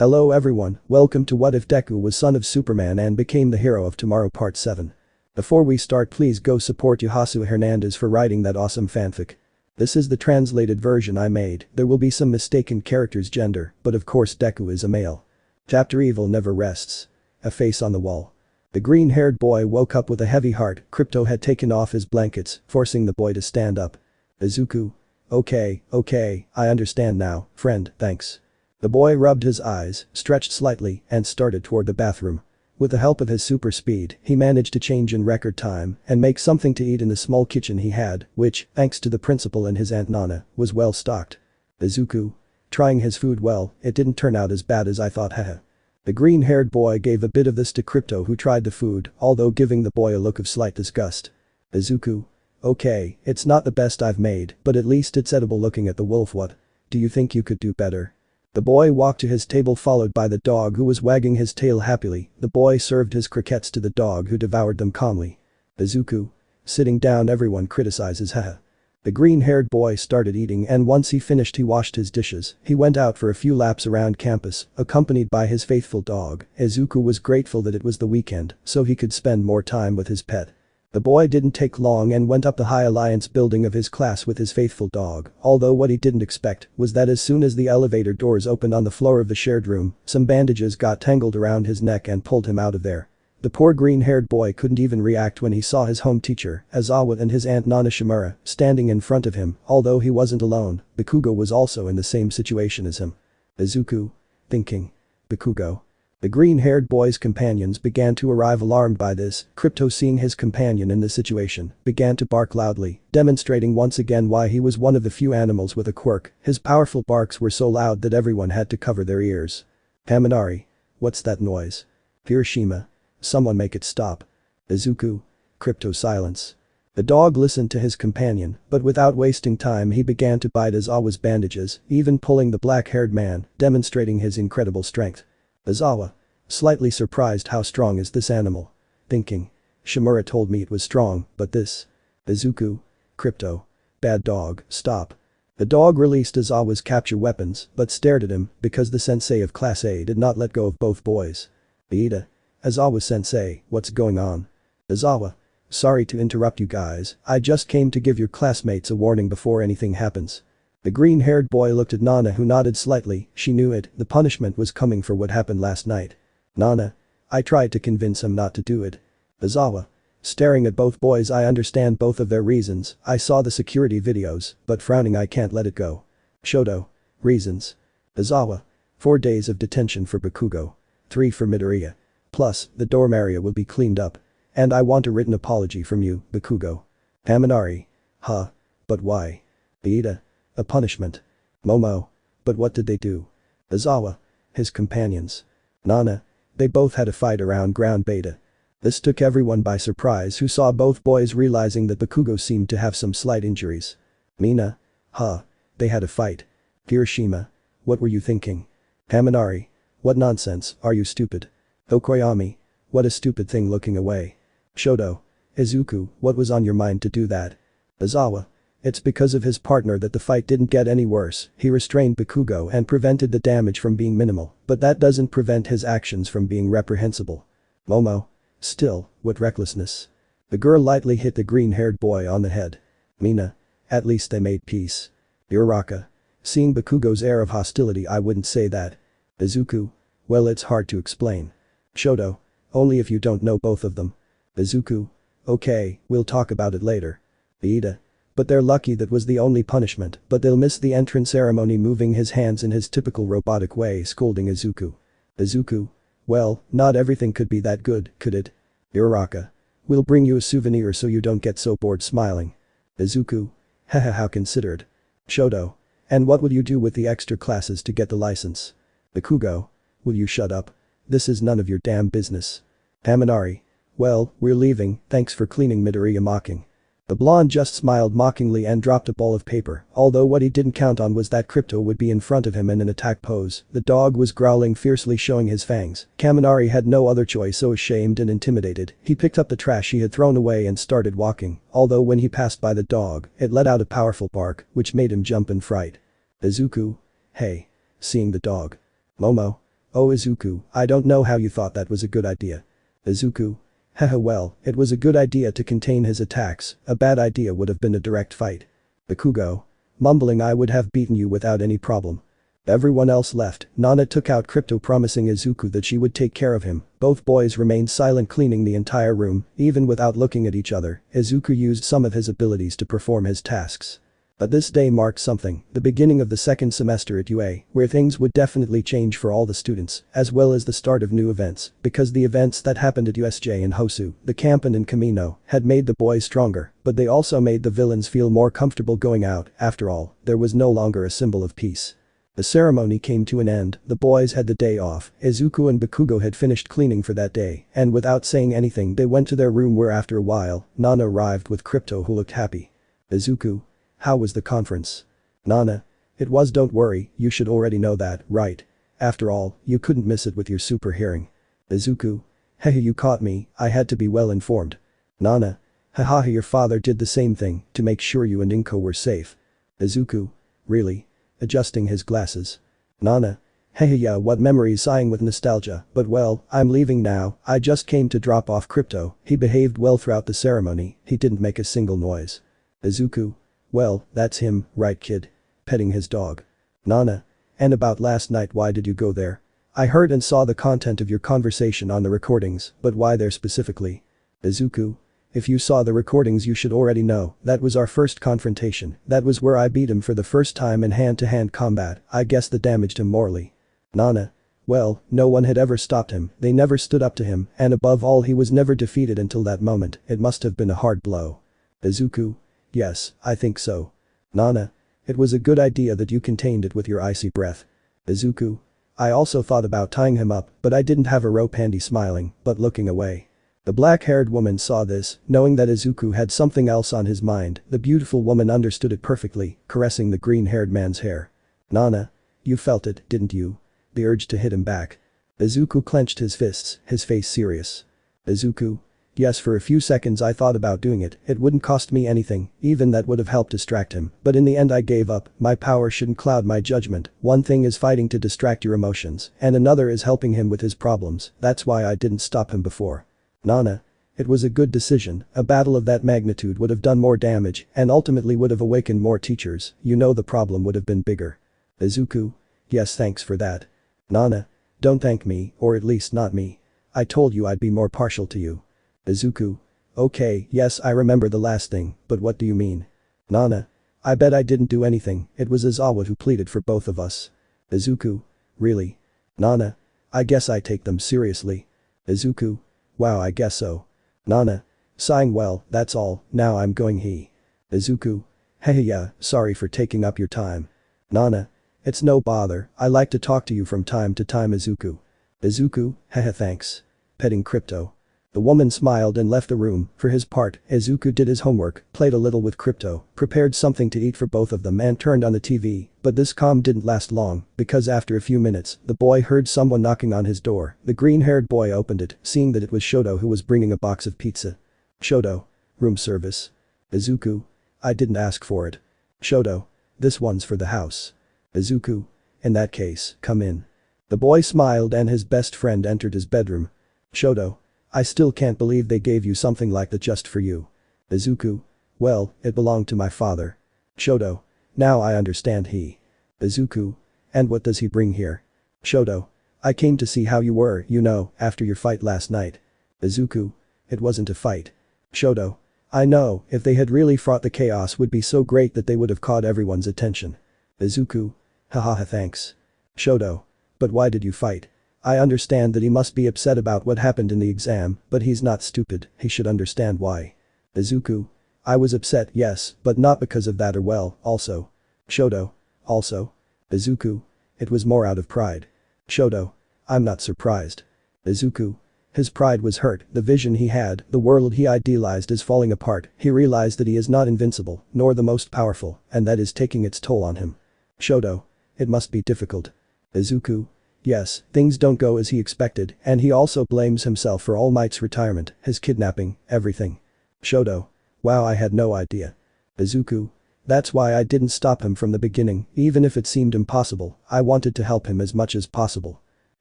Hello everyone, welcome to What If Deku Was Son of Superman and Became the Hero of Tomorrow Part 7. Before we start, please go support YehosuaHernandez for writing that awesome fanfic. This is the translated version I made, there will be some mistaken characters' gender, but of course Deku is a male. Chapter Evil Never Rests. A face on the wall. The green-haired boy woke up with a heavy heart. Crypto had taken off his blankets, forcing the boy to stand up. Izuku. Okay, I understand now, friend, thanks. The boy rubbed his eyes, stretched slightly, and started toward the bathroom. With the help of his super speed, he managed to change in record time and make something to eat in the small kitchen he had, which, thanks to the principal and his Aunt Nana, was well stocked. Izuku. Trying his food well, it didn't turn out as bad as I thought, haha. The green-haired boy gave a bit of this to Crypto, who tried the food, although giving the boy a look of slight disgust. Izuku. Okay, it's not the best I've made, but at least it's edible. Looking at the wolf. What? Do you think you could do better? The boy walked to his table followed by the dog, who was wagging his tail happily. The boy served his croquettes to the dog, who devoured them calmly. Izuku. Sitting down, everyone criticizes, haha. The green-haired boy started eating, and once he finished he washed his dishes. He went out for a few laps around campus, accompanied by his faithful dog. Izuku was grateful that it was the weekend, so he could spend more time with his pet. The boy didn't take long and went up the High Alliance building of his class with his faithful dog, although what he didn't expect was that as soon as the elevator doors opened on the floor of the shared room, some bandages got tangled around his neck and pulled him out of there. The poor green-haired boy couldn't even react when he saw his home teacher, Aizawa, and his Aunt Nana Shimura, standing in front of him. Although he wasn't alone, Bakugo was also in the same situation as him. Izuku. Thinking. Bakugo. The green-haired boy's companions began to arrive. Alarmed by this, Crypto, seeing his companion in this situation, began to bark loudly, demonstrating once again why he was one of the few animals with a quirk. His powerful barks were so loud that everyone had to cover their ears. Kaminari. What's that noise? Hiroshima. Someone make it stop. Izuku. Crypto. Silence. The dog listened to his companion, but without wasting time he began to bite Aizawa's bandages, even pulling the black-haired man, demonstrating his incredible strength. Aizawa. Slightly surprised. How strong is this animal? Thinking. Shimura told me it was strong, but this. Izuku. Crypto. Bad dog, stop. The dog released Aizawa's capture weapons, but stared at him because the sensei of Class A did not let go of both boys. Ida. Aizawa-sensei, what's going on? Aizawa. Sorry to interrupt you guys, I just came to give your classmates a warning before anything happens. The green-haired boy looked at Nana, who nodded slightly. She knew it, the punishment was coming for what happened last night. Nana. I tried to convince him not to do it. Aizawa. Staring at both boys. I understand both of their reasons, I saw the security videos, but frowning. I can't let it go. Shoto. Reasons. Aizawa. 4 days of detention for Bakugo. 3 for Midoriya. Plus, the dorm area will be cleaned up. And I want a written apology from you, Bakugo. Kaminari. Huh. But why? Ida. A punishment. Momo. But what did they do? Aizawa. His companions. Nana. They both had a fight around ground beta. This took everyone by surprise who saw both boys, realizing that Bakugo seemed to have some slight injuries. Mina. Huh. They had a fight. Hiroshima. What were you thinking? Kaminari. What nonsense, are you stupid? Okoyami. What a stupid thing. Looking away. Shoto. Izuku, what was on your mind to do that? Aizawa. It's because of his partner that the fight didn't get any worse. He restrained Bakugo and prevented the damage from being minimal, but that doesn't prevent his actions from being reprehensible. Momo. Still, what recklessness. The girl lightly hit the green-haired boy on the head. Mina. At least they made peace. Uraraka. Seeing Bakugo's air of hostility, I wouldn't say that. Izuku. Well, it's hard to explain. Shoto. Only if you don't know both of them. Izuku. Okay, we'll talk about it later. Ida. But they're lucky that was the only punishment, but they'll miss the entrance ceremony. Moving his hands in his typical robotic way, scolding Izuku. Izuku. Well, not everything could be that good, could it? Uraraka. We'll bring you a souvenir so you don't get so bored. Smiling. Izuku. Haha, how considerate. Shoto. And what will you do with the extra classes to get the license? Bakugo. Will you shut up? This is none of your damn business. Kaminari. Well, we're leaving, thanks for cleaning. Midoriya. Mocking. The blonde just smiled mockingly and dropped a ball of paper, although what he didn't count on was that Crypto would be in front of him in an attack pose. The dog was growling fiercely, showing his fangs. Kaminari had no other choice, so ashamed and intimidated, he picked up the trash he had thrown away and started walking, although when he passed by the dog, it let out a powerful bark, which made him jump in fright. Izuku. Hey. Seeing the dog. Momo. Oh Izuku, I don't know how you thought that was a good idea. Izuku. Haha well, it was a good idea to contain his attacks, a bad idea would have been a direct fight. Bakugo. Mumbling I would have beaten you without any problem. Everyone else left, Nana took out Crypto promising Izuku that she would take care of him, both boys remained silent cleaning the entire room, even without looking at each other, Izuku used some of his abilities to perform his tasks. But this day marked something, the beginning of the second semester at UA, where things would definitely change for all the students, as well as the start of new events, because the events that happened at USJ and Hosu, the camp and in Kamino, had made the boys stronger, but they also made the villains feel more comfortable going out, after all, there was no longer a symbol of peace. The ceremony came to an end, the boys had the day off, Izuku and Bakugo had finished cleaning for that day, and without saying anything they went to their room where after a while, Nana arrived with Crypto who looked happy. Izuku. How was the conference? Nana. It was don't worry, you should already know that, right? After all, you couldn't miss it with your super hearing. Izuku. Hehe you caught me, I had to be well informed. Nana. Haha your father did the same thing, to make sure you and Inko were safe. Izuku. Really? Adjusting his glasses. Nana. Hehe yeah what memories sighing with nostalgia, but well, I'm leaving now, I just came to drop off Crypto, he behaved well throughout the ceremony, he didn't make a single noise. Izuku. Well, that's him, right kid? Petting his dog. Nana. And about last night why did you go there? I heard and saw the content of your conversation on the recordings, but why there specifically? Izuku. If you saw the recordings you should already know, that was our first confrontation, that was where I beat him for the first time in hand-to-hand combat, I guess that damaged him morally. Nana. Well, no one had ever stopped him, they never stood up to him, and above all he was never defeated until that moment, it must have been a hard blow. Izuku. Yes, I think so. Nana. It was a good idea that you contained it with your icy breath. Izuku. I also thought about tying him up, but I didn't have a rope handy smiling, but looking away. The black-haired woman saw this, knowing that Izuku had something else on his mind, the beautiful woman understood it perfectly, caressing the green-haired man's hair. Nana. You felt it, didn't you? The urge to hit him back. Izuku clenched his fists, his face serious. Izuku. Yes for a few seconds I thought about doing it, it wouldn't cost me anything, even that would have helped distract him, but in the end I gave up, my power shouldn't cloud my judgment, one thing is fighting to distract your emotions, and another is helping him with his problems, that's why I didn't stop him before. Nana. It was a good decision, a battle of that magnitude would have done more damage, and ultimately would have awakened more teachers, you know the problem would have been bigger. Izuku. Yes thanks for that. Nana. Don't thank me, or at least not me. I told you I'd be more partial to you. Izuku. Okay, yes I remember the last thing, but what do you mean? Nana. I bet I didn't do anything, it was Aizawa who pleaded for both of us. Izuku. Really? Nana. I guess I take them seriously. Izuku. Wow I guess so. Nana. Sighing well, that's all, now I'm going he. Izuku. Hehe yeah, sorry for taking up your time. Nana. It's no bother, I like to talk to you from time to time Izuku. Izuku. Hehe thanks. Petting Crypto. The woman smiled and left the room, for his part, Izuku did his homework, played a little with Crypto, prepared something to eat for both of them and turned on the TV, but this calm didn't last long, because after a few minutes, the boy heard someone knocking on his door, the green-haired boy opened it, seeing that it was Shoto who was bringing a box of pizza. Shoto. Room service. Izuku. I didn't ask for it. Shoto. This one's for the house. Izuku. In that case, come in. The boy smiled and his best friend entered his bedroom. Shoto. I still can't believe they gave you something like that just for you. Izuku. Well, it belonged to my father. Shoto. Now I understand he. Izuku. And what does he bring here? Shoto. I came to see how you were, you know, after your fight last night. Izuku. It wasn't a fight. Shoto. I know, if they had really fought the chaos would be so great that they would have caught everyone's attention. Izuku. Hahaha thanks. Shoto. But why did you fight? I understand that he must be upset about what happened in the exam, but he's not stupid, he should understand why. Izuku. I was upset yes, but not because of that or well, also. Shoto. Also. Izuku. It was more out of pride. Shoto. I'm not surprised. Izuku. His pride was hurt, the vision he had, the world he idealized is falling apart, he realized that he is not invincible, nor the most powerful, and that is taking its toll on him. Shoto. It must be difficult. Izuku. Yes, things don't go as he expected, and he also blames himself for Almight's retirement, his kidnapping, everything. Shoto. Wow I had no idea. Izuku. That's why I didn't stop him from the beginning, even if it seemed impossible, I wanted to help him as much as possible.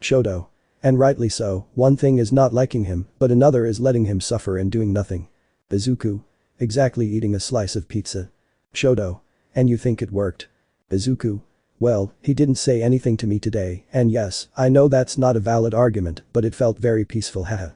Shoto. And rightly so, one thing is not liking him, but another is letting him suffer and doing nothing. Izuku. Exactly, eating a slice of pizza. Shoto. And you think it worked? Izuku. Well, he didn't say anything to me today, and yes, I know that's not a valid argument, but it felt very peaceful, haha.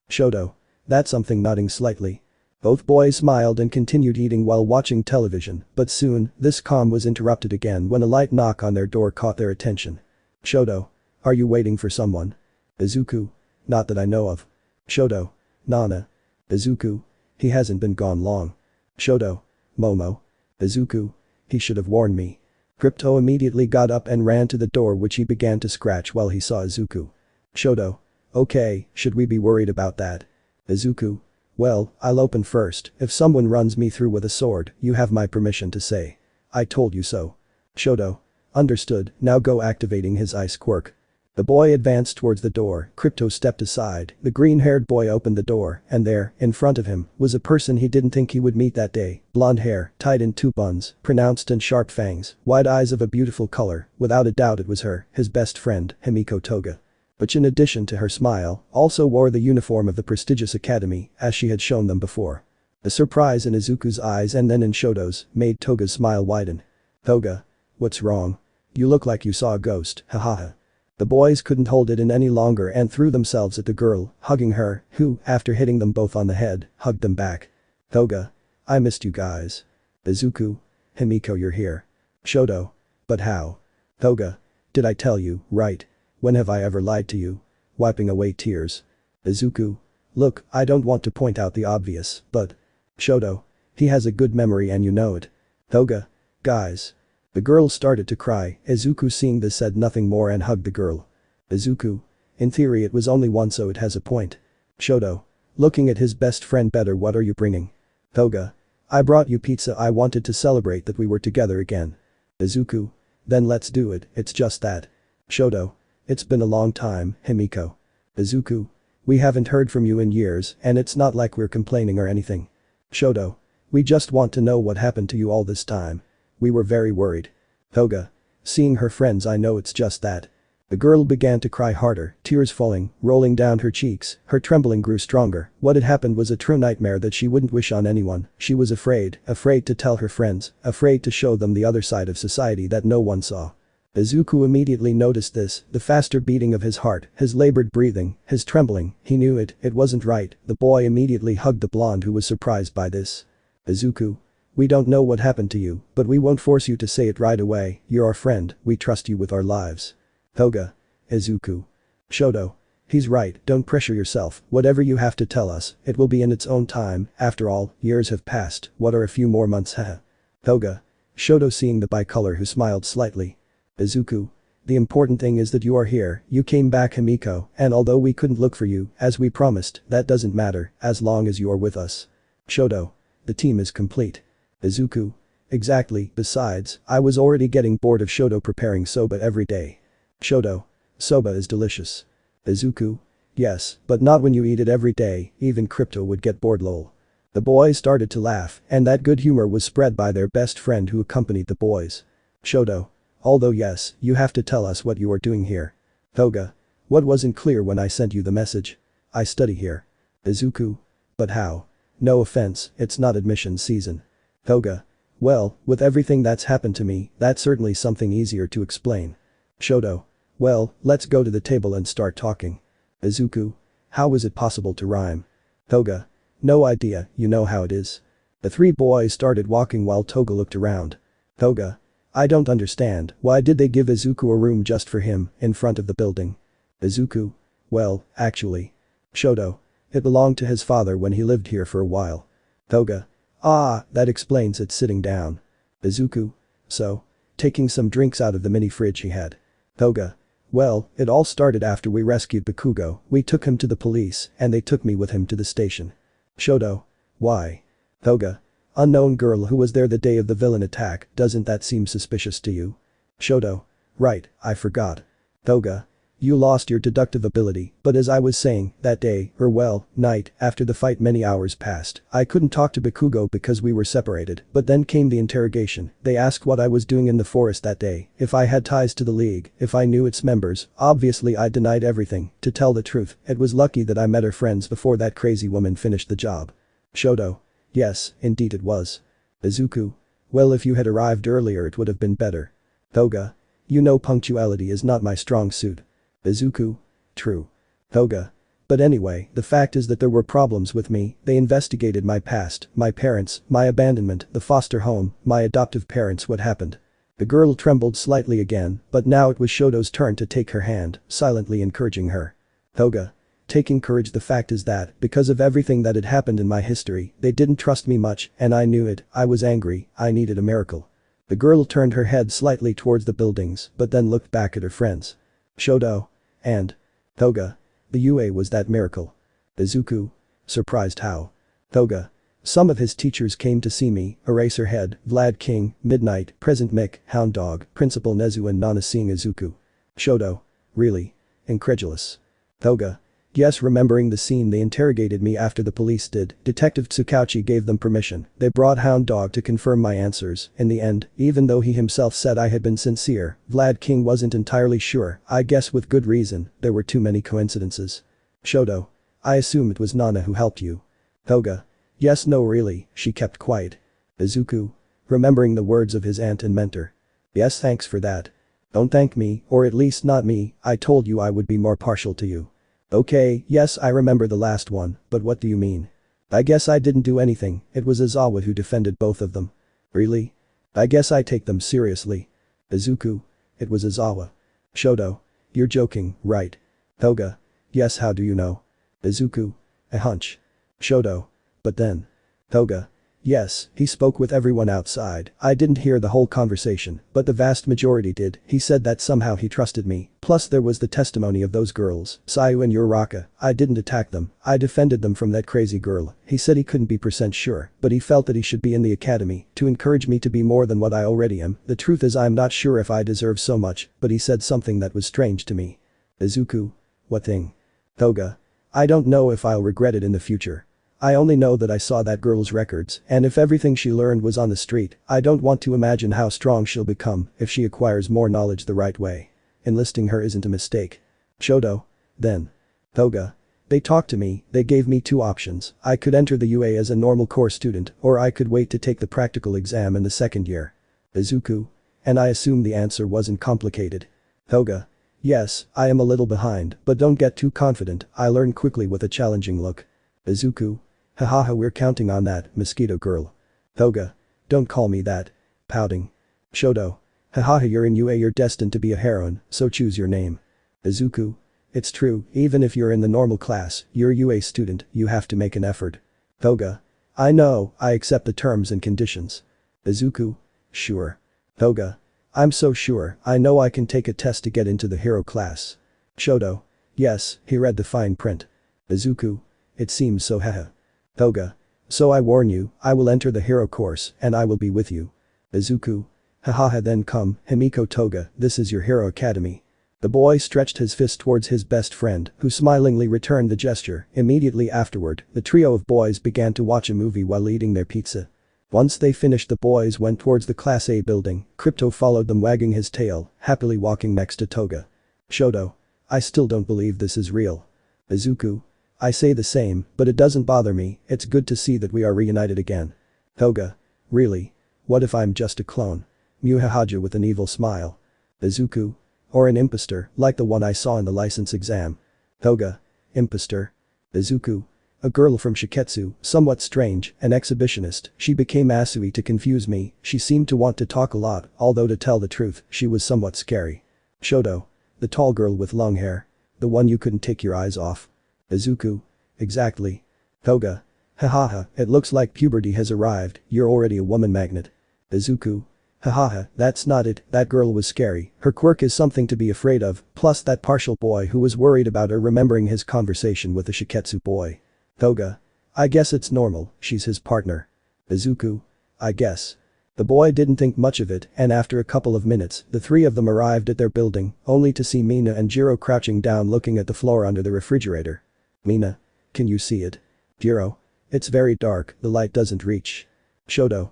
Shoto. That's something, nodding slightly. Both boys smiled and continued eating while watching television, but soon, this calm was interrupted again when a light knock on their door caught their attention. Shoto. Are you waiting for someone? Izuku. Not that I know of. Shoto. Nana. Izuku. He hasn't been gone long. Shoto. Momo. Izuku. He should have warned me. Crypto immediately got up and ran to the door, which he began to scratch while he saw Izuku. Shoto. Okay, should we be worried about that? Izuku. Well, I'll open first. If someone runs me through with a sword, you have my permission to say. I told you so. Shoto. Understood, now go, activating his ice quirk. The boy advanced towards the door, Crypto stepped aside, the green-haired boy opened the door, and there, in front of him, was a person he didn't think he would meet that day, blonde hair, tied in two buns, pronounced and sharp fangs, wide eyes of a beautiful color, without a doubt it was her, his best friend, Himiko Toga. But in addition to her smile, also wore the uniform of the prestigious academy, as she had shown them before. The surprise in Izuku's eyes and then in Shoto's, made Toga's smile widen. Toga. What's wrong? You look like you saw a ghost, hahaha. The boys couldn't hold it in any longer and threw themselves at the girl, hugging her, who, after hitting them both on the head, hugged them back. Toga. I missed you guys. Izuku. Himiko, you're here. Shoto. But how? Toga. Did I tell you, right? When have I ever lied to you? Wiping away tears. Izuku. Look, I don't want to point out the obvious, but… Shoto. He has a good memory and you know it. Toga. Guys. The girl started to cry. Izuku, seeing this, said nothing more and hugged the girl. Izuku. In theory it was only one, so it has a point. Shoto. Looking at his best friend better, what are you bringing? Toga. I brought you pizza, I wanted to celebrate that we were together again. Izuku. Then let's do it, it's just that. Shoto. It's been a long time, Himiko. Izuku. We haven't heard from you in years and it's not like we're complaining or anything. Shoto. We just want to know what happened to you all this time. We were very worried. Toga. Seeing her friends, I know it's just that. The girl began to cry harder, tears falling, rolling down her cheeks, her trembling grew stronger. What had happened was a true nightmare that she wouldn't wish on anyone. She was afraid to tell her friends, afraid to show them the other side of society that no one saw. Izuku immediately noticed this, the faster beating of his heart, his labored breathing, his trembling, he knew it wasn't right. The boy immediately hugged the blonde, who was surprised by this. Izuku. We don't know what happened to you, but we won't force you to say it right away, you're our friend, we trust you with our lives. Toga. Izuku. Shoto. He's right, don't pressure yourself, whatever you have to tell us, it will be in its own time, after all, years have passed, what are a few more months, haha. Toga. Shoto, seeing the bicolor, who smiled slightly. Izuku. The important thing is that you are here, you came back, Himiko, and although we couldn't look for you, as we promised, that doesn't matter, as long as you are with us. Shoto. The team is complete. Izuku. Exactly, besides, I was already getting bored of Shoto preparing soba every day. Shoto. Soba is delicious. Izuku. Yes, but not when you eat it every day, even Crypto would get bored, lol. The boys started to laugh, and that good humor was spread by their best friend who accompanied the boys. Shoto. Although yes, you have to tell us what you are doing here. Toga. What wasn't clear when I sent you the message? I study here. Izuku. But how? No offense, it's not admission season. Toga. Well, with everything that's happened to me, that's certainly something easier to explain. Shoto. Well, let's go to the table and start talking. Izuku. How is it possible to rhyme? Toga. No idea, you know how it is. The three boys started walking while Toga looked around. Toga. I don't understand, why did they give Izuku a room just for him, in front of the building? Izuku. Well, actually. Shoto. It belonged to his father when he lived here for a while. Toga. Ah, that explains it, sitting down. Izuku. So? Taking some drinks out of the mini fridge he had. Toga. Well, it all started after we rescued Bakugo, we took him to the police and they took me with him to the station. Shoto. Why? Toga. Unknown girl who was there the day of the villain attack, doesn't that seem suspicious to you? Shoto. Right, I forgot. Toga. You lost your deductive ability, but as I was saying, that day, or well, night, after the fight many hours passed, I couldn't talk to Bakugo because we were separated, but then came the interrogation. They asked what I was doing in the forest that day, if I had ties to the league, if I knew its members, obviously I denied everything, to tell the truth, it was lucky that I met her friends before that crazy woman finished the job. Shoto. Yes, indeed it was. Izuku. Well, if you had arrived earlier it would have been better. Toga. You know punctuality is not my strong suit. Izuku. True. Toga. But anyway, the fact is that there were problems with me, they investigated my past, my parents, my abandonment, the foster home, my adoptive parents. What happened? The girl trembled slightly again, but now it was Shoto's turn to take her hand, silently encouraging her. Toga. Taking courage. The fact is that, because of everything that had happened in my history, they didn't trust me much, and I knew it, I was angry, I needed a miracle. The girl turned her head slightly towards the buildings, but then looked back at her friends. Shoto. And. Toga. The UA was that miracle. Izuku. Surprised how? Toga. Some of his teachers came to see me, Eraserhead, Vlad King, Midnight, Present Mick, Hound Dog, Principal Nezu and Nana. Seeing Izuku. Shoto. Really? Incredulous. Toga. Yes, remembering the scene they interrogated me after the police did, Detective Tsukauchi gave them permission, they brought Hound Dog to confirm my answers. In the end, even though he himself said I had been sincere, Vlad King wasn't entirely sure, I guess with good reason, there were too many coincidences. Shoto. I assume it was Nana who helped you. Toga. Yes, no really, she kept quiet. Izuku. Remembering the words of his aunt and mentor. Yes, thanks for that. Don't thank me, or at least not me, I told you I would be more partial to you. Okay, yes I remember the last one, but what do you mean? I guess I didn't do anything, it was Aizawa who defended both of them. Really? I guess I take them seriously. Izuku. It was Aizawa. Shoto. You're joking, right? Toga. Yes, how do you know? Izuku. A hunch. Shoto. But then. Toga. Yes, he spoke with everyone outside, I didn't hear the whole conversation, but the vast majority did, he said that somehow he trusted me, plus there was the testimony of those girls, Sayu and Uraraka, I didn't attack them, I defended them from that crazy girl, he said he couldn't be % sure, but he felt that he should be in the academy, to encourage me to be more than what I already am, the truth is I'm not sure if I deserve so much, but he said something that was strange to me. Izuku. What thing? Toga. I don't know if I'll regret it in the future. I only know that I saw that girl's records, and if everything she learned was on the street, I don't want to imagine how strong she'll become if she acquires more knowledge the right way. Enlisting her isn't a mistake. Shoto. Then. Toga. They talked to me, they gave me two options, I could enter the UA as a normal core student, or I could wait to take the practical exam in the second year. Izuku. And I assume the answer wasn't complicated. Toga. Yes, I am a little behind, but don't get too confident, I learn quickly with a challenging look. Izuku. Hahaha, we're counting on that, mosquito girl. Toga. Don't call me that. Pouting. Shoto. Hahaha, you're in UA, you're destined to be a heroine, so choose your name. Izuku. It's true, even if you're in the normal class, you're a UA student, you have to make an effort. Toga. I know, I accept the terms and conditions. Izuku. Sure. Toga. I'm so sure, I know I can take a test to get into the hero class. Shoto. Yes, he read the fine print. Izuku. It seems so. Haha. Toga. So I warn you, I will enter the hero course, and I will be with you. Izuku. Hahaha, then come, Himiko. Toga, this is your hero academy. The boy stretched his fist towards his best friend, who smilingly returned the gesture. Immediately afterward, the trio of boys began to watch a movie while eating their pizza. Once they finished, the boys went towards the Class A building, Crypto followed them wagging his tail, happily walking next to Toga. Shoto. I still don't believe this is real. Izuku. I say the same, but it doesn't bother me, it's good to see that we are reunited again. Toga. Really? What if I'm just a clone? Muhahaja with an evil smile. Izuku. Or an impostor, like the one I saw in the license exam. Toga. Impostor. Izuku. A girl from Shiketsu, somewhat strange, an exhibitionist, she became Asui to confuse me, she seemed to want to talk a lot, although to tell the truth, she was somewhat scary. Shoto. The tall girl with long hair. The one you couldn't take your eyes off. Izuku. Exactly. Toga. Hahaha, it looks like puberty has arrived, you're already a woman magnet. Izuku. Hahaha, that's not it, that girl was scary, her quirk is something to be afraid of, plus that partial boy who was worried about her remembering his conversation with the Shiketsu boy. Toga. I guess it's normal, she's his partner. Izuku. I guess. The boy didn't think much of it, and after a couple of minutes, the three of them arrived at their building, only to see Mina and Jiro crouching down looking at the floor under the refrigerator. Mina. Can you see it? Jiro. It's very dark, the light doesn't reach. Shoto.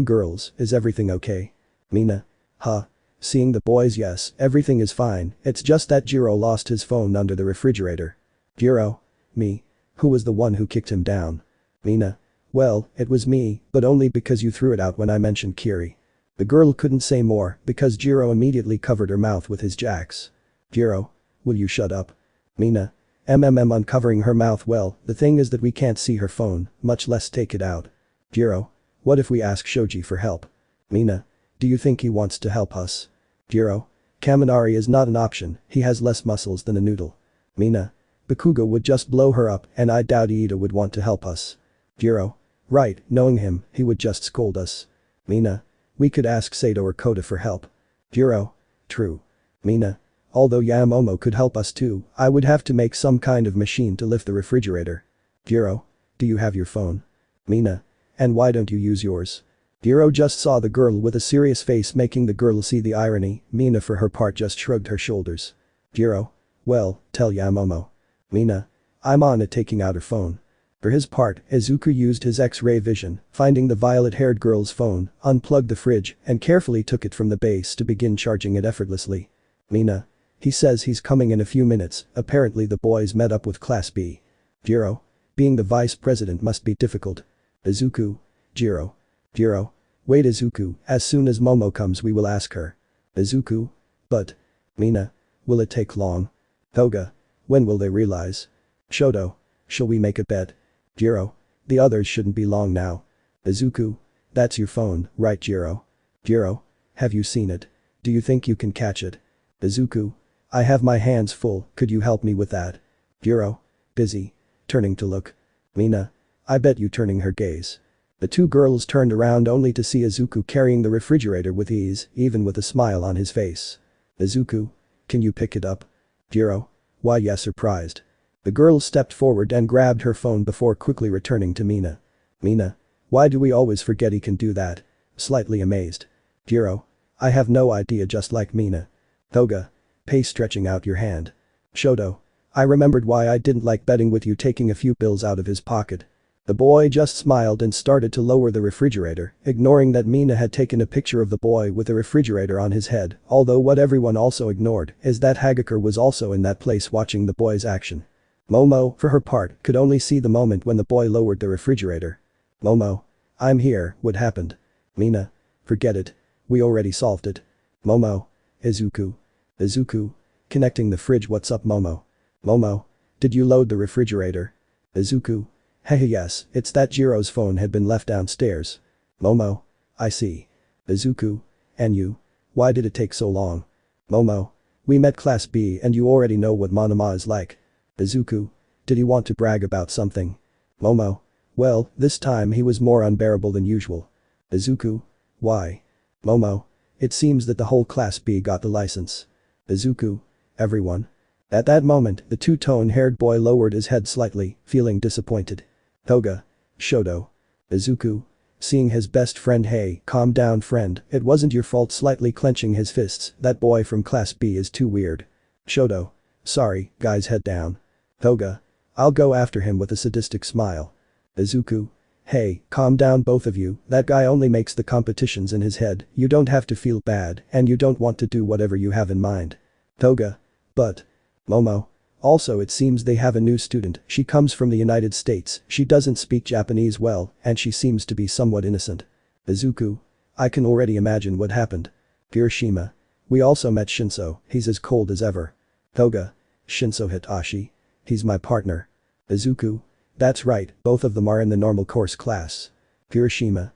Girls, is everything okay? Mina. Huh. Seeing the boys, yes, everything is fine, it's just that Jiro lost his phone under the refrigerator. Jiro. Me. Who was the one who kicked him down? Mina. Well, it was me, but only because you threw it out when I mentioned Kiri. The girl couldn't say more because Jiro immediately covered her mouth with his jacks. Jiro. Will you shut up? Mina. Uncovering her mouth. Well, the thing is that we can't see her phone, much less take it out. Jiro. What if we ask Shoji for help? Mina. Do you think he wants to help us? Jiro. Kaminari is not an option, he has less muscles than a noodle. Mina. Bakugo would just blow her up and I doubt Iida would want to help us. Jiro. Right, knowing him, he would just scold us. Mina. We could ask Sato or Kota for help. Jiro. True. Mina. Although Momo could help us too, I would have to make some kind of machine to lift the refrigerator. Jiro. Do you have your phone? Mina. And why don't you use yours? Jiro just saw the girl with a serious face making the girl see the irony. Mina for her part just shrugged her shoulders. Jiro. Well, tell Momo. Mina. I'm on it taking out her phone. For his part, Izuku used his X-ray vision, finding the violet-haired girl's phone, unplugged the fridge, and carefully took it from the base to begin charging it effortlessly. Mina. He says he's coming in a few minutes, apparently the boys met up with Class B. Jiro. Being the vice president must be difficult. Izuku. Jiro. Jiro. Wait Izuku, as soon as Momo comes we will ask her. Izuku. But. Mina. Will it take long? Toga. When will they realize? Shoto. Shall we make a bet? Jiro. The others shouldn't be long now. Izuku. That's your phone, right Jiro? Jiro. Have you seen it? Do you think you can catch it? Izuku. I have my hands full, could you help me with that? Jiro. Busy. Turning to look. Mina. I bet you turning her gaze. The two girls turned around only to see Izuku carrying the refrigerator with ease, even with a smile on his face. Izuku. Can you pick it up? Jiro. Why yes surprised. The girl stepped forward and grabbed her phone before quickly returning to Mina. Mina. Why do we always forget he can do that? Slightly amazed. Jiro. I have no idea just like Mina. Toga. Pay stretching out your hand. Shoto. I remembered why I didn't like betting with you taking a few bills out of his pocket. The boy just smiled and started to lower the refrigerator, ignoring that Mina had taken a picture of the boy with the refrigerator on his head, although what everyone also ignored is that Hagakure was also in that place watching the boy's action. Momo, for her part, could only see the moment when the boy lowered the refrigerator. Momo. I'm here, what happened? Mina. Forget it. We already solved it. Momo. Izuku. Izuku. Connecting the fridge. What's up Momo? Momo. Did you load the refrigerator? Izuku. Hehe yes, it's that Jiro's phone had been left downstairs. Momo. I see. Izuku. And you? Why did it take so long? Momo. We met Class B and you already know what Monoma is like. Izuku. Did he want to brag about something? Momo. Well, this time he was more unbearable than usual. Izuku. Why? Momo. It seems that the whole Class B got the license. Izuku. Everyone. At that moment, the two-tone-haired boy lowered his head slightly, feeling disappointed. Toga. Shoto. Izuku. Seeing his best friend. Hey, calm down friend, it wasn't your fault. Slightly clenching his fists, that boy from Class B is too weird. Shoto. Sorry, guys head down. Toga. I'll go after him with a sadistic smile. Izuku. Hey, calm down both of you, that guy only makes the competitions in his head, you don't have to feel bad and you don't want to do whatever you have in mind. Toga. But. Momo. Also it seems they have a new student, she comes from the United States, she doesn't speak Japanese well, and she seems to be somewhat innocent. Izuku. I can already imagine what happened. Kirishima. We also met Shinso, he's as cold as ever. Toga. Shinso Hitachi. He's my partner. Izuku. That's right, both of them are in the normal course class. Kirishima.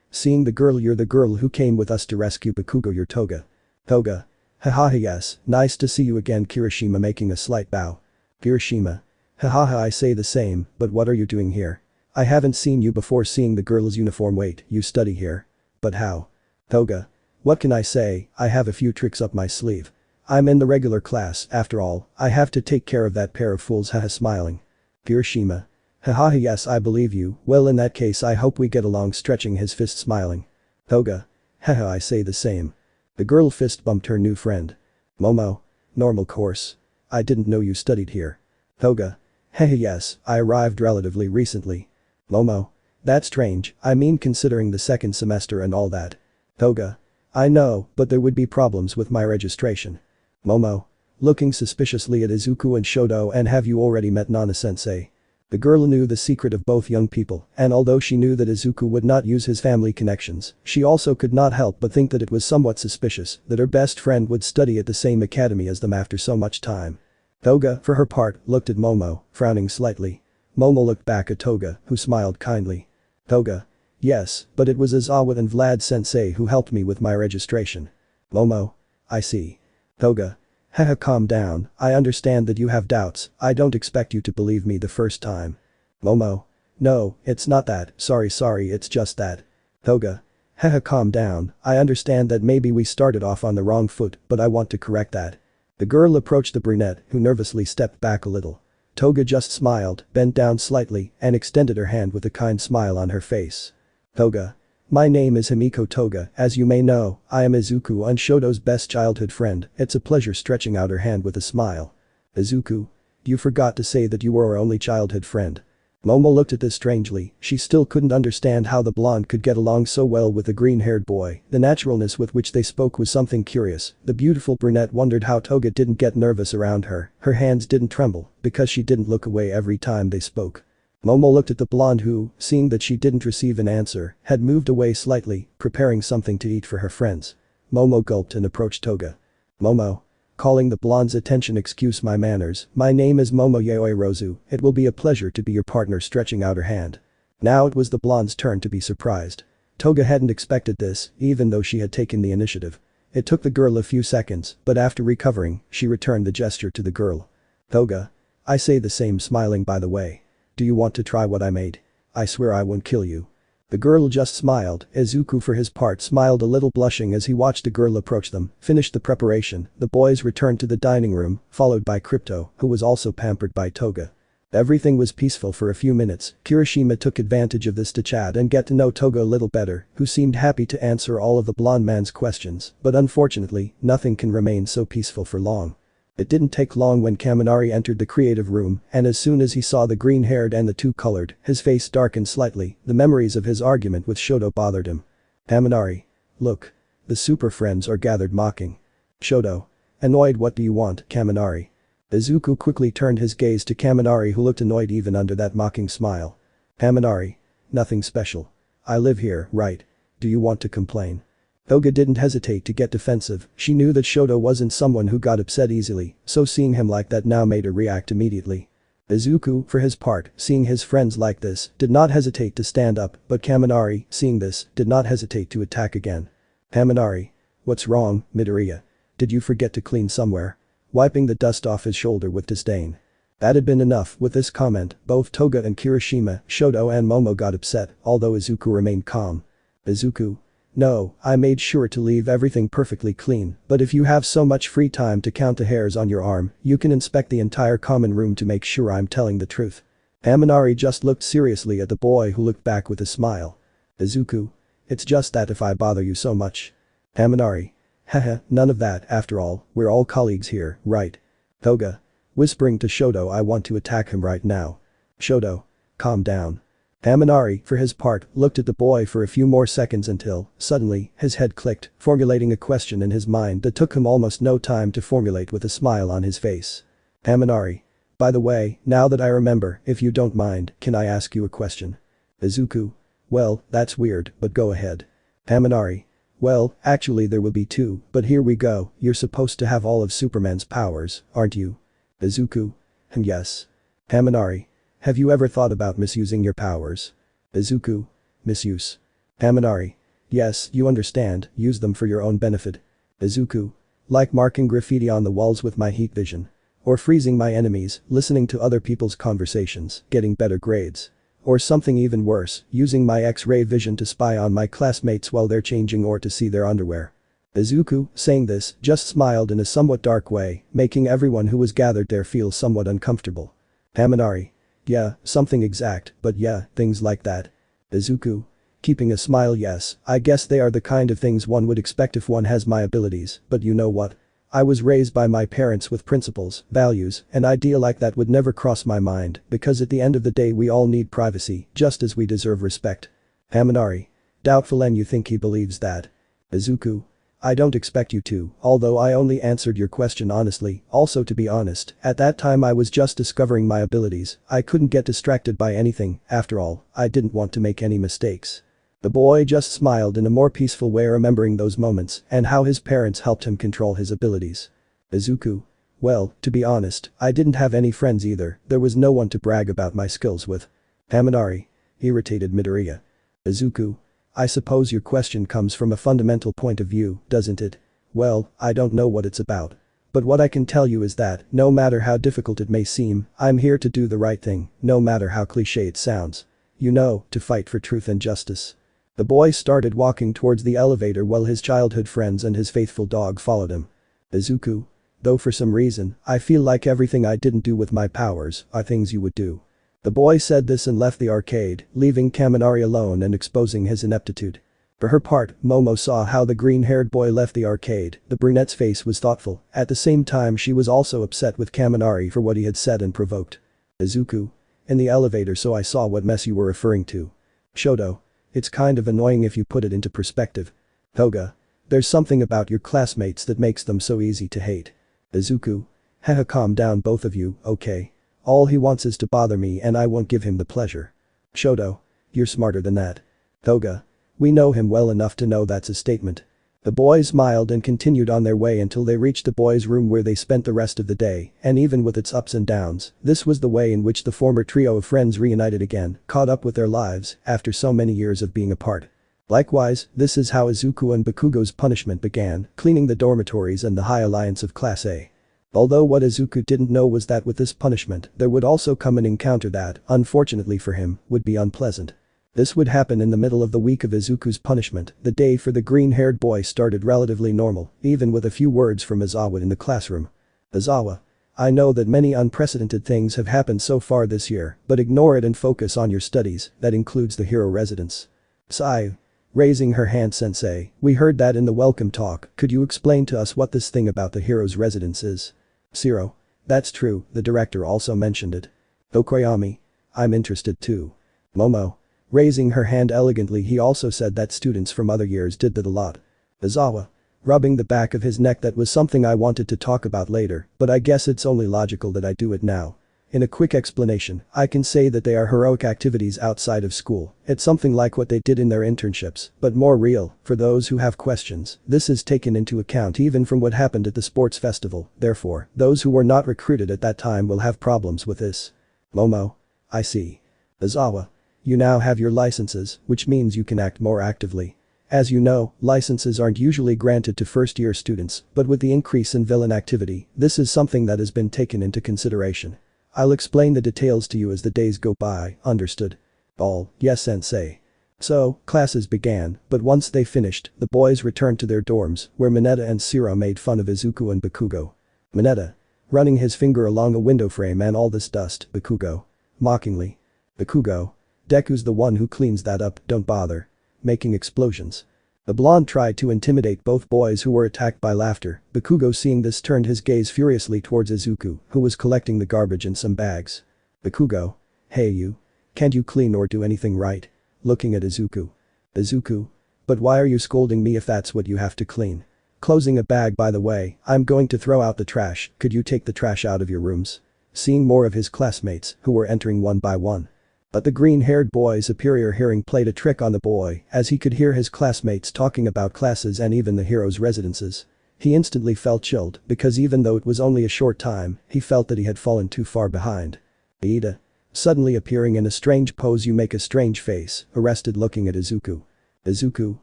Seeing the girl, you're the girl who came with us to rescue Bakugo, you're Toga. Toga. Haha yes, nice to see you again. Kirishima making a slight bow. Kirishima. Haha I say the same, but what are you doing here? I haven't seen you before. Seeing the girl's uniform. Wait, you study here? But how? Toga. What can I say, I have a few tricks up my sleeve. I'm in the regular class, after all, I have to take care of that pair of fools. Haha smiling. Kirishima. Haha yes I believe you, well in that case I hope we get along. Stretching his fist smiling. Toga. Haha, I say the same. The girl fist bumped her new friend. Momo. Normal course. I didn't know you studied here. Toga. Hehe, yes, I arrived relatively recently. Momo. That's strange, I mean considering the second semester and all that. Toga. I know, but there would be problems with my registration. Momo. Looking suspiciously at Izuku and Shoto, and have you already met Nana-sensei? The girl knew the secret of both young people, and although she knew that Izuku would not use his family connections, she also could not help but think that it was somewhat suspicious that her best friend would study at the same academy as them after so much time. Toga, for her part, looked at Momo, frowning slightly. Momo looked back at Toga, who smiled kindly. Toga. Yes, but it was Aizawa and Vlad-sensei who helped me with my registration. Momo. I see. Toga. Haha, calm down, I understand that you have doubts, I don't expect you to believe me the first time. Momo. No, it's not that, sorry it's just that. Toga. Haha, calm down, I understand that maybe we started off on the wrong foot, but I want to correct that. The girl approached the brunette, who nervously stepped back a little. Toga just smiled, bent down slightly, and extended her hand with a kind smile on her face. Toga. My name is Himiko Toga, as you may know, I am Izuku and Shoto's best childhood friend, it's a pleasure, stretching out her hand with a smile. Izuku. You forgot to say that you were our only childhood friend. Momo looked at this strangely, she still couldn't understand how the blonde could get along so well with the green-haired boy, the naturalness with which they spoke was something curious, the beautiful brunette wondered how Toga didn't get nervous around her hands didn't tremble, because she didn't look away every time they spoke. Momo looked at the blonde who, seeing that she didn't receive an answer, had moved away slightly, preparing something to eat for her friends. Momo gulped and approached Toga. Momo. Calling the blonde's attention, excuse my manners, my name is Momo Yaoirozu, it will be a pleasure to be your partner, stretching out her hand. Now it was the blonde's turn to be surprised. Toga hadn't expected this, even though she had taken the initiative. It took the girl a few seconds, but after recovering, she returned the gesture to the girl. Toga. I say the same, smiling, by the way. Do you want to try what I made? I swear I won't kill you. The girl just smiled, Izuku for his part smiled a little, blushing as he watched the girl approach them, finished the preparation, the boys returned to the dining room, followed by Crypto, who was also pampered by Toga. Everything was peaceful for a few minutes, Kirishima took advantage of this to chat and get to know Toga a little better, who seemed happy to answer all of the blonde man's questions, but unfortunately, nothing can remain so peaceful for long. It didn't take long when Kaminari entered the creative room, and as soon as he saw the green-haired and the two-colored, his face darkened slightly, the memories of his argument with Shoto bothered him. Kaminari. Look. The super friends are gathered mocking. Shoto. Annoyed, what do you want, Kaminari? Izuku quickly turned his gaze to Kaminari, who looked annoyed even under that mocking smile. Kaminari. Nothing special. I live here, right? Do you want to complain? Toga didn't hesitate to get defensive, she knew that Shoto wasn't someone who got upset easily, so seeing him like that now made her react immediately. Izuku, for his part, seeing his friends like this, did not hesitate to stand up, but Kaminari, seeing this, did not hesitate to attack again. Kaminari. What's wrong, Midoriya? Did you forget to clean somewhere? Wiping the dust off his shoulder with disdain. That had been enough. With this comment, both Toga and Kirishima, Shoto and Momo got upset, although Izuku remained calm. Izuku. No, I made sure to leave everything perfectly clean, but if you have so much free time to count the hairs on your arm, you can inspect the entire common room to make sure I'm telling the truth. Kaminari just looked seriously at the boy, who looked back with a smile. Izuku. It's just that if I bother you so much. Kaminari. Haha, none of that, after all, we're all colleagues here, right? Toga. Whispering to Shoto, I want to attack him right now. Shoto. Calm down. Kaminari, for his part, looked at the boy for a few more seconds until, suddenly, his head clicked, formulating a question in his mind that took him almost no time to formulate with a smile on his face. Kaminari. By the way, now that I remember, if you don't mind, can I ask you a question? Izuku. Well, that's weird, but go ahead. Kaminari. Well, actually there will be two, but here we go, you're supposed to have all of Superman's powers, aren't you? Izuku. Yes. Kaminari. Have you ever thought about misusing your powers? Izuku. Misuse. Kaminari. Yes, you understand, use them for your own benefit. Izuku. Like marking graffiti on the walls with my heat vision. Or freezing my enemies, listening to other people's conversations, getting better grades. Or something even worse, using my X-ray vision to spy on my classmates while they're changing or to see their underwear. Izuku, saying this, just smiled in a somewhat dark way, making everyone who was gathered there feel somewhat uncomfortable. Kaminari. Yeah, something exact, but yeah, things like that. Izuku. Keeping a smile. Yes, I guess they are the kind of things one would expect if one has my abilities, but you know what? I was raised by my parents with principles, values, an idea like that would never cross my mind because at the end of the day we all need privacy just as we deserve respect. Kaminari. Doubtful. And you think he believes that? Izuku. I don't expect you to, although I only answered your question honestly. Also, to be honest, at that time I was just discovering my abilities. I couldn't get distracted by anything. After all, I didn't want to make any mistakes. The boy just smiled in a more peaceful way, remembering those moments and how his parents helped him control his abilities. Izuku. Well, to be honest, I didn't have any friends either. There was no one to brag about my skills with. Kaminari. Irritated Midoriya. Izuku. I suppose your question comes from a fundamental point of view, doesn't it? Well, I don't know what it's about. But what I can tell you is that, no matter how difficult it may seem, I'm here to do the right thing, no matter how cliché it sounds. You know, to fight for truth and justice. The boy started walking towards the elevator while his childhood friends and his faithful dog followed him. Izuku. Though for some reason, I feel like everything I didn't do with my powers are things you would do. The boy said this and left the arcade, leaving Kaminari alone and exposing his ineptitude. For her part, Momo saw how the green-haired boy left the arcade. The brunette's face was thoughtful. At the same time, she was also upset with Kaminari for what he had said and provoked. Izuku. In the elevator, so I saw what mess you were referring to. Shoto. It's kind of annoying if you put it into perspective. Toga. There's something about your classmates that makes them so easy to hate. Izuku. Haha, calm down both of you, okay? All he wants is to bother me and I won't give him the pleasure. Shoto. You're smarter than that. Toga. We know him well enough to know that's a statement. The boys smiled and continued on their way until they reached the boys' room where they spent the rest of the day, and even with its ups and downs, this was the way in which the former trio of friends reunited again, caught up with their lives after so many years of being apart. Likewise, this is how Izuku and Bakugo's punishment began, cleaning the dormitories and the High Alliance of Class A. Although what Izuku didn't know was that with this punishment, there would also come an encounter that, unfortunately for him, would be unpleasant. This would happen in the middle of the week of Izuku's punishment. The day for the green-haired boy started relatively normal, even with a few words from Aizawa in the classroom. Aizawa. I know that many unprecedented things have happened so far this year, but ignore it and focus on your studies. That includes the hero residence. Sai. Raising her hand. Sensei, we heard that in the welcome talk. Could you explain to us what this thing about the hero's residence is? Zero. That's true, the director also mentioned it. Okoyami. I'm interested too. Momo. Raising her hand elegantly, he also said that students from other years did that a lot. Aizawa. Rubbing the back of his neck. That was something I wanted to talk about later, but I guess it's only logical that I do it now. In a quick explanation, I can say that they are heroic activities outside of school. It's something like what they did in their internships, but more real. For those who have questions, this is taken into account even from what happened at the sports festival. Therefore, those who were not recruited at that time will have problems with this. Momo. I see. Aizawa. You now have your licenses, which means you can act more actively. As you know, licenses aren't usually granted to first-year students, but with the increase in villain activity, this is something that has been taken into consideration. I'll explain the details to you as the days go by, understood? All, yes sensei. So, classes began, but once they finished, the boys returned to their dorms, where Mineta and Siro made fun of Izuku and Bakugo. Mineta. Running his finger along a window frame. And all this dust, Bakugo. Mockingly. Bakugo. Deku's the one who cleans that up, don't bother. Making explosions. The blonde tried to intimidate both boys who were attacked by laughter. Bakugo, seeing this, turned his gaze furiously towards Izuku, who was collecting the garbage in some bags. Bakugo. Hey you. Can't you clean or do anything right? Looking at Izuku. Izuku. But why are you scolding me if that's what you have to clean? Closing a bag. By the way, I'm going to throw out the trash, could you take the trash out of your rooms? Seeing more of his classmates, who were entering one by one. But the green-haired boy's superior hearing played a trick on the boy, as he could hear his classmates talking about classes and even the hero's residences. He instantly felt chilled, because even though it was only a short time, he felt that he had fallen too far behind. Iida. Suddenly appearing in a strange pose. You make a strange face, arrested, looking at Izuku. Izuku.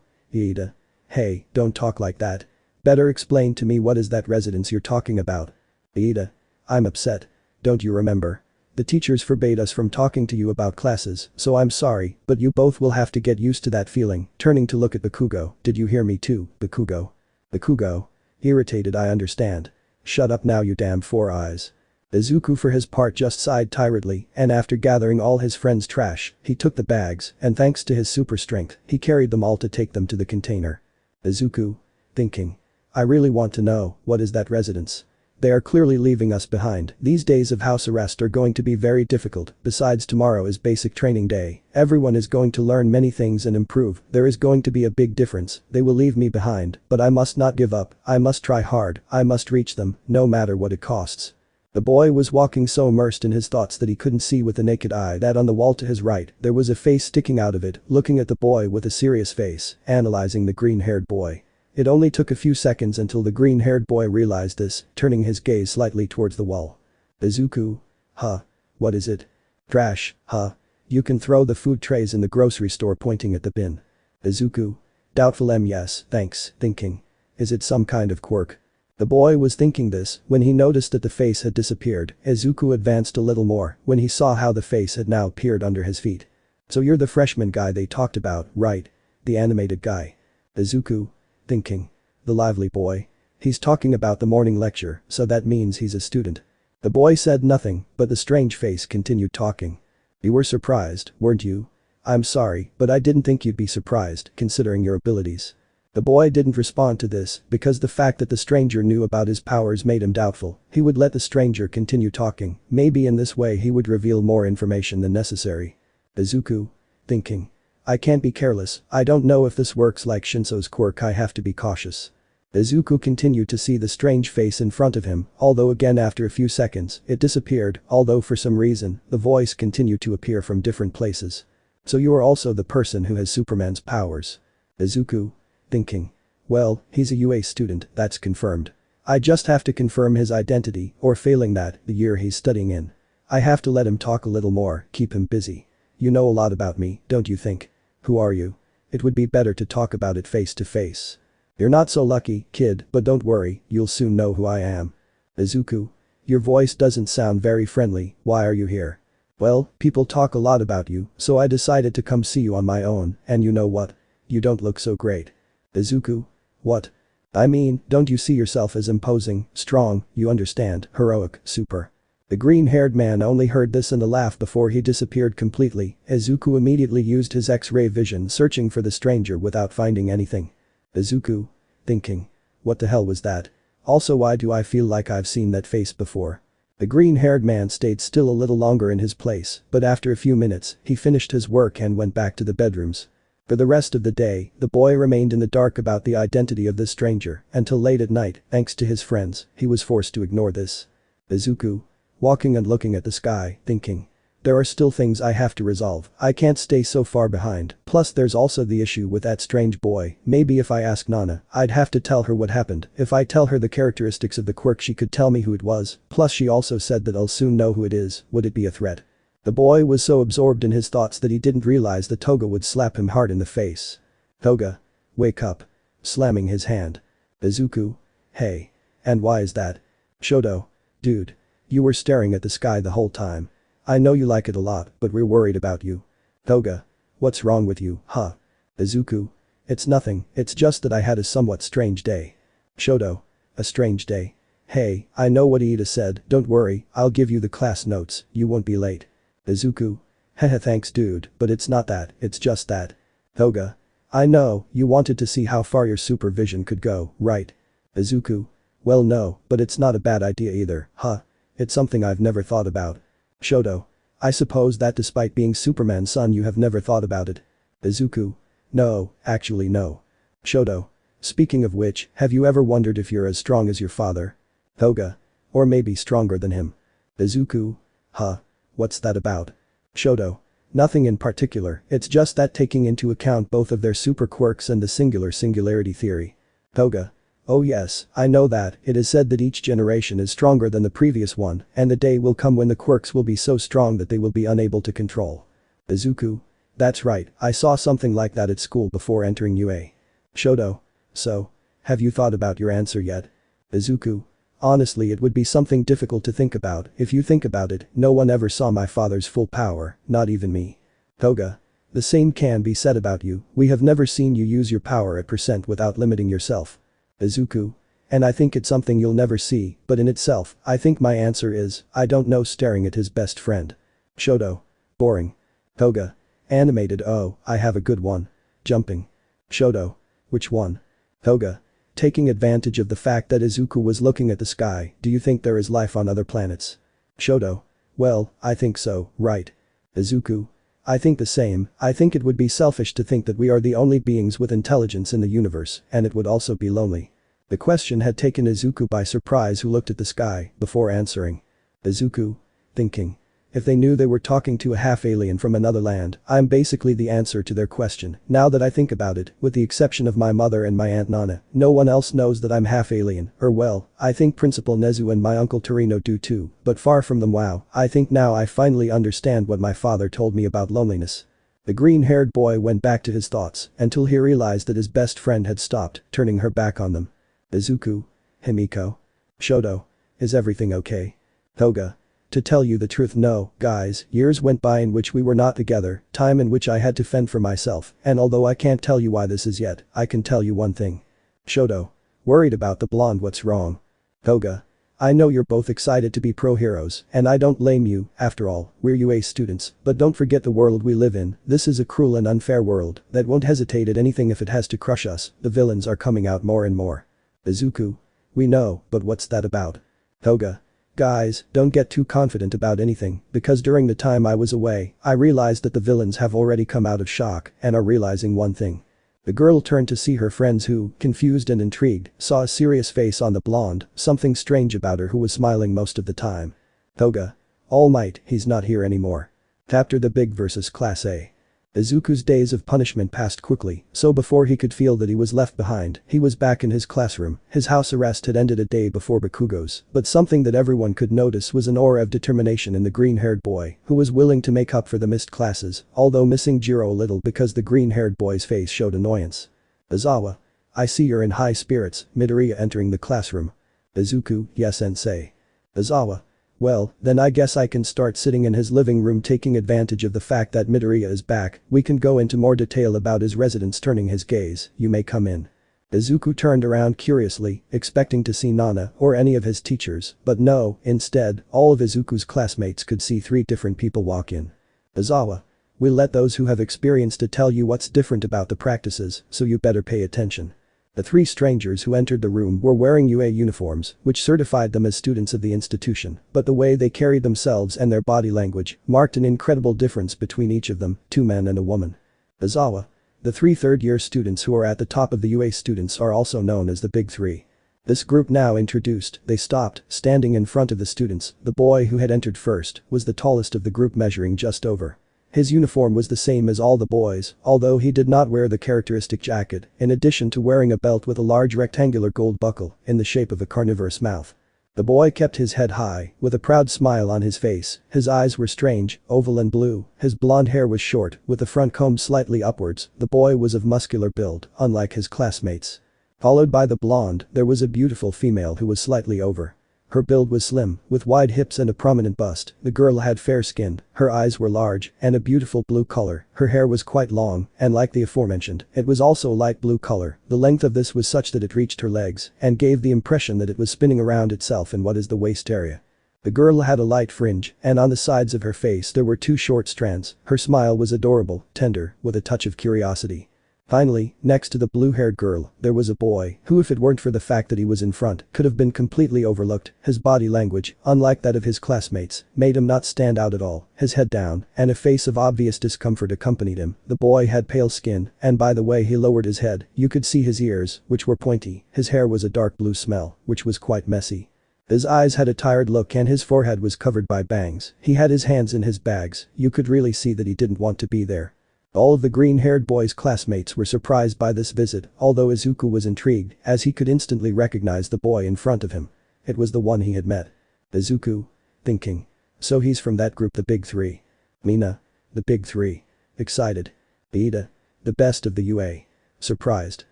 Iida. Hey, don't talk like that. Better explain to me what is that residence you're talking about. Iida. I'm upset. Don't you remember? The teachers forbade us from talking to you about classes, so I'm sorry, but you both will have to get used to that feeling. Turning to look at Bakugo. Did you hear me too, Bakugo? Bakugo. Irritated. I understand. Shut up now, you damn four eyes. Izuku for his part just sighed tiredly, and after gathering all his friends' trash, he took the bags, and thanks to his super strength, he carried them all to take them to the container. Izuku. Thinking. I really want to know, what is that residence? They are clearly leaving us behind. These days of house arrest are going to be very difficult, besides tomorrow is basic training day. Everyone is going to learn many things and improve, there is going to be a big difference, they will leave me behind, but I must not give up, I must try hard, I must reach them, no matter what it costs. The boy was walking so immersed in his thoughts that he couldn't see with the naked eye that on the wall to his right, there was a face sticking out of it, looking at the boy with a serious face, analyzing the green-haired boy. It only took a few seconds until the green-haired boy realized this, turning his gaze slightly towards the wall. Izuku. Huh. What is it? Trash, huh? You can throw the food trays in the grocery store, pointing at the bin. Izuku. Doubtful yes, thanks, thinking. Is it some kind of quirk? The boy was thinking this when he noticed that the face had disappeared. Izuku advanced a little more when he saw how the face had now appeared under his feet. So you're the freshman guy they talked about, right? The animated guy. Izuku. Thinking. The lively boy. He's talking about the morning lecture, so that means he's a student. The boy said nothing, but the strange face continued talking. You were surprised, weren't you? I'm sorry, but I didn't think you'd be surprised, considering your abilities. The boy didn't respond to this, because the fact that the stranger knew about his powers made him doubtful. He would let the stranger continue talking, maybe in this way he would reveal more information than necessary. Izuku. Thinking. I can't be careless, I don't know if this works like Shinso's quirk, I have to be cautious. Izuku continued to see the strange face in front of him, although again after a few seconds, it disappeared, although for some reason, the voice continued to appear from different places. So you are also the person who has Superman's powers. Izuku. Thinking. Well, he's a UA student, that's confirmed. I just have to confirm his identity, or failing that, the year he's studying in. I have to let him talk a little more, keep him busy. You know a lot about me, don't you think? Who are you? It would be better to talk about it face to face. You're not so lucky, kid, but don't worry, you'll soon know who I am. Izuku. Your voice doesn't sound very friendly, why are you here? Well, people talk a lot about you, so I decided to come see you on my own, and you know what? You don't look so great. Izuku. What? I mean, don't you see yourself as imposing, strong, you understand, heroic, super. The green-haired man only heard this and a laugh before he disappeared completely. Izuku immediately used his X-ray vision searching for the stranger without finding anything. Izuku. Thinking. What the hell was that? Also, why do I feel like I've seen that face before? The green-haired man stayed still a little longer in his place, but after a few minutes, he finished his work and went back to the bedrooms. For the rest of the day, the boy remained in the dark about the identity of this stranger, until late at night, thanks to his friends, he was forced to ignore this. Izuku. Walking and looking at the sky, thinking. There are still things I have to resolve, I can't stay so far behind, plus there's also the issue with that strange boy, maybe if I ask Nana, I'd have to tell her what happened, if I tell her the characteristics of the quirk she could tell me who it was, plus she also said that I'll soon know who it is, would it be a threat? The boy was so absorbed in his thoughts that he didn't realize that Toga would slap him hard in the face. Toga. Wake up. Slamming his hand. Izuku. Hey. And why is that? Shoto. Dude. You were staring at the sky the whole time. I know you like it a lot, but we're worried about you. Toga. What's wrong with you, huh? Izuku. It's nothing, it's just that I had a somewhat strange day. Shoto. A strange day. Hey, I know what Iida said, don't worry, I'll give you the class notes, you won't be late. Izuku. Haha, thanks dude, but it's not that, it's just that. Toga. I know, you wanted to see how far your supervision could go, right? Izuku. Well no, but it's not a bad idea either, huh? It's something I've never thought about. Shoto. I suppose that despite being Superman's son you have never thought about it. Izuku. No, actually no. Shoto. Speaking of which, have you ever wondered if you're as strong as your father? Toga. Or maybe stronger than him. Izuku. Huh. What's that about? Shoto. Nothing in particular, it's just that taking into account both of their super quirks and the singularity theory. Toga. Oh yes, I know that, it is said that each generation is stronger than the previous one, and the day will come when the quirks will be so strong that they will be unable to control. Izuku. That's right, I saw something like that at school before entering UA. Shoto. So? Have you thought about your answer yet? Izuku. Honestly, it would be something difficult to think about, if you think about it, no one ever saw my father's full power, not even me. Toga. The same can be said about you, we have never seen you use your power at % without limiting yourself. Izuku. And I think it's something you'll never see, but in itself, I think my answer is, I don't know staring at his best friend. Shoto. Boring. Toga. Animated oh, I have a good one. Jumping. Shoto. Which one? Toga. Taking advantage of the fact that Izuku was looking at the sky, do you think there is life on other planets? Shoto. Well, I think so, right. Izuku. I think the same, I think it would be selfish to think that we are the only beings with intelligence in the universe, and it would also be lonely. The question had taken Izuku by surprise, who looked at the sky before answering. Izuku. Thinking. If they knew they were talking to a half-alien from another land, I'm basically the answer to their question. Now that I think about it, with the exception of my mother and my Aunt Nana, no one else knows that I'm half-alien, or well, I think Principal Nezu and my Uncle Torino do too, but far from them. Wow, I think now I finally understand what my father told me about loneliness. The green-haired boy went back to his thoughts, until he realized that his best friend had stopped, turning her back on them. Izuku. Himiko. Shoto. Is everything okay? Toga. To tell you the truth, no, guys, years went by in which we were not together, time in which I had to fend for myself, and although I can't tell you why this is yet, I can tell you one thing. Shoto. Worried about the blonde, what's wrong? Toga. I know you're both excited to be pro-heroes, and I don't blame you, after all, we're UA students, but don't forget the world we live in, this is a cruel and unfair world that won't hesitate at anything if it has to crush us, the villains are coming out more and more. Izuku. We know, but what's that about? Toga. Guys, don't get too confident about anything, because during the time I was away, I realized that the villains have already come out of shock and are realizing one thing. The girl turned to see her friends who, confused and intrigued, saw a serious face on the blonde, something strange about her who was smiling most of the time. Toga. Almight, he's not here anymore. Chapter The Big vs Class A. Izuku's days of punishment passed quickly, so before he could feel that he was left behind, he was back in his classroom. His house arrest had ended a day before Bakugo's, but something that everyone could notice was an aura of determination in the green-haired boy, who was willing to make up for the missed classes, although missing Jiro a little because the green-haired boy's face showed annoyance. Aizawa. I see you're in high spirits, Midoriya entering the classroom. Izuku. Yes, sensei. Aizawa. Well, then I guess I can start sitting in his living room. Taking advantage of the fact that Midoriya is back, we can go into more detail about his residence. Turning his gaze, you may come in. Izuku turned around curiously, expecting to see Nana or any of his teachers, but no, instead, all of Izuku's classmates could see 3 different people walk in. Aizawa. We'll let those who have experienced it tell you what's different about the practices, so you better pay attention. The 3 strangers who entered the room were wearing UA uniforms, which certified them as students of the institution, but the way they carried themselves and their body language marked an incredible difference between each of them, 2 men and a woman. Aizawa. The 3 third-year students who are at the top of the UA students are also known as the Big 3. This group now introduced, they stopped, standing in front of the students. The boy who had entered first was the tallest of the group, measuring just over. His uniform was the same as all the boys, although he did not wear the characteristic jacket, in addition to wearing a belt with a large rectangular gold buckle in the shape of a carnivorous mouth. The boy kept his head high, with a proud smile on his face. His eyes were strange, oval and blue, his blonde hair was short, with the front combed slightly upwards. The boy was of muscular build, unlike his classmates. Followed by the blonde, there was a beautiful female who was slightly over. Her build was slim, with wide hips and a prominent bust. The girl had fair skin, her eyes were large, and a beautiful blue color. Her hair was quite long, and like the aforementioned, it was also light blue color. The length of this was such that it reached her legs, and gave the impression that it was spinning around itself in what is the waist area. The girl had a light fringe, and on the sides of her face there were 2 short strands. Her smile was adorable, tender, with a touch of curiosity. Finally, next to the blue-haired girl, there was a boy who, if it weren't for the fact that he was in front, could have been completely overlooked. His body language, unlike that of his classmates, made him not stand out at all. His head down, and a face of obvious discomfort accompanied him. The boy had pale skin, and by the way he lowered his head, you could see his ears, which were pointy. His hair was a dark blue smell, which was quite messy. His eyes had a tired look and his forehead was covered by bangs. He had his hands in his bags. You could really see that he didn't want to be there. All of the green-haired boy's classmates were surprised by this visit, although Izuku was intrigued, as he could instantly recognize the boy in front of him. It was the one he had met. Izuku. Thinking. So he's from that group, the Big 3. Mina. The Big 3. Excited. Ida. The best of the UA. Surprised.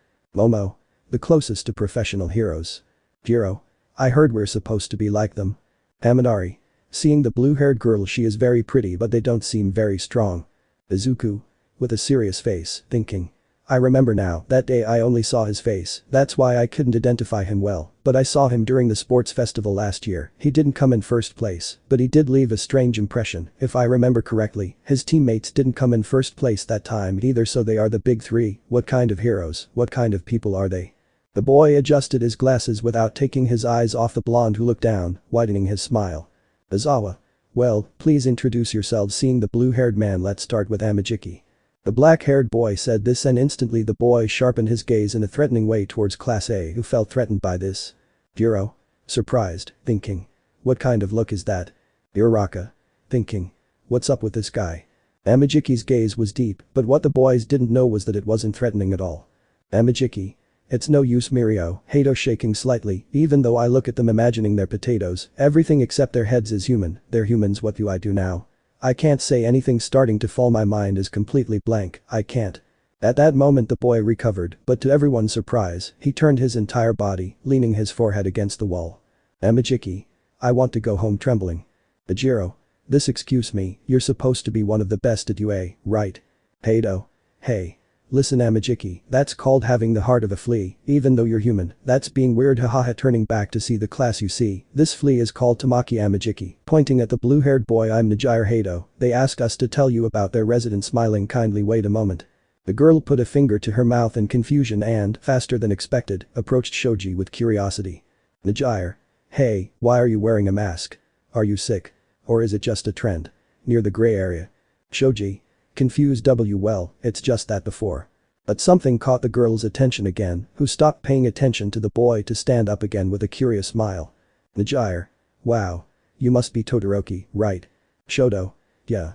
Momo. The closest to professional heroes. Jiro. I heard we're supposed to be like them. Kaminari. Seeing the blue-haired girl, she is very pretty but they don't seem very strong. Izuku. With a serious face, thinking. I remember now, that day I only saw his face, that's why I couldn't identify him well, but I saw him during the sports festival last year. He didn't come in first place, but he did leave a strange impression. If I remember correctly, his teammates didn't come in first place that time either, so they are the big three. What kind of heroes, what kind of people are they? The boy adjusted his glasses without taking his eyes off the blonde who looked down, widening his smile. Aizawa. Well, please introduce yourselves. Seeing the blue-haired man, let's start with Amajiki. The black-haired boy said this, and instantly the boy sharpened his gaze in a threatening way towards Class A, who felt threatened by this. Jiro. Surprised, thinking. What kind of look is that? Uraraka. Thinking. What's up with this guy? Amajiki's gaze was deep, but what the boys didn't know was that it wasn't threatening at all. Amajiki. It's no use, Mirio, Hato shaking slightly. Even though I look at them imagining they're potatoes, everything except their heads is human. They're humans. What do I do now? I can't say anything. Starting to fall. My mind is completely blank. I can't. At that moment the boy recovered, but to everyone's surprise, he turned his entire body, leaning his forehead against the wall. Amajiki. I want to go home. Trembling. Jiro. This, excuse me, you're supposed to be one of the best at UA, right? Hato. Hey. Listen, Amajiki, that's called having the heart of a flea. Even though you're human, that's being weird. Hahaha. Turning back to see the class. You see, this flea is called Tamaki. Amajiki, pointing at the blue-haired boy. I'm Najire Hato. They asked us to tell you about their resident. Smiling kindly. Wait a moment. The girl put a finger to her mouth in confusion and, faster than expected, approached Shoji with curiosity. Najire. Hey, why are you wearing a mask? Are you sick? Or is it just a trend? Near the gray area. Shoji. Confused. Well, it's just that before. But something caught the girl's attention again, who stopped paying attention to the boy to stand up again with a curious smile. Najire. Wow. You must be Todoroki, right? Shoto. Yeah.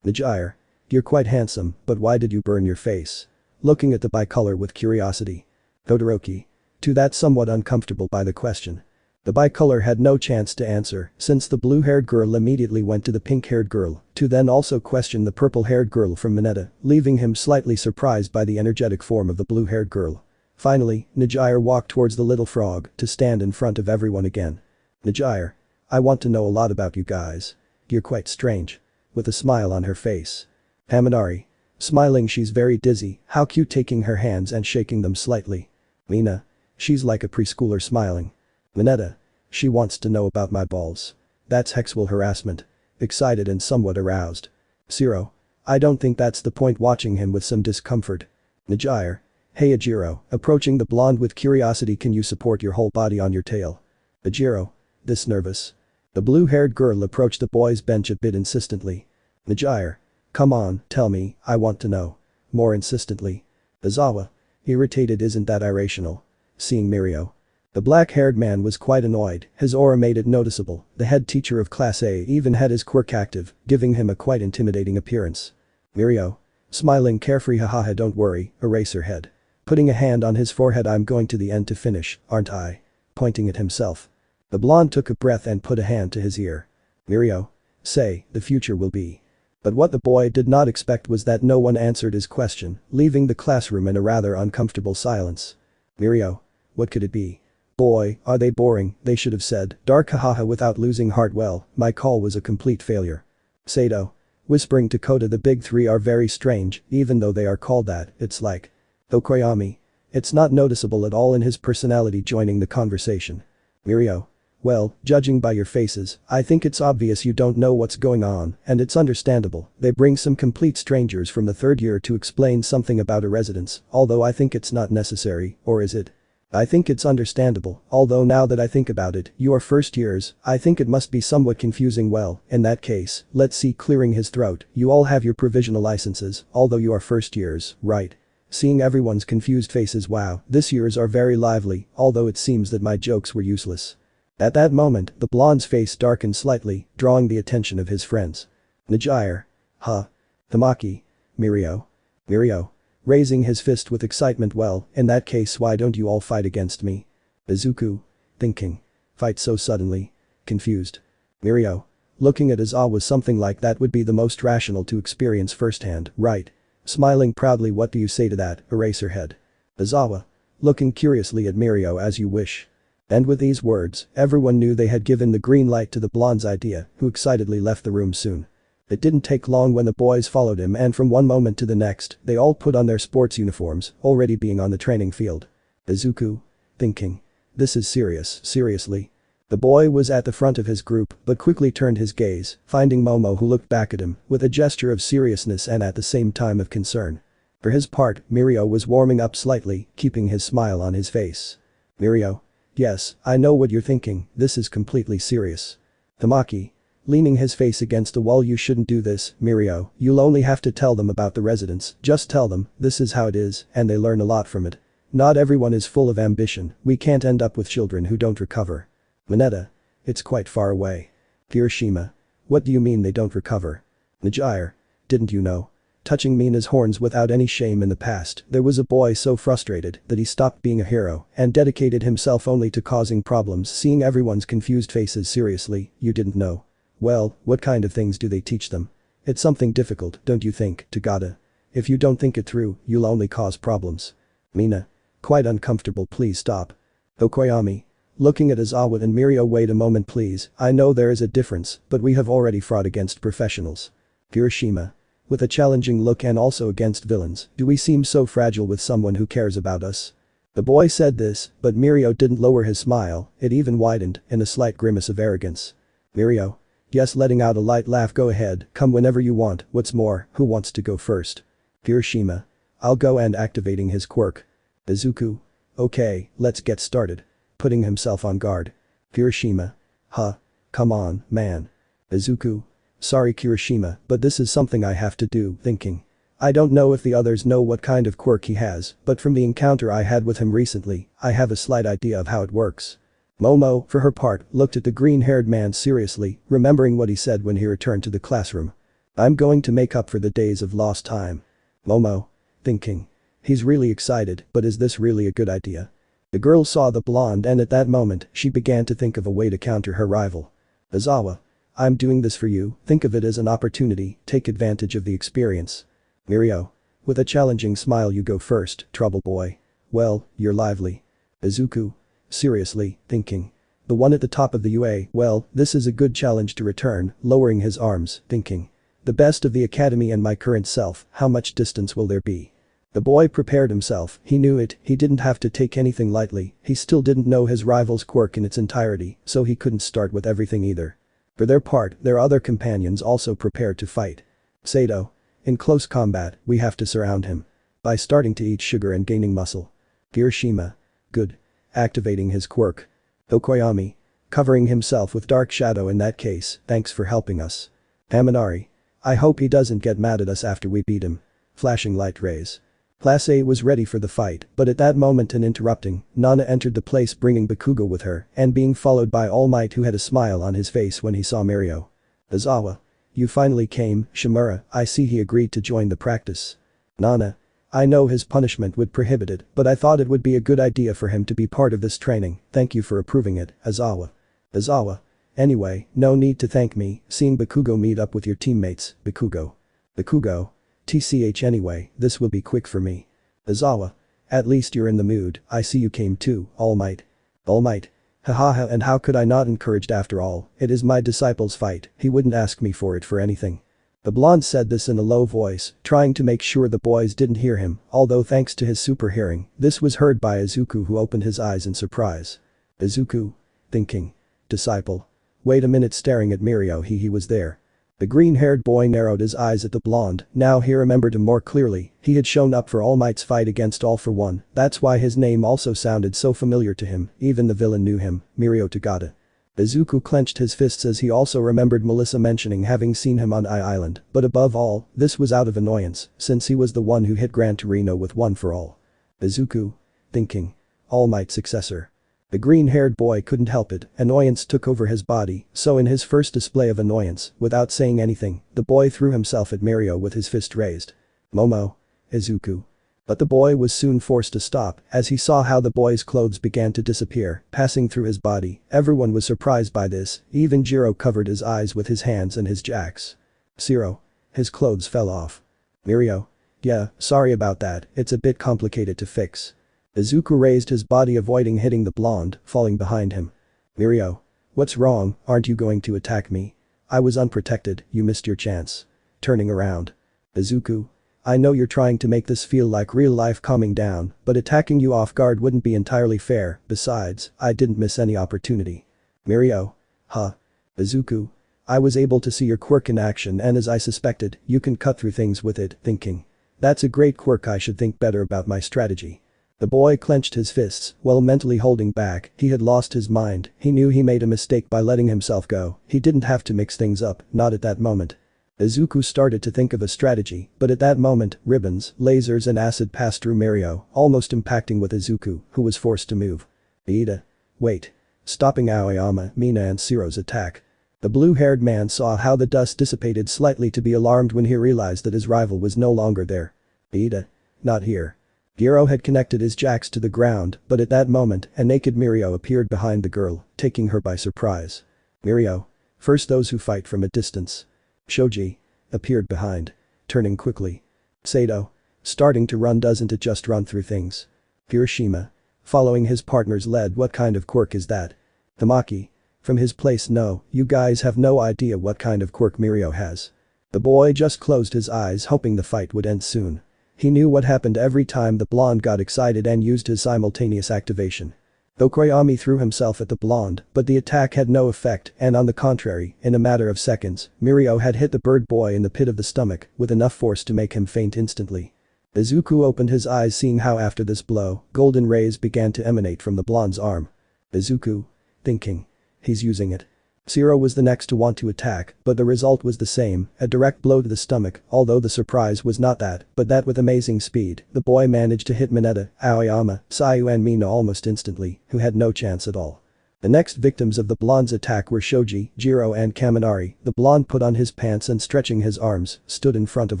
Najire. You're quite handsome, but why did you burn your face? Looking at the bicolor with curiosity. Todoroki. To that, somewhat uncomfortable by the question. The bicolor had no chance to answer, since the blue-haired girl immediately went to the pink-haired girl, to then also question the purple-haired girl from Mineta, leaving him slightly surprised by the energetic form of the blue-haired girl. Finally, Najire walked towards the little frog to stand in front of everyone again. Najire. I want to know a lot about you guys. You're quite strange. With a smile on her face. Kaminari. Smiling. She's very dizzy. How cute. Taking her hands and shaking them slightly. Lena. She's like a preschooler. Smiling. Mineta. She wants to know about my balls. That's sexual harassment. Excited and somewhat aroused. Zero. I don't think that's the point. Watching him with some discomfort. Najire. Hey Ajiro, approaching the blonde with curiosity. Can you support your whole body on your tail? Ajiro. This nervous. The blue-haired girl approached the boy's bench a bit insistently. Najire. Come on, tell me, I want to know. More insistently. Aizawa. Irritated. Isn't that irrational? Seeing Mirio. The black-haired man was quite annoyed. His aura made it noticeable. The head teacher of Class A even had his quirk active, giving him a quite intimidating appearance. Mirio. Smiling carefree. Hahaha. Don't worry, erase her head. Putting a hand on his forehead. I'm going to the end to finish, aren't I? Pointing at himself. The blonde took a breath and put a hand to his ear. Mirio. Say, the future will be. But what the boy did not expect was that no one answered his question, leaving the classroom in a rather uncomfortable silence. Mirio. What could it be? Boy, are they boring, they should have said. Dark. Hahaha. Without losing heart. Well, my call was a complete failure. Sato. Whispering to Kota. The big three are very strange, even though they are called that, it's like. Okoyami. It's not noticeable at all in his personality. Joining the conversation. Mirio. Well, judging by your faces, I think it's obvious you don't know what's going on, and it's understandable. They bring some complete strangers from the third year to explain something about a residence, although I think it's not necessary, or is it? I think it's understandable, although now that I think about it, you are first years, I think it must be somewhat confusing. Well, in that case, let's see. Clearing his throat, you all have your provisional licenses, although you are first years, right? Seeing everyone's confused faces. Wow, this years are very lively, although it seems that my jokes were useless. At that moment, the blonde's face darkened slightly, drawing the attention of his friends. Najire. Huh. Tamaki. Mirio. Mirio. Raising his fist with excitement. Well, in that case, why don't you all fight against me? Izuku. Thinking. Fight so suddenly? Confused. Mirio. Looking at Aizawa. Something like that would be the most rational to experience firsthand, right? Smiling proudly. What do you say to that? Erase her head. Aizawa. Looking curiously at Mirio. As you wish. And with these words, everyone knew they had given the green light to the blonde's idea, who excitedly left the room soon. It didn't take long when the boys followed him, and from one moment to the next, they all put on their sports uniforms, already being on the training field. Izuku? Thinking. This is serious, seriously. The boy was at the front of his group but quickly turned his gaze, finding Momo, who looked back at him with a gesture of seriousness and at the same time of concern. For his part, Mirio was warming up slightly, keeping his smile on his face. Mirio? Yes, I know what you're thinking, this is completely serious. Tamaki? Leaning his face against the wall, you shouldn't do this, Mirio, you'll only have to tell them about the residents, just tell them, this is how it is, and they learn a lot from it. Not everyone is full of ambition, we can't end up with children who don't recover. Mineta? It's quite far away. Kirishima? What do you mean they don't recover? Najire? Didn't you know? Touching Mina's horns without any shame in the past, there was a boy so frustrated that he stopped being a hero and dedicated himself only to causing problems. Seeing everyone's confused faces, seriously, you didn't know? Well, what kind of things do they teach them? It's something difficult, don't you think, Tagada? If you don't think it through, you'll only cause problems. Mina? Quite uncomfortable, please stop. Okoyami? Looking at Aizawa and Mirio, wait a moment please, I know there is a difference, but we have already fought against professionals. Kirishima? With a challenging look, and also against villains, do we seem so fragile with someone who cares about us? The boy said this, but Mirio didn't lower his smile, it even widened in a slight grimace of arrogance. Mirio? Yes, letting out a light laugh, go ahead, come whenever you want, what's more, who wants to go first? Kirishima? I'll go, and activating his quirk. Izuku? Okay, let's get started. Putting himself on guard. Kirishima? Huh? Come on, man. Izuku? Sorry Kirishima, but this is something I have to do, thinking. I don't know if the others know what kind of quirk he has, but from the encounter I had with him recently, I have a slight idea of how it works. Momo, for her part, looked at the green-haired man seriously, remembering what he said when he returned to the classroom. I'm going to make up for the days of lost time. Momo? Thinking. He's really excited, but is this really a good idea? The girl saw the blonde, and at that moment, she began to think of a way to counter her rival. Aizawa? I'm doing this for you, think of it as an opportunity, take advantage of the experience. Mirio? With a challenging smile, you go first, trouble boy. Well, you're lively. Izuku? Seriously, thinking. The one at the top of the UA, well, this is a good challenge to return, lowering his arms, thinking. The best of the academy and my current self, how much distance will there be? The boy prepared himself, he knew it, he didn't have to take anything lightly, he still didn't know his rival's quirk in its entirety, so he couldn't start with everything either. For their part, their other companions also prepared to fight. Sato? In close combat, we have to surround him. By starting to eat sugar and gaining muscle. Kirishima? Good. Activating his quirk. Okoyami? Covering himself with dark shadow, in that case, thanks for helping us. Kaminari? I hope he doesn't get mad at us after we beat him. Flashing light rays. Class A was ready for the fight, but at that moment and interrupting, Nana entered the place bringing Bakugo with her and being followed by Almight, who had a smile on his face when he saw Mirio. Aizawa? You finally came, Shimura, I see he agreed to join the practice. Nana? I know his punishment would prohibit it, but I thought it would be a good idea for him to be part of this training, thank you for approving it, Aizawa. Aizawa? Anyway, no need to thank me, seeing Bakugo meet up with your teammates, Bakugo. Bakugo? TCH anyway, this will be quick for me. Aizawa? At least you're in the mood, I see you came too, Almight. Almight? Hahaha, and how could I not, encouraged after all, it is my disciple's fight, he wouldn't ask me for it for anything. The blonde said this in a low voice, trying to make sure the boys didn't hear him, although thanks to his super hearing, this was heard by Izuku, who opened his eyes in surprise. Izuku? Thinking. Disciple? Wait a minute, staring at Mirio, he was there. The green-haired boy narrowed his eyes at the blonde, now he remembered him more clearly, he had shown up for All Might's fight against All for One, that's why his name also sounded so familiar to him, even the villain knew him, Mirio Tagada. Izuku clenched his fists as he also remembered Melissa mentioning having seen him on Island, but above all, this was out of annoyance, since he was the one who hit Gran Torino with One for All. Izuku? Thinking. All Might's successor. The green-haired boy couldn't help it, annoyance took over his body, so in his first display of annoyance, without saying anything, the boy threw himself at Mirio with his fist raised. Momo. Izuku. But the boy was soon forced to stop as he saw how the boy's clothes began to disappear, passing through his body. Everyone was surprised by this, even Jiro covered his eyes with his hands and his jacks. Zero. His clothes fell off. Mirio. Yeah, sorry about that, it's a bit complicated to fix. Izuku raised his body, avoiding hitting the blonde, falling behind him. Mirio. What's wrong, aren't you going to attack me? I was unprotected, you missed your chance. Turning around. Izuku. I know you're trying to make this feel like real life calming down, but attacking you off guard wouldn't be entirely fair, besides, I didn't miss any opportunity. Mirio. Huh. Izuku. I was able to see your quirk in action and as I suspected, you can cut through things with it, thinking. That's a great quirk, I should think better about my strategy. The boy clenched his fists, while mentally holding back, he had lost his mind, he knew he made a mistake by letting himself go, he didn't have to mix things up, not at that moment. Izuku started to think of a strategy, but at that moment, ribbons, lasers and acid passed through Mirio, almost impacting with Izuku, who was forced to move. Ida. Wait. Stopping Aoyama, Mina and Shiro's attack. The blue-haired man saw how the dust dissipated slightly to be alarmed when he realized that his rival was no longer there. Ida. Not here. Giro had connected his jacks to the ground, but at that moment, a naked Mirio appeared behind the girl, taking her by surprise. Mirio. First those who fight from a distance. Shoji. Appeared behind. Turning quickly. Sato. Starting to run, doesn't it just run through things? Hiroshima. Following his partner's lead, what kind of quirk is that? Tamaki. From his place, no, you guys have no idea what kind of quirk Mirio has. The boy just closed his eyes hoping the fight would end soon. He knew what happened every time the blonde got excited and used his simultaneous activation. Koyami threw himself at the blonde, but the attack had no effect and on the contrary, in a matter of seconds, Mirio had hit the bird boy in the pit of the stomach with enough force to make him faint instantly. Izuku opened his eyes seeing how after this blow, golden rays began to emanate from the blonde's arm. Izuku. Thinking. He's using it. Shiro was the next to want to attack, but the result was the same, a direct blow to the stomach, although the surprise was not that, but that with amazing speed, the boy managed to hit Mineta, Aoyama, Sayu and Mina almost instantly, who had no chance at all. The next victims of the blonde's attack were Shoji, Jiro and Kaminari. The blonde put on his pants and stretching his arms, stood in front of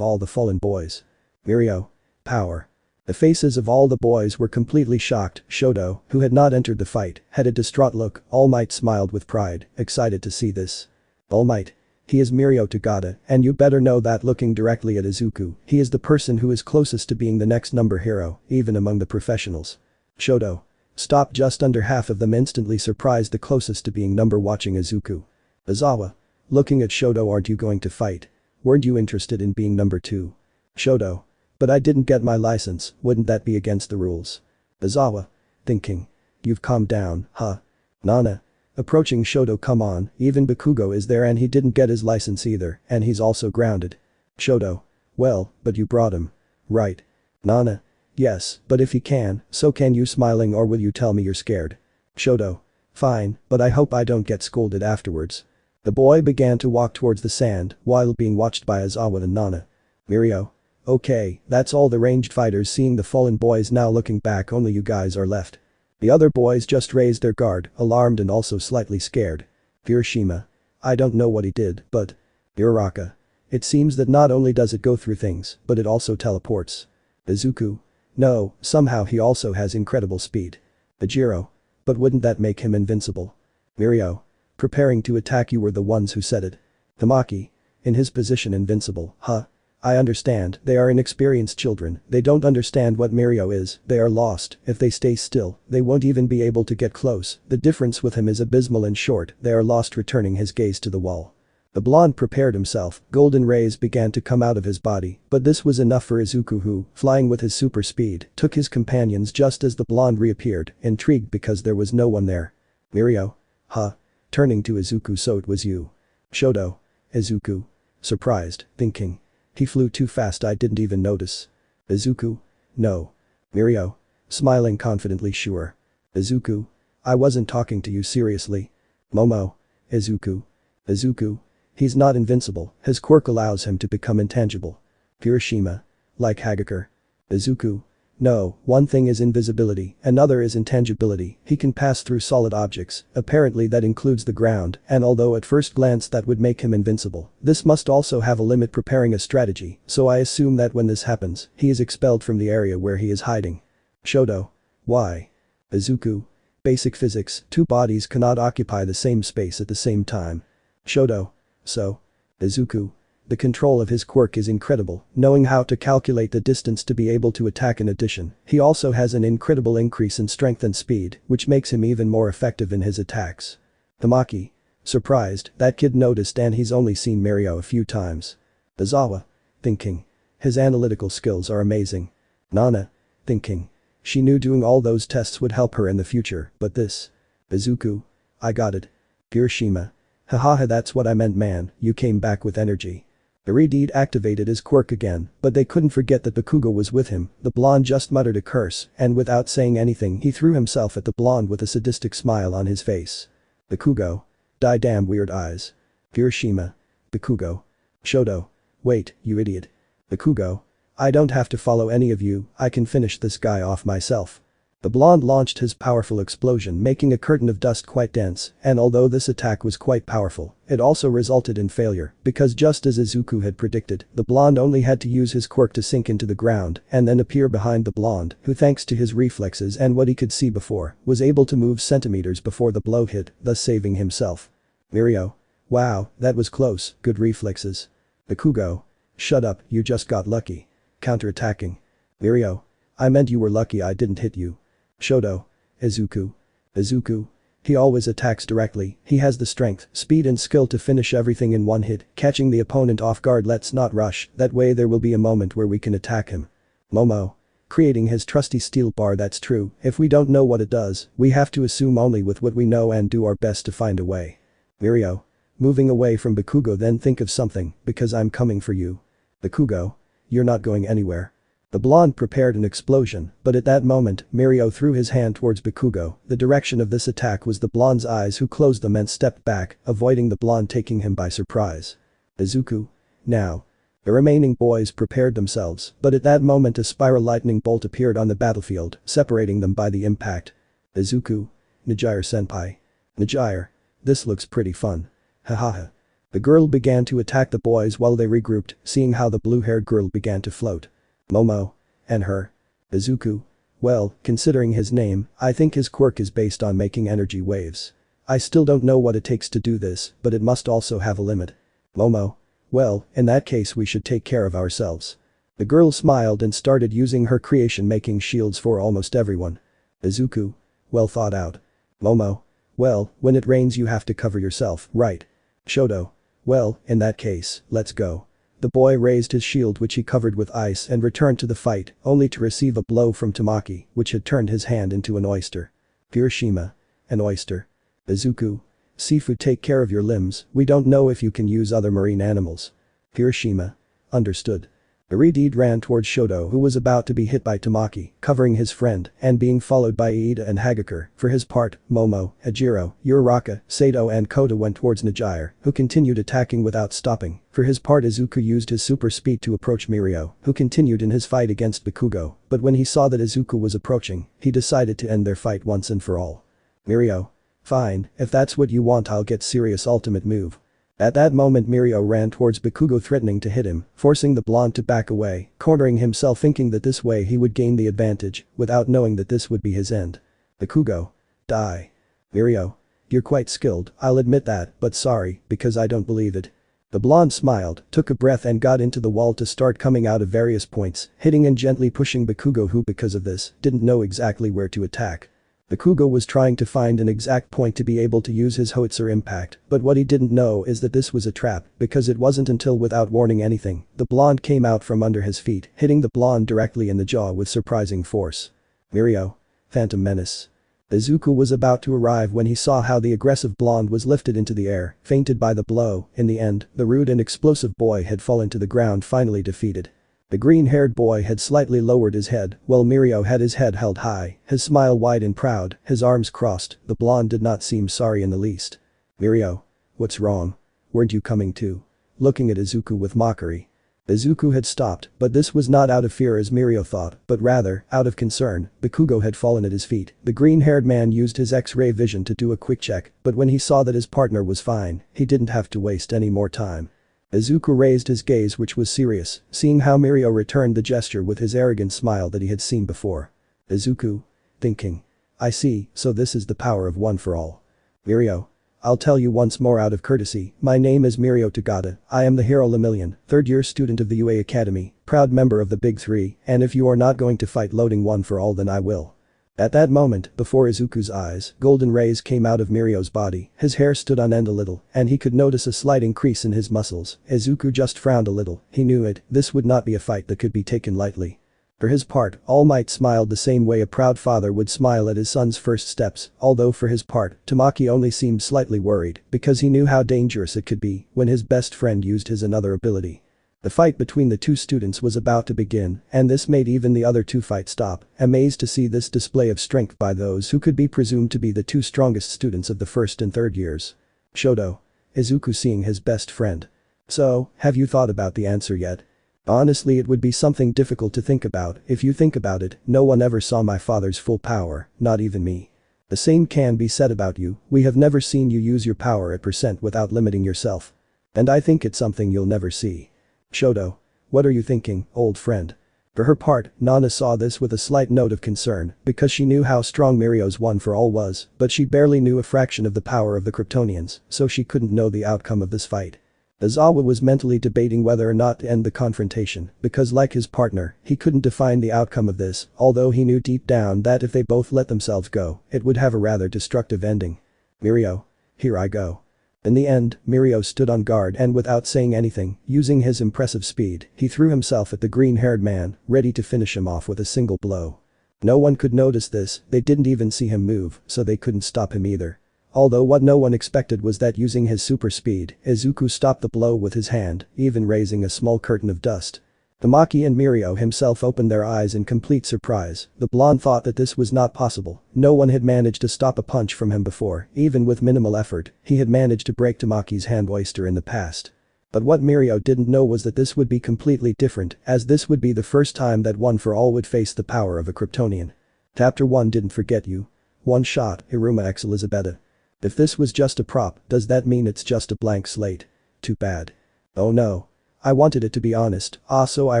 all the fallen boys. Mirio. Power. The faces of all the boys were completely shocked. Shoto, who had not entered the fight, had a distraught look. Almight smiled with pride, excited to see this. Almight. He is Mirio Tagada, and you better know that. Looking directly at Izuku, he is the person who is closest to being the next number hero, even among the professionals. Shoto. Stop, just under half of them instantly surprised, the closest to being number watching Izuku. Aizawa. Looking at Shoto, aren't you going to fight? Weren't you interested in being number 2? Shoto. But I didn't get my license, wouldn't that be against the rules? Aizawa. Thinking. You've calmed down, huh? Nana. Approaching Shoto, come on, even Bakugo is there and he didn't get his license either, and he's also grounded. Shoto. Well, but you brought him. Right. Nana. Yes, but if he can, so can you. Smiling, or will you tell me you're scared? Shoto. Fine, but I hope I don't get scolded afterwards. The boy began to walk towards the sand, while being watched by Aizawa and Nana. Mirio. Okay, that's all the ranged fighters. Seeing the fallen boys now looking back, only you guys are left. The other boys just raised their guard, alarmed and also slightly scared. Hiroshima. I don't know what he did, but. Uraraka. It seems that not only does it go through things, but it also teleports. Izuku. No, somehow he also has incredible speed. Ajiro. But wouldn't that make him invincible? Mirio. Preparing to attack, you were the ones who said it. Tamaki. In his position, invincible, huh? I understand, they are inexperienced children, they don't understand what Mirio is, they are lost. If they stay still, they won't even be able to get close. The difference with him is abysmal. In short, they are lost. Returning his gaze to the wall. The blonde prepared himself, golden rays began to come out of his body, but this was enough for Izuku, who, flying with his super speed, took his companions just as the blonde reappeared, intrigued because there was no one there. Mirio. Huh? Turning to Izuku, so it was you. Shoto. Izuku. Surprised, thinking. He flew too fast, I didn't even notice. Izuku. No. Mirio. Smiling confidently, sure. Izuku. I wasn't talking to you seriously. Momo. Izuku. Izuku. He's not invincible, his quirk allows him to become intangible. Hiroshima. Like Hagakure. Izuku. No, one thing is invisibility, another is intangibility. He can pass through solid objects, apparently that includes the ground, and although at first glance that would make him invincible, this must also have a limit. Preparing a strategy, so I assume that when this happens, he is expelled from the area where he is hiding. Shoto. Why? Izuku. Basic physics, two bodies cannot occupy the same space at the same time. Shoto. So? Izuku. The control of his quirk is incredible, knowing how to calculate the distance to be able to attack. In addition, he also has an incredible increase in strength and speed, which makes him even more effective in his attacks. Tamaki. Surprised, that kid noticed and he's only seen Mirio a few times. Aizawa. Thinking. His analytical skills are amazing. Nana. Thinking. She knew doing all those tests would help her in the future, but this. Izuku. I got it. Hiroshima. Hahaha, that's what I meant, man, you came back with energy. Origen activated his quirk again, but they couldn't forget that Bakugo was with him. The blonde just muttered a curse, and without saying anything he threw himself at the blonde with a sadistic smile on his face. Bakugo. Die damn weird eyes. Hiroshima. Bakugo. Shoto. Wait, you idiot. Bakugo. I don't have to follow any of you, I can finish this guy off myself. The blonde launched his powerful explosion, making a curtain of dust quite dense, and although this attack was quite powerful, it also resulted in failure, because just as Izuku had predicted, the blonde only had to use his quirk to sink into the ground and then appear behind the blonde, who thanks to his reflexes and what he could see before, was able to move centimeters before the blow hit, thus saving himself. Mirio. Wow, that was close, good reflexes. Bakugo. Shut up, you just got lucky. Counterattacking. Mirio. I meant you were lucky I didn't hit you. Shoto. Izuku. Izuku. He always attacks directly, he has the strength, speed and skill to finish everything in one hit, catching the opponent off guard. Let's not rush, that way there will be a moment where we can attack him. Momo. Creating his trusty steel bar. That's true, if we don't know what it does, we have to assume only with what we know and do our best to find a way. Mirio. Moving away from Bakugo, then think of something, because I'm coming for you. Bakugo. You're not going anywhere. The blonde prepared an explosion, but at that moment, Mirio threw his hand towards Bakugo. The direction of this attack was the blonde's eyes, who closed them and stepped back, avoiding the blonde taking him by surprise. Izuku. Now. The remaining boys prepared themselves, but at that moment a spiral lightning bolt appeared on the battlefield, separating them by the impact. Izuku. Nijire-senpai. Nijire. This looks pretty fun. Hahaha. The girl began to attack the boys while they regrouped, seeing how the blue-haired girl began to float. Momo. And her. Izuku. Well, considering his name, I think his quirk is based on making energy waves. I still don't know what it takes to do this, but it must also have a limit. Momo. Well, in that case we should take care of ourselves. The girl smiled and started using her creation, making shields for almost everyone. Izuku. Well thought out. Momo. Well, when it rains you have to cover yourself, right? Shoto. Well, in that case, let's go. The boy raised his shield, which he covered with ice, and returned to the fight, only to receive a blow from Tamaki, which had turned his hand into an oyster. Hiroshima. An oyster. Izuku. Seafood, take care of your limbs, we don't know if you can use other marine animals. Hiroshima. Understood. Origen ran towards Shoto, who was about to be hit by Tamaki, covering his friend, and being followed by Iida and Hagakure. For his part, Momo, Hajiro, Uraraka, Sato and Kota went towards Nijire, who continued attacking without stopping. For his part, Izuku used his super speed to approach Mirio, who continued in his fight against Bakugo, but when he saw that Izuku was approaching, he decided to end their fight once and for all. Mirio. Fine, if that's what you want, I'll get serious ultimate move. At that moment Mirio ran towards Bakugo, threatening to hit him, forcing the blonde to back away, cornering himself, thinking that this way he would gain the advantage, without knowing that this would be his end. Bakugo. Die. Mirio. You're quite skilled, I'll admit that, but sorry, because I don't believe it. The blonde smiled, took a breath and got into the wall to start coming out of various points, hitting and gently pushing Bakugo, who because of this, didn't know exactly where to attack. Bakugo was trying to find an exact point to be able to use his howitzer impact, but what he didn't know is that this was a trap, because it wasn't until without warning anything, the blonde came out from under his feet, hitting the blonde directly in the jaw with surprising force. Mirio. Phantom Menace. Izuku was about to arrive when he saw how the aggressive blonde was lifted into the air, fainted by the blow. In the end, the rude and explosive boy had fallen to the ground, finally defeated. The green-haired boy had slightly lowered his head, while Mirio had his head held high, his smile wide and proud, his arms crossed. The blonde did not seem sorry in the least. Mirio. What's wrong? Weren't you coming too? Looking at Izuku with mockery. Izuku had stopped, but this was not out of fear as Mirio thought, but rather, out of concern. Bakugo had fallen at his feet. The green-haired man used his X-ray vision to do a quick check, but when he saw that his partner was fine, he didn't have to waste any more time. Izuku raised his gaze, which was serious, seeing how Mirio returned the gesture with his arrogant smile that he had seen before. Izuku. Thinking. I see, so this is the power of one for all. Mirio. I'll tell you once more out of courtesy, my name is Mirio Tagada, I am the hero Lemillion, third-year student of the UA Academy, proud member of the Big Three, and if you are not going to fight loading one for all then I will. At that moment, before Izuku's eyes, golden rays came out of Mirio's body, his hair stood on end a little, and he could notice a slight increase in his muscles. Izuku just frowned a little, he knew it, this would not be a fight that could be taken lightly. For his part, Almight smiled the same way a proud father would smile at his son's first steps, although for his part, Tamaki only seemed slightly worried, because he knew how dangerous it could be when his best friend used his another ability. The fight between the two students was about to begin, and this made even the other two fight stop, amazed to see this display of strength by those who could be presumed to be the two strongest students of the first and third years. Shoto. Izuku seeing his best friend. So, have you thought about the answer yet? Honestly, it would be something difficult to think about. If you think about it, no one ever saw my father's full power, not even me. The same can be said about you, we have never seen you use your power at percent without limiting yourself. And I think it's something you'll never see. Shoto. What are you thinking, old friend? For her part, Nana saw this with a slight note of concern, because she knew how strong Mirio's one for all was, but she barely knew a fraction of the power of the Kryptonians, so she couldn't know the outcome of this fight. Aizawa was mentally debating whether or not to end the confrontation, because like his partner, he couldn't define the outcome of this, although he knew deep down that if they both let themselves go, it would have a rather destructive ending. Mirio. Here I go. In the end, Mirio stood on guard and without saying anything, using his impressive speed, he threw himself at the green-haired man, ready to finish him off with a single blow. No one could notice this, they didn't even see him move, so they couldn't stop him either. Although what no one expected was that using his super speed, Izuku stopped the blow with his hand, even raising a small curtain of dust. Tamaki and Mirio himself opened their eyes in complete surprise, the blonde thought that this was not possible, no one had managed to stop a punch from him before, even with minimal effort, he had managed to break Tamaki's hand oyster in the past. But what Mirio didn't know was that this would be completely different, as this would be the first time that One for All would face the power of a Kryptonian. Chapter 1 didn't forget you. One shot, Iruma x Elizabeta. If this was just a prop, does that mean it's just a blank slate? Too bad. Oh no. I wanted it to be honest, so I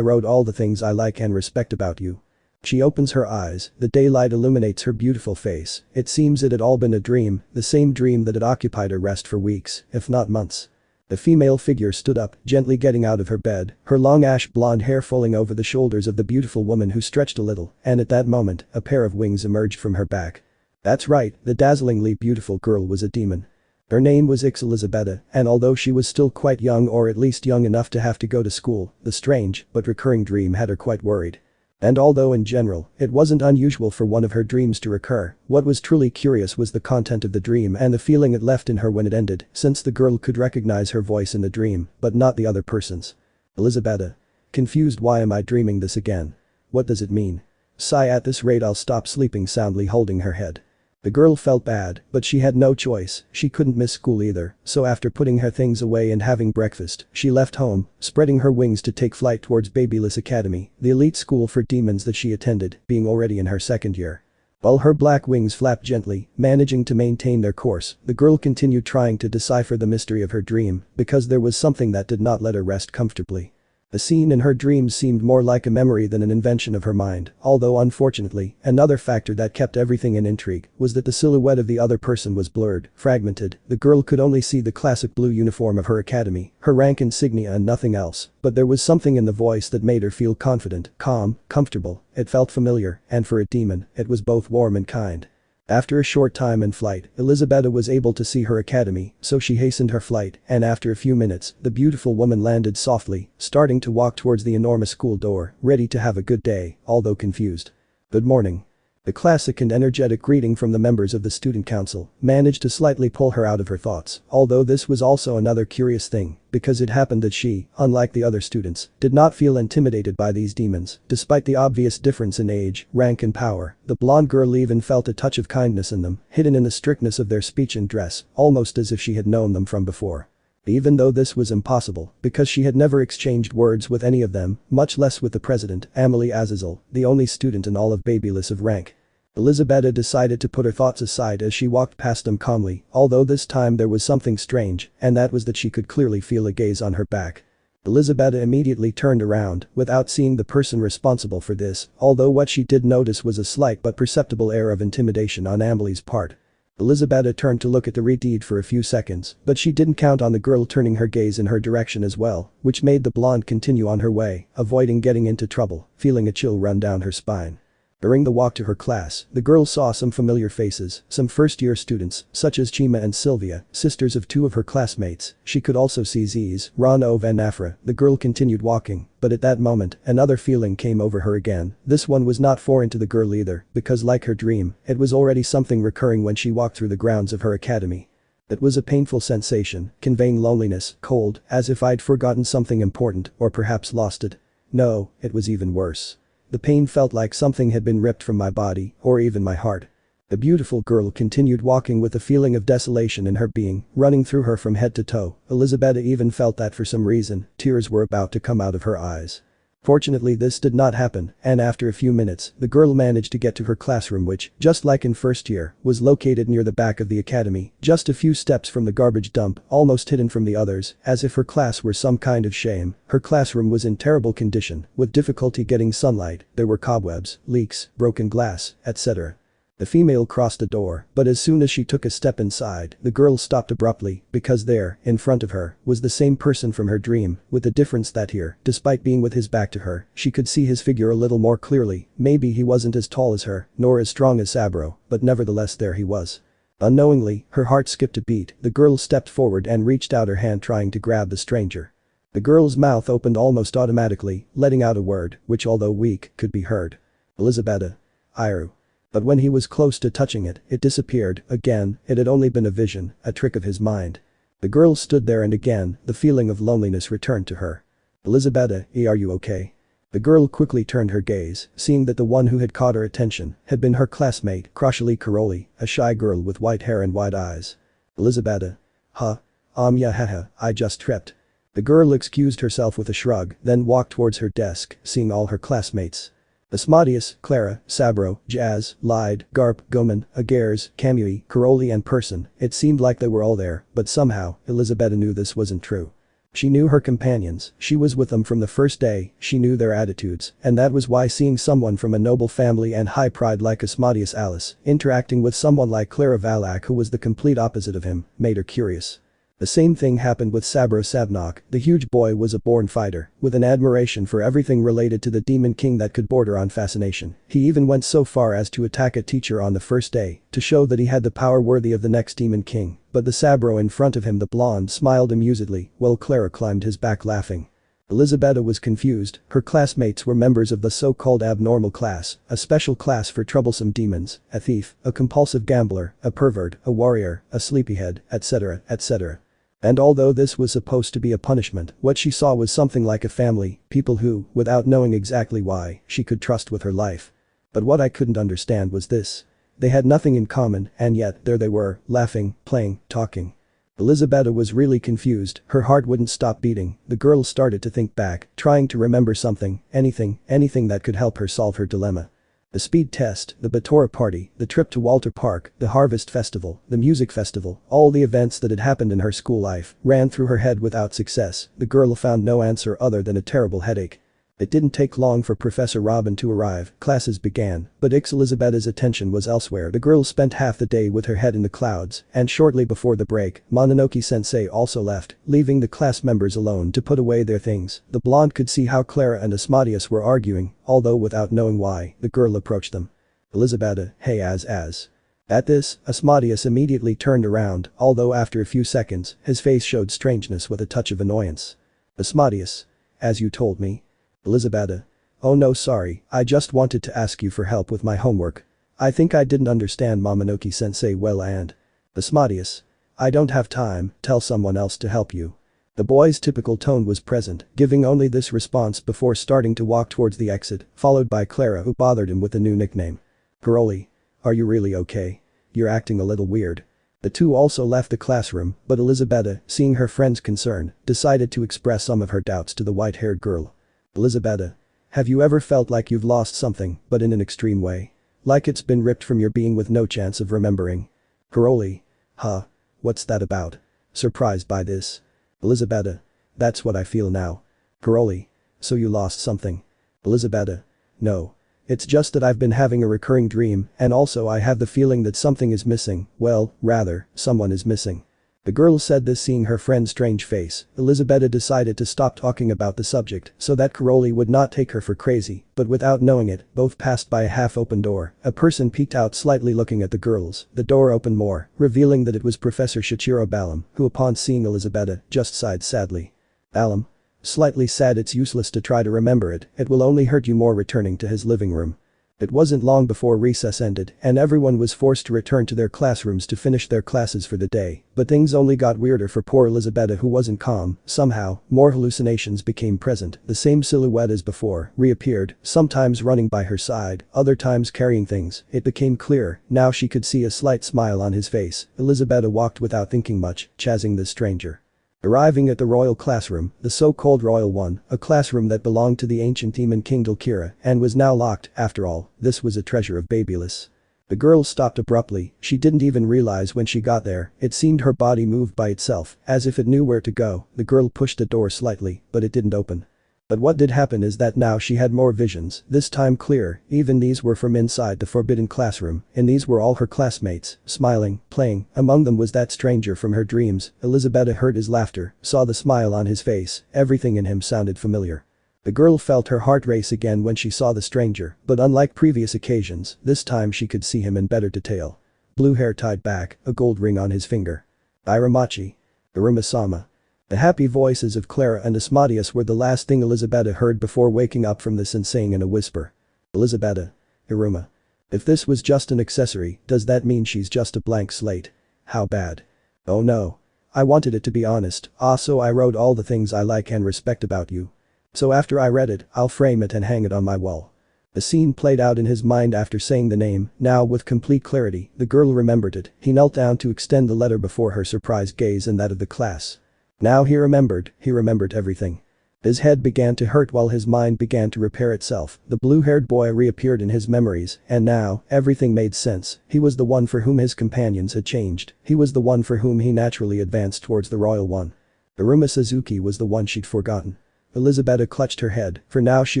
wrote all the things I like and respect about you. She opens her eyes, the daylight illuminates her beautiful face, it seems it had all been a dream, the same dream that had occupied her rest for weeks, if not months. The female figure stood up, gently getting out of her bed, her long ash blonde hair falling over the shoulders of the beautiful woman who stretched a little, and at that moment, a pair of wings emerged from her back. That's right, the dazzlingly beautiful girl was a demon. Her name was Ix Elizabeta, and although she was still quite young or at least young enough to have to go to school, the strange but recurring dream had her quite worried. And although in general, it wasn't unusual for one of her dreams to recur, what was truly curious was the content of the dream and the feeling it left in her when it ended, since the girl could recognize her voice in the dream, but not the other person's. Elizabeta. Confused, why am I dreaming this again? What does it mean? Sigh, at this rate I'll stop sleeping soundly, holding her head. The girl felt bad, but she had no choice, she couldn't miss school either, so after putting her things away and having breakfast, she left home, spreading her wings to take flight towards Babyless Academy, the elite school for demons that she attended, being already in her second year. While her black wings flapped gently, managing to maintain their course, the girl continued trying to decipher the mystery of her dream, because there was something that did not let her rest comfortably. The scene in her dreams seemed more like a memory than an invention of her mind, although unfortunately, another factor that kept everything in intrigue was that the silhouette of the other person was blurred, fragmented, the girl could only see the classic blue uniform of her academy, her rank insignia and nothing else, but there was something in the voice that made her feel confident, calm, comfortable, it felt familiar, and for a demon, it was both warm and kind. After a short time in flight, Elizabeta was able to see her academy, so she hastened her flight, and after a few minutes, the beautiful woman landed softly, starting to walk towards the enormous school door, ready to have a good day, although confused. Good morning. The classic and energetic greeting from the members of the student council managed to slightly pull her out of her thoughts, although this was also another curious thing, because it happened that she, unlike the other students, did not feel intimidated by these demons, despite the obvious difference in age, rank and power, the blonde girl even felt a touch of kindness in them, hidden in the strictness of their speech and dress, almost as if she had known them from before. Even though this was impossible, because she had never exchanged words with any of them, much less with the president, Amelie Azazel, the only student in all of Babyless of rank. Elizabeta decided to put her thoughts aside as she walked past them calmly, although this time there was something strange, and that was that she could clearly feel a gaze on her back. Elizabeta immediately turned around, without seeing the person responsible for this, although what she did notice was a slight but perceptible air of intimidation on Amelie's part. Elizabeta turned to look at the redeed for a few seconds, but she didn't count on the girl turning her gaze in her direction as well, which made the blonde continue on her way, avoiding getting into trouble, feeling a chill run down her spine. During the walk to her class, the girl saw some familiar faces, some first-year students, such as Chima and Sylvia, sisters of two of her classmates. She could also see Ziz, Ron-Ov and Afra. The girl continued walking, but at that moment, another feeling came over her again. This one was not foreign to the girl either, because like her dream, it was already something recurring when she walked through the grounds of her academy. It was a painful sensation, conveying loneliness, cold, as if I'd forgotten something important, or perhaps lost it. No, it was even worse. The pain felt like something had been ripped from my body, or even my heart. The beautiful girl continued walking with a feeling of desolation in her being, running through her from head to toe. Elizabeth even felt that for some reason, tears were about to come out of her eyes. Fortunately this did not happen, and after a few minutes, the girl managed to get to her classroom which, just like in first year, was located near the back of the academy, just a few steps from the garbage dump, almost hidden from the others, as if her class were some kind of shame. Her classroom was in terrible condition, with difficulty getting sunlight, there were cobwebs, leaks, broken glass, etc. The female crossed the door, but as soon as she took a step inside, the girl stopped abruptly, because there, in front of her, was the same person from her dream, with the difference that here, despite being with his back to her, she could see his figure a little more clearly. Maybe he wasn't as tall as her, nor as strong as Saburo, but nevertheless there he was. Unknowingly, her heart skipped a beat. The girl stepped forward and reached out her hand trying to grab the stranger. The girl's mouth opened almost automatically, letting out a word, which although weak, could be heard. Elizabeth. Iru. But when he was close to touching it, it disappeared. Again, it had only been a vision, a trick of his mind. The girl stood there and again, the feeling of loneliness returned to her. Elizabeth, are you okay? The girl quickly turned her gaze, seeing that the one who had caught her attention had been her classmate, Crashly Karoli, a shy girl with white hair and wide eyes. Elizabeth. Huh? Yeah haha, I just tripped. The girl excused herself with a shrug, then walked towards her desk, seeing all her classmates. Asmodeus, Clara, Saburo, Jazz, Lyde, Garp, Goman, Agares, Kamui, Karoli and Person. It seemed like they were all there, but somehow, Elizabeth knew this wasn't true. She knew her companions, she was with them from the first day, she knew their attitudes, and that was why seeing someone from a noble family and high pride like Asmodeus Alice interacting with someone like Clara Valak who was the complete opposite of him, made her curious. The same thing happened with Saburo Savnok. The huge boy was a born fighter, with an admiration for everything related to the Demon King that could border on fascination. He even went so far as to attack a teacher on the first day, to show that he had the power worthy of the next Demon King. But the Saburo in front of him, the blonde, smiled amusedly, while Clara climbed his back laughing. Elizabeth was confused. Her classmates were members of the so-called abnormal class, a special class for troublesome demons, a thief, a compulsive gambler, a pervert, a warrior, a sleepyhead, etc., etc. And although this was supposed to be a punishment, what she saw was something like a family, people who, without knowing exactly why, she could trust with her life. But what I couldn't understand was this. They had nothing in common, and yet there they were, laughing, playing, talking. Elizabeth was really confused, her heart wouldn't stop beating. The girl started to think back, trying to remember something, anything that could help her solve her dilemma. The speed test, the Batora party, the trip to Walter Park, the Harvest Festival, the music festival, all the events that had happened in her school life ran through her head without success. The girl found no answer other than a terrible headache. It didn't take long for Professor Robin to arrive. Classes began, but Elizabeth's attention was elsewhere. The girl spent half the day with her head in the clouds, and shortly before the break, Mononoke-sensei also left, leaving the class members alone to put away their things. The blonde could see how Clara and Asmodeus were arguing, although without knowing why, the girl approached them. Elizabeth, hey as. At this, Asmodeus immediately turned around, although after a few seconds, his face showed strangeness with a touch of annoyance. Asmodeus. As you told me. Elizabeth. Oh no, sorry, I just wanted to ask you for help with my homework. I think I didn't understand Momonoke-sensei well and… Asmodeus. I don't have time, tell someone else to help you. The boy's typical tone was present, giving only this response before starting to walk towards the exit, followed by Clara who bothered him with a new nickname. Karoli. Are you really okay? You're acting a little weird. The two also left the classroom, but Elizabeth, seeing her friend's concern, decided to express some of her doubts to the white-haired girl. Elizabeth. Have you ever felt like you've lost something, but in an extreme way? Like it's been ripped from your being with no chance of remembering? Karoli. Huh? What's that about? Surprised by this. Elizabeth. That's what I feel now. Karoli. So you lost something? Elizabeth. No. It's just that I've been having a recurring dream, and also I have the feeling that something is missing, well, rather, someone is missing. The girl said this seeing her friend's strange face. Elizabeth decided to stop talking about the subject so that Caroli would not take her for crazy, but without knowing it, both passed by a half-open door. A person peeked out slightly looking at the girls. The door opened more, revealing that it was Professor Shichiro Balam, who upon seeing Elizabeth, just sighed sadly. Balam? Slightly sad. It's useless to try to remember it will only hurt you more. Returning to his living room. It wasn't long before recess ended and everyone was forced to return to their classrooms to finish their classes for the day, but things only got weirder for poor Elizabeth, who wasn't calm. Somehow, more hallucinations became present. The same silhouette as before reappeared, sometimes running by her side, other times carrying things. It became clearer, now she could see a slight smile on his face. Elizabeth walked without thinking much, chasing the stranger. Arriving at the royal classroom, the so-called royal one, a classroom that belonged to the ancient demon King Dulkira and was now locked. After all, this was a treasure of babyless. The girl stopped abruptly. She didn't even realize when she got there. It seemed her body moved by itself, as if it knew where to go. The girl pushed the door slightly, but it didn't open. But what did happen is that now she had more visions, this time clearer. Even these were from inside the forbidden classroom, and these were all her classmates, smiling, playing. Among them was that stranger from her dreams. Elizabeth heard his laughter, saw the smile on his face, everything in him sounded familiar. The girl felt her heart race again when she saw the stranger, but unlike previous occasions, this time she could see him in better detail. Blue hair tied back, a gold ring on his finger. Iramachi. Iruma-sama. The happy voices of Clara and Asmodeus were the last thing Elizabeth heard before waking up from this and saying in a whisper. Elizabeth. Iruma. If this was just an accessory, does that mean she's just a blank slate? How bad? Oh no. I wanted it to be honest, so I wrote all the things I like and respect about you. So after I read it, I'll frame it and hang it on my wall. The scene played out in his mind after saying the name. Now with complete clarity, the girl remembered it. He knelt down to extend the letter before her surprised gaze and that of the class. Now he remembered everything. His head began to hurt while his mind began to repair itself. The blue-haired boy reappeared in his memories, and now, everything made sense. He was the one for whom his companions had changed. He was the one for whom he naturally advanced towards the royal one. Iruma Suzuki was the one she'd forgotten. Elizabeth clutched her head, for now she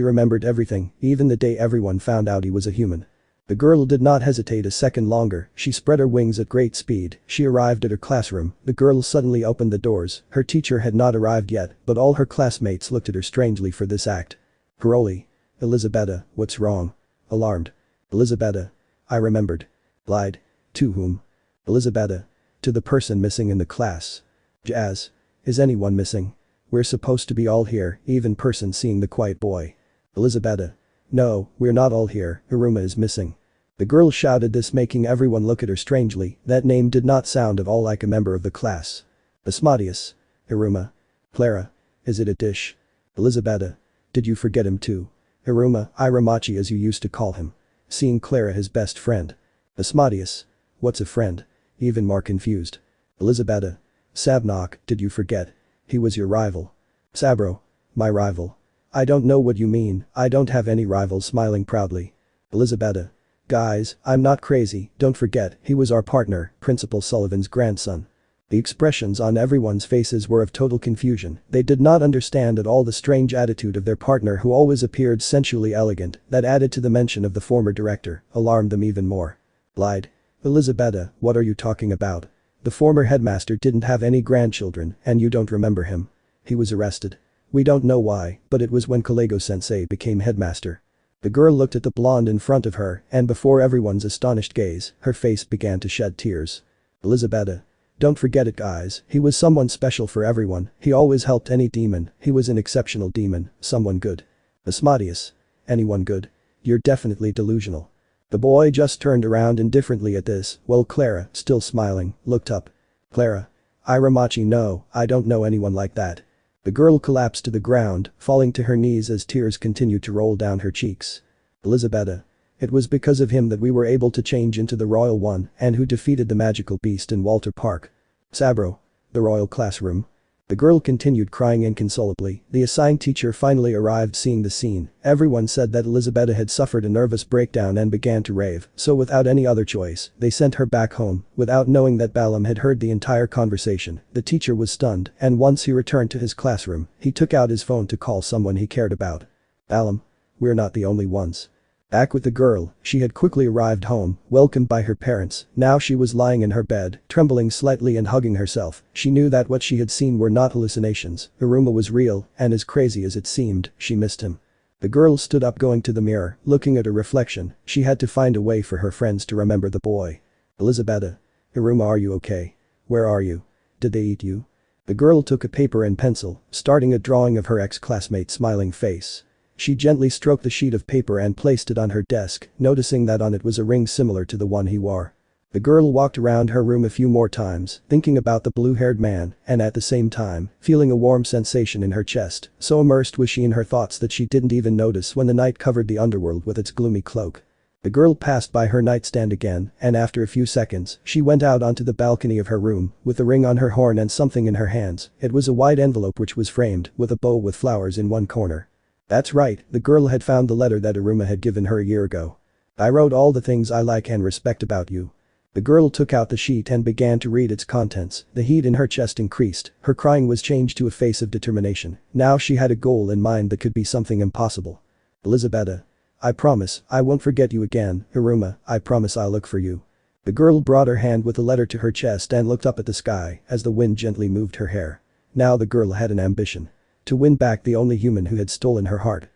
remembered everything, even the day everyone found out he was a human. The girl did not hesitate a second longer. She spread her wings at great speed. She arrived at her classroom. The girl suddenly opened the doors. Her teacher had not arrived yet, but all her classmates looked at her strangely for this act. Caroli. Elizabeth, what's wrong? Alarmed. Elizabeth. I remembered. Lied. To whom? Elizabeth. To the person missing in the class. Jazz. Is anyone missing? We're supposed to be all here, even person seeing the quiet boy. Elizabeth. No, we're not all here, Iruma is missing. The girl shouted this, making everyone look at her strangely. That name did not sound at all like a member of the class. Asmodeus. Iruma. Clara. Is it a dish? Elizabeth. Did you forget him too? Iruma, Iramachi as you used to call him. Seeing Clara his best friend. Asmodeus. What's a friend? Even more confused. Elizabeth. Sabnok, did you forget? He was your rival. Sabro. My rival. I don't know what you mean, I don't have any rivals, smiling proudly. Elizabeth. Guys, I'm not crazy, don't forget, he was our partner, Principal Sullivan's grandson. The expressions on everyone's faces were of total confusion. They did not understand at all the strange attitude of their partner, who always appeared sensually elegant. That, added to the mention of the former director, alarmed them even more. Lied. Elizabeth, what are you talking about? The former headmaster didn't have any grandchildren, and you don't remember him. He was arrested. We don't know why, but it was when Kalego-sensei became headmaster. The girl looked at the blonde in front of her, and before everyone's astonished gaze, her face began to shed tears. Elizabeth. Don't forget it, guys, he was someone special for everyone. He always helped any demon. He was an exceptional demon, someone good. Asmodeus. Anyone good? You're definitely delusional. The boy just turned around indifferently at this, while Clara, still smiling, looked up. Clara. Iramachi, no, I don't know anyone like that. The girl collapsed to the ground, falling to her knees as tears continued to roll down her cheeks. Elizabeth. It was because of him that we were able to change into the Royal One and who defeated the magical beast in Walter Park. Sabro. The royal classroom. The girl continued crying inconsolably. The assigned teacher finally arrived. Seeing the scene, everyone said that Elizabeth had suffered a nervous breakdown and began to rave, so without any other choice, they sent her back home, without knowing that Balam had heard the entire conversation. The teacher was stunned, and once he returned to his classroom, he took out his phone to call someone he cared about. Balam. We're not the only ones. Back with the girl, she had quickly arrived home, welcomed by her parents. Now she was lying in her bed, trembling slightly and hugging herself. She knew that what she had seen were not hallucinations. Iruma was real, and as crazy as it seemed, she missed him. The girl stood up, going to the mirror, looking at her reflection. She had to find a way for her friends to remember the boy. Elizabeth. Iruma, are you okay? Where are you? Did they eat you? The girl took a paper and pencil, starting a drawing of her ex-classmate's smiling face. She gently stroked the sheet of paper and placed it on her desk, noticing that on it was a ring similar to the one he wore. The girl walked around her room a few more times, thinking about the blue-haired man, and at the same time, feeling a warm sensation in her chest. So immersed was she in her thoughts that she didn't even notice when the night covered the underworld with its gloomy cloak. The girl passed by her nightstand again, and after a few seconds, she went out onto the balcony of her room, with a ring on her horn and something in her hands. It was a white envelope which was framed, with a bow with flowers in one corner. That's right, the girl had found the letter that Iruma had given her a year ago. I wrote all the things I like and respect about you. The girl took out the sheet and began to read its contents. The heat in her chest increased, her crying was changed to a face of determination. Now she had a goal in mind that could be something impossible. Elizabeth. I promise, I won't forget you again, Iruma, I promise I'll look for you. The girl brought her hand with the letter to her chest and looked up at the sky as the wind gently moved her hair. Now the girl had an ambition. To win back the only human who had stolen her heart.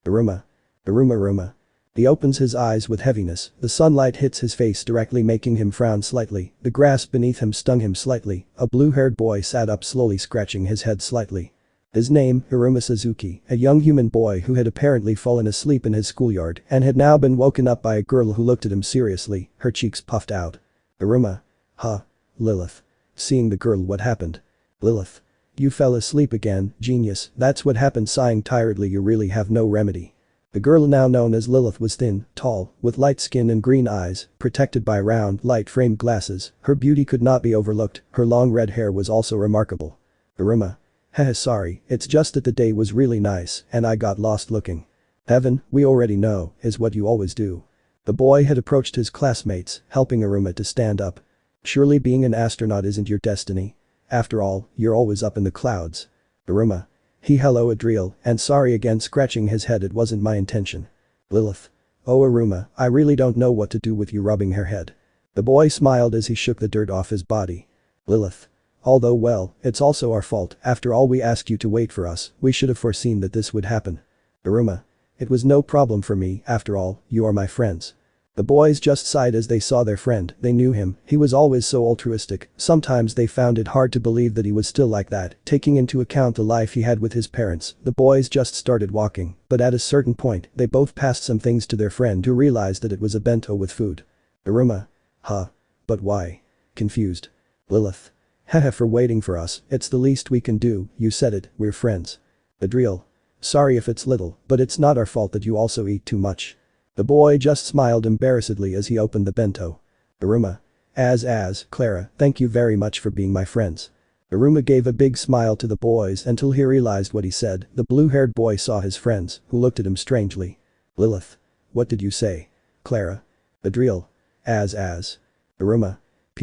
Iruma. Iruma. He opens his eyes with heaviness. The sunlight hits his face directly, making him frown slightly. The grass beneath him stung him slightly. A blue-haired boy sat up, slowly scratching his head slightly. His name, Iruma Suzuki, a young human boy who had apparently fallen asleep in his schoolyard and had now been woken up by a girl who looked at him seriously, her cheeks puffed out. Iruma. Huh. Lilith. Seeing the girl, what happened? Lilith. You fell asleep again, genius, that's what happened. Sighing tiredly, you really have no remedy. The girl now known as Lilith was thin, tall, with light skin and green eyes, protected by round, light-framed glasses. Her beauty could not be overlooked, her long red hair was also remarkable. Iruma. Heh, sorry, it's just that the day was really nice and I got lost looking. Heaven, we already know, is what you always do. The boy had approached his classmates, helping Iruma to stand up. Surely being an astronaut isn't your destiny. After all, you're always up in the clouds. Iruma. Hello Adriel, and sorry again, scratching his head, it wasn't my intention. Lilith. Oh Iruma, I really don't know what to do with you, rubbing her head. The boy smiled as he shook the dirt off his body. Lilith. Although well, it's also our fault, after all we asked you to wait for us, we should have foreseen that this would happen. Iruma. It was no problem for me, after all, you are my friends. The boys just sighed as they saw their friend. They knew him, he was always so altruistic. Sometimes they found it hard to believe that he was still like that, taking into account the life he had with his parents. The boys just started walking, but at a certain point, they both passed some things to their friend, who realized that it was a bento with food. Iruma. Huh. But why? Confused. Lilith. Haha, for waiting for us, it's the least we can do, you said it, we're friends. Adriel. Sorry if it's little, but it's not our fault that you also eat too much. The boy just smiled embarrassedly as he opened the bento. Iruma. Clara, thank you very much for being my friends. Iruma gave a big smile to the boys until he realized what he said. The blue-haired boy saw his friends, who looked at him strangely. Lilith. What did you say? Clara. Adriel. Iruma.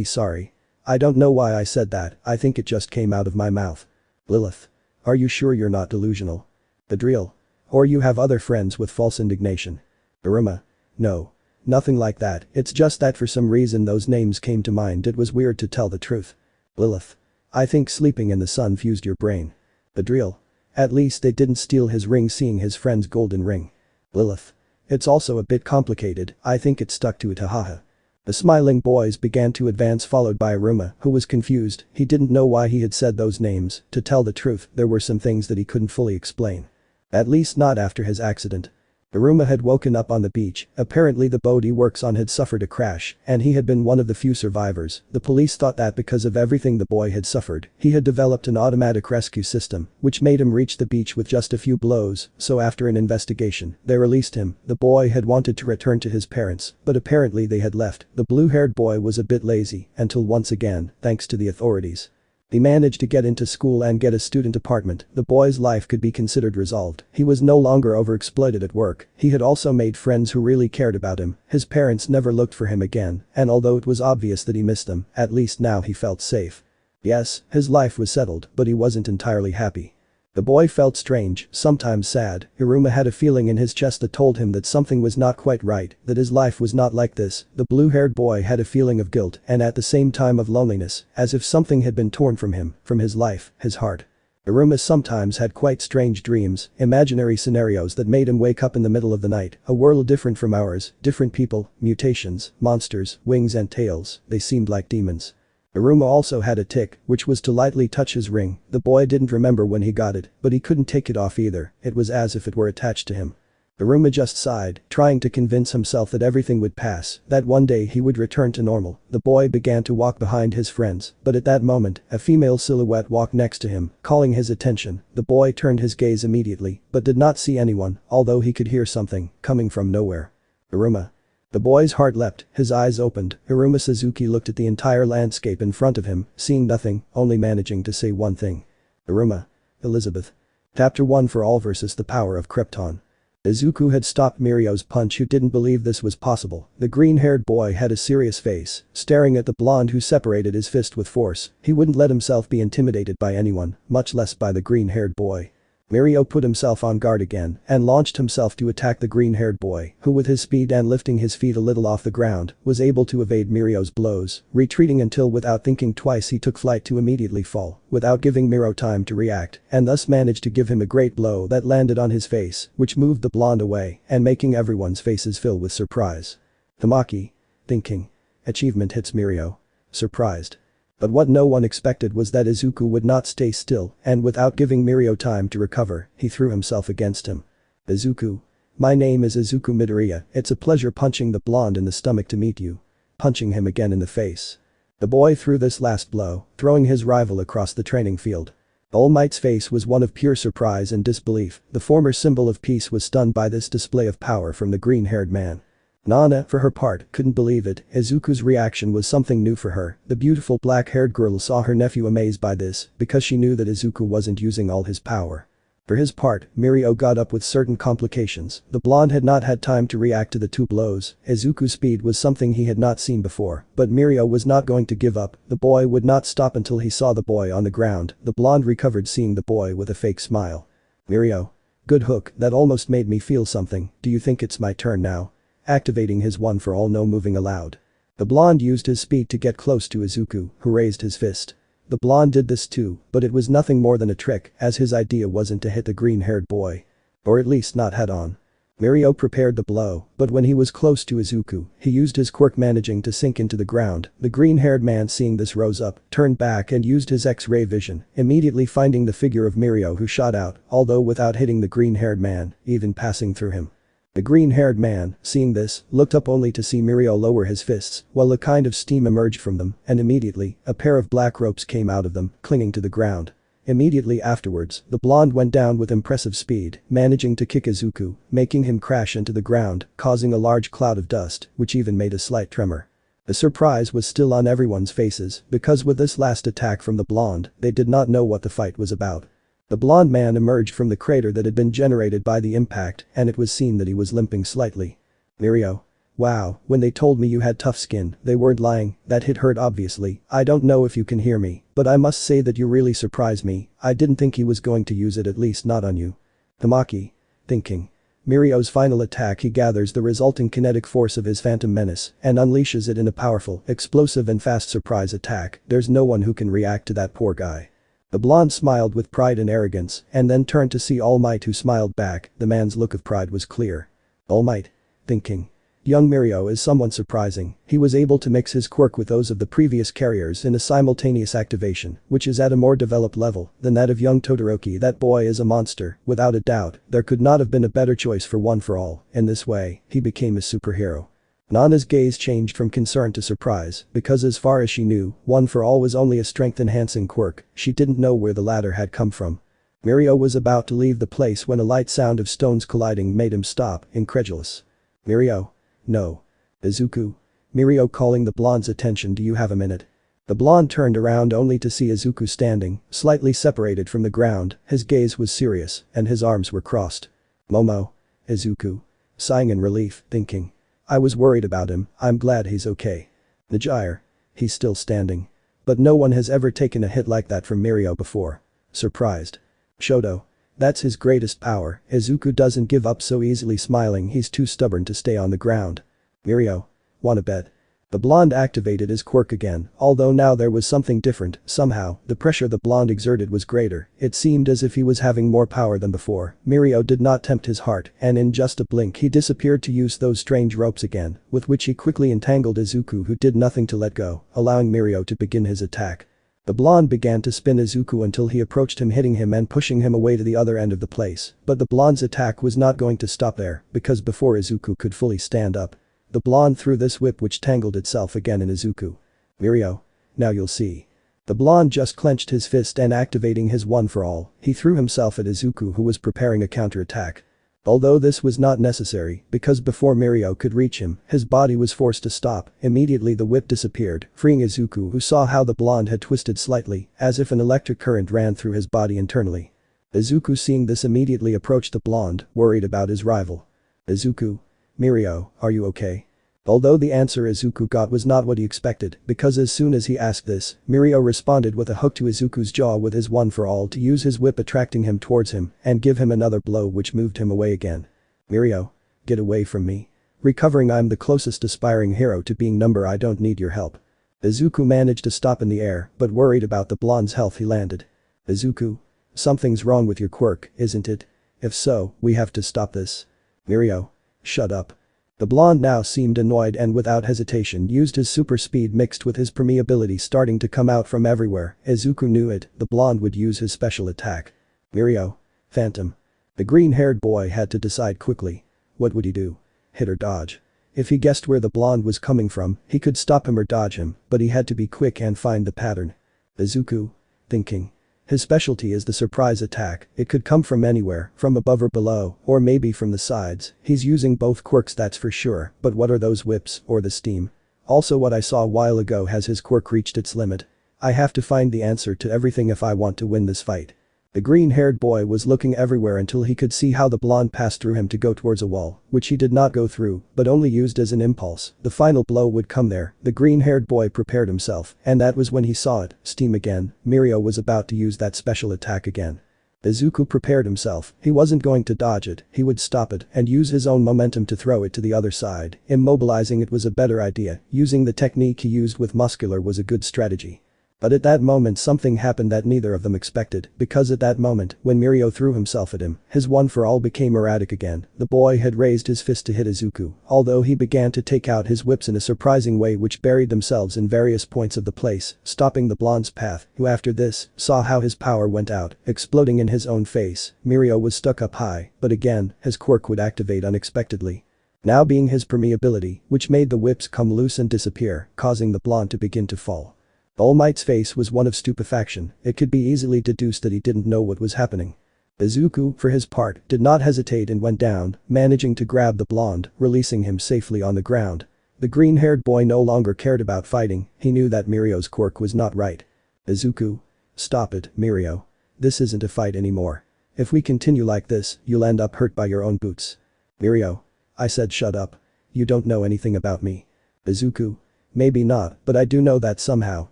Sorry. I don't know why I said that, I think it just came out of my mouth. Lilith. Are you sure you're not delusional? Adriel. Or you have other friends with false indignation? Iruma. No. Nothing like that, it's just that for some reason those names came to mind, it was weird to tell the truth. Lilith. I think sleeping in the sun fused your brain. Adriel. At least they didn't steal his ring, seeing his friend's golden ring. Lilith. It's also a bit complicated, I think it stuck to it, hahaha. The smiling boys began to advance, followed by Iruma, who was confused. He didn't know why he had said those names. To tell the truth, there were some things that he couldn't fully explain. At least not after his accident. Iruma had woken up on the beach. Apparently the boat he works on had suffered a crash, and he had been one of the few survivors. The police thought that because of everything the boy had suffered, he had developed an automatic rescue system, which made him reach the beach with just a few blows, so after an investigation, they released him. The boy had wanted to return to his parents, but apparently they had left. The blue-haired boy was a bit lazy, until once again, thanks to the authorities. He managed to get into school and get a student apartment. The boy's life could be considered resolved. He was no longer overexploited at work. He had also made friends who really cared about him. His parents never looked for him again, and although it was obvious that he missed them, at least now he felt safe. Yes, his life was settled, but he wasn't entirely happy. The boy felt strange, sometimes sad. Iruma had a feeling in his chest that told him that something was not quite right, that his life was not like this. The blue-haired boy had a feeling of guilt and at the same time of loneliness, as if something had been torn from him, from his life, his heart. Iruma sometimes had quite strange dreams, imaginary scenarios that made him wake up in the middle of the night, a world different from ours, different people, mutations, monsters, wings and tails, they seemed like demons. Iruma also had a tic, which was to lightly touch his ring. The boy didn't remember when he got it, but he couldn't take it off either, it was as if it were attached to him. Iruma just sighed, trying to convince himself that everything would pass, that one day he would return to normal. The boy began to walk behind his friends, but at that moment, a female silhouette walked next to him, calling his attention. The boy turned his gaze immediately, but did not see anyone, although he could hear something, coming from nowhere. Iruma. The boy's heart leapt, his eyes opened. Iruma Suzuki looked at the entire landscape in front of him, seeing nothing, only managing to say one thing. Iruma. Elizabeth. Chapter 1 for all versus the power of Krypton. Izuku had stopped Mirio's punch who didn't believe this was possible. The green-haired boy had a serious face, staring at the blonde who separated his fist with force. He wouldn't let himself be intimidated by anyone, much less by the green-haired boy. Mirio put himself on guard again and launched himself to attack the green-haired boy, who with his speed and lifting his feet a little off the ground, was able to evade Mirio's blows, retreating until without thinking twice he took flight to immediately fall, without giving Mirio time to react, and thus managed to give him a great blow that landed on his face, which moved the blonde away and making everyone's faces fill with surprise. Tamaki. Thinking. Achievement hits Mirio. Surprised. But what no one expected was that Izuku would not stay still, and without giving Mirio time to recover, he threw himself against him. Izuku. My name is Izuku Midoriya, it's a pleasure punching the blonde in the stomach to meet you. Punching him again in the face. The boy threw this last blow, throwing his rival across the training field. Almight's face was one of pure surprise and disbelief. The former symbol of peace was stunned by this display of power from the green-haired man. Nana, for her part, couldn't believe it. Izuku's reaction was something new for her. The beautiful black-haired girl saw her nephew amazed by this, because she knew that Izuku wasn't using all his power. For his part, Mirio got up with certain complications. The blonde had not had time to react to the two blows. Izuku's speed was something he had not seen before, but Mirio was not going to give up. The boy would not stop until he saw the boy on the ground. The blonde recovered, seeing the boy with a fake smile. Mirio. Good hook, that almost made me feel something. Do you think it's my turn now? Activating his one for all, no moving allowed. The blonde used his speed to get close to Izuku, who raised his fist. The blonde did this too, but it was nothing more than a trick, as his idea wasn't to hit the green-haired boy. Or at least not head-on. Mirio prepared the blow, but when he was close to Izuku, he used his quirk, managing to sink into the ground. The green-haired man, seeing this, rose up, turned back and used his X-ray vision, immediately finding the figure of Mirio, who shot out, although without hitting the green-haired man, even passing through him. The green-haired man, seeing this, looked up only to see Mirio lower his fists, while a kind of steam emerged from them, and immediately, a pair of black ropes came out of them, clinging to the ground. Immediately afterwards, the blonde went down with impressive speed, managing to kick Izuku, making him crash into the ground, causing a large cloud of dust, which even made a slight tremor. The surprise was still on everyone's faces, because with this last attack from the blonde, they did not know what the fight was about. The blonde man emerged from the crater that had been generated by the impact, and it was seen that he was limping slightly. Mirio. Wow, when they told me you had tough skin, they weren't lying. That hit hurt obviously. I don't know if you can hear me, but I must say that you really surprised me. I didn't think he was going to use it, at least not on you. Tamaki. Thinking. Mirio's final attack, he gathers the resulting kinetic force of his phantom menace and unleashes it in a powerful, explosive and fast surprise attack. There's no one who can react to that poor guy. The blonde smiled with pride and arrogance and then turned to see Almight, who smiled back. The man's look of pride was clear. Almight. Thinking. Young Mirio is someone surprising. He was able to mix his quirk with those of the previous carriers in a simultaneous activation, which is at a more developed level than that of young Todoroki. That boy is a monster, without a doubt. There could not have been a better choice for one for all. In this way, he became a superhero. Nana's gaze changed from concern to surprise, because as far as she knew, one for all was only a strength-enhancing quirk. She didn't know where the latter had come from. Mirio was about to leave the place when a light sound of stones colliding made him stop, incredulous. Mirio. No. Izuku. Mirio, calling the blonde's attention. Do you have a minute? The blonde turned around only to see Izuku standing, slightly separated from the ground. His gaze was serious, and his arms were crossed. Momo. Izuku. Sighing in relief, thinking. I was worried about him, I'm glad he's okay. Najire. He's still standing. But no one has ever taken a hit like that from Mirio before. Surprised. Shoto. That's his greatest power. Izuku doesn't give up so easily, smiling, he's too stubborn to stay on the ground. Mirio. Wanna bet? The blonde activated his quirk again, although now there was something different. Somehow, the pressure the blonde exerted was greater. It seemed as if he was having more power than before. Mirio did not tempt his heart, and in just a blink he disappeared to use those strange ropes again, with which he quickly entangled Izuku, who did nothing to let go, allowing Mirio to begin his attack. The blonde began to spin Izuku until he approached him, hitting him and pushing him away to the other end of the place. But the blonde's attack was not going to stop there, because before Izuku could fully stand up, the blonde threw this whip, which tangled itself again in Izuku. Mirio. Now you'll see. The blonde just clenched his fist and activating his one for all, he threw himself at Izuku, who was preparing a counterattack. Although this was not necessary, because before Mirio could reach him, his body was forced to stop. Immediately the whip disappeared, freeing Izuku, who saw how the blonde had twisted slightly, as if an electric current ran through his body internally. Izuku, seeing this, immediately approached the blonde, worried about his rival. Izuku. Mirio, are you okay? Although the answer Izuku got was not what he expected, because as soon as he asked this, Mirio responded with a hook to Izuku's jaw with his one for all to use his whip, attracting him towards him and give him another blow which moved him away again. Mirio. Get away from me. Recovering, I'm the closest aspiring hero to being number, I don't need your help. Izuku managed to stop in the air, but worried about the blonde's health he landed. Izuku. Something's wrong with your quirk, isn't it? If so, we have to stop this. Mirio. Shut up. The blonde now seemed annoyed and without hesitation used his super speed mixed with his permeability starting to come out from everywhere. Izuku knew it, the blonde would use his special attack. Mirio. Phantom. The green-haired boy had to decide quickly. What would he do? Hit or dodge? If he guessed where the blonde was coming from, he could stop him or dodge him, but he had to be quick and find the pattern. Izuku. Thinking. His specialty is the surprise attack, it could come from anywhere, from above or below, or maybe from the sides. He's using both quirks, that's for sure, but what are those whips, or the steam? Also, what I saw a while ago, has his quirk reached its limit? I have to find the answer to everything if I want to win this fight. The green-haired boy was looking everywhere until he could see how the blonde passed through him to go towards a wall, which he did not go through, but only used as an impulse. The final blow would come there. The green-haired boy prepared himself, and that was when he saw it. Steam again. Mirio was about to use that special attack again. Izuku prepared himself. He wasn't going to dodge it, he would stop it and use his own momentum to throw it to the other side. Immobilizing it was a better idea. Using the technique he used with muscular was a good strategy. But at that moment something happened that neither of them expected, because at that moment, when Mirio threw himself at him, his one for all became erratic again. The boy had raised his fist to hit Izuku, although he began to take out his whips in a surprising way which buried themselves in various points of the place, stopping the blonde's path, who after this, saw how his power went out, exploding in his own face. Mirio was stuck up high, but again, his quirk would activate unexpectedly. Now being his permeability, which made the whips come loose and disappear, causing the blonde to begin to fall. Almight's face was one of stupefaction, it could be easily deduced that he didn't know what was happening. Izuku, for his part, did not hesitate and went down, managing to grab the blonde, releasing him safely on the ground. The green-haired boy no longer cared about fighting, he knew that Mirio's quirk was not right. Izuku. Stop it, Mirio. This isn't a fight anymore. If we continue like this, you'll end up hurt by your own boots. Mirio. I said shut up. You don't know anything about me. Izuku. Maybe not, but I do know that somehow,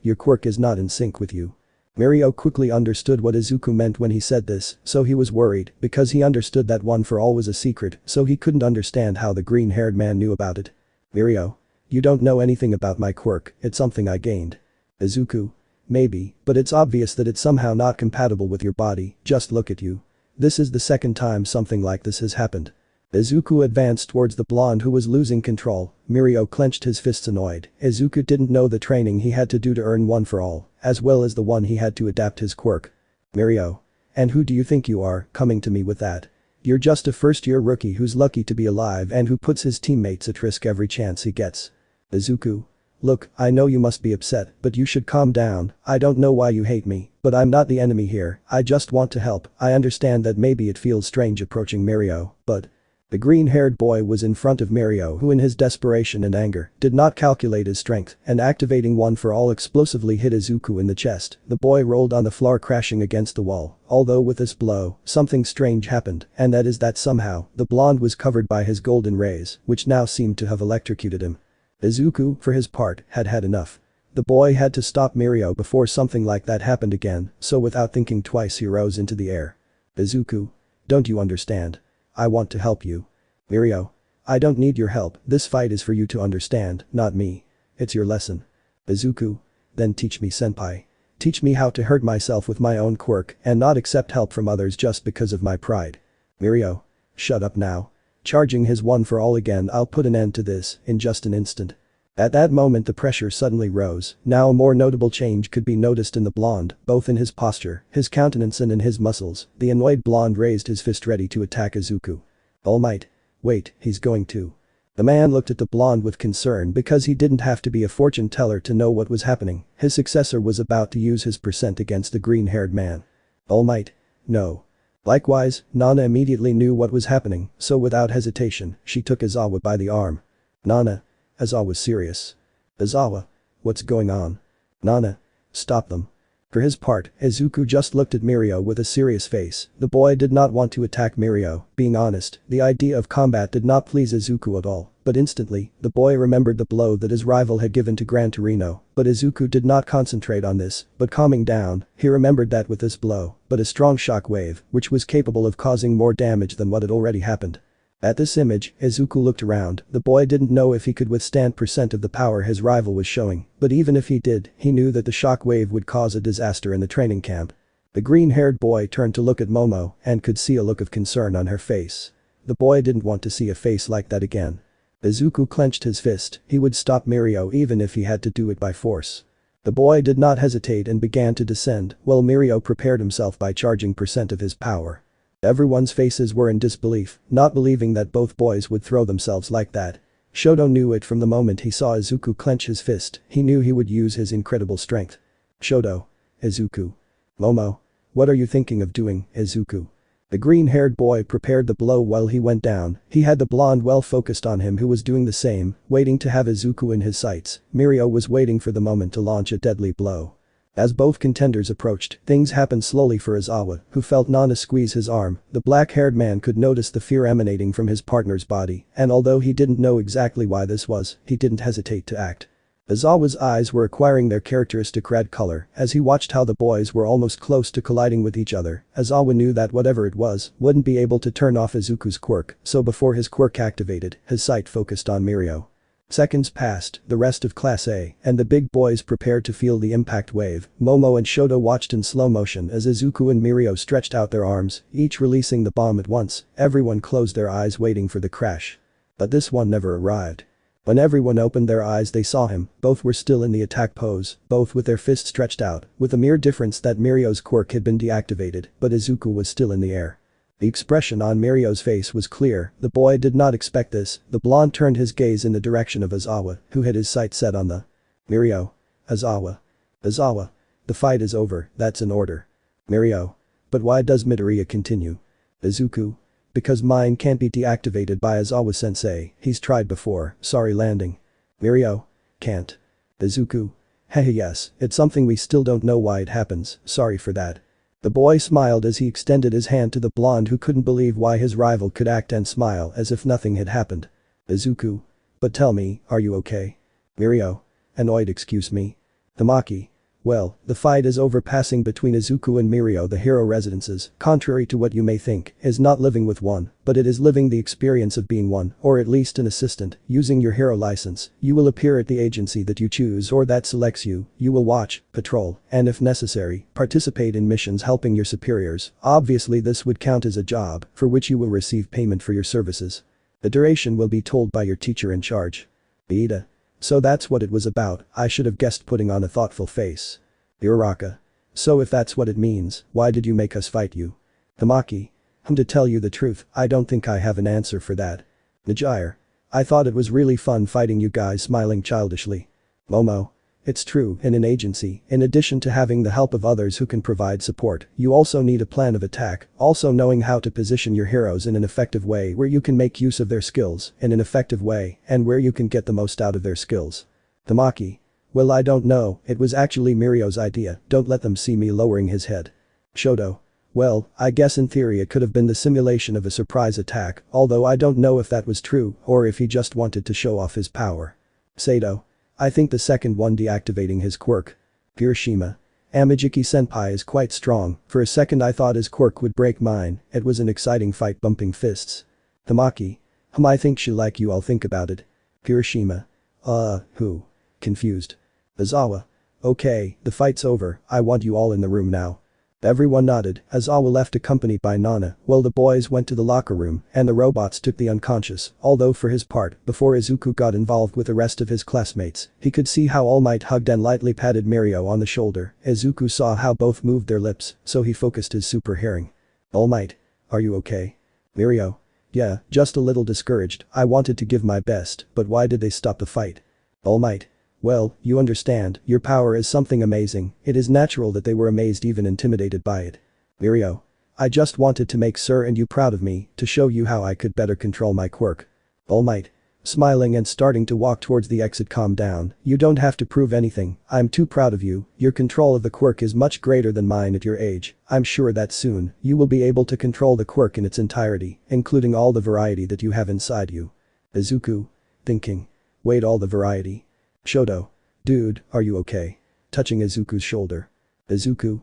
your quirk is not in sync with you. Mirio quickly understood what Izuku meant when he said this, so he was worried, because he understood that one for all was a secret, so he couldn't understand how the green-haired man knew about it. Mirio. You don't know anything about my quirk, it's something I gained. Izuku. Maybe, but it's obvious that it's somehow not compatible with your body, just look at you. This is the second time something like this has happened. Izuku advanced towards the blonde who was losing control. Mirio clenched his fists annoyed. Izuku didn't know the training he had to do to earn one for all, as well as the one he had to adapt his quirk. Mirio. And who do you think you are, coming to me with that? You're just a first-year rookie who's lucky to be alive and who puts his teammates at risk every chance he gets. Izuku. Look, I know you must be upset, but you should calm down. I don't know why you hate me, but I'm not the enemy here, I just want to help. I understand that maybe it feels strange approaching Mirio, but… The green-haired boy was in front of Mirio, who in his desperation and anger did not calculate his strength, and activating one for all explosively hit Izuku in the chest. The boy rolled on the floor crashing against the wall, although with this blow, something strange happened, and that is that somehow, the blonde was covered by his golden rays, which now seemed to have electrocuted him. Izuku, for his part, had had enough. The boy had to stop Mirio before something like that happened again, so without thinking twice he rose into the air. Izuku. Don't you understand? I want to help you. Mirio. I don't need your help, this fight is for you to understand, not me. It's your lesson. Izuku. Then teach me senpai. Teach me how to hurt myself with my own quirk and not accept help from others just because of my pride. Mirio. Shut up now. Charging his one for all again, I'll put an end to this in just an instant. At that moment the pressure suddenly rose, now a more notable change could be noticed in the blonde, both in his posture, his countenance and in his muscles. The annoyed blonde raised his fist ready to attack Izuku. Almight. Wait, he's going to. The man looked at the blonde with concern because he didn't have to be a fortune teller to know what was happening. His successor was about to use his percent against the green-haired man. Almight. No. Likewise, Nana immediately knew what was happening, so without hesitation, she took Aizawa by the arm. Nana. Aizawa was serious. Aizawa. What's going on? Nana. Stop them. For his part, Izuku just looked at Mirio with a serious face. The boy did not want to attack Mirio, being honest, the idea of combat did not please Izuku at all, but instantly, the boy remembered the blow that his rival had given to Gran Torino, but Izuku did not concentrate on this, but calming down, he remembered that with this blow, but a strong shock wave, which was capable of causing more damage than what had already happened. At this image, Izuku looked around, the boy didn't know if he could withstand percent of the power his rival was showing, but even if he did, he knew that the shock wave would cause a disaster in the training camp. The green-haired boy turned to look at Momo and could see a look of concern on her face. The boy didn't want to see a face like that again. Izuku clenched his fist, he would stop Mirio even if he had to do it by force. The boy did not hesitate and began to descend, while Mirio prepared himself by charging percent of his power. Everyone's faces were in disbelief, not believing that both boys would throw themselves like that. Shoto knew it from the moment he saw Izuku clench his fist, he knew he would use his incredible strength. Shoto. Izuku. Momo. What are you thinking of doing, Izuku? The green-haired boy prepared the blow while he went down, he had the blonde well focused on him who was doing the same, waiting to have Izuku in his sights. Mirio was waiting for the moment to launch a deadly blow. As both contenders approached, things happened slowly for Aizawa, who felt Nana squeeze his arm. The black-haired man could notice the fear emanating from his partner's body, and although he didn't know exactly why this was, he didn't hesitate to act. Aizawa's eyes were acquiring their characteristic red color as he watched how the boys were almost close to colliding with each other. Aizawa knew that whatever it was wouldn't be able to turn off Izuku's quirk, so before his quirk activated, his sight focused on Mirio. Seconds passed, the rest of Class A and the big boys prepared to feel the impact wave. Momo and Shoto watched in slow motion as Izuku and Mirio stretched out their arms, each releasing the bomb at once. Everyone closed their eyes waiting for the crash. But this one never arrived. When everyone opened their eyes they saw him, both were still in the attack pose, both with their fists stretched out, with the mere difference that Mirio's quirk had been deactivated, but Izuku was still in the air. The expression on Mirio's face was clear, the boy did not expect this. The blonde turned his gaze in the direction of Aizawa, who had his sight set on the Mirio. Aizawa. Aizawa. The fight is over, that's an order. Mirio. But why does Midoriya continue? Izuku. Because mine can't be deactivated by Aizawa-sensei, he's tried before, sorry landing. Mirio. Can't. Izuku. Hehe yes, it's something we still don't know why it happens, sorry for that. The boy smiled as he extended his hand to the blonde who couldn't believe why his rival could act and smile as if nothing had happened. Izuku. But tell me, are you okay? Mirio. Annoyed excuse me. Tamaki. Well, the fight is over. Passing between Izuku and Mirio, the hero residences, contrary to what you may think, is not living with one, but it is living the experience of being one, or at least an assistant. Using your hero license, you will appear at the agency that you choose or that selects you, you will watch, patrol, and if necessary, participate in missions helping your superiors. Obviously this would count as a job, for which you will receive payment for your services. The duration will be told by your teacher in charge. Ida. So that's what it was about, I should have guessed, putting on a thoughtful face. Uraraka. So if that's what it means, why did you make us fight you? Tamaki. To tell you the truth, I don't think I have an answer for that. Najire. I thought it was really fun fighting you guys, smiling childishly. Momo. It's true, in an agency, in addition to having the help of others who can provide support, you also need a plan of attack, also knowing how to position your heroes in an effective way where you can make use of their skills in an effective way and where you can get the most out of their skills. Tamaki. Well I don't know, it was actually Mirio's idea, don't let them see me lowering his head. Shoto. Well, I guess in theory it could have been the simulation of a surprise attack, although I don't know if that was true or if he just wanted to show off his power. Sato. I think the second one, deactivating his quirk. Hiroshima. Amajiki-senpai is quite strong, for a second I thought his quirk would break mine, it was an exciting fight bumping fists. Tamaki. I think she like you, I'll think about it. Hiroshima. Who? Confused. Aizawa. Okay, the fight's over, I want you all in the room now. Everyone nodded, Aizawa left accompanied by Nana, while the boys went to the locker room and the robots took the unconscious, although for his part, before Izuku got involved with the rest of his classmates, he could see how Almight hugged and lightly patted Mirio on the shoulder. Izuku saw how both moved their lips, so he focused his super hearing. Almight. Are you okay? Mirio. Yeah, just a little discouraged, I wanted to give my best, but why did they stop the fight? Almight. Well, you understand, your power is something amazing, it is natural that they were amazed even intimidated by it. Mirio. I just wanted to make Sir and you proud of me, to show you how I could better control my quirk. Almight. Smiling and starting to walk towards the exit. Calm down, you don't have to prove anything, I'm too proud of you, your control of the quirk is much greater than mine at your age, I'm sure that soon, you will be able to control the quirk in its entirety, including all the variety that you have inside you. Izuku. Thinking. Wait, all the variety? Shoto. Dude, are you okay? Touching Izuku's shoulder. Izuku.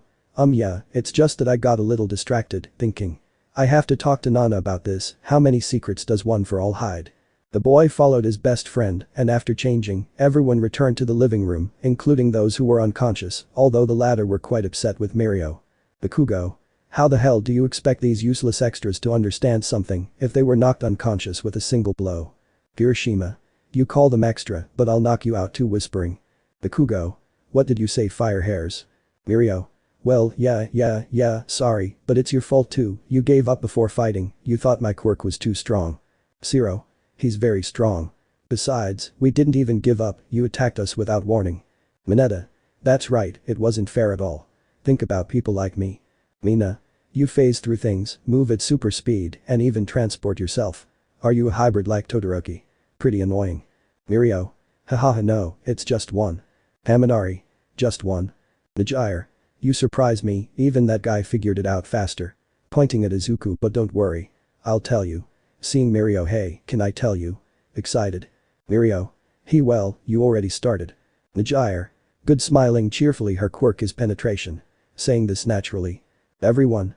Yeah, it's just that I got a little distracted, thinking. I have to talk to Nana about this, how many secrets does one for all hide? The boy followed his best friend, and after changing, everyone returned to the living room, including those who were unconscious, although the latter were quite upset with Mirio. Bakugo. How the hell do you expect these useless extras to understand something if they were knocked unconscious with a single blow? Hiroshima. You call them extra, but I'll knock you out too. Whispering. Bakugo. What did you say, fire hairs? Mirio. Well, yeah, sorry, but it's your fault too, you gave up before fighting, you thought my quirk was too strong. Zero. He's very strong. Besides, we didn't even give up, you attacked us without warning. Mineta. That's right, it wasn't fair at all. Think about people like me. Mina. You phase through things, move at super speed, and even transport yourself. Are you a hybrid like Todoroki? Pretty annoying. Mirio. Haha no, it's just one. Kaminari. Just one. Najire. You surprise me, even that guy figured it out faster. Pointing at Izuku, but don't worry. I'll tell you. Seeing Mirio. Hey, can I tell you? Excited. Mirio. Well, you already started. Najire. Good, smiling cheerfully, her quirk is penetration. Saying this naturally. Everyone.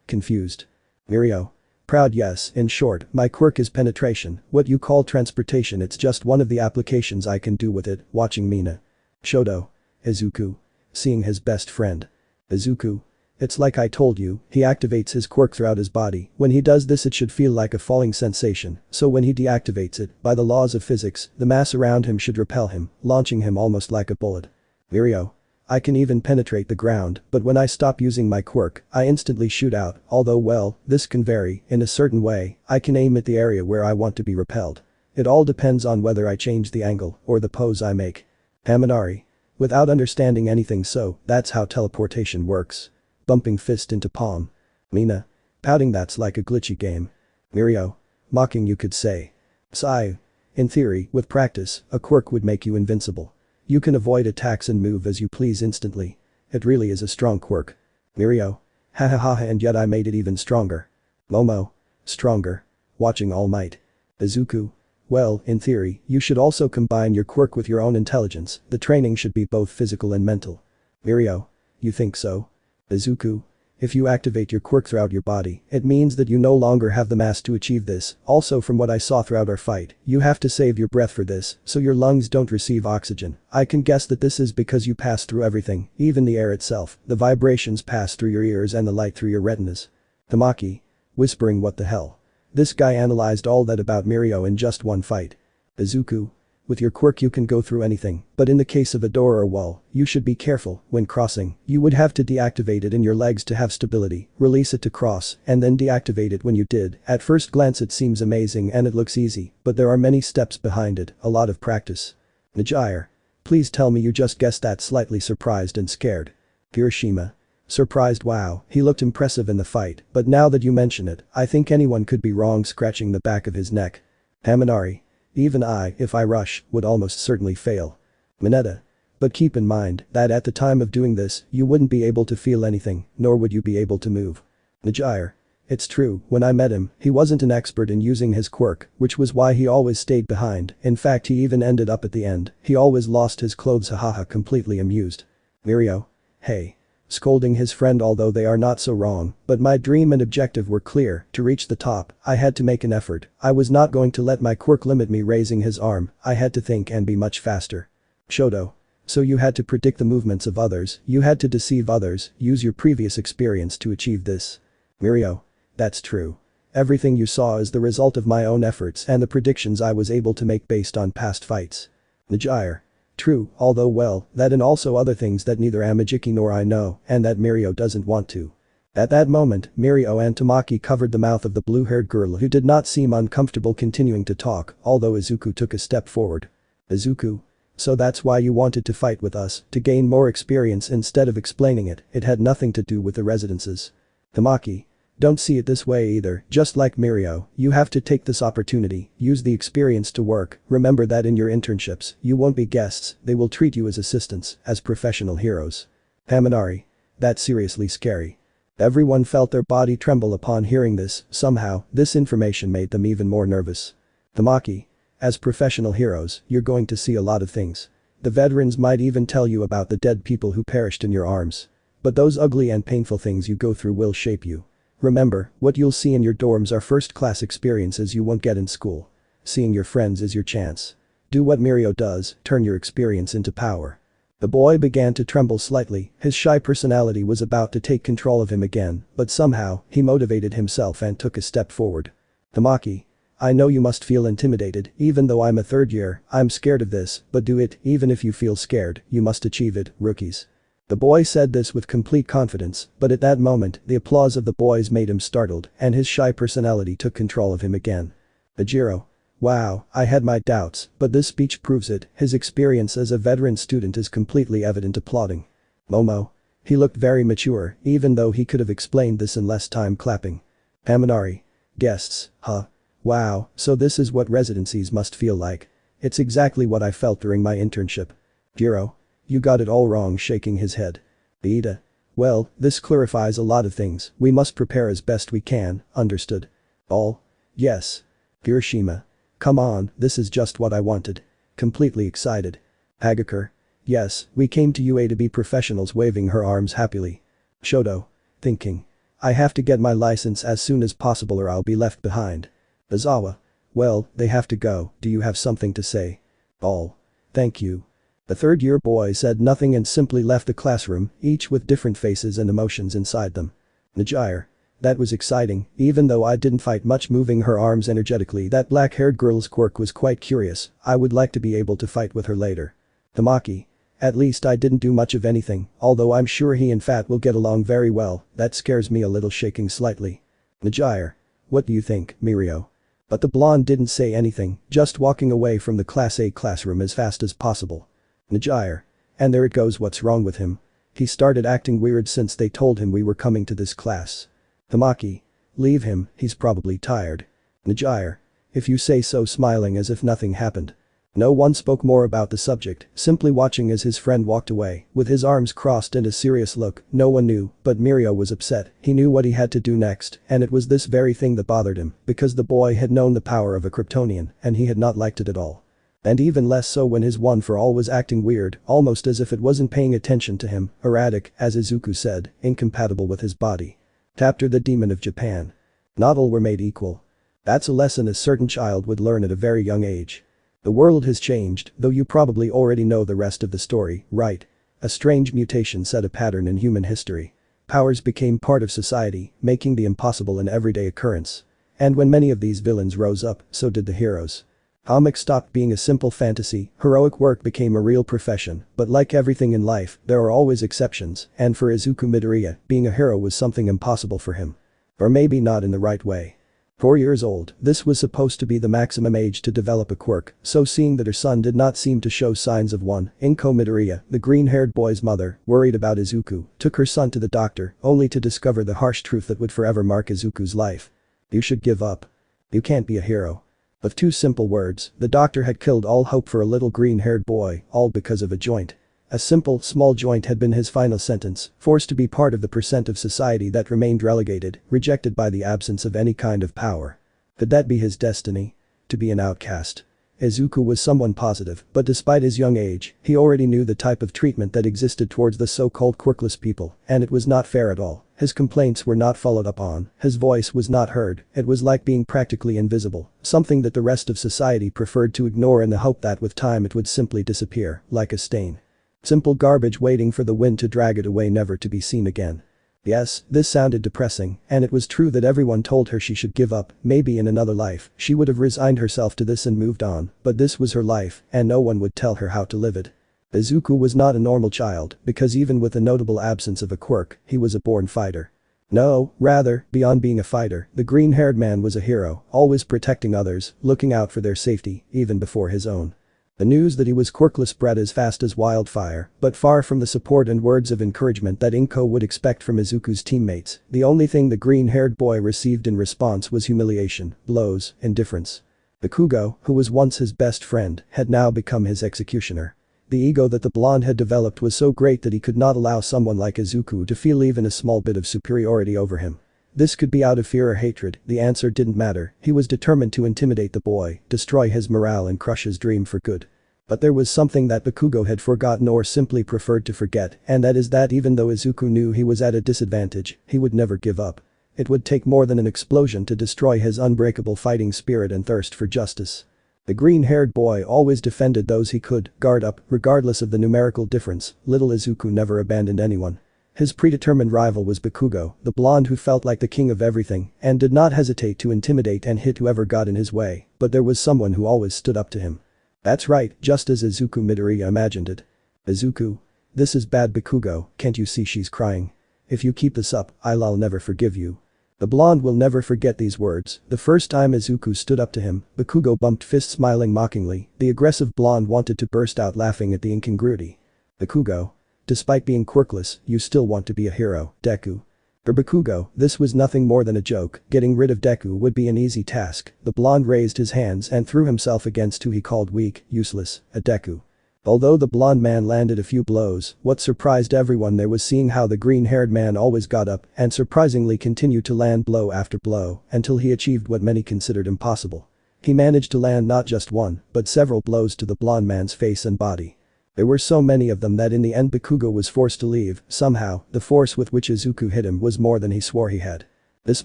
Confused. Mirio. Proud. Yes, in short, my quirk is penetration, what you call transportation, it's just one of the applications I can do with it. Watching Mina. Shoto. Izuku. Seeing his best friend. Izuku. It's like I told you, he activates his quirk throughout his body, when he does this it should feel like a falling sensation, so when he deactivates it, by the laws of physics, the mass around him should repel him, launching him almost like a bullet. Mirio. I can even penetrate the ground, but when I stop using my quirk, I instantly shoot out, although well, this can vary, in a certain way, I can aim at the area where I want to be repelled. It all depends on whether I change the angle, or the pose I make. Kaminari. Without understanding anything, so, that's how teleportation works. Bumping fist into palm. Mina. Pouting, that's like a glitchy game. Mirio. Mocking, you could say. Sigh. In theory, with practice, a quirk would make you invincible. You can avoid attacks and move as you please instantly. It really is a strong quirk. Mirio. Hahaha, and yet I made it even stronger. Momo. Stronger. Watching Almight. Izuku. Well, in theory, you should also combine your quirk with your own intelligence, the training should be both physical and mental. Mirio. You think so? Izuku. If you activate your quirk throughout your body, it means that you no longer have the mass to achieve this, also from what I saw throughout our fight, you have to save your breath for this, so your lungs don't receive oxygen. I can guess that this is because you pass through everything, even the air itself, the vibrations pass through your ears and the light through your retinas. Tamaki. Whispering, what the hell? This guy analyzed all that about Mirio in just one fight. Izuku. With your quirk you can go through anything, but in the case of a door or wall, you should be careful, when crossing, you would have to deactivate it in your legs to have stability, release it to cross, and then deactivate it when you did. At first glance it seems amazing and it looks easy, but there are many steps behind it, a lot of practice. Najire. Please tell me you just guessed that, slightly surprised and scared. Hiroshima. Surprised, wow, he looked impressive in the fight, but now that you mention it, I think anyone could be wrong, scratching the back of his neck. Kaminari. Even I, if I rush, would almost certainly fail. Mineta. But keep in mind that at the time of doing this, you wouldn't be able to feel anything, nor would you be able to move. Najire. It's true, when I met him, he wasn't an expert in using his quirk, which was why he always stayed behind, in fact he even ended up at the end, he always lost his clothes, hahaha, completely amused. Mirio. hey. Scolding his friend although they are not so wrong, but my dream and objective were clear, to reach the top, I had to make an effort, I was not going to let my quirk limit me. Raising his arm, I had to think and be much faster. Shoto. So you had to predict the movements of others, you had to deceive others, use your previous experience to achieve this. Mirio. That's true. Everything you saw is the result of my own efforts and the predictions I was able to make based on past fights. Najire. True, although well, that and also other things that neither Amajiki nor I know, and that Mirio doesn't want to. At that moment, Mirio and Tamaki covered the mouth of the blue-haired girl who did not seem uncomfortable continuing to talk, although Izuku took a step forward. Izuku. So that's why you wanted to fight with us, to gain more experience. Instead of explaining it, it had nothing to do with the residences. Tamaki. Don't see it this way either, just like Mirio, you have to take this opportunity, use the experience to work, remember that in your internships, you won't be guests, they will treat you as assistants, as professional heroes. Kaminari. That's seriously scary. Everyone felt their body tremble upon hearing this, somehow, this information made them even more nervous. Tamaki. As professional heroes, you're going to see a lot of things. The veterans might even tell you about the dead people who perished in your arms. But those ugly and painful things you go through will shape you. Remember, what you'll see in your dorms are first-class experiences you won't get in school. Seeing your friends is your chance. Do what Mirio does, turn your experience into power. The boy began to tremble slightly, his shy personality was about to take control of him again, but somehow, he motivated himself and took a step forward. Tamaki. I know you must feel intimidated, even though I'm a third year, I'm scared of this, but do it, even if you feel scared, you must achieve it, rookies. The boy said this with complete confidence, but at that moment, the applause of the boys made him startled, and his shy personality took control of him again. Ajiro. Wow, I had my doubts, but this speech proves it, his experience as a veteran student is completely evident. Applauding. Momo. He looked very mature, even though he could have explained this in less time. Clapping. Kaminari. Guests, huh? Wow, so this is what residencies must feel like. It's exactly what I felt during my internship. Jiro. You got it all wrong. Shaking his head. Ida. Well, this clarifies a lot of things, we must prepare as best we can, understood? All? Yes. Hiroshima. Come on, this is just what I wanted. Completely excited. Hagakure. Yes, we came to UA to be professionals. Waving her arms happily. Shoto. Thinking. I have to get my license as soon as possible or I'll be left behind. Aizawa. Well, they have to go, do you have something to say? All. Thank you. The third-year boy said nothing and simply left the classroom, each with different faces and emotions inside them. Najire. That was exciting, even though I didn't fight much. Moving her arms energetically. That black-haired girl's quirk was quite curious, I would like to be able to fight with her later. Tamaki. At least I didn't do much of anything, although I'm sure he and Fat will get along very well, that scares me a little. Shaking slightly. Najire. What do you think, Mirio? But the blonde didn't say anything, just walking away from the Class A classroom as fast as possible. Najire. And there it goes. What's wrong with him? He started acting weird since they told him we were coming to this class. Tamaki. Leave him, he's probably tired. Najire. If you say so. Smiling as if nothing happened. No one spoke more about the subject, simply watching as his friend walked away, with his arms crossed and a serious look. No one knew, but Mirio was upset, he knew what he had to do next, and it was this very thing that bothered him, because the boy had known the power of a Kryptonian, and he had not liked it at all. And even less so when his one-for-all was acting weird, almost as if it wasn't paying attention to him, erratic, as Izuku said, incompatible with his body. Tapter the demon of Japan. Not all were made equal. That's a lesson a certain child would learn at a very young age. The world has changed, though you probably already know the rest of the story, right? A strange mutation set a pattern in human history. Powers became part of society, making the impossible an everyday occurrence. And when many of these villains rose up, so did the heroes. Comics stopped being a simple fantasy, heroic work became a real profession, but like everything in life, there are always exceptions, and for Izuku Midoriya, being a hero was something impossible for him. Or maybe not in the right way. 4 years old, this was supposed to be the maximum age to develop a quirk, so seeing that her son did not seem to show signs of one, Inko Midoriya, the green-haired boy's mother, worried about Izuku, took her son to the doctor, only to discover the harsh truth that would forever mark Izuku's life. You should give up. You can't be a hero. With 2 simple words, the doctor had killed all hope for a little green-haired boy, all because of a joint. A simple, small joint had been his final sentence, forced to be part of the percent of society that remained relegated, rejected by the absence of any kind of power. Could that be his destiny? To be an outcast. Izuku was someone positive, but despite his young age, he already knew the type of treatment that existed towards the so-called quirkless people, and it was not fair at all. His complaints were not followed up on, his voice was not heard, it was like being practically invisible, something that the rest of society preferred to ignore in the hope that with time it would simply disappear, like a stain. Simple garbage waiting for the wind to drag it away, never to be seen again. Yes, this sounded depressing, and it was true that everyone told her she should give up, maybe in another life, she would have resigned herself to this and moved on, but this was her life, and no one would tell her how to live it. Izuku was not a normal child, because even with the notable absence of a quirk, he was a born fighter. No, rather, beyond being a fighter, the green-haired man was a hero, always protecting others, looking out for their safety, even before his own. The news that he was quirkless spread as fast as wildfire, but far from the support and words of encouragement that Inko would expect from Izuku's teammates, the only thing the green-haired boy received in response was humiliation, blows, indifference. Bakugo, who was once his best friend, had now become his executioner. The ego that the blonde had developed was so great that he could not allow someone like Izuku to feel even a small bit of superiority over him. This could be out of fear or hatred, the answer didn't matter, he was determined to intimidate the boy, destroy his morale and crush his dream for good. But there was something that Bakugo had forgotten or simply preferred to forget, and that is that even though Izuku knew he was at a disadvantage, he would never give up. It would take more than an explosion to destroy his unbreakable fighting spirit and thirst for justice. The green-haired boy always defended those he could guard up, regardless of the numerical difference, little Izuku never abandoned anyone. His predetermined rival was Bakugo, the blonde who felt like the king of everything and did not hesitate to intimidate and hit whoever got in his way, but there was someone who always stood up to him. That's right, just as Izuku Midoriya imagined it. Izuku. This is bad, Bakugo, can't you see she's crying? If you keep this up, I'll never forgive you. The blonde will never forget these words. The first time Izuku stood up to him, Bakugo bumped fists, smiling mockingly. The aggressive blonde wanted to burst out laughing at the incongruity. Bakugo. Despite being quirkless, you still want to be a hero, Deku. For Bakugo, this was nothing more than a joke, getting rid of Deku would be an easy task. The blonde raised his hands and threw himself against who he called weak, useless, a Deku. Although the blonde man landed a few blows, what surprised everyone there was seeing how the green-haired man always got up and surprisingly continued to land blow after blow until he achieved what many considered impossible. He managed to land not just one, but several blows to the blonde man's face and body. There were so many of them that in the end Bakugo was forced to leave. Somehow, the force with which Izuku hit him was more than he swore he had. This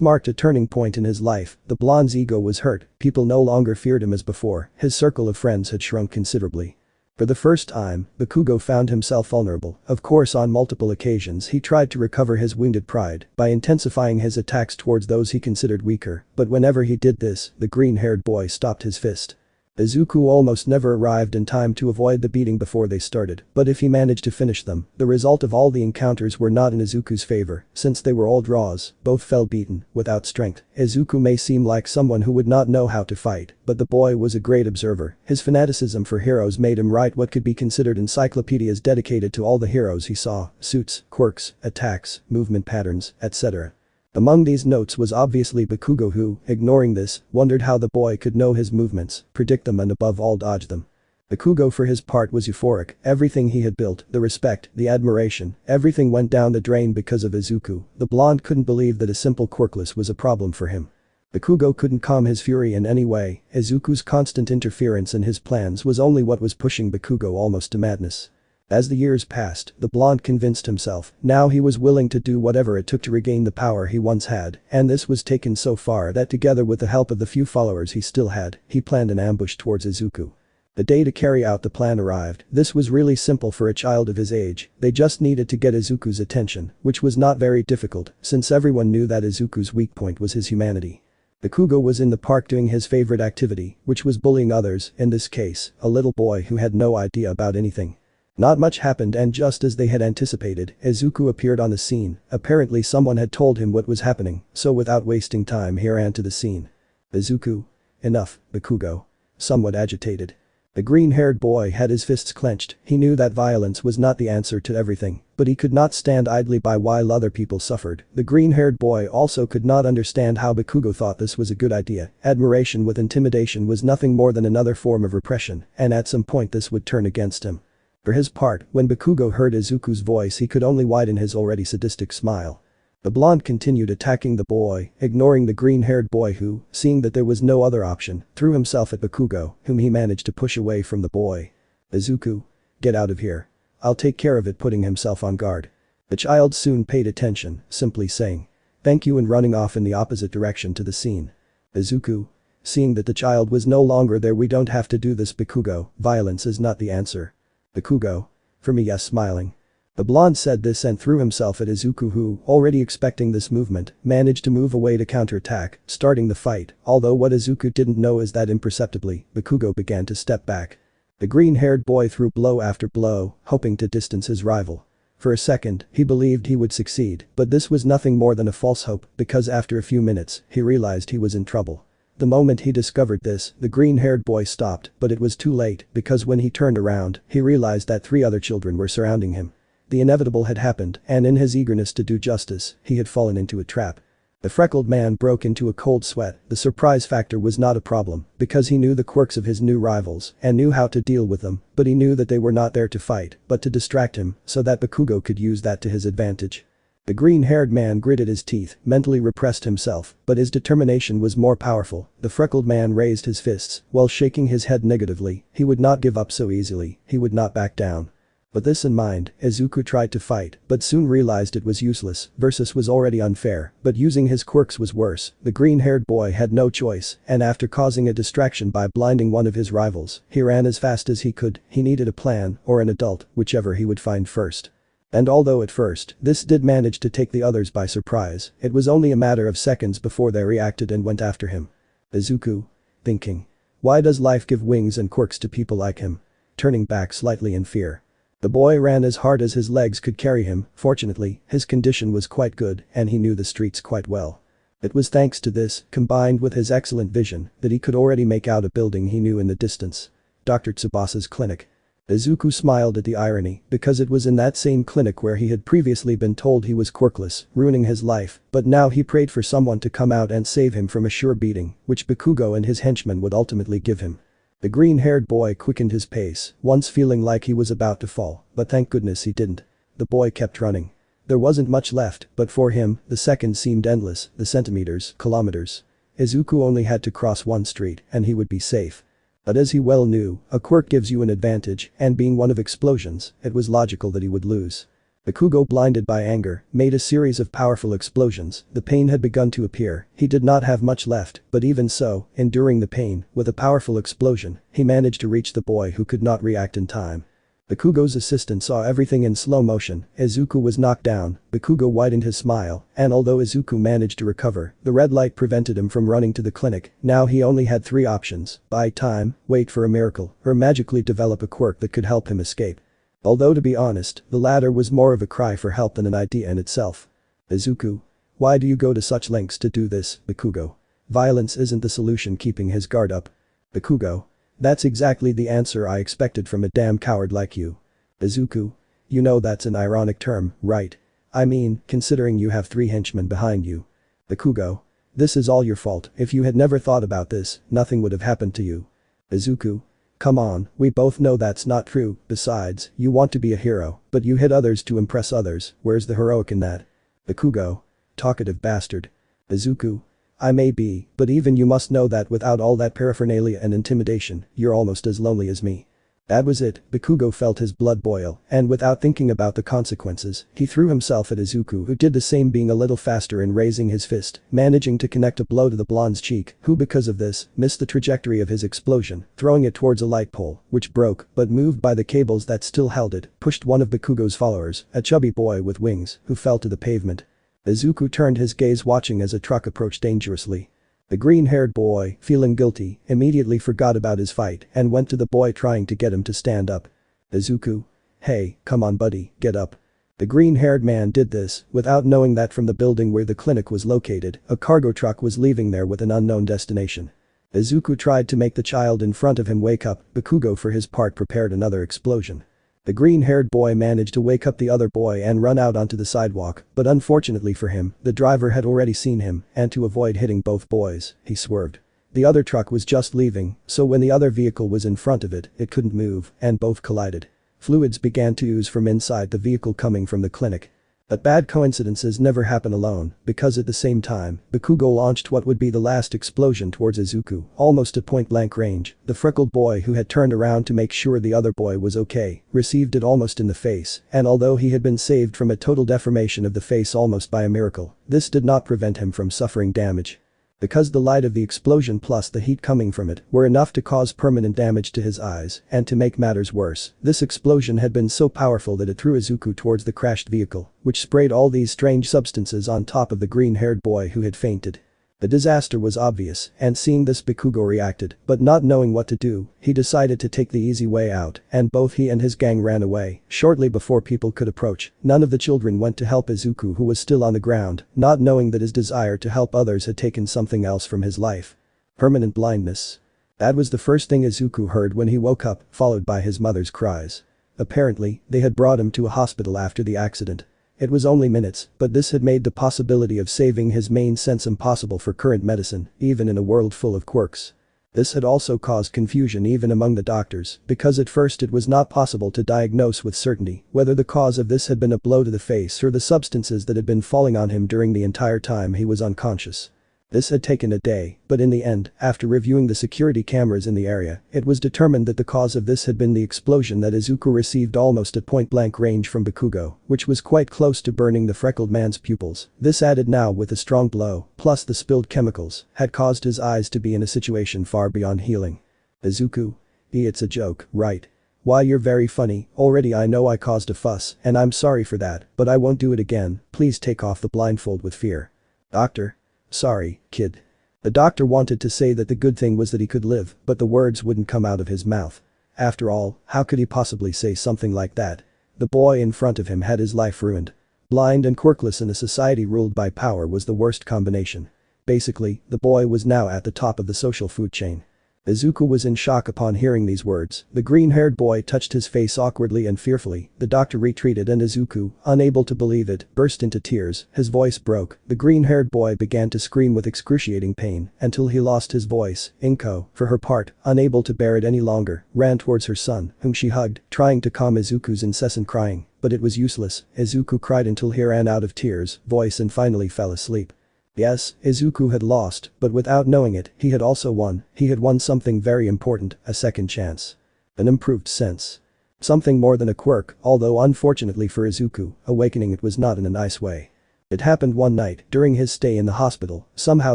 marked a turning point in his life. The blonde's ego was hurt, people no longer feared him as before, his circle of friends had shrunk considerably. For the first time, Bakugo found himself vulnerable. Of course, on multiple occasions he tried to recover his wounded pride by intensifying his attacks towards those he considered weaker, but whenever he did this, the green-haired boy stopped his fist. Izuku almost never arrived in time to avoid the beating before they started, but if he managed to finish them, the result of all the encounters were not in Izuku's favor, since they were all draws, both fell beaten, without strength. Izuku may seem like someone who would not know how to fight, but the boy was a great observer. His fanaticism for heroes made him write what could be considered encyclopedias dedicated to all the heroes he saw, suits, quirks, attacks, movement patterns, etc. Among these notes was obviously Bakugo who, ignoring this, wondered how the boy could know his movements, predict them and above all dodge them. Bakugo for his part was euphoric, everything he had built, the respect, the admiration, everything went down the drain because of Izuku. The blonde couldn't believe that a simple quirkless was a problem for him. Bakugo couldn't calm his fury in any way, Izuku's constant interference in his plans was only what was pushing Bakugo almost to madness. As the years passed, the blonde convinced himself, now he was willing to do whatever it took to regain the power he once had, and this was taken so far that together with the help of the few followers he still had, he planned an ambush towards Izuku. The day to carry out the plan arrived. This was really simple for a child of his age, they just needed to get Izuku's attention, which was not very difficult, since everyone knew that Izuku's weak point was his humanity. Bakugo was in the park doing his favorite activity, which was bullying others, in this case, a little boy who had no idea about anything. Not much happened and just as they had anticipated, Izuku appeared on the scene. Apparently someone had told him what was happening, so without wasting time he ran to the scene. Izuku. Enough, Bakugo. Somewhat agitated. The green-haired boy had his fists clenched, he knew that violence was not the answer to everything, but he could not stand idly by while other people suffered. The green-haired boy also could not understand how Bakugo thought this was a good idea. Admiration with intimidation was nothing more than another form of repression, and at some point this would turn against him. For his part, when Bakugo heard Izuku's voice he could only widen his already sadistic smile. The blonde continued attacking the boy, ignoring the green-haired boy who, seeing that there was no other option, threw himself at Bakugo, whom he managed to push away from the boy. Izuku, get out of here. I'll take care of it, putting himself on guard. The child soon paid attention, simply saying, "Thank you," and running off in the opposite direction to the scene. Izuku, seeing that the child was no longer there, "We don't have to do this, Bakugo, violence is not the answer." Bakugo, "For me, yes," smiling. The blonde said this and threw himself at Izuku, who, already expecting this movement, managed to move away to counterattack, starting the fight, although what Izuku didn't know is that imperceptibly, Bakugo began to step back. The green-haired boy threw blow after blow, hoping to distance his rival. For a second, he believed he would succeed, but this was nothing more than a false hope, because after a few minutes, he realized he was in trouble. The moment he discovered this, the green-haired boy stopped, but it was too late, because when he turned around, he realized that 3 other children were surrounding him. The inevitable had happened, and in his eagerness to do justice, he had fallen into a trap. The freckled man broke into a cold sweat. The surprise factor was not a problem, because he knew the quirks of his new rivals and knew how to deal with them, but he knew that they were not there to fight, but to distract him, so that Bakugo could use that to his advantage. The green-haired man gritted his teeth, mentally repressed himself, but his determination was more powerful. The freckled man raised his fists, while shaking his head negatively. He would not give up so easily, he would not back down. With this in mind, Izuku tried to fight, but soon realized it was useless. Versus was already unfair, but using his quirks was worse. The green-haired boy had no choice, and after causing a distraction by blinding one of his rivals, he ran as fast as he could. He needed a plan, or an adult, whichever he would find first. And although at first, this did manage to take the others by surprise, it was only a matter of seconds before they reacted and went after him. Izuku, thinking, why does life give wings and quirks to people like him? Turning back slightly in fear. The boy ran as hard as his legs could carry him. Fortunately, his condition was quite good and he knew the streets quite well. It was thanks to this, combined with his excellent vision, that he could already make out a building he knew in the distance. Dr. Tsubasa's clinic. Izuku smiled at the irony, because it was in that same clinic where he had previously been told he was quirkless, ruining his life, but now he prayed for someone to come out and save him from a sure beating, which Bakugo and his henchmen would ultimately give him. The green-haired boy quickened his pace, once feeling like he was about to fall, but thank goodness he didn't. The boy kept running. There wasn't much left, but for him, the seconds seemed endless, the centimeters, kilometers. Izuku only had to cross one street, and he would be safe. But as he well knew, a quirk gives you an advantage, and being one of explosions, it was logical that he would lose. Bakugo, blinded by anger, made a series of powerful explosions. The pain had begun to appear. He did not have much left, but even so, enduring the pain, with a powerful explosion, he managed to reach the boy who could not react in time. Bakugo's assistant saw everything in slow motion. Izuku was knocked down. Bakugo widened his smile, and although Izuku managed to recover, the red light prevented him from running to the clinic. Now he only had 3 options: buy time, wait for a miracle, or magically develop a quirk that could help him escape. Although to be honest, the latter was more of a cry for help than an idea in itself. Izuku, why do you go to such lengths to do this, Bakugo? Violence isn't the solution. Keeping his guard up. Bakugo, that's exactly the answer I expected from a damn coward like you. Izuku, you know that's an ironic term, right? I mean, considering you have 3 henchmen behind you. Bakugo, this is all your fault. If you had never thought about this, nothing would have happened to you. Izuku, come on, we both know that's not true. Besides, you want to be a hero, but you hit others to impress others. Where's the heroic in that? Bakugo, talkative bastard. Izuku, I may be, but even you must know that without all that paraphernalia and intimidation, you're almost as lonely as me. That was it. Bakugo felt his blood boil, and without thinking about the consequences, he threw himself at Izuku, who did the same, being a little faster in raising his fist, managing to connect a blow to the blonde's cheek, who because of this, missed the trajectory of his explosion, throwing it towards a light pole, which broke, but moved by the cables that still held it, pushed one of Bakugo's followers, a chubby boy with wings, who fell to the pavement. Izuku turned his gaze, watching as a truck approached dangerously. The green-haired boy, feeling guilty, immediately forgot about his fight and went to the boy, trying to get him to stand up. Izuku, hey, come on buddy, get up. The green-haired man did this without knowing that from the building where the clinic was located, a cargo truck was leaving there with an unknown destination. Izuku tried to make the child in front of him wake up. Bakugo for his part prepared another explosion. The green-haired boy managed to wake up the other boy and run out onto the sidewalk, but unfortunately for him, the driver had already seen him, and to avoid hitting both boys, he swerved. The other truck was just leaving, so when the other vehicle was in front of it, it couldn't move, and both collided. Fluids began to ooze from inside the vehicle coming from the clinic. But bad coincidences never happen alone, because at the same time, Bakugo launched what would be the last explosion towards Izuku, almost at point-blank range. The freckled boy who had turned around to make sure the other boy was okay, received it almost in the face, and although he had been saved from a total deformation of the face almost by a miracle, this did not prevent him from suffering damage. Because the light of the explosion plus the heat coming from it were enough to cause permanent damage to his eyes, and to make matters worse, this explosion had been so powerful that it threw Izuku towards the crashed vehicle, which sprayed all these strange substances on top of the green-haired boy who had fainted. The disaster was obvious, and seeing this Bakugo reacted, but not knowing what to do, he decided to take the easy way out, and both he and his gang ran away. Shortly before people could approach, none of the children went to help Izuku who was still on the ground, not knowing that his desire to help others had taken something else from his life. Permanent blindness. That was the first thing Izuku heard when he woke up, followed by his mother's cries. Apparently, they had brought him to a hospital after the accident. It was only minutes, but this had made the possibility of saving his main sense impossible for current medicine, even in a world full of quirks. This had also caused confusion even among the doctors, because at first it was not possible to diagnose with certainty whether the cause of this had been a blow to the face or the substances that had been falling on him during the entire time he was unconscious. This had taken a day, but in the end, after reviewing the security cameras in the area, it was determined that the cause of this had been the explosion that Izuku received almost at point-blank range from Bakugo, which was quite close to burning the freckled man's pupils. This added now with a strong blow, plus the spilled chemicals, had caused his eyes to be in a situation far beyond healing. Izuku? It's a joke, right? Why, you're very funny. Already I know I caused a fuss, and I'm sorry for that, but I won't do it again. Please take off the blindfold with fear. Doctor? Sorry, kid. The doctor wanted to say that the good thing was that he could live, but the words wouldn't come out of his mouth. After all, how could he possibly say something like that? The boy in front of him had his life ruined. Blind and quirkless in a society ruled by power was the worst combination. Basically, the boy was now at the top of the social food chain. Izuku was in shock upon hearing these words. The green-haired boy touched his face awkwardly and fearfully. The doctor retreated and Izuku, unable to believe it, burst into tears. His voice broke. The green-haired boy began to scream with excruciating pain until he lost his voice. Inko, for her part, unable to bear it any longer, ran towards her son, whom she hugged, trying to calm Izuku's incessant crying. But it was useless. Izuku cried until he ran out of tears, voice and finally fell asleep. Yes, Izuku had lost, but without knowing it, he had also won. He had won something very important, a second chance. An improved sense. Something more than a quirk, although unfortunately for Izuku, awakening it was not in a nice way. It happened one night, during his stay in the hospital. Somehow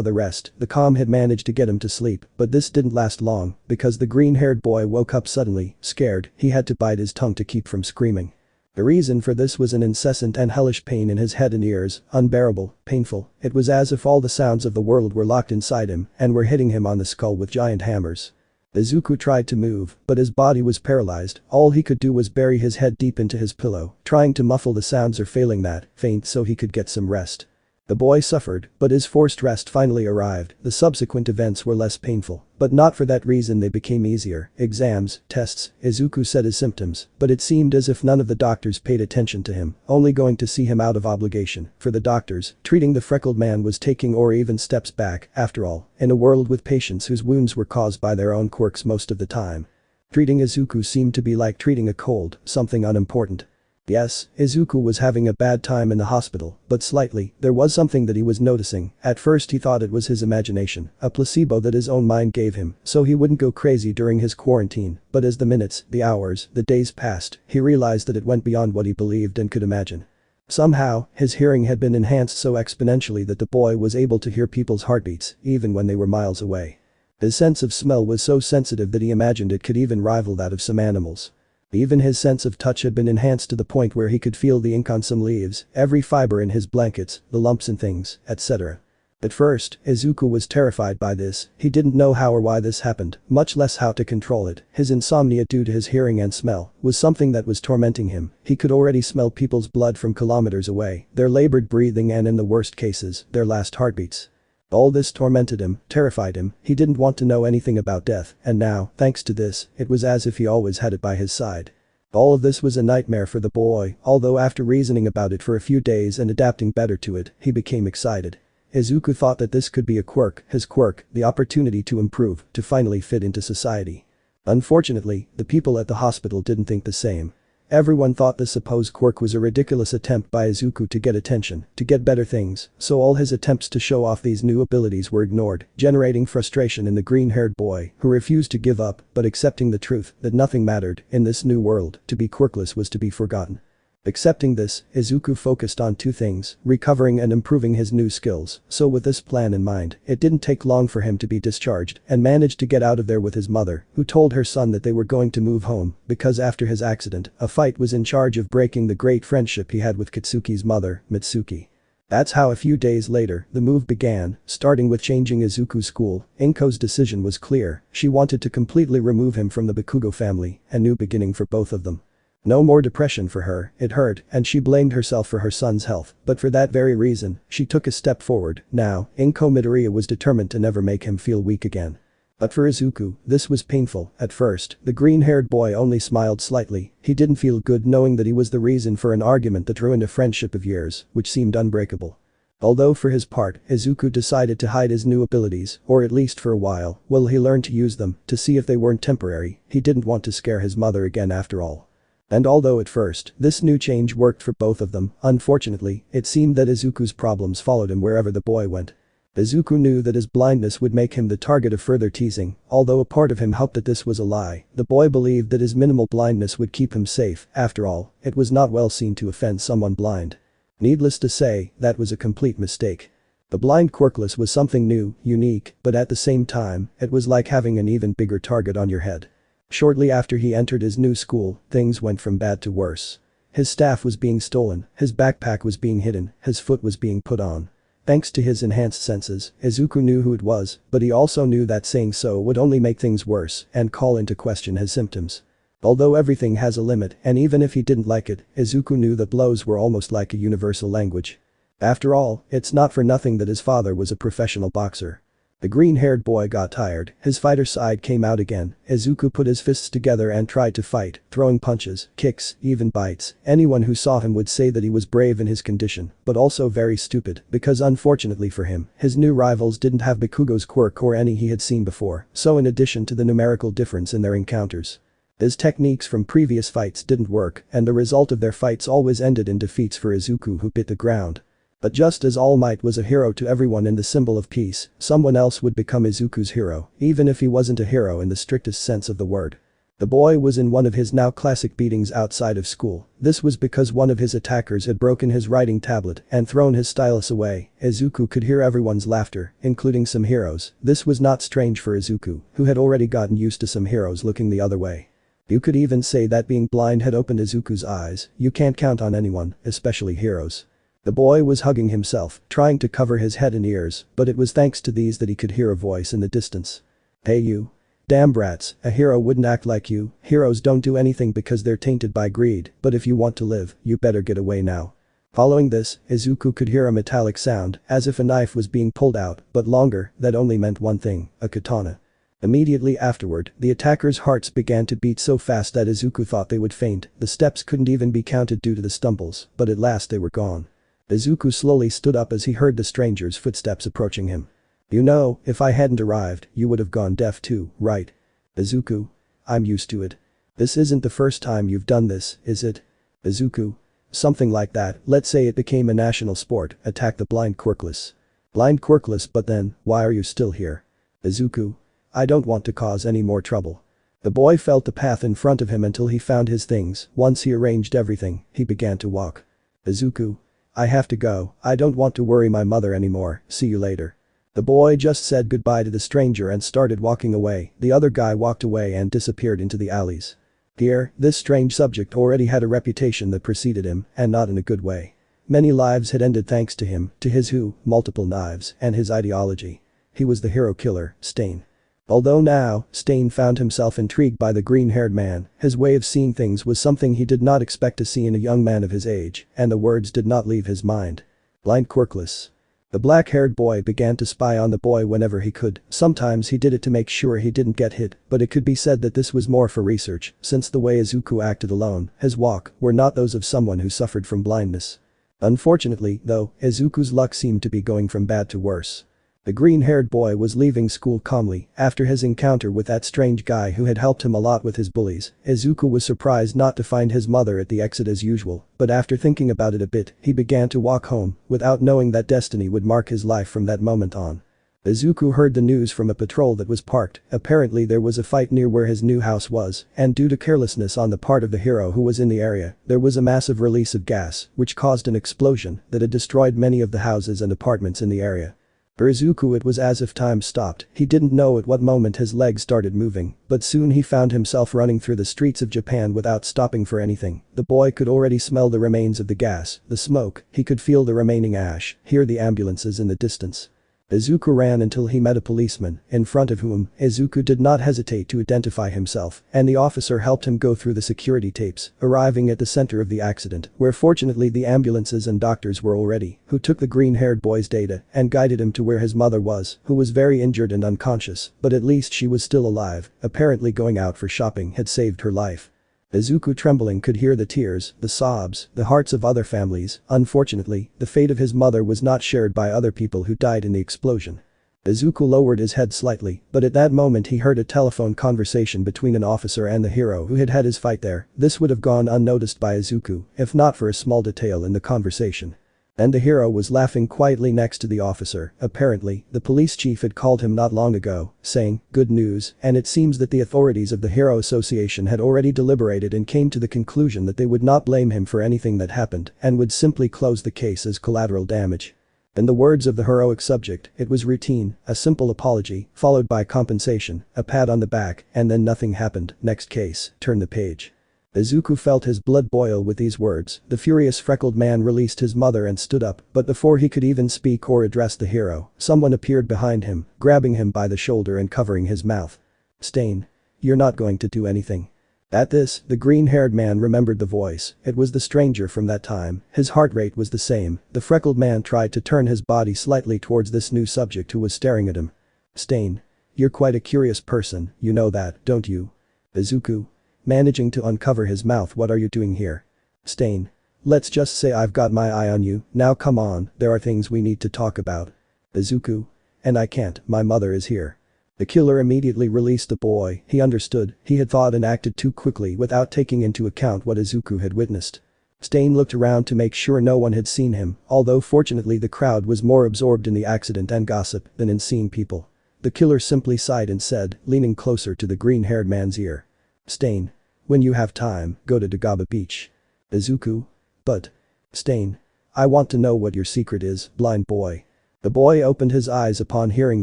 the calm had managed to get him to sleep, but this didn't last long, because the green-haired boy woke up suddenly, scared. He had to bite his tongue to keep from screaming. The reason for this was an incessant and hellish pain in his head and ears, unbearable, painful. It was as if all the sounds of the world were locked inside him and were hitting him on the skull with giant hammers. Izuku tried to move, but his body was paralyzed. All he could do was bury his head deep into his pillow, trying to muffle the sounds or failing that, faint so he could get some rest. The boy suffered, but his forced rest finally arrived. The subsequent events were less painful, but not for that reason they became easier. Exams, tests, Izuku said his symptoms, but it seemed as if none of the doctors paid attention to him, only going to see him out of obligation. For the doctors, treating the freckled man was taking or even steps back, after all, in a world with patients whose wounds were caused by their own quirks most of the time. Treating Izuku seemed to be like treating a cold, something unimportant. Yes, Izuku was having a bad time in the hospital, but slightly, there was something that he was noticing. At first he thought it was his imagination, a placebo that his own mind gave him, so he wouldn't go crazy during his quarantine, but as the minutes, the hours, the days passed, he realized that it went beyond what he believed and could imagine. Somehow, his hearing had been enhanced so exponentially that the boy was able to hear people's heartbeats, even when they were miles away. His sense of smell was so sensitive that he imagined it could even rival that of some animals. Even his sense of touch had been enhanced to the point where he could feel the ink on some leaves, every fiber in his blankets, the lumps and things, etc. At first, Izuku was terrified by this. He didn't know how or why this happened, much less how to control it. His insomnia due to his hearing and smell was something that was tormenting him. He could already smell people's blood from kilometers away, their labored breathing and in the worst cases, their last heartbeats. All this tormented him, terrified him. He didn't want to know anything about death, and now, thanks to this, it was as if he always had it by his side. All of this was a nightmare for the boy, although after reasoning about it for a few days and adapting better to it, he became excited. Izuku thought that this could be a quirk, his quirk, the opportunity to improve, to finally fit into society. Unfortunately, the people at the hospital didn't think the same. Everyone thought the supposed quirk was a ridiculous attempt by Izuku to get attention, to get better things, so all his attempts to show off these new abilities were ignored, generating frustration in the green-haired boy, who refused to give up, but accepting the truth that nothing mattered in this new world, to be quirkless was to be forgotten. Accepting this, Izuku focused on two things, recovering and improving his new skills, so with this plan in mind, it didn't take long for him to be discharged and managed to get out of there with his mother, who told her son that they were going to move home because after his accident, a fight was in charge of breaking the great friendship he had with Kitsuki's mother, Mitsuki. That's how a few days later, the move began, starting with changing Izuku's school. Inko's decision was clear, she wanted to completely remove him from the Bakugo family, a new beginning for both of them. No more depression for her, it hurt, and she blamed herself for her son's health, but for that very reason, she took a step forward. Now, Inko Midoriya was determined to never make him feel weak again. But for Izuku, this was painful. At first, the green-haired boy only smiled slightly, he didn't feel good knowing that he was the reason for an argument that ruined a friendship of years, which seemed unbreakable. Although for his part, Izuku decided to hide his new abilities, or at least for a while, while he learned to use them, to see if they weren't temporary. He didn't want to scare his mother again after all. And although at first, this new change worked for both of them, unfortunately, it seemed that Izuku's problems followed him wherever the boy went. Izuku knew that his blindness would make him the target of further teasing, although a part of him hoped that this was a lie. The boy believed that his minimal blindness would keep him safe. After all, it was not well seen to offend someone blind. Needless to say, that was a complete mistake. The blind quirkless was something new, unique, but at the same time, it was like having an even bigger target on your head. Shortly after he entered his new school, things went from bad to worse. His staff was being stolen, his backpack was being hidden, his foot was being put on. Thanks to his enhanced senses, Izuku knew who it was, but he also knew that saying so would only make things worse and call into question his symptoms. Although everything has a limit, and even if he didn't like it, Izuku knew that blows were almost like a universal language. After all, it's not for nothing that his father was a professional boxer. The green-haired boy got tired, his fighter side came out again. Izuku put his fists together and tried to fight, throwing punches, kicks, even bites. Anyone who saw him would say that he was brave in his condition, but also very stupid, because unfortunately for him, his new rivals didn't have Bakugo's quirk or any he had seen before, so in addition to the numerical difference in their encounters, his techniques from previous fights didn't work, and the result of their fights always ended in defeats for Izuku, who bit the ground. But just as Almight was a hero to everyone in the symbol of peace, someone else would become Izuku's hero, even if he wasn't a hero in the strictest sense of the word. The boy was in one of his now classic beatings outside of school. This was because one of his attackers had broken his writing tablet and thrown his stylus away. Izuku could hear everyone's laughter, including some heroes. This was not strange for Izuku, who had already gotten used to some heroes looking the other way. You could even say that being blind had opened Izuku's eyes. You can't count on anyone, especially heroes. The boy was hugging himself, trying to cover his head and ears, but it was thanks to these that he could hear a voice in the distance. Hey you. Damn brats, a hero wouldn't act like you. Heroes don't do anything because they're tainted by greed, but if you want to live, you better get away now. Following this, Izuku could hear a metallic sound, as if a knife was being pulled out, but longer, that only meant one thing, a katana. Immediately afterward, the attackers' hearts began to beat so fast that Izuku thought they would faint. The steps couldn't even be counted due to the stumbles, but at last they were gone. Izuku slowly stood up as he heard the stranger's footsteps approaching him. You know, if I hadn't arrived, you would have gone deaf too, right? Izuku. I'm used to it. This isn't the first time you've done this, is it? Izuku. Something like that. Let's say it became a national sport, attack the blind quirkless. Blind quirkless, but then, why are you still here? Izuku. I don't want to cause any more trouble. The boy felt the path in front of him until he found his things. Once he arranged everything, he began to walk. Izuku. I have to go, I don't want to worry my mother anymore, see you later. The boy just said goodbye to the stranger and started walking away. The other guy walked away and disappeared into the alleys. Here, this strange subject already had a reputation that preceded him, and not in a good way. Many lives had ended thanks to him, to his multiple knives, and his ideology. He was the hero killer, Stain. Although now, Stain found himself intrigued by the green-haired man, his way of seeing things was something he did not expect to see in a young man of his age, and the words did not leave his mind. Blind quirkless. The black-haired boy began to spy on the boy whenever he could. Sometimes he did it to make sure he didn't get hit, but it could be said that this was more for research, since the way Izuku acted alone, his walk, were not those of someone who suffered from blindness. Unfortunately, though, Izuku's luck seemed to be going from bad to worse. The green-haired boy was leaving school calmly after his encounter with that strange guy who had helped him a lot with his bullies. Izuku was surprised not to find his mother at the exit as usual, but after thinking about it a bit, he began to walk home without knowing that destiny would mark his life from that moment on. Izuku heard the news from a patrol that was parked. Apparently there was a fight near where his new house was, and due to carelessness on the part of the hero who was in the area, there was a massive release of gas, which caused an explosion that had destroyed many of the houses and apartments in the area. For Izuku it was as if time stopped. He didn't know at what moment his legs started moving, but soon he found himself running through the streets of Japan without stopping for anything. The boy could already smell the remains of the gas, the smoke, he could feel the remaining ash, hear the ambulances in the distance. Izuku ran until he met a policeman, in front of whom Izuku did not hesitate to identify himself, and the officer helped him go through the security tapes, arriving at the center of the accident, where fortunately the ambulances and doctors were already, who took the green-haired boy's data and guided him to where his mother was, who was very injured and unconscious, but at least she was still alive. Apparently going out for shopping had saved her life. Izuku trembling could hear the tears, the sobs, the hearts of other families. Unfortunately, the fate of his mother was not shared by other people who died in the explosion. Izuku lowered his head slightly, but at that moment he heard a telephone conversation between an officer and the hero who had had his fight there. This would have gone unnoticed by Izuku, if not for a small detail in the conversation. And the hero was laughing quietly next to the officer. Apparently, the police chief had called him not long ago, saying, "Good news," and it seems that the authorities of the Hero Association had already deliberated and came to the conclusion that they would not blame him for anything that happened and would simply close the case as collateral damage. In the words of the heroic subject, it was routine, a simple apology, followed by compensation, a pat on the back, and then nothing happened. Next case, turn the page. Izuku felt his blood boil with these words. The furious freckled man released his mother and stood up, but before he could even speak or address the hero, someone appeared behind him, grabbing him by the shoulder and covering his mouth. "Stain. You're not going to do anything." At this, the green-haired man remembered the voice. It was the stranger from that time. His heart rate was the same. The freckled man tried to turn his body slightly towards this new subject who was staring at him. "Stain. You're quite a curious person, you know that, don't you?" Izuku. Managing to uncover his mouth. "What are you doing here?" "Stain. Let's just say I've got my eye on you, now come on, there are things we need to talk about." Izuku. "And I can't, my mother is here." The killer immediately released the boy. He understood, he had thought and acted too quickly without taking into account what Izuku had witnessed. Stain looked around to make sure no one had seen him, although fortunately the crowd was more absorbed in the accident and gossip than in seeing people. The killer simply sighed and said, leaning closer to the green-haired man's ear. "Stain. When you have time, go to Dagaba Beach." Izuku. "But. Stain. I want to know what your secret is, blind boy." The boy opened his eyes upon hearing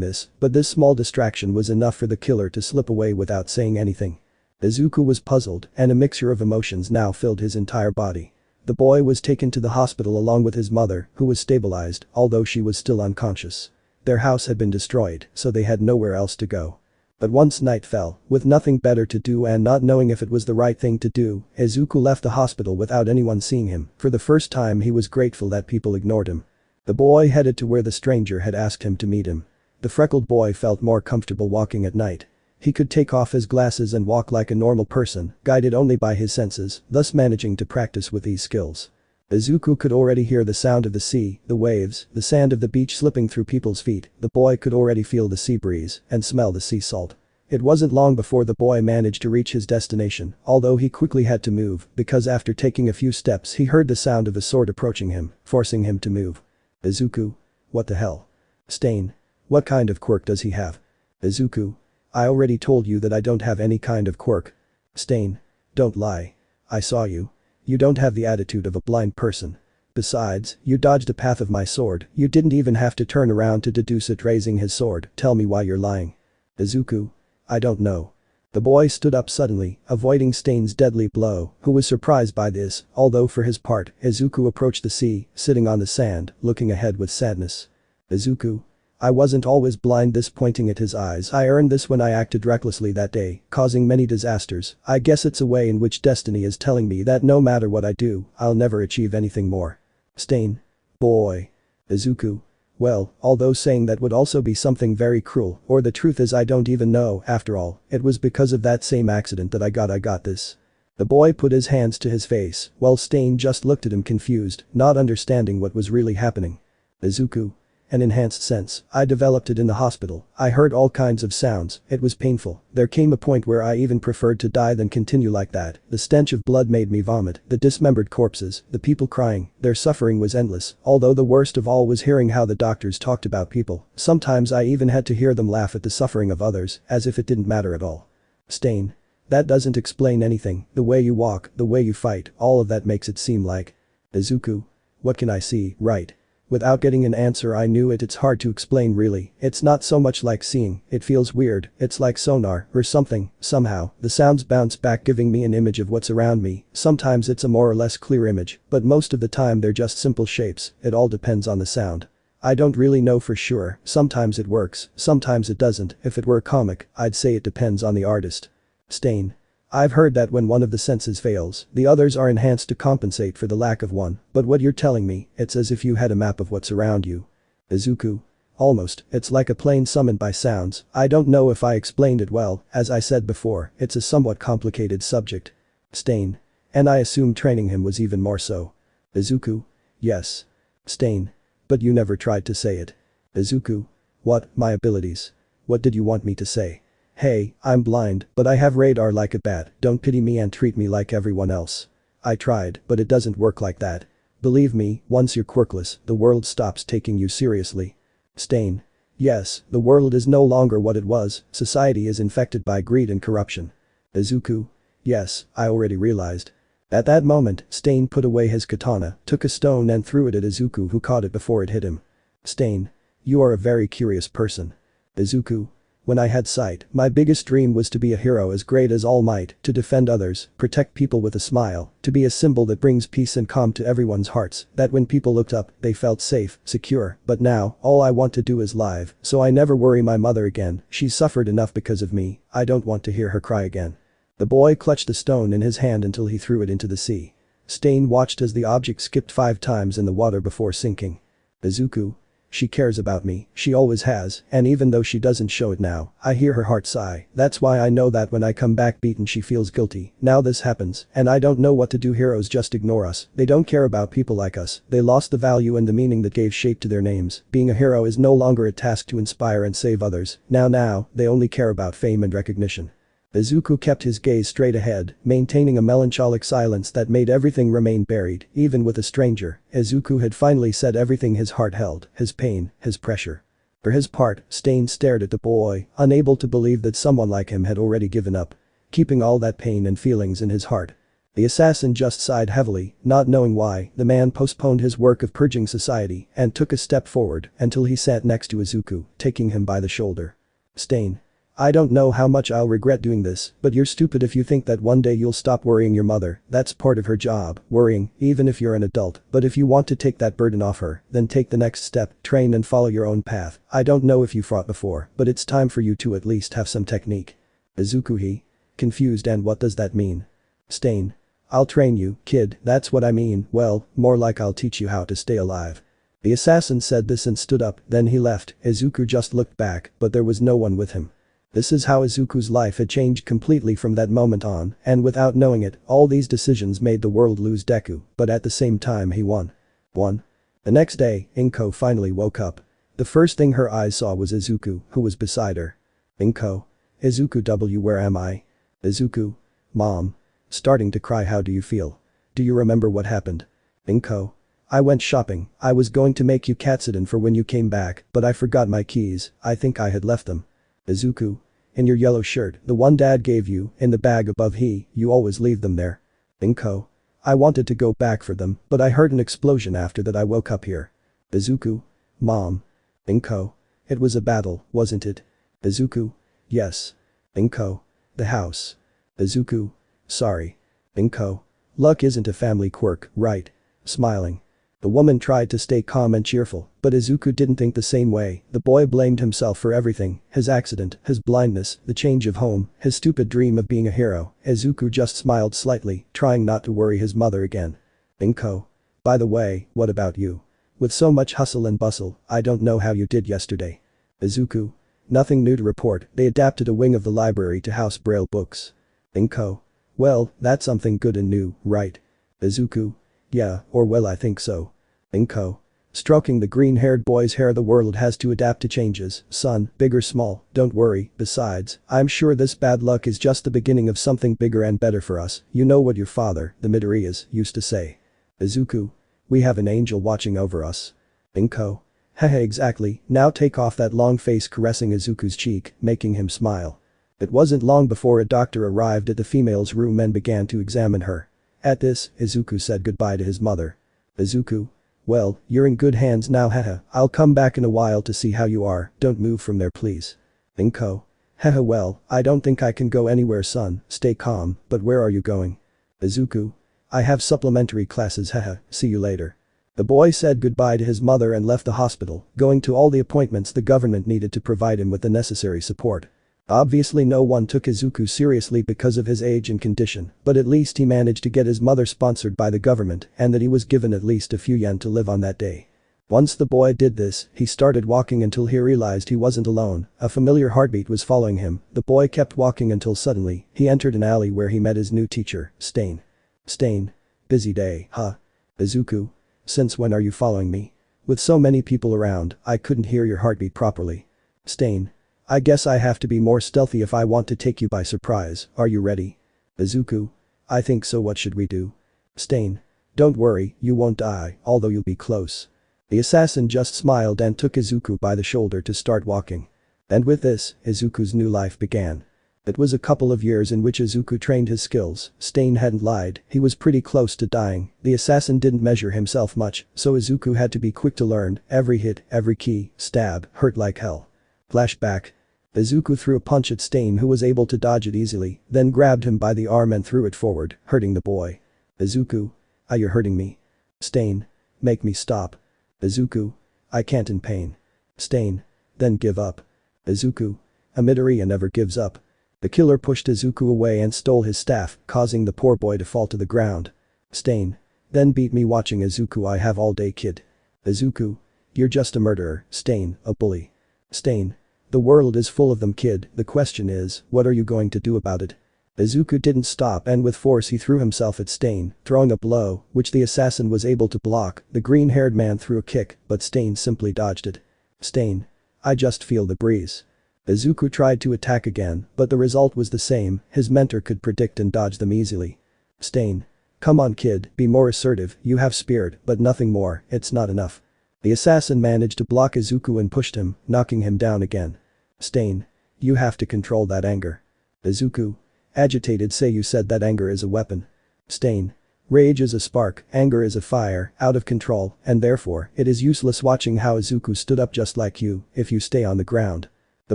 this, but this small distraction was enough for the killer to slip away without saying anything. Izuku was puzzled, and a mixture of emotions now filled his entire body. The boy was taken to the hospital along with his mother, who was stabilized, although she was still unconscious. Their house had been destroyed, so they had nowhere else to go. But once night fell, with nothing better to do and not knowing if it was the right thing to do, Izuku left the hospital without anyone seeing him. For the first time he was grateful that people ignored him. The boy headed to where the stranger had asked him to meet him. The freckled boy felt more comfortable walking at night. He could take off his glasses and walk like a normal person, guided only by his senses, thus managing to practice with these skills. Izuku could already hear the sound of the sea, the waves, the sand of the beach slipping through people's feet. The boy could already feel the sea breeze and smell the sea salt. It wasn't long before the boy managed to reach his destination, although he quickly had to move because after taking a few steps he heard the sound of a sword approaching him, forcing him to move. Izuku. What the hell? Stain. What kind of quirk does he have? Izuku. I already told you that I don't have any kind of quirk. Stain. Don't lie. I saw you. You don't have the attitude of a blind person. Besides, you dodged the path of my sword, you didn't even have to turn around to deduce it. Raising his sword. Tell me why you're lying. Izuku. I don't know. The boy stood up suddenly, avoiding Stain's deadly blow, who was surprised by this, although for his part, Izuku approached the sea, sitting on the sand, looking ahead with sadness. Izuku. I wasn't always blind. This pointing at his eyes. I earned this when I acted recklessly that day, causing many disasters. I guess it's a way in which destiny is telling me that no matter what I do, I'll never achieve anything more. Stain. Boy. Izuku. Well, although saying that would also be something very cruel, or the truth is I don't even know. After all, it was because of that same accident that I got this. The boy put his hands to his face, while Stain just looked at him confused, not understanding what was really happening. Izuku. An enhanced sense. I developed it in the hospital. I heard all kinds of sounds. It was painful. There came a point where I even preferred to die than continue like that. The stench of blood made me vomit. The dismembered corpses. The people crying. Their suffering was endless. Although the worst of all was hearing how the doctors talked about people. Sometimes I even had to hear them laugh at the suffering of others, as if it didn't matter at all. Stain. That doesn't explain anything. The way you walk, the way you fight, all of that makes it seem like. Izuku. What can I see, right? Without getting an answer I knew it's hard to explain really, it's not so much like seeing, it feels weird, it's like sonar, or something, somehow, the sounds bounce back giving me an image of what's around me, sometimes it's a more or less clear image, but most of the time they're just simple shapes, it all depends on the sound. I don't really know for sure, sometimes it works, sometimes it doesn't, if it were a comic, I'd say it depends on the artist. Stain. I've heard that when one of the senses fails, the others are enhanced to compensate for the lack of one, but what you're telling me, it's as if you had a map of what's around you. Izuku. Almost, it's like a plane summoned by sounds, I don't know if I explained it well, as I said before, it's a somewhat complicated subject. Stain. And I assume training him was even more so. Izuku. Yes. Stain. But you never tried to say it. Izuku. What, my abilities? What did you want me to say? Hey, I'm blind, but I have radar like a bat, don't pity me and treat me like everyone else. I tried, but it doesn't work like that. Believe me, once you're quirkless, the world stops taking you seriously. Stain. Yes, the world is no longer what it was, society is infected by greed and corruption. Izuku. Yes, I already realized. At that moment, Stain put away his katana, took a stone and threw it at Izuku who caught it before it hit him. Stain. You are a very curious person. Izuku. When I had sight, my biggest dream was to be a hero as great as Almight, to defend others, protect people with a smile, to be a symbol that brings peace and calm to everyone's hearts, that when people looked up, they felt safe, secure, but now, all I want to do is live, so I never worry my mother again, she's suffered enough because of me, I don't want to hear her cry again. The boy clutched the stone in his hand until he threw it into the sea. Stain watched as the object skipped 5 times in the water before sinking. Izuku. She cares about me, she always has, and even though she doesn't show it now, I hear her heart sigh, that's why I know that when I come back beaten she feels guilty, now this happens, and I don't know what to do. Heroes just ignore us, they don't care about people like us, they lost the value and the meaning that gave shape to their names, being a hero is no longer a task to inspire and save others, now, they only care about fame and recognition. Izuku kept his gaze straight ahead, maintaining a melancholic silence that made everything remain buried, even with a stranger. Izuku had finally said everything his heart held, his pain, his pressure. For his part, Stain stared at the boy, unable to believe that someone like him had already given up. Keeping all that pain and feelings in his heart. The assassin just sighed heavily, not knowing why, the man postponed his work of purging society and took a step forward until he sat next to Izuku, taking him by the shoulder. Stain. I don't know how much I'll regret doing this, but you're stupid if you think that one day you'll stop worrying your mother, that's part of her job, worrying, even if you're an adult, but if you want to take that burden off her, then take the next step, train and follow your own path. I don't know if you fought before, but it's time for you to at least have some technique. Izuku he. Confused and what does that mean? Stain. I'll train you, kid, that's what I mean, well, more like I'll teach you how to stay alive. The assassin said this and stood up, then he left, Izuku just looked back, but there was no one with him. This is how Izuku's life had changed completely from that moment on, and without knowing it, all these decisions made the world lose Deku, but at the same time he won. The next day, Inko finally woke up. The first thing her eyes saw was Izuku, who was beside her. Inko. Izuku W where am I? Izuku. Mom. Starting to cry. How do you feel? Do you remember what happened? Inko. I went shopping, I was going to make you katsuden for when you came back, but I forgot my keys, I think I had left them. Izuku. In your yellow shirt, the one dad gave you, in the bag above you always leave them there. Inko. I wanted to go back for them, but I heard an explosion after that I woke up here. Izuku. Mom. Inko. It was a battle, wasn't it? Izuku. Yes. Inko. The house. Izuku. Sorry. Inko. Luck isn't a family quirk, right? Smiling. The woman tried to stay calm and cheerful, but Izuku didn't think the same way. The boy blamed himself for everything, his accident, his blindness, the change of home, his stupid dream of being a hero. Izuku just smiled slightly, trying not to worry his mother again. Inko. By the way, what about you? With so much hustle and bustle, I don't know how you did yesterday. Izuku. Nothing new to report, they adapted a wing of the library to house braille books. Inko. Well, that's something good and new, right? Izuku. Yeah, or well I think so. Inko. Stroking the green-haired boy's hair. The world has to adapt to changes, son, big or small, don't worry, besides, I'm sure this bad luck is just the beginning of something bigger and better for us, you know what your father, the Midoriyas, used to say. Izuku. We have an angel watching over us. Inko. Haha exactly, now take off that long face, caressing Izuku's cheek, making him smile. It wasn't long before a doctor arrived at the female's room and began to examine her. At this, Izuku said goodbye to his mother. Izuku. Well, you're in good hands now haha, I'll come back in a while to see how you are, don't move from there please. Inko. Haha well, I don't think I can go anywhere son, stay calm, but where are you going? Izuku. I have supplementary classes haha, see you later. The boy said goodbye to his mother and left the hospital, going to all the appointments the government needed to provide him with the necessary support. Obviously no one took Izuku seriously because of his age and condition, but at least he managed to get his mother sponsored by the government and that he was given at least a few yen to live on that day. Once the boy did this, he started walking until he realized he wasn't alone, a familiar heartbeat was following him. The boy kept walking until suddenly, he entered an alley where he met his new teacher, Stain. Stain. Busy day, huh? Izuku. Since when are you following me? With so many people around, I couldn't hear your heartbeat properly. Stain. I guess I have to be more stealthy if I want to take you by surprise, are you ready? Izuku. I think so, what should we do? Stain. Don't worry, you won't die, although you'll be close. The assassin just smiled and took Izuku by the shoulder to start walking. And with this, Izuku's new life began. It was a couple of years in which Izuku trained his skills, Stain hadn't lied, he was pretty close to dying, the assassin didn't measure himself much, so Izuku had to be quick to learn, every hit, every key, stab, hurt like hell. Flashback. Izuku threw a punch at Stain who was able to dodge it easily, then grabbed him by the arm and threw it forward, hurting the boy. Izuku. Ah, you're hurting me. Stain. Make me stop. Izuku. I can't in pain. Stain. Then give up. Izuku. A Midoriya never gives up. The killer pushed Izuku away and stole his staff, causing the poor boy to fall to the ground. Stain. Then beat me watching Izuku, I have all day kid. Izuku. You're just a murderer, Stain, a bully. Stain. The world is full of them kid, the question is, what are you going to do about it? Izuku didn't stop and with force he threw himself at Stain, throwing a blow, which the assassin was able to block. The green-haired man threw a kick, but Stain simply dodged it. Stain. I just feel the breeze. Izuku tried to attack again, but the result was the same, his mentor could predict and dodge them easily. Stain. Come on kid, be more assertive, you have spirit, but nothing more, it's not enough. The assassin managed to block Izuku and pushed him, knocking him down again. Stain. You have to control that anger. Izuku. Agitated, say you said that anger is a weapon. Stain. Rage is a spark, anger is a fire, out of control, and therefore, it is useless watching how Izuku stood up just like you, if you stay on the ground. The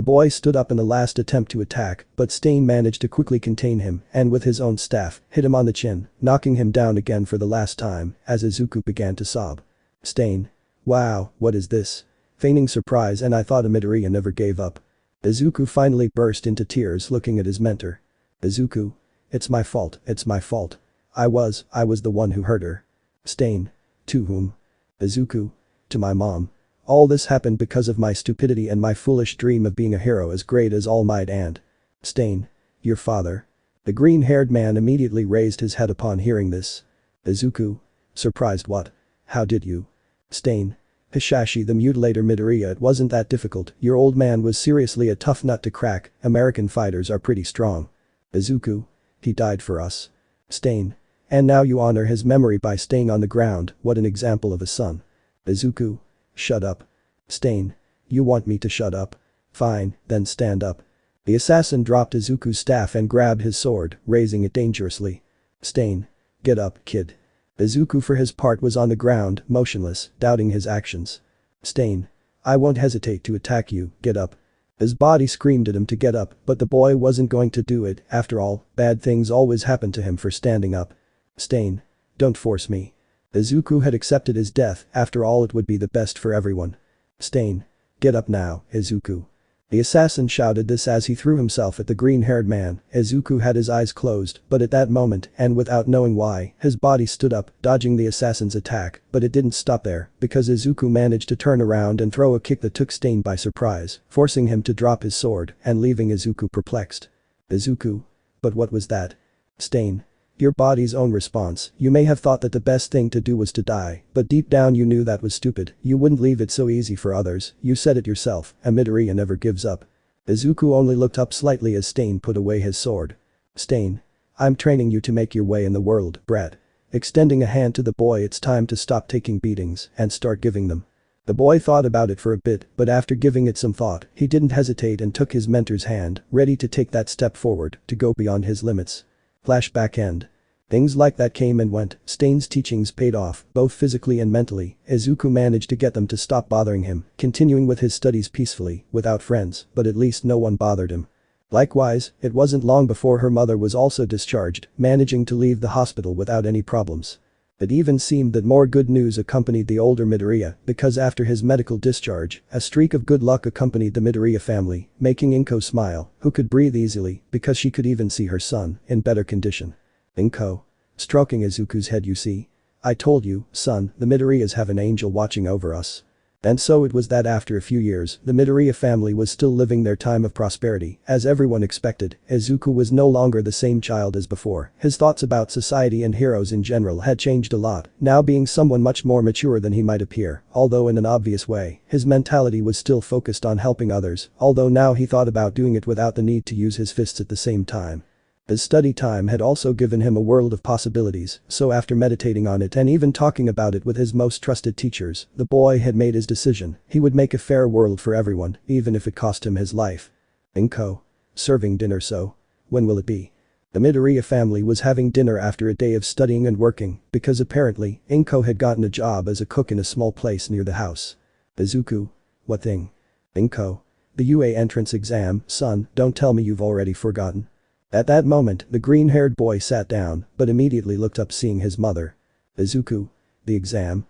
boy stood up in the last attempt to attack, but Stain managed to quickly contain him and with his own staff, hit him on the chin, knocking him down again for the last time, as Izuku began to sob. Stain. Wow, what is this? Feigning surprise, and I thought a Midoriya never gave up. Izuku finally burst into tears looking at his mentor. Izuku. It's my fault, it's my fault. I was the one who hurt her. Stain. To whom? Izuku. To my mom. All this happened because of my stupidity and my foolish dream of being a hero as great as Almight and. Stain. Your father. The green-haired man immediately raised his head upon hearing this. Izuku. Surprised what? How did you? Stain. Hishashi the mutilator Midoriya, it wasn't that difficult, your old man was seriously a tough nut to crack, American fighters are pretty strong. Izuku. He died for us. Stain. And now you honor his memory by staying on the ground, what an example of a son. Izuku. Shut up. Stain. You want me to shut up? Fine, then stand up. The assassin dropped Izuku's staff and grabbed his sword, raising it dangerously. Stain. Get up, kid. Izuku for his part was on the ground, motionless, doubting his actions. Stain. I won't hesitate to attack you, get up. His body screamed at him to get up, but the boy wasn't going to do it, after all, bad things always happen to him for standing up. Stain. Don't force me. Izuku had accepted his death, after all it would be the best for everyone. Stain. Get up now, Izuku. The assassin shouted this as he threw himself at the green-haired man. Izuku had his eyes closed, but at that moment, and without knowing why, his body stood up, dodging the assassin's attack, but it didn't stop there, because Izuku managed to turn around and throw a kick that took Stain by surprise, forcing him to drop his sword and leaving Izuku perplexed. Izuku. But what was that? Stain. Your body's own response. You may have thought that the best thing to do was to die, but deep down you knew that was stupid. You wouldn't leave it so easy for others. You said it yourself, and Midoriya never gives up. Izuku only looked up slightly as Stain put away his sword. Stain. I'm training you to make your way in the world, brat. Extending a hand to the boy, it's time to stop taking beatings and start giving them. The boy thought about it for a bit, but after giving it some thought, he didn't hesitate and took his mentor's hand, ready to take that step forward, to go beyond his limits. Flashback end. Things like that came and went. Stain's teachings paid off, both physically and mentally. Izuku managed to get them to stop bothering him, continuing with his studies peacefully, without friends, but at least no one bothered him. Likewise, it wasn't long before her mother was also discharged, managing to leave the hospital without any problems. It even seemed that more good news accompanied the older Midoriya, because after his medical discharge, a streak of good luck accompanied the Midoriya family, making Inko smile, who could breathe easily, because she could even see her son, in better condition. Inko. Stroking Izuku's head, you see. I told you, son, the Midoriyas have an angel watching over us. And so it was that after a few years, the Midoriya family was still living their time of prosperity, as everyone expected. Izuku was no longer the same child as before. His thoughts about society and heroes in general had changed a lot, now being someone much more mature than he might appear, although in an obvious way. His mentality was still focused on helping others, although now he thought about doing it without the need to use his fists at the same time. His study time had also given him a world of possibilities, so after meditating on it and even talking about it with his most trusted teachers, the boy had made his decision. He would make a fair world for everyone, even if it cost him his life. Inko. Serving dinner, so. When will it be? The Midoriya family was having dinner after a day of studying and working, because apparently, Inko had gotten a job as a cook in a small place near the house. Izuku. What thing? Inko. The UA entrance exam, son, don't tell me you've already forgotten. At that moment, the green-haired boy sat down, but immediately looked up seeing his mother. Izuku. The exam?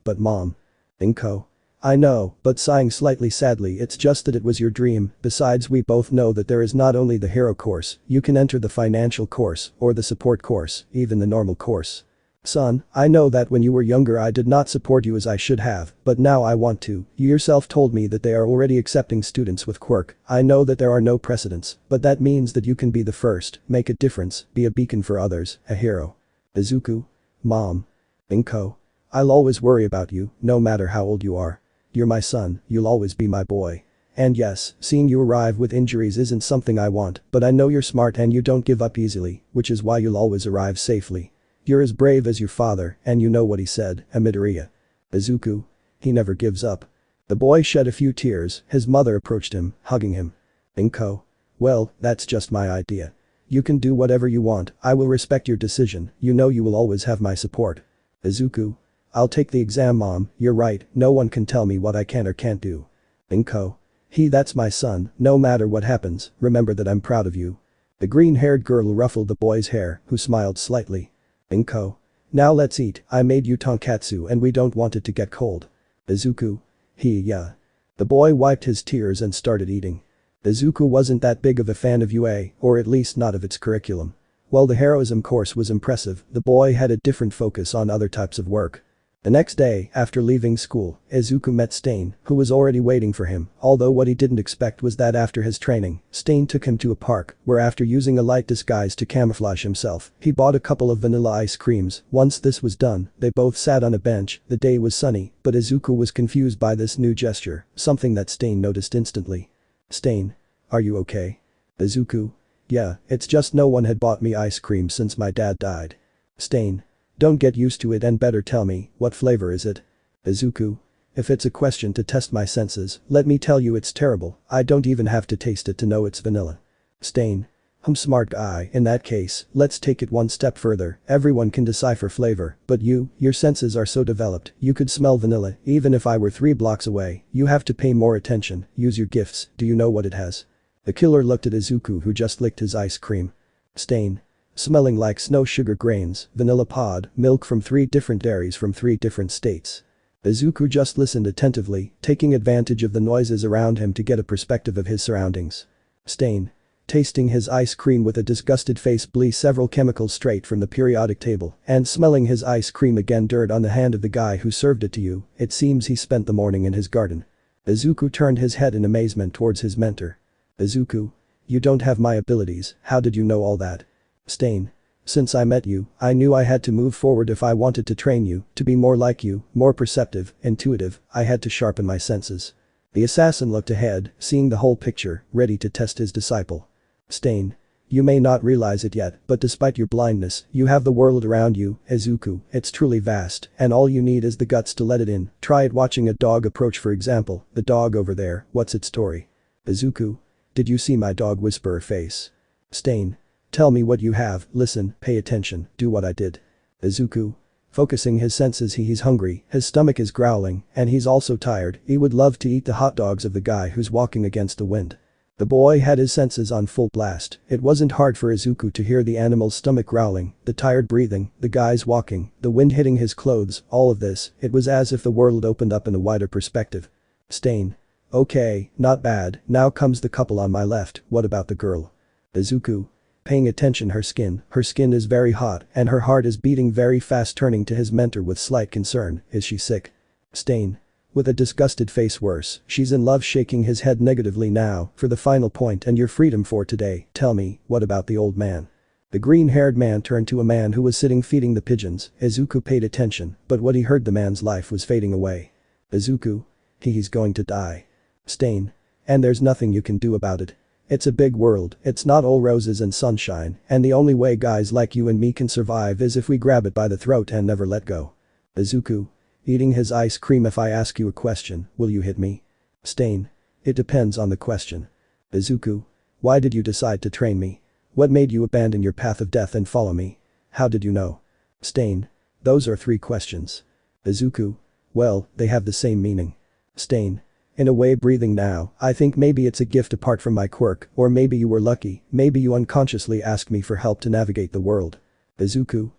But mom. Inko. I know, but sighing slightly sadly, it's just that it was your dream. Besides, we both know that there is not only the hero course, you can enter the financial course, or the support course, even the normal course. Son, I know that when you were younger I did not support you as I should have, but now I want to. You yourself told me that they are already accepting students with Quirk. I know that there are no precedents, but that means that you can be the first, make a difference, be a beacon for others, a hero. Izuku. Mom. Inko. I'll always worry about you, no matter how old you are. You're my son, you'll always be my boy. And yes, seeing you arrive with injuries isn't something I want, but I know you're smart and you don't give up easily, which is why you'll always arrive safely. You're as brave as your father, and you know what he said, a Midoriya. Izuku. He never gives up. The boy shed a few tears. His mother approached him, hugging him. Inko. Well, that's just my idea. You can do whatever you want, I will respect your decision, you know you will always have my support. Izuku. I'll take the exam, mom, you're right, no one can tell me what I can or can't do. Inko. That's my son, no matter what happens, remember that I'm proud of you. The green-haired girl ruffled the boy's hair, who smiled slightly. Inko. Now let's eat, I made you tonkatsu and we don't want it to get cold. Izuku. Yeah. The boy wiped his tears and started eating. Izuku wasn't that big of a fan of UA, or at least not of its curriculum. While the heroism course was impressive, the boy had a different focus on other types of work. The next day, after leaving school, Izuku met Stain, who was already waiting for him, although what he didn't expect was that after his training, Stain took him to a park, where after using a light disguise to camouflage himself, he bought a couple of vanilla ice creams. Once this was done, they both sat on a bench. The day was sunny, but Izuku was confused by this new gesture, something that Stain noticed instantly. Stain. Are you okay? Izuku. Yeah, it's just no one had bought me ice cream since my dad died. Stain. Don't get used to it and better tell me, what flavor is it? Izuku. If it's a question to test my senses, let me tell you it's terrible, I don't even have to taste it to know it's vanilla. Stain. Smart guy, in that case, let's take it one step further, everyone can decipher flavor, but your senses are so developed, you could smell vanilla, even if I were 3 blocks away, you have to pay more attention, use your gifts, do you know what it has? The killer looked at Izuku who just licked his ice cream. Stain. Smelling like snow sugar grains, vanilla pod, milk from 3 different dairies from 3 different states. Izuku just listened attentively, taking advantage of the noises around him to get a perspective of his surroundings. Stain. Tasting his ice cream with a disgusted face, blew several chemicals straight from the periodic table, and smelling his ice cream again, dirt on the hand of the guy who served it to you, it seems he spent the morning in his garden. Izuku turned his head in amazement towards his mentor. Izuku. You don't have my abilities, how did you know all that? Stain. Since I met you, I knew I had to move forward if I wanted to train you, to be more like you, more perceptive, intuitive, I had to sharpen my senses. The assassin looked ahead, seeing the whole picture, ready to test his disciple. Stain. You may not realize it yet, but despite your blindness, you have the world around you, Izuku, it's truly vast, and all you need is the guts to let it in. Try it watching a dog approach, for example, the dog over there, what's its story? Izuku. Did you see my dog whisperer face? Stain. Tell me what you have, listen, pay attention, do what I did. Izuku. Focusing his senses, he's hungry, his stomach is growling, and he's also tired, he would love to eat the hot dogs of the guy who's walking against the wind. The boy had his senses on full blast, it wasn't hard for Izuku to hear the animal's stomach growling, the tired breathing, the guys walking, the wind hitting his clothes, all of this, it was as if the world opened up in a wider perspective. Stain. Okay, not bad, now comes the couple on my left, what about the girl? Izuku. Paying attention, her skin is very hot and her heart is beating very fast, turning to his mentor with slight concern, is she sick? Stain. With a disgusted face, worse, she's in love, shaking his head negatively. Now, for the final point and your freedom for today, tell me, what about the old man? The green-haired man turned to a man who was sitting feeding the pigeons. Izuku paid attention, but what he heard, the man's life was fading away. Izuku. He's going to die. Stain. And there's nothing you can do about it. It's a big world, it's not all roses and sunshine, and the only way guys like you and me can survive is if we grab it by the throat and never let go. Izuku. Eating his ice cream. If I ask you a question, will you hit me? Stain. It depends on the question. Izuku. Why did you decide to train me? What made you abandon your path of death and follow me? How did you know? Stain. Those are 3 questions. Izuku. Well, they have the same meaning. Stain. In a way, breathing now, I think maybe it's a gift apart from my quirk, or maybe you were lucky, maybe you unconsciously asked me for help to navigate the world. Izuku.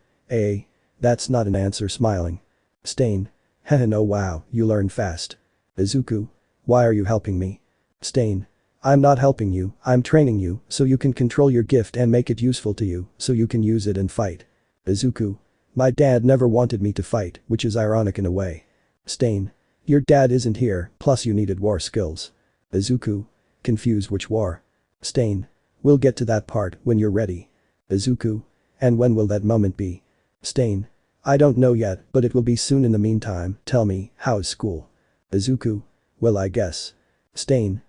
That's not an answer, smiling. Stain. Heh, no, wow, you learn fast. Izuku. Why are you helping me? Stain. I'm not helping you, I'm training you, so you can control your gift and make it useful to you, so you can use it and fight. Izuku. My dad never wanted me to fight, which is ironic in a way. Stain. Your dad isn't here, plus you needed war skills. Izuku. Confused, which war? Stain. We'll get to that part when you're ready. Izuku. And when will that moment be? Stain. I don't know yet, but it will be soon. In the meantime, tell me, how's school? Izuku. Well, I guess. Stain.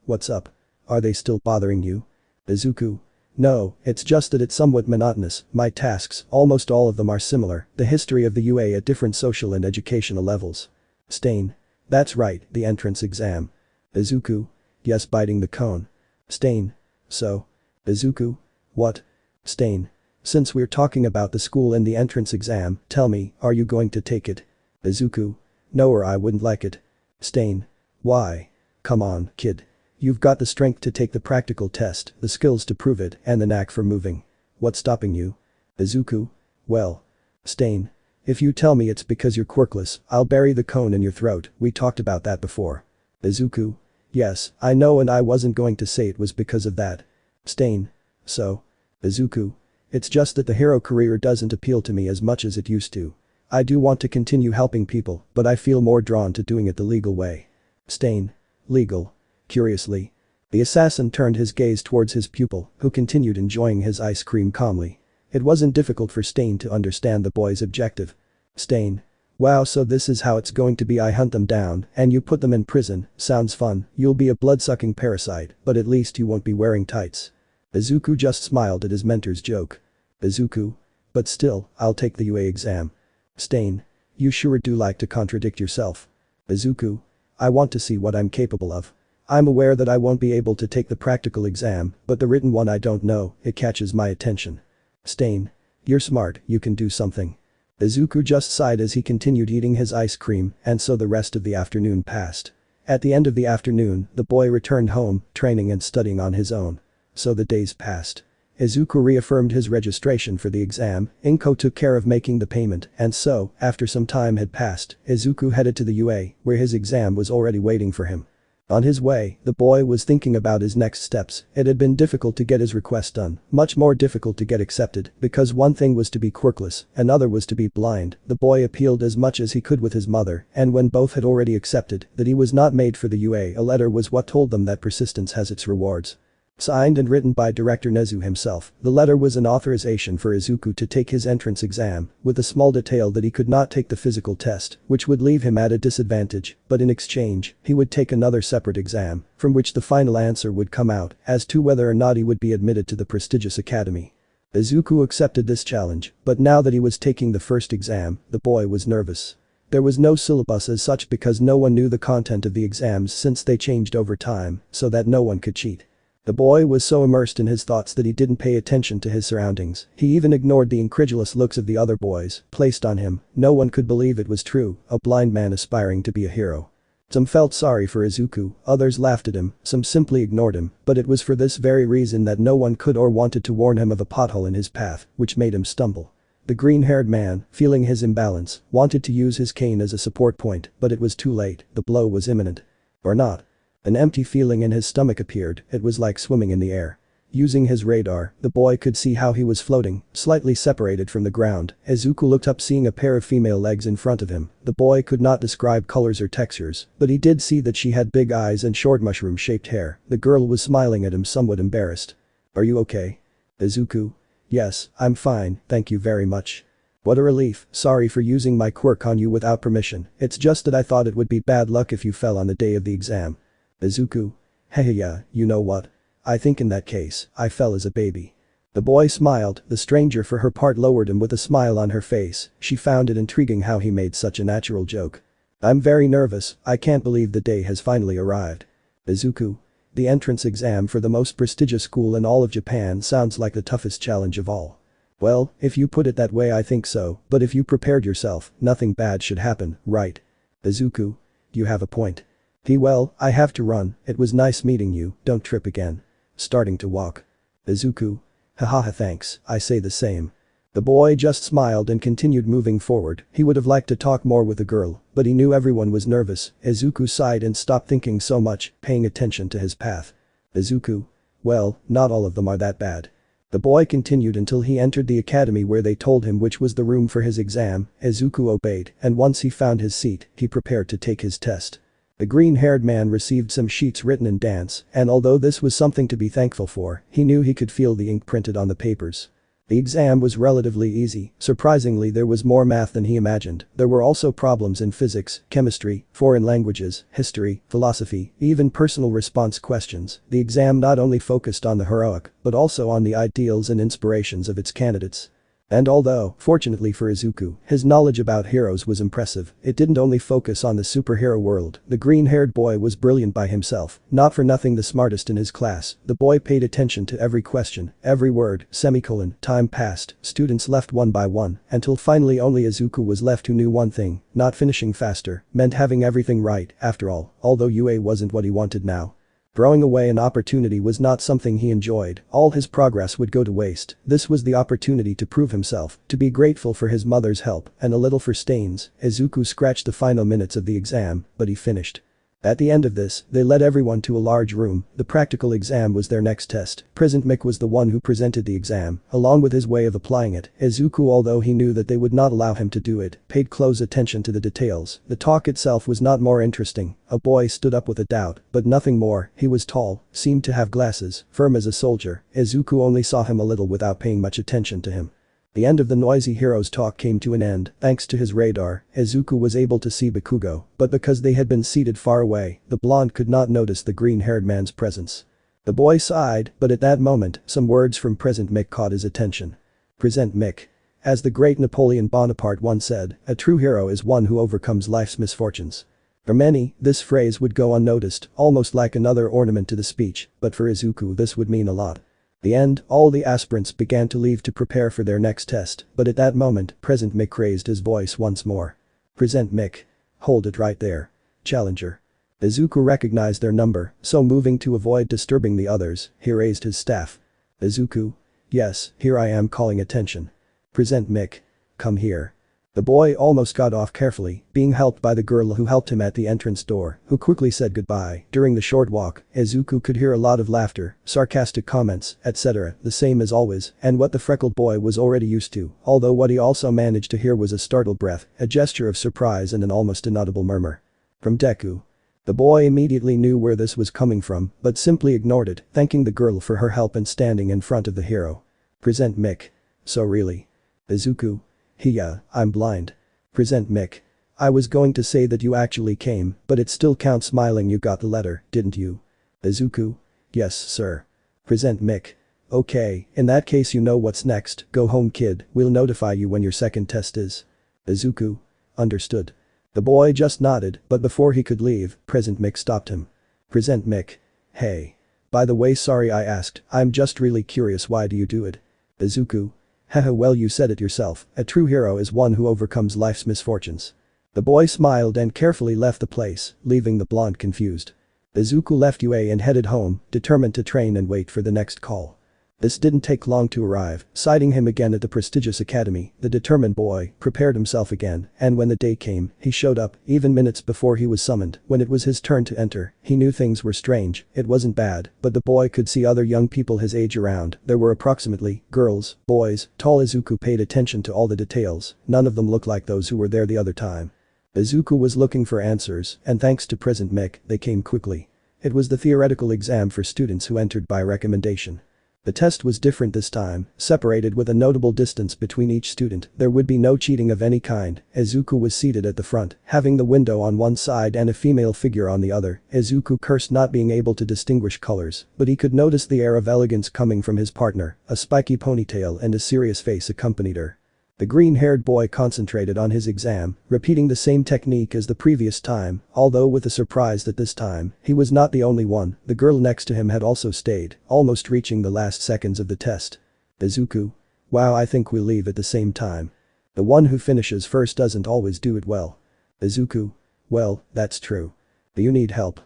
What's up? Are they still bothering you? Izuku. No, it's just that it's somewhat monotonous, my tasks, almost all of them are similar, the history of the UA at different social and educational levels. Stain. That's right, the entrance exam. Izuku. Yes, biting the cone. Stain. So? Izuku. What? Stain. Since we're talking about the school and the entrance exam, tell me, are you going to take it? Izuku. No, or I wouldn't like it. Stain. Why? Come on, kid. You've got the strength to take the practical test, the skills to prove it, and the knack for moving. What's stopping you? Izuku. Well. Stain. If you tell me it's because you're quirkless, I'll bury the cone in your throat, we talked about that before. Izuku. Yes, I know, and I wasn't going to say it was because of that. Stain. So? Izuku. It's just that the hero career doesn't appeal to me as much as it used to. I do want to continue helping people, but I feel more drawn to doing it the legal way. Stain. Legal? Curiously. The assassin turned his gaze towards his pupil, who continued enjoying his ice cream calmly. It wasn't difficult for Stain to understand the boy's objective. Stain. Wow, so this is how it's going to be. I hunt them down, and you put them in prison, sounds fun, you'll be a blood-sucking parasite, but at least you won't be wearing tights. Izuku just smiled at his mentor's joke. Izuku. But still, I'll take the UA exam. Stain. You sure do like to contradict yourself. Izuku. I want to see what I'm capable of. I'm aware that I won't be able to take the practical exam, but the written one I don't know, it catches my attention. Stain. You're smart, you can do something. Izuku just sighed as he continued eating his ice cream, and so the rest of the afternoon passed. At the end of the afternoon, the boy returned home, training and studying on his own. So the days passed. Izuku reaffirmed his registration for the exam, Inko took care of making the payment, and so, after some time had passed, Izuku headed to the UA, where his exam was already waiting for him. On his way, the boy was thinking about his next steps. It had been difficult to get his request done, much more difficult to get accepted, because one thing was to be quirkless, another was to be blind. The boy appealed as much as he could with his mother, and when both had already accepted that he was not made for the UA, a letter was what told them that persistence has its rewards. Signed and written by director Nezu himself, the letter was an authorization for Izuku to take his entrance exam, with a small detail that he could not take the physical test, which would leave him at a disadvantage, but in exchange, he would take another separate exam, from which the final answer would come out, as to whether or not he would be admitted to the prestigious academy. Izuku accepted this challenge, but now that he was taking the first exam, the boy was nervous. There was no syllabus as such because no one knew the content of the exams since they changed over time, so that no one could cheat. The boy was so immersed in his thoughts that he didn't pay attention to his surroundings, he even ignored the incredulous looks of the other boys, placed on him. No one could believe it was true, a blind man aspiring to be a hero. Some felt sorry for Izuku, others laughed at him, some simply ignored him, but it was for this very reason that no one could or wanted to warn him of a pothole in his path, which made him stumble. The green-haired man, feeling his imbalance, wanted to use his cane as a support point, but it was too late, the blow was imminent. Or not. An empty feeling in his stomach appeared, it was like swimming in the air. Using his radar, the boy could see how he was floating, slightly separated from the ground. Izuku looked up seeing a pair of female legs in front of him. The boy could not describe colors or textures, but he did see that she had big eyes and short mushroom-shaped hair. The girl was smiling at him somewhat embarrassed. "Are you okay?" Izuku. "Yes, I'm fine, thank you very much." "What a relief, sorry for using my quirk on you without permission, it's just that I thought it would be bad luck if you fell on the day of the exam." Izuku. "Hehe yeah, you know what? I think in that case, I fell as a baby." The boy smiled, the stranger for her part lowered him with a smile on her face, she found it intriguing how he made such a natural joke. "I'm very nervous, I can't believe the day has finally arrived." Izuku. The entrance exam for the most prestigious school in all of Japan sounds like the toughest challenge of all. "Well, if you put it that way I think so, but if you prepared yourself, nothing bad should happen, right?" Izuku. "You have a point." Well, I have to run, it was nice meeting you, don't trip again." Starting to walk. Izuku. "Hahaha thanks, I say the same." The boy just smiled and continued moving forward, he would have liked to talk more with the girl, but he knew everyone was nervous. Izuku sighed and stopped thinking so much, paying attention to his path. Izuku. "Well, not all of them are that bad." The boy continued until he entered the academy where they told him which was the room for his exam. Izuku obeyed, and once he found his seat, he prepared to take his test. The green-haired man received some sheets written in dance, and although this was something to be thankful for, he knew he could feel the ink printed on the papers. The exam was relatively easy, surprisingly there was more math than he imagined, there were also problems in physics, chemistry, foreign languages, history, philosophy, even personal response questions. The exam not only focused on the heroic, but also on the ideals and inspirations of its candidates. And although, fortunately for Izuku, his knowledge about heroes was impressive, it didn't only focus on the superhero world. The green-haired boy was brilliant by himself, not for nothing the smartest in his class. The boy paid attention to every question, every word, semicolon. Time passed, students left one by one, until finally only Izuku was left who knew one thing, not finishing faster meant having everything right, after all, although UA wasn't what he wanted now. Throwing away an opportunity was not something he enjoyed, all his progress would go to waste. This was the opportunity to prove himself, to be grateful for his mother's help, and a little for Stain's. Izuku scratched the final minutes of the exam, but he finished. At the end of this, they led everyone to a large room. The practical exam was their next test. Prisoned Mick was the one who presented the exam, along with his way of applying it. Izuku, although he knew that they would not allow him to do it, paid close attention to the details. The talk itself was not more interesting. A boy stood up with a doubt, but nothing more. He was tall, seemed to have glasses, firm as a soldier. Izuku only saw him a little without paying much attention to him. The end of the noisy hero's talk came to an end. Thanks to his radar, Izuku was able to see Bakugo, but because they had been seated far away, the blonde could not notice the green-haired man's presence. The boy sighed, but at that moment, some words from Present Mick caught his attention. Present Mick. As the great Napoleon Bonaparte once said, a true hero is one who overcomes life's misfortunes. For many, this phrase would go unnoticed, almost like another ornament to the speech, but for Izuku this would mean a lot. The end, all the aspirants began to leave to prepare for their next test, but at that moment, Present Mick raised his voice once more. Present Mick. Hold it right there. Challenger. Izuku recognized their number, so moving to avoid disturbing the others, he raised his staff. Izuku. Yes, here I am calling attention. Present Mick. Come here. The boy almost got off carefully, being helped by the girl who helped him at the entrance door, who quickly said goodbye. During the short walk, Izuku could hear a lot of laughter, sarcastic comments, etc., the same as always, and what the freckled boy was already used to, although what he also managed to hear was a startled breath, a gesture of surprise and an almost inaudible murmur. From Deku. The boy immediately knew where this was coming from, but simply ignored it, thanking the girl for her help and standing in front of the hero. Present Mick. So really? Izuku? I'm blind. Present Mick. I was going to say that you actually came, but it still counts. Smiling, you got the letter, didn't you? Izuku? Yes, sir. Present Mick. Okay, in that case you know what's next, go home kid, we'll notify you when your second test is. Izuku? Understood. The boy just nodded, but before he could leave, Present Mick stopped him. Present Mick. Hey. By the way, sorry I asked, I'm just really curious, why do you do it? Izuku? Haha, well you said it yourself, a true hero is one who overcomes life's misfortunes. The boy smiled and carefully left the place, leaving the blonde confused. Izuku left UA and headed home, determined to train and wait for the next call. This didn't take long to arrive, sighting him again at the prestigious academy, the determined boy prepared himself again, and when the day came, he showed up, even minutes before he was summoned. When it was his turn to enter, he knew things were strange, it wasn't bad, but the boy could see other young people his age around, there were approximately, girls, boys, tall. Izuku paid attention to all the details, none of them looked like those who were there the other time. Izuku was looking for answers, and thanks to Present Mick, they came quickly. It was the theoretical exam for students who entered by recommendation. The test was different this time, separated with a notable distance between each student, there would be no cheating of any kind. Izuku was seated at the front, having the window on one side and a female figure on the other. Izuku cursed not being able to distinguish colors, but he could notice the air of elegance coming from his partner, a spiky ponytail and a serious face accompanied her. The green-haired boy concentrated on his exam, repeating the same technique as the previous time, although with a surprise that this time, he was not the only one, the girl next to him had also stayed, almost reaching the last seconds of the test. Izuku? Wow, I think we'll leave at the same time. The one who finishes first doesn't always do it well. Izuku? Well, that's true. Do you need help?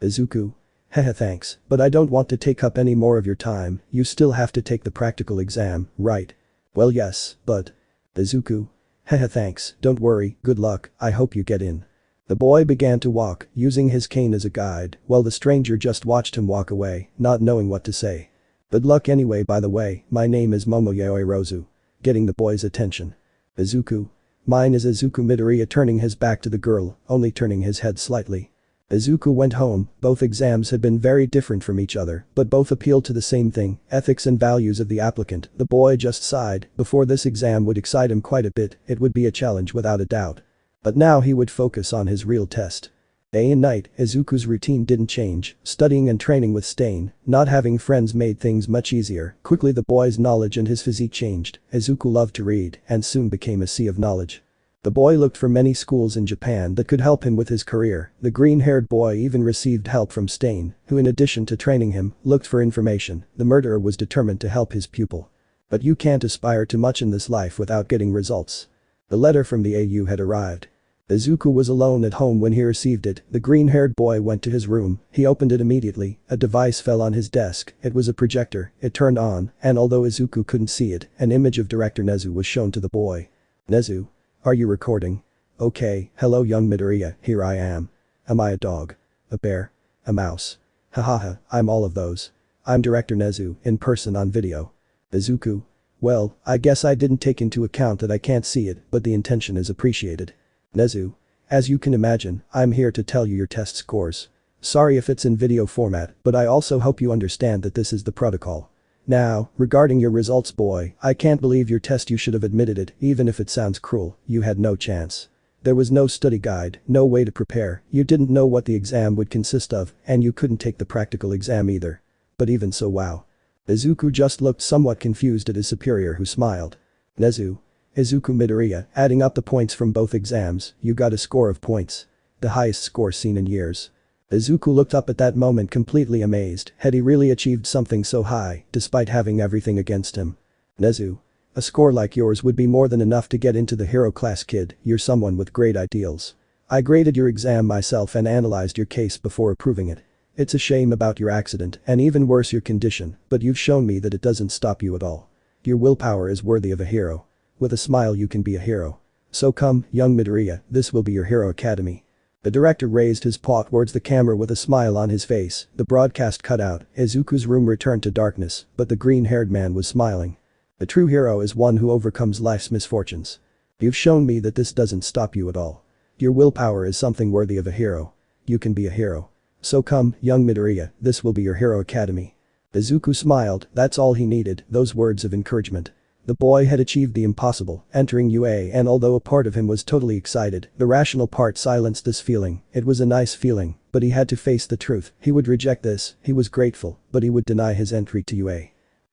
Izuku? Haha, thanks, but I don't want to take up any more of your time, you still have to take the practical exam, right? Well yes, but… Izuku? Haha, thanks, don't worry, good luck, I hope you get in. The boy began to walk, using his cane as a guide, while the stranger just watched him walk away, not knowing what to say. Good luck anyway, by the way, my name is Momo Yaoirozu. Getting the boy's attention. Izuku? Mine is Izuku Midoriya, turning his back to the girl, only turning his head slightly. Izuku went home, both exams had been very different from each other, but both appealed to the same thing, ethics and values of the applicant. The boy just sighed, before this exam would excite him quite a bit, it would be a challenge without a doubt. But now he would focus on his real test. Day and night, Izuku's routine didn't change, studying and training with Stain, not having friends made things much easier. Quickly the boy's knowledge and his physique changed, Izuku loved to read, and soon became a sea of knowledge. The boy looked for many schools in Japan that could help him with his career, the green-haired boy even received help from Stain, who in addition to training him, looked for information. The murderer was determined to help his pupil. But you can't aspire to much in this life without getting results. The letter from the AU had arrived. Izuku was alone at home when he received it, the green-haired boy went to his room, he opened it immediately, a device fell on his desk, it was a projector, it turned on, and although Izuku couldn't see it, an image of Director Nezu was shown to the boy. Nezu? Are you recording? Okay, hello young Midoriya, here I am. Am I a dog? A bear? A mouse? Hahaha, I'm all of those. I'm Director Nezu, in person on video. Izuku? Well, I guess I didn't take into account that I can't see it, but the intention is appreciated. Nezu? As you can imagine, I'm here to tell you your test scores. Sorry if it's in video format, but I also hope you understand that this is the protocol. Now, regarding your results boy, I can't believe your test, you should have admitted it, even if it sounds cruel, you had no chance. There was no study guide, no way to prepare, you didn't know what the exam would consist of, and you couldn't take the practical exam either. But even so, wow. Izuku just looked somewhat confused at his superior, who smiled. Nezu? Izuku Midoriya, adding up the points from both exams, you got a score of points. The highest score seen in years. Izuku looked up at that moment completely amazed, had he really achieved something so high, despite having everything against him? Nezu? A score like yours would be more than enough to get into the hero class kid, you're someone with great ideals. I graded your exam myself and analyzed your case before approving it. It's a shame about your accident, and even worse your condition, but you've shown me that it doesn't stop you at all. Your willpower is worthy of a hero. With a smile you can be a hero. So come, young Midoriya, this will be your hero academy. The director raised his paw towards the camera with a smile on his face, the broadcast cut out, Izuku's room returned to darkness, but the green-haired man was smiling. The true hero is one who overcomes life's misfortunes. You've shown me that this doesn't stop you at all. Your willpower is something worthy of a hero. you can be a hero. So come, young Midoriya, this will be your hero academy. Izuku smiled, that's all he needed, those words of encouragement. The boy had achieved the impossible, entering UA, and although a part of him was totally excited, the rational part silenced this feeling. It was a nice feeling, but he had to face the truth. He would reject this, he was grateful, but he would deny his entry to UA.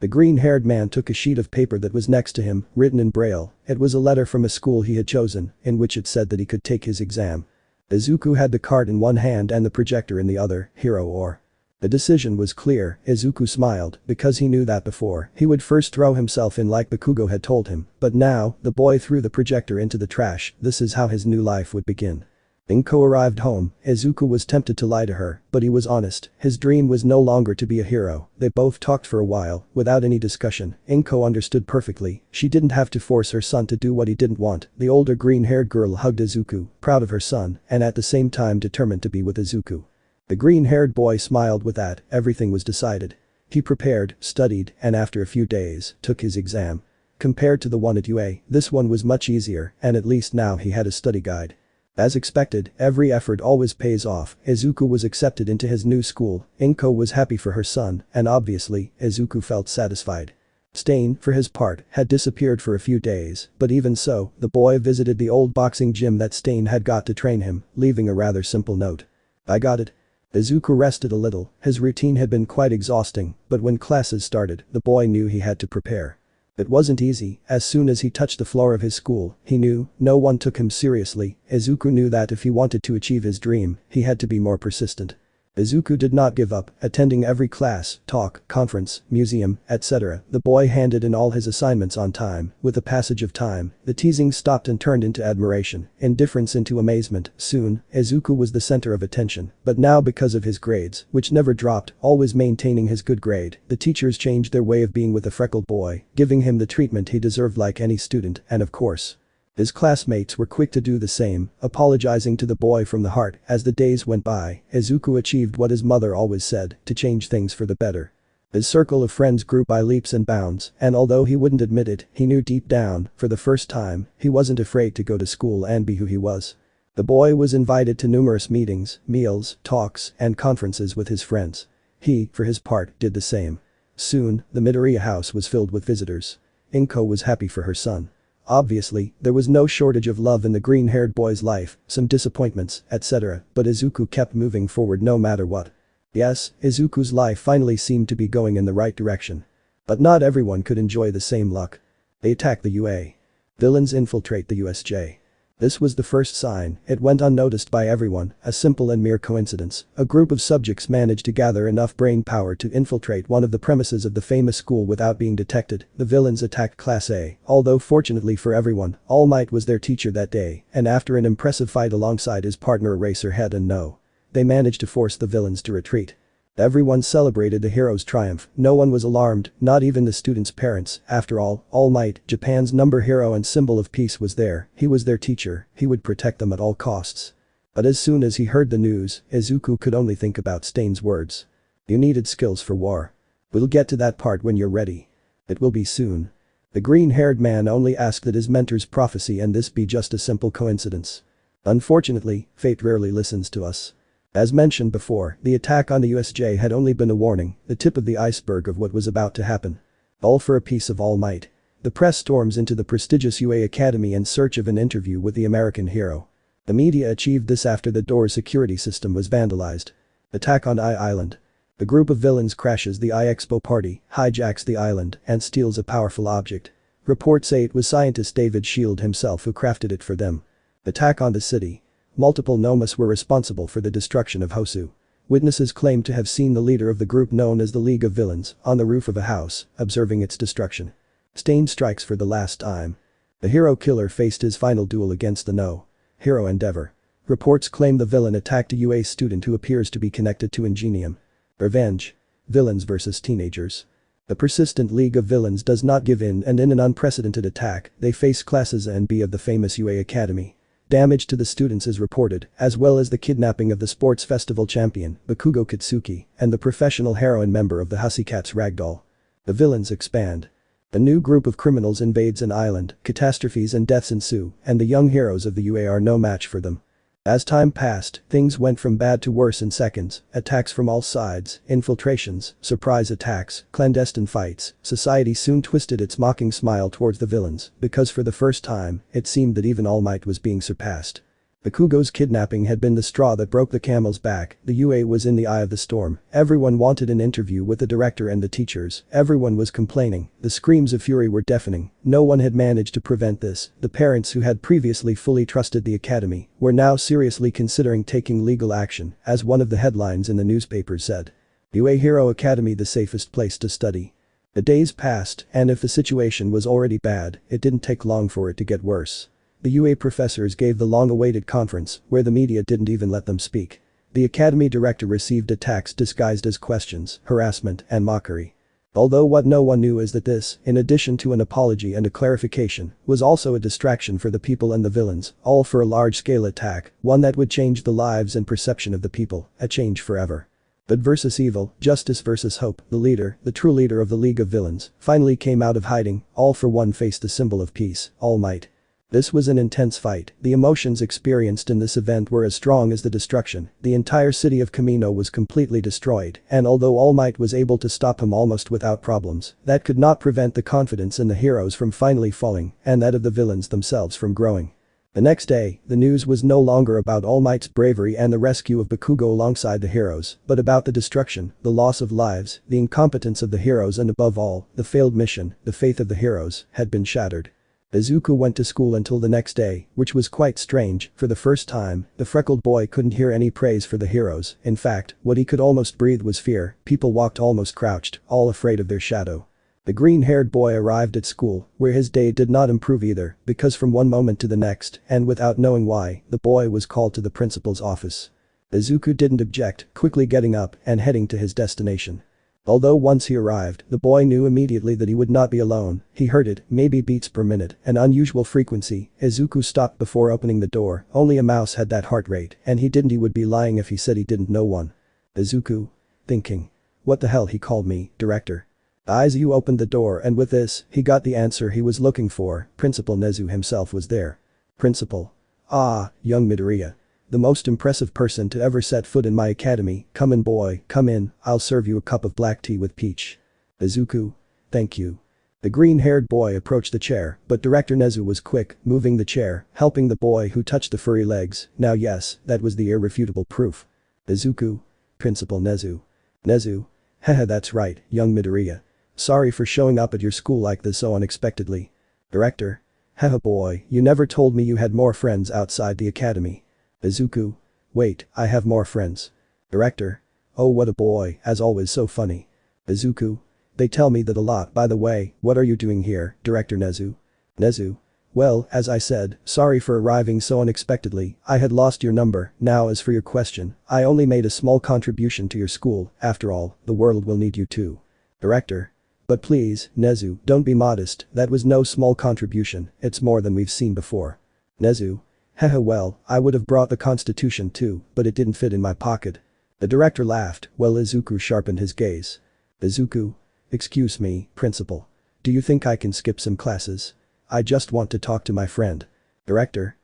The green-haired man took a sheet of paper that was next to him, written in braille. It was a letter from a school he had chosen, in which it said that he could take his exam. Izuku had the card in one hand and the projector in the other, hero or. The decision was clear. Izuku smiled, because he knew that before, he would first throw himself in like Bakugo had told him, but now, the boy threw the projector into the trash. This is how his new life would begin. Inko arrived home. Izuku was tempted to lie to her, but he was honest. His dream was no longer to be a hero. They both talked for a while, without any discussion. Inko understood perfectly. She didn't have to force her son to do what he didn't want. The older green-haired girl hugged Izuku, proud of her son, and at the same time determined to be with Izuku. The green-haired boy smiled with that, everything was decided. He prepared, studied, and after a few days, took his exam. Compared to the one at UA, this one was much easier, and at least now he had a study guide. As expected, every effort always pays off. Izuku was accepted into his new school. Inko was happy for her son, and obviously, Izuku felt satisfied. Stain, for his part, had disappeared for a few days, but even so, the boy visited the old boxing gym that Stain had got to train him, leaving a rather simple note. I got it. Izuku rested a little. His routine had been quite exhausting, but when classes started, the boy knew he had to prepare. It wasn't easy. As soon as he touched the floor of his school, he knew no one took him seriously. Izuku knew that if he wanted to achieve his dream, he had to be more persistent. Izuku did not give up, attending every class, talk, conference, museum, etc. The boy handed in all his assignments on time. With the passage of time, the teasing stopped and turned into admiration, indifference into amazement. Soon, Izuku was the center of attention, but now because of his grades, which never dropped, always maintaining his good grade, the teachers changed their way of being with the freckled boy, giving him the treatment he deserved like any student, and of course, his classmates were quick to do the same, apologizing to the boy from the heart. As the days went by, Izuku achieved what his mother always said, to change things for the better. His circle of friends grew by leaps and bounds, and although he wouldn't admit it, he knew deep down, for the first time, he wasn't afraid to go to school and be who he was. The boy was invited to numerous meetings, meals, talks, and conferences with his friends. He, for his part, did the same. Soon, the Midoriya house was filled with visitors. Inko was happy for her son. Obviously, there was no shortage of love in the green-haired boy's life, some disappointments, etc., but Izuku kept moving forward no matter what. Yes, Izuku's life finally seemed to be going in the right direction. But not everyone could enjoy the same luck. They attack the UA. Villains infiltrate the USJ. This was the first sign. It went unnoticed by everyone, a simple and mere coincidence. A group of subjects managed to gather enough brain power to infiltrate one of the premises of the famous school without being detected. The villains attacked Class A, although fortunately for everyone, Almight was their teacher that day, and after an impressive fight alongside his partner Eraserhead and No, they managed to force the villains to retreat. Everyone celebrated the hero's triumph. No one was alarmed, not even the students' parents. After all, Almight, Japan's number hero and symbol of peace, was there. He was their teacher, he would protect them at all costs. But as soon as he heard the news, Izuku could only think about Stain's words. You needed skills for war. We'll get to that part when you're ready. It will be soon. The green-haired man only asked that his mentor's prophecy and this be just a simple coincidence. Unfortunately, fate rarely listens to us. As mentioned before, the attack on the USJ had only been a warning, the tip of the iceberg of what was about to happen. All for a piece of Almight. The press storms into the prestigious UA Academy in search of an interview with the American hero. The media achieved this after the door's security system was vandalized. Attack on Island. The group of villains crashes the Expo party, hijacks the island, and steals a powerful object. Reports say it was scientist David Shield himself who crafted it for them. Attack on the city. Multiple Nomas were responsible for the destruction of Hosu. Witnesses claimed to have seen the leader of the group known as the League of Villains on the roof of a house, observing its destruction. Stain strikes for the last time. The hero killer faced his final duel against the No hero Endeavor. Reports claim the villain attacked a UA student who appears to be connected to Ingenium. Revenge. Villains versus teenagers. The persistent League of Villains does not give in, and in an unprecedented attack, they face classes A and B of the famous UA Academy. Damage to the students is reported, as well as the kidnapping of the sports festival champion, Bakugo Kitsuki, and the professional heroine member of the Hussycats Ragdoll. The villains expand. A new group of criminals invades an island, catastrophes and deaths ensue, and the young heroes of the UA are no match for them. As time passed, things went from bad to worse in seconds, attacks from all sides, infiltrations, surprise attacks, clandestine fights. Society soon twisted its mocking smile towards the villains, because for the first time, it seemed that even Almight was being surpassed. Bakugo's kidnapping had been the straw that broke the camel's back. The UA was in the eye of the storm. Everyone wanted an interview with the director and the teachers. Everyone was complaining. The screams of fury were deafening. No one had managed to prevent this. The parents who had previously fully trusted the academy were now seriously considering taking legal action, as one of the headlines in the newspaper said. UA Hero Academy, the safest place to study. The days passed, and if the situation was already bad, it didn't take long for it to get worse. The UA professors gave the long-awaited conference, where the media didn't even let them speak. The academy director received attacks disguised as questions, harassment, and mockery. Although what no one knew is that this, in addition to an apology and a clarification, was also a distraction for the people and the villains, all for a large-scale attack, one that would change the lives and perception of the people, a change forever. Good versus evil, justice versus hope, the leader, the true leader of the League of Villains, finally came out of hiding, all for one faced the symbol of peace, Almight. This was an intense fight. The emotions experienced in this event were as strong as the destruction. The entire city of Kamino was completely destroyed, and although Almight was able to stop him almost without problems, that could not prevent the confidence in the heroes from finally falling, and that of the villains themselves from growing. The next day, the news was no longer about All Might's bravery and the rescue of Bakugo alongside the heroes, but about the destruction, the loss of lives, the incompetence of the heroes, and above all, the failed mission. The faith of the heroes had been shattered. Izuku went to school until the next day, which was quite strange. For the first time, the freckled boy couldn't hear any praise for the heroes. In fact, what he could almost breathe was fear. People walked almost crouched, all afraid of their shadow. The green-haired boy arrived at school, where his day did not improve either, because from one moment to the next, and without knowing why, the boy was called to the principal's office. Izuku didn't object, quickly getting up and heading to his destination. Although once he arrived, the boy knew immediately that he would not be alone. He heard it, maybe beats per minute, an unusual frequency. Izuku stopped before opening the door. Only a mouse had that heart rate, and he would be lying if he said he didn't know one. Izuku. Thinking. What the hell, he called me, director. Aizawa opened the door, and with this, he got the answer he was looking for. Principal Nezu himself was there. Principal. Ah, young Midoriya. The most impressive person to ever set foot in my academy. Come in, boy, come in, I'll serve you a cup of black tea with peach. Izuku. Thank you. The green-haired boy approached the chair, but Director Nezu was quick, moving the chair, helping the boy who touched the furry legs. Now yes, that was the irrefutable proof. Izuku. Principal Nezu. Nezu. Haha, that's right, young Midoriya. Sorry for showing up at your school like this so unexpectedly. Director. Haha, boy, you never told me you had more friends outside the academy. Izuku. Wait, I have more friends. Director. Oh, what a boy, as always so funny. Izuku. They tell me that a lot. By the way, what are you doing here, Director Nezu? Nezu. Well, as I said, sorry for arriving so unexpectedly. I had lost your number. Now as for your question, I only made a small contribution to your school. After all, the world will need you too. Director. But please, Nezu, don't be modest. That was no small contribution. It's more than we've seen before. Nezu. Haha, well, I would have brought the constitution too, but it didn't fit in my pocket. The director laughed, while Izuku sharpened his gaze. Izuku. Excuse me, principal. Do you think I can skip some classes? I just want to talk to my friend. Director.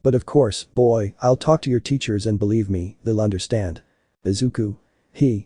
But of course, boy, I'll talk to your teachers and believe me, they'll understand. Izuku.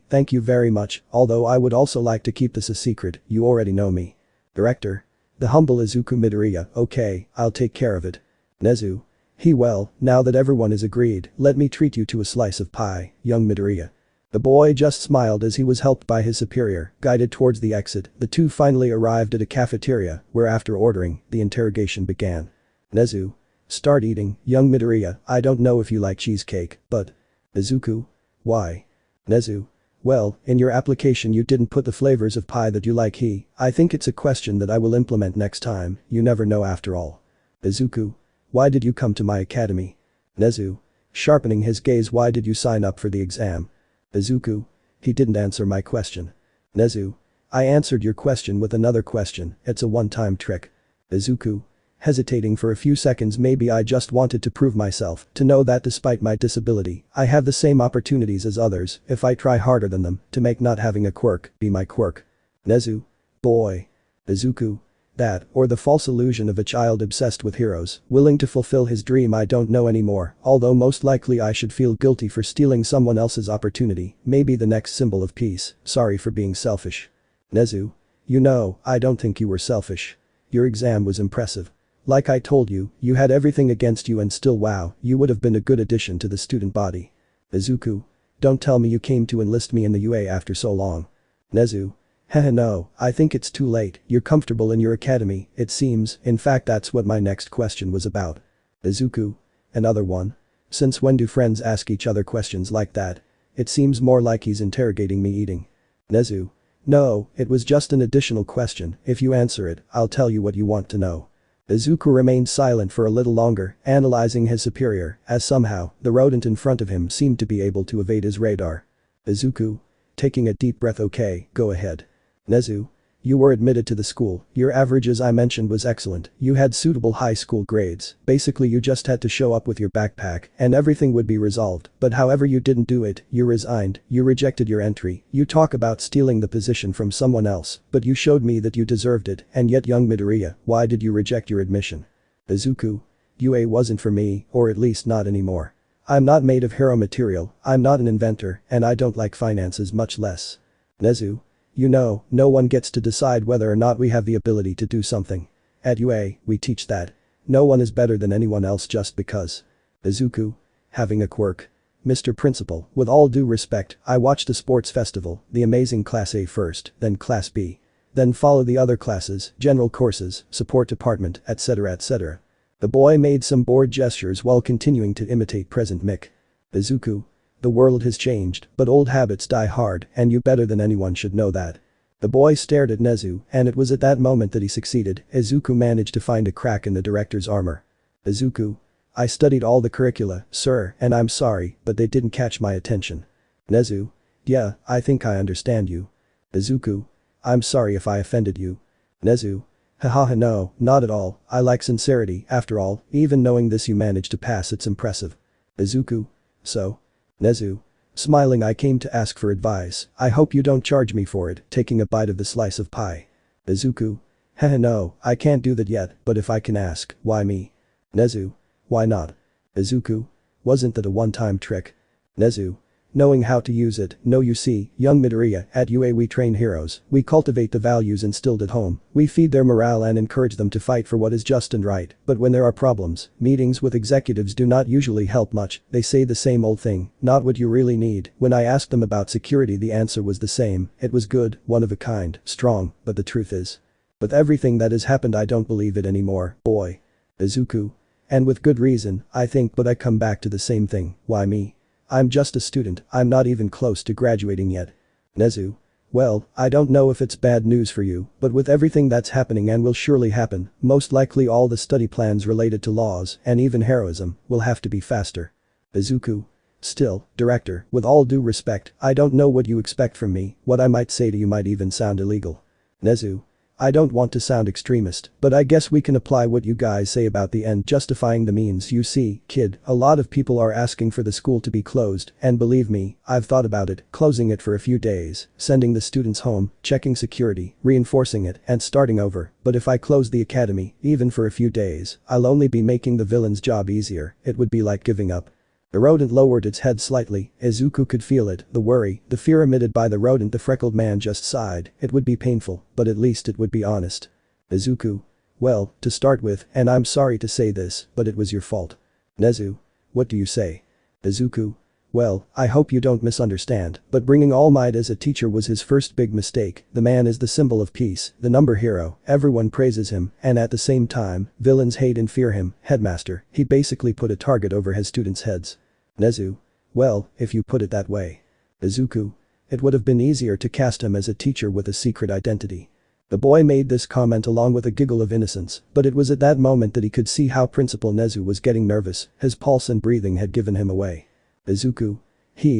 Thank you very much, although I would also like to keep this a secret, you already know me. Director. The humble Izuku Midoriya. Okay, I'll take care of it. Nezu. Well, now that everyone is agreed, let me treat you to a slice of pie, young Midoriya. The boy just smiled as he was helped by his superior, guided towards the exit. The two finally arrived at a cafeteria, where after ordering, the interrogation began. Nezu. Start eating, young Midoriya. I don't know if you like cheesecake, but… Izuku. Why? Nezu. Well, in your application you didn't put the flavors of pie that you like. I think it's a question that I will implement next time, you never know after all. Izuku. Why did you come to my academy? Nezu. Sharpening his gaze. Why did you sign up for the exam? Izuku. He didn't answer my question. Nezu. I answered your question with another question, it's a one-time trick. Izuku. Hesitating for a few seconds. Maybe I just wanted to prove myself, to know that despite my disability, I have the same opportunities as others, if I try harder than them, to make not having a quirk be my quirk. Nezu. Boy. Izuku. That, or the false illusion of a child obsessed with heroes, willing to fulfill his dream. I don't know anymore, although most likely I should feel guilty for stealing someone else's opportunity, maybe the next symbol of peace, sorry for being selfish. Nezu. You know, I don't think you were selfish. Your exam was impressive. Like I told you, you had everything against you and still wow, you would have been a good addition to the student body. Izuku. Don't tell me you came to enlist me in the UA after so long. Nezu. Haha no, I think it's too late, you're comfortable in your academy, it seems, in fact that's what my next question was about. Izuku. Another one? Since when do friends ask each other questions like that? It seems more like he's interrogating me eating. Nezu. No, it was just an additional question, if you answer it, I'll tell you what you want to know. Izuku remained silent for a little longer, analyzing his superior, as somehow, the rodent in front of him seemed to be able to evade his radar. Izuku. Taking a deep breath. Okay, go ahead. Nezu. You were admitted to the school, your average as I mentioned was excellent, you had suitable high school grades, basically you just had to show up with your backpack and everything would be resolved, but however you didn't do it, you resigned, you rejected your entry, you talk about stealing the position from someone else, but you showed me that you deserved it, and yet young Midoriya, why did you reject your admission? Izuku. UA wasn't for me, or at least not anymore. I'm not made of hero material, I'm not an inventor, and I don't like finances much less. Nezu. You know, no one gets to decide whether or not we have the ability to do something. At UA, we teach that. No one is better than anyone else just because. Izuku. Having a quirk. Mr. Principal, with all due respect, I watched the sports festival, the amazing Class A first, then Class B. Then follow the other classes, general courses, support department, etc. etc. The boy made some bored gestures while continuing to imitate present Mick. Izuku. The world has changed, but old habits die hard, and you better than anyone should know that. The boy stared at Nezu, and it was at that moment that he succeeded. Izuku managed to find a crack in the director's armor. Izuku. I studied all the curricula, sir, and I'm sorry, but they didn't catch my attention. Nezu. Yeah, I think I understand you. Izuku. I'm sorry if I offended you. Nezu. Haha no, not at all, I like sincerity, after all, even knowing this you managed to pass, it's impressive. Izuku. So? Nezu. Smiling. I came to ask for advice, I hope you don't charge me for it, taking a bite of the slice of pie. Izuku. Haha no, I can't do that yet, but if I can ask, why me? Nezu. Why not? Izuku. Wasn't that a one-time trick? Nezu. Knowing how to use it, no you see, young Midoriya, at UA we train heroes, we cultivate the values instilled at home, we feed their morale and encourage them to fight for what is just and right, but when there are problems, meetings with executives do not usually help much, they say the same old thing, not what you really need. When I asked them about security the answer was the same, it was good, one of a kind, strong, but the truth is. With everything that has happened I don't believe it anymore, boy. Izuku. And with good reason, I think, but I come back to the same thing, why me? I'm just a student, I'm not even close to graduating yet. Nezu. Well, I don't know if it's bad news for you, but with everything that's happening and will surely happen, most likely all the study plans related to laws and even heroism will have to be faster. Izuku. Still, director, with all due respect, I don't know what you expect from me, what I might say to you might even sound illegal. Nezu. I don't want to sound extremist, but I guess we can apply what you guys say about the end justifying the means. You see, kid, a lot of people are asking for the school to be closed, and believe me, I've thought about it, closing it for a few days, sending the students home, checking security, reinforcing it, and starting over, but if I close the academy, even for a few days, I'll only be making the villain's job easier, it would be like giving up. The rodent lowered its head slightly, Izuku could feel it, the worry, the fear emitted by the rodent. The freckled man just sighed, it would be painful, but at least it would be honest. Izuku. Well, to start with, and I'm sorry to say this, but it was your fault. Nezu. What do you say? Izuku. Well, I hope you don't misunderstand, but bringing All Might as a teacher was his first big mistake. The man is the symbol of peace, the number hero, everyone praises him, and at the same time, villains hate and fear him. Headmaster, he basically put a target over his students' heads. Nezu. Well, if you put it that way. Izuku. It would have been easier to cast him as a teacher with a secret identity. The boy made this comment along with a giggle of innocence, but it was at that moment that he could see how Principal Nezu was getting nervous, his pulse and breathing had given him away. Izuku.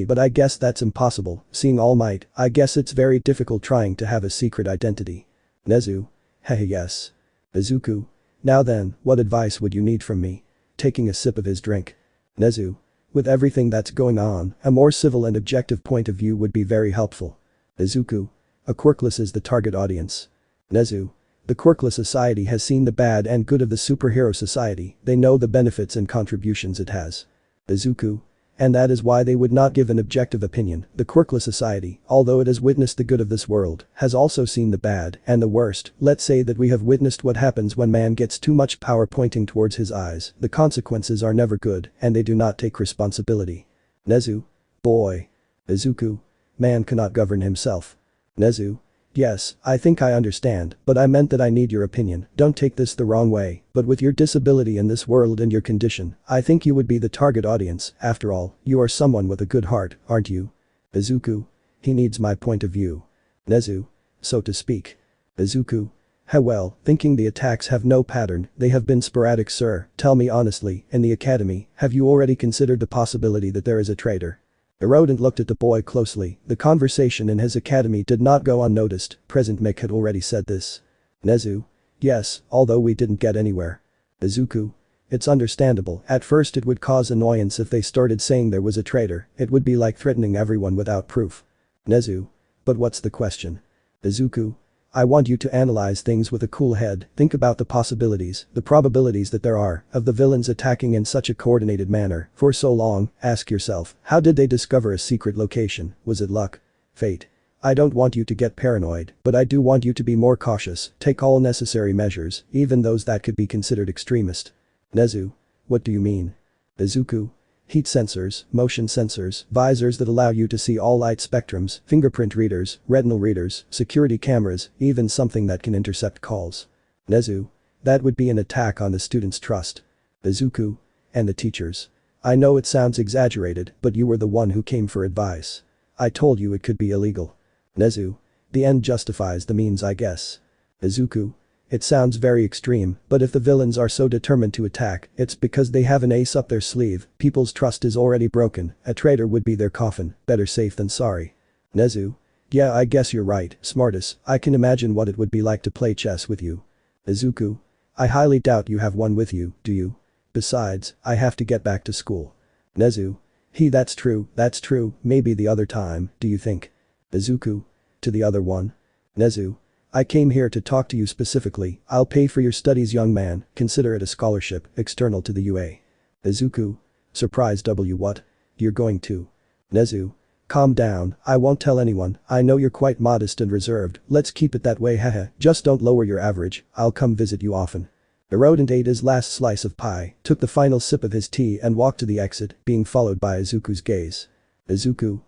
But I guess that's impossible, seeing All Might, I guess it's very difficult trying to have a secret identity. Nezu. Hehe yes. Izuku. Now then, what advice would you need from me? Taking a sip of his drink. Nezu. With everything that's going on, a more civil and objective point of view would be very helpful. Izuku. A Quirkless is the target audience. Nezu. The Quirkless society has seen the bad and good of the superhero society, they know the benefits and contributions it has. Izuku. And that is why they would not give an objective opinion. The Quirkless society, although it has witnessed the good of this world, has also seen the bad and the worst. Let's say that we have witnessed what happens when man gets too much power pointing towards his eyes. The consequences are never good and they do not take responsibility. Nezu. Boy. Izuku. Man cannot govern himself. Nezu. Yes, I think I understand, but I meant that I need your opinion. Don't take this the wrong way, but with your disability in this world and your condition, I think you would be the target audience. After all, you are someone with a good heart, aren't you? Izuku. He needs my point of view. Nezu. So to speak. Izuku. How well, thinking the attacks have no pattern, they have been sporadic, sir. Tell me honestly, in the academy, have you already considered the possibility that there is a traitor? The rodent looked at the boy closely. The conversation in his academy did not go unnoticed. President Mick had already said this. Nezu. Yes, although we didn't get anywhere. Izuku. It's understandable. At first it would cause annoyance if they started saying there was a traitor. It would be like threatening everyone without proof. Nezu. But what's the question? Izuku. I want you to analyze things with a cool head, think about the possibilities, the probabilities that there are, of the villains attacking in such a coordinated manner for so long. Ask yourself, how did they discover a secret location? Was it luck? Fate? I don't want you to get paranoid, but I do want you to be more cautious, take all necessary measures, even those that could be considered extremist. Nezu. What do you mean? Izuku. Heat sensors, motion sensors, visors that allow you to see all light spectrums, fingerprint readers, retinal readers, security cameras, even something that can intercept calls. Nezu. That would be an attack on the students' trust. Izuku. And the teachers. I know it sounds exaggerated, but you were the one who came for advice. I told you it could be illegal. Nezu. The end justifies the means, I guess. Izuku. It sounds very extreme, but if the villains are so determined to attack, it's because they have an ace up their sleeve. People's trust is already broken. A traitor would be their coffin. Better safe than sorry. Nezu. Yeah, I guess you're right, Smartus. I can imagine what it would be like to play chess with you. Izuku. I highly doubt you have one with you, do you? Besides, I have to get back to school. Nezu. That's true, maybe the other time, do you think? Izuku. To the other one? Nezu. I came here to talk to you specifically. I'll pay for your studies, young man. Consider it a scholarship, external to the UA. Izuku. Surprise W what? You're going to? Nezu. Calm down, I won't tell anyone. I know you're quite modest and reserved. Let's keep it that way, haha. Just don't lower your average. I'll come visit you often. The rodent ate his last slice of pie, took the final sip of his tea and walked to the exit, being followed by Izuku's gaze. Izuku.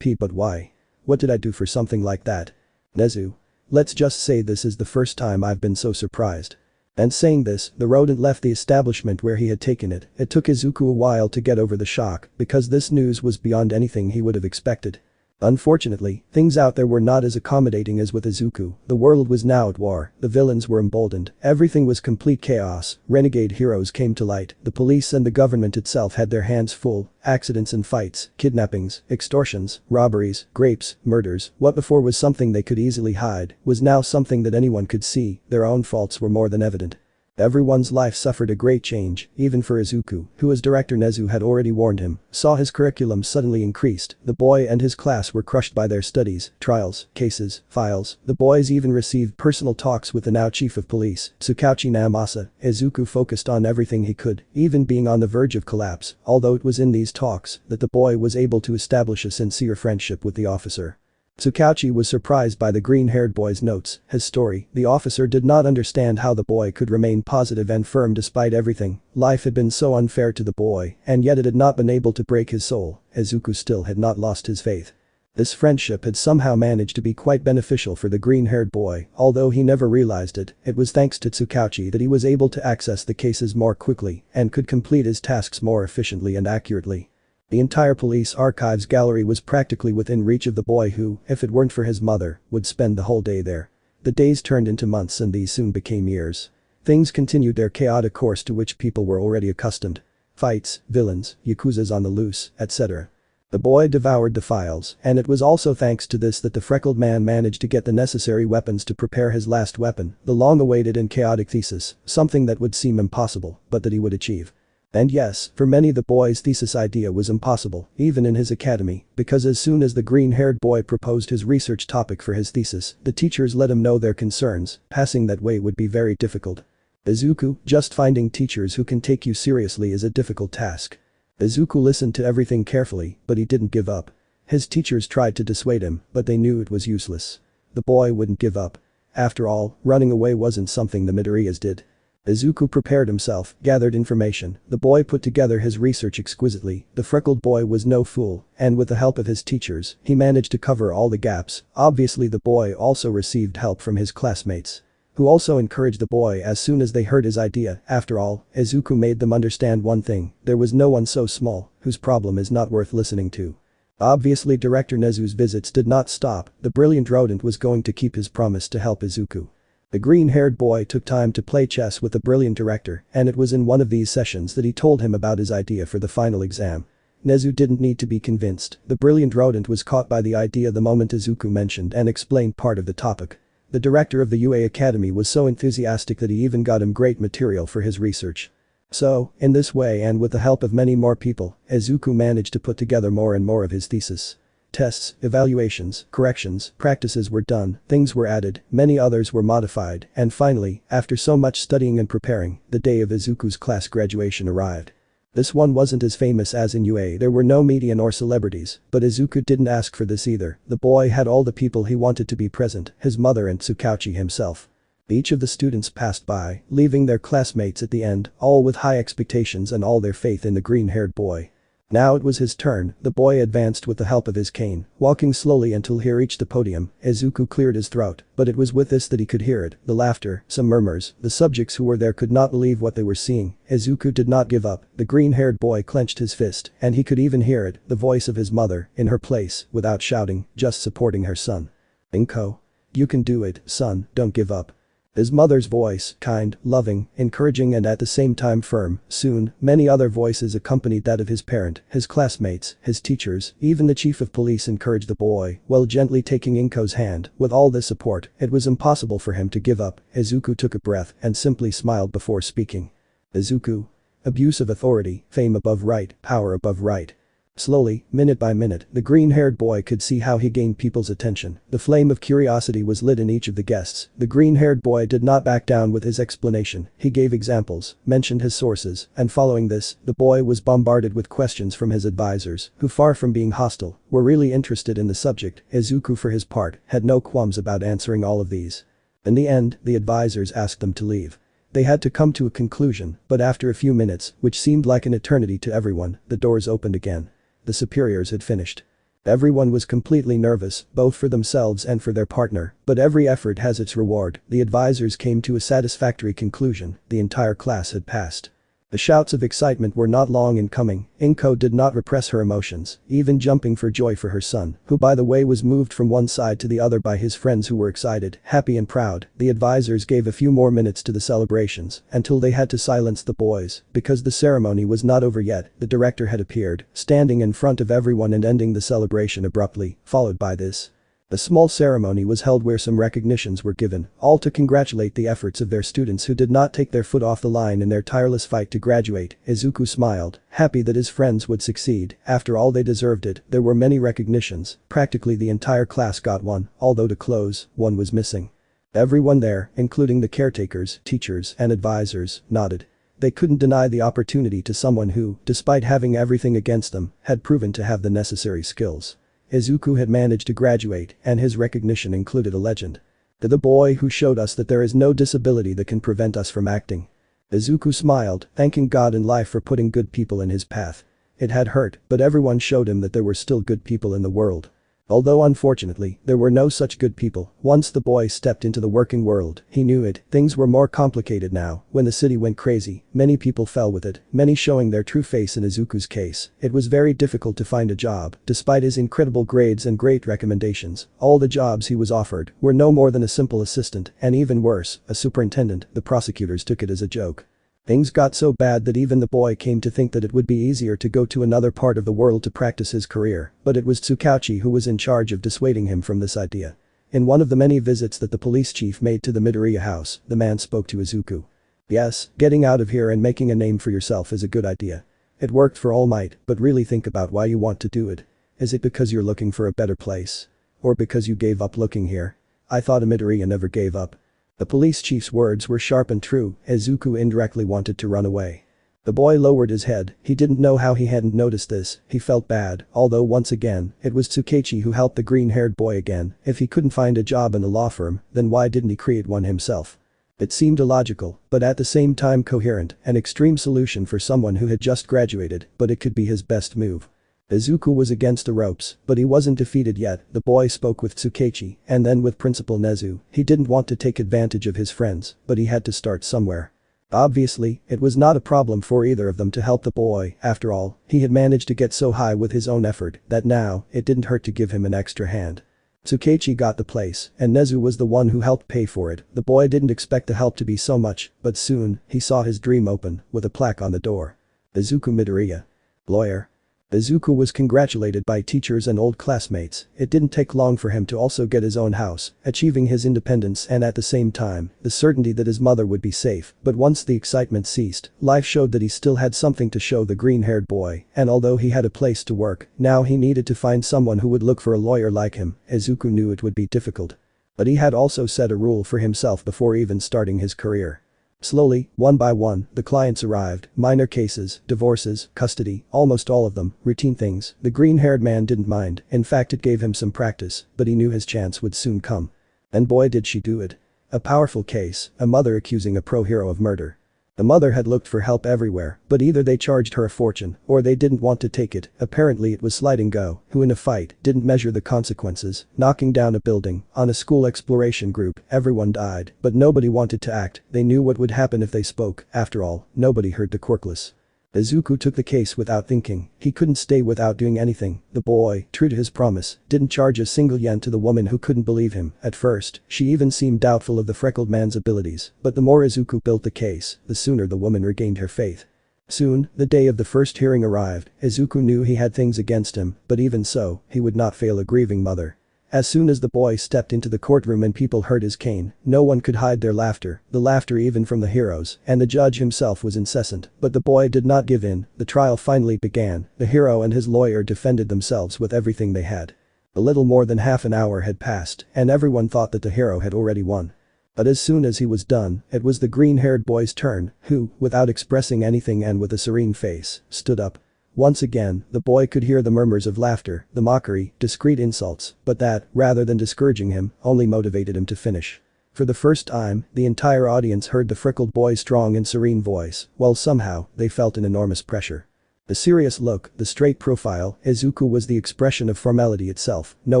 But why? What did I do for something like that? Nezu. Let's just say this is the first time I've been so surprised. And saying this, the rodent left the establishment where he had taken it. It took Izuku a while to get over the shock, because this news was beyond anything he would have expected. Unfortunately, things out there were not as accommodating as with Izuku. The world was now at war, the villains were emboldened, everything was complete chaos, renegade heroes came to light, the police and the government itself had their hands full, accidents and fights, kidnappings, extortions, robberies, rapes, murders. What before was something they could easily hide was now something that anyone could see. Their own faults were more than evident. Everyone's life suffered a great change, even for Izuku, who as Director Nezu had already warned him, saw his curriculum suddenly increased. The boy and his class were crushed by their studies, trials, cases, files. The boys even received personal talks with the now chief of police, Tsukauchi Namasa. Izuku focused on everything he could, even being on the verge of collapse, although it was in these talks that the boy was able to establish a sincere friendship with the officer. Tsukauchi was surprised by the green-haired boy's notes, his story. The officer did not understand how the boy could remain positive and firm despite everything. Life had been so unfair to the boy, and yet it had not been able to break his soul. Izuku still had not lost his faith. This friendship had somehow managed to be quite beneficial for the green-haired boy, although he never realized it. It was thanks to Tsukauchi that he was able to access the cases more quickly and could complete his tasks more efficiently and accurately. The entire police archives gallery was practically within reach of the boy who, if it weren't for his mother, would spend the whole day there. The days turned into months and these soon became years. Things continued their chaotic course to which people were already accustomed. Fights, villains, yakuzas on the loose, etc. The boy devoured the files, and it was also thanks to this that the freckled man managed to get the necessary weapons to prepare his last weapon, the long-awaited and chaotic thesis, something that would seem impossible, but that he would achieve. And yes, for many the boy's thesis idea was impossible, even in his academy, because as soon as the green-haired boy proposed his research topic for his thesis, the teachers let him know their concerns, passing that way would be very difficult. Izuku, just finding teachers who can take you seriously is a difficult task. Izuku listened to everything carefully, but he didn't give up. His teachers tried to dissuade him, but they knew it was useless. The boy wouldn't give up. After all, running away wasn't something the Midoriyas did. Izuku prepared himself, gathered information, the boy put together his research exquisitely, the freckled boy was no fool, and with the help of his teachers, he managed to cover all the gaps. Obviously the boy also received help from his classmates, who also encouraged the boy as soon as they heard his idea. After all, Izuku made them understand one thing: there was no one so small, whose problem is not worth listening to. Obviously Director Nezu's visits did not stop, the brilliant rodent was going to keep his promise to help Izuku. The green-haired boy took time to play chess with the brilliant director, and it was in one of these sessions that he told him about his idea for the final exam. Nezu didn't need to be convinced, the brilliant rodent was caught by the idea the moment Izuku mentioned and explained part of the topic. The director of the UA Academy was so enthusiastic that he even got him great material for his research. So, in this way and with the help of many more people, Izuku managed to put together more and more of his thesis. Tests, evaluations, corrections, practices were done, things were added, many others were modified, and finally, after so much studying and preparing, the day of Izuku's class graduation arrived. This one wasn't as famous as in UA, there were no media nor celebrities, but Izuku didn't ask for this either, the boy had all the people he wanted to be present, his mother and Tsukauchi himself. Each of the students passed by, leaving their classmates at the end, all with high expectations and all their faith in the green-haired boy. Now it was his turn, the boy advanced with the help of his cane, walking slowly until he reached the podium. Izuku cleared his throat, but it was with this that he could hear it, the laughter, some murmurs, the subjects who were there could not believe what they were seeing. Izuku did not give up, the green-haired boy clenched his fist, and he could even hear it, the voice of his mother, in her place, without shouting, just supporting her son. "Inko. You can do it, son, don't give up." His mother's voice, kind, loving, encouraging and at the same time firm. Soon, many other voices accompanied that of his parent, his classmates, his teachers, even the chief of police encouraged the boy, while gently taking Inko's hand. With all this support, it was impossible for him to give up. Izuku took a breath and simply smiled before speaking. Izuku. Abuse of authority, fame above right, power above right. Slowly, minute by minute, the green-haired boy could see how he gained people's attention. The flame of curiosity was lit in each of the guests. The green-haired boy did not back down with his explanation. He gave examples, mentioned his sources, and following this, the boy was bombarded with questions from his advisors, who far from being hostile, were really interested in the subject. Izuku for his part, had no qualms about answering all of these. In the end, the advisors asked them to leave. They had to come to a conclusion, but after a few minutes, which seemed like an eternity to everyone, the doors opened again. The superiors had finished. Everyone was completely nervous, both for themselves and for their partner, but every effort has its reward. The advisors came to a satisfactory conclusion, the entire class had passed. The shouts of excitement were not long in coming. Inko did not repress her emotions, even jumping for joy for her son, who by the way was moved from one side to the other by his friends who were excited, happy and proud. The advisors gave a few more minutes to the celebrations, until they had to silence the boys, because the ceremony was not over yet. The director had appeared, standing in front of everyone and ending the celebration abruptly, followed by this. A small ceremony was held where some recognitions were given, all to congratulate the efforts of their students who did not take their foot off the line in their tireless fight to graduate. Izuku smiled, happy that his friends would succeed. After all, they deserved it. There were many recognitions, practically the entire class got one, although to close, one was missing. Everyone there, including the caretakers, teachers, and advisors, nodded. They couldn't deny the opportunity to someone who, despite having everything against them, had proven to have the necessary skills. Izuku had managed to graduate, and his recognition included a legend. To the boy who showed us that there is no disability that can prevent us from acting. Izuku smiled, thanking God and life for putting good people in his path. It had hurt, but everyone showed him that there were still good people in the world. Although unfortunately, there were no such good people. Once the boy stepped into the working world, he knew it. Things were more complicated now. When the city went crazy, many people fell with it, many showing their true face. In Izuku's case, it was very difficult to find a job. Despite his incredible grades and great recommendations, all the jobs he was offered were no more than a simple assistant, and even worse, a superintendent. The prosecutors took it as a joke. Things got so bad that even the boy came to think that it would be easier to go to another part of the world to practice his career, but it was Tsukauchi who was in charge of dissuading him from this idea. In one of the many visits that the police chief made to the Midoriya house, the man spoke to Izuku. Yes, getting out of here and making a name for yourself is a good idea. It worked for Almight, but really think about why you want to do it. Is it because you're looking for a better place? Or because you gave up looking here? I thought a Midoriya never gave up. The police chief's words were sharp and true. Izuku indirectly wanted to run away. The boy lowered his head. He didn't know how he hadn't noticed this. He felt bad, although once again, it was Tsukechi who helped the green-haired boy again. If he couldn't find a job in a law firm, then why didn't he create one himself? It seemed illogical, but at the same time coherent, an extreme solution for someone who had just graduated, but it could be his best move. Izuku was against the ropes, but he wasn't defeated yet. The boy spoke with Tsukechi, and then with Principal Nezu. He didn't want to take advantage of his friends, but he had to start somewhere. Obviously, it was not a problem for either of them to help the boy. After all, he had managed to get so high with his own effort that now, it didn't hurt to give him an extra hand. Tsukechi got the place, and Nezu was the one who helped pay for it. The boy didn't expect the help to be so much, but soon, he saw his dream open, with a plaque on the door. Izuku Midoriya. Lawyer. Izuku was congratulated by teachers and old classmates. It didn't take long for him to also get his own house, achieving his independence and at the same time, the certainty that his mother would be safe. But once the excitement ceased, life showed that he still had something to show the green-haired boy, and although he had a place to work, now he needed to find someone who would look for a lawyer like him. Izuku knew it would be difficult. But he had also set a rule for himself before even starting his career. Slowly, one by one, the clients arrived, minor cases, divorces, custody, almost all of them, routine things. The green-haired man didn't mind, in fact it gave him some practice, but he knew his chance would soon come. And boy did she do it. A powerful case, a mother accusing a pro-hero of murder. The mother had looked for help everywhere, but either they charged her a fortune, or they didn't want to take it. Apparently it was Sliding Go, who in a fight, didn't measure the consequences, knocking down a building, on a school exploration group. Everyone died, but nobody wanted to act. They knew what would happen if they spoke. After all, nobody heard the Quirkless. Izuku took the case without thinking. He couldn't stay without doing anything. The boy, true to his promise, didn't charge a single yen to the woman who couldn't believe him. At first, she even seemed doubtful of the freckled man's abilities, but the more Izuku built the case, the sooner the woman regained her faith. Soon, the day of the first hearing arrived. Izuku knew he had things against him, but even so, he would not fail a grieving mother. As soon as the boy stepped into the courtroom and people heard his cane, no one could hide their laughter, the laughter even from the heroes, and the judge himself was incessant. But the boy did not give in. The trial finally began. The hero and his lawyer defended themselves with everything they had. A little more than half an hour had passed, and everyone thought that the hero had already won. But as soon as he was done, it was the green-haired boy's turn, who, without expressing anything and with a serene face, stood up. Once again, the boy could hear the murmurs of laughter, the mockery, discreet insults, but that, rather than discouraging him, only motivated him to finish. For the first time, the entire audience heard the freckled boy's strong and serene voice, while somehow, they felt an enormous pressure. The serious look, the straight profile, Izuku was the expression of formality itself. No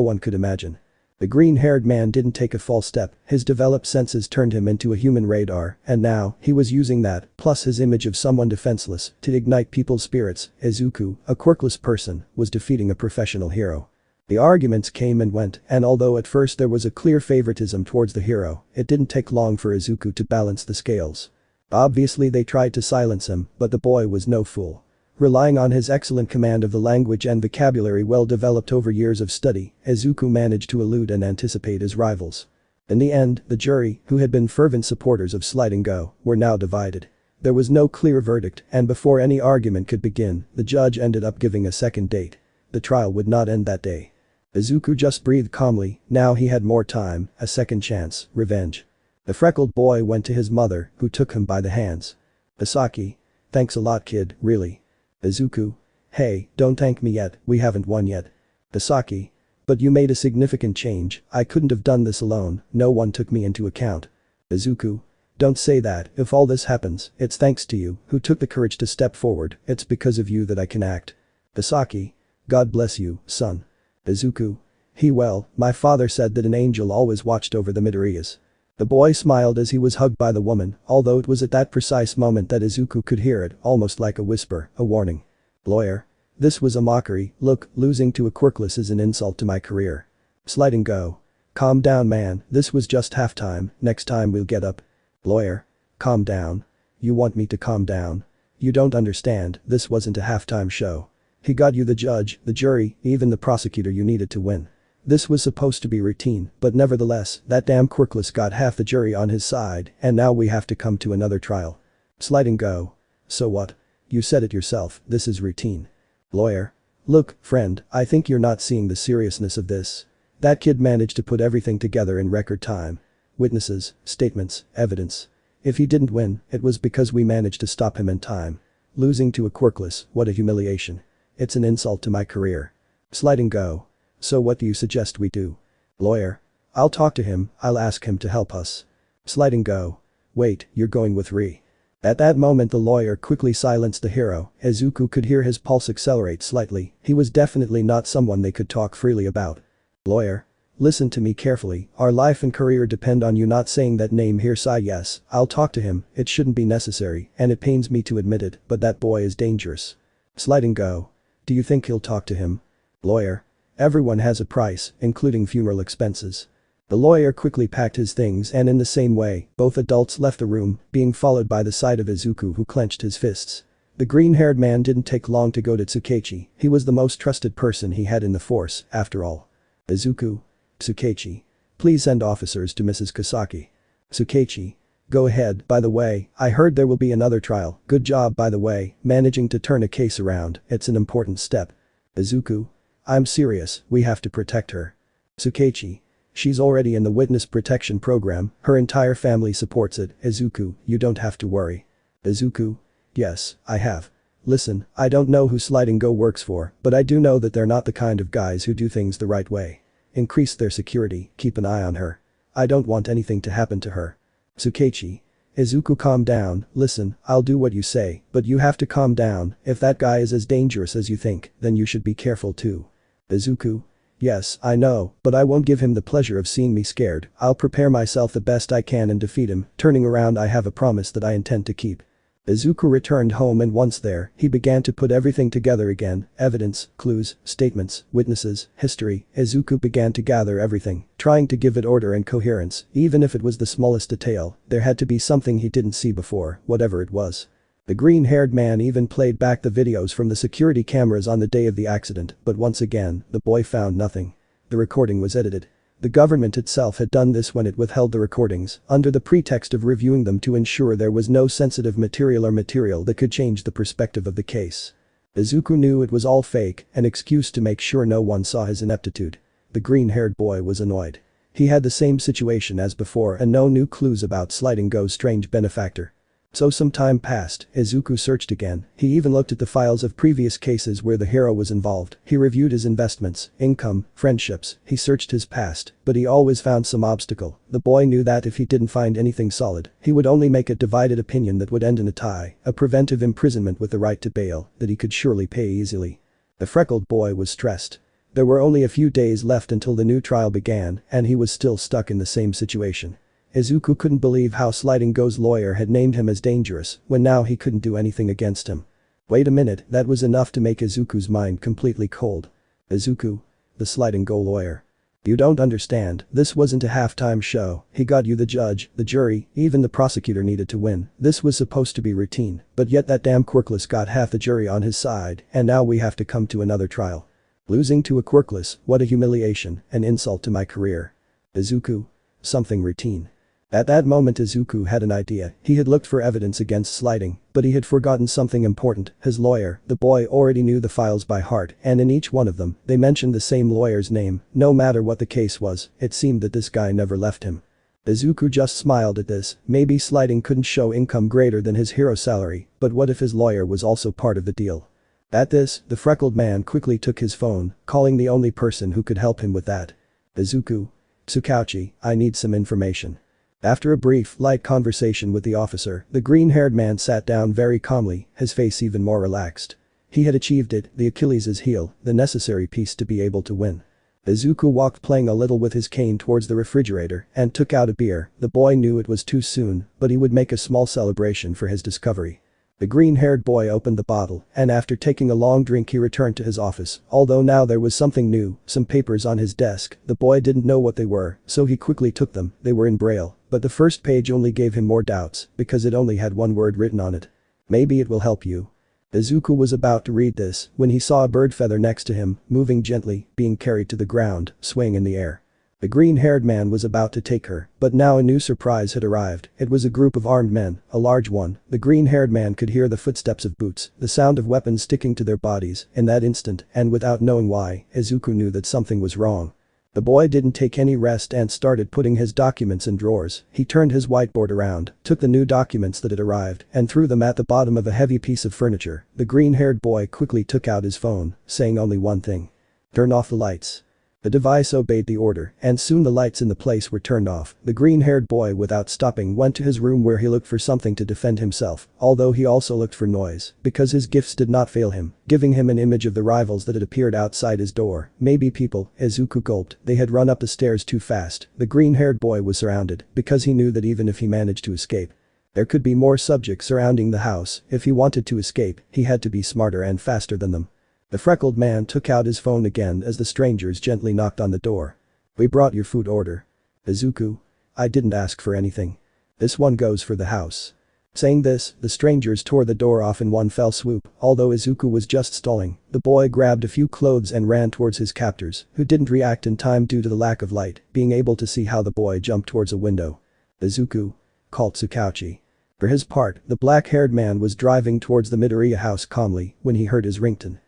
one could imagine. The green-haired man didn't take a false step. His developed senses turned him into a human radar, and now, he was using that, plus his image of someone defenseless, to ignite people's spirits. Izuku, a quirkless person, was defeating a professional hero. The arguments came and went, and although at first there was a clear favoritism towards the hero, it didn't take long for Izuku to balance the scales. Obviously they tried to silence him, but the boy was no fool. Relying on his excellent command of the language and vocabulary well developed over years of study, Izuku managed to elude and anticipate his rivals. In the end, the jury, who had been fervent supporters of Sliding Go, were now divided. There was no clear verdict, and before any argument could begin, the judge ended up giving a second date. The trial would not end that day. Izuku just breathed calmly. Now he had more time, a second chance, revenge. The freckled boy went to his mother, who took him by the hands. "Asaki. Thanks a lot kid, really." Izuku. "Hey, don't thank me yet, we haven't won yet." Asaki. "But you made a significant change. I couldn't have done this alone, no one took me into account." Izuku. "Don't say that. If all this happens, it's thanks to you, who took the courage to step forward. It's because of you that I can act." Asaki. "God bless you, son." Izuku. Well, my father said that an angel always watched over the Midoriyas." The boy smiled as he was hugged by the woman, although it was at that precise moment that Izuku could hear it, almost like a whisper, a warning. "Lawyer. This was a mockery. Look, losing to a Quirkless is an insult to my career." Sliding Go. "Calm down man, this was just halftime, next time we'll get up." Lawyer. "Calm down. You want me to calm down? You don't understand, this wasn't a halftime show. He got you the judge, the jury, even the prosecutor you needed to win. This was supposed to be routine, but nevertheless, that damn Quirkless got half the jury on his side, and now we have to come to another trial. Sliding go. So what? You said it yourself, this is routine. Lawyer. Look, friend, I think you're not seeing the seriousness of this. That kid managed to put everything together in record time. Witnesses, statements, evidence. If he didn't win, it was because we managed to stop him in time. Losing to a Quirkless, what a humiliation. It's an insult to my career. Sliding go. So what do you suggest we do? Lawyer. I'll talk to him, I'll ask him to help us. Sliding go. Wait, you're going with Ri. At that moment the lawyer quickly silenced the hero. Izuku could hear his pulse accelerate slightly. He was definitely not someone they could talk freely about. Lawyer. Listen to me carefully, our life and career depend on you not saying that name here. Sigh. Yes, I'll talk to him, it shouldn't be necessary, and it pains me to admit it, but that boy is dangerous. Sliding go. Do you think he'll talk to him? Lawyer. Everyone has a price, including funeral expenses. The lawyer quickly packed his things and in the same way, both adults left the room, being followed by the sight of Izuku who clenched his fists. The green-haired man didn't take long to go to Tsukechi, he was the most trusted person he had in the force, after all. Izuku. Tsukechi. Please send officers to Mrs. Kasaki. Tsukechi. Go ahead, by the way, I heard there will be another trial, good job by the way, managing to turn a case around, it's an important step. Izuku. I'm serious, we have to protect her. Tsukechi. She's already in the witness protection program, her entire family supports it. Izuku, you don't have to worry. Izuku. Yes, I have. Listen, I don't know who Sliding Go works for, but I do know that they're not the kind of guys who do things the right way. Increase their security, keep an eye on her. I don't want anything to happen to her. Tsukechi. Izuku, calm down, listen, I'll do what you say, but you have to calm down, if that guy is as dangerous as you think, then you should be careful too. Izuku. Yes, I know, but I won't give him the pleasure of seeing me scared, I'll prepare myself the best I can and defeat him, turning around I have a promise that I intend to keep. Izuku returned home and once there, he began to put everything together again, evidence, clues, statements, witnesses, history. Izuku began to gather everything, trying to give it order and coherence, even if it was the smallest detail, there had to be something he didn't see before, whatever it was. The green-haired man even played back the videos from the security cameras on the day of the accident, but once again, the boy found nothing. The recording was edited. The government itself had done this when it withheld the recordings, under the pretext of reviewing them to ensure there was no sensitive material or material that could change the perspective of the case. Izuku knew it was all fake, an excuse to make sure no one saw his ineptitude. The green-haired boy was annoyed. He had the same situation as before and no new clues about Sliding Go's strange benefactor. So some time passed, Izuku searched again, he even looked at the files of previous cases where the hero was involved, he reviewed his investments, income, friendships, he searched his past, but he always found some obstacle. The boy knew that if he didn't find anything solid, he would only make a divided opinion that would end in a tie, a preventive imprisonment with the right to bail, that he could surely pay easily. The freckled boy was stressed. There were only a few days left until the new trial began, and he was still stuck in the same situation. Izuku couldn't believe how Sliding Go's lawyer had named him as dangerous, when now he couldn't do anything against him. Wait a minute, that was enough to make Izuku's mind completely cold. Izuku. The Sliding Go lawyer. You don't understand, this wasn't a halftime show, he got you the judge, the jury, even the prosecutor needed to win, this was supposed to be routine, but yet that damn Quirkless got half the jury on his side, and now we have to come to another trial. Losing to a Quirkless, what a humiliation, an insult to my career. Izuku. Something routine. At that moment Izuku had an idea, he had looked for evidence against Sliding, but he had forgotten something important, his lawyer, the boy already knew the files by heart and in each one of them, they mentioned the same lawyer's name, no matter what the case was, it seemed that this guy never left him. Izuku just smiled at this, maybe Sliding couldn't show income greater than his hero salary, but what if his lawyer was also part of the deal? At this, the freckled man quickly took his phone, calling the only person who could help him with that. Izuku. Tsukauchi, I need some information. After a brief, light conversation with the officer, the green-haired man sat down very calmly, his face even more relaxed. He had achieved it, the Achilles' heel, the necessary piece to be able to win. Izuku walked playing a little with his cane towards the refrigerator and took out a beer, the boy knew it was too soon, but he would make a small celebration for his discovery. The green-haired boy opened the bottle, and after taking a long drink he returned to his office, although now there was something new, some papers on his desk, the boy didn't know what they were, so he quickly took them, they were in Braille, but the first page only gave him more doubts, because it only had one word written on it. Maybe it will help you. Izuku was about to read this when he saw a bird feather next to him, moving gently, being carried to the ground, swaying in the air. The green-haired man was about to take her, but now a new surprise had arrived. It was a group of armed men, a large one. The green-haired man could hear the footsteps of boots, the sound of weapons sticking to their bodies. In that instant, and without knowing why, Izuku knew that something was wrong. The boy didn't take any rest and started putting his documents in drawers. He turned his whiteboard around, took the new documents that had arrived, and threw them at the bottom of a heavy piece of furniture. The green-haired boy quickly took out his phone, saying only one thing. "Turn off the lights." The device obeyed the order, and soon the lights in the place were turned off. The green-haired boy, without stopping, went to his room where he looked for something to defend himself, although he also looked for noise, because his gifts did not fail him, giving him an image of the rivals that had appeared outside his door. Maybe people, Izuku gulped. They had run up the stairs too fast. The green-haired boy was surrounded, because he knew that even if he managed to escape, there could be more subjects surrounding the house. If he wanted to escape, he had to be smarter and faster than them. The freckled man took out his phone again as the strangers gently knocked on the door. "We brought your food order." "Izuku? I didn't ask for anything. This one goes for the house." Saying this, the strangers tore the door off in one fell swoop. Although Izuku was just stalling, the boy grabbed a few clothes and ran towards his captors, who didn't react in time due to the lack of light, being able to see how the boy jumped towards a window. "Izuku," called Tsukauchi. For his part, the black-haired man was driving towards the Midoriya house calmly when he heard his ringtone.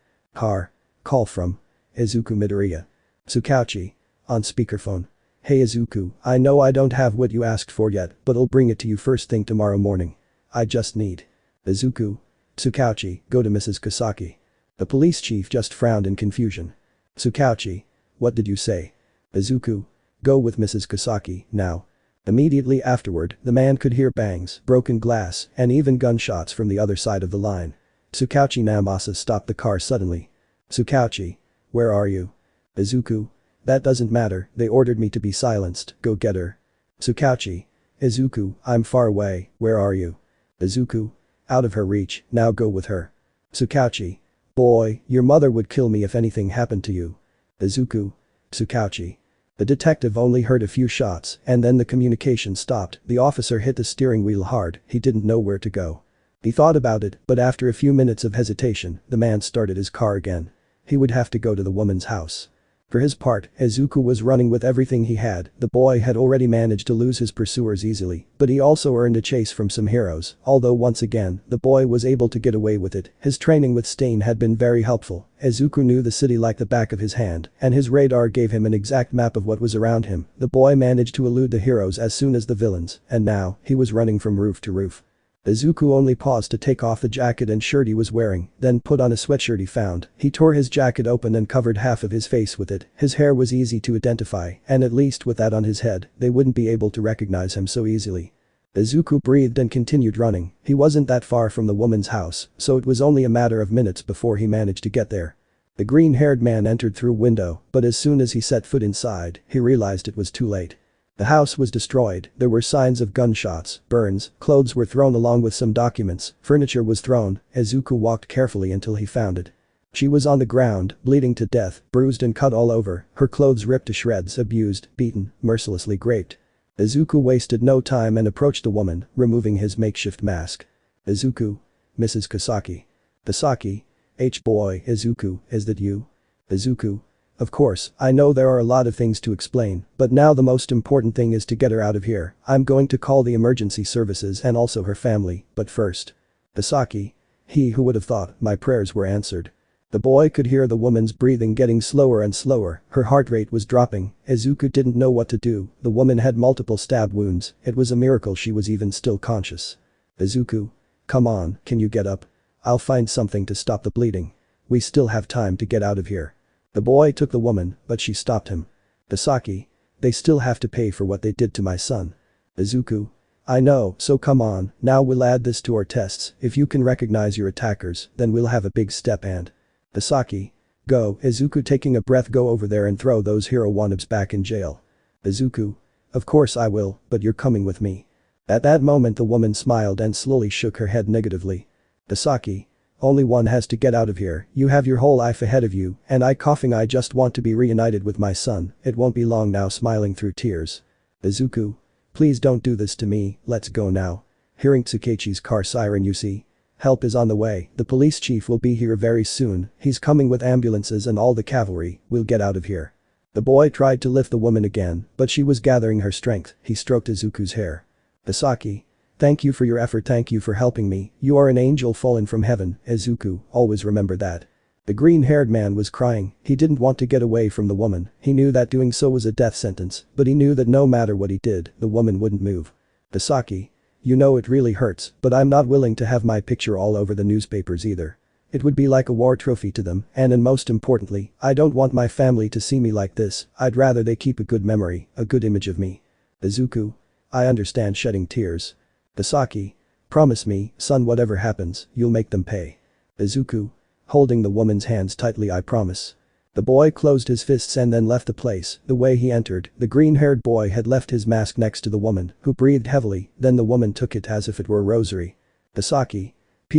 Call from Izuku Midoriya. Tsukauchi. On speakerphone. "Hey Izuku, I know I don't have what you asked for yet, but I'll bring it to you first thing tomorrow morning. I just need." "Izuku." "Tsukauchi, go to Mrs. Kasaki." The police chief just frowned in confusion. "Tsukauchi. What did you say?" "Izuku. Go with Mrs. Kasaki, now." Immediately afterward, the man could hear bangs, broken glass, and even gunshots from the other side of the line. Tsukauchi Namasa stopped the car suddenly. "Tsukauchi. Where are you?" "Izuku. That doesn't matter, they ordered me to be silenced, go get her." "Tsukauchi. Izuku, I'm far away, where are you?" "Izuku. Out of her reach, now go with her." "Tsukauchi. Boy, your mother would kill me if anything happened to you." "Izuku." "Tsukauchi." The detective only heard a few shots, and then the communication stopped. The officer hit the steering wheel hard, he didn't know where to go. He thought about it, but after a few minutes of hesitation, the man started his car again. He would have to go to the woman's house. For his part, Izuku was running with everything he had. The boy had already managed to lose his pursuers easily, but he also earned a chase from some heroes, although once again, the boy was able to get away with it. His training with Stain had been very helpful. Izuku knew the city like the back of his hand, and his radar gave him an exact map of what was around him. The boy managed to elude the heroes as soon as the villains, and now, he was running from roof to roof. Izuku only paused to take off the jacket and shirt he was wearing, then put on a sweatshirt he found. He tore his jacket open and covered half of his face with it. His hair was easy to identify, and at least with that on his head, they wouldn't be able to recognize him so easily. Izuku breathed and continued running. He wasn't that far from the woman's house, so it was only a matter of minutes before he managed to get there. The green-haired man entered through a window, but as soon as he set foot inside, he realized it was too late. The house was destroyed, there were signs of gunshots, burns, clothes were thrown along with some documents, furniture was thrown. Izuku walked carefully until he found it. She was on the ground, bleeding to death, bruised and cut all over, her clothes ripped to shreds, abused, beaten, mercilessly raped. Izuku wasted no time and approached the woman, removing his makeshift mask. "Izuku. Mrs. Kasaki." "Kasaki. Boy, Izuku, is that you?" "Izuku. Of course, I know there are a lot of things to explain, but now the most important thing is to get her out of here. I'm going to call the emergency services and also her family, but first." "Kasaki. Who would have thought, my prayers were answered." The boy could hear the woman's breathing getting slower and slower, her heart rate was dropping. Izuku didn't know what to do, the woman had multiple stab wounds, it was a miracle she was even still conscious. "Izuku. Come on, can you get up? I'll find something to stop the bleeding. We still have time to get out of here." The boy took the woman, but she stopped him. "Kasaki. They still have to pay for what they did to my son." "Izuku. I know, so come on, now we'll add this to our tests, if you can recognize your attackers, then we'll have a big step and." "Kasaki. Go." Izuku taking a breath, go over there and throw those hero wannabes back in jail. "Izuku. Of course I will, but you're coming with me." At that moment the woman smiled and slowly shook her head negatively. "Kasaki. Only one has to get out of here, you have your whole life ahead of you, and I just want to be reunited with my son, it won't be long now," smiling through tears. "Izuku. Please don't do this to me, let's go now." Hearing Tsukauchi's car siren, "You see?" Help is on the way, the police chief will be here very soon, he's coming with ambulances and all the cavalry, we'll get out of here. The boy tried to lift the woman again, but she was gathering her strength, he stroked Izuku's hair. Misaki. Thank you for your effort, thank you for helping me, you are an angel fallen from heaven, Izuku, always remember that. The green-haired man was crying, he didn't want to get away from the woman, he knew that doing so was a death sentence, but he knew that no matter what he did, the woman wouldn't move. Misaki. You know it really hurts, but I'm not willing to have my picture all over the newspapers either. It would be like a war trophy to them, and most importantly, I don't want my family to see me like this, I'd rather they keep a good memory, a good image of me. Izuku. I understand, shedding tears. Misaki. Promise me, son, whatever happens, you'll make them pay. Izuku. Holding the woman's hands tightly, I promise. The boy closed his fists and then left the place, the way he entered, the green-haired boy had left his mask next to the woman, who breathed heavily, then the woman took it as if it were a rosary. Misaki.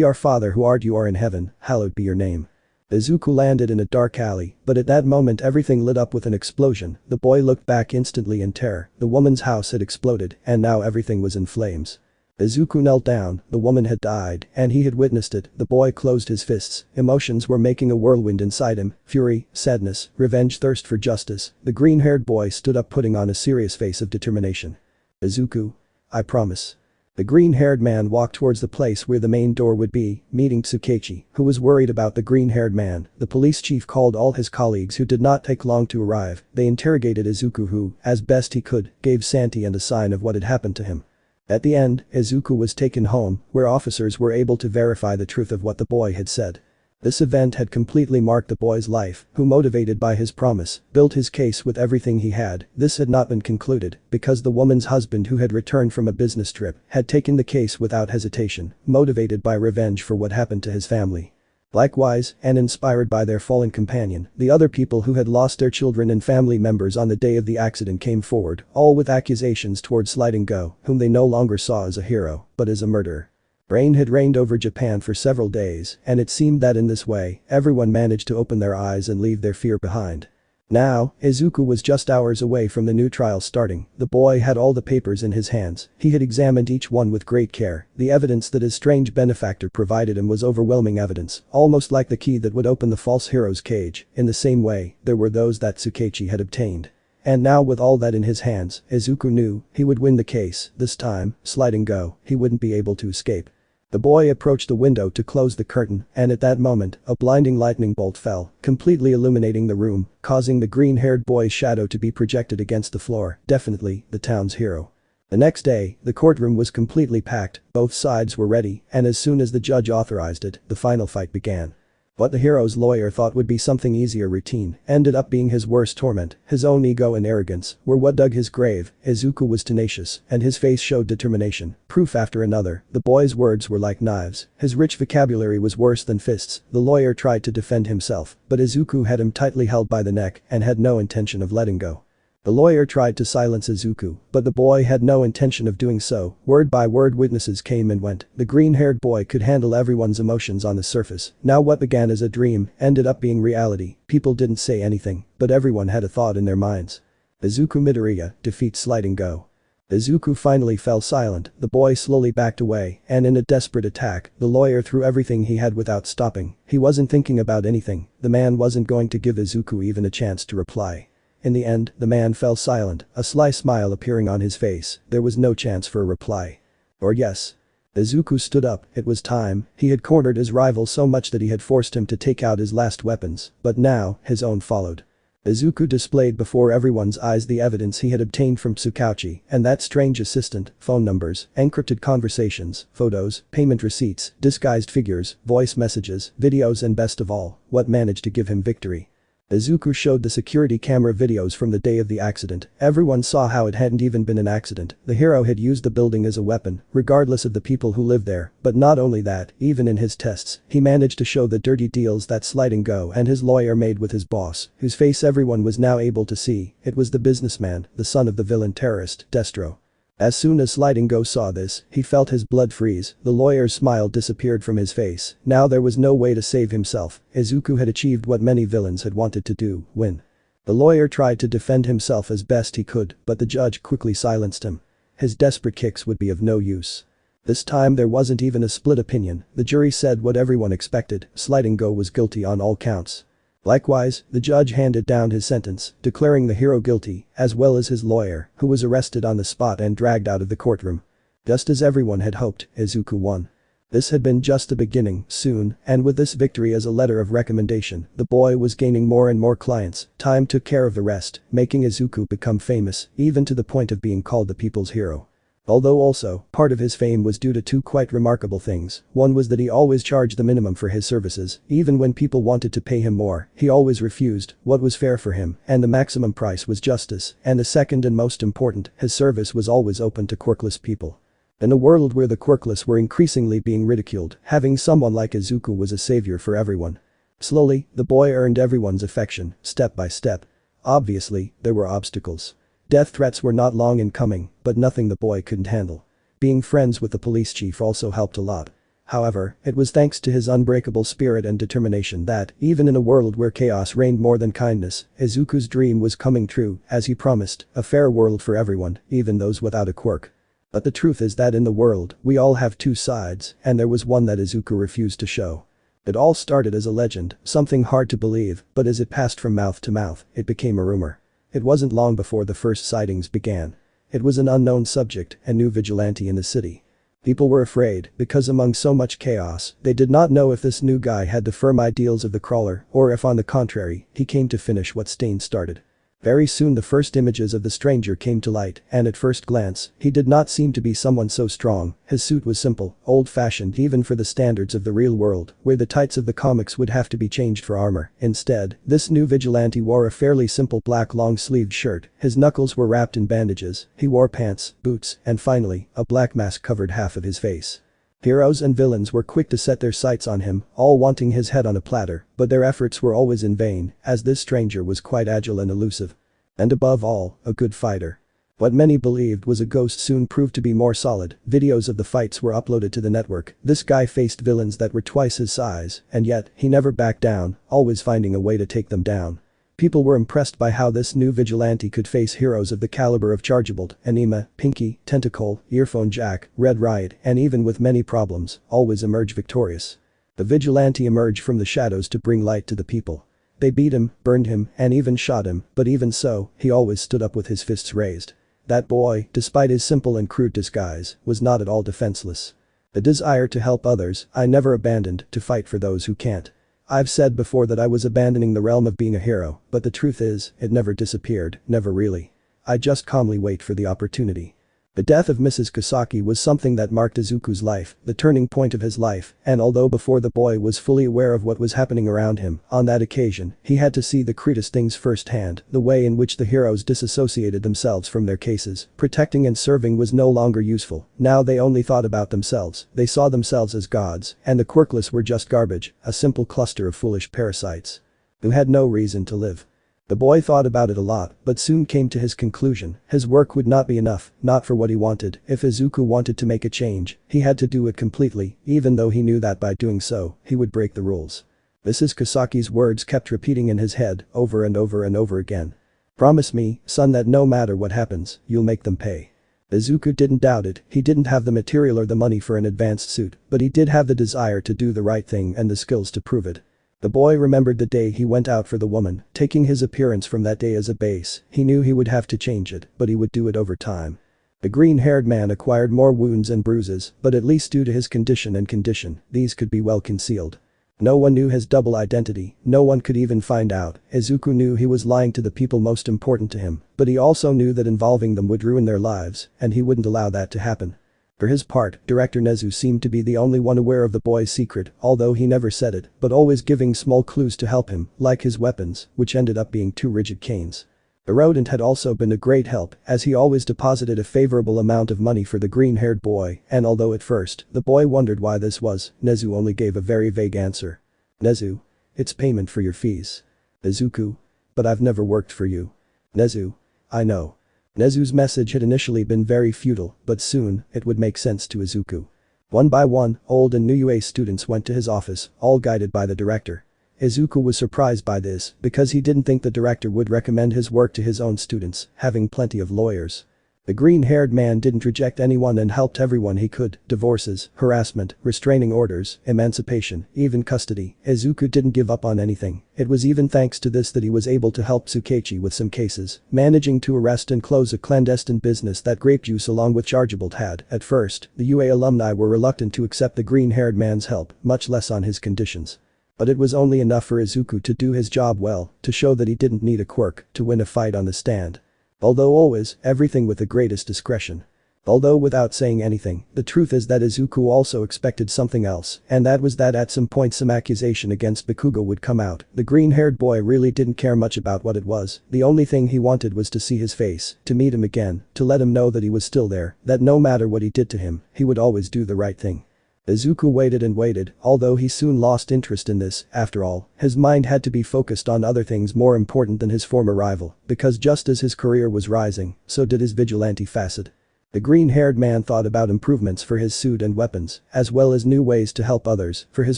Our Father who art you are in heaven, hallowed be your name. Izuku landed in a dark alley, but at that moment everything lit up with an explosion, the boy looked back instantly in terror, the woman's house had exploded, and now everything was in flames. Izuku knelt down, the woman had died, and he had witnessed it, the boy closed his fists, emotions were making a whirlwind inside him, fury, sadness, revenge, thirst for justice, the green-haired boy stood up putting on a serious face of determination. Izuku. I promise. The green-haired man walked towards the place where the main door would be, meeting Tsukechi, who was worried about the green-haired man, the police chief called all his colleagues who did not take long to arrive, they interrogated Izuku who, as best he could, gave Santi and a sign of what had happened to him. At the end, Izuku was taken home, where officers were able to verify the truth of what the boy had said. This event had completely marked the boy's life, who motivated by his promise, built his case with everything he had. This had not been concluded, because the woman's husband who had returned from a business trip had taken the case without hesitation, motivated by revenge for what happened to his family. Likewise, and inspired by their fallen companion, the other people who had lost their children and family members on the day of the accident came forward, all with accusations towards Sliding Go, whom they no longer saw as a hero, but as a murderer. Rain had rained over Japan for several days, and it seemed that in this way, everyone managed to open their eyes and leave their fear behind. Now, Izuku was just hours away from the new trial starting, the boy had all the papers in his hands, he had examined each one with great care, the evidence that his strange benefactor provided him was overwhelming evidence, almost like the key that would open the false hero's cage, in the same way, there were those that Tsukechi had obtained. And now with all that in his hands, Izuku knew, he would win the case, this time, Sliding Go, he wouldn't be able to escape. The boy approached the window to close the curtain, and at that moment, a blinding lightning bolt fell, completely illuminating the room, causing the green-haired boy's shadow to be projected against the floor, definitely, the town's hero. The next day, the courtroom was completely packed, both sides were ready, and as soon as the judge authorized it, the final fight began. What the hero's lawyer thought would be something easier routine ended up being his worst torment, his own ego and arrogance were what dug his grave. Izuku was tenacious, and his face showed determination, proof after another, the boy's words were like knives, his rich vocabulary was worse than fists, the lawyer tried to defend himself, but Izuku had him tightly held by the neck and had no intention of letting go. The lawyer tried to silence Izuku, but the boy had no intention of doing so, word by word witnesses came and went, the green-haired boy could handle everyone's emotions on the surface, now what began as a dream ended up being reality, people didn't say anything, but everyone had a thought in their minds. Izuku Midoriya defeats Sliding Go. Izuku finally fell silent, the boy slowly backed away, and in a desperate attack, the lawyer threw everything he had without stopping, he wasn't thinking about anything, the man wasn't going to give Izuku even a chance to reply. In the end, the man fell silent, a sly smile appearing on his face, there was no chance for a reply. Or yes. Izuku stood up, it was time, he had cornered his rival so much that he had forced him to take out his last weapons, but now, his own followed. Izuku displayed before everyone's eyes the evidence he had obtained from Tsukauchi and that strange assistant, phone numbers, encrypted conversations, photos, payment receipts, disguised figures, voice messages, videos and best of all, what managed to give him victory. Izuku showed the security camera videos from the day of the accident, everyone saw how it hadn't even been an accident, the hero had used the building as a weapon, regardless of the people who lived there, but not only that, even in his tests, he managed to show the dirty deals that Sliding Go and his lawyer made with his boss, whose face everyone was now able to see, it was the businessman, the son of the villain terrorist, Destro. As soon as Sliding Go saw this, he felt his blood freeze, the lawyer's smile disappeared from his face, now there was no way to save himself, Izuku had achieved what many villains had wanted to do, win. The lawyer tried to defend himself as best he could, but the judge quickly silenced him. His desperate kicks would be of no use. This time there wasn't even a split opinion, the jury said what everyone expected, Sliding Go was guilty on all counts. Likewise, the judge handed down his sentence, declaring the hero guilty, as well as his lawyer, who was arrested on the spot and dragged out of the courtroom. Just as everyone had hoped, Izuku won. This had been just the beginning, soon, and with this victory as a letter of recommendation, the boy was gaining more and more clients. Time took care of the rest, making Izuku become famous, even to the point of being called the people's hero. Although also, part of his fame was due to two quite remarkable things. One was that he always charged the minimum for his services, even when people wanted to pay him more, he always refused what was fair for him, and the maximum price was justice, and the second and most important, his service was always open to quirkless people. In a world where the quirkless were increasingly being ridiculed, having someone like Izuku was a savior for everyone. Slowly, the boy earned everyone's affection, step by step. Obviously, there were obstacles. Death threats were not long in coming, but nothing the boy couldn't handle. Being friends with the police chief also helped a lot. However, it was thanks to his unbreakable spirit and determination that, even in a world where chaos reigned more than kindness, Izuku's dream was coming true, as he promised, a fair world for everyone, even those without a quirk. But the truth is that in the world, we all have two sides, and there was one that Izuku refused to show. It all started as a legend, something hard to believe, but as it passed from mouth to mouth, it became a rumor. It wasn't long before the first sightings began. It was an unknown subject, a new vigilante in the city. People were afraid, because among so much chaos, they did not know if this new guy had the firm ideals of the crawler, or if on the contrary, he came to finish what Stain started. Very soon the first images of the stranger came to light, and at first glance, he did not seem to be someone so strong. His suit was simple, old-fashioned even for the standards of the real world, where the tights of the comics would have to be changed for armor. Instead, this new vigilante wore a fairly simple black long-sleeved shirt, his knuckles were wrapped in bandages, he wore pants, boots, and finally, a black mask covered half of his face. Heroes and villains were quick to set their sights on him, all wanting his head on a platter, but their efforts were always in vain, as this stranger was quite agile and elusive. And above all, a good fighter. What many believed was a ghost soon proved to be more solid. Videos of the fights were uploaded to the network. This guy faced villains that were twice his size, and yet, he never backed down, always finding a way to take them down. People were impressed by how this new vigilante could face heroes of the caliber of Chargebolt, Anima, Pinky, Tentacle, Earphone Jack, Red Riot, and even with many problems, always emerge victorious. The vigilante emerged from the shadows to bring light to the people. They beat him, burned him, and even shot him, but even so, he always stood up with his fists raised. That boy, despite his simple and crude disguise, was not at all defenseless. The desire to help others, I never abandoned, to fight for those who can't. I've said before that I was abandoning the realm of being a hero, but the truth is, it never disappeared, never really. I just calmly wait for the opportunity. The death of Mrs. Kasaki was something that marked Izuku's life, the turning point of his life, and although before the boy was fully aware of what was happening around him, on that occasion, he had to see the crudest things firsthand, the way in which the heroes disassociated themselves from their cases. Protecting and serving was no longer useful, now they only thought about themselves, they saw themselves as gods, and the quirkless were just garbage, a simple cluster of foolish parasites who had no reason to live. The boy thought about it a lot, but soon came to his conclusion, his work would not be enough, not for what he wanted. If Izuku wanted to make a change, he had to do it completely, even though he knew that by doing so, he would break the rules. Mrs. Kasaki's words kept repeating in his head, over and over and over again. Promise me, son, that no matter what happens, you'll make them pay. Izuku didn't doubt it, he didn't have the material or the money for an advanced suit, but he did have the desire to do the right thing and the skills to prove it. The boy remembered the day he went out for the woman, taking his appearance from that day as a base. He knew he would have to change it, but he would do it over time. The green-haired man acquired more wounds and bruises, but at least due to his condition, these could be well concealed. No one knew his double identity, no one could even find out. Izuku knew he was lying to the people most important to him, but he also knew that involving them would ruin their lives, and he wouldn't allow that to happen. For his part, Director Nezu seemed to be the only one aware of the boy's secret, although he never said it, but always giving small clues to help him, like his weapons, which ended up being two rigid canes. The rodent had also been a great help, as he always deposited a favorable amount of money for the green-haired boy, and although at first, the boy wondered why this was, Nezu only gave a very vague answer. Nezu. It's payment for your fees. Izuku. But I've never worked for you. Nezu. I know. Nezu's message had initially been very futile, but soon, it would make sense to Izuku. One by one, old and new UA students went to his office, all guided by the director. Izuku was surprised by this, because he didn't think the director would recommend his work to his own students, having plenty of lawyers. The green-haired man didn't reject anyone and helped everyone he could, divorces, harassment, restraining orders, emancipation, even custody. Izuku didn't give up on anything. It was even thanks to this that he was able to help Tsukechi with some cases, managing to arrest and close a clandestine business that Grape Juice along with Chargeable had. At first, the UA alumni were reluctant to accept the green-haired man's help, much less on his conditions. But it was only enough for Izuku to do his job well, to show that he didn't need a quirk to win a fight on the stand. Although always, everything with the greatest discretion. Although without saying anything, the truth is that Izuku also expected something else, and that was that at some point some accusation against Bakugo would come out. The green-haired boy really didn't care much about what it was. The only thing he wanted was to see his face, to meet him again, to let him know that he was still there, that no matter what he did to him, he would always do the right thing. Izuku waited and waited, although he soon lost interest in this. After all, his mind had to be focused on other things more important than his former rival, because just as his career was rising, so did his vigilante facet. The green-haired man thought about improvements for his suit and weapons, as well as new ways to help others. For his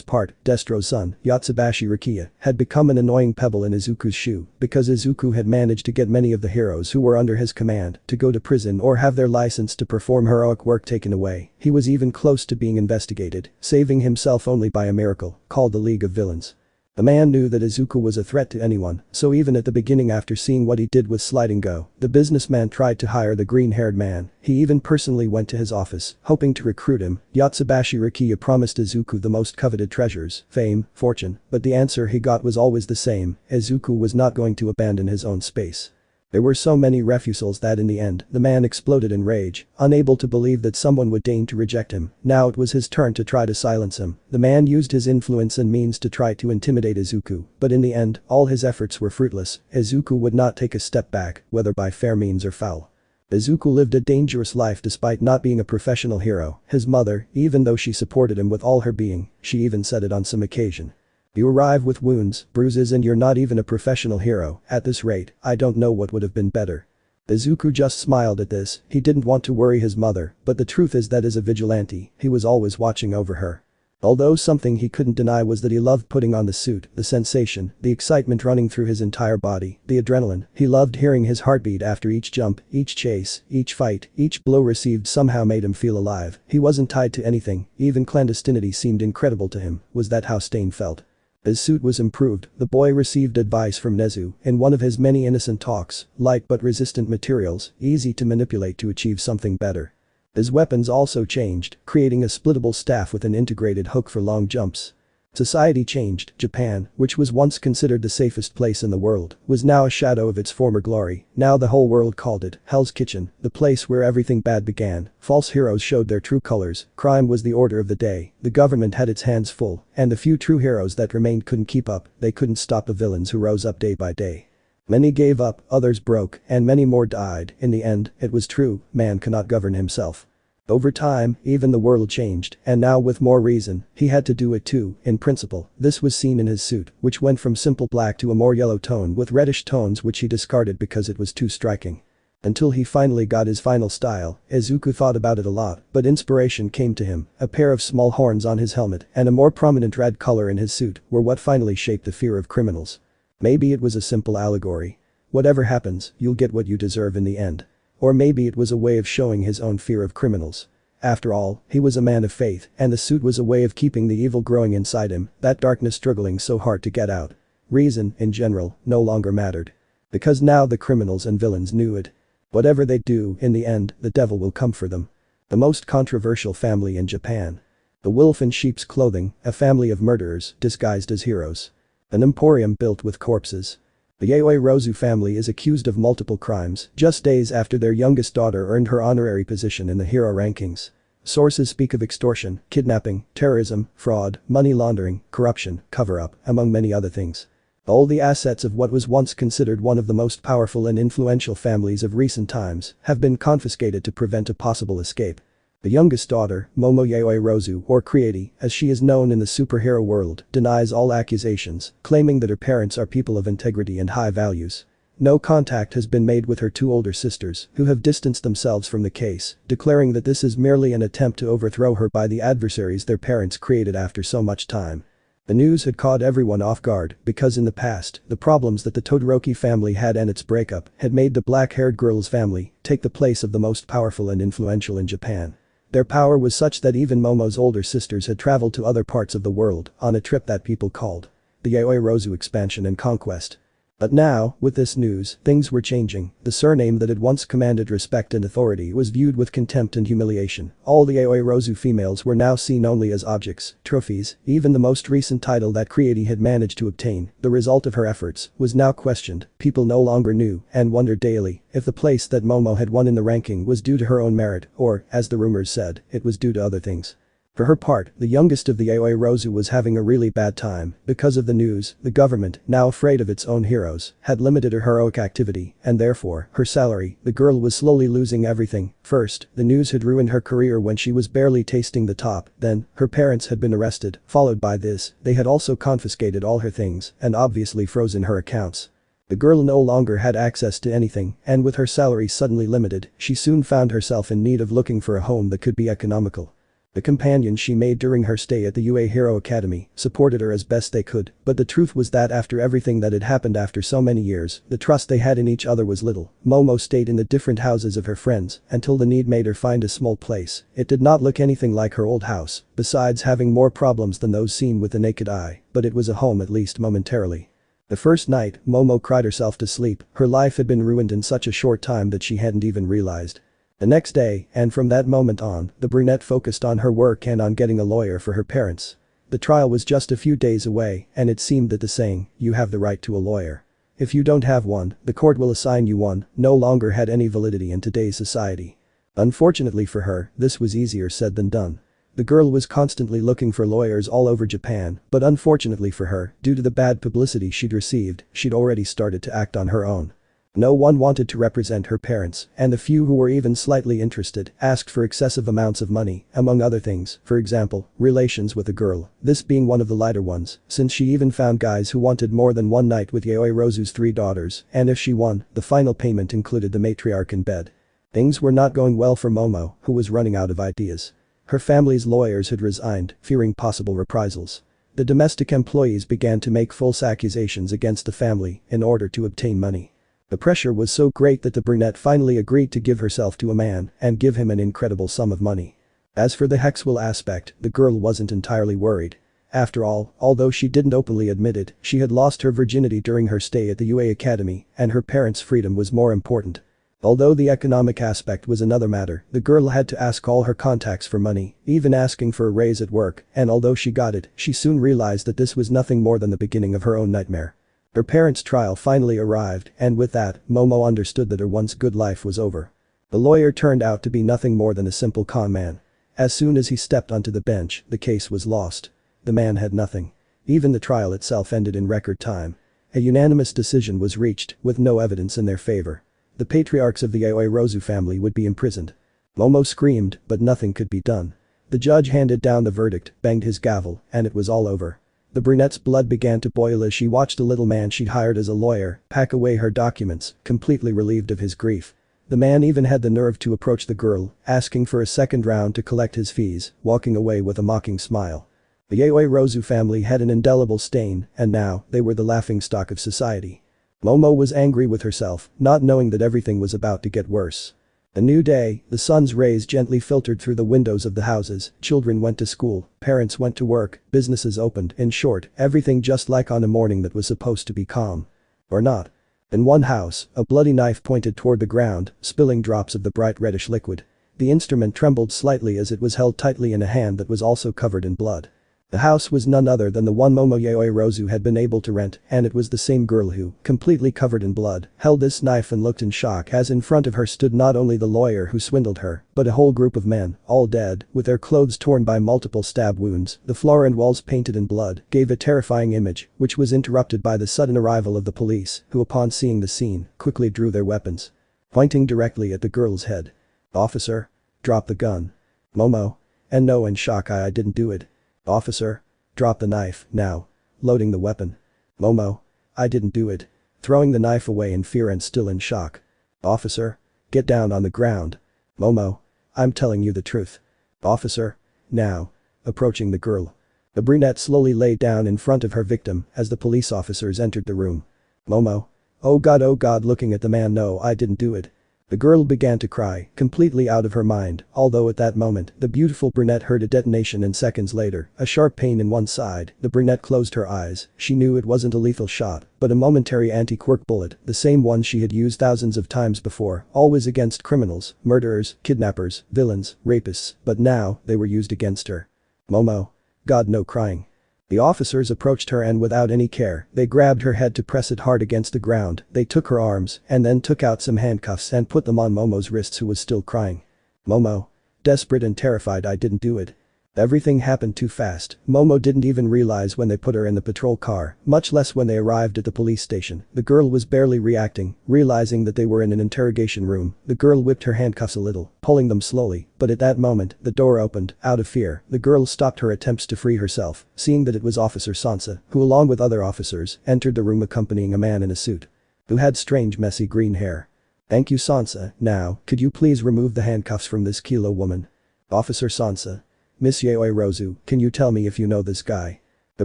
part, Destro's son, Yotsubashi Rukia, had become an annoying pebble in Izuku's shoe, because Izuku had managed to get many of the heroes who were under his command to go to prison or have their license to perform heroic work taken away. He was even close to being investigated, saving himself only by a miracle, called the League of Villains. The man knew that Izuku was a threat to anyone, so even at the beginning after seeing what he did with Sliding Go, the businessman tried to hire the green-haired man. He even personally went to his office, hoping to recruit him. Yotsubashi Rukia promised Izuku the most coveted treasures, fame, fortune, but the answer he got was always the same: Izuku was not going to abandon his own space. There were so many refusals that in the end, the man exploded in rage, unable to believe that someone would deign to reject him. Now it was his turn to try to silence him. The man used his influence and means to try to intimidate Izuku, but in the end, all his efforts were fruitless. Izuku would not take a step back, whether by fair means or foul. Izuku lived a dangerous life despite not being a professional hero. His mother, even though she supported him with all her being, she even said it on some occasion. You arrive with wounds, bruises and you're not even a professional hero. At this rate, I don't know what would have been better. Izuku just smiled at this. He didn't want to worry his mother, but the truth is that as a vigilante, he was always watching over her. Although something he couldn't deny was that he loved putting on the suit, the sensation, the excitement running through his entire body, the adrenaline. He loved hearing his heartbeat after each jump, each chase, each fight, each blow received somehow made him feel alive. He wasn't tied to anything, even clandestinity seemed incredible to him. Was that how Stain felt? His suit was improved. The boy received advice from Nezu in one of his many innocent talks: light but resistant materials, easy to manipulate to achieve something better. His weapons also changed, creating a splittable staff with an integrated hook for long jumps. Society changed. Japan, which was once considered the safest place in the world, was now a shadow of its former glory. Now the whole world called it Hell's Kitchen, the place where everything bad began. False heroes showed their true colors, crime was the order of the day, the government had its hands full, and the few true heroes that remained couldn't keep up. They couldn't stop the villains who rose up day by day. Many gave up, others broke, and many more died. In the end, it was true: man cannot govern himself. Over time, even the world changed, and now with more reason, he had to do it too. In principle, this was seen in his suit, which went from simple black to a more yellow tone with reddish tones which he discarded because it was too striking. Until he finally got his final style. Izuku thought about it a lot, but inspiration came to him. A pair of small horns on his helmet and a more prominent red color in his suit were what finally shaped the fear of criminals. Maybe it was a simple allegory. Whatever happens, you'll get what you deserve in the end. Or maybe it was a way of showing his own fear of criminals. After all, he was a man of faith, and the suit was a way of keeping the evil growing inside him, that darkness struggling so hard to get out. Reason, in general, no longer mattered. Because now the criminals and villains knew it. Whatever they do, in the end, the devil will come for them. The most controversial family in Japan. The wolf in sheep's clothing, a family of murderers disguised as heroes. An emporium built with corpses. The YehosuaHernandez family is accused of multiple crimes just days after their youngest daughter earned her honorary position in the hero rankings. Sources speak of extortion, kidnapping, terrorism, fraud, money laundering, corruption, cover-up, among many other things. All the assets of what was once considered one of the most powerful and influential families of recent times have been confiscated to prevent a possible escape. The youngest daughter, Momo YehosuaHernandez, or Creati, as she is known in the superhero world, denies all accusations, claiming that her parents are people of integrity and high values. No contact has been made with her two older sisters, who have distanced themselves from the case, declaring that this is merely an attempt to overthrow her by the adversaries their parents created after so much time. The news had caught everyone off guard because in the past, the problems that the Todoroki family had and its breakup had made the black-haired girl's family take the place of the most powerful and influential in Japan. Their power was such that even Momo's older sisters had traveled to other parts of the world on a trip that people called the Yaoi expansion and conquest. But now, with this news, things were changing. The surname that had once commanded respect and authority was viewed with contempt and humiliation. All the Yaoi females were now seen only as objects, trophies. Even the most recent title that Creati had managed to obtain, the result of her efforts, was now questioned. People no longer knew and wondered daily if the place that Momo had won in the ranking was due to her own merit or, as the rumors said, it was due to other things. For her part, the youngest of the Yaoi was having a really bad time. Because of the news, the government, now afraid of its own heroes, had limited her heroic activity, and therefore, her salary. The girl was slowly losing everything. First, the news had ruined her career when she was barely tasting the top, then, her parents had been arrested. Followed by this, they had also confiscated all her things, and obviously frozen her accounts. The girl no longer had access to anything, and with her salary suddenly limited, she soon found herself in need of looking for a home that could be economical. The companions she made during her stay at the UA Hero Academy supported her as best they could, but the truth was that after everything that had happened after so many years, the trust they had in each other was little. Momo stayed in the different houses of her friends until the need made her find a small place. It did not look anything like her old house, besides having more problems than those seen with the naked eye, but it was a home at least momentarily. The first night, Momo cried herself to sleep. Her life had been ruined in such a short time that she hadn't even realized. The next day, and from that moment on, the brunette focused on her work and on getting a lawyer for her parents. The trial was just a few days away, and it seemed that the saying, "You have the right to a lawyer. If you don't have one, the court will assign you one," no longer had any validity in today's society. Unfortunately for her, this was easier said than done. The girl was constantly looking for lawyers all over Japan, but unfortunately for her, due to the bad publicity she'd received, she'd already started to act on her own. No one wanted to represent her parents, and the few who were even slightly interested asked for excessive amounts of money, among other things, for example, relations with a girl, this being one of the lighter ones, since she even found guys who wanted more than one night with Yaoi 3 daughters, and if she won, the final payment included the matriarch in bed. Things were not going well for Momo, who was running out of ideas. Her family's lawyers had resigned, fearing possible reprisals. The domestic employees began to make false accusations against the family in order to obtain money. The pressure was so great that the brunette finally agreed to give herself to a man and give him an incredible sum of money. As for the Highschool aspect, the girl wasn't entirely worried. After all, although she didn't openly admit it, she had lost her virginity during her stay at the UA Academy, and her parents' freedom was more important. Although the economic aspect was another matter, the girl had to ask all her contacts for money, even asking for a raise at work, and although she got it, she soon realized that this was nothing more than the beginning of her own nightmare. Her parents' trial finally arrived, and with that, Momo understood that her once good life was over. The lawyer turned out to be nothing more than a simple con man. As soon as he stepped onto the bench, the case was lost. The man had nothing. Even the trial itself ended in record time. A unanimous decision was reached, with no evidence in their favor. The patriarchs of the Yaoi family would be imprisoned. Momo screamed, but nothing could be done. The judge handed down the verdict, banged his gavel, and it was all over. The brunette's blood began to boil as she watched the little man she'd hired as a lawyer pack away her documents, completely relieved of his grief. The man even had the nerve to approach the girl, asking for a second round to collect his fees, walking away with a mocking smile. The Yaoi family had an indelible stain, and now, they were the laughingstock of society. Momo was angry with herself, not knowing that everything was about to get worse. A new day, the sun's rays gently filtered through the windows of the houses, children went to school, parents went to work, businesses opened, in short, everything just like on a morning that was supposed to be calm. Or not. In one house, a bloody knife pointed toward the ground, spilling drops of the bright reddish liquid. The instrument trembled slightly as it was held tightly in a hand that was also covered in blood. The house was none other than the one Momo Yaoi had been able to rent, and it was the same girl who, completely covered in blood, held this knife and looked in shock as in front of her stood not only the lawyer who swindled her, but a whole group of men, all dead, with their clothes torn by multiple stab wounds. The floor and walls painted in blood gave a terrifying image, which was interrupted by the sudden arrival of the police, who upon seeing the scene, quickly drew their weapons. Pointing directly at the girl's head. "Officer. Drop the gun." Momo. And no, in shock, I didn't do it. "Officer. Drop the knife, now." Loading the weapon. Momo. I didn't do it. Throwing the knife away in fear and still in shock. "Officer. Get down on the ground." Momo. I'm telling you the truth. "Officer. Now." Approaching the girl. The brunette slowly lay down in front of her victim as the police officers entered the room. Momo. Oh god, looking at the man. No, I didn't do it. The girl began to cry, completely out of her mind, although at that moment, the beautiful brunette heard a detonation and seconds later, a sharp pain in one side. The brunette closed her eyes. She knew it wasn't a lethal shot, but a momentary anti-quirk bullet, the same one she had used thousands of times before, always against criminals, murderers, kidnappers, villains, rapists, but now, they were used against her. Momo. God, no crying. The officers approached her and without any care, they grabbed her head to press it hard against the ground, they took her arms and then took out some handcuffs and put them on Momo's wrists, who was still crying. Momo. Desperate and terrified. I didn't do it. Everything happened too fast. Momo didn't even realize when they put her in the patrol car, much less when they arrived at the police station. The girl was barely reacting, realizing that they were in an interrogation room. The girl whipped her handcuffs a little, pulling them slowly, but at that moment, the door opened. Out of fear, the girl stopped her attempts to free herself, seeing that it was Officer Sansa, who along with other officers, entered the room accompanying a man in a suit. Who had strange messy green hair. Thank you, Sansa. Now, could you please remove the handcuffs from this Kilo woman? Officer Sansa. Miss YehosuaHernandez, can you tell me if you know this guy? The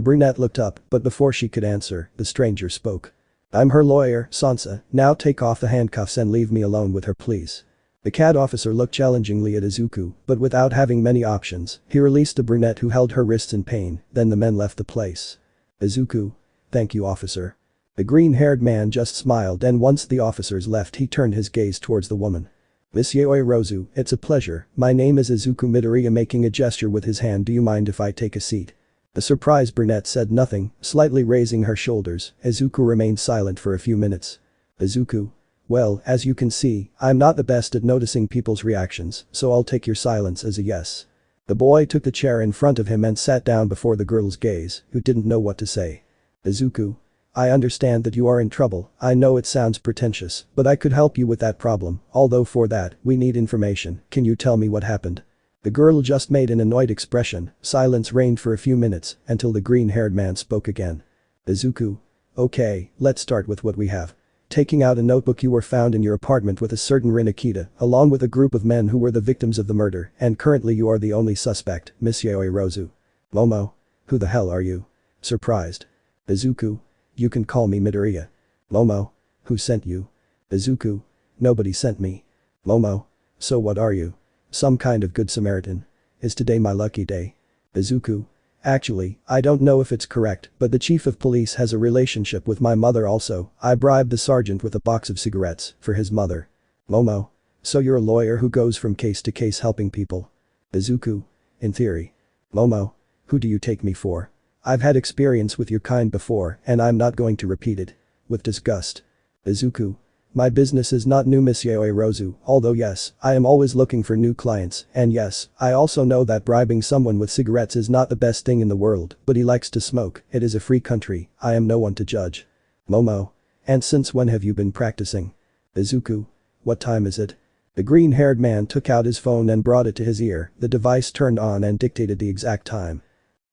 brunette looked up, but before she could answer, the stranger spoke. I'm her lawyer, Sansa. Now take off the handcuffs and leave me alone with her, please. The CAD officer looked challengingly at Izuku, but without having many options, he released the brunette who held her wrists in pain, then the men left the place. Izuku. Thank you, officer. The green-haired man just smiled, and once the officers left he turned his gaze towards the woman. Miss YehosuaHernandez, it's a pleasure. My name is Izuku Midoriya, making a gesture with his hand. Do you mind if I take a seat? The surprised brunette said nothing, slightly raising her shoulders. Izuku remained silent for a few minutes. Izuku. Well, as you can see, I'm not the best at noticing people's reactions, so I'll take your silence as a yes. The boy took the chair in front of him and sat down before the girl's gaze, who didn't know what to say. Izuku. I understand that you are in trouble. I know it sounds pretentious, but I could help you with that problem, although for that, we need information. Can you tell me what happened? The girl just made an annoyed expression. Silence reigned for a few minutes, until the green-haired man spoke again. Izuku. Okay, let's start with what we have. Taking out a notebook, you were found in your apartment with a certain Rin Akita, along with a group of men who were the victims of the murder, and currently you are the only suspect, Miss YehosuaHernandez. Momo. Who the hell are you? Surprised. Izuku. You can call me Midoriya. Momo. Who sent you? Izuku. Nobody sent me. Momo. So what are you? Some kind of good Samaritan? Is today my lucky day? Izuku. Actually, I don't know if it's correct, but the chief of police has a relationship with my mother also. I bribed the sergeant with a box of cigarettes for his mother. Momo. So you're a lawyer who goes from case to case helping people? Izuku. In theory. Momo. Who do you take me for? I've had experience with your kind before, and I'm not going to repeat it. With disgust. Izuku. My business is not new, Miss YehosuaHernandez, although yes, I am always looking for new clients, and yes, I also know that bribing someone with cigarettes is not the best thing in the world, but he likes to smoke. It is a free country. I am no one to judge. Momo. And since when have you been practicing? Izuku. What time is it? The green-haired man took out his phone and brought it to his ear. The device turned on and dictated the exact time.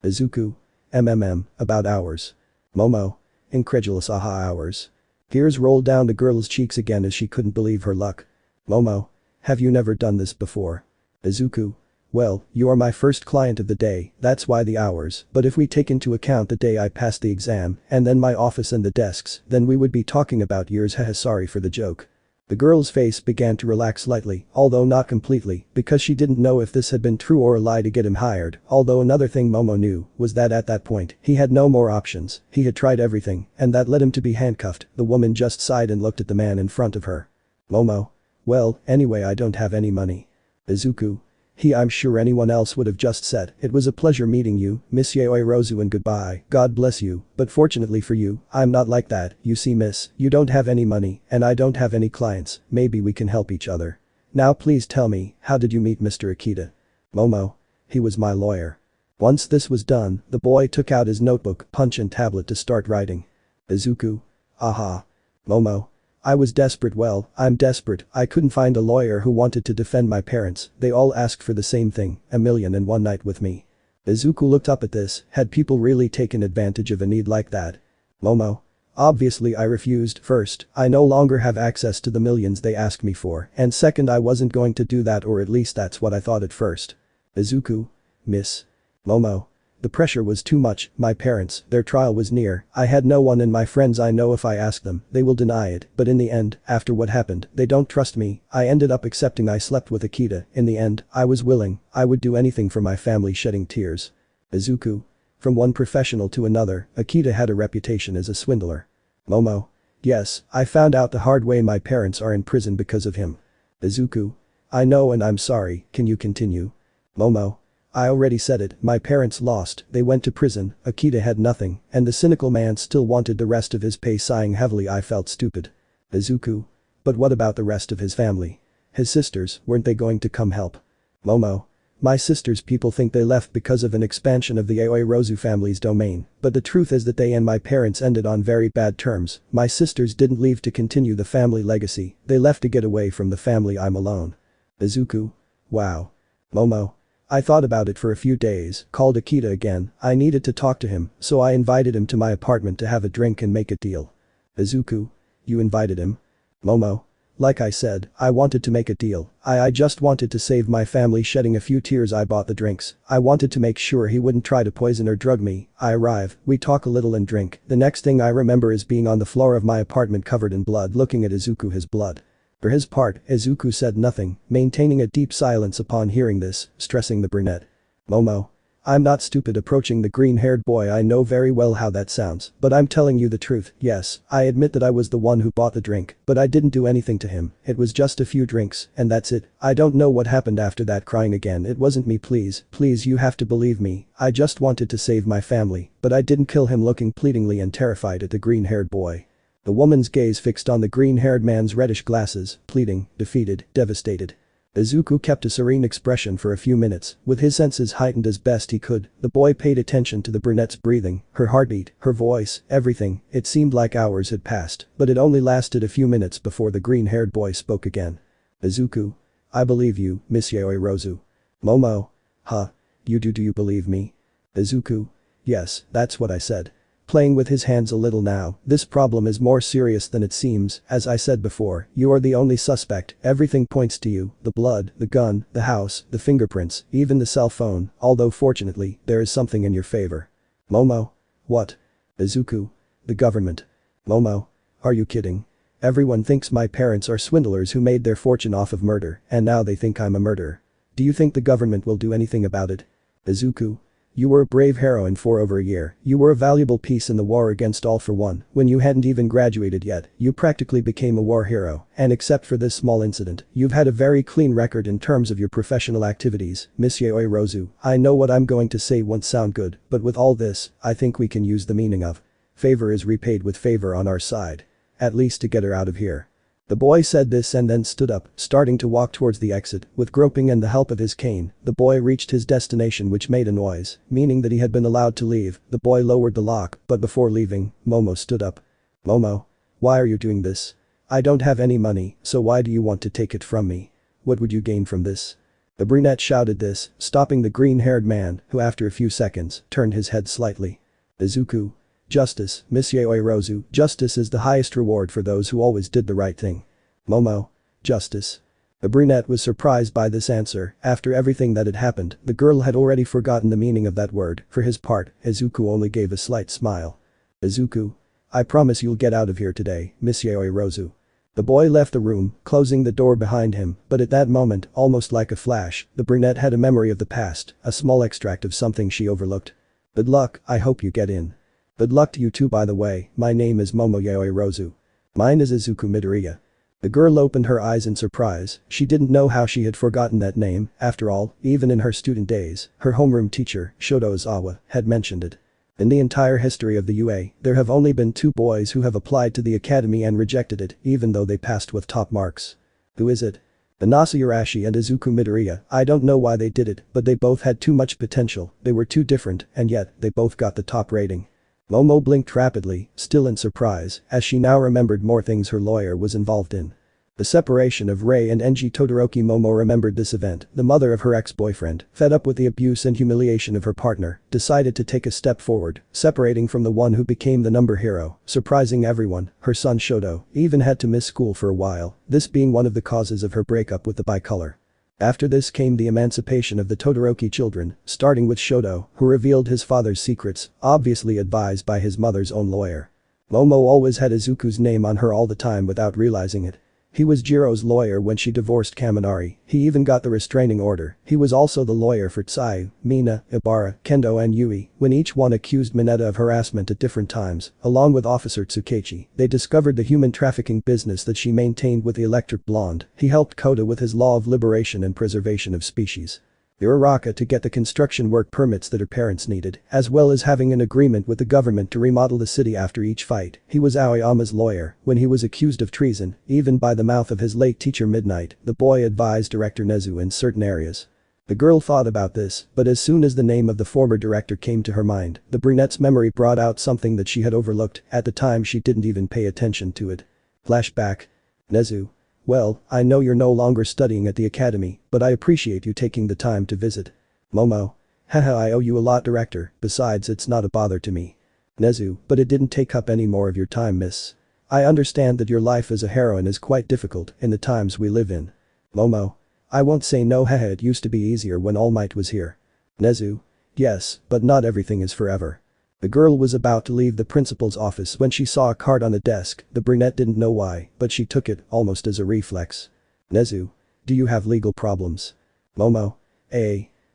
Izuku. About hours. Momo. Incredulous. Aha, hours. Tears rolled down the girl's cheeks again as she couldn't believe her luck. Momo. Have you never done this before? Izuku. Well, you are my first client of the day, that's why the hours, but if we take into account the day I passed the exam, and then my office and the desks, then we would be talking about years. Haha, sorry for the joke. The girl's face began to relax slightly, although not completely, because she didn't know if this had been true or a lie to get him hired, although another thing Momo knew was that at that point, he had no more options. He had tried everything, and that led him to be handcuffed. The woman just sighed and looked at the man in front of her. Momo. Well, anyway, I don't have any money. Izuku. I'm sure anyone else would have just said, it was a pleasure meeting you, Miss YehosuaHernandez, and goodbye, God bless you, but fortunately for you, I'm not like that. You see, miss, you don't have any money, and I don't have any clients. Maybe we can help each other. Now please tell me, how did you meet Mr. Akita? Momo. He was my lawyer. Once this was done, the boy took out his notebook, punch and tablet to start writing. Izuku. Aha. Momo. I was desperate. Well, I'm desperate. I couldn't find a lawyer who wanted to defend my parents. They all asked for the same thing, 1,000,001 night with me. Izuku looked up at this. Had people really taken advantage of a need like that? Momo. Obviously I refused. First, I no longer have access to the millions they asked me for, and second, I wasn't going to do that, or at least that's what I thought at first. Izuku. Miss. Momo. The pressure was too much, my parents, their trial was near, I had no one and my friends I know if I ask them, they will deny it, but in the end, after what happened, they don't trust me, I ended up accepting I slept with Akita, in the end, I was willing, I would do anything for my family shedding tears. Izuku. From one professional to another, Akita had a reputation as a swindler. Momo. Yes, I found out the hard way my parents are in prison because of him. Izuku. I know and I'm sorry, can you continue? Momo. I already said it, my parents lost, they went to prison, Akita had nothing, and the cynical man still wanted the rest of his pay. Sighing heavily I felt stupid. Izuku. But what about the rest of his family? His sisters, weren't they going to come help? Momo. My sister's people think they left because of an expansion of the Aoirozu family's domain, but the truth is that they and my parents ended on very bad terms, my sisters didn't leave to continue the family legacy, they left to get away from the family. I'm alone. Izuku. Wow. Momo. I thought about it for a few days, called Akita again, I needed to talk to him, so I invited him to my apartment to have a drink and make a deal. Izuku. You invited him? Momo. Like I said, I wanted to make a deal, I just wanted to save my family shedding a few tears. I bought the drinks, I wanted to make sure he wouldn't try to poison or drug me. I arrive, we talk a little and drink, the next thing I remember is being on the floor of my apartment covered in blood looking at Izuku. His blood. For his part, Izuku said nothing, maintaining a deep silence upon hearing this, stressing the brunette. Momo. I'm not stupid approaching the green-haired boy. I know very well how that sounds, but I'm telling you the truth, yes, I admit that I was the one who bought the drink, but I didn't do anything to him, it was just a few drinks, and that's it, I don't know what happened after that. Crying again. It wasn't me, please, you have to believe me, I just wanted to save my family, but I didn't kill him. Looking pleadingly and terrified at the green-haired boy. The woman's gaze fixed on the green-haired man's reddish glasses, pleading, defeated, devastated. Izuku kept a serene expression for a few minutes, with his senses heightened as best he could. The boy paid attention to the brunette's breathing, her heartbeat, her voice, everything. It seemed like hours had passed, but it only lasted a few minutes before the green-haired boy spoke again. Izuku. I believe you, Miss Yaoirozu. Momo. Huh. You do you believe me? Izuku. Yes, that's what I said. Playing with his hands a little now, this problem is more serious than it seems, as I said before, you are the only suspect, everything points to you, the blood, the gun, the house, the fingerprints, even the cell phone, although fortunately, there is something in your favor. Momo. What? Izuku. The government. Momo. Are you kidding? Everyone thinks my parents are swindlers who made their fortune off of murder, and now they think I'm a murderer. Do you think the government will do anything about it? Izuku. You were a brave heroine for over a year, you were a valuable piece in the war against All for One, when you hadn't even graduated yet, you practically became a war hero, and except for this small incident, you've had a very clean record in terms of your professional activities, Miss Yaoirozu. I know what I'm going to say won't sound good, but with all this, I think we can use the meaning of favor is repaid with favor on our side. At least to get her out of here. The boy said this and then stood up, starting to walk towards the exit. With groping and the help of his cane, the boy reached his destination, which made a noise, meaning that he had been allowed to leave. The boy lowered the lock, but before leaving, Momo stood up. Momo. Why are you doing this? I don't have any money, so why do you want to take it from me? What would you gain from this? The brunette shouted this, stopping the green-haired man, who after a few seconds, turned his head slightly. Izuku. Justice, Miss Yaoirozu. Justice is the highest reward for those who always did the right thing. Momo. Justice. The brunette was surprised by this answer. After everything that had happened, the girl had already forgotten the meaning of that word. For his part, Izuku only gave a slight smile. Izuku. I promise you'll get out of here today, Miss Yaoirozu. The boy left the room, closing the door behind him, but at that moment, almost like a flash, the brunette had a memory of the past, a small extract of something she overlooked. Good luck, I hope you get in. Good luck to you too. By the way, my name is Momo Yaoirozu. Mine is Izuku Midoriya. The girl opened her eyes in surprise, she didn't know how she had forgotten that name, after all, even in her student days, her homeroom teacher, Shoto Aizawa, had mentioned it. In the entire history of the UA, there have only been 2 boys who have applied to the academy and rejected it, even though they passed with top marks. Who is it? The Nasayurashi and Izuku Midoriya. I don't know why they did it, but they both had too much potential, they were too different, and yet, they both got the top rating. Momo blinked rapidly, still in surprise, as she now remembered more things her lawyer was involved in. The separation of Rei and Enji. Todoroki. Momo remembered this event. The mother of her ex-boyfriend, fed up with the abuse and humiliation of her partner, decided to take a step forward, separating from the one who became the number hero, surprising everyone. Her son Shoto even had to miss school for a while, this being one of the causes of her breakup with the bicolor. After this came the emancipation of the Todoroki children, starting with Shoto, who revealed his father's secrets, obviously advised by his mother's own lawyer. Momo always had Izuku's name on her all the time without realizing it. He was Jiro's lawyer when she divorced Kaminari, he even got the restraining order, he was also the lawyer for Tsuyu, Mina, Ibara, Kendo and Yui, when each one accused Mineta of harassment at different times, along with Officer Tsukechi, they discovered the human trafficking business that she maintained with the electric blonde, he helped Kota with his law of liberation and preservation of species. Uraraka to get the construction work permits that her parents needed, as well as having an agreement with the government to remodel the city after each fight. He was Aoyama's lawyer when he was accused of treason, even by the mouth of his late teacher Midnight, the boy advised Director Nezu in certain areas. The girl thought about this, but as soon as the name of the former director came to her mind, the brunette's memory brought out something that she had overlooked, at the time she didn't even pay attention to it. Flashback. Nezu. Well, I know you're no longer studying at the academy, but I appreciate you taking the time to visit. Momo. Haha, I owe you a lot, director, besides it's not a bother to me. Nezu, but it didn't take up any more of your time, miss. I understand that your life as a heroine is quite difficult in the times we live in. Momo. I won't say no, haha, it used to be easier when Almight was here. Nezu. Yes, but not everything is forever. The girl was about to leave the principal's office when she saw a card on the desk, the brunette didn't know why, but she took it, almost as a reflex. Nezu. Do you have legal problems? Momo.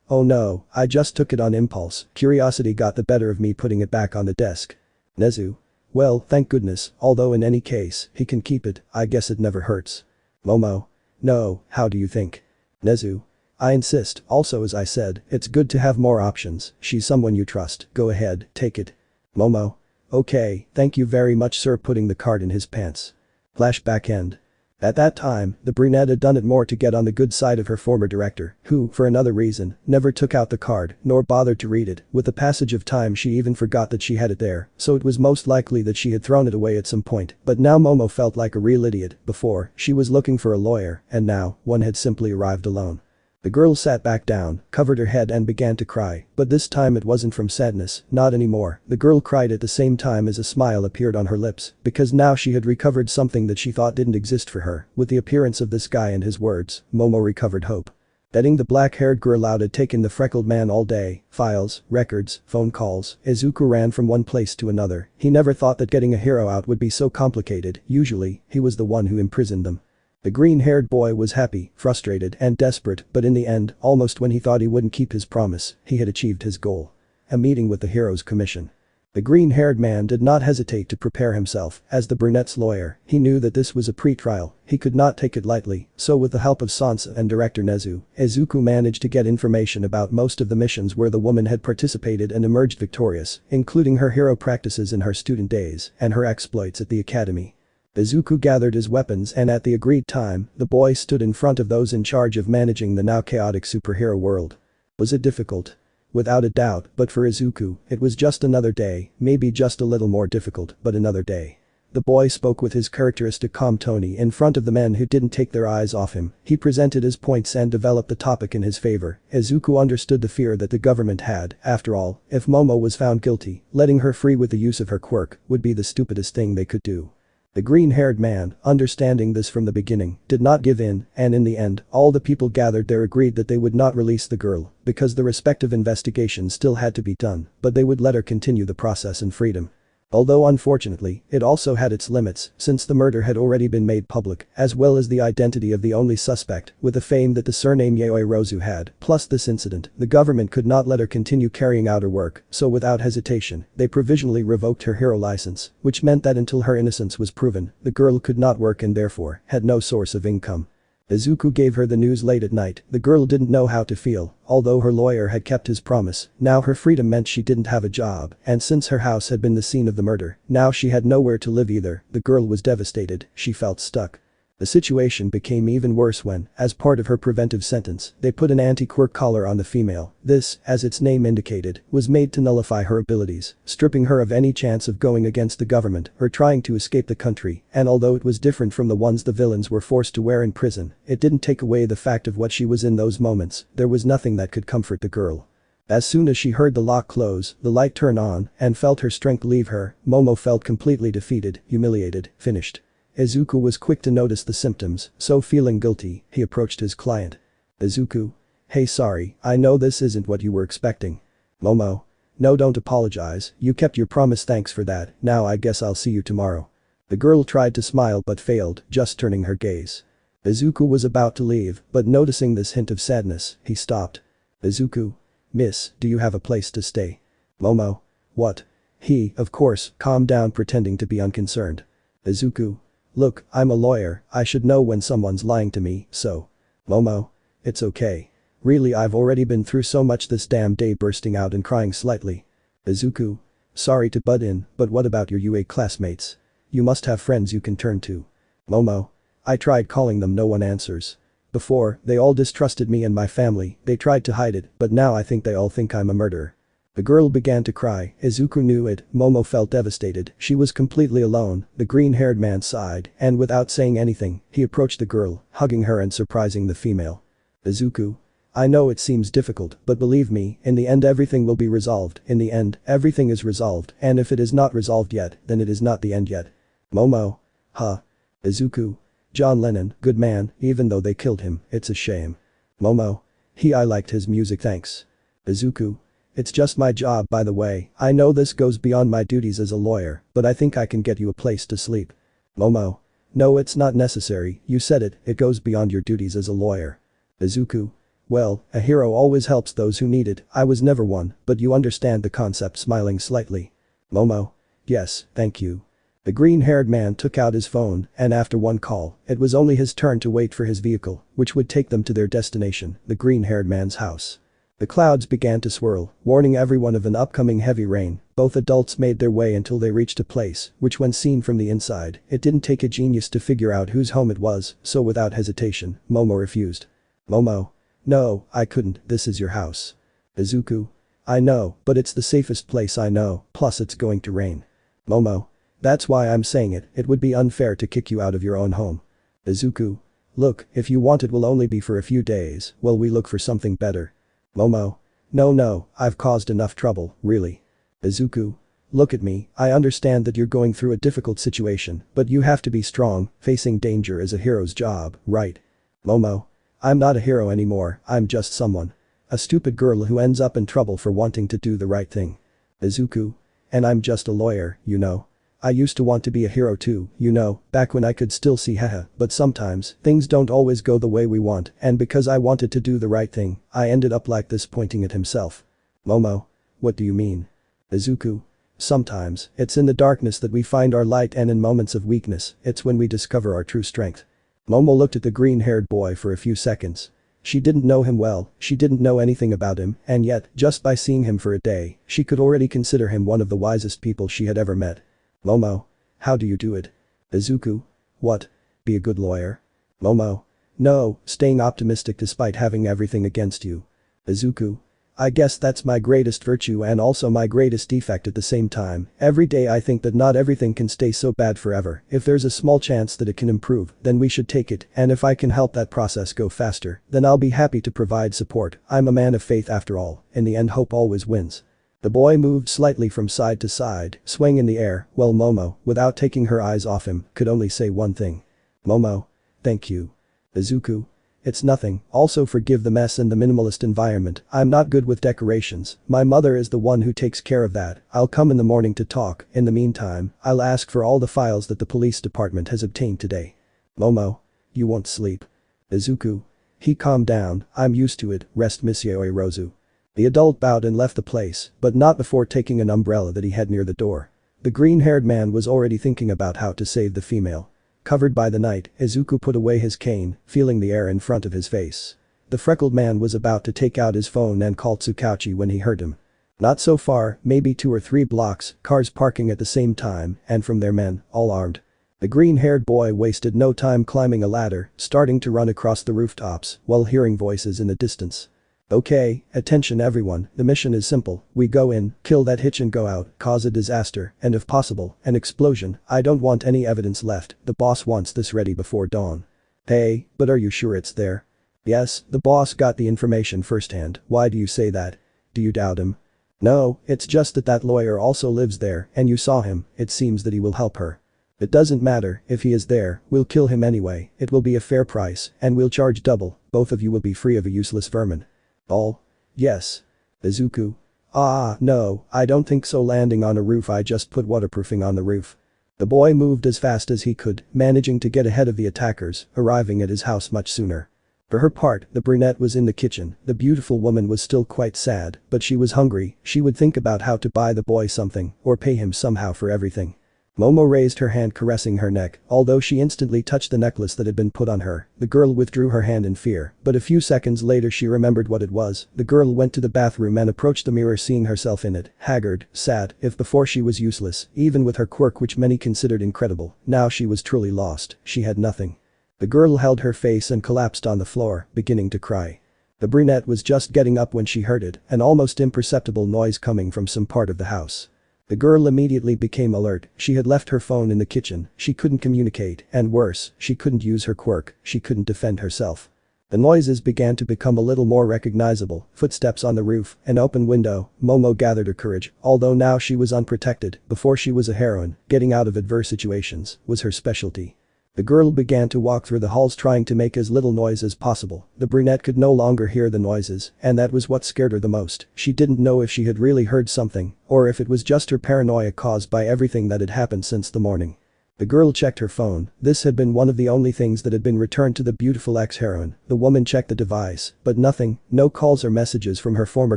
Oh no, I just took it on impulse, curiosity got the better of me putting it back on the desk. Nezu. Well, thank goodness, although in any case, he can keep it, I guess it never hurts. Momo. No, how do you think? Nezu. I insist, also as I said, it's good to have more options, she's someone you trust, go ahead, take it. Momo. Okay, thank you very much sir, putting the card in his pants. Flashback end. At that time, the brunette had done it more to get on the good side of her former director, who, for another reason, never took out the card, nor bothered to read it, with the passage of time she even forgot that she had it there, so it was most likely that she had thrown it away at some point, but now Momo felt like a real idiot, before, she was looking for a lawyer, and now, one had simply arrived alone. The girl sat back down, covered her head and began to cry, but this time it wasn't from sadness, not anymore, the girl cried at the same time as a smile appeared on her lips, because now she had recovered something that she thought didn't exist for her, with the appearance of this guy and his words, Momo recovered hope. Betting the black-haired girl out had taken the freckled man all day, files, records, phone calls, Izuku ran from one place to another, he never thought that getting a hero out would be so complicated, usually, he was the one who imprisoned them. The green-haired boy was happy, frustrated and desperate, but in the end, almost when he thought he wouldn't keep his promise, he had achieved his goal. A meeting with the Heroes Commission. The green-haired man did not hesitate to prepare himself, as the brunette's lawyer, he knew that this was a pre-trial, he could not take it lightly, so with the help of Sansa and Director Nezu, Izuku managed to get information about most of the missions where the woman had participated and emerged victorious, including her hero practices in her student days and her exploits at the academy. Izuku gathered his weapons and at the agreed time, the boy stood in front of those in charge of managing the now chaotic superhero world. Was it difficult? Without a doubt, but for Izuku, it was just another day, maybe just a little more difficult, but another day. The boy spoke with his characteristic calm tone in front of the men who didn't take their eyes off him, he presented his points and developed the topic in his favor. Izuku understood the fear that the government had, after all, if Momo was found guilty, letting her free with the use of her quirk would be the stupidest thing they could do. The green-haired man, understanding this from the beginning, did not give in, and in the end, all the people gathered there agreed that they would not release the girl, because the respective investigations still had to be done, but they would let her continue the process in freedom. Although unfortunately, it also had its limits, since the murder had already been made public, as well as the identity of the only suspect, with the fame that the surname YehosuaHernandez had, plus this incident, the government could not let her continue carrying out her work, so without hesitation, they provisionally revoked her hero license, which meant that until her innocence was proven, the girl could not work and therefore, had no source of income. Izuku gave her the news late at night, the girl didn't know how to feel, although her lawyer had kept his promise, now her freedom meant she didn't have a job, and since her house had been the scene of the murder, now she had nowhere to live either, the girl was devastated, she felt stuck. The situation became even worse when, as part of her preventive sentence, they put an anti-quirk collar on the female. This, as its name indicated, was made to nullify her abilities, stripping her of any chance of going against the government or trying to escape the country, and although it was different from the ones the villains were forced to wear in prison, it didn't take away the fact of what she was in those moments, there was nothing that could comfort the girl. As soon as she heard the lock close, the light turn on, and felt her strength leave her, Momo felt completely defeated, humiliated, finished. Izuku was quick to notice the symptoms, so feeling guilty, he approached his client. Izuku. Hey sorry, I know this isn't what you were expecting. Momo. No don't apologize, you kept your promise thanks for that, now I guess I'll see you tomorrow. The girl tried to smile but failed, just turning her gaze. Izuku was about to leave, but noticing this hint of sadness, he stopped. Izuku. Miss, do you have a place to stay? Momo. What? He, of course, calmed down pretending to be unconcerned. Izuku. Look, I'm a lawyer, I should know when someone's lying to me, so. Momo. It's okay. Really I've already been through so much this damn day, bursting out and crying slightly. Izuku. Sorry to butt in, but what about your UA classmates? You must have friends you can turn to. Momo. I tried calling them, no one answers. Before, they all distrusted me and my family, they tried to hide it, but now I think they all think I'm a murderer. The girl began to cry, Izuku knew it, Momo felt devastated, she was completely alone, the green-haired man sighed, and without saying anything, he approached the girl, hugging her and surprising the female. Izuku. I know it seems difficult, but believe me, in the end everything will be resolved, in the end, everything is resolved, and if it is not resolved yet, then it is not the end yet. Momo. Huh. Izuku. John Lennon, good man, even though they killed him, it's a shame. Momo. I liked his music, thanks. Izuku. It's just my job, by the way, I know this goes beyond my duties as a lawyer, but I think I can get you a place to sleep. Momo. No, it's not necessary, you said it, it goes beyond your duties as a lawyer. Izuku. Well, a hero always helps those who need it, I was never one, but you understand the concept, smiling slightly. Momo. Yes, thank you. The green-haired man took out his phone, and after one call, it was only his turn to wait for his vehicle, which would take them to their destination, the green-haired man's house. The clouds began to swirl, warning everyone of an upcoming heavy rain. Both adults made their way until they reached a place, which when seen from the inside, it didn't take a genius to figure out whose home it was, so without hesitation, Momo refused. Momo. No, I couldn't, this is your house. Izuku. I know, but it's the safest place I know, plus it's going to rain. Momo. That's why I'm saying it, it would be unfair to kick you out of your own home. Izuku. Look, if you want it will only be for a few days, while we look for something better. Momo. No, I've caused enough trouble, really. Izuku. Look at me, I understand that you're going through a difficult situation, but you have to be strong, facing danger is a hero's job, right? Momo. I'm not a hero anymore, I'm just someone. A stupid girl who ends up in trouble for wanting to do the right thing. Izuku. And I'm just a lawyer, you know. I used to want to be a hero too, you know, back when I could still see haha, but sometimes, things don't always go the way we want, and because I wanted to do the right thing, I ended up like this, pointing at himself. Momo. What do you mean? Izuku. Sometimes, it's in the darkness that we find our light, and in moments of weakness, it's when we discover our true strength. Momo looked at the green-haired boy for a few seconds. She didn't know him well, she didn't know anything about him, and yet, just by seeing him for a day, she could already consider him one of the wisest people she had ever met. Momo. How do you do it? Izuku. What? Be a good lawyer? Momo. No, staying optimistic despite having everything against you. Izuku. I guess that's my greatest virtue and also my greatest defect at the same time. Every day I think that not everything can stay so bad forever. If there's a small chance that it can improve, then we should take it, and if I can help that process go faster, then I'll be happy to provide support. I'm a man of faith after all. In the end, hope always wins. The boy moved slightly from side to side, swaying in the air, while Momo, without taking her eyes off him, could only say one thing. Momo. Thank you. Izuku. It's nothing, also forgive the mess and the minimalist environment, I'm not good with decorations, my mother is the one who takes care of that, I'll come in the morning to talk, in the meantime, I'll ask for all the files that the police department has obtained today. Momo. You won't sleep. Izuku. He calmed down, I'm used to it, rest Monsieur Erozu. The adult bowed and left the place, but not before taking an umbrella that he had near the door. The green-haired man was already thinking about how to save the female. Covered by the night, Izuku put away his cane, feeling the air in front of his face. The freckled man was about to take out his phone and call Tsukauchi when he heard him. Not so far, maybe 2 or 3 blocks, cars parking at the same time, and from their men, all armed. The green-haired boy wasted no time climbing a ladder, starting to run across the rooftops, while hearing voices in the distance. Okay, attention everyone, the mission is simple, we go in, kill that hitch and go out, cause a disaster, and if possible, an explosion, I don't want any evidence left, the boss wants this ready before dawn. Hey, but are you sure it's there? Yes, the boss got the information firsthand, why do you say that? Do you doubt him? No, it's just that lawyer also lives there, and you saw him, it seems that he will help her. "It doesn't matter if he is there, we'll kill him anyway, it will be a fair price, and we'll charge double, both of you will be free of a useless vermin." All. "Yes." Izuku. No, I don't think so. Landing on a roof. I just put waterproofing on the roof." The boy moved as fast as he could, managing to get ahead of the attackers, arriving at his house much sooner. For her part, the brunette was in the kitchen. The beautiful woman was still quite sad, but she was hungry. She would think about how to buy the boy something, or pay him somehow for everything. Momo raised her hand, caressing her neck. Although she instantly touched the necklace that had been put on her, the girl withdrew her hand in fear, but a few seconds later she remembered what it was. The girl went to the bathroom and approached the mirror, seeing herself in it, haggard, sad. If before she was useless, even with her quirk which many considered incredible, now she was truly lost. She had nothing. The girl held her face and collapsed on the floor, beginning to cry. The brunette was just getting up when she heard it, an almost imperceptible noise coming from some part of the house. The girl immediately became alert. She had left her phone in the kitchen. She couldn't communicate, and worse, she couldn't use her quirk. She couldn't defend herself. The noises began to become a little more recognizable. Footsteps on the roof, an open window. Momo gathered her courage. Although now she was unprotected, before she was a heroine, getting out of adverse situations was her specialty. The girl began to walk through the halls, trying to make as little noise as possible. The brunette could no longer hear the noises, and that was what scared her the most. She didn't know if she had really heard something, or if it was just her paranoia caused by everything that had happened since the morning. The girl checked her phone. This had been one of the only things that had been returned to the beautiful ex-heroine. The woman checked the device, but nothing, no calls or messages from her former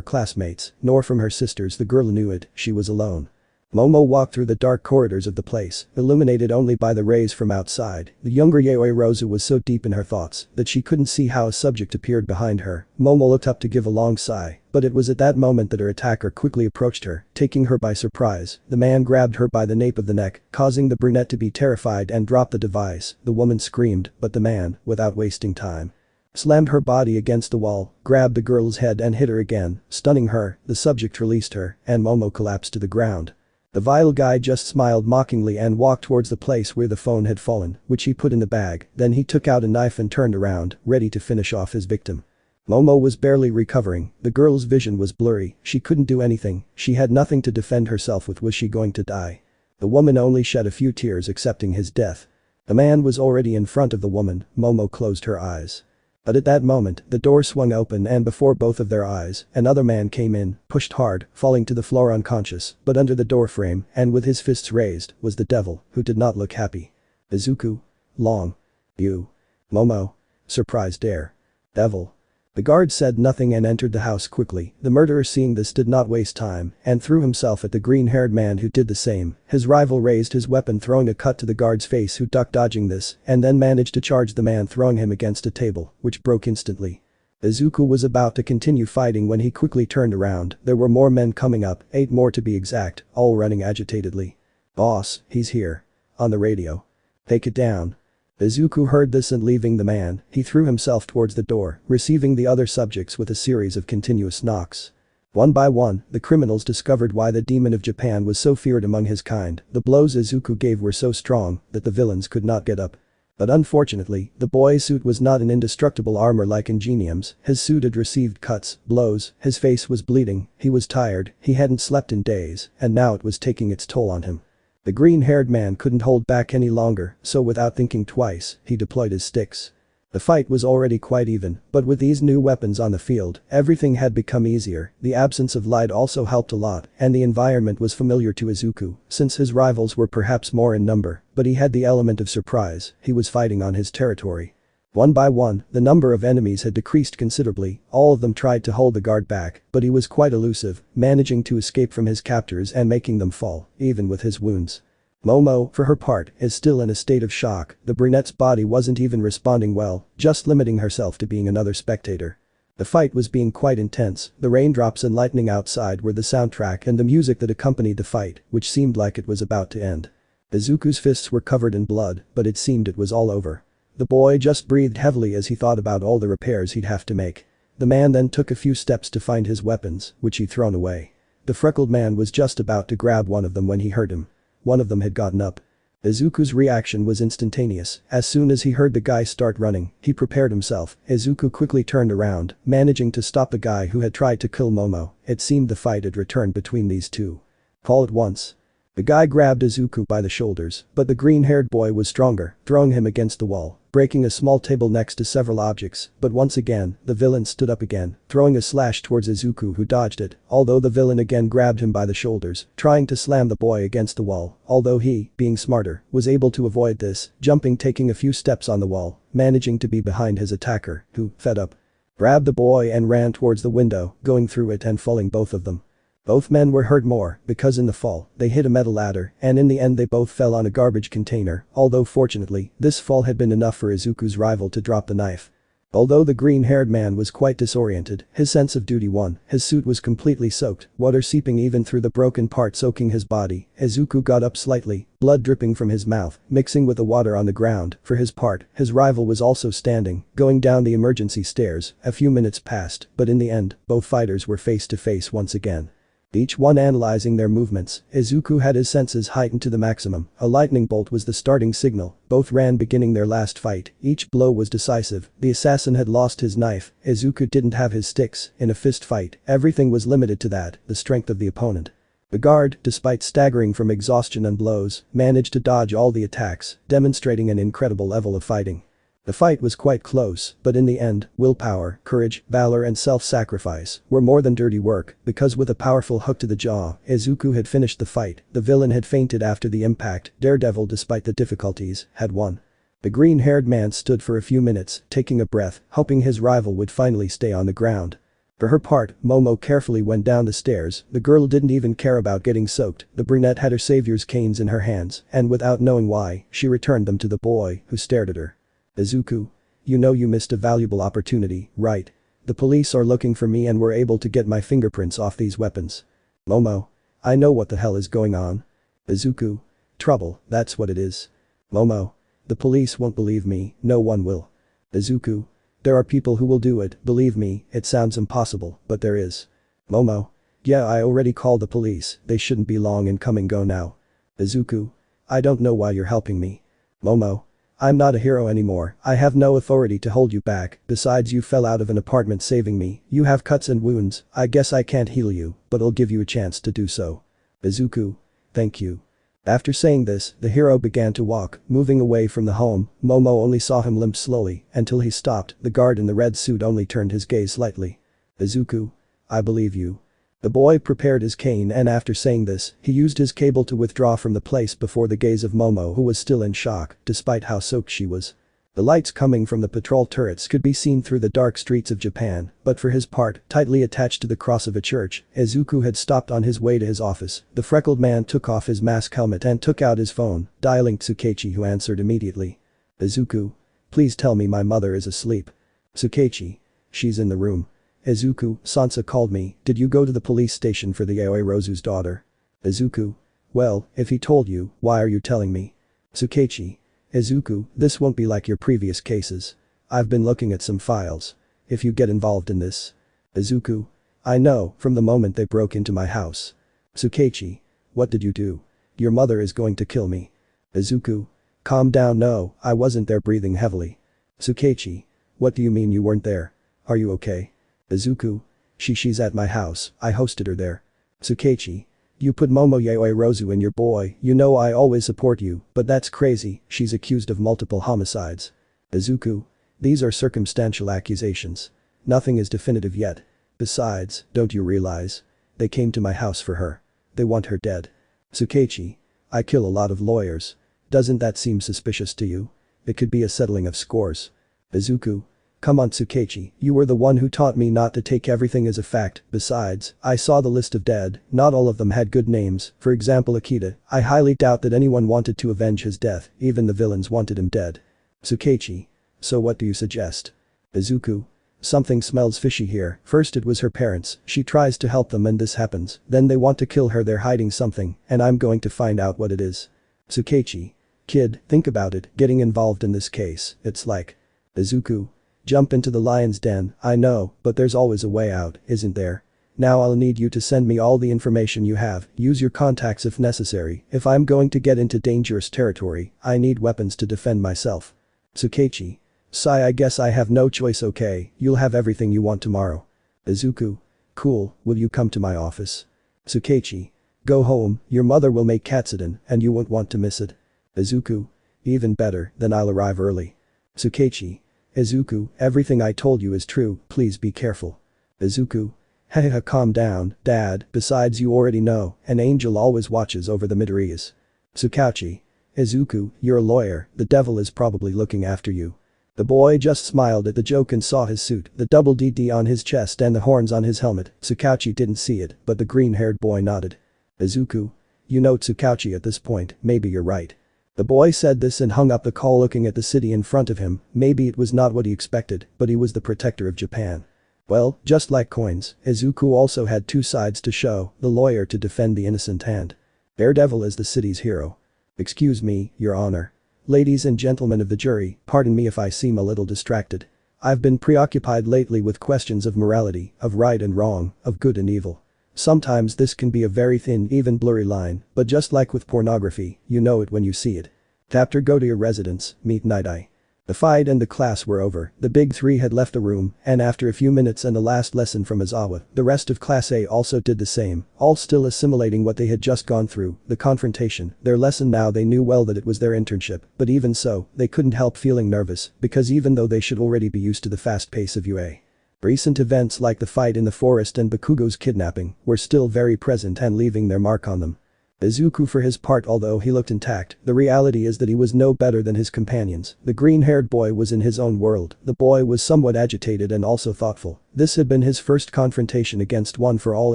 classmates, nor from her sisters. The girl knew it, she was alone. Momo walked through the dark corridors of the place, illuminated only by the rays from outside. The younger Yaoirozu was so deep in her thoughts that she couldn't see how a subject appeared behind her. Momo looked up to give a long sigh, but it was at that moment that her attacker quickly approached her, taking her by surprise. The man grabbed her by the nape of the neck, causing the brunette to be terrified and drop the device. The woman screamed, but the man, without wasting time, slammed her body against the wall, grabbed the girl's head and hit her again, stunning her. The subject released her, and Momo collapsed to the ground. The vile guy just smiled mockingly and walked towards the place where the phone had fallen, which he put in the bag. Then he took out a knife and turned around, ready to finish off his victim. Momo was barely recovering. The girl's vision was blurry. She couldn't do anything. She had nothing to defend herself with. Was she going to die? The woman only shed a few tears, accepting his death. The man was already in front of the woman. Momo closed her eyes. But at that moment, the door swung open, and before both of their eyes, another man came in, pushed hard, falling to the floor unconscious, but under the doorframe, and with his fists raised, was the devil, who did not look happy. "Izuku? Long? You? Momo?" Surprised air. "Devil." The guard said nothing and entered the house quickly. The murderer, seeing this, did not waste time and threw himself at the green-haired man, who did the same. His rival raised his weapon, throwing a cut to the guard's face, who ducked, dodging this, and then managed to charge the man, throwing him against a table, which broke instantly. Izuku was about to continue fighting when he quickly turned around. There were more men coming up, 8 more to be exact, all running agitatedly. "Boss, he's here. On the radio. Take it down." Izuku heard this, and leaving the man, he threw himself towards the door, receiving the other subjects with a series of continuous knocks. One by one, the criminals discovered why the demon of Japan was so feared among his kind. The blows Izuku gave were so strong that the villains could not get up. But unfortunately, the boy's suit was not an indestructible armor like Ingenium's. His suit had received cuts, blows, his face was bleeding, he was tired, he hadn't slept in days, and now it was taking its toll on him. The green-haired man couldn't hold back any longer, so without thinking twice, he deployed his sticks. The fight was already quite even, but with these new weapons on the field, everything had become easier. The absence of light also helped a lot, and the environment was familiar to Izuku, since his rivals were perhaps more in number, but he had the element of surprise. He was fighting on his territory. One by one, the number of enemies had decreased considerably. All of them tried to hold the guard back, but he was quite elusive, managing to escape from his captors and making them fall, even with his wounds. Momo, for her part, is still in a state of shock. The brunette's body wasn't even responding well, just limiting herself to being another spectator. The fight was being quite intense. The raindrops and lightning outside were the soundtrack and the music that accompanied the fight, which seemed like it was about to end. Izuku's fists were covered in blood, but it seemed it was all over. The boy just breathed heavily as he thought about all the repairs he'd have to make. The man then took a few steps to find his weapons, which he'd thrown away. The freckled man was just about to grab one of them when he heard him. One of them had gotten up. Izuku's reaction was instantaneous. As soon as he heard the guy start running, he prepared himself. Izuku quickly turned around, managing to stop the guy who had tried to kill Momo. It seemed the fight had returned between these two. All at once, The guy grabbed Izuku by the shoulders, but the green-haired boy was stronger, throwing him against the wall, breaking a small table next to several objects, but once again, the villain stood up again, throwing a slash towards Izuku who dodged it, although the villain again grabbed him by the shoulders, trying to slam the boy against the wall, although he, being smarter, was able to avoid this, jumping taking a few steps on the wall, managing to be behind his attacker, who, fed up, grabbed the boy and ran towards the window, going through it and falling both of them. Both men were hurt more, because in the fall, they hit a metal ladder, and in the end they both fell on a garbage container, although fortunately, this fall had been enough for Izuku's rival to drop the knife. Although the green-haired man was quite disoriented, his sense of duty won, his suit was completely soaked, water seeping even through the broken part soaking his body. Izuku got up slightly, blood dripping from his mouth, mixing with the water on the ground. For his part, his rival was also standing, going down the emergency stairs. A few minutes passed, but in the end, both fighters were face to face once again. Each one analyzing their movements, Izuku had his senses heightened to the maximum. A lightning bolt was the starting signal. Both ran beginning their last fight. Each blow was decisive. The assassin had lost his knife. Izuku didn't have his sticks. In a fist fight, everything was limited to that, the strength of the opponent. The guard, despite staggering from exhaustion and blows, managed to dodge all the attacks, demonstrating an incredible level of fighting. The fight was quite close, but in the end, willpower, courage, valor and self-sacrifice were more than dirty work, because with a powerful hook to the jaw, Izuku had finished the fight. The villain had fainted after the impact. Daredevil, despite the difficulties, had won. The green-haired man stood for a few minutes, taking a breath, hoping his rival would finally stay on the ground. For her part, Momo carefully went down the stairs. The girl didn't even care about getting soaked. The brunette had her savior's canes in her hands, and without knowing why, she returned them to the boy, who stared at her. Izuku, you know you missed a valuable opportunity, right? The police are looking for me and were able to get my fingerprints off these weapons. Momo, I know what the hell is going on. Izuku, trouble, that's what it is. Momo, the police won't believe me, no one will. Izuku, there are people who will do it, believe me, it sounds impossible, but there is. Momo, yeah, I already called the police, they shouldn't be long in coming go now. Izuku, I don't know why you're helping me. Momo, I'm not a hero anymore, I have no authority to hold you back, besides you fell out of an apartment saving me, you have cuts and wounds, I guess I can't heal you, but I'll give you a chance to do so. Izuku, thank you. After saying this, the hero began to walk, moving away from the home. Momo only saw him limp slowly, until he stopped. The guard in the red suit only turned his gaze slightly. Izuku, I believe you. The boy prepared his cane and after saying this, he used his cable to withdraw from the place before the gaze of Momo who was still in shock, despite how soaked she was. The lights coming from the patrol turrets could be seen through the dark streets of Japan, but for his part, tightly attached to the cross of a church, Izuku had stopped on his way to his office. The freckled man took off his mask helmet and took out his phone, dialing Tsukechi who answered immediately. Izuku, please tell me my mother is asleep. Tsukechi, she's in the room. Izuku, Sansa called me, did you go to the police station for the Yaoirozu's daughter? Izuku, well, if he told you, why are you telling me? Tsukechi, Izuku, this won't be like your previous cases. I've been looking at some files. If you get involved in this. Izuku, I know, from the moment they broke into my house. Tsukechi, what did you do? Your mother is going to kill me. Izuku, calm down, no, I wasn't there breathing heavily. Tsukechi, what do you mean you weren't there? Are you okay? Izuku, she's at my house, I hosted her there. Tsukechi, you put Momo Yaoirozu in your boy, you know I always support you, but that's crazy, she's accused of multiple homicides. Izuku, these are circumstantial accusations. Nothing is definitive yet. Besides, don't you realize? They came to my house for her. They want her dead. Tsukechi, I kill a lot of lawyers. Doesn't that seem suspicious to you? It could be a settling of scores. Izuku, come on Tsukechi, you were the one who taught me not to take everything as a fact. Besides, I saw the list of dead, not all of them had good names, for example Akita, I highly doubt that anyone wanted to avenge his death, even the villains wanted him dead. Tsukechi, so what do you suggest? Izuku, something smells fishy here, first it was her parents, she tries to help them and this happens, then they want to kill her, they're hiding something, and I'm going to find out what it is. Tsukechi, kid, think about it, getting involved in this case, it's like. Izuku, jump into the lion's den, I know, but there's always a way out, isn't there? Now I'll need you to send me all the information you have, use your contacts if necessary, if I'm going to get into dangerous territory, I need weapons to defend myself. Tsukechi, Sai, I guess I have no choice, okay, you'll have everything you want tomorrow. Izuku, cool, will you come to my office? Tsukechi, Go home, your mother will make katsudon and you won't want to miss it. Izuku. Even better, then I'll arrive early. Tsukechi. Izuku, everything I told you is true, please be careful. Izuku. Haha, calm down, dad, besides you already know, an angel always watches over the Midoriyas. Tsukauchi. Izuku, you're a lawyer, the devil is probably looking after you. The boy just smiled at the joke and saw his suit, the double DD on his chest and the horns on his helmet. Tsukauchi didn't see it, but the green-haired boy nodded. Izuku. You know Tsukauchi at this point, maybe you're right. The boy said this and hung up the call looking at the city in front of him, maybe it was not what he expected, but he was the protector of Japan. Well, just like coins, Izuku also had two sides to show, the lawyer to defend the innocent and Daredevil as the city's hero. Excuse me, Your Honor. Ladies and gentlemen of the jury, pardon me if I seem a little distracted. I've been preoccupied lately with questions of morality, of right and wrong, of good and evil. Sometimes this can be a very thin, even blurry line, but just like with pornography, you know it when you see it. After go to your residence, meet Night Eye. The fight and the class were over, the big three had left the room, and after a few minutes and the last lesson from Aizawa, the rest of Class A also did the same, all still assimilating what they had just gone through, the confrontation, their lesson. Now they knew well that it was their internship, but even so, they couldn't help feeling nervous, because even though they should already be used to the fast pace of UA. Recent events like the fight in the forest and Bakugo's kidnapping were still very present and leaving their mark on them. Izuku for his part, although he looked intact, the reality is that he was no better than his companions. The green-haired boy was in his own world, the boy was somewhat agitated and also thoughtful. This had been his first confrontation against One for All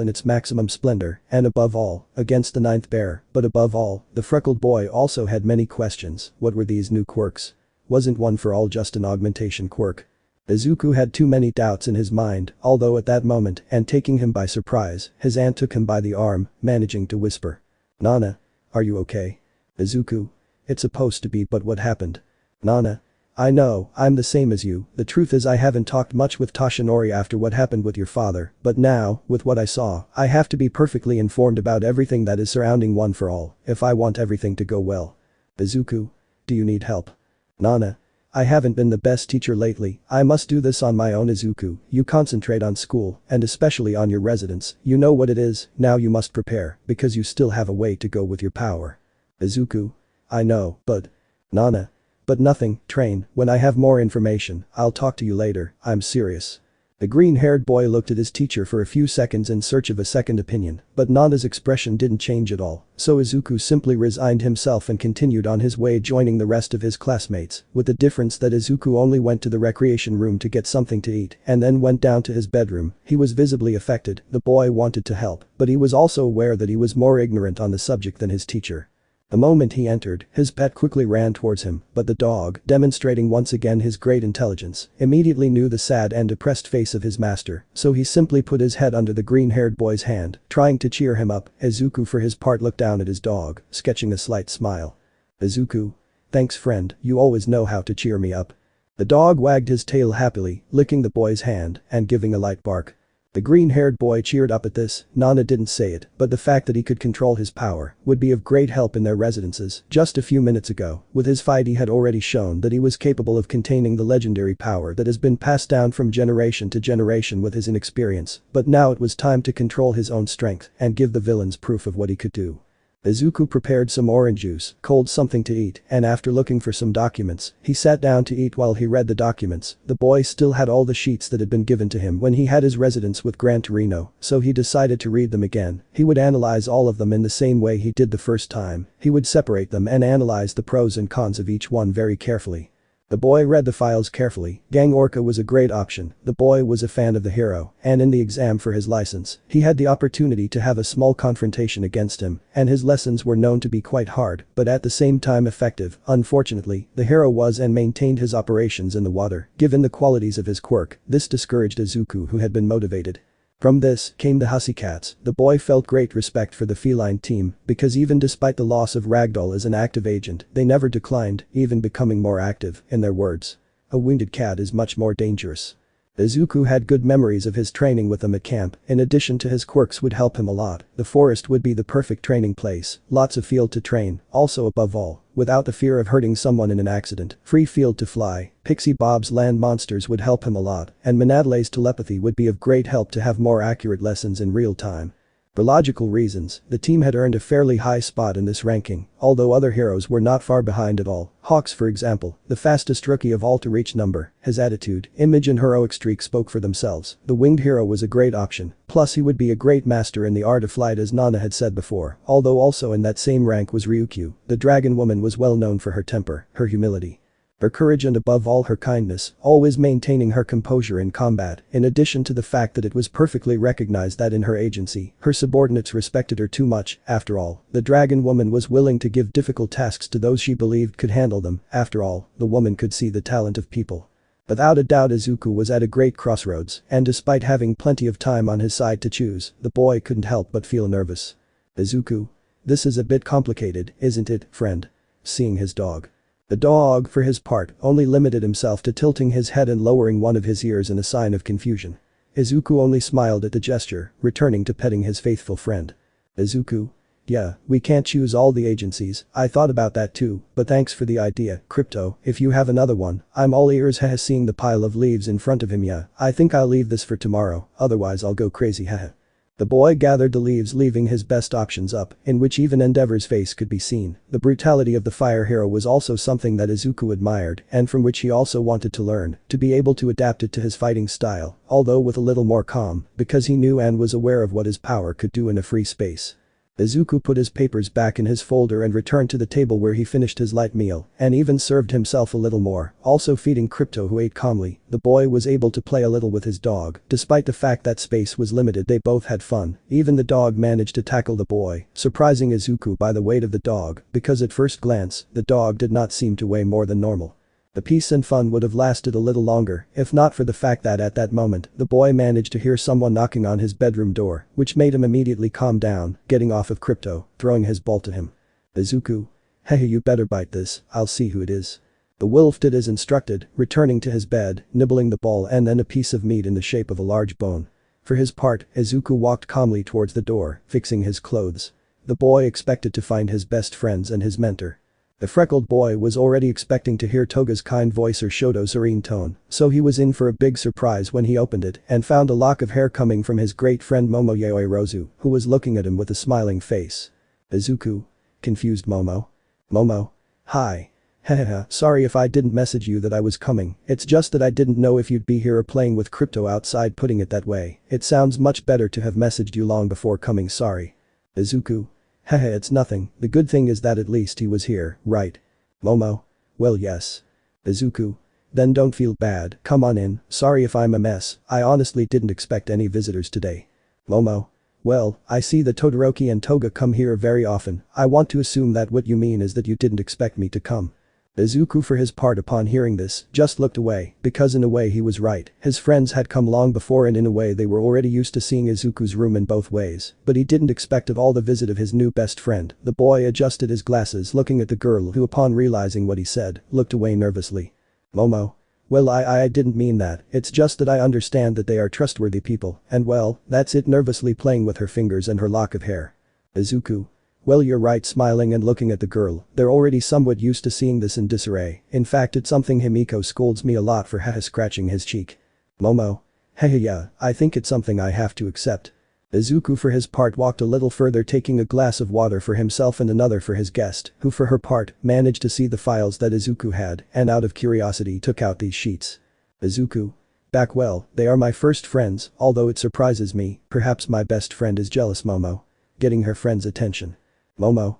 in its maximum splendor, and above all, against the ninth bear, but above all, the freckled boy also had many questions. What were these new quirks? Wasn't One for All just an augmentation quirk? Izuku had too many doubts in his mind, although at that moment, and taking him by surprise, his aunt took him by the arm, managing to whisper. Nana. Are you okay? Izuku. It's supposed to be, but what happened? Nana. I know, I'm the same as you, the truth is I haven't talked much with Toshinori after what happened with your father, but now, with what I saw, I have to be perfectly informed about everything that is surrounding One for All, if I want everything to go well. Izuku. Do you need help? Nana. I haven't been the best teacher lately, I must do this on my own. Izuku, you concentrate on school, and especially on your residence, you know what it is, now you must prepare, because you still have a way to go with your power. Izuku. I know, but… Nana. But nothing, train, when I have more information, I'll talk to you later, I'm serious. The green-haired boy looked at his teacher for a few seconds in search of a second opinion, but Nana's expression didn't change at all, so Izuku simply resigned himself and continued on his way, joining the rest of his classmates, with the difference that Izuku only went to the recreation room to get something to eat and then went down to his bedroom. He was visibly affected, the boy wanted to help, but he was also aware that he was more ignorant on the subject than his teacher. The moment he entered, his pet quickly ran towards him, but the dog, demonstrating once again his great intelligence, immediately knew the sad and depressed face of his master, so he simply put his head under the green-haired boy's hand, trying to cheer him up. Izuku for his part looked down at his dog, sketching a slight smile. Izuku. Thanks friend, you always know how to cheer me up. The dog wagged his tail happily, licking the boy's hand and giving a light bark. The green-haired boy cheered up at this. Nana didn't say it, but the fact that he could control his power would be of great help in their residences. Just a few minutes ago, with his fight he had already shown that he was capable of containing the legendary power that has been passed down from generation to generation with his inexperience, but now it was time to control his own strength and give the villains proof of what he could do. Izuku prepared some orange juice, cold something to eat, and after looking for some documents, he sat down to eat. While he read the documents, the boy still had all the sheets that had been given to him when he had his residence with Gran Torino, so he decided to read them again. He would analyze all of them in the same way he did the first time, he would separate them and analyze the pros and cons of each one very carefully. The boy read the files carefully. Gang Orca was a great option, the boy was a fan of the hero, and in the exam for his license, he had the opportunity to have a small confrontation against him, and his lessons were known to be quite hard, but at the same time effective. Unfortunately, the hero was and maintained his operations in the water. Given the qualities of his quirk, this discouraged Izuku, who had been motivated. From this came the Hussy Cats. The boy felt great respect for the feline team, because even despite the loss of Ragdoll as an active agent, they never declined, even becoming more active. In their words, a wounded cat is much more dangerous. Izuku had good memories of his training with them at camp, in addition to his quirks would help him a lot. The forest would be the perfect training place, lots of field to train, also above all, without the fear of hurting someone in an accident, free field to fly. Pixie Bob's land monsters would help him a lot, and Manadale's telepathy would be of great help to have more accurate lessons in real time. For logical reasons, the team had earned a fairly high spot in this ranking, although other heroes were not far behind at all. Hawks, for example, the fastest rookie of all to reach number, his attitude, image and heroic streak spoke for themselves. The winged hero was a great option, plus he would be a great master in the art of flight as Nana had said before, although also in that same rank was Ryukyu. The dragon woman was well known for her temper, her humility, her courage and above all her kindness, always maintaining her composure in combat, in addition to the fact that it was perfectly recognized that in her agency, her subordinates respected her too much. After all, the dragon woman was willing to give difficult tasks to those she believed could handle them. After all, the woman could see the talent of people. Without a doubt Izuku was at a great crossroads, and despite having plenty of time on his side to choose, the boy couldn't help but feel nervous. Izuku. This is a bit complicated, isn't it, friend? Seeing his dog. The dog, for his part, only limited himself to tilting his head and lowering one of his ears in a sign of confusion. Izuku only smiled at the gesture, returning to petting his faithful friend. Izuku. Yeah, we can't choose all the agencies, I thought about that too, but thanks for the idea, Crypto. If you have another one, I'm all ears. Haha. Seeing the pile of leaves in front of him. Yeah, I think I'll leave this for tomorrow, otherwise I'll go crazy. Haha. The boy gathered the leaves, leaving his best options up, in which even Endeavor's face could be seen. The brutality of the fire hero was also something that Izuku admired and from which he also wanted to learn, to be able to adapt it to his fighting style, although with a little more calm, because he knew and was aware of what his power could do in a free space. Izuku put his papers back in his folder and returned to the table where he finished his light meal and even served himself a little more, also feeding Crypto, who ate calmly. The boy was able to play a little with his dog, despite the fact that space was limited. They both had fun. Even the dog managed to tackle the boy, surprising Izuku by the weight of the dog, because at first glance, the dog did not seem to weigh more than normal. The peace and fun would have lasted a little longer, if not for the fact that at that moment, the boy managed to hear someone knocking on his bedroom door, which made him immediately calm down, getting off of Crypto, throwing his ball to him. Izuku. Hey, you better bite this, I'll see who it is. The wolf did as instructed, returning to his bed, nibbling the ball and then a piece of meat in the shape of a large bone. For his part, Izuku walked calmly towards the door, fixing his clothes. The boy expected to find his best friends and his mentor. The freckled boy was already expecting to hear Toga's kind voice or Shoto's serene tone, so he was in for a big surprise when he opened it and found a lock of hair coming from his great friend Momo Yaoirozu, who was looking at him with a smiling face. Izuku. Confused Momo. Momo. Hi. Hahaha, sorry if I didn't message you that I was coming, it's just that I didn't know if you'd be here or playing with Crypto outside. Putting it that way, it sounds much better to have messaged you long before coming. Sorry. Izuku. Haha, it's nothing, the good thing is that at least he was here, right? Momo. Well, yes. Izuku. Then don't feel bad, come on in, sorry if I'm a mess, I honestly didn't expect any visitors today. Momo. Well, I see that Todoroki and Toga come here very often, I want to assume that what you mean is that you didn't expect me to come. Izuku, for his part, upon hearing this, just looked away, because in a way he was right, his friends had come long before and in a way they were already used to seeing Izuku's room in both ways, but he didn't expect at all the visit of his new best friend. The boy adjusted his glasses, looking at the girl who, upon realizing what he said, looked away nervously. Momo. Well, I didn't mean that, it's just that I understand that they are trustworthy people, and well, that's it. Nervously playing with her fingers and her lock of hair. Izuku. Well, you're right. Smiling and looking at the girl, they're already somewhat used to seeing this in disarray, in fact it's something Himiko scolds me a lot for. Haha, scratching his cheek. Momo. Hey, yeah, I think it's something I have to accept. Izuku, for his part, walked a little further, taking a glass of water for himself and another for his guest, who for her part, managed to see the files that Izuku had and out of curiosity took out these sheets. Izuku. Back well, they are my first friends, although it surprises me, perhaps my best friend is jealous. Momo. Getting her friend's attention. Momo.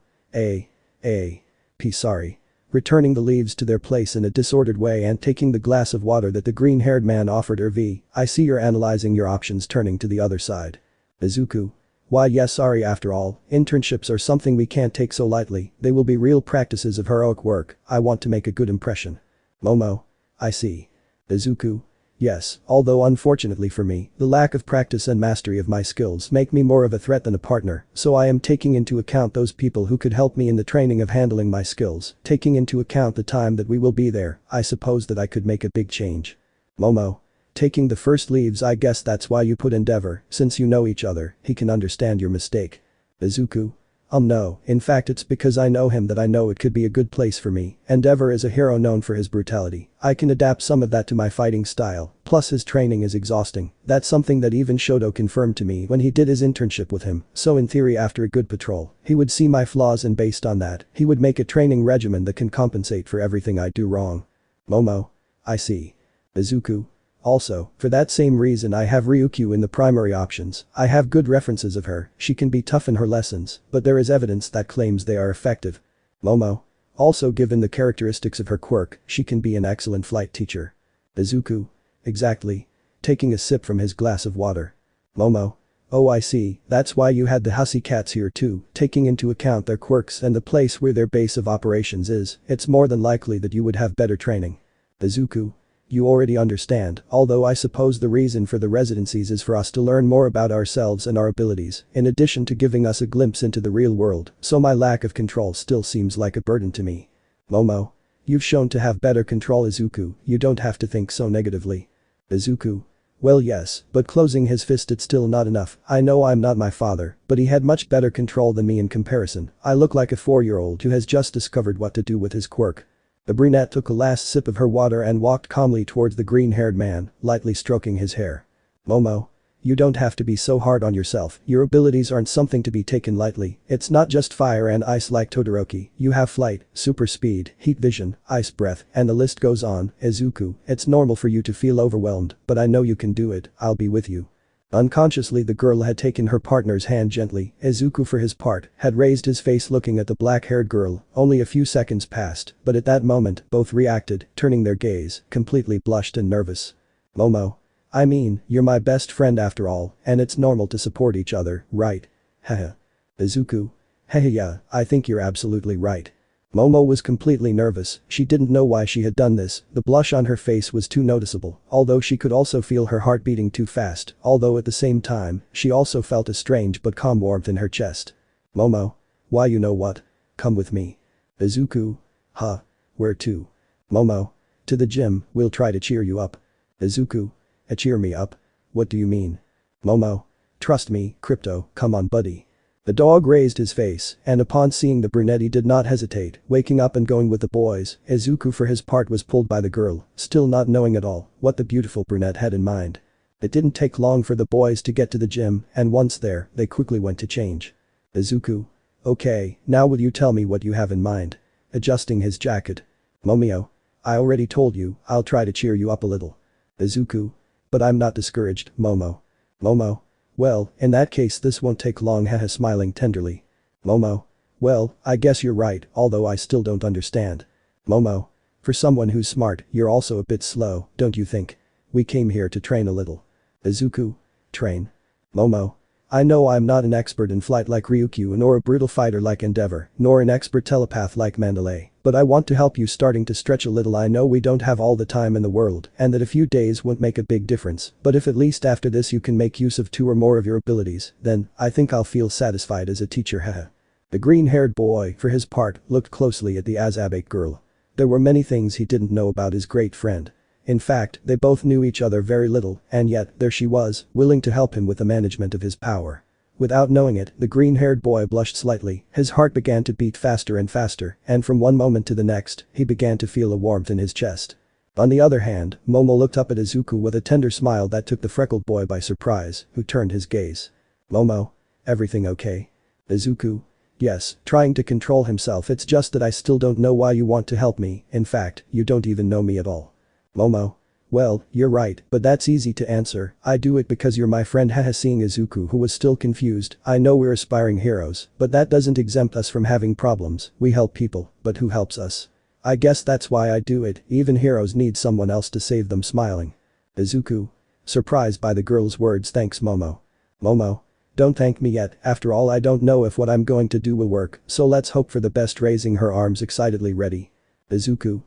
Sorry. Returning the leaves to their place in a disordered way and taking the glass of water that the green-haired man offered her. I see you're analyzing your options. Turning to the other side. Izuku. Why yes, sorry, after all, internships are something we can't take so lightly, they will be real practices of heroic work, I want to make a good impression. Momo. I see. Izuku. Yes, although unfortunately for me, the lack of practice and mastery of my skills make me more of a threat than a partner, so I am taking into account those people who could help me in the training of handling my skills, taking into account the time that we will be there, I suppose that I could make a big change. Momo. Taking the first leaves. I guess that's why you put Endeavor, since you know each other, he can understand your mistake. Izuku. No, in fact it's because I know him that I know it could be a good place for me. Endeavor is a hero known for his brutality. I can adapt some of that to my fighting style, plus his training is exhausting. That's something that even Shoto confirmed to me when he did his internship with him, so in theory after a good patrol, he would see my flaws and based on that, he would make a training regimen that can compensate for everything I do wrong. Momo. I see. Izuku. Also, for that same reason I have Ryukyu in the primary options. I have good references of her, she can be tough in her lessons, but there is evidence that claims they are effective. Momo. Also given the characteristics of her quirk, she can be an excellent flight teacher. Izuku. Exactly. Taking a sip from his glass of water. Momo. Oh I see, that's why you had the hussy cats here too, taking into account their quirks and the place where their base of operations is, it's more than likely that you would have better training. Izuku. You already understand, although I suppose the reason for the residencies is for us to learn more about ourselves and our abilities, in addition to giving us a glimpse into the real world, so my lack of control still seems like a burden to me. Momo. You've shown to have better control Izuku, you don't have to think so negatively. Izuku. Well yes, but closing his fist it's still not enough. I know I'm not my father, but he had much better control than me in comparison. I look like a 4-year-old who has just discovered what to do with his quirk. The brunette took a last sip of her water and walked calmly towards the green-haired man, lightly stroking his hair. Momo. You don't have to be so hard on yourself, your abilities aren't something to be taken lightly, it's not just fire and ice like Todoroki, you have flight, super speed, heat vision, ice breath, and the list goes on. Izuku, it's normal for you to feel overwhelmed, but I know you can do it, I'll be with you. Unconsciously the girl had taken her partner's hand gently. Izuku for his part had raised his face looking at the black-haired girl. Only a few seconds passed, but at that moment both reacted, turning their gaze, completely blushed and nervous. Momo. I mean, you're my best friend after all, and it's normal to support each other, right? Haha. Izuku. Hehe yeah, I think you're absolutely right. Momo was completely nervous, she didn't know why she had done this, the blush on her face was too noticeable, although she could also feel her heart beating too fast, although at the same time, she also felt a strange but calm warmth in her chest. Momo. Why you know what? Come with me. Izuku. Huh. Where to? Momo. To the gym, we'll try to cheer you up. Izuku. Cheer me up? What do you mean? Momo. Trust me, Crypto, come on buddy. The dog raised his face, and upon seeing the brunette he did not hesitate, waking up and going with the boys. Izuku for his part was pulled by the girl, still not knowing at all what the beautiful brunette had in mind. It didn't take long for the boys to get to the gym, and once there, they quickly went to change. Izuku. Okay, now will you tell me what you have in mind? Adjusting his jacket. Momio. I already told you, I'll try to cheer you up a little. Izuku. But I'm not discouraged, Momo. Momo. Well, in that case this won't take long haha smiling tenderly. Momo. Well, I guess you're right, although I still don't understand. Momo. For someone who's smart, you're also a bit slow, don't you think? We came here to train a little. Izuku. Train. Momo. I know I'm not an expert in flight like Ryukyu nor a brutal fighter like Endeavor, nor an expert telepath like Mandalay, but I want to help you starting to stretch a little. I know we don't have all the time in the world and that a few days won't make a big difference, but if at least after this you can make use of 2 or more of your abilities, then I think I'll feel satisfied as a teacher haha. The green-haired boy, for his part, looked closely at the Aizawa girl. There were many things he didn't know about his great friend. In fact, they both knew each other very little, and yet, there she was, willing to help him with the management of his power. Without knowing it, the green-haired boy blushed slightly, his heart began to beat faster and faster, and from one moment to the next, he began to feel a warmth in his chest. On the other hand, Momo looked up at Izuku with a tender smile that took the freckled boy by surprise, who turned his gaze. Momo. Everything okay? Izuku. Yes, trying to control himself, it's just that I still don't know why you want to help me, in fact, you don't even know me at all. Momo. Well, you're right, but that's easy to answer, I do it because you're my friend haha. Seeing Izuku who was still confused, I know we're aspiring heroes, but that doesn't exempt us from having problems, we help people, but who helps us? I guess that's why I do it, even heroes need someone else to save them. Smiling. Izuku. Surprised by the girl's words. Thanks Momo. Momo. Don't thank me yet, after all I don't know if what I'm going to do will work, so let's hope for the best. Raising her arms excitedly. Ready? Izuku.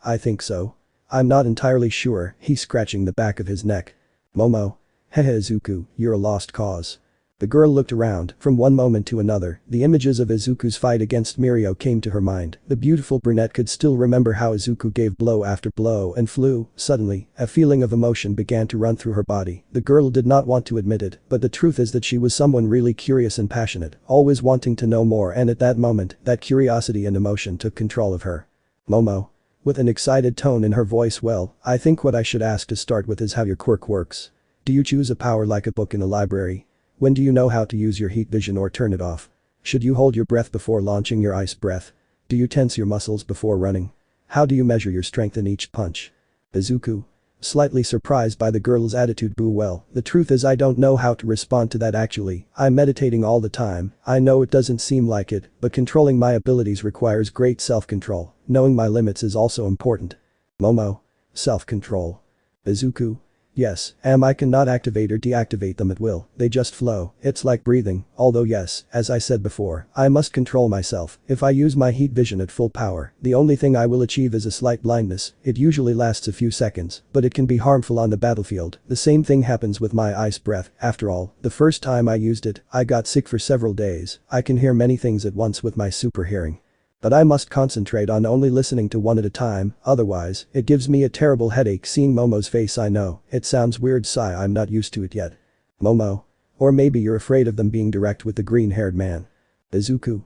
I think so. I'm not entirely sure, he's scratching the back of his neck. Momo. Hehe Izuku, you're a lost cause. The girl looked around. From one moment to another, the images of Izuku's fight against Mirio came to her mind. The beautiful brunette could still remember how Izuku gave blow after blow and flew. Suddenly, a feeling of emotion began to run through her body. The girl did not want to admit it, but the truth is that she was someone really curious and passionate, always wanting to know more, and at that moment, that curiosity and emotion took control of her. Momo. With an excited tone in her voice, well, I think what I should ask to start with is how your quirk works. Do you choose a power like a book in a library? When do you know how to use your heat vision or turn it off? Should you hold your breath before launching your ice breath? Do you tense your muscles before running? How do you measure your strength in each punch? Izuku. Slightly surprised by the girl's attitude. Well, the truth is I don't know how to respond to that actually. I'm meditating all the time. I know it doesn't seem like it, but controlling my abilities requires great self-control. Knowing my limits is also important. Momo. Self-control. Izuku. Yes, I cannot activate or deactivate them at will, they just flow. It's like breathing, although yes, as I said before, I must control myself. If I use my heat vision at full power, the only thing I will achieve is a slight blindness. It usually lasts a few seconds, but it can be harmful on the battlefield. The same thing happens with my ice breath. After all, the first time I used it, I got sick for several days. I can hear many things at once with my super hearing. But I must concentrate on only listening to one at a time, otherwise, it gives me a terrible headache. Seeing Momo's face, I know, it sounds weird. Sigh, I'm not used to it yet. Momo. Or maybe you're afraid of them being direct with the green-haired man. Izuku.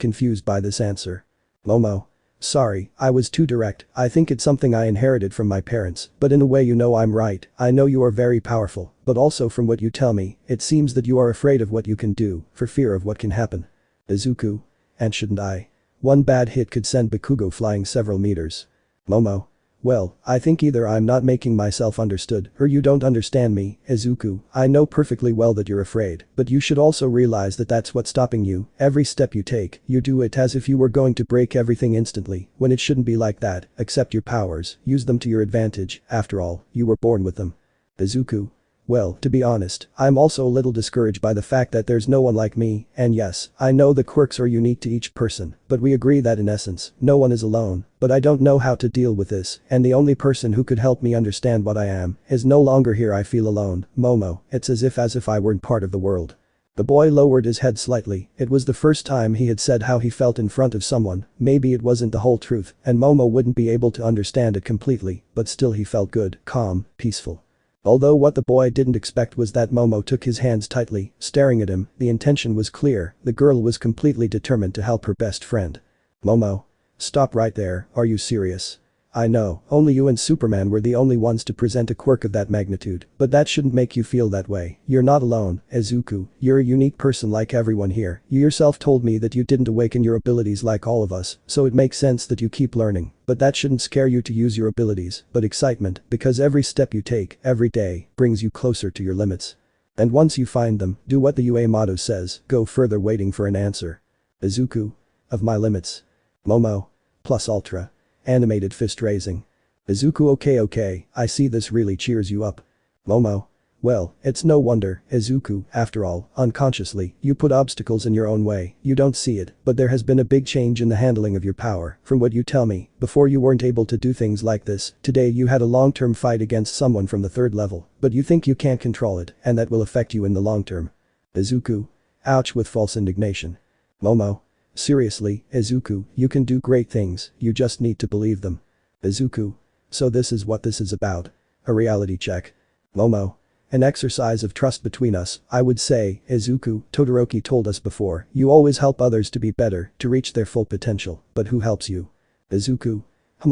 Confused by this answer. Momo. Sorry, I was too direct. I think it's something I inherited from my parents, but in a way you know I'm right. I know you are very powerful, but also from what you tell me, it seems that you are afraid of what you can do, for fear of what can happen. Izuku. And shouldn't I? One bad hit could send Bakugo flying several meters. Momo. Well, I think either I'm not making myself understood or you don't understand me. Izuku, I know perfectly well that you're afraid, but you should also realize that that's what's stopping you. Every step you take, you do it as if you were going to break everything instantly, when it shouldn't be like that. Accept your powers, use them to your advantage, after all, you were born with them. Izuku. Well, to be honest, I'm also a little discouraged by the fact that there's no one like me, and yes, I know the quirks are unique to each person, but we agree that in essence, no one is alone, but I don't know how to deal with this, and the only person who could help me understand what I am is no longer here. I feel alone. Momo, it's as if I weren't part of the world. The boy lowered his head slightly. It was the first time he had said how he felt in front of someone. Maybe it wasn't the whole truth, and Momo wouldn't be able to understand it completely, but still he felt good, calm, peaceful. Although what the boy didn't expect was that Momo took his hands tightly, staring at him. The intention was clear, the girl was completely determined to help her best friend. Momo. Stop right there, are you serious? I know, only you and Superman were the only ones to present a quirk of that magnitude, but that shouldn't make you feel that way. You're not alone, Izuku, you're a unique person like everyone here. You yourself told me that you didn't awaken your abilities like all of us, so it makes sense that you keep learning, but that shouldn't scare you to use your abilities, but excitement, because every step you take, every day, brings you closer to your limits. And once you find them, do what the UA motto says, go further waiting for an answer. Izuku. Of my limits. Momo. Plus ultra. Animated fist raising. Izuku. Okay, I see this really cheers you up. Momo. Well, it's no wonder, Izuku, after all, unconsciously, you put obstacles in your own way. You don't see it, but there has been a big change in the handling of your power. From what you tell me, before you weren't able to do things like this. Today you had a long-term fight against someone from the 3rd level, but you think you can't control it, and that will affect you in the long term. Izuku. Ouch, with false indignation. Momo. Seriously, Izuku, you can do great things, you just need to believe them. Izuku. So this is what this is about. A reality check. Momo. An exercise of trust between us, I would say. Izuku, Todoroki told us before, you always help others to be better, to reach their full potential, but who helps you? Izuku.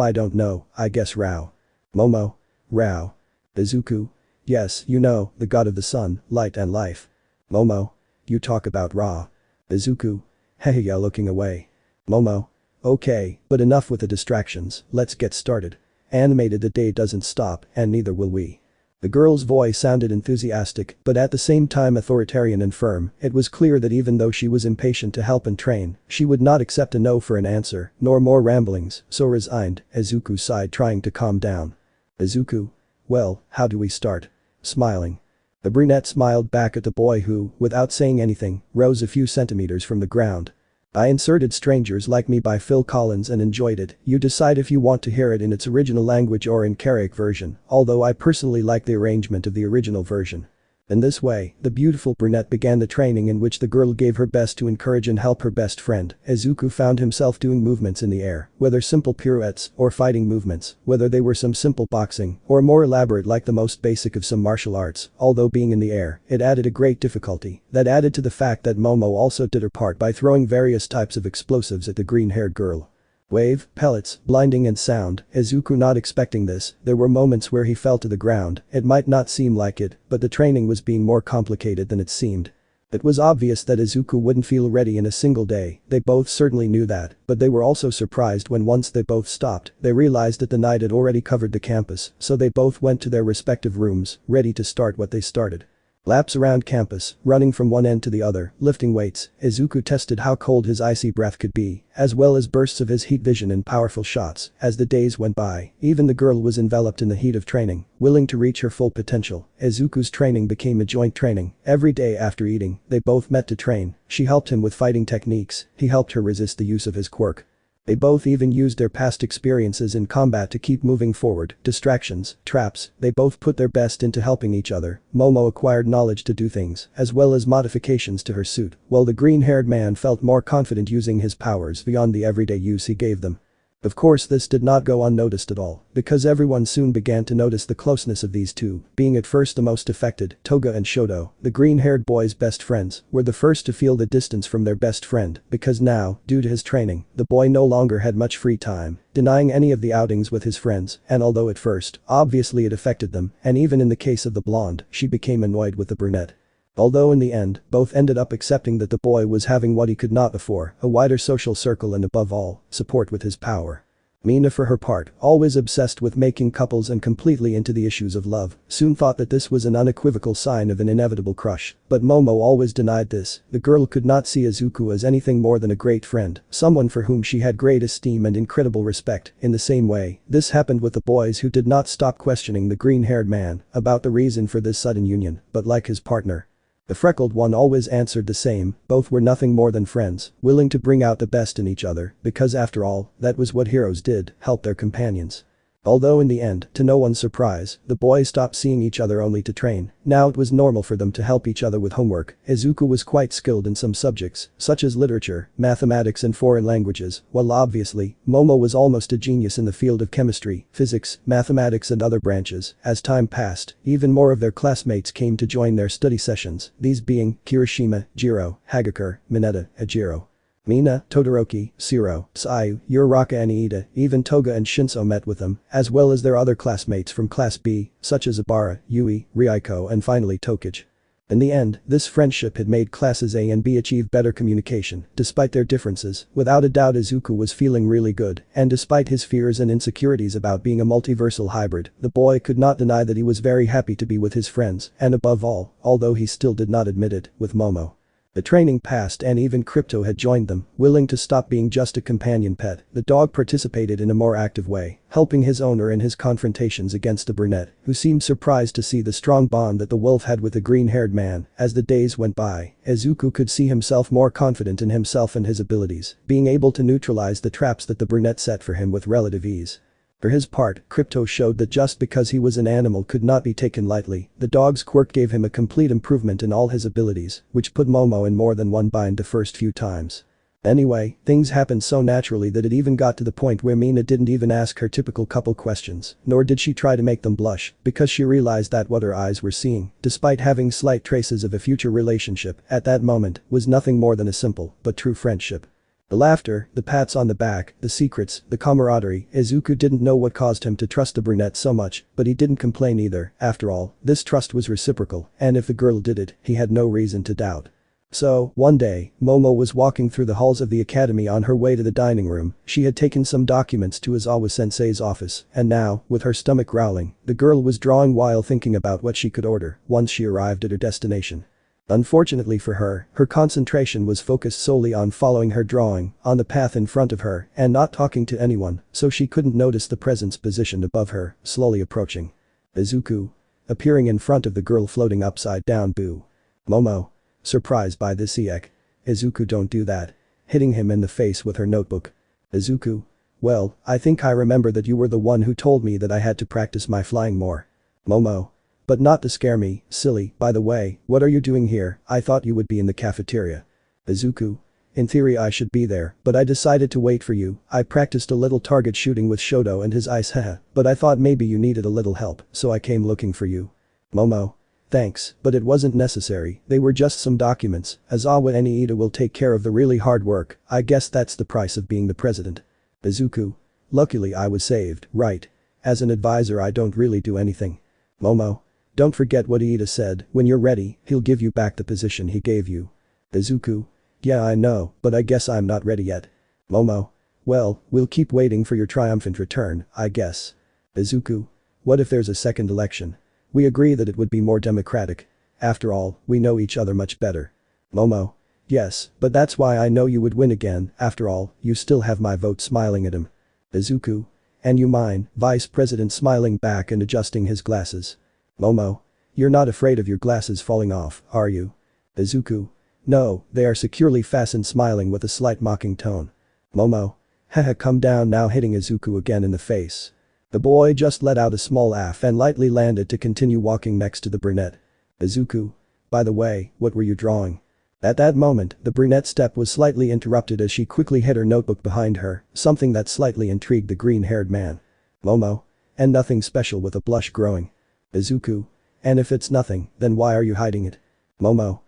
I don't know, I guess Rao. Momo. Rao. Izuku. Yes, you know, the god of the sun, light and life. Momo. You talk about Ra. Izuku. Hehehe, looking away. Momo. Okay, but enough with the distractions, let's get started. Animated, the day doesn't stop, and neither will we. The girl's voice sounded enthusiastic, but at the same time authoritarian and firm. It was clear that even though she was impatient to help and train, she would not accept a no for an answer, nor more ramblings, so resigned, Izuku sighed, trying to calm down. Izuku. Well, how do we start? Smiling. The brunette smiled back at the boy who, without saying anything, rose a few centimeters from the ground. I inserted Strangers Like Me by Phil Collins and enjoyed it. You decide if you want to hear it in its original language or in karaoke version, although I personally like the arrangement of the original version. In this way, the beautiful brunette began the training in which the girl gave her best to encourage and help her best friend. Izuku found himself doing movements in the air, whether simple pirouettes or fighting movements, whether they were some simple boxing or more elaborate like the most basic of some martial arts. Although being in the air, it added a great difficulty. That added to the fact that Momo also did her part by throwing various types of explosives at the green-haired girl. Wave, pellets, blinding and sound. Izuku not expecting this, there were moments where he fell to the ground. It might not seem like it, but the training was being more complicated than it seemed. It was obvious that Izuku wouldn't feel ready in a single day, they both certainly knew that, but they were also surprised when once they both stopped, they realized that the night had already covered the campus, so they both went to their respective rooms, ready to start what they started. Laps around campus, running from one end to the other, lifting weights. Izuku tested how cold his icy breath could be, as well as bursts of his heat vision and powerful shots. As the days went by, even the girl was enveloped in the heat of training, willing to reach her full potential. Izuku's training became a joint training. Every day after eating, they both met to train. She helped him with fighting techniques, he helped her resist the use of his quirk. They both even used their past experiences in combat to keep moving forward. Distractions, traps, they both put their best into helping each other. Momo acquired knowledge to do things, as well as modifications to her suit, while the green-haired man felt more confident using his powers beyond the everyday use he gave them. Of course this did not go unnoticed at all, because everyone soon began to notice the closeness of these two, being at first the most affected. Toga and Shoto, the green-haired boy's best friends, were the first to feel the distance from their best friend, because now, due to his training, the boy no longer had much free time, denying any of the outings with his friends, and although at first, obviously it affected them, and even in the case of the blonde, she became annoyed with the brunette. Although in the end, both ended up accepting that the boy was having what he could not before, a wider social circle and above all, support with his power. Mina for her part, always obsessed with making couples and completely into the issues of love, soon thought that this was an unequivocal sign of an inevitable crush, but Momo always denied this. The girl could not see Izuku as anything more than a great friend, someone for whom she had great esteem and incredible respect. In the same way, this happened with the boys who did not stop questioning the green-haired man about the reason for this sudden union, but like his partner, the freckled one always answered the same, both were nothing more than friends, willing to bring out the best in each other, because after all, that was what heroes did, help their companions. Although in the end, to no one's surprise, the boys stopped seeing each other only to train. Now it was normal for them to help each other with homework. Izuku was quite skilled in some subjects, such as literature, mathematics and foreign languages, while obviously, Momo was almost a genius in the field of chemistry, physics, mathematics and other branches. As time passed, even more of their classmates came to join their study sessions, these being Kirishima, Jiro, Hagakure, Mineta, Ajiro, Mina, Todoroki, Shiro, Sayu, Uraraka and Iida, even Toga and Shinso met with them, as well as their other classmates from Class B, such as Ibara, Yui, Ryuko and finally Tokage. In the end, this friendship had made classes A and B achieve better communication, despite their differences. Without a doubt Izuku was feeling really good, and despite his fears and insecurities about being a multiversal hybrid, the boy could not deny that he was very happy to be with his friends, and above all, although he still did not admit it, with Momo. The training passed and even Crypto had joined them, willing to stop being just a companion pet. The dog participated in a more active way, helping his owner in his confrontations against the brunette, who seemed surprised to see the strong bond that the wolf had with the green-haired man. As the days went by, Izuku could see himself more confident in himself and his abilities, being able to neutralize the traps that the brunette set for him with relative ease. For his part, Crypto showed that just because he was an animal could not be taken lightly. The dog's quirk gave him a complete improvement in all his abilities, which put Momo in more than one bind the first few times. Anyway, things happened so naturally that it even got to the point where Mina didn't even ask her typical couple questions, nor did she try to make them blush, because she realized that what her eyes were seeing, despite having slight traces of a future relationship, at that moment, was nothing more than a simple, but true friendship. The laughter, the pats on the back, the secrets, the camaraderie. Izuku didn't know what caused him to trust the brunette so much, but he didn't complain either. After all, this trust was reciprocal, and if the girl did it, he had no reason to doubt. So, one day, Momo was walking through the halls of the academy on her way to the dining room. She had taken some documents to Aizawa-sensei's office, and now, with her stomach growling, the girl was drawing while thinking about what she could order once she arrived at her destination. Unfortunately for her, her concentration was focused solely on following her drawing, on the path in front of her, and not talking to anyone, so she couldn't notice the presence positioned above her, slowly approaching. Izuku. Appearing in front of the girl floating upside down. Boo. Momo. Surprised by this eek. Izuku, don't do that. Hitting him in the face with her notebook. Izuku. Well, I think I remember that you were the one who told me that I had to practice my flying more. Momo. But not to scare me, silly. By the way, what are you doing here? I thought you would be in the cafeteria. Izuku. In theory I should be there, but I decided to wait for you. I practiced a little target shooting with Shoto and his ice haha, but I thought maybe you needed a little help, so I came looking for you. Momo. Thanks, but it wasn't necessary, they were just some documents. Aizawa and Iida will take care of the really hard work. I guess that's the price of being the president. Izuku. Luckily I was saved, right? As an advisor I don't really do anything. Momo. Don't forget what Iida said, when you're ready, he'll give you back the position he gave you. Izuku. Yeah I know, but I guess I'm not ready yet. Momo. Well, we'll keep waiting for your triumphant return, I guess. Izuku. What if there's a second election? We agree that it would be more democratic. After all, we know each other much better. Momo. Yes, but that's why I know you would win again, after all, you still have my vote. Smiling at him. Izuku. And you mine, Vice President smiling back and adjusting his glasses. Momo. You're not afraid of your glasses falling off, are you? Izuku. No, they are securely fastened, smiling with a slight mocking tone. Momo. Haha, come down now, hitting Izuku again in the face. The boy just let out a small laugh and lightly landed to continue walking next to the brunette. Izuku. By the way, what were you drawing? At that moment, the brunette's step was slightly interrupted as she quickly hid her notebook behind her, something that slightly intrigued the green-haired man. Momo. And nothing special, with a blush growing. Izuku. And if it's nothing, then why are you hiding it? Momo.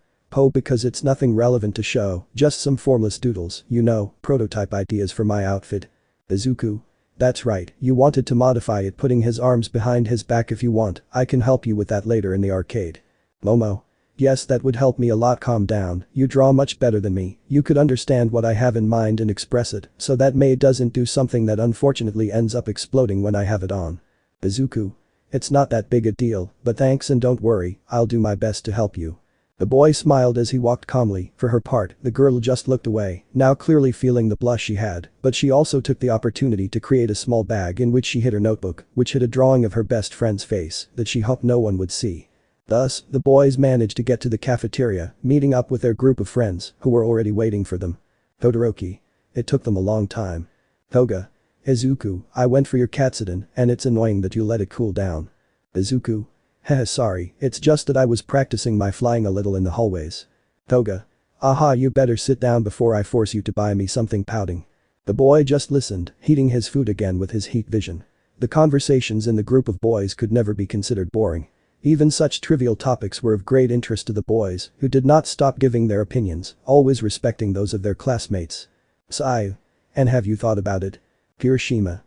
Because it's nothing relevant to show, just some formless doodles, you know, prototype ideas for my outfit. Izuku. That's right, you wanted to modify it, putting his arms behind his back. If you want, I can help you with that later in the arcade. Momo. Yes, that would help me a lot. Calm down, you draw much better than me, you could understand what I have in mind and express it, so that May doesn't do something that unfortunately ends up exploding when I have it on. Izuku. It's not that big a deal, but thanks and don't worry, I'll do my best to help you. The boy smiled as he walked calmly. For her part, the girl just looked away, now clearly feeling the blush she had, but she also took the opportunity to create a small bag in which she hid her notebook, which had a drawing of her best friend's face that she hoped no one would see. Thus, the boys managed to get to the cafeteria, meeting up with their group of friends, who were already waiting for them. Todoroki. It took them a long time. Toga. Izuku, I went for your katsuden, and it's annoying that you let it cool down. Izuku. Heh, sorry, it's just that I was practicing my flying a little in the hallways. Toga. Aha, you better sit down before I force you to buy me something. Pouting. The boy just listened, heating his food again with his heat vision. The conversations in the group of boys could never be considered boring. Even such trivial topics were of great interest to the boys, who did not stop giving their opinions, always respecting those of their classmates. Sigh. And have you thought about it? Kirishima.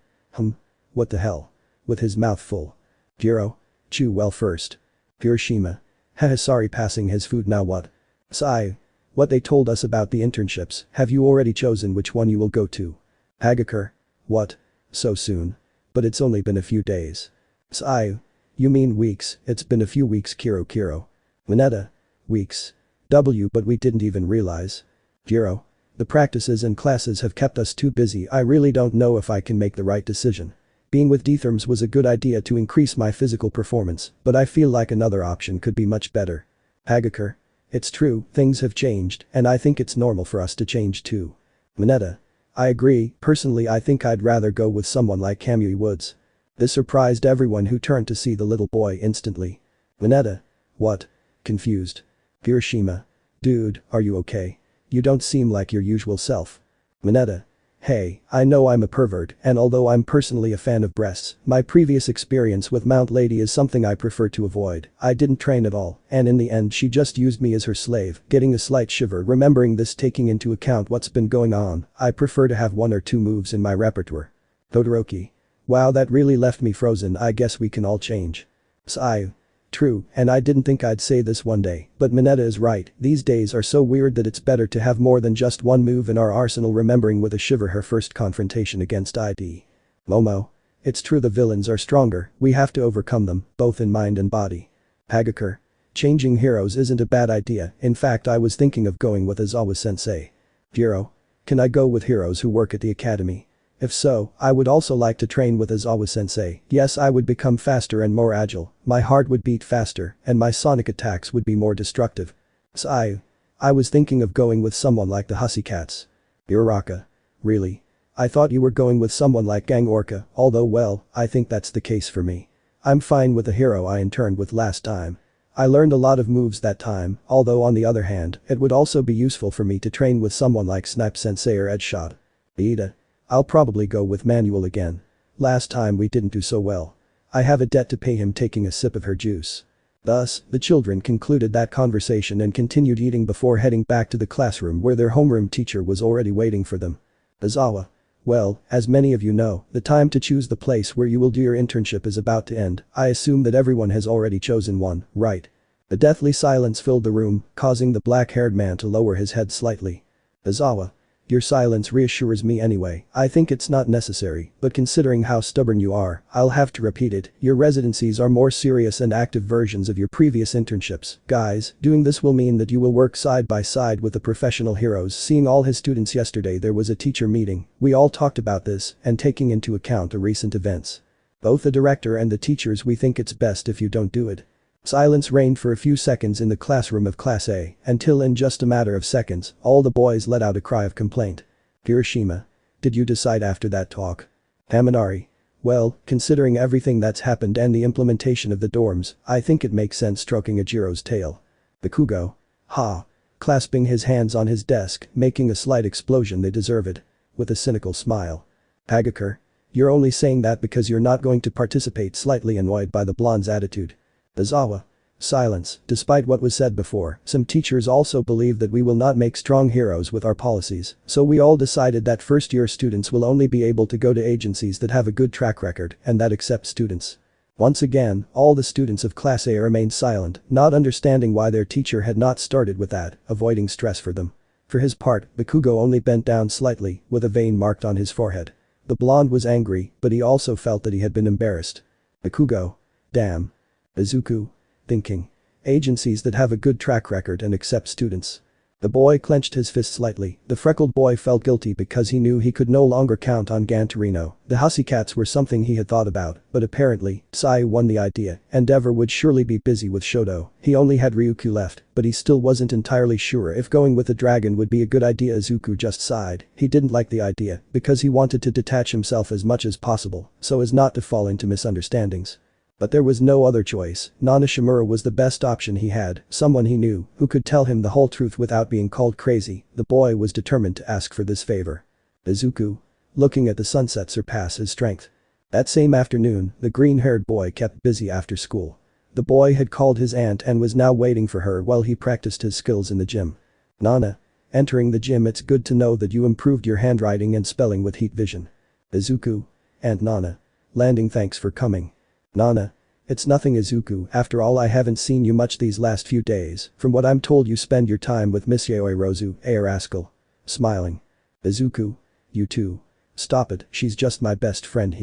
What the hell? With his mouth full. Jiro. Chew well first. Kirishima. Haha, sorry, passing his food. Now what? Sigh. What they told us about the internships, have you already chosen which one you will go to? Hagakure. What? So soon? But it's only been a few days. Sigh. You mean weeks? It's been a few weeks. Kiro. Mineta. Weeks. But we didn't even realize. Jiro. The practices and classes have kept us too busy. I really don't know if I can make the right decision. Being with Detherms was a good idea to increase my physical performance, but I feel like another option could be much better. Hagakure. It's true, things have changed, and I think it's normal for us to change too. Mineta. I agree, personally I think I'd rather go with someone like Kamui Woods. This surprised everyone, who turned to see the little boy instantly. Mineta. What? Confused. Kirishima. Dude, are you okay? You don't seem like your usual self. Mineta. Hey, I know I'm a pervert, and although I'm personally a fan of breasts, my previous experience with Mount Lady is something I prefer to avoid. I didn't train at all, and in the end she just used me as her slave, getting a slight shiver remembering this, taking into account what's been going on. I prefer to have one or two moves in my repertoire. Todoroki. Wow, that really left me frozen. I guess we can all change. Sigh. True, and I didn't think I'd say this one day, but Mineta is right, these days are so weird that it's better to have more than just one move in our arsenal. Remembering with a shiver her first confrontation against ID. Momo. It's true, the villains are stronger, we have to overcome them, both in mind and body. Hagakure. Changing heroes isn't a bad idea, in fact I was thinking of going with Aizawa-sensei. Jiro. Can I go with heroes who work at the academy? If so, I would also like to train with Aizawa-sensei. Yes, I would become faster and more agile, my heart would beat faster, and my sonic attacks would be more destructive. Sigh. I was thinking of going with someone like the Hussy Cats. Uraraka. Really? I thought you were going with someone like Gang Orca, although well, I think that's the case for me. I'm fine with the hero I interned with last time. I learned a lot of moves that time, although on the other hand, it would also be useful for me to train with someone like Snipe Sensei or Edgeshot. Ida. I'll probably go with Manuel again. Last time we didn't do so well. I have a debt to pay him. Taking a sip of her juice. Thus, the children concluded that conversation and continued eating before heading back to the classroom where their homeroom teacher was already waiting for them. Aizawa. Well, as many of you know, the time to choose the place where you will do your internship is about to end. I assume that everyone has already chosen one, right? A deathly silence filled the room, causing the black-haired man to lower his head slightly. Aizawa. Your silence reassures me anyway. I think it's not necessary, but considering how stubborn you are, I'll have to repeat it. Your residencies are more serious and active versions of your previous internships. Guys, doing this will mean that you will work side by side with the professional heroes. Seeing all his students yesterday, there was a teacher meeting. We all talked about this, and taking into account the recent events. Both the director and the teachers, we think it's best if you don't do it. Silence reigned for a few seconds in the classroom of Class A, until in just a matter of seconds, all the boys let out a cry of complaint. Hiroshima. Did you decide after that talk? Kaminari. Well, considering everything that's happened and the implementation of the dorms, I think it makes sense. Stroking Ajiro's tail. Bakugo. Ha. Clasping his hands on his desk, making a slight explosion. They deserve it. With a cynical smile. Hagakure. You're only saying that because you're not going to participate. Slightly annoyed by the blonde's attitude. Aizawa. Silence. Despite what was said before, some teachers also believe that we will not make strong heroes with our policies, so we all decided that first-year students will only be able to go to agencies that have a good track record and that accept students. Once again, all the students of Class A remained silent, not understanding why their teacher had not started with that, avoiding stress for them. For his part, Bakugo only bent down slightly, with a vein marked on his forehead. The blonde was angry, but he also felt that he had been embarrassed. Bakugo. Damn. Izuku. Thinking. Agencies that have a good track record and accept students. The boy clenched his fist slightly. The freckled boy felt guilty because he knew he could no longer count on Gantorino. The Hussycats were something he had thought about, but apparently, Sai won the idea. Endeavor would surely be busy with Shoto. He only had Ryukyu left, but he still wasn't entirely sure if going with the dragon would be a good idea. Izuku just sighed. He didn't like the idea because he wanted to detach himself as much as possible so as not to fall into misunderstandings. But there was no other choice. Nana Shimura was the best option he had, someone he knew, who could tell him the whole truth without being called crazy. The boy was determined to ask for this favor. Izuku. Looking at the sunset surpass his strength. That same afternoon, the green-haired boy kept busy after school. The boy had called his aunt and was now waiting for her while he practiced his skills in the gym. Nana. Entering the gym. It's good to know that you improved your handwriting and spelling with heat vision. Izuku. Aunt Nana. Landing. Thanks for coming. Nana. It's nothing. Izuku. After all, I haven't seen you much these last few days. From what I'm told, you spend your time with Miss Yaoirozu, rascal. Smiling. Izuku. You too. Stop it, she's just my best friend.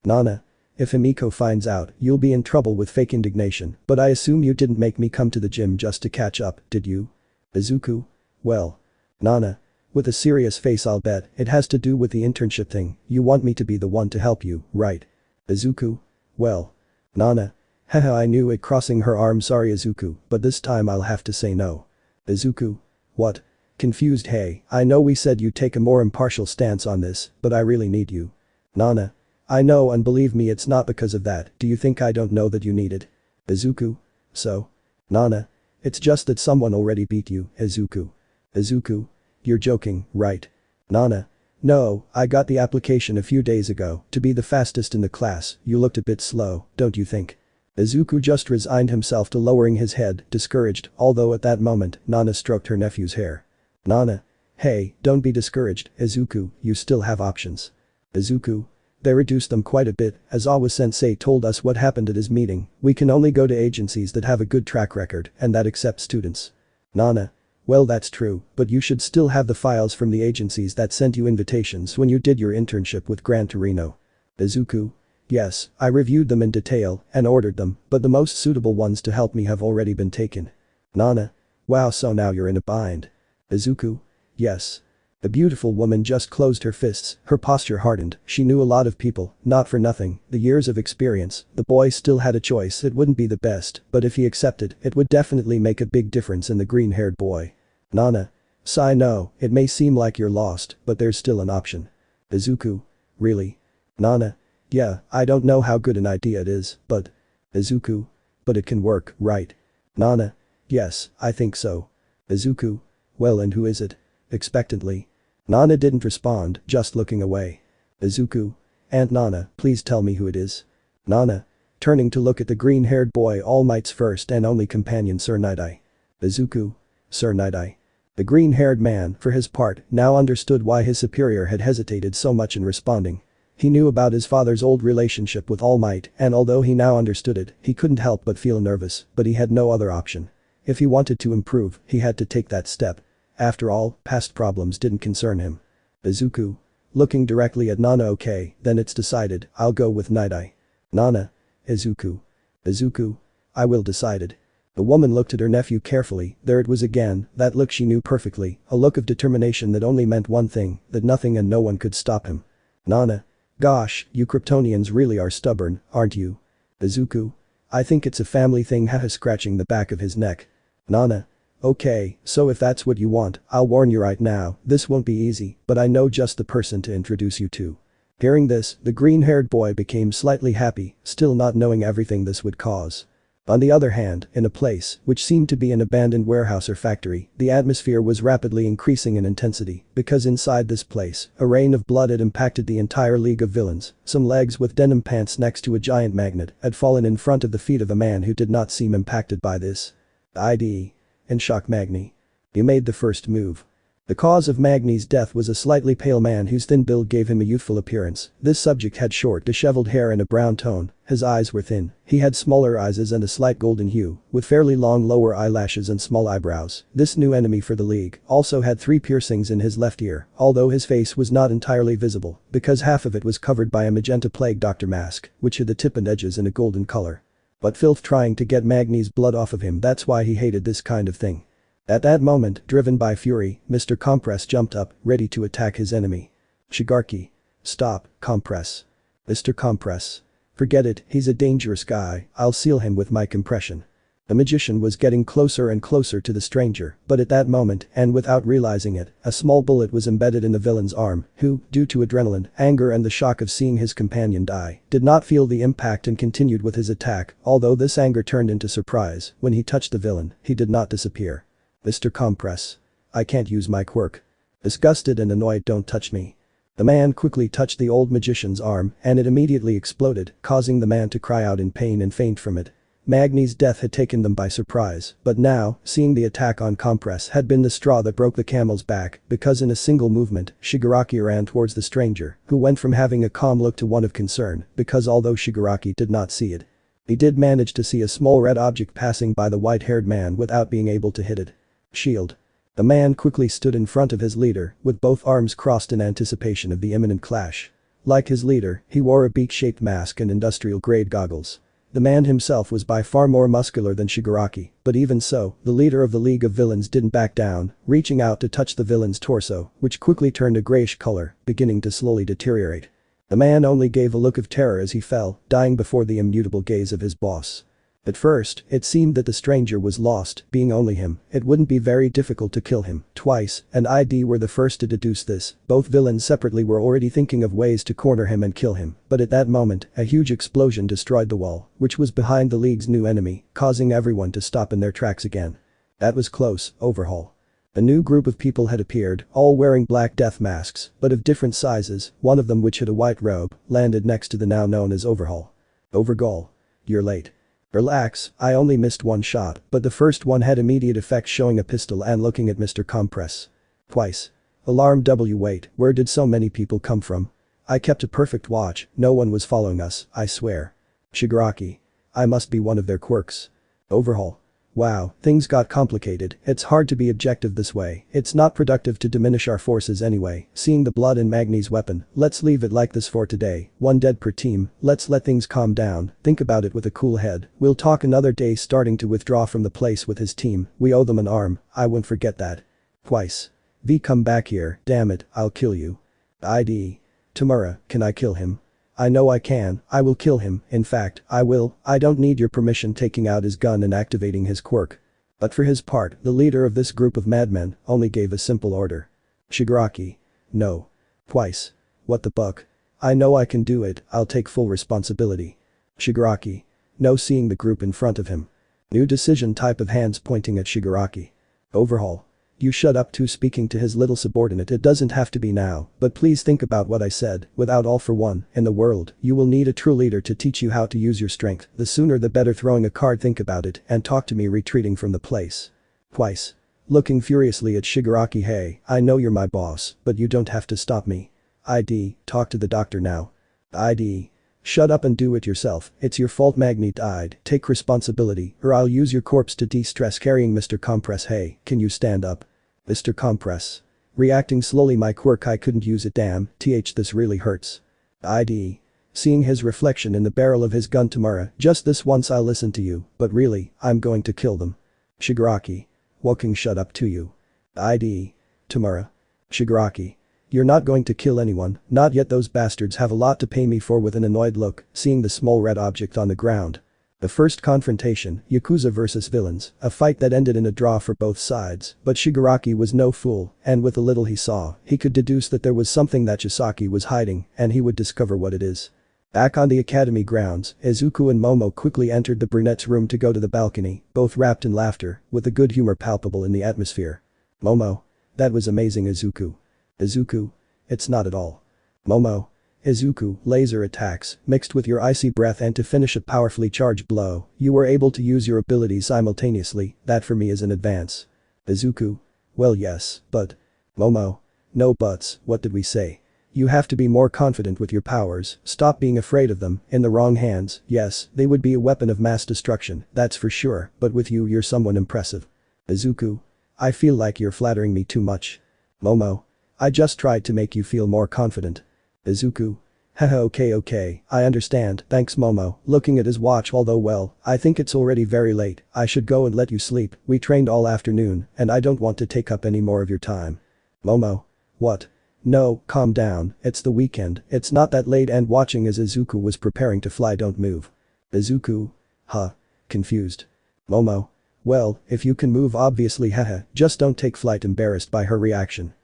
Nana. If Himiko finds out, you'll be in trouble with fake indignation, but I assume you didn't make me come to the gym just to catch up, did you? Izuku. Well. Nana. With a serious face. I'll bet it has to do with the internship thing. You want me to be the one to help you, right? Izuku. Well. Nana. Haha, I knew it. Crossing her arms. Sorry Izuku, but this time I'll have to say no. Izuku. What? Confused. Hey, I know we said you take a more impartial stance on this, but I really need you. Nana. I know, and believe me, it's not because of that. Do you think I don't know that you need it? Izuku. So? Nana. It's just that someone already beat you, Izuku. Izuku. You're joking, right? Nana. No, I got the application a few days ago to be the fastest in the class. You looked a bit slow, don't you think? Izuku just resigned himself to lowering his head, discouraged, although at that moment, Nana stroked her nephew's hair. Nana. Hey, don't be discouraged, Izuku, you still have options. Izuku. They reduced them quite a bit. Aizawa-sensei told us what happened at his meeting. We can only go to agencies that have a good track record and that accept students. Nana. Well, that's true, but you should still have the files from the agencies that sent you invitations when you did your internship with Gran Torino. Izuku. Yes, I reviewed them in detail and ordered them, but the most suitable ones to help me have already been taken. Nana. Wow, so now you're in a bind. Izuku. Yes. The beautiful woman just closed her fists, her posture hardened. She knew a lot of people, not for nothing, the years of experience. The boy still had a choice. It wouldn't be the best, but if he accepted, it would definitely make a big difference in the green-haired boy. Nana. Sai. No, it may seem like you're lost, but there's still an option. Izuku. Really? Nana. Yeah, I don't know how good an idea it is, but… Izuku. But it can work, right? Nana. Yes, I think so. Izuku. Well, and who is it? Expectantly. Nana didn't respond, just looking away. Izuku. Aunt Nana, please tell me who it is. Nana. Turning to look at the green-haired boy, All Might's first and only companion, Sir Night-Eye. Izuku. Sir Night-Eye. The green-haired man, for his part, now understood why his superior had hesitated so much in responding. He knew about his father's old relationship with All Might, and although he now understood it, he couldn't help but feel nervous, but he had no other option. If he wanted to improve, he had to take that step. After all, past problems didn't concern him. Izuku. Looking directly at Nana. Okay, then it's decided, I'll go with Night-Eye. Nana. Izuku. Izuku. I will decided. The woman looked at her nephew carefully, there it was again, that look she knew perfectly, a look of determination that only meant one thing, that nothing and no one could stop him. Nana. Gosh, you Kryptonians really are stubborn, aren't you? Izuku. I think it's a family thing, haha, scratching the back of his neck. Nana. Okay, so if that's what you want, I'll warn you right now, this won't be easy, but I know just the person to introduce you to. Hearing this, the green-haired boy became slightly happy, still not knowing everything this would cause. On the other hand, in a place, which seemed to be an abandoned warehouse or factory, the atmosphere was rapidly increasing in intensity, because inside this place, a rain of blood had impacted the entire League of Villains. Some legs with denim pants next to a giant magnet had fallen in front of the feet of a man who did not seem impacted by this. ID. In shock, Magni. You made the first move. The cause of Magni's death was a slightly pale man whose thin build gave him a youthful appearance. This subject had short, disheveled hair and a brown tone, his eyes were thin, he had smaller eyes and a slight golden hue, with fairly long lower eyelashes and small eyebrows. This new enemy for the League also had 3 piercings in his left ear, although his face was not entirely visible, because half of it was covered by a magenta plague doctor mask, which had the tip and edges in a golden color. But filth trying to get Magni's blood off of him, that's why he hated this kind of thing. At that moment, driven by fury, Mr. Compress jumped up, ready to attack his enemy. Shigaraki. Stop, Compress. Mr. Compress. Forget it, he's a dangerous guy, I'll seal him with my compression. The magician was getting closer and closer to the stranger, but at that moment, and without realizing it, a small bullet was embedded in the villain's arm, who, due to adrenaline, anger and the shock of seeing his companion die, did not feel the impact and continued with his attack, although this anger turned into surprise. When he touched the villain, he did not disappear. Mr. Compress. I can't use my quirk. Disgusted and annoyed, don't touch me. The man quickly touched the old magician's arm, and it immediately exploded, causing the man to cry out in pain and faint from it. Magni's death had taken them by surprise, but now, seeing the attack on Compress had been the straw that broke the camel's back, because in a single movement, Shigaraki ran towards the stranger, who went from having a calm look to one of concern, because although Shigaraki did not see it, he did manage to see a small red object passing by the white-haired man without being able to hit it. Shield. The man quickly stood in front of his leader, with both arms crossed in anticipation of the imminent clash. Like his leader, he wore a beak-shaped mask and industrial-grade goggles. The man himself was by far more muscular than Shigaraki, but even so, the leader of the League of Villains didn't back down, reaching out to touch the villain's torso, which quickly turned a grayish color, beginning to slowly deteriorate. The man only gave a look of terror as he fell, dying before the immutable gaze of his boss. At first, it seemed that the stranger was lost, being only him, it wouldn't be very difficult to kill him. Twice, and ID were the first to deduce this, both villains separately were already thinking of ways to corner him and kill him, but at that moment, a huge explosion destroyed the wall, which was behind the League's new enemy, causing everyone to stop in their tracks again. That was close, Overhaul. A new group of people had appeared, all wearing black death masks, but of different sizes, one of them which had a white robe, landed next to the now known as Overhaul. Overhaul. You're late. Relax, I only missed one shot, but the first one had immediate effect, showing a pistol and looking at Mr. Compress. Twice. Alarm W. Wait, where did so many people come from? I kept a perfect watch, no one was following us, I swear. Shigaraki. I must be one of their quirks. Overhaul. Wow, things got complicated, it's hard to be objective this way, it's not productive to diminish our forces anyway, seeing the blood in Magni's weapon, let's leave it like this for today, 1 dead per team, let's let things calm down, think about it with a cool head, we'll talk another day. Starting to withdraw from the place with his team, we owe them an arm, I won't forget that. Twice. V, come back here, damn it, I'll kill you. ID. Tamura, can I kill him? I know I can, I will kill him, in fact, I will, I don't need your permission. Taking out his gun and activating his quirk. But for his part, the leader of this group of madmen only gave a simple order. Shigaraki. No. Twice. What the buck? I know I can do it, I'll take full responsibility. Shigaraki. No, seeing the group in front of him. New decision type of hands pointing at Shigaraki. Overhaul. You shut up too, speaking to his little subordinate. It doesn't have to be now, but please think about what I said. Without all for one in the world, you will need a true leader to teach you how to use your strength. The sooner the better. Throwing a card, think about it and talk to me. Retreating from the place. Twice. Looking furiously at Shigaraki. Hey, I know you're my boss, but you don't have to stop me. ID, talk to the doctor now. ID. Shut up and do it yourself, it's your fault. Magni died, take responsibility or I'll use your corpse to de-stress. Carrying Mr. Compress. Hey, can you stand up? Mr. Compress. Reacting slowly. My quirk, I couldn't use it. Damn, this really hurts. ID. Seeing his reflection in the barrel of his gun. Tamara, just this once I'll listen to you, but really, I'm going to kill them. Shigaraki. Walking, shut up to you. ID. Tamara. Shigaraki. You're not going to kill anyone, not yet. Those bastards have a lot to pay me for. With an annoyed look, seeing the small red object on the ground. The first confrontation, Yakuza versus villains, a fight that ended in a draw for both sides, but Shigaraki was no fool, and with the little he saw, he could deduce that there was something that Chisaki was hiding, and he would discover what it is. Back on the academy grounds, Izuku and Momo quickly entered the brunette's room to go to the balcony, both wrapped in laughter, with the good humor palpable in the atmosphere. Momo. That was amazing. Izuku. Izuku. It's not at all. Momo. Izuku, laser attacks, mixed with your icy breath, and to finish a powerfully charged blow, you were able to use your abilities simultaneously. That for me is an advance. Izuku. Well, yes, but. Momo. No buts, what did we say? You have to be more confident with your powers, stop being afraid of them. In the wrong hands, yes, they would be a weapon of mass destruction, that's for sure, but with you you're someone impressive. Izuku. I feel like you're flattering me too much. Momo. I just tried to make you feel more confident. Izuku. Haha, okay, I understand, thanks. Momo, looking at his watch. Although well, I think it's already very late, I should go and let you sleep, we trained all afternoon, and I don't want to take up any more of your time. Momo. What? No, calm down, it's the weekend, it's not that late. And watching as Izuku was preparing to fly. Don't move. Izuku. Huh. Confused. Momo. Well, if you can move obviously. Haha, just don't take flight. Embarrassed by her reaction.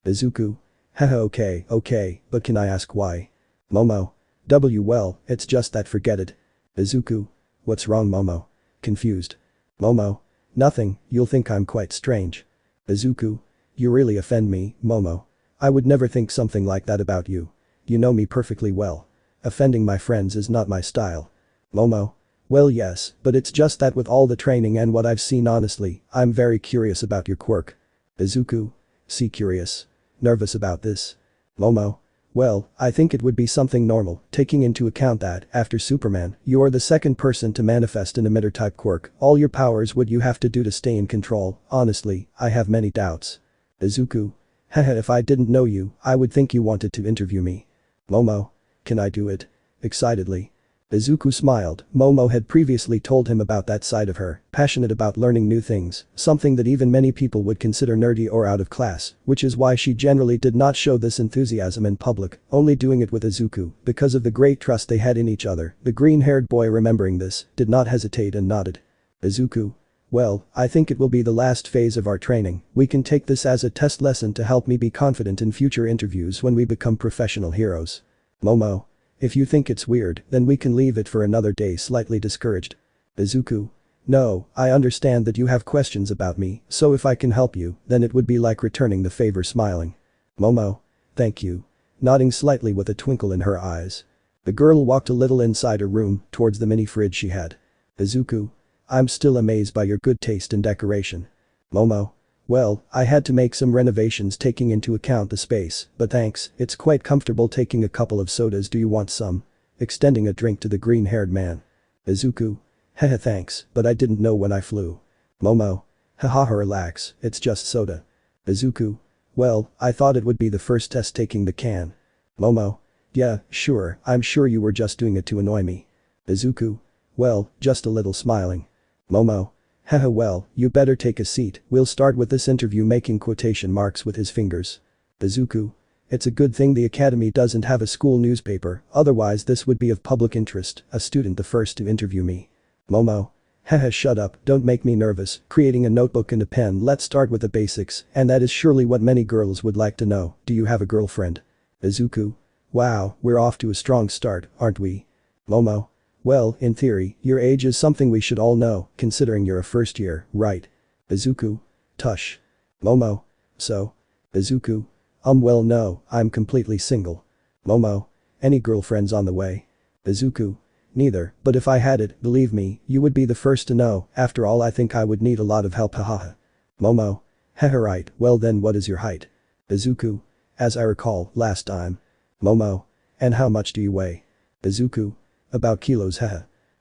Izuku. Haha, okay, but can I ask why? Momo. Well, it's just that. Forget it. Izuku. What's wrong? Momo. Confused. Momo. Nothing, you'll think I'm quite strange. Izuku. You really offend me, Momo. I would never think something like that about you. You know me perfectly well. Offending my friends is not my style. Momo. Well, yes, but it's just that with all the training and what I've seen, honestly, I'm very curious about your quirk. Izuku. See, curious. Nervous about this. Momo. Well, I think it would be something normal, taking into account that, after Superman, you are the second person to manifest an emitter-type quirk. All your powers would you have to do to stay in control. Honestly, I have many doubts. Izuku. Haha, if I didn't know you, I would think you wanted to interview me. Momo. Can I do it? Excitedly. Izuku smiled. Momo had previously told him about that side of her, passionate about learning new things, something that even many people would consider nerdy or out of class, which is why she generally did not show this enthusiasm in public, only doing it with Izuku, because of the great trust they had in each other. The green-haired boy, remembering this, did not hesitate and nodded. Izuku. Well, I think it will be the last phase of our training, we can take this as a test lesson to help me be confident in future interviews when we become professional heroes. Momo. If you think it's weird, then we can leave it for another day. Slightly discouraged. Izuku. No, I understand that you have questions about me, so if I can help you, then it would be like returning the favor. Smiling. Momo. Thank you. Nodding slightly with a twinkle in her eyes. The girl walked a little inside her room, towards the mini fridge she had. Izuku. I'm still amazed by your good taste in decoration. Momo. Well, I had to make some renovations taking into account the space, but thanks, it's quite comfortable. Taking a couple of sodas. Do you want some? Extending a drink to the green-haired man. Izuku. Haha, thanks, but I didn't know when I flew. Momo. Haha, relax, it's just soda. Izuku. Well, I thought it would be the first test. Taking the can. Momo. Yeah, sure, I'm sure you were just doing it to annoy me. Izuku. Well, just a little. Smiling. Momo. Haha, well, you better take a seat, we'll start with this interview. Making quotation marks with his fingers. Izuku. It's a good thing the academy doesn't have a school newspaper, otherwise this would be of public interest, a student the first to interview me. Momo. Haha, shut up, don't make me nervous. Creating a notebook and a pen. Let's start with the basics, and that is surely what many girls would like to know. Do you have a girlfriend? Izuku. Wow, we're off to a strong start, aren't we? Momo. Well, in theory, your age is something we should all know, considering you're a first year, right? Izuku. Tush. Momo. So? Izuku. Well no, I'm completely single. Momo. Any girlfriends on the way? Izuku. Neither, but if I had it, believe me, you would be the first to know, after all I think I would need a lot of help hahaha. Momo. Haha right, well then what is your height? Izuku. As I recall, last time. Momo. And how much do you weigh? Izuku. About kilos haha.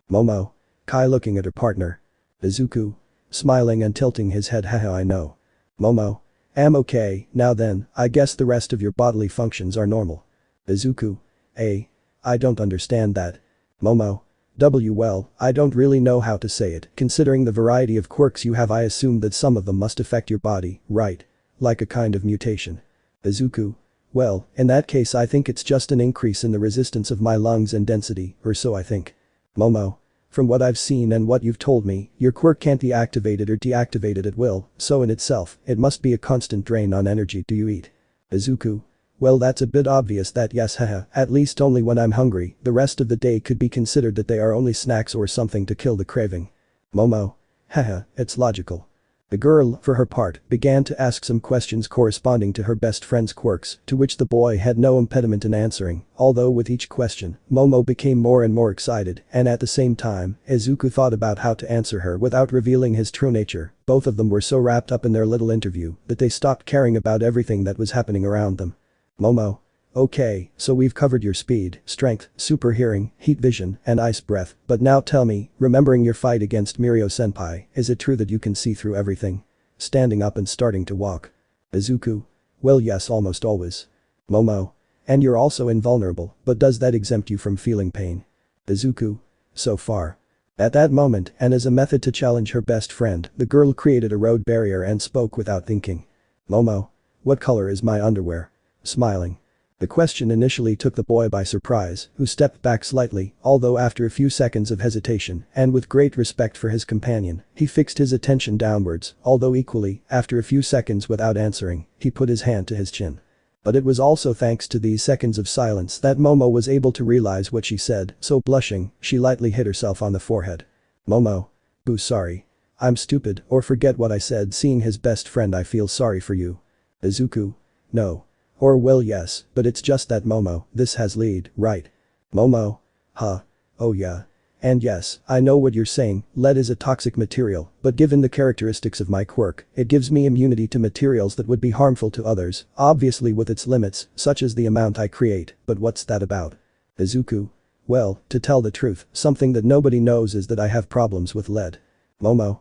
Momo. Kai looking at her partner. Izuku. Smiling and tilting his head haha I know. Momo. Am okay, now then, I guess the rest of your bodily functions are normal. Izuku. I don't understand that. Momo. Well, I don't really know how to say it, considering the variety of quirks you have I assume that some of them must affect your body, right? Like a kind of mutation. Izuku. Well, in that case I think it's just an increase in the resistance of my lungs and density, or so I think. Momo. From what I've seen and what you've told me, your quirk can't be activated or deactivated at will, so in itself, it must be a constant drain on energy. Do you eat? Izuku. Well that's a bit obvious that yes haha, at least only when I'm hungry, the rest of the day could be considered that they are only snacks or something to kill the craving. Momo. Haha, it's logical. The girl, for her part, began to ask some questions corresponding to her best friend's quirks, to which the boy had no impediment in answering, although with each question, Momo became more and more excited, and at the same time, Izuku thought about how to answer her without revealing his true nature. Both of them were so wrapped up in their little interview that they stopped caring about everything that was happening around them. Momo. Okay, so we've covered your speed, strength, super hearing, heat vision, and ice breath, but now tell me, remembering your fight against Mirio-senpai, is it true that you can see through everything? Standing up and starting to walk. Izuku. Well yes almost always. Momo. And you're also invulnerable, but does that exempt you from feeling pain? Izuku. So far. At that moment, and as a method to challenge her best friend, the girl created a road barrier and spoke without thinking. Momo. What color is my underwear? Smiling. The question initially took the boy by surprise, who stepped back slightly, although after a few seconds of hesitation, and with great respect for his companion, he fixed his attention downwards, although equally, after a few seconds without answering, he put his hand to his chin. But it was also thanks to these seconds of silence that Momo was able to realize what she said, so blushing, she lightly hit herself on the forehead. Momo. Boo sorry. I'm stupid, or forget what I said seeing his best friend I feel sorry for you. Izuku. No. Or well yes, but it's just that Momo, this has lead, right? Momo. Huh. Oh yeah. And yes, I know what you're saying, lead is a toxic material, but given the characteristics of my quirk, it gives me immunity to materials that would be harmful to others, obviously with its limits, such as the amount I create, but what's that about? Izuku. Well, to tell the truth, something that nobody knows is that I have problems with lead. Momo.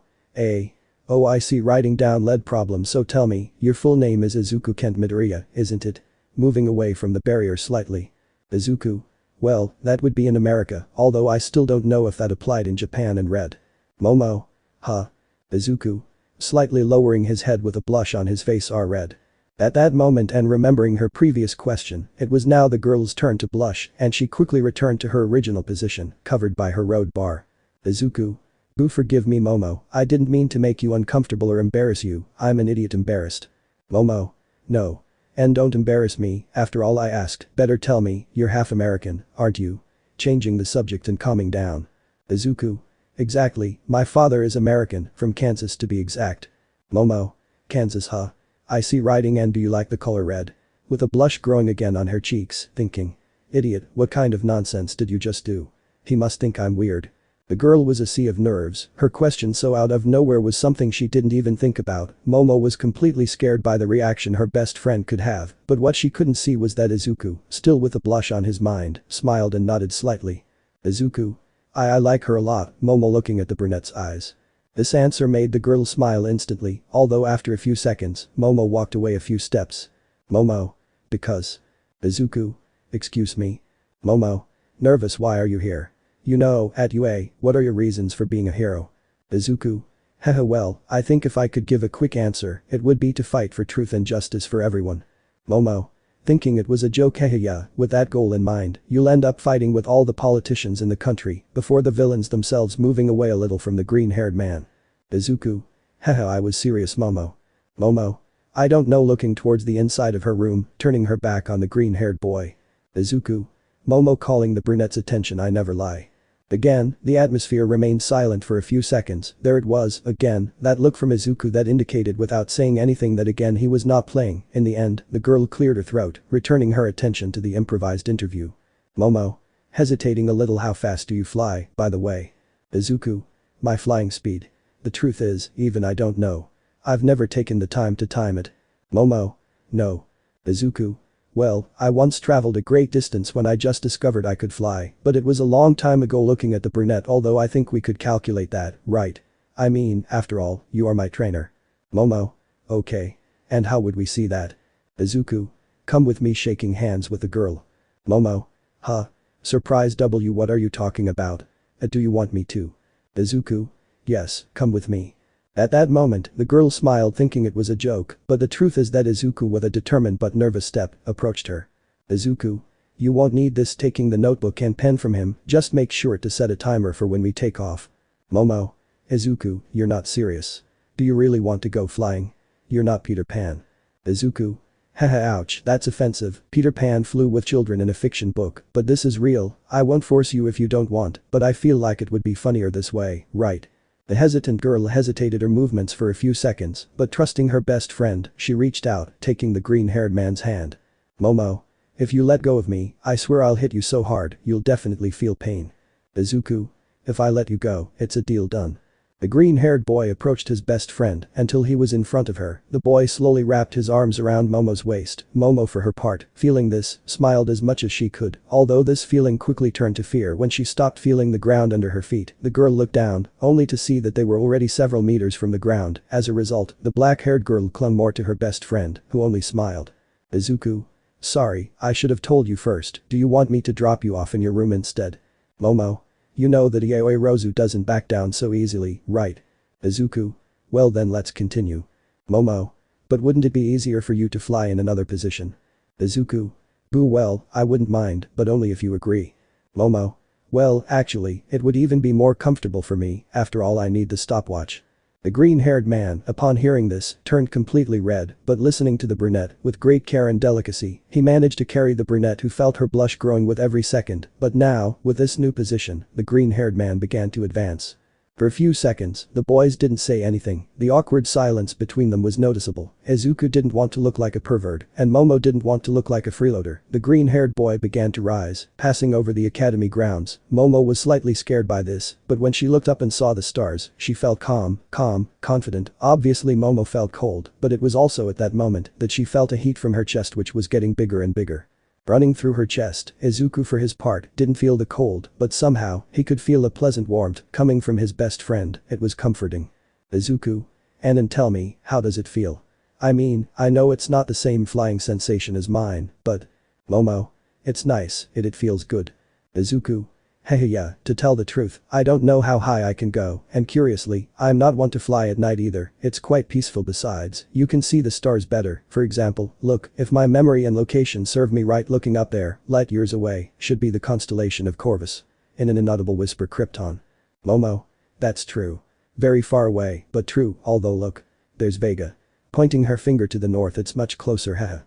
Oh I see writing down lead problem so tell me, your full name is Izuku Kent Midoriya, isn't it? Moving away from the barrier slightly. Izuku. Well, that would be in America, although I still don't know if that applied in Japan and read. Momo. Huh. Izuku. Slightly lowering his head with a blush on his face read. At that moment and remembering her previous question, it was now the girl's turn to blush and she quickly returned to her original position, covered by her road bar. Izuku. Boo forgive me Momo, I didn't mean to make you uncomfortable or embarrass you, I'm an idiot embarrassed. Momo. No. And don't embarrass me, after all I asked, better tell me, you're half American, aren't you? Changing the subject and calming down. Izuku. Exactly, my father is American, from Kansas to be exact. Momo. Kansas huh? I see writing and do you like the color red? With a blush growing again on her cheeks, thinking. Idiot, what kind of nonsense did you just do? He must think I'm weird. The girl was a sea of nerves, her question so out of nowhere was something she didn't even think about. Momo was completely scared by the reaction her best friend could have, but what she couldn't see was that Izuku, still with a blush on his mind, smiled and nodded slightly. Izuku. I like her a lot, Momo looking at the brunette's eyes. This answer made the girl smile instantly, although after a few seconds, Momo walked away a few steps. Momo. Because. Izuku. Excuse me. Momo. Nervous why are you here? You know, at UA, what are your reasons for being a hero? Izuku. Haha well, I think if I could give a quick answer, it would be to fight for truth and justice for everyone. Momo. Thinking it was a joke haha yeah, with that goal in mind, you'll end up fighting with all the politicians in the country, before the villains themselves moving away a little from the green-haired man. Izuku. Haha I was serious Momo. Momo. I don't know looking towards the inside of her room, turning her back on the green-haired boy. Izuku. Momo calling the brunette's attention. I never lie. Again, the atmosphere remained silent for a few seconds. There it was, again, that look from Izuku that indicated without saying anything that again he was not playing. In the end, the girl cleared her throat, returning her attention to the improvised interview. Momo. Hesitating a little. How fast do you fly, by the way? Izuku. My flying speed. The truth is, even I don't know. I've never taken the time to time it. Momo. No. Izuku. Well, I once traveled a great distance when I just discovered I could fly, but it was a long time ago. Looking at the brunette. Although I think we could calculate that, right? I mean, after all, you are my trainer. Momo. Okay. And how would we see that? Izuku. Come with me. Shaking hands with the girl. Momo. Huh? Surprise. What are you talking about? Do you want me to? Izuku. Yes, come with me. At that moment, the girl smiled thinking it was a joke, but the truth is that Izuku with a determined but nervous step approached her. Izuku. You won't need this. Taking the notebook and pen from him, just make sure to set a timer for when we take off. Momo. Izuku, you're not serious. Do you really want to go flying? You're not Peter Pan. Izuku. Haha, ouch, that's offensive. Peter Pan flew with children in a fiction book, but this is real. I won't force you if you don't want, but I feel like it would be funnier this way, right? The hesitant girl hesitated her movements for a few seconds, but trusting her best friend, she reached out, taking the green-haired man's hand. Momo. If you let go of me, I swear I'll hit you so hard, you'll definitely feel pain. Izuku. If I let you go, it's a deal done. The green-haired boy approached his best friend until he was in front of her. The boy slowly wrapped his arms around Momo's waist. Momo for her part, feeling this, smiled as much as she could, although this feeling quickly turned to fear when she stopped feeling the ground under her feet. The girl looked down, only to see that they were already several meters from the ground. As a result, the black-haired girl clung more to her best friend, who only smiled. Izuku. Sorry, I should have told you first. Do you want me to drop you off in your room instead? Momo. You know that Yaoyorozu doesn't back down so easily, right? Izuku. Well then let's continue. Momo. But wouldn't it be easier for you to fly in another position? Izuku. Boo, well, I wouldn't mind, but only if you agree. Momo. Well, actually, it would even be more comfortable for me. After all, I need the stopwatch. The green-haired man, upon hearing this, turned completely red, but listening to the brunette, with great care and delicacy, he managed to carry the brunette who felt her blush growing with every second. But now, with this new position, the green-haired man began to advance. For a few seconds, the boys didn't say anything. The awkward silence between them was noticeable. Izuku didn't want to look like a pervert, and Momo didn't want to look like a freeloader. The green-haired boy began to rise, passing over the academy grounds. Momo was slightly scared by this, but when she looked up and saw the stars, she felt calm, confident. Obviously Momo felt cold, but it was also at that moment that she felt a heat from her chest which was getting bigger and bigger. Running through her chest, Izuku for his part didn't feel the cold, but somehow, he could feel a pleasant warmth coming from his best friend. It was comforting. Izuku. And tell me, how does it feel? I mean, I know it's not the same flying sensation as mine, but… Momo. It's nice, it feels good. Izuku. Hehe, yeah, to tell the truth, I don't know how high I can go, and curiously, I'm not one to fly at night either. It's quite peaceful. Besides, you can see the stars better. For example, look, if my memory and location serve me right, looking up there, light years away, should be the constellation of Corvus. In an inaudible whisper, Krypton. Momo. That's true. Very far away, but true, although look. There's Vega. Pointing her finger to the north, it's much closer, haha.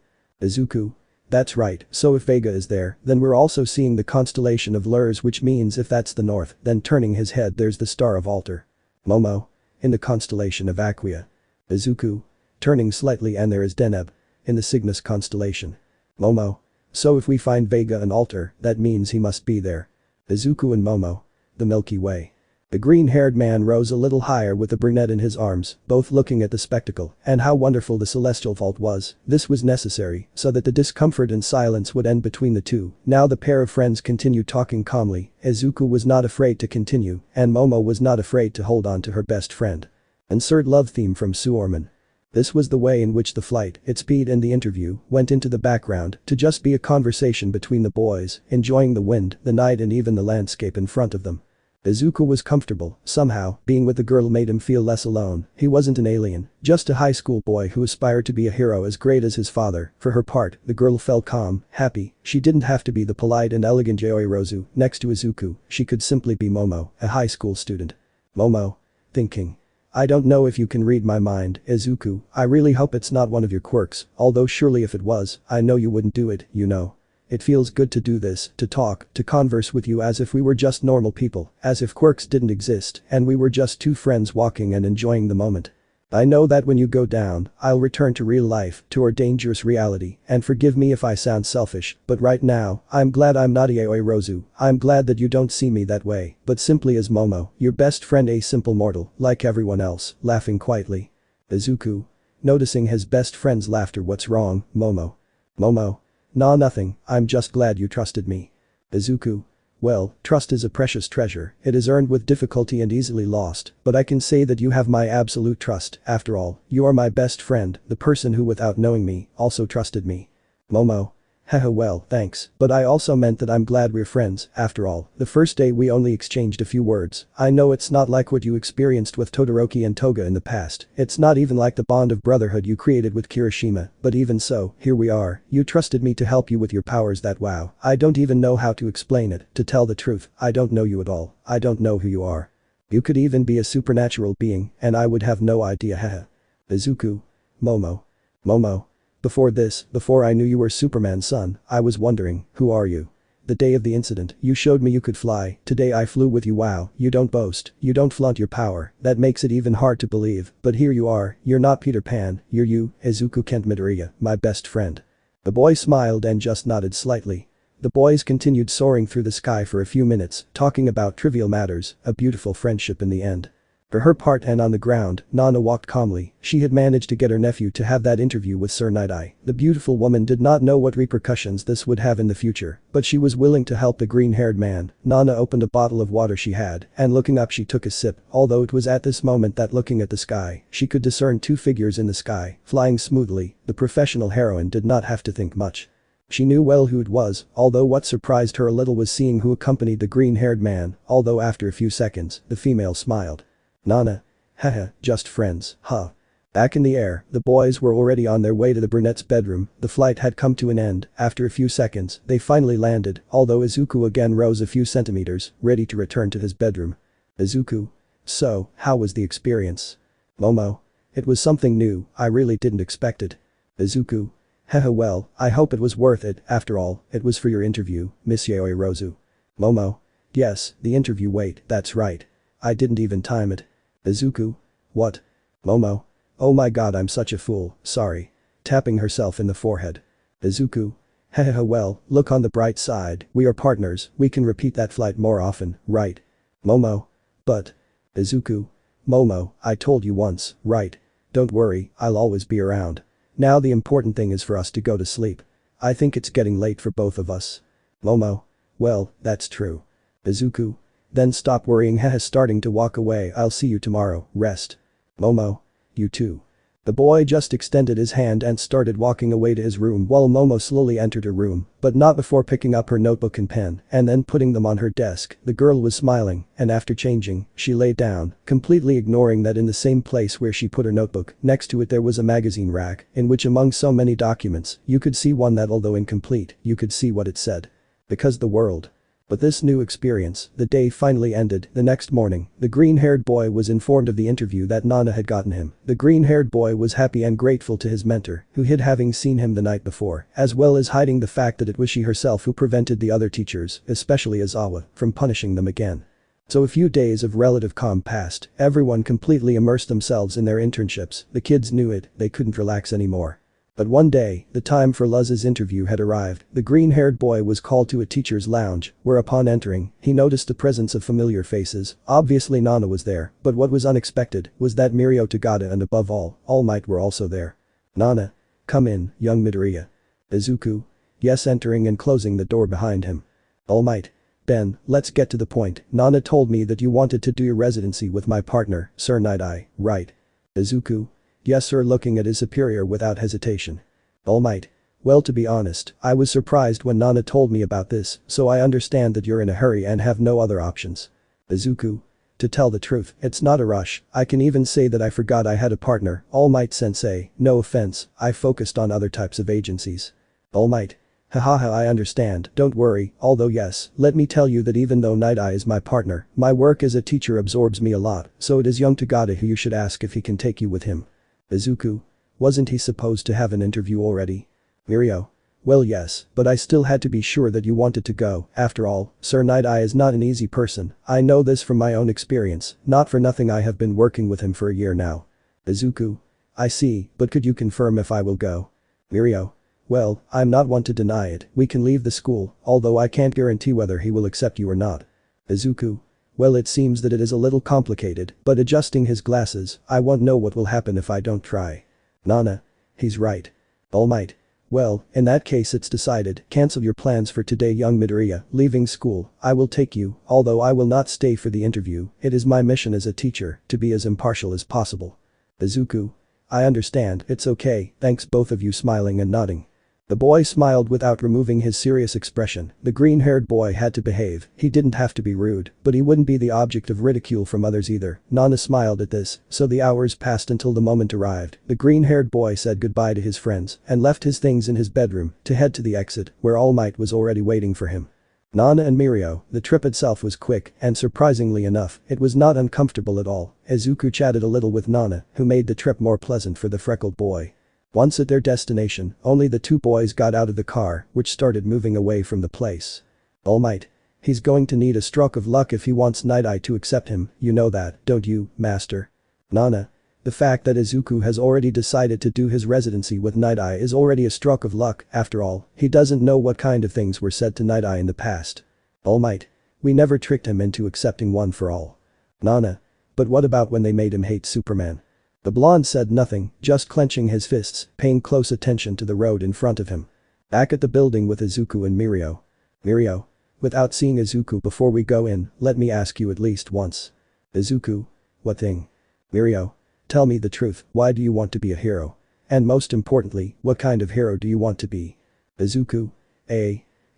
Izuku. That's right, so if Vega is there, then we're also seeing the constellation of Lurs, which means if that's the north, then turning his head there's the star of Altar. Momo. In the constellation of Aquia. Izuku. Turning slightly, and there is Deneb. In the Cygnus constellation. Momo. So if we find Vega and Altar, that means he must be there. Izuku and Momo. The Milky Way. The green-haired man rose a little higher with the brunette in his arms, both looking at the spectacle and how wonderful the celestial vault was. This was necessary so that the discomfort and silence would end between the two. Now the pair of friends continued talking calmly. Izuku was not afraid to continue, and Momo was not afraid to hold on to her best friend. Insert love theme from Suorman. This was the way in which the flight, its speed and the interview went into the background to just be a conversation between the boys, enjoying the wind, the night and even the landscape in front of them. Izuku was comfortable. Somehow, being with the girl made him feel less alone. He wasn't an alien, just a high school boy who aspired to be a hero as great as his father. For her part, the girl felt calm, happy. She didn't have to be the polite and elegant Yaoyorozu next to Izuku. She could simply be Momo, a high school student. Momo. Thinking. I don't know if you can read my mind, Izuku. I really hope it's not one of your quirks, although surely if it was, I know you wouldn't do it, you know. It feels good to do this, to talk, to converse with you as if we were just normal people, as if quirks didn't exist and we were just two friends walking and enjoying the moment. I know that when you go down, I'll return to real life, to our dangerous reality, and forgive me if I sound selfish, but right now, I'm glad I'm not Yaoyorozu, I'm glad that you don't see me that way, but simply as Momo, your best friend, a simple mortal, like everyone else, laughing quietly. Izuku. Noticing his best friend's laughter. What's wrong, Momo? Momo. Nah, nothing, I'm just glad you trusted me. Izuku. Well, trust is a precious treasure, it is earned with difficulty and easily lost, but I can say that you have my absolute trust, after all, you are my best friend, the person who without knowing me, also trusted me. Momo. Haha, well, thanks, but I also meant that I'm glad we're friends, after all, the first day we only exchanged a few words. I know it's not like what you experienced with Todoroki and Toga in the past, it's not even like the bond of brotherhood you created with Kirishima, but even so, here we are, you trusted me to help you with your powers. That wow, I don't even know how to explain it, to tell the truth, I don't know you at all, I don't know who you are. You could even be a supernatural being, and I would have no idea. Haha. Izuku. Momo. Momo. Before this, before I knew you were Superman's son, I was wondering, who are you? The day of the incident, you showed me you could fly, today I flew with you. Wow, you don't boast, you don't flaunt your power, that makes it even hard to believe, but here you are, you're not Peter Pan, you're you, Izuku Kent Midoriya, my best friend. The boy smiled and just nodded slightly. The boys continued soaring through the sky for a few minutes, talking about trivial matters, a beautiful friendship in the end. For her part, and on the ground, Nana walked calmly, she had managed to get her nephew to have that interview with Sir Night-Eye. The beautiful woman did not know what repercussions this would have in the future, but she was willing to help the green-haired man. Nana opened a bottle of water she had, and looking up she took a sip, although it was at this moment that looking at the sky, she could discern two figures in the sky, flying smoothly. The professional heroine did not have to think much. She knew well who it was, although what surprised her a little was seeing who accompanied the green-haired man, although after a few seconds, the female smiled. Nana. Haha, just friends, huh. Back in the air, the boys were already on their way to the brunette's bedroom. The flight had come to an end. After a few seconds, they finally landed, although Izuku again rose a few centimeters, ready to return to his bedroom. Izuku. So, how was the experience? Momo. It was something new, I really didn't expect it. Izuku. Haha, well, I hope it was worth it, after all, it was for your interview, Miss Yaoyorozu. Momo. Yes, the interview. Wait, that's right. I didn't even time it. Izuku. What? Momo. Oh my god, I'm such a fool, sorry. Tapping herself in the forehead. Izuku. Haha, well, look on the bright side, we are partners, we can repeat that flight more often, right? Momo. But. Izuku. Momo, I told you once, right? Don't worry, I'll always be around. Now the important thing is for us to go to sleep. I think it's getting late for both of us. Momo. Well, that's true. Izuku. Then stop worrying. Haha, starting to walk away. I'll see you tomorrow, rest. Momo. You too. The boy just extended his hand and started walking away to his room while Momo slowly entered her room, but not before picking up her notebook and pen and then putting them on her desk. The girl was smiling, and after changing, she lay down, completely ignoring that in the same place where she put her notebook, next to it there was a magazine rack, in which among so many documents, you could see one that although incomplete, you could see what it said. Because the world. But this new experience, the day finally ended. The next morning, the green-haired boy was informed of the interview that Nana had gotten him. The green-haired boy was happy and grateful to his mentor, who hid having seen him the night before, as well as hiding the fact that it was she herself who prevented the other teachers, especially Aizawa, from punishing them again. So a few days of relative calm passed, everyone completely immersed themselves in their internships, the kids knew it, they couldn't relax anymore. But one day, the time for Luz's interview had arrived. The green-haired boy was called to a teacher's lounge, where upon entering, he noticed the presence of familiar faces. Obviously Nana was there, but what was unexpected was that Mirio, Toga and above all, Almight were also there. Nana. Come in, young Midoriya. Izuku. Yes, entering and closing the door behind him. Almight. Ben, let's get to the point. Nana told me that you wanted to do your residency with my partner, Sir Night-Eye, right? Izuku. Yes sir, looking at his superior without hesitation. Almight. Well, to be honest, I was surprised when Nana told me about this, so I understand that you're in a hurry and have no other options. Izuku. To tell the truth, it's not a rush, I can even say that I forgot I had a partner, Almight sensei, no offense, I focused on other types of agencies. Almight. Hahaha, I understand, don't worry, although yes, let me tell you that even though Night-Eye is my partner, my work as a teacher absorbs me a lot, so it is young Toga who you should ask if he can take you with him. Izuku. Wasn't he supposed to have an interview already? Mirio. Well yes, but I still had to be sure that you wanted to go, after all, Sir Night-Eye is not an easy person, I know this from my own experience, not for nothing I have been working with him for a year now. Izuku. I see, but could you confirm if I will go? Mirio. Well, I'm not one to deny it, we can leave the school, although I can't guarantee whether he will accept you or not. Izuku. Well it seems that it is a little complicated, but adjusting his glasses, I won't know what will happen if I don't try. Nana. He's right. Almight. Well, in that case it's decided, cancel your plans for today young Midoriya, leaving school, I will take you, although I will not stay for the interview, it is my mission as a teacher, to be as impartial as possible. Izuku. I understand, it's okay, thanks both of you smiling and nodding. The boy smiled without removing his serious expression, the green-haired boy had to behave, he didn't have to be rude, but he wouldn't be the object of ridicule from others either. Nana smiled at this, so the hours passed until the moment arrived, the green-haired boy said goodbye to his friends and left his things in his bedroom to head to the exit, where All Might was already waiting for him. Nana and Mirio, the trip itself was quick, and surprisingly enough, it was not uncomfortable at all. Izuku chatted a little with Nana, who made the trip more pleasant for the freckled boy. Once at their destination, only the two boys got out of the car, which started moving away from the place. All Might. He's going to need a stroke of luck if he wants Night-Eye to accept him, you know that, don't you, master? Nana. The fact that Izuku has already decided to do his residency with Night-Eye is already a stroke of luck, after all, he doesn't know what kind of things were said to Night-Eye in the past. All Might. We never tricked him into accepting one for all. Nana. But what about when they made him hate Superman? The blonde said nothing, just clenching his fists, paying close attention to the road in front of him. Back at the building with Izuku and Mirio. Mirio. Without seeing Izuku before we go in, let me ask you at least once. Izuku. What thing? Mirio. Tell me the truth, why do you want to be a hero? And most importantly, what kind of hero do you want to be? Izuku.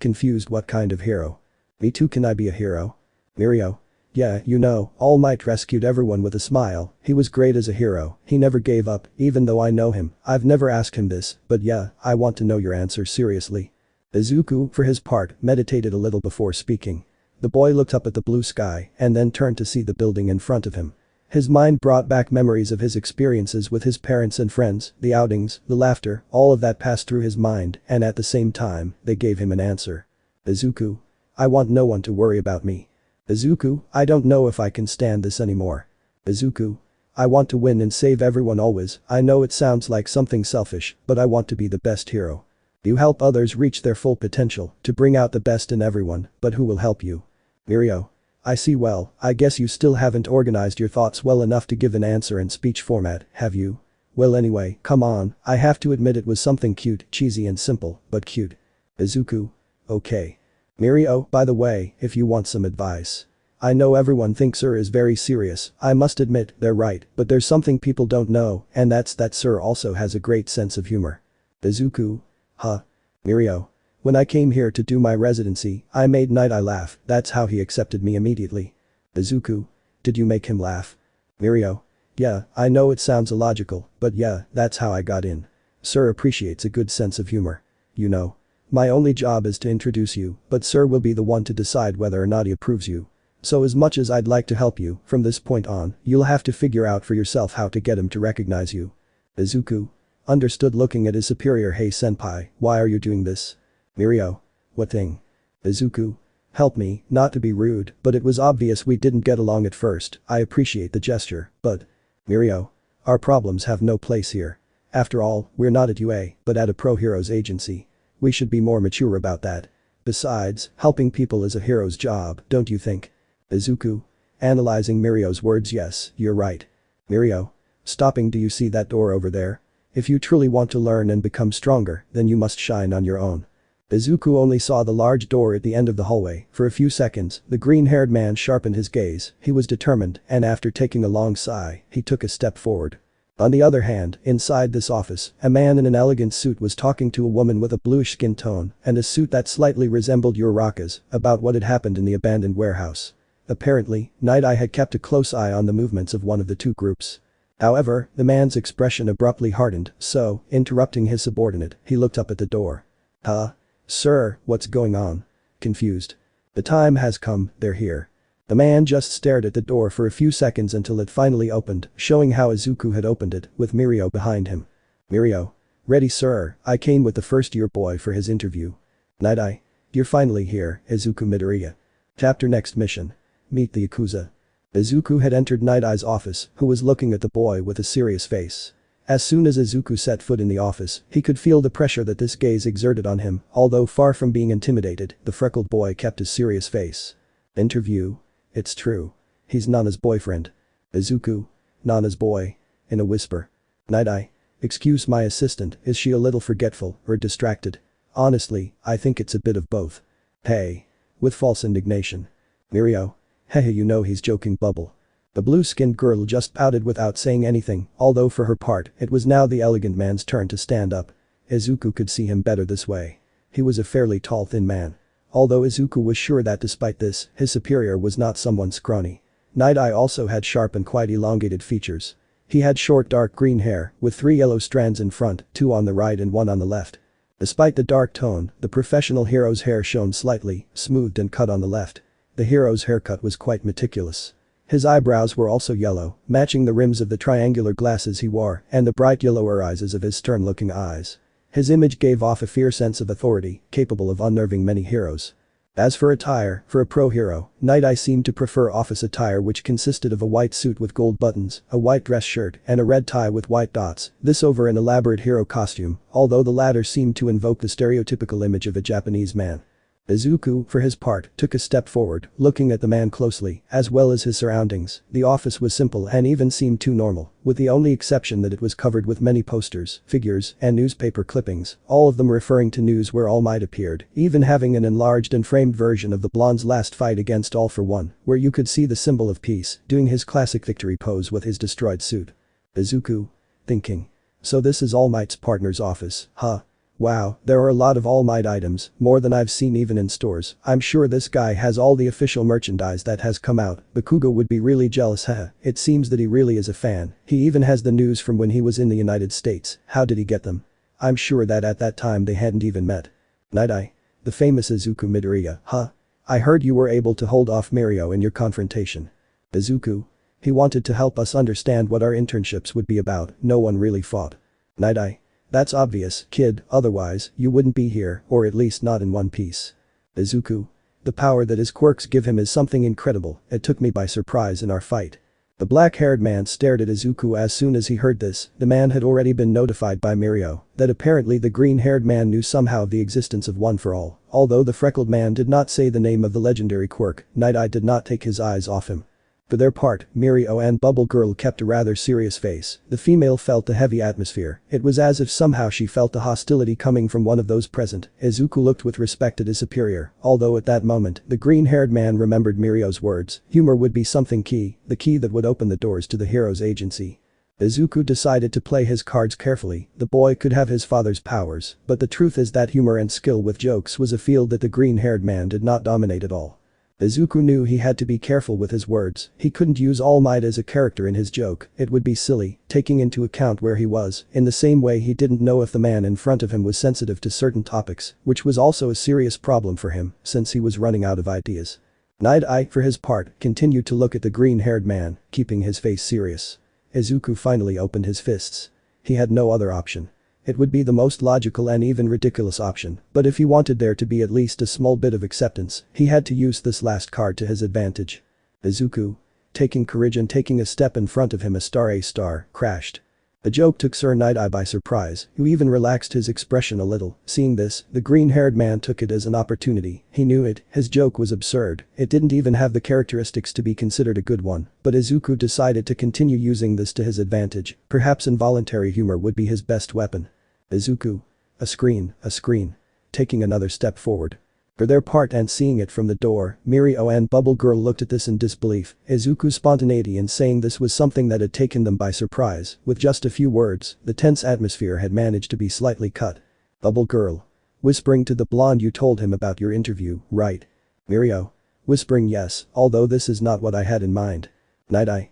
Confused, what kind of hero? Me too, can I be a hero? Mirio. Yeah, you know, All Might rescued everyone with a smile, he was great as a hero, he never gave up, even though I know him, I've never asked him this, but yeah, I want to know your answer seriously. Izuku, for his part, meditated a little before speaking. The boy looked up at the blue sky and then turned to see the building in front of him. His mind brought back memories of his experiences with his parents and friends, the outings, the laughter, all of that passed through his mind, and at the same time, they gave him an answer. Izuku. I want no one to worry about me. Izuku, I don't know if I can stand this anymore. Izuku. I want to win and save everyone always, I know it sounds like something selfish, but I want to be the best hero. You help others reach their full potential, to bring out the best in everyone, but who will help you? Mirio. I see, well, I guess you still haven't organized your thoughts well enough to give an answer in speech format, have you? Well anyway, come on, I have to admit it was something cute, cheesy and simple, but cute. Izuku. Okay. Mirio, by the way, if you want some advice. I know everyone thinks Sir is very serious, I must admit, they're right, but there's something people don't know, and that's that Sir also has a great sense of humor. Izuku. Huh? Mirio. When I came here to do my residency, I made Night-Eye laugh, that's how he accepted me immediately. Izuku. Did you make him laugh? Mirio. Yeah, I know it sounds illogical, but yeah, that's how I got in. Sir appreciates a good sense of humor. You know. My only job is to introduce you, but Sir will be the one to decide whether or not he approves you. So as much as I'd like to help you, from this point on, you'll have to figure out for yourself how to get him to recognize you. Izuku. Understood, looking at his superior. Hey senpai, why are you doing this? Mirio. What thing? Izuku. Help me, not to be rude, but it was obvious we didn't get along at first, I appreciate the gesture, but… Mirio. Our problems have no place here. After all, we're not at UA, but at a pro-heroes agency. We should be more mature about that. Besides, helping people is a hero's job, don't you think? Izuku. Analyzing Mirio's words. Yes, you're right. Mirio. Stopping. Do you see that door over there? If you truly want to learn and become stronger, then you must shine on your own. Izuku only saw the large door at the end of the hallway. For a few seconds, the green-haired man sharpened his gaze, he was determined, and after taking a long sigh, he took a step forward. On the other hand, inside this office, a man in an elegant suit was talking to a woman with a bluish skin tone and a suit that slightly resembled Uraraka's about what had happened in the abandoned warehouse. Apparently, Night-Eye had kept a close eye on the movements of one of the two groups. However, the man's expression abruptly hardened, so, interrupting his subordinate, he looked up at the door. Huh? Sir, what's going on? Confused. The time has come, they're here. The man just stared at the door for a few seconds until it finally opened, showing how Izuku had opened it, with Mirio behind him. Mirio. Ready, sir, I came with the first-year boy for his interview. Night-Eye. You're finally here, Izuku Midoriya. Chapter next mission. Meet the Yakuza. Izuku had entered Night-Eye's office, who was looking at the boy with a serious face. As soon as Izuku set foot in the office, he could feel the pressure that this gaze exerted on him, although far from being intimidated, the freckled boy kept his serious face. Interview? It's true. He's Nana's boyfriend. Izuku. Nana's boy. In a whisper. Night-Eye. Excuse my assistant, is she a little forgetful or distracted? Honestly, I think it's a bit of both. Hey. With false indignation. Mirio. Hehe, you know he's joking, bubble. The blue-skinned girl just pouted without saying anything, although for her part, it was now the elegant man's turn to stand up. Izuku could see him better this way. He was a fairly tall thin man. Although Izuku was sure that despite this, his superior was not someone scrawny. Night-Eye also had sharp and quite elongated features. He had short dark green hair, with 3 yellow strands in front, 2 on the right and 1 on the left. Despite the dark tone, the professional hero's hair shone slightly, smoothed and cut on the left. The hero's haircut was quite meticulous. His eyebrows were also yellow, matching the rims of the triangular glasses he wore and the bright yellow irises of his stern-looking eyes. His image gave off a fierce sense of authority, capable of unnerving many heroes. As for attire, for a pro hero, Night-Eye seemed to prefer office attire, which consisted of a white suit with gold buttons, a white dress shirt, and a red tie with white dots, this over an elaborate hero costume, although the latter seemed to invoke the stereotypical image of a Japanese man. Izuku, for his part, took a step forward, looking at the man closely, as well as his surroundings. The office was simple and even seemed too normal, with the only exception that it was covered with many posters, figures, and newspaper clippings, all of them referring to news where All Might appeared, even having an enlarged and framed version of the blonde's last fight against All for One, where you could see the symbol of peace, doing his classic victory pose with his destroyed suit. Izuku. Thinking. So this is All Might's partner's office, huh? Wow, there are a lot of All Might items, more than I've seen even in stores. I'm sure this guy has all the official merchandise that has come out. Bakugo would be really jealous, heh. It seems that he really is a fan. He even has the news from when he was in the United States. How did he get them? I'm sure that at that time they hadn't even met. Night-Eye. The famous Izuku Midoriya, huh? I heard you were able to hold off Mirio in your confrontation. Izuku. He wanted to help us understand what our internships would be about. No one really fought. Night-Eye. That's obvious, kid, otherwise, you wouldn't be here, or at least not in one piece. Izuku. The power that his quirks give him is something incredible, it took me by surprise in our fight. The black-haired man stared at Izuku as soon as he heard this. The man had already been notified by Mirio that apparently the green-haired man knew somehow of the existence of One for All. Although the freckled man did not say the name of the legendary quirk, Night-Eye did not take his eyes off him. For their part, Mirio and Bubble Girl kept a rather serious face. The female felt the heavy atmosphere. It was as if somehow she felt the hostility coming from one of those present. Izuku looked with respect at his superior, although at that moment, the green-haired man remembered Mirio's words. Humor would be something key, the key that would open the doors to the hero's agency. Izuku decided to play his cards carefully. The boy could have his father's powers, but the truth is that humor and skill with jokes was a field that the green-haired man did not dominate at all. Izuku knew he had to be careful with his words. He couldn't use All Might as a character in his joke. It would be silly, taking into account where he was, in the same way he didn't know if the man in front of him was sensitive to certain topics, which was also a serious problem for him, since he was running out of ideas. Night-Eye, for his part, continued to look at the green-haired man, keeping his face serious. Izuku finally opened his fists. He had no other option. It would be the most logical and even ridiculous option, but if he wanted there to be at least a small bit of acceptance, he had to use this last card to his advantage. Izuku. Taking courage and taking a step in front of him, a star crashed. The joke took Sir Night-Eye by surprise, who even relaxed his expression a little. Seeing this, the green-haired man took it as an opportunity. He knew it, his joke was absurd, it didn't even have the characteristics to be considered a good one, but Izuku decided to continue using this to his advantage. Perhaps involuntary humor would be his best weapon. Izuku. A screen. Taking another step forward. For their part and seeing it from the door, Mirio and Bubble Girl looked at this in disbelief. Izuku's spontaneity in saying this was something that had taken them by surprise. With just a few words, the tense atmosphere had managed to be slightly cut. Bubble Girl. Whispering to the blonde, you told him about your interview, right? Mirio. Whispering yes, although this is not what I had in mind. Night-Eye.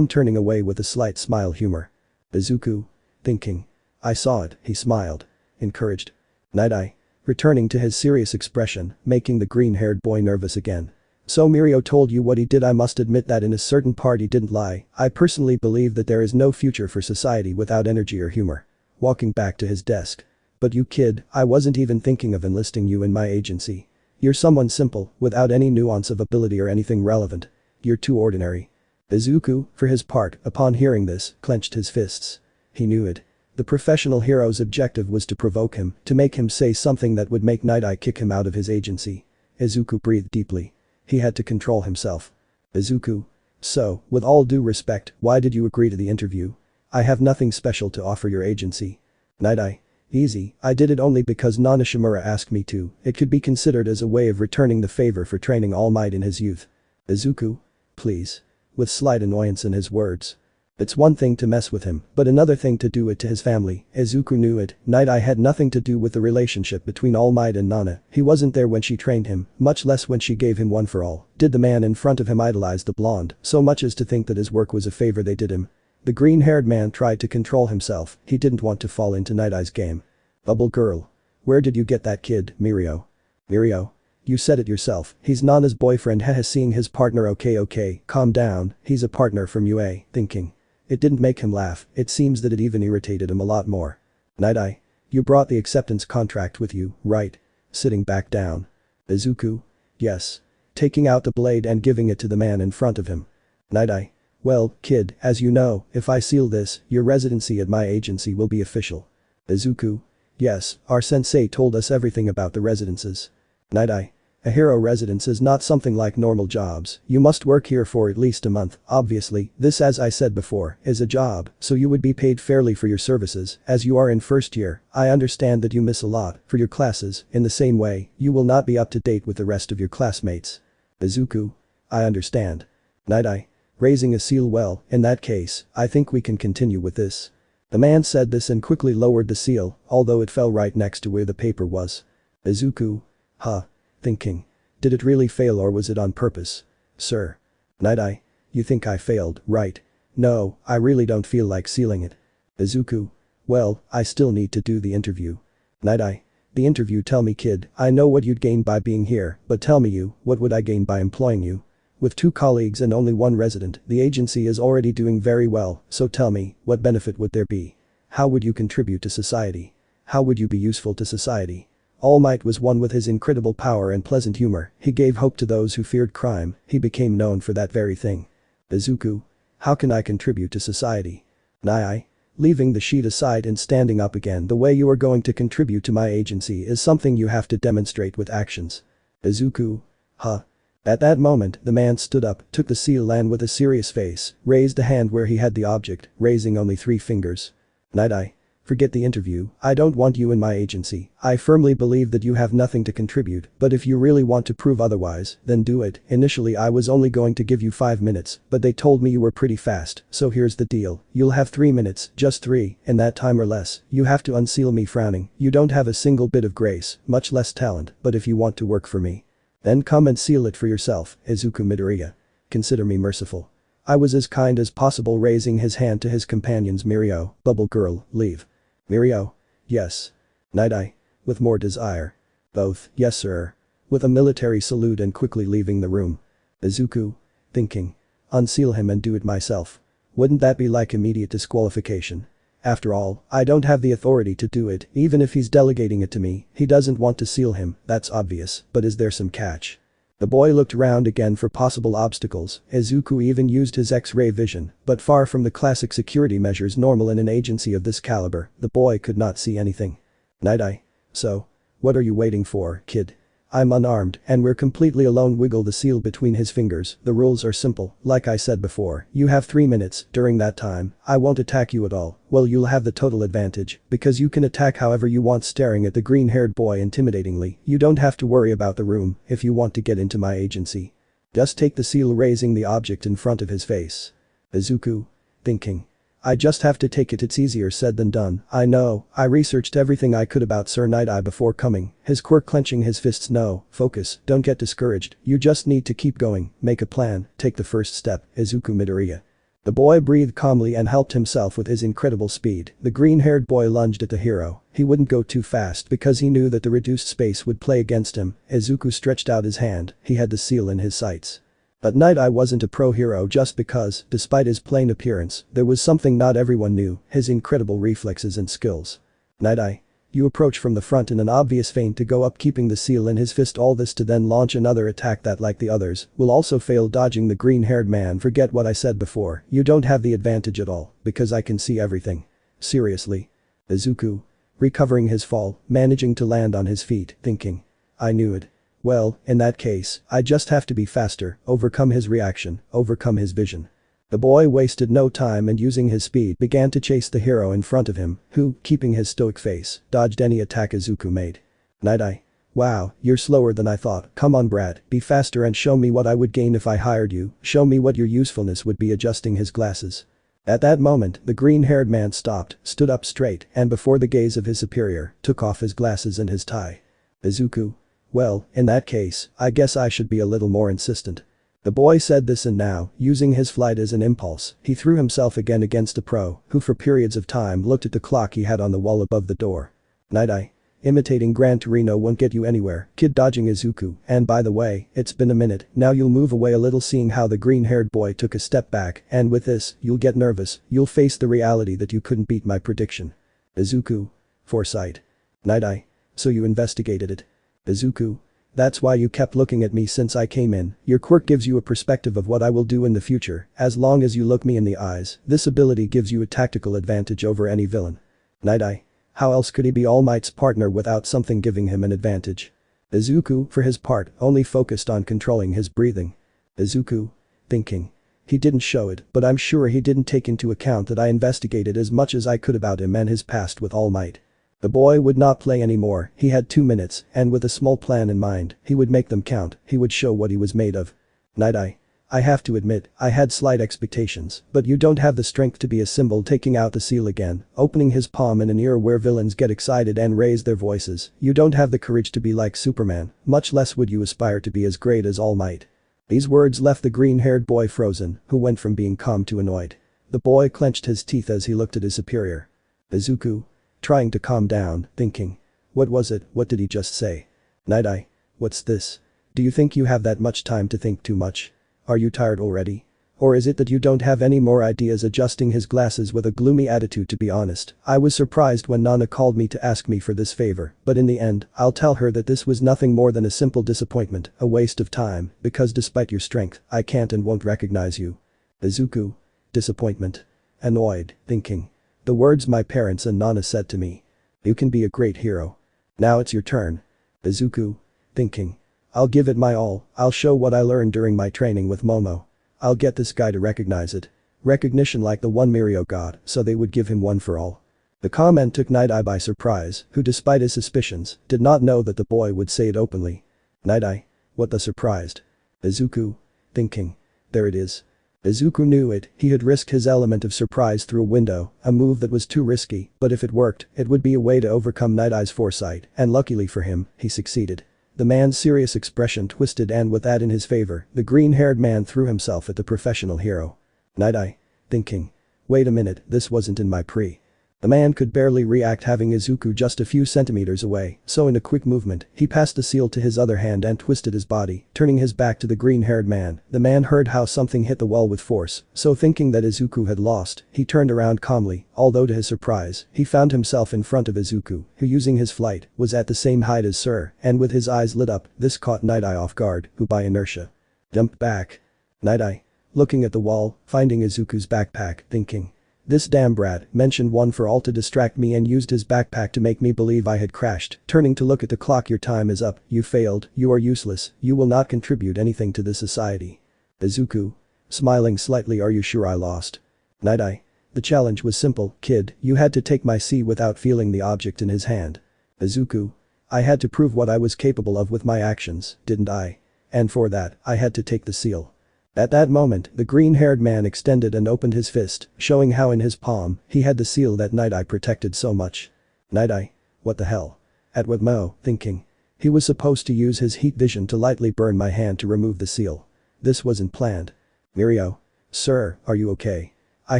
Turning away with a slight smile, humor. Izuku. Thinking. I saw it, he smiled. Encouraged. Night-Eye. Returning to his serious expression, making the green-haired boy nervous again. So Mirio told you what he did. I must admit that in a certain part he didn't lie. I personally believe that there is no future for society without energy or humor. walking back to his desk. But you kid, I wasn't even thinking of enlisting you in my agency. You're someone simple, without any nuance of ability or anything relevant. You're too ordinary. Izuku, for his part, upon hearing this, clenched his fists. He knew it. The professional hero's objective was to provoke him, to make him say something that would make Night Eye kick him out of his agency. Izuku breathed deeply. He had to control himself. Izuku. So, with all due respect, why did you agree to the interview? I have nothing special to offer your agency. Night Eye. Easy, I did it only because Nanashimura asked me to. It could be considered as a way of returning the favor for training Almight in his youth. Izuku. Please. With slight annoyance in his words. It's one thing to mess with him, but another thing to do it to his family. Izuku knew it. Night Eye had nothing to do with the relationship between Almight and Nana. He wasn't there when she trained him, much less when she gave him one for all. Did the man in front of him idolize the blonde so much as to think that his work was a favor they did him? The green-haired man tried to control himself. He didn't want to fall into Night Eye's game. Bubble girl. Where did you get that kid, Mirio? Mirio? You said it yourself, he's Nana's boyfriend. Seeing his partner. Okay, calm down, he's a partner from UA, thinking. It didn't make him laugh, it seems that it even irritated him a lot more. Night Eye. You brought the acceptance contract with you, right? Sitting back down. Izuku. Yes. Taking out the blade and giving it to the man in front of him. Night Eye. Well, kid, as you know, if I seal this, your residency at my agency will be official. Izuku. Yes, our sensei told us everything about the residences. Night Eye. A hero residence is not something like normal jobs, you must work here for at least a month. Obviously, this, as I said before, is a job, so you would be paid fairly for your services. As you are in first year, I understand that you miss a lot for your classes. In the same way, you will not be up to date with the rest of your classmates. Izuku. I understand. Night Eye. Raising a seal. Well, in that case, I think we can continue with this. The man said this and quickly lowered the seal, although it fell right next to where the paper was. Izuku. Huh. Thinking. Did it really fail or was it on purpose? Sir. Night Eye. You think I failed, right? No, I really don't feel like sealing it. Izuku. Well, I still need to do the interview. Night Eye. The interview. Tell me kid, I know what you'd gain by being here, but tell me what would I gain by employing you? With 2 colleagues and only 1 resident, the agency is already doing very well, so tell me, what benefit would there be? How would you contribute to society? How would you be useful to society? Almight was one with his incredible power and pleasant humor. He gave hope to those who feared crime. He became known for that very thing. Izuku. How can I contribute to society? Night Eye. Leaving the sheet aside and standing up again. The way you are going to contribute to my agency is something you have to demonstrate with actions. Izuku. Huh. At that moment, the man stood up, took the seal and with a serious face, raised a hand where he had the object, raising only 3 fingers. Night Eye. Forget the interview, I don't want you in my agency. I firmly believe that you have nothing to contribute, but if you really want to prove otherwise, then do it. Initially I was only going to give you 5 minutes, but they told me you were pretty fast, so here's the deal. You'll have 3 minutes, just 3, in that time or less, you have to unseal me. Frowning. You don't have a single bit of grace, much less talent, but if you want to work for me, then come and seal it for yourself, Izuku Midoriya. Consider me merciful. I was as kind as possible, raising his hand to his companions. Mirio, Bubble Girl, leave. Mirio. Yes. Night Eye. With more desire. Both, yes sir. With a military salute and quickly leaving the room. Izuku. Thinking. Unseal him and do it myself. Wouldn't that be like immediate disqualification? After all, I don't have the authority to do it, even if he's delegating it to me. He doesn't want to seal him, that's obvious, but is there some catch? The boy looked around again for possible obstacles. Izuku even used his X-ray vision, but far from the classic security measures normal in an agency of this caliber, the boy could not see anything. Night Eye. So? What are you waiting for, kid? I'm unarmed, and we're completely alone. Wiggle the seal between his fingers. The rules are simple, like I said before, you have 3 minutes. During that time, I won't attack you at all. Well, you'll have the total advantage, because you can attack however you want. Staring at the green-haired boy intimidatingly, you don't have to worry about the room if you want to get into my agency. Just take the seal, raising the object in front of his face. Izuku. Thinking. I just have to take it, it's easier said than done. I know, I researched everything I could about Sir Night Eye before coming. His Quirk clenching his fists. No, focus, don't get discouraged, you just need to keep going, make a plan, take the first step, Izuku Midoriya. The boy breathed calmly and helped himself with his incredible speed. The green-haired boy lunged at the hero. He wouldn't go too fast because he knew that the reduced space would play against him. Izuku stretched out his hand, he had the seal in his sights. But Night Eye wasn't a pro hero just because, despite his plain appearance, there was something not everyone knew, his incredible reflexes and skills. Night Eye. You approach from the front in an obvious feint to go up keeping the seal in his fist, all this to then launch another attack that, like the others, will also fail. Dodging the green-haired man. Forget what I said before, you don't have the advantage at all, because I can see everything. Seriously. Izuku. Recovering his fall, managing to land on his feet, thinking. I knew it. Well, in that case, I just have to be faster, overcome his reaction, overcome his vision. The boy wasted no time and using his speed began to chase the hero in front of him, who, keeping his stoic face, dodged any attack Izuku made. Night Eye. Wow, you're slower than I thought. Come on Brad, be faster and show me what I would gain if I hired you, show me what your usefulness would be. Adjusting his glasses. At that moment, the green-haired man stopped, stood up straight, and before the gaze of his superior, took off his glasses and his tie. Izuku. Well, in that case, I guess I should be a little more insistent. The boy said this and now, using his flight as an impulse, he threw himself again against a pro, who for periods of time looked at the clock he had on the wall above the door. Night Eye. Imitating Gran Torino won't get you anywhere, kid. Dodging Izuku, and by the way, it's been a minute, now you'll move away a little. Seeing how the green-haired boy took a step back, and with this, you'll get nervous, you'll face the reality that you couldn't beat my prediction. Izuku. Foresight. Night Eye. So you investigated it. Izuku. That's why you kept looking at me since I came in. Your quirk gives you a perspective of what I will do in the future, as long as you look me in the eyes. This ability gives you a tactical advantage over any villain. Night Eye. How else could he be All Might's partner without something giving him an advantage? Izuku, for his part, only focused on controlling his breathing. Izuku. Thinking. He didn't show it, but I'm sure he didn't take into account that I investigated as much as I could about him and his past with All Might. The boy would not play anymore. He had 2 minutes, and with a small plan in mind, he would make them count, he would show what he was made of. Night Eye. I have to admit, I had slight expectations, but you don't have the strength to be a symbol. Taking out the seal again, opening his palm in an era where villains get excited and raise their voices. You don't have the courage to be like Superman, much less would you aspire to be as great as All Might. These words left the green-haired boy frozen, who went from being calm to annoyed. The boy clenched his teeth as he looked at his superior. Izuku. Trying to calm down, thinking. What was it, what did he just say? Night Eye. What's this? Do you think you have that much time to think too much? Are you tired already? Or is it that you don't have any more ideas? Adjusting his glasses with a gloomy attitude. To be honest, I was surprised when Nana called me to ask me for this favor, but in the end, I'll tell her that this was nothing more than a simple disappointment, a waste of time, because despite your strength, I can't and won't recognize you. Izuku. Disappointment. Annoyed, thinking. The words my parents and Nana said to me. You can be a great hero. Now it's your turn. Izuku. Thinking. I'll give it my all, I'll show what I learned during my training with Momo. I'll get this guy to recognize it. Recognition like the one Mirio got, so they would give him one for all. The comment took Night Eye by surprise, who despite his suspicions, did not know that the boy would say it openly. Night Eye. What the surprised? Izuku. Thinking. There it is. Izuku knew it, he had risked his element of surprise through a window, a move that was too risky, but if it worked, it would be a way to overcome Night Eye's foresight, and luckily for him, he succeeded. The man's serious expression twisted, and with that in his favor, the green-haired man threw himself at the professional hero. Night Eye. Thinking. Wait a minute, this wasn't in my pre. The man could barely react, having Izuku just a few centimeters away, so in a quick movement, he passed the seal to his other hand and twisted his body, turning his back to the green-haired man. The man heard how something hit the wall with force, so thinking that Izuku had lost, he turned around calmly, although to his surprise, he found himself in front of Izuku, who using his flight, was at the same height as Sir, and with his eyes lit up, this caught Night Eye off guard, who by inertia jumped back. Night Eye. Looking at the wall, finding Izuku's backpack, thinking. This damn brat mentioned one for all to distract me and used his backpack to make me believe I had crashed. Turning to look at the clock. Your time is up, you failed, you are useless, you will not contribute anything to the society. Izuku. Smiling slightly. Are you sure I lost? Night Eye. The challenge was simple, kid, you had to take my sea without feeling the object in his hand. Izuku. I had to prove what I was capable of with my actions, didn't I? And for that, I had to take the seal. At that moment, the green-haired man extended and opened his fist, showing how in his palm, he had the seal that Night Eye protected so much. Night Eye. What the hell? At what Mo, thinking. He was supposed to use his heat vision to lightly burn my hand to remove the seal. This wasn't planned. Mirio. Sir, are you okay? I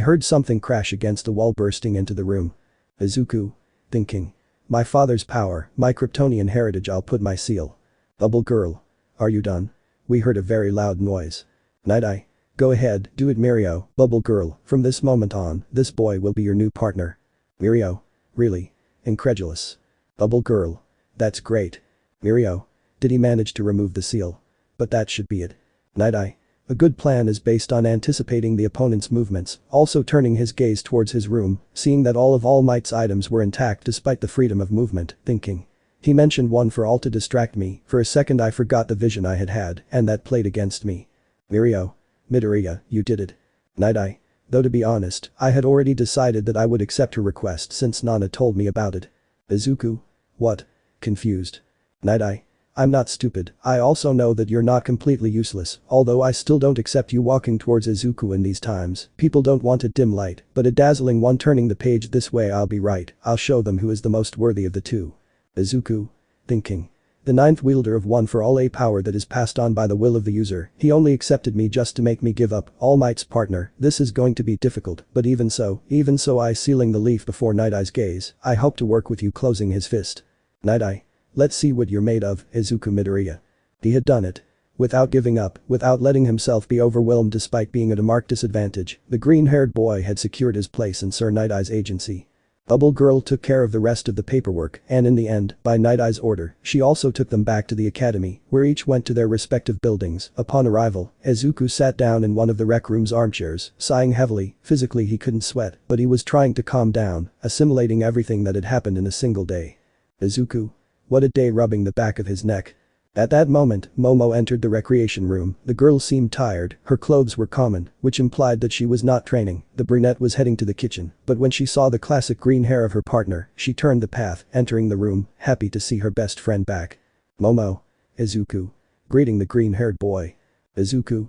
heard something crash against the wall, bursting into the room. Izuku. Thinking. My father's power, my Kryptonian heritage. I'll put my seal. Bubble girl. Are you done? We heard a very loud noise. Night-eye. Go ahead, do it Mirio, bubble girl, from this moment on, this boy will be your new partner. Mirio. Really? Incredulous. Bubble girl. That's great. Mirio. Did he manage to remove the seal? But that should be it. Night-eye. A good plan is based on anticipating the opponent's movements, also turning his gaze towards his room, seeing that all of Almight's items were intact despite the freedom of movement, thinking. He mentioned one for all to distract me, for a second I forgot the vision I had, and that played against me. Mirio. Midoriya, you did it. Night-eye. Though to be honest, I had already decided that I would accept her request since Nana told me about it. Izuku? What? Confused. Night-eye. I'm not stupid, I also know that you're not completely useless, although I still don't accept you walking towards Izuku in these times. People don't want a dim light, but a dazzling one turning the page this way. I'll be right, I'll show them who is the most worthy of the two. Izuku. Thinking. The ninth wielder of one for all, a power that is passed on by the will of the user. He only accepted me just to make me give up, All Might's partner. This is going to be difficult, but even so I sealing the leaf before Night-eye's gaze. I hope to work with you, closing his fist. Night-eye. Let's see what you're made of, Izuku Midoriya. He had done it. Without giving up, without letting himself be overwhelmed despite being at a marked disadvantage, the green-haired boy had secured his place in Sir Night-eye's agency. Bubble Girl took care of the rest of the paperwork and in the end, by Night-eye's order, she also took them back to the academy, where each went to their respective buildings. Upon arrival, Izuku sat down in one of the rec room's armchairs, sighing heavily. Physically he couldn't sweat, but he was trying to calm down, assimilating everything that had happened in a single day. Izuku. What a day, rubbing the back of his neck. At that moment, Momo entered the recreation room. The girl seemed tired, her clothes were common, which implied that she was not training. The brunette was heading to the kitchen, but when she saw the classic green hair of her partner, she turned the path, entering the room, happy to see her best friend back. Momo. Izuku. Greeting the green-haired boy. Izuku.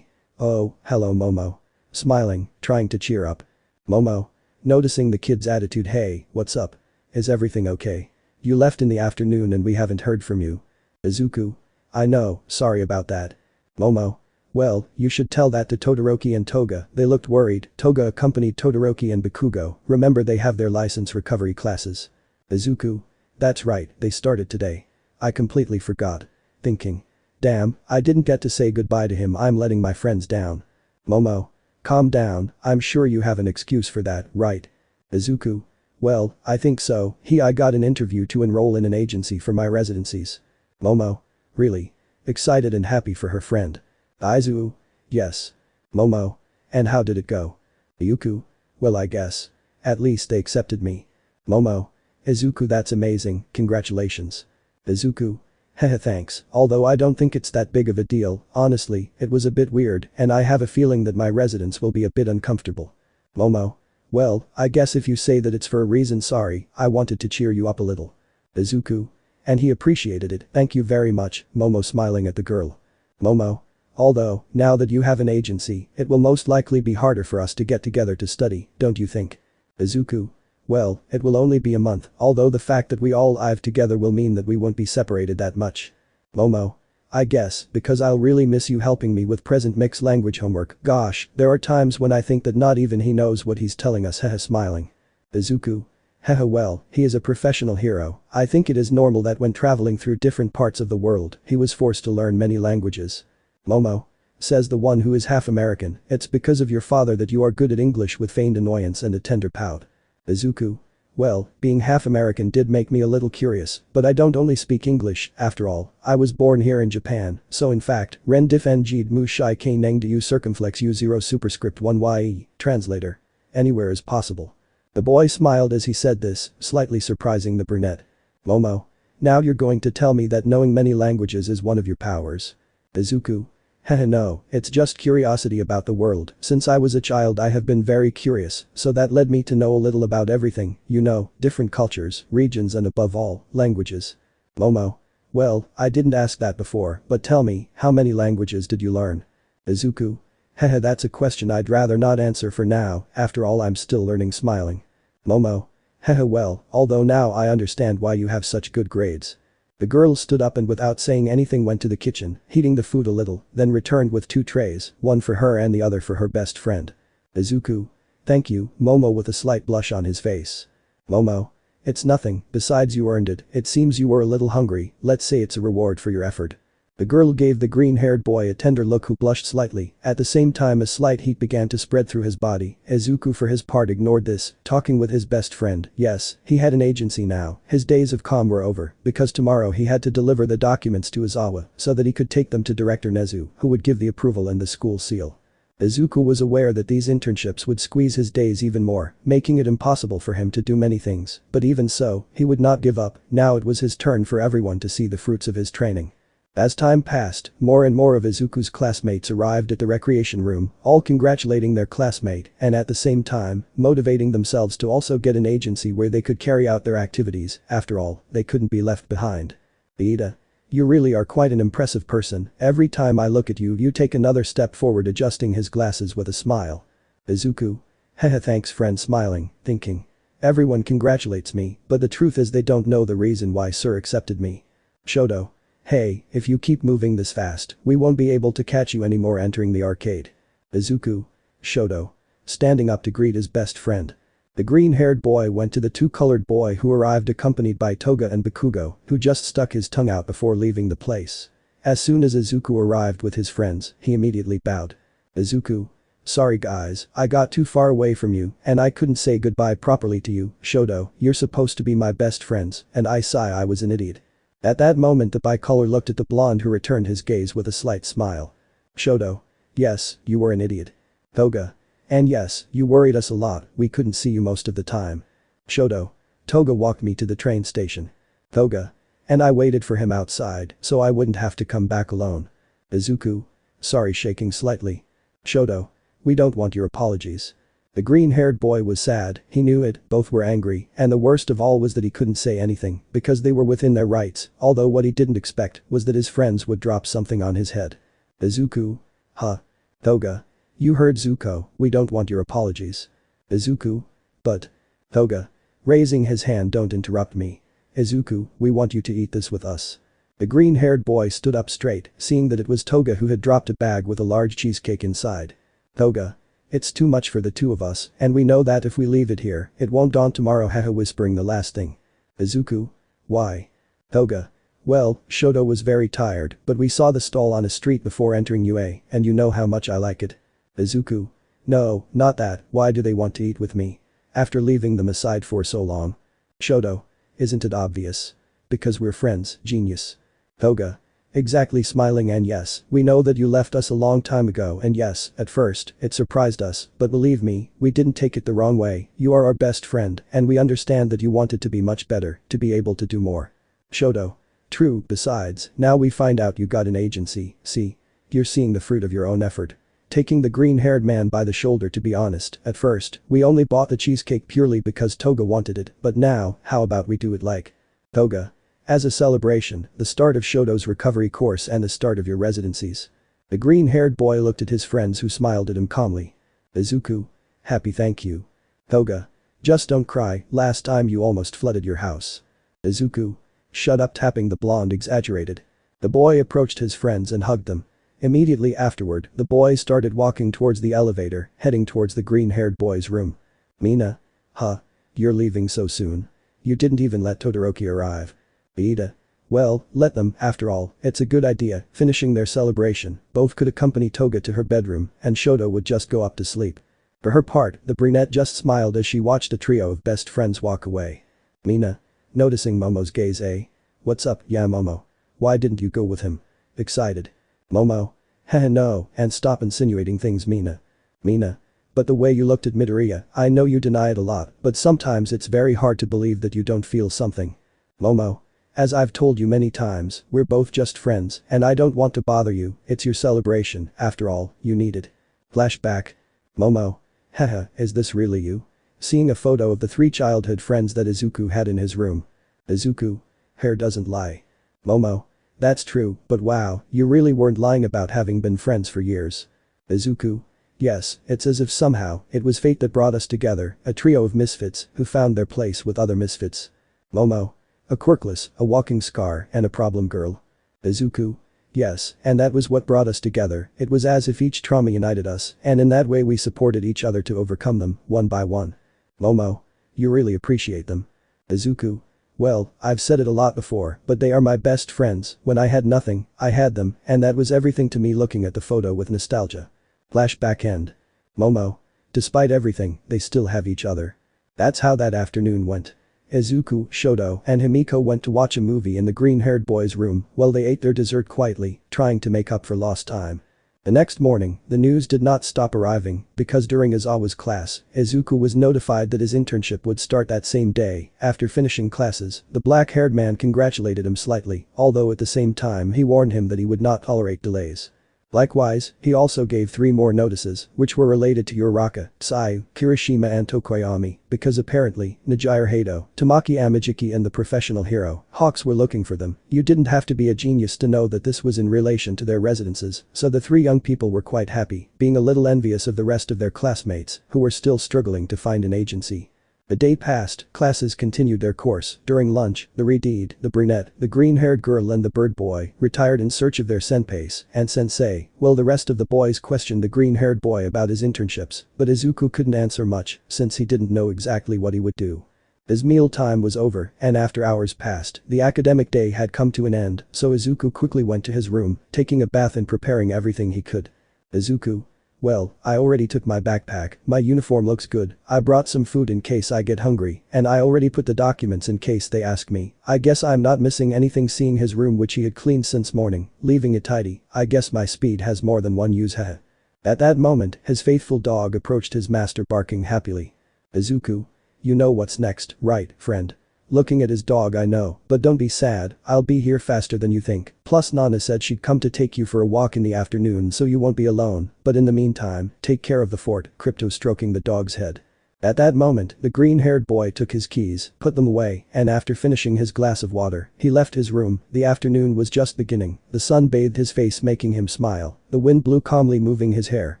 Oh, hello Momo. Smiling, trying to cheer up. Momo. Noticing the kid's attitude. Hey, what's up? Is everything okay? You left in the afternoon and we haven't heard from you. Izuku. I know, sorry about that. Momo. Well, you should tell that to Todoroki and Toga. They looked worried. Toga accompanied Todoroki and Bakugo. Remember, they have their license recovery classes. Izuku. That's right, they started today. I completely forgot. Thinking. Damn, I didn't get to say goodbye to him. I'm letting my friends down. Momo. Calm down, I'm sure you have an excuse for that, right? Izuku. Well, I think so. I got an interview to enroll in an agency for my residencies. Momo. Really? Excited and happy for her friend. Izuku. Yes. Momo. And how did it go? Izuku. Well, I guess. At least they accepted me. Momo. Izuku, that's amazing, congratulations. Izuku. Heh, thanks, although I don't think it's that big of a deal. Honestly, it was a bit weird and I have a feeling that my residence will be a bit uncomfortable. Momo. Well, I guess if you say that it's for a reason, sorry, I wanted to cheer you up a little. Izuku. And he appreciated it, thank you very much, Momo, smiling at the girl. Momo. Although, now that you have an agency, it will most likely be harder for us to get together to study, don't you think? Izuku. Well, it will only be a month, although the fact that we all live together will mean that we won't be separated that much. Momo. I guess, because I'll really miss you helping me with present mixed language homework. Gosh, there are times when I think that not even he knows what he's telling us. Hehe, smiling. Izuku. Haha, well, he is a professional hero. I think it is normal that when traveling through different parts of the world, he was forced to learn many languages. Momo. Says the one who is half American, it's because of your father that you are good at English, with feigned annoyance and a tender pout. Izuku. Well, being half American did make me a little curious, but I don't only speak English, after all, I was born here in Japan, so in fact, ren dif ngid mu shai k neng du circumflex u0 superscript 1 ye, translator. Anywhere is possible. The boy smiled as he said this, slightly surprising the brunette. Momo. Now you're going to tell me that knowing many languages is one of your powers. Izuku. Haha, no, it's just curiosity about the world. Since I was a child I have been very curious, so that led me to know a little about everything, you know, different cultures, regions and above all, languages. Momo. Well, I didn't ask that before, but tell me, how many languages did you learn? Izuku. Haha, that's a question I'd rather not answer for now, after all I'm still learning, smiling. Momo. Haha, well, although now I understand why you have such good grades. The girl stood up and without saying anything went to the kitchen, heating the food a little, then returned with 2 trays, one for her and the other for her best friend. Izuku. Thank you, Momo, with a slight blush on his face. Momo. It's nothing, besides you earned it seems you were a little hungry, let's say it's a reward for your effort. The girl gave the green-haired boy a tender look who blushed slightly, at the same time a slight heat began to spread through his body. Izuku for his part ignored this, talking with his best friend. Yes, he had an agency now, his days of calm were over, because tomorrow he had to deliver the documents to Aizawa so that he could take them to Director Nezu, who would give the approval and the school seal. Izuku was aware that these internships would squeeze his days even more, making it impossible for him to do many things, but even so, he would not give up. Now it was his turn for everyone to see the fruits of his training. As time passed, more and more of Izuku's classmates arrived at the recreation room, all congratulating their classmate and at the same time, motivating themselves to also get an agency where they could carry out their activities. After all, they couldn't be left behind. Ida. You really are quite an impressive person. Every time I look at you, you take another step forward, adjusting his glasses with a smile. Izuku. Haha, thanks friend, smiling, thinking. Everyone congratulates me, but the truth is they don't know the reason why Sir accepted me. Shoto. Hey, if you keep moving this fast, we won't be able to catch you anymore entering the arcade. Izuku. Shoto. Standing up to greet his best friend. The green-haired boy went to the two-colored boy who arrived accompanied by Toga and Bakugo, who just stuck his tongue out before leaving the place. As soon as Izuku arrived with his friends, he immediately bowed. Izuku. Sorry guys, I got too far away from you and I couldn't say goodbye properly to you. Shoto, you're supposed to be my best friends and I was an idiot. At that moment the bicolor looked at the blonde who returned his gaze with a slight smile. Shoto. Yes, you were an idiot. Toga. And yes, you worried us a lot, we couldn't see you most of the time. Shoto. Toga walked me to the train station. Toga. And I waited for him outside so I wouldn't have to come back alone. Izuku. Sorry, shaking slightly. Shoto. We don't want your apologies. The green-haired boy was sad, he knew it, both were angry, and the worst of all was that he couldn't say anything because they were within their rights, although what he didn't expect was that his friends would drop something on his head. Izuku. Huh. Toga. You heard Zuko, we don't want your apologies. Izuku. But. Toga. Raising his hand, don't interrupt me. Izuku, we want you to eat this with us. The green-haired boy stood up straight, seeing that it was Toga who had dropped a bag with a large cheesecake inside. Toga. It's too much for the two of us, and we know that if we leave it here, it won't dawn tomorrow. Haha, whispering the last thing. Izuku. Why? Toga. Well, Shoto was very tired, but we saw the stall on a street before entering UA, and you know how much I like it. Izuku. No, not that, why do they want to eat with me? After leaving them aside for so long. Shoto. Isn't it obvious? Because we're friends, genius. Toga. Exactly, smiling, and yes, we know that you left us a long time ago and yes, at first, it surprised us, but believe me, we didn't take it the wrong way, you are our best friend and we understand that you wanted to be much better, to be able to do more. Shoto. True, besides, now we find out you got an agency, see? You're seeing the fruit of your own effort. Taking the green-haired man by the shoulder, to be honest, at first, we only bought the cheesecake purely because Toga wanted it, but now, how about we do it like Toga? As a celebration, the start of Shoto's recovery course and the start of your residencies. The green-haired boy looked at his friends who smiled at him calmly. Izuku. Happy, thank you. Toga. Just don't cry, last time you almost flooded your house. Izuku. Shut up, tapping the blonde, exaggerated. The boy approached his friends and hugged them. Immediately afterward, the boy started walking towards the elevator, heading towards the green-haired boy's room. Mina. Huh. You're leaving so soon? You didn't even let Todoroki arrive. Ida. Well, let them, after all, it's a good idea. Finishing their celebration, both could accompany Toga to her bedroom and Shoto would just go up to sleep. For her part, the brunette just smiled as she watched a trio of best friends walk away. Mina. Noticing Momo's gaze, eh? What's up, yeah Momo? Why didn't you go with him? Excited. Momo. Haha, no, and stop insinuating things, Mina. Mina. But the way you looked at Midoriya, I know you deny it a lot, but sometimes it's very hard to believe that you don't feel something. Momo. As I've told you many times, we're both just friends and I don't want to bother you, it's your celebration, after all, you need it. Flashback. Momo. Haha, is this really you? Seeing a photo of the 3 childhood friends that Izuku had in his room. Izuku. Hair doesn't lie. Momo. That's true, but wow, you really weren't lying about having been friends for years. Izuku. Yes, it's as if somehow, it was fate that brought us together, a trio of misfits who found their place with other misfits. Momo. A quirkless, a walking scar, and a problem girl. Izuku. Yes, and that was what brought us together, it was as if each trauma united us, and in that way we supported each other to overcome them, one by one. Momo. You really appreciate them. Izuku. Well, I've said it a lot before, but they are my best friends. When I had nothing, I had them, and that was everything to me. Looking at the photo with nostalgia. Flashback end. Momo. Despite everything, they still have each other. That's how that afternoon went. Izuku, Shoto, and Himiko went to watch a movie in the green-haired boy's room while they ate their dessert quietly, trying to make up for lost time. The next morning, the news did not stop arriving because during Aizawa's class, Izuku was notified that his internship would start that same day. After finishing classes, the black-haired man congratulated him slightly, although at the same time he warned him that he would not tolerate delays. Likewise, he also gave 3 more notices, which were related to Uraraka, Tsuyu, Kirishima and Tokoyami, because apparently, Nijire Hado, Tamaki Amajiki and the professional hero, Hawks were looking for them. You didn't have to be a genius to know that this was in relation to their residences, so the 3 young people were quite happy, being a little envious of the rest of their classmates, who were still struggling to find an agency. The day passed, classes continued their course. During lunch, the redhead, the brunette, the green-haired girl and the bird boy retired in search of their senpais and sensei, while the rest of the boys questioned the green-haired boy about his internships, but Izuku couldn't answer much since he didn't know exactly what he would do. His meal time was over, and after hours passed, the academic day had come to an end, so Izuku quickly went to his room, taking a bath and preparing everything he could. Izuku. Well, I already took my backpack, my uniform looks good, I brought some food in case I get hungry, and I already put the documents in case they ask me. I guess I'm not missing anything. Seeing his room which he had cleaned since morning, leaving it tidy, I guess my speed has more than one use. Heh. At that moment, his faithful dog approached his master barking happily. Izuku. You know what's next, right, friend? Looking at his dog. I know, but don't be sad, I'll be here faster than you think. Plus Nana said she'd come to take you for a walk in the afternoon so you won't be alone, but in the meantime, take care of the fort. Crypto stroking the dog's head. At that moment, the green-haired boy took his keys, put them away, and after finishing his glass of water, he left his room. The afternoon was just beginning, the sun bathed his face making him smile, the wind blew calmly moving his hair.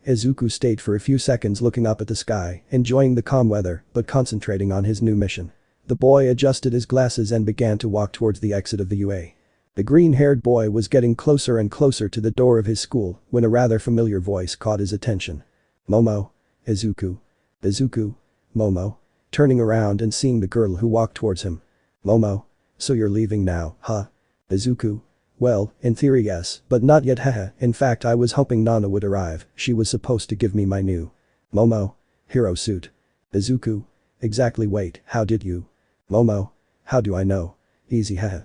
Izuku stayed for a few seconds looking up at the sky, enjoying the calm weather, but concentrating on his new mission. The boy adjusted his glasses and began to walk towards the exit of the UA. The green-haired boy was getting closer and closer to the door of his school when a rather familiar voice caught his attention. Momo. Izuku. Izuku. Momo. Turning around and seeing the girl who walked towards him. Momo. So you're leaving now, huh? Izuku. Well, in theory yes, but not yet. Haha. In fact I was hoping Nana would arrive, she was supposed to give me my new Momo. Hero suit. Izuku. Exactly. Wait, how did you? Momo. How do I know? Easy. Haha.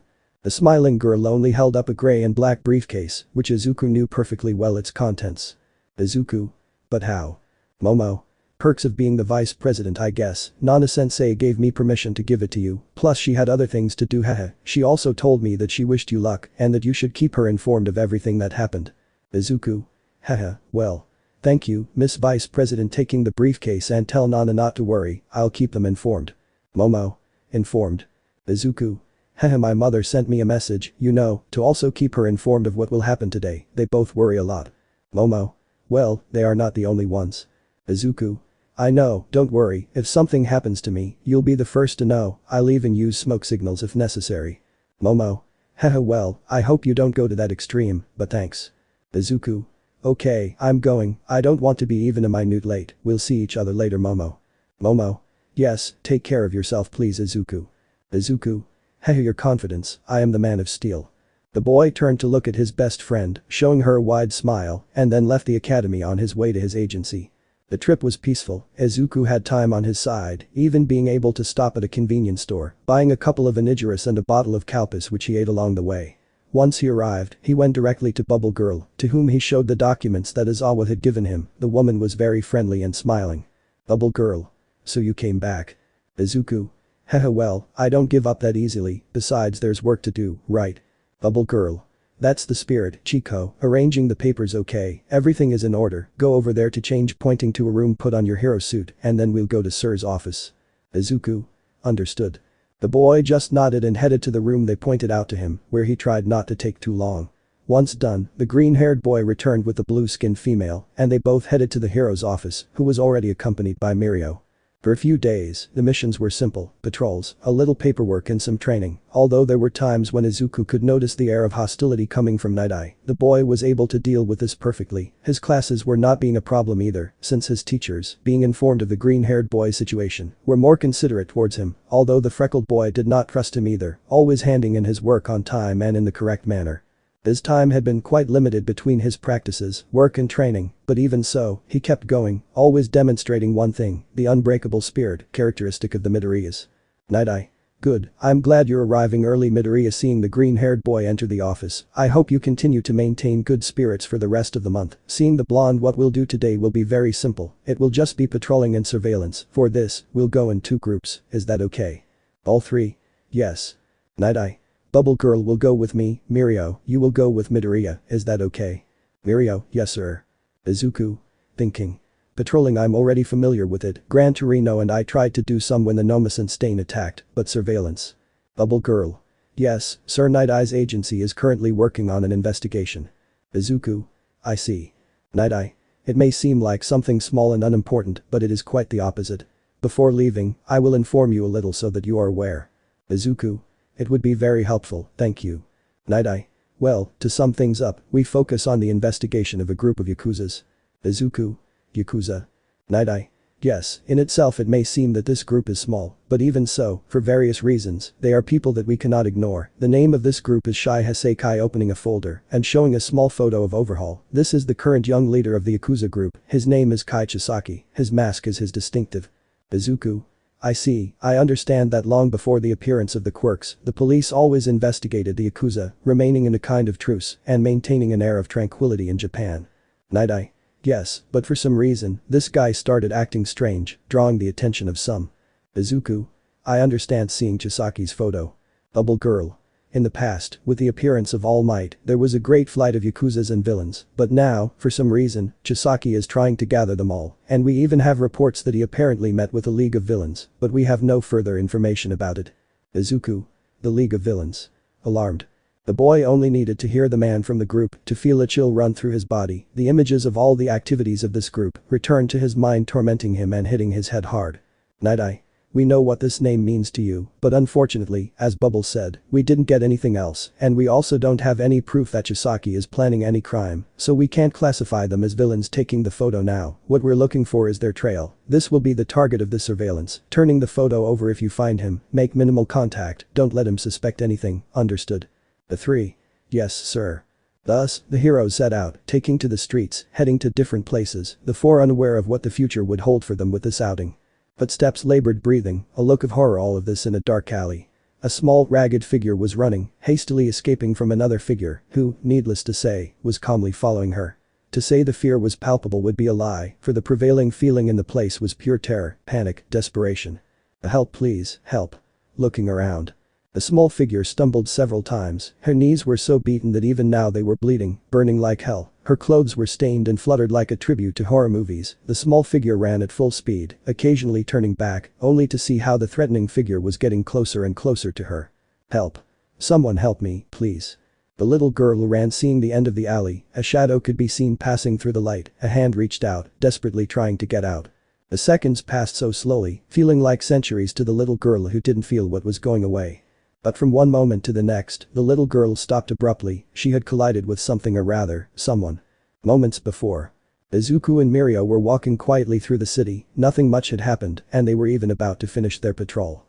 The smiling girl only held up a gray and black briefcase, which Izuku knew perfectly well its contents. Izuku. But how? Momo. Perks of being the vice president I guess, Nana-sensei gave me permission to give it to you, plus she had other things to do. Haha. She also told me that she wished you luck and that you should keep her informed of everything that happened. Izuku. Haha. Well. Thank you, Miss Vice President. Taking the briefcase and tell Nana not to worry, I'll keep them informed. Momo. Informed. Izuku. Haha. My mother sent me a message, you know, to also keep her informed of what will happen today. They both worry a lot. Momo. Well, they are not the only ones. Izuku. I know, don't worry, if something happens to me, you'll be the first to know. I'll even use smoke signals if necessary. Momo. Haha. Well, I hope you don't go to that extreme, but thanks. Izuku. Okay, I'm going, I don't want to be even a minute late. We'll see each other later. Momo. Momo. Yes, take care of yourself please. Izuku. Izuku. Haha. Your confidence, I am the man of steel. The boy turned to look at his best friend, showing her a wide smile, and then left the academy on his way to his agency. The trip was peaceful, Izuku had time on his side, even being able to stop at a convenience store, buying a couple of onigiris and a bottle of Calpis which he ate along the way. Once he arrived, he went directly to Bubble Girl, to whom he showed the documents that Aizawa had given him. The woman was very friendly and smiling. Bubble Girl. So you came back. Izuku. Haha. Well, I don't give up that easily, besides there's work to do, right? Bubble Girl. That's the spirit, Chico. Arranging the papers. Okay, everything is in order, go over there to change, pointing to a room. Put on your hero suit and then we'll go to Sir's office. Izuku. Understood. The boy just nodded and headed to the room they pointed out to him, where he tried not to take too long. Once done, the green-haired boy returned with the blue-skinned female, and they both headed to the hero's office, who was already accompanied by Mirio. For a few days, the missions were simple: patrols, a little paperwork and some training. Although there were times when Izuku could notice the air of hostility coming from Night Eye, the boy was able to deal with this perfectly. His classes were not being a problem either, since his teachers, being informed of the green-haired boy's situation, were more considerate towards him, although the freckled boy did not trust him either, always handing in his work on time and in the correct manner. His time had been quite limited between his practices, work and training, but even so, he kept going, always demonstrating one thing: the unbreakable spirit characteristic of the Midoriyas. Night Eye. Good, I'm glad you're arriving early. Midoriya seeing the green-haired boy enter the office. I hope you continue to maintain good spirits for the rest of the month. Seeing the blonde, what we'll do today will be very simple. It will just be patrolling and surveillance. For this, we'll go in 2 groups, is that okay? All 3? Yes. Night Eye. Bubble Girl will go with me. Mirio, you will go with Midoriya, is that okay? Mirio, yes sir. Izuku. Thinking. Patrolling, I'm already familiar with it. Gran Torino and I tried to do some when the Nomasan stain attacked, but surveillance. Bubble Girl. Yes, sir. Night Eye's agency is currently working on an investigation. Izuku. I see. Night Eye. It may seem like something small and unimportant, but it is quite the opposite. Before leaving, I will inform you a little so that you are aware. Izuku. It would be very helpful, thank you. Night Eye. Well, to sum things up, we focus on the investigation of a group of Yakuzas. Izuku. Yakuza. Night Eye. Yes, in itself it may seem that this group is small, but even so, for various reasons, they are people that we cannot ignore. The name of this group is Shai Hasekai, opening a folder and showing a small photo of Overhaul. This is the current young leader of the Yakuza group. His name is Kai Chisaki. His mask is his distinctive. Izuku. I see, I understand that long before the appearance of the Quirks, the police always investigated the Yakuza, remaining in a kind of truce and maintaining an air of tranquility in Japan. Night Eye. Yes, but for some reason, this guy started acting strange, drawing the attention of some. Izuku. I understand. Seeing Chisaki's photo. Bubble Girl. In the past, with the appearance of Almight, there was a great flight of Yakuzas and villains, but now, for some reason, Chisaki is trying to gather them all, and we even have reports that he apparently met with a League of Villains, but we have no further information about it. Izuku. The League of Villains. Alarmed. The boy only needed to hear the man from the group to feel a chill run through his body. The images of all the activities of this group returned to his mind, tormenting him and hitting his head hard. Night Eye. We know what this name means to you, but unfortunately, as Bubble said, we didn't get anything else, and we also don't have any proof that Chisaki is planning any crime, so we can't classify them as villains. Taking the photo now, what we're looking for is their trail. This will be the target of the surveillance. Turning the photo over. If you find him, make minimal contact, don't let him suspect anything, understood? The 3. Yes, sir. Thus, the heroes set out, taking to the streets, heading to different places, the 4 unaware of what the future would hold for them with this outing. Footsteps, labored breathing, a look of horror, all of this in a dark alley. A small, ragged figure was running, hastily escaping from another figure, who, needless to say, was calmly following her. To say the fear was palpable would be a lie, for the prevailing feeling in the place was pure terror, panic, desperation. Help please, help. Looking around. The small figure stumbled several times. Her knees were so beaten that even now they were bleeding, burning like hell. Her clothes were stained and fluttered like a tribute to horror movies. The small figure ran at full speed, occasionally turning back, only to see how the threatening figure was getting closer and closer to her. Help. Someone help me, please. The little girl ran, seeing the end of the alley. A shadow could be seen passing through the light. A hand reached out, desperately trying to get out. The seconds passed so slowly, feeling like centuries to the little girl, who didn't feel what was going away. But from one moment to the next, the little girl stopped abruptly. She had collided with something, or rather, someone. Moments before. Izuku and Mirio were walking quietly through the city, nothing much had happened, and they were even about to finish their patrol.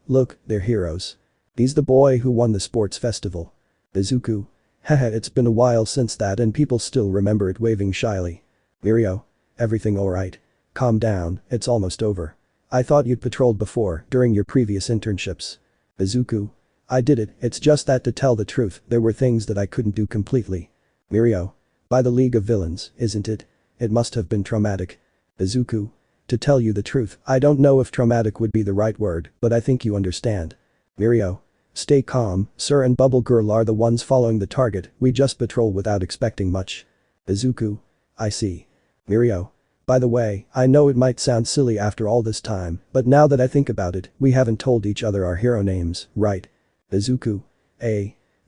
Look, they're heroes. He's the boy who won the sports festival. Izuku. Haha, it's been a while since that and people still remember it, waving shyly. Mirio. Everything alright? Calm down, it's almost over. I thought you'd patrolled before, during your previous internships. Izuku. I did it, it's just that, to tell the truth, there were things that I couldn't do completely. Mirio. By the League of Villains, isn't it? It must have been traumatic. Izuku. To tell you the truth, I don't know if traumatic would be the right word, but I think you understand. Mirio. Stay calm, sir, and Bubble Girl are the ones following the target, we just patrol without expecting much. Izuku. I see. Mirio. By the way, I know it might sound silly after all this time, but now that I think about it, we haven't told each other our hero names, right? Izuku.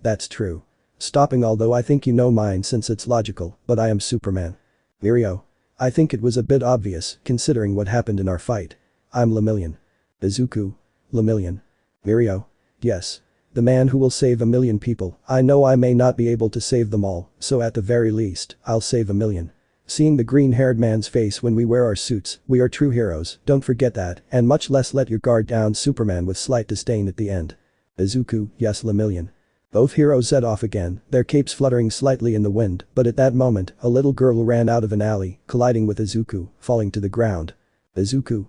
That's true. Stopping, although I think you know mine since it's logical, but I am Superman. Mirio. I think it was a bit obvious, considering what happened in our fight. I'm Lemillion. Izuku. Lemillion. Mirio. Yes. The man who will save a million people. I know I may not be able to save them all, so at the very least, I'll save a million. Seeing the green-haired man's face when we wear our suits, we are true heroes, don't forget that, and much less let your guard down. Superman with slight disdain at the end. Izuku. Yes, Lemillion. Both heroes set off again, their capes fluttering slightly in the wind, but at that moment, a little girl ran out of an alley, colliding with Izuku, falling to the ground. Izuku.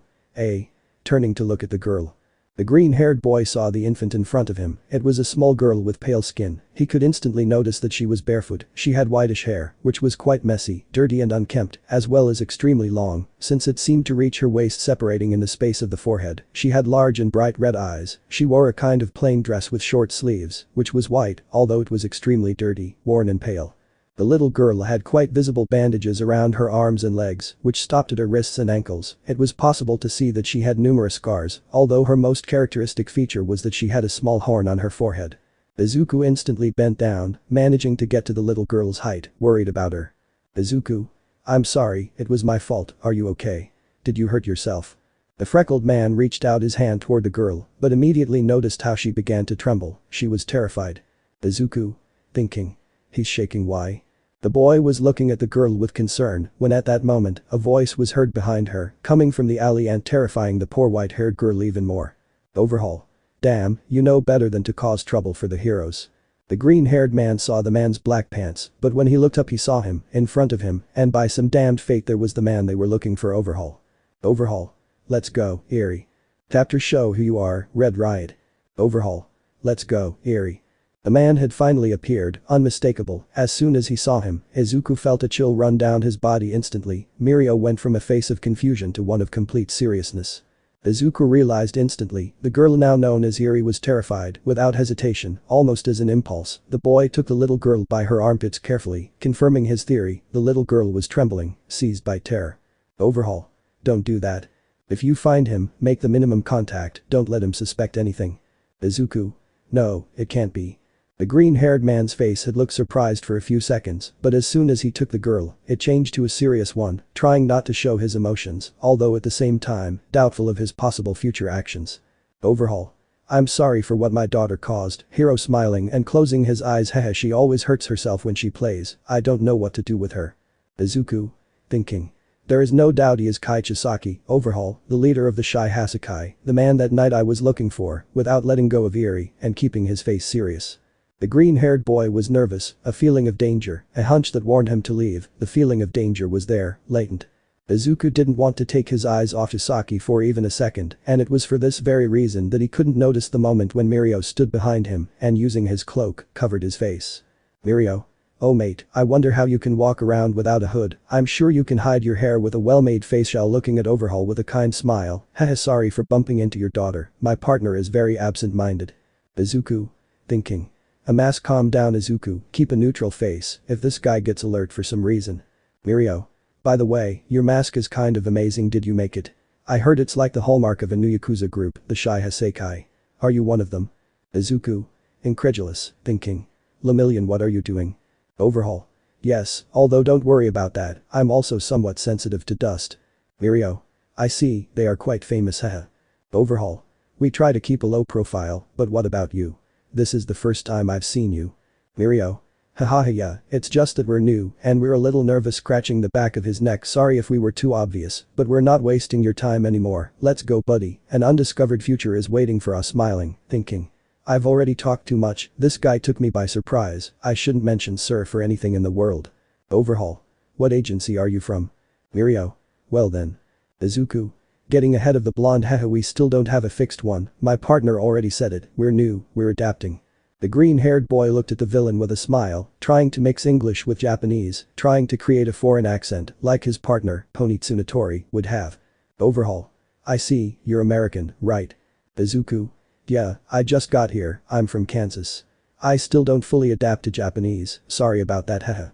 Turning to look at the girl. The green-haired boy saw the infant in front of him. It was a small girl with pale skin. He could instantly notice that she was barefoot. She had whitish hair, which was quite messy, dirty and unkempt, as well as extremely long, since it seemed to reach her waist, separating in the space of the forehead. She had large and bright red eyes. She wore a kind of plain dress with short sleeves, which was white, although it was extremely dirty, worn and pale. The little girl had quite visible bandages around her arms and legs, which stopped at her wrists and ankles. It was possible to see that she had numerous scars, although her most characteristic feature was that she had a small horn on her forehead. Izuku instantly bent down, managing to get to the little girl's height, worried about her. Izuku. I'm sorry, it was my fault, are you okay? Did you hurt yourself? The freckled man reached out his hand toward the girl, but immediately noticed how she began to tremble. She was terrified. Izuku. Thinking. He's shaking. Why? The boy was looking at the girl with concern when at that moment, a voice was heard behind her, coming from the alley and terrifying the poor white-haired girl even more. Overhaul. Damn, you know better than to cause trouble for the heroes. The green-haired man saw the man's black pants, but when he looked up he saw him, in front of him, and by some damned fate there was the man they were looking for. Overhaul. Overhaul. Let's go, Erie. Chapter show who you are, Red Riot. Overhaul. Let's go, Erie. The man had finally appeared, unmistakable. As soon as he saw him, Izuku felt a chill run down his body instantly. Mirio went from a face of confusion to one of complete seriousness. Izuku realized instantly, the girl now known as Eri was terrified. Without hesitation, almost as an impulse, the boy took the little girl by her armpits carefully, confirming his theory. The little girl was trembling, seized by terror. Overhaul. Don't do that. If you find him, make the minimum contact, don't let him suspect anything. Izuku. No, it can't be. The green-haired man's face had looked surprised for a few seconds, but as soon as he took the girl, it changed to a serious one, trying not to show his emotions, although at the same time, doubtful of his possible future actions. Overhaul. I'm sorry for what my daughter caused, Hero smiling and closing his eyes. Hehe, she always hurts herself when she plays, I don't know what to do with her. Izuku. Thinking. There is no doubt he is Kai Chisaki. Overhaul, the leader of the Shy Hasakai, the man that night I was looking for, without letting go of Eri and keeping his face serious. The green-haired boy was nervous, a feeling of danger, a hunch that warned him to leave. The feeling of danger was there, latent. Izuku didn't want to take his eyes off Chisaki for even a second, and it was for this very reason that he couldn't notice the moment when Mirio stood behind him and using his cloak, covered his face. Mirio. Oh mate, I wonder how you can walk around without a hood. I'm sure you can hide your hair with a well-made facial. Looking at Overhaul with a kind smile. Haha, sorry for bumping into your daughter, my partner is very absent-minded. Izuku. Thinking. Amass, calm down Izuku, keep a neutral face if this guy gets alert for some reason. Mirio. By the way, your mask is kind of amazing, did you make it? I heard it's like the hallmark of a new Yakuza group, the Shy Hasakai. Are you one of them? Izuku. Incredulous, thinking. Lemillion, what are you doing? Overhaul. Yes, although don't worry about that, I'm also somewhat sensitive to dust. Mirio. I see, they are quite famous. Haha. Overhaul. We try to keep a low profile, but what about you? This is the first time I've seen you. Mirio. Haha, yeah, it's just that we're new and we're a little nervous. Scratching the back of his neck. Sorry if we were too obvious, but we're not wasting your time anymore. Let's go, buddy, an undiscovered future is waiting for us. Smiling, thinking. I've already talked too much, this guy took me by surprise, I shouldn't mention sir for anything in the world. Overhaul. What agency are you from? Mirio. Well then. Izuku. Getting ahead of the blonde. Haha, we still don't have a fixed one, my partner already said it, we're new, we're adapting. The green-haired boy looked at the villain with a smile, trying to mix English with Japanese, trying to create a foreign accent, like his partner, Pony Tsunatori, would have. Overhaul. I see, you're American, right? Izuku. Yeah, I just got here, I'm from Kansas. I still don't fully adapt to Japanese, sorry about that. Haha.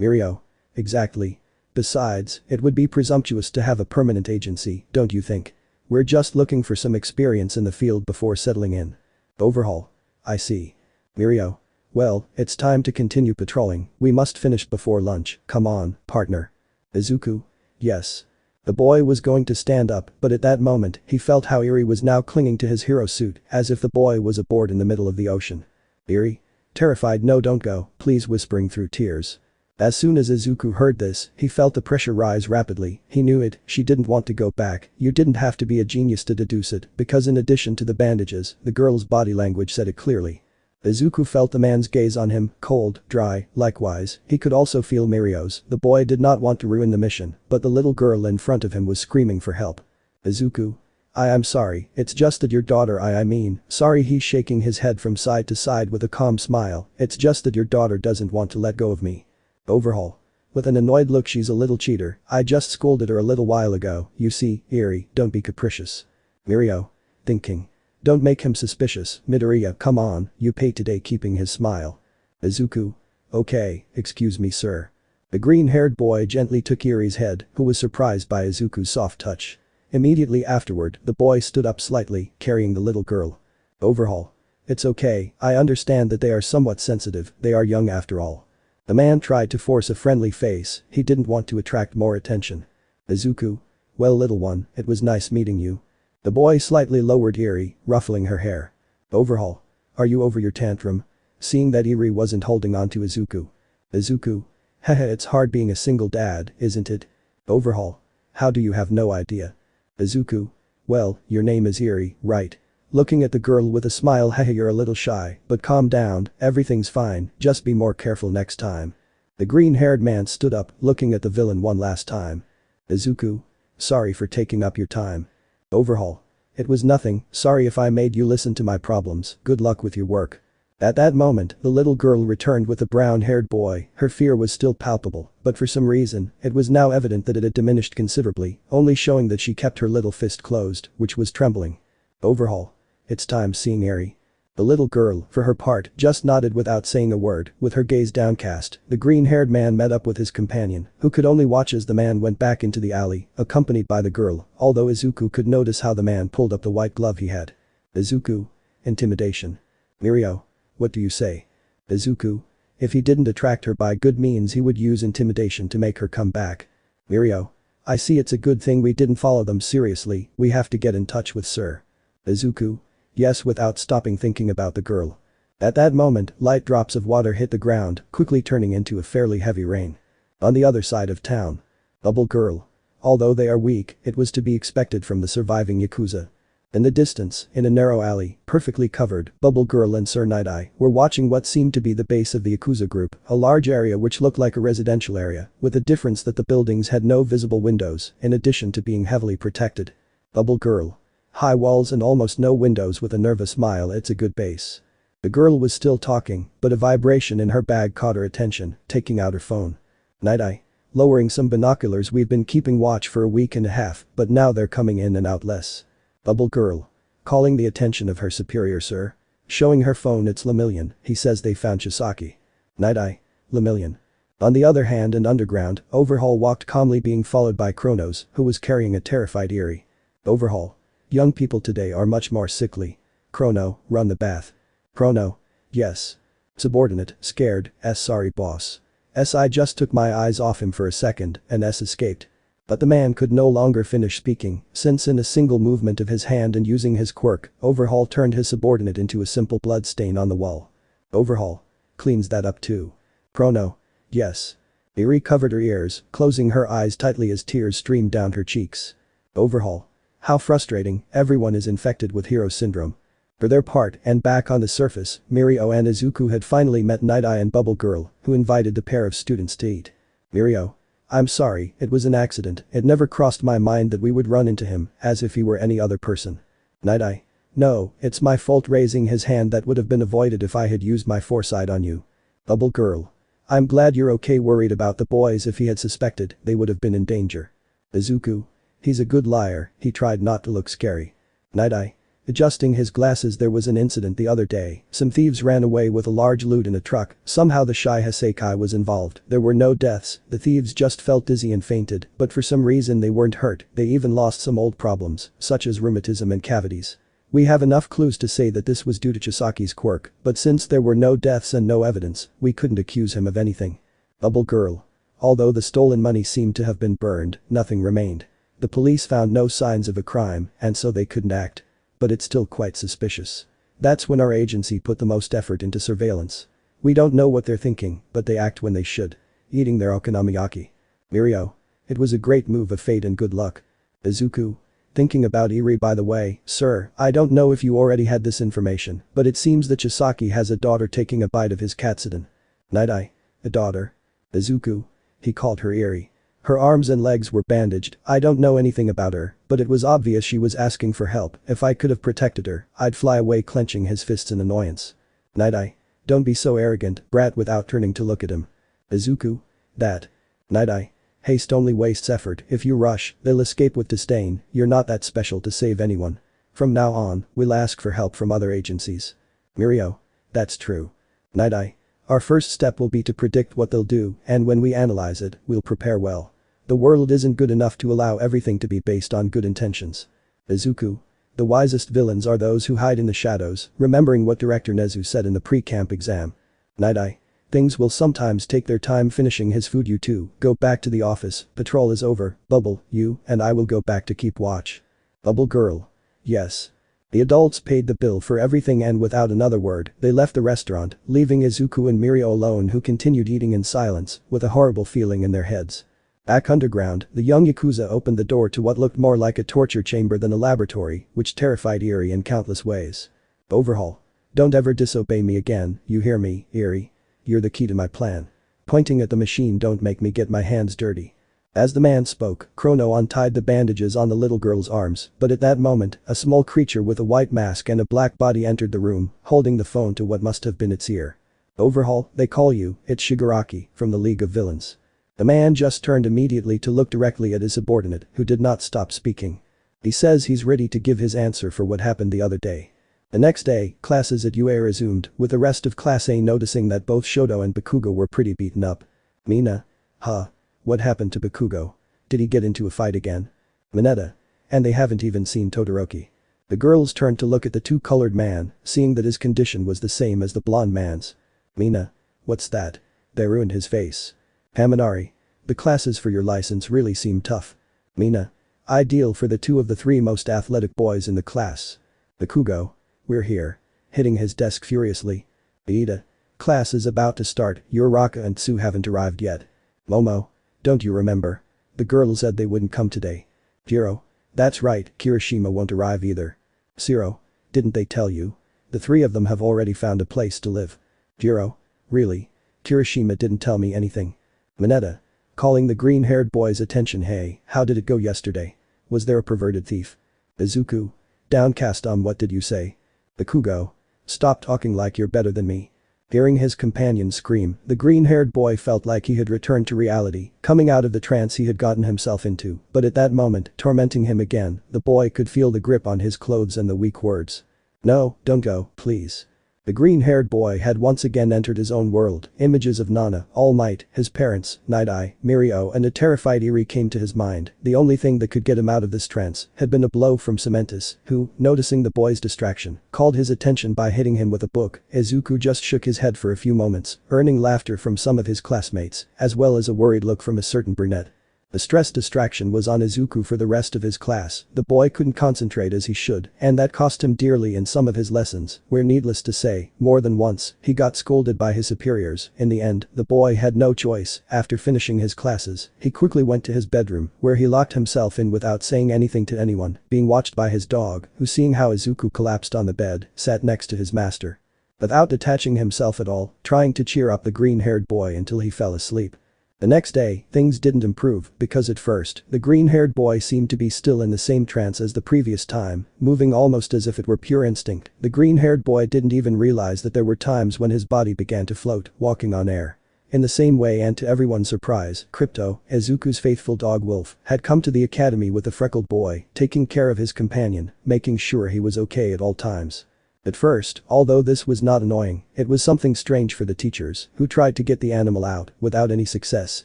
Mirio. Exactly. Besides, it would be presumptuous to have a permanent agency, don't you think? We're just looking for some experience in the field before settling in. Overhaul. I see. Mirio. Well, it's time to continue patrolling, we must finish before lunch, come on, partner. Izuku. Yes. The boy was going to stand up, but at that moment, he felt how Eri was now clinging to his hero suit, as if the boy was aboard in the middle of the ocean. Eri? Terrified, no, don't go, please, whispering through tears. As soon as Izuku heard this, he felt the pressure rise rapidly. He knew it, she didn't want to go back. You didn't have to be a genius to deduce it, because in addition to the bandages, the girl's body language said it clearly. Izuku felt the man's gaze on him, cold, dry, likewise, he could also feel Mirio's. The boy did not want to ruin the mission, but the little girl in front of him was screaming for help. Izuku. I'm sorry, it's just that your daughter I mean, sorry, he's shaking his head from side to side with a calm smile, it's just that your daughter doesn't want to let go of me. Overhaul. With an annoyed look, she's a little cheater, I just scolded her a little while ago, you see, Eri, don't be capricious. Mirio. Thinking. Don't make him suspicious, Midoriya, come on, you pay today, keeping his smile. Izuku. Okay, excuse me, sir. The green-haired boy gently took Eri's head, who was surprised by Izuku's soft touch. Immediately afterward, the boy stood up slightly, carrying the little girl. Overhaul. It's okay, I understand that they are somewhat sensitive, they are young after all. The man tried to force a friendly face, he didn't want to attract more attention. Izuku. Well, little one, it was nice meeting you. The boy slightly lowered Eri, ruffling her hair. Overhaul. Are you over your tantrum? Seeing that Eri wasn't holding on to Izuku. Izuku. Haha, it's hard being a single dad, isn't it? Overhaul. How do you have no idea? Izuku. Well, your name is Eri, right? Looking at the girl with a smile, haha, you're a little shy, but calm down, everything's fine, just be more careful next time. The green-haired man stood up, looking at the villain one last time. Izuku. Sorry for taking up your time. Overhaul. It was nothing, sorry if I made you listen to my problems, good luck with your work. At that moment, the little girl returned with the brown-haired boy, her fear was still palpable, but for some reason, it was now evident that it had diminished considerably, only showing that she kept her little fist closed, which was trembling. Overhaul. It's time, seeing Eri. The little girl, for her part, just nodded without saying a word, with her gaze downcast. The green-haired man met up with his companion, who could only watch as the man went back into the alley, accompanied by the girl, although Izuku could notice how the man pulled up the white glove he had. Izuku. Intimidation. Mirio. What do you say? Izuku. If he didn't attract her by good means, he would use intimidation to make her come back. Mirio. I see, it's a good thing we didn't follow them seriously, we have to get in touch with Sir. Izuku. Yes, without stopping thinking about the girl. At that moment, light drops of water hit the ground, quickly turning into a fairly heavy rain. On the other side of town. Bubble Girl. Although they are weak, it was to be expected from the surviving Yakuza. In the distance, in a narrow alley, perfectly covered, Bubble Girl and Sir Night-Eye were watching what seemed to be the base of the Yakuza group, a large area which looked like a residential area, with the difference that the buildings had no visible windows, in addition to being heavily protected. Bubble Girl. High walls and almost no windows, with a nervous smile, it's a good base. The girl was still talking, but a vibration in her bag caught her attention, taking out her phone. Night-Eye. Lowering some binoculars, we've been keeping watch for a week and a half, but now they're coming in and out less. Bubble Girl. Calling the attention of her superior, sir. Showing her phone, it's Lemillion, he says they found Chisaki. Night-Eye. Lemillion. On the other hand, and underground, Overhaul walked calmly, being followed by Kronos, who was carrying a terrified Eri. Overhaul. Young people today are much more sickly. Chrono, run the bath. Chrono. Yes. Subordinate, scared, sorry boss. I just took my eyes off him for a second, and escaped. But the man could no longer finish speaking, since in a single movement of his hand and using his quirk, Overhaul turned his subordinate into a simple blood stain on the wall. Overhaul. Cleans that up too. Chrono. Yes. Eri covered her ears, closing her eyes tightly as tears streamed down her cheeks. Overhaul. How frustrating, everyone is infected with hero syndrome. For their part, and back on the surface, Mirio and Izuku had finally met Night-Eye and Bubble Girl, who invited the pair of students to eat. Mirio. I'm sorry, it was an accident, it never crossed my mind that we would run into him, as if he were any other person. Night-Eye. No, it's my fault, raising his hand, that would have been avoided if I had used my foresight on you. Bubble Girl. I'm glad you're okay, worried about the boys, if he had suspected, they would have been in danger. Izuku. He's a good liar, he tried not to look scary. Night-Eye. Adjusting his glasses, there was an incident the other day, some thieves ran away with a large loot in a truck, somehow the Shy Hasekai was involved, there were no deaths, the thieves just felt dizzy and fainted, but for some reason they weren't hurt, they even lost some old problems, such as rheumatism and cavities. We have enough clues to say that this was due to Chisaki's quirk, but since there were no deaths and no evidence, we couldn't accuse him of anything. Bubble Girl. Although the stolen money seemed to have been burned, nothing remained. The police found no signs of a crime, and so they couldn't act. But it's still quite suspicious. That's when our agency put the most effort into surveillance. We don't know what they're thinking, but they act when they should. Eating their okonomiyaki. Mirio. It was a great move of fate and good luck. Izuku. Thinking about Eri by the way, sir, I don't know if you already had this information, but it seems that Chisaki has a daughter taking a bite of his katsudon. Night-eye. A daughter. Izuku. He called her Eri. Her arms and legs were bandaged. I don't know anything about her, but it was obvious she was asking for help. If I could have protected her, I'd fly away clenching his fists in annoyance. Night-eye. Don't be so arrogant, brat without turning to look at him. Izuku. That. Night-eye. Haste only wastes effort. If you rush, they'll escape with disdain. You're not that special to save anyone. From now on, we'll ask for help from other agencies. Mirio. That's true. Night-eye. Our first step will be to predict what they'll do, and when we analyze it, we'll prepare well. The world isn't good enough to allow everything to be based on good intentions. Izuku. The wisest villains are those who hide in the shadows, remembering what Director Nezu said in the pre-camp exam. Night-eye. Things will sometimes take their time finishing his food. You two, go back to the office, patrol is over. Bubble, you and I will go back to keep watch. Bubble girl. Yes. The adults paid the bill for everything and without another word, they left the restaurant, leaving Izuku and Mirio alone who continued eating in silence, with a horrible feeling in their heads. Back underground, the young Yakuza opened the door to what looked more like a torture chamber than a laboratory, which terrified Eri in countless ways. Overhaul. Don't ever disobey me again, you hear me, Eri? You're the key to my plan. Pointing at the machine, don't make me get my hands dirty. As the man spoke, Chrono untied the bandages on the little girl's arms, but at that moment, a small creature with a white mask and a black body entered the room, holding the phone to what must have been its ear. Overhaul, they call you, it's Shigaraki, from the League of Villains. The man just turned immediately to look directly at his subordinate, who did not stop speaking. He says he's ready to give his answer for what happened the other day. The next day, classes at UA resumed, with the rest of Class A noticing that both Shoto and Bakugo were pretty beaten up. Mina. Huh. What happened to Bakugo? Did he get into a fight again? Mineta. And they haven't even seen Todoroki. The girls turned to look at the two-colored man, seeing that his condition was the same as the blonde man's. Mina. What's that? They ruined his face. Kaminari. The classes for your license really seem tough. Mina. Ideal for the two of the three most athletic boys in the class. Bakugo. We're here. Hitting his desk furiously. Iida. Class is about to start, Uraraka and Tsu haven't arrived yet. Momo. Don't you remember? The girls said they wouldn't come today. Jiro. That's right, Kirishima won't arrive either. Zero. Didn't they tell you? The three of them have already found a place to live. Jiro. Really? Kirishima didn't tell me anything. Mineta. Calling the green-haired boy's attention. Hey, how did it go yesterday? Was there a perverted thief? Izuku. Downcast. What did you say? Bakugo. Stop talking like you're better than me. Hearing his companion scream, the green-haired boy felt like he had returned to reality, coming out of the trance he had gotten himself into, but at that moment, tormenting him again, the boy could feel the grip on his clothes and the weak words. No, don't go, please. The green-haired boy had once again entered his own world. Images of Nana, Almight, his parents, Night-Eye, Mirio and a terrified Eri came to his mind. The only thing that could get him out of this trance had been a blow from Cementus, who, noticing the boy's distraction, called his attention by hitting him with a book. Izuku just shook his head for a few moments, earning laughter from some of his classmates, as well as a worried look from a certain brunette. The stress distraction was on Izuku for the rest of his class. The boy couldn't concentrate as he should, and that cost him dearly in some of his lessons, where needless to say, more than once, he got scolded by his superiors. In the end, the boy had no choice. After finishing his classes, he quickly went to his bedroom, where he locked himself in without saying anything to anyone, being watched by his dog, who seeing how Izuku collapsed on the bed, sat next to his master. Without detaching himself at all, trying to cheer up the green-haired boy until he fell asleep. The next day, things didn't improve because at first, the green-haired boy seemed to be still in the same trance as the previous time, moving almost as if it were pure instinct. The green-haired boy didn't even realize that there were times when his body began to float, walking on air. In the same way, and to everyone's surprise, Crypto, Izuku's faithful dog Wolf, had come to the academy with the freckled boy, taking care of his companion, making sure he was okay at all times. At first, although this was not annoying, it was something strange for the teachers, who tried to get the animal out, without any success,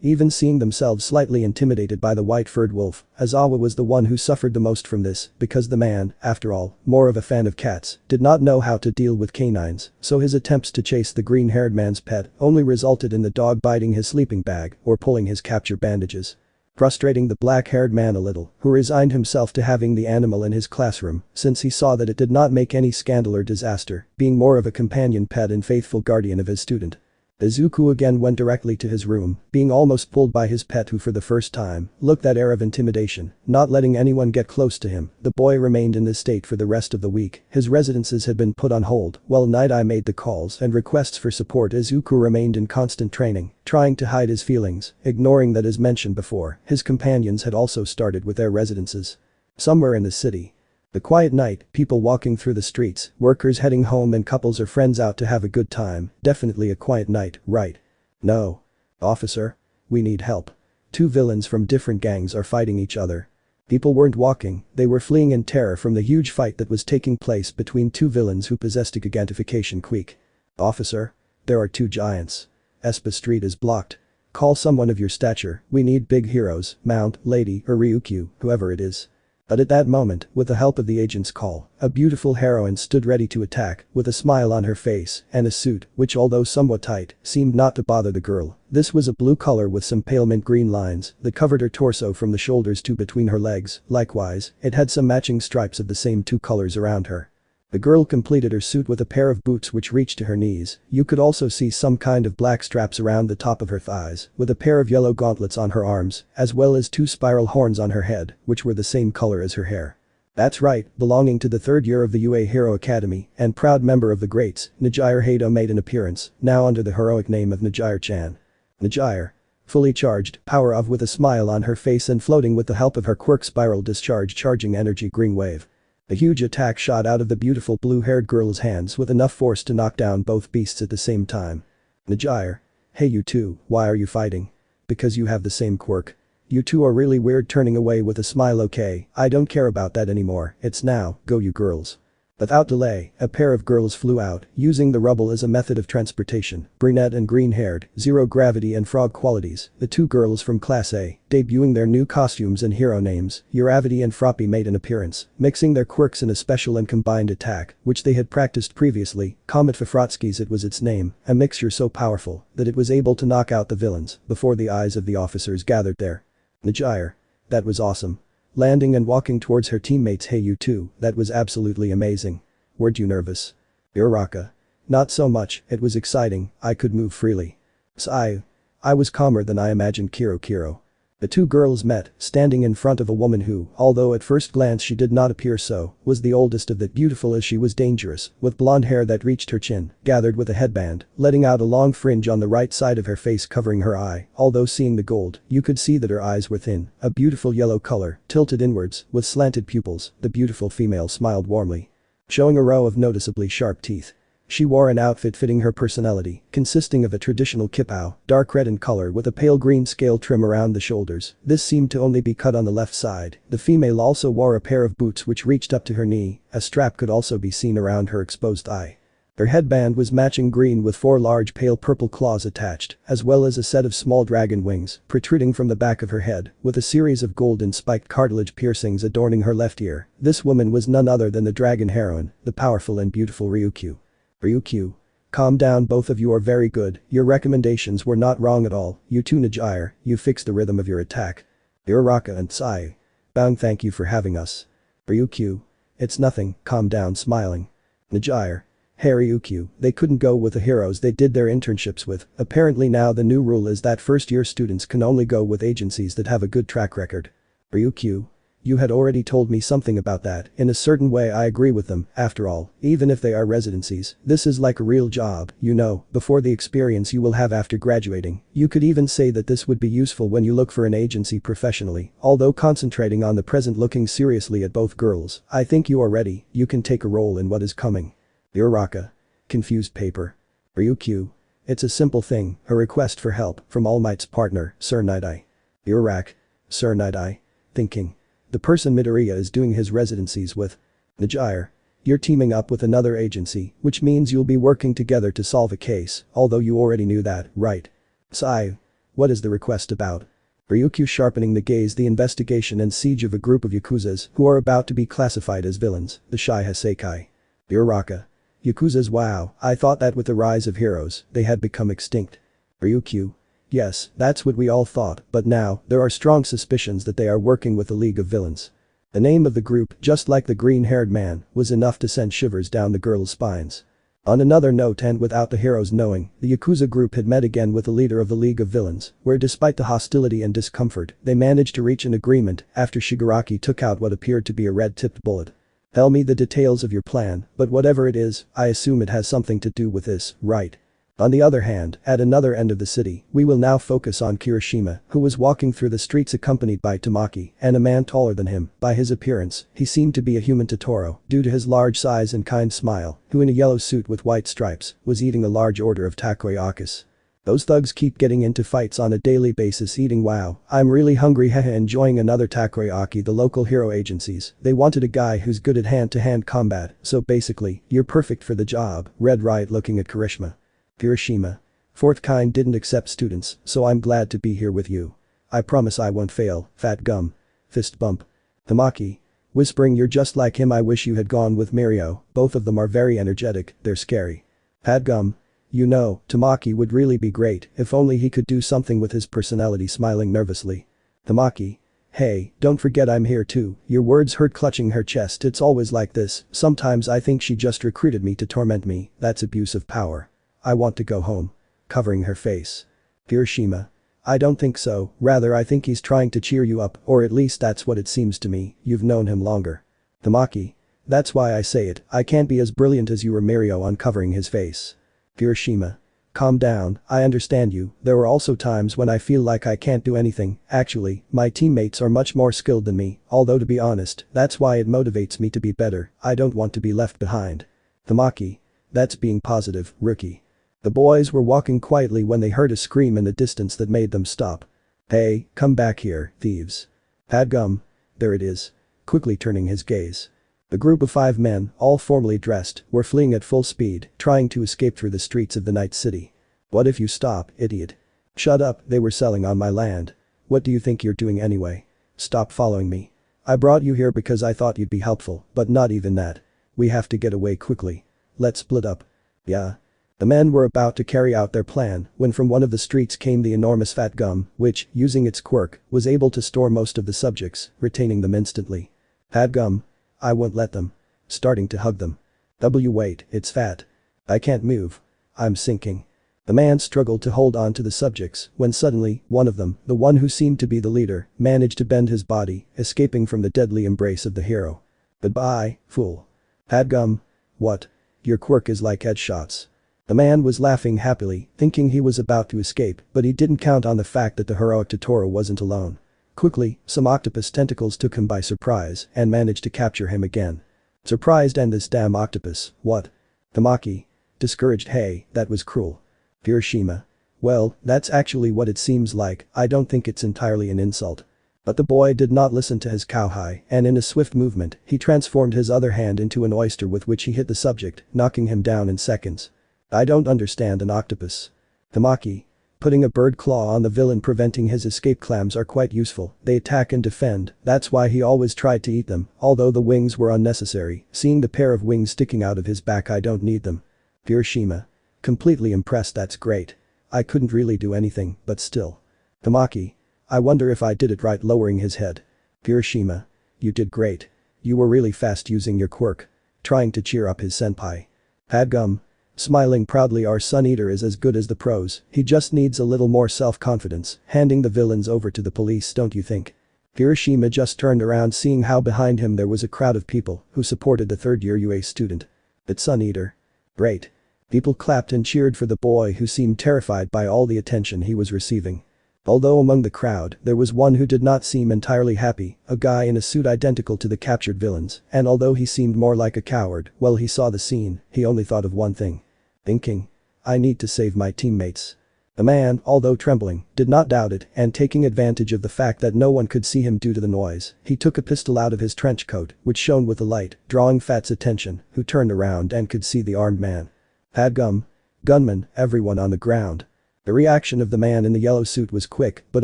even seeing themselves slightly intimidated by the white-furred wolf. Aizawa was the one who suffered the most from this, because the man, after all, more of a fan of cats, did not know how to deal with canines, so his attempts to chase the green-haired man's pet only resulted in the dog biting his sleeping bag or pulling his capture bandages. Frustrating the black-haired man a little, who resigned himself to having the animal in his classroom, since he saw that it did not make any scandal or disaster, being more of a companion pet and faithful guardian of his student. Izuku again went directly to his room, being almost pulled by his pet who for the first time, looked that air of intimidation, not letting anyone get close to him. The boy remained in this state for the rest of the week. His residences had been put on hold, while Night Eye made the calls and requests for support. Izuku remained in constant training, trying to hide his feelings, ignoring that as mentioned before, his companions had also started with their residences. Somewhere in the city. The quiet night, people walking through the streets, workers heading home and couples or friends out to have a good time. Definitely a quiet night, right? No. Officer? We need help. Two villains from different gangs are fighting each other. People weren't walking, they were fleeing in terror from the huge fight that was taking place between two villains who possessed a gigantification quirk. Officer? There are two giants. Espa Street is blocked. Call someone of your stature, we need big heroes, Mount, Lady, or Ryukyu, whoever it is. But at that moment, with the help of the agent's call, a beautiful heroine stood ready to attack, with a smile on her face, and a suit, which although somewhat tight, seemed not to bother the girl. This was a blue color with some pale mint green lines that covered her torso from the shoulders to between her legs. Likewise, it had some matching stripes of the same two colors around her. The girl completed her suit with a pair of boots which reached to her knees. You could also see some kind of black straps around the top of her thighs, with a pair of yellow gauntlets on her arms, as well as two spiral horns on her head, which were the same color as her hair. That's right, belonging to the third year of the UA Hero Academy, and proud member of the greats, Najire Hado made an appearance, now under the heroic name of Najire-chan. Najire. Fully charged, power of with a smile on her face and floating with the help of her quirk spiral discharge charging energy green wave. A huge attack shot out of the beautiful blue-haired girl's hands with enough force to knock down both beasts at the same time. Najire. Hey you two, why are you fighting? Because you have the same quirk. You two are really weird turning away with a smile. Okay, I don't care about that anymore, it's now, go you girls. Without delay, a pair of girls flew out, using the rubble as a method of transportation, brunette and green-haired, zero gravity and frog qualities, the two girls from Class A, debuting their new costumes and hero names, Uravity and Froppy made an appearance, mixing their quirks in a special and combined attack, which they had practiced previously. Comet Fafrotsky's it was its name, a mixture so powerful that it was able to knock out the villains before the eyes of the officers gathered there. Najire. That was awesome. Landing and walking towards her teammates. Hey you two, that was absolutely amazing. Weren't you nervous? Uraraka. Not so much, it was exciting, I could move freely. Sigh. I was calmer than I imagined. Kiro. The two girls met, standing in front of a woman who, although at first glance she did not appear so, was the oldest of the beautiful as she was dangerous, with blonde hair that reached her chin, gathered with a headband, letting out a long fringe on the right side of her face covering her eye. Although seeing the gold, you could see that her eyes were thin, a beautiful yellow color, tilted inwards, with slanted pupils. The beautiful female smiled warmly, showing a row of noticeably sharp teeth. She wore an outfit fitting her personality, consisting of a traditional kipao, dark red in color with a pale green scale trim around the shoulders. This seemed to only be cut on the left side. The female also wore a pair of boots which reached up to her knee, a strap could also be seen around her exposed eye. Her headband was matching green with 4 large pale purple claws attached, as well as a set of small dragon wings protruding from the back of her head, with a series of gold and spiked cartilage piercings adorning her left ear. This woman was none other than the dragon heroine, the powerful and beautiful Ryukyu. Ryukyu. Calm down, both of you are very good, your recommendations were not wrong at all. You too Najire, you fixed the rhythm of your attack. Uraraka and Sai. Bang, thank you for having us. Ryukyu. It's nothing, calm down, smiling. Najire. Hey Ryukyu, they couldn't go with the heroes they did their internships with. Apparently now the new rule is that first-year students can only go with agencies that have a good track record. Ryukyu. You had already told me something about that. In a certain way I agree with them. After all, even if they are residencies, this is like a real job, you know, before the experience you will have after graduating. You could even say that this would be useful when you look for an agency professionally. Although concentrating on the present, looking seriously at both girls, I think you are ready, you can take a role in what is coming. Uraraka. Confused paper. Ryukyu. It's a simple thing, a request for help from Almight's partner, Sir Night-Eye. Uraraka. Sir Night-Eye. Thinking. The person Midoriya is doing his residencies with. Najire. You're teaming up with another agency, which means you'll be working together to solve a case, although you already knew that, right? Sigh. What is the request about? Ryukyu sharpening the gaze. The investigation and siege of a group of Yakuzas who are about to be classified as villains, the Shai Haseikai. Uraraka. Yakuzas. Wow, I thought that with the rise of heroes, they had become extinct. Ryukyu. Yes, that's what we all thought, but now, there are strong suspicions that they are working with the League of Villains. The name of the group, just like the green-haired man, was enough to send shivers down the girls' spines. On another note, and without the heroes knowing, the Yakuza group had met again with the leader of the League of Villains, where despite the hostility and discomfort, they managed to reach an agreement after Shigaraki took out what appeared to be a red-tipped bullet. Tell me the details of your plan, but whatever it is, I assume it has something to do with this, right? On the other hand, at another end of the city, we will now focus on Kirishima, who was walking through the streets accompanied by Tamaki and a man taller than him. By his appearance, he seemed to be a human Totoro due to his large size and kind smile, who in a yellow suit with white stripes, was eating a large order of takoyakis. Those thugs keep getting into fights on a daily basis eating. Wow, I'm really hungry. Hehe, enjoying another takoyaki. The local hero agencies, they wanted a guy who's good at hand-to-hand combat, so basically, you're perfect for the job. Red right looking at Kirishima. Fourth kind didn't accept students, so I'm glad to be here with you. I promise I won't fail, fat gum. Fist bump. Tamaki. Whispering, you're just like him. I wish you had gone with Mirio. Both of them are very energetic, they're scary. Fat gum. You know, Tamaki would really be great if only he could do something with his personality. Smiling nervously. Tamaki. Hey, don't forget I'm here too. Your words hurt. Clutching her chest. It's always like this. Sometimes I think she just recruited me to torment me. That's abuse of power. I want to go home. Covering her face. Kirishima. I don't think so, rather I think he's trying to cheer you up, or at least that's what it seems to me. You've known him longer. Tamaki. That's why I say it, I can't be as brilliant as you or Mirio. Uncovering his face. Kirishima. Calm down, I understand you. There are also times when I feel like I can't do anything. Actually, my teammates are much more skilled than me, although to be honest, that's why it motivates me to be better. I don't want to be left behind. Tamaki. That's being positive, rookie. The boys were walking quietly when they heard a scream in the distance that made them stop. Hey, come back here, thieves. Padgum. There it is. Quickly turning his gaze. The group of 5 men, all formally dressed, were fleeing at full speed, trying to escape through the streets of the night city. What if you stop, idiot? Shut up, they were selling on my land. What do you think you're doing anyway? Stop following me. I brought you here because I thought you'd be helpful, but not even that. We have to get away quickly. Let's split up. Yeah. The men were about to carry out their plan when from one of the streets came the enormous fat gum, which, using its quirk, was able to store most of the subjects, retaining them instantly. Fat gum. I won't let them. Starting to hug them. Wait, it's fat. I can't move. I'm sinking. The man struggled to hold on to the subjects when suddenly, one of them, the one who seemed to be the leader, managed to bend his body, escaping from the deadly embrace of the hero. Goodbye, fool. Fat gum. What? Your quirk is like headshots. The man was laughing happily, thinking he was about to escape, but he didn't count on the fact that the heroic Totoro wasn't alone. Quickly, some octopus tentacles took him by surprise and managed to capture him again. Surprised, and this damn octopus, what? Tamaki. Discouraged. Hey, that was cruel. Kirishima. Well, that's actually what it seems like. I don't think it's entirely an insult. But the boy did not listen to his cowhide, and in a swift movement, he transformed his other hand into an oyster with which he hit the subject, knocking him down in seconds. I don't understand an octopus. Tamaki. Putting a bird claw on the villain, preventing his escape. Clams are quite useful, they attack and defend, that's why he always tried to eat them, although the wings were unnecessary. Seeing the pair of wings sticking out of his back, I don't need them. Kirishima. Completely impressed. That's great. I couldn't really do anything, but still. Tamaki. I wonder if I did it right. Lowering his head. Kirishima. You did great. You were really fast using your quirk. Trying to cheer up his senpai. Padgum. Smiling proudly. Our Sun Eater is as good as the pros, he just needs a little more self-confidence. Handing the villains over to the police, don't you think? Kirishima just turned around, seeing how behind him there was a crowd of people who supported the third-year UA student. It's Sun Eater. Great. People clapped and cheered for the boy, who seemed terrified by all the attention he was receiving. Although among the crowd, there was one who did not seem entirely happy, a guy in a suit identical to the captured villains, and although he seemed more like a coward, while he saw the scene, he only thought of one thing. Thinking. I need to save my teammates. The man, although trembling, did not doubt it, and taking advantage of the fact that no one could see him due to the noise, he took a pistol out of his trench coat, which shone with the light, drawing Fat's attention, who turned around and could see the armed man. Padgum. Gunman, everyone on the ground. The reaction of the man in the yellow suit was quick, but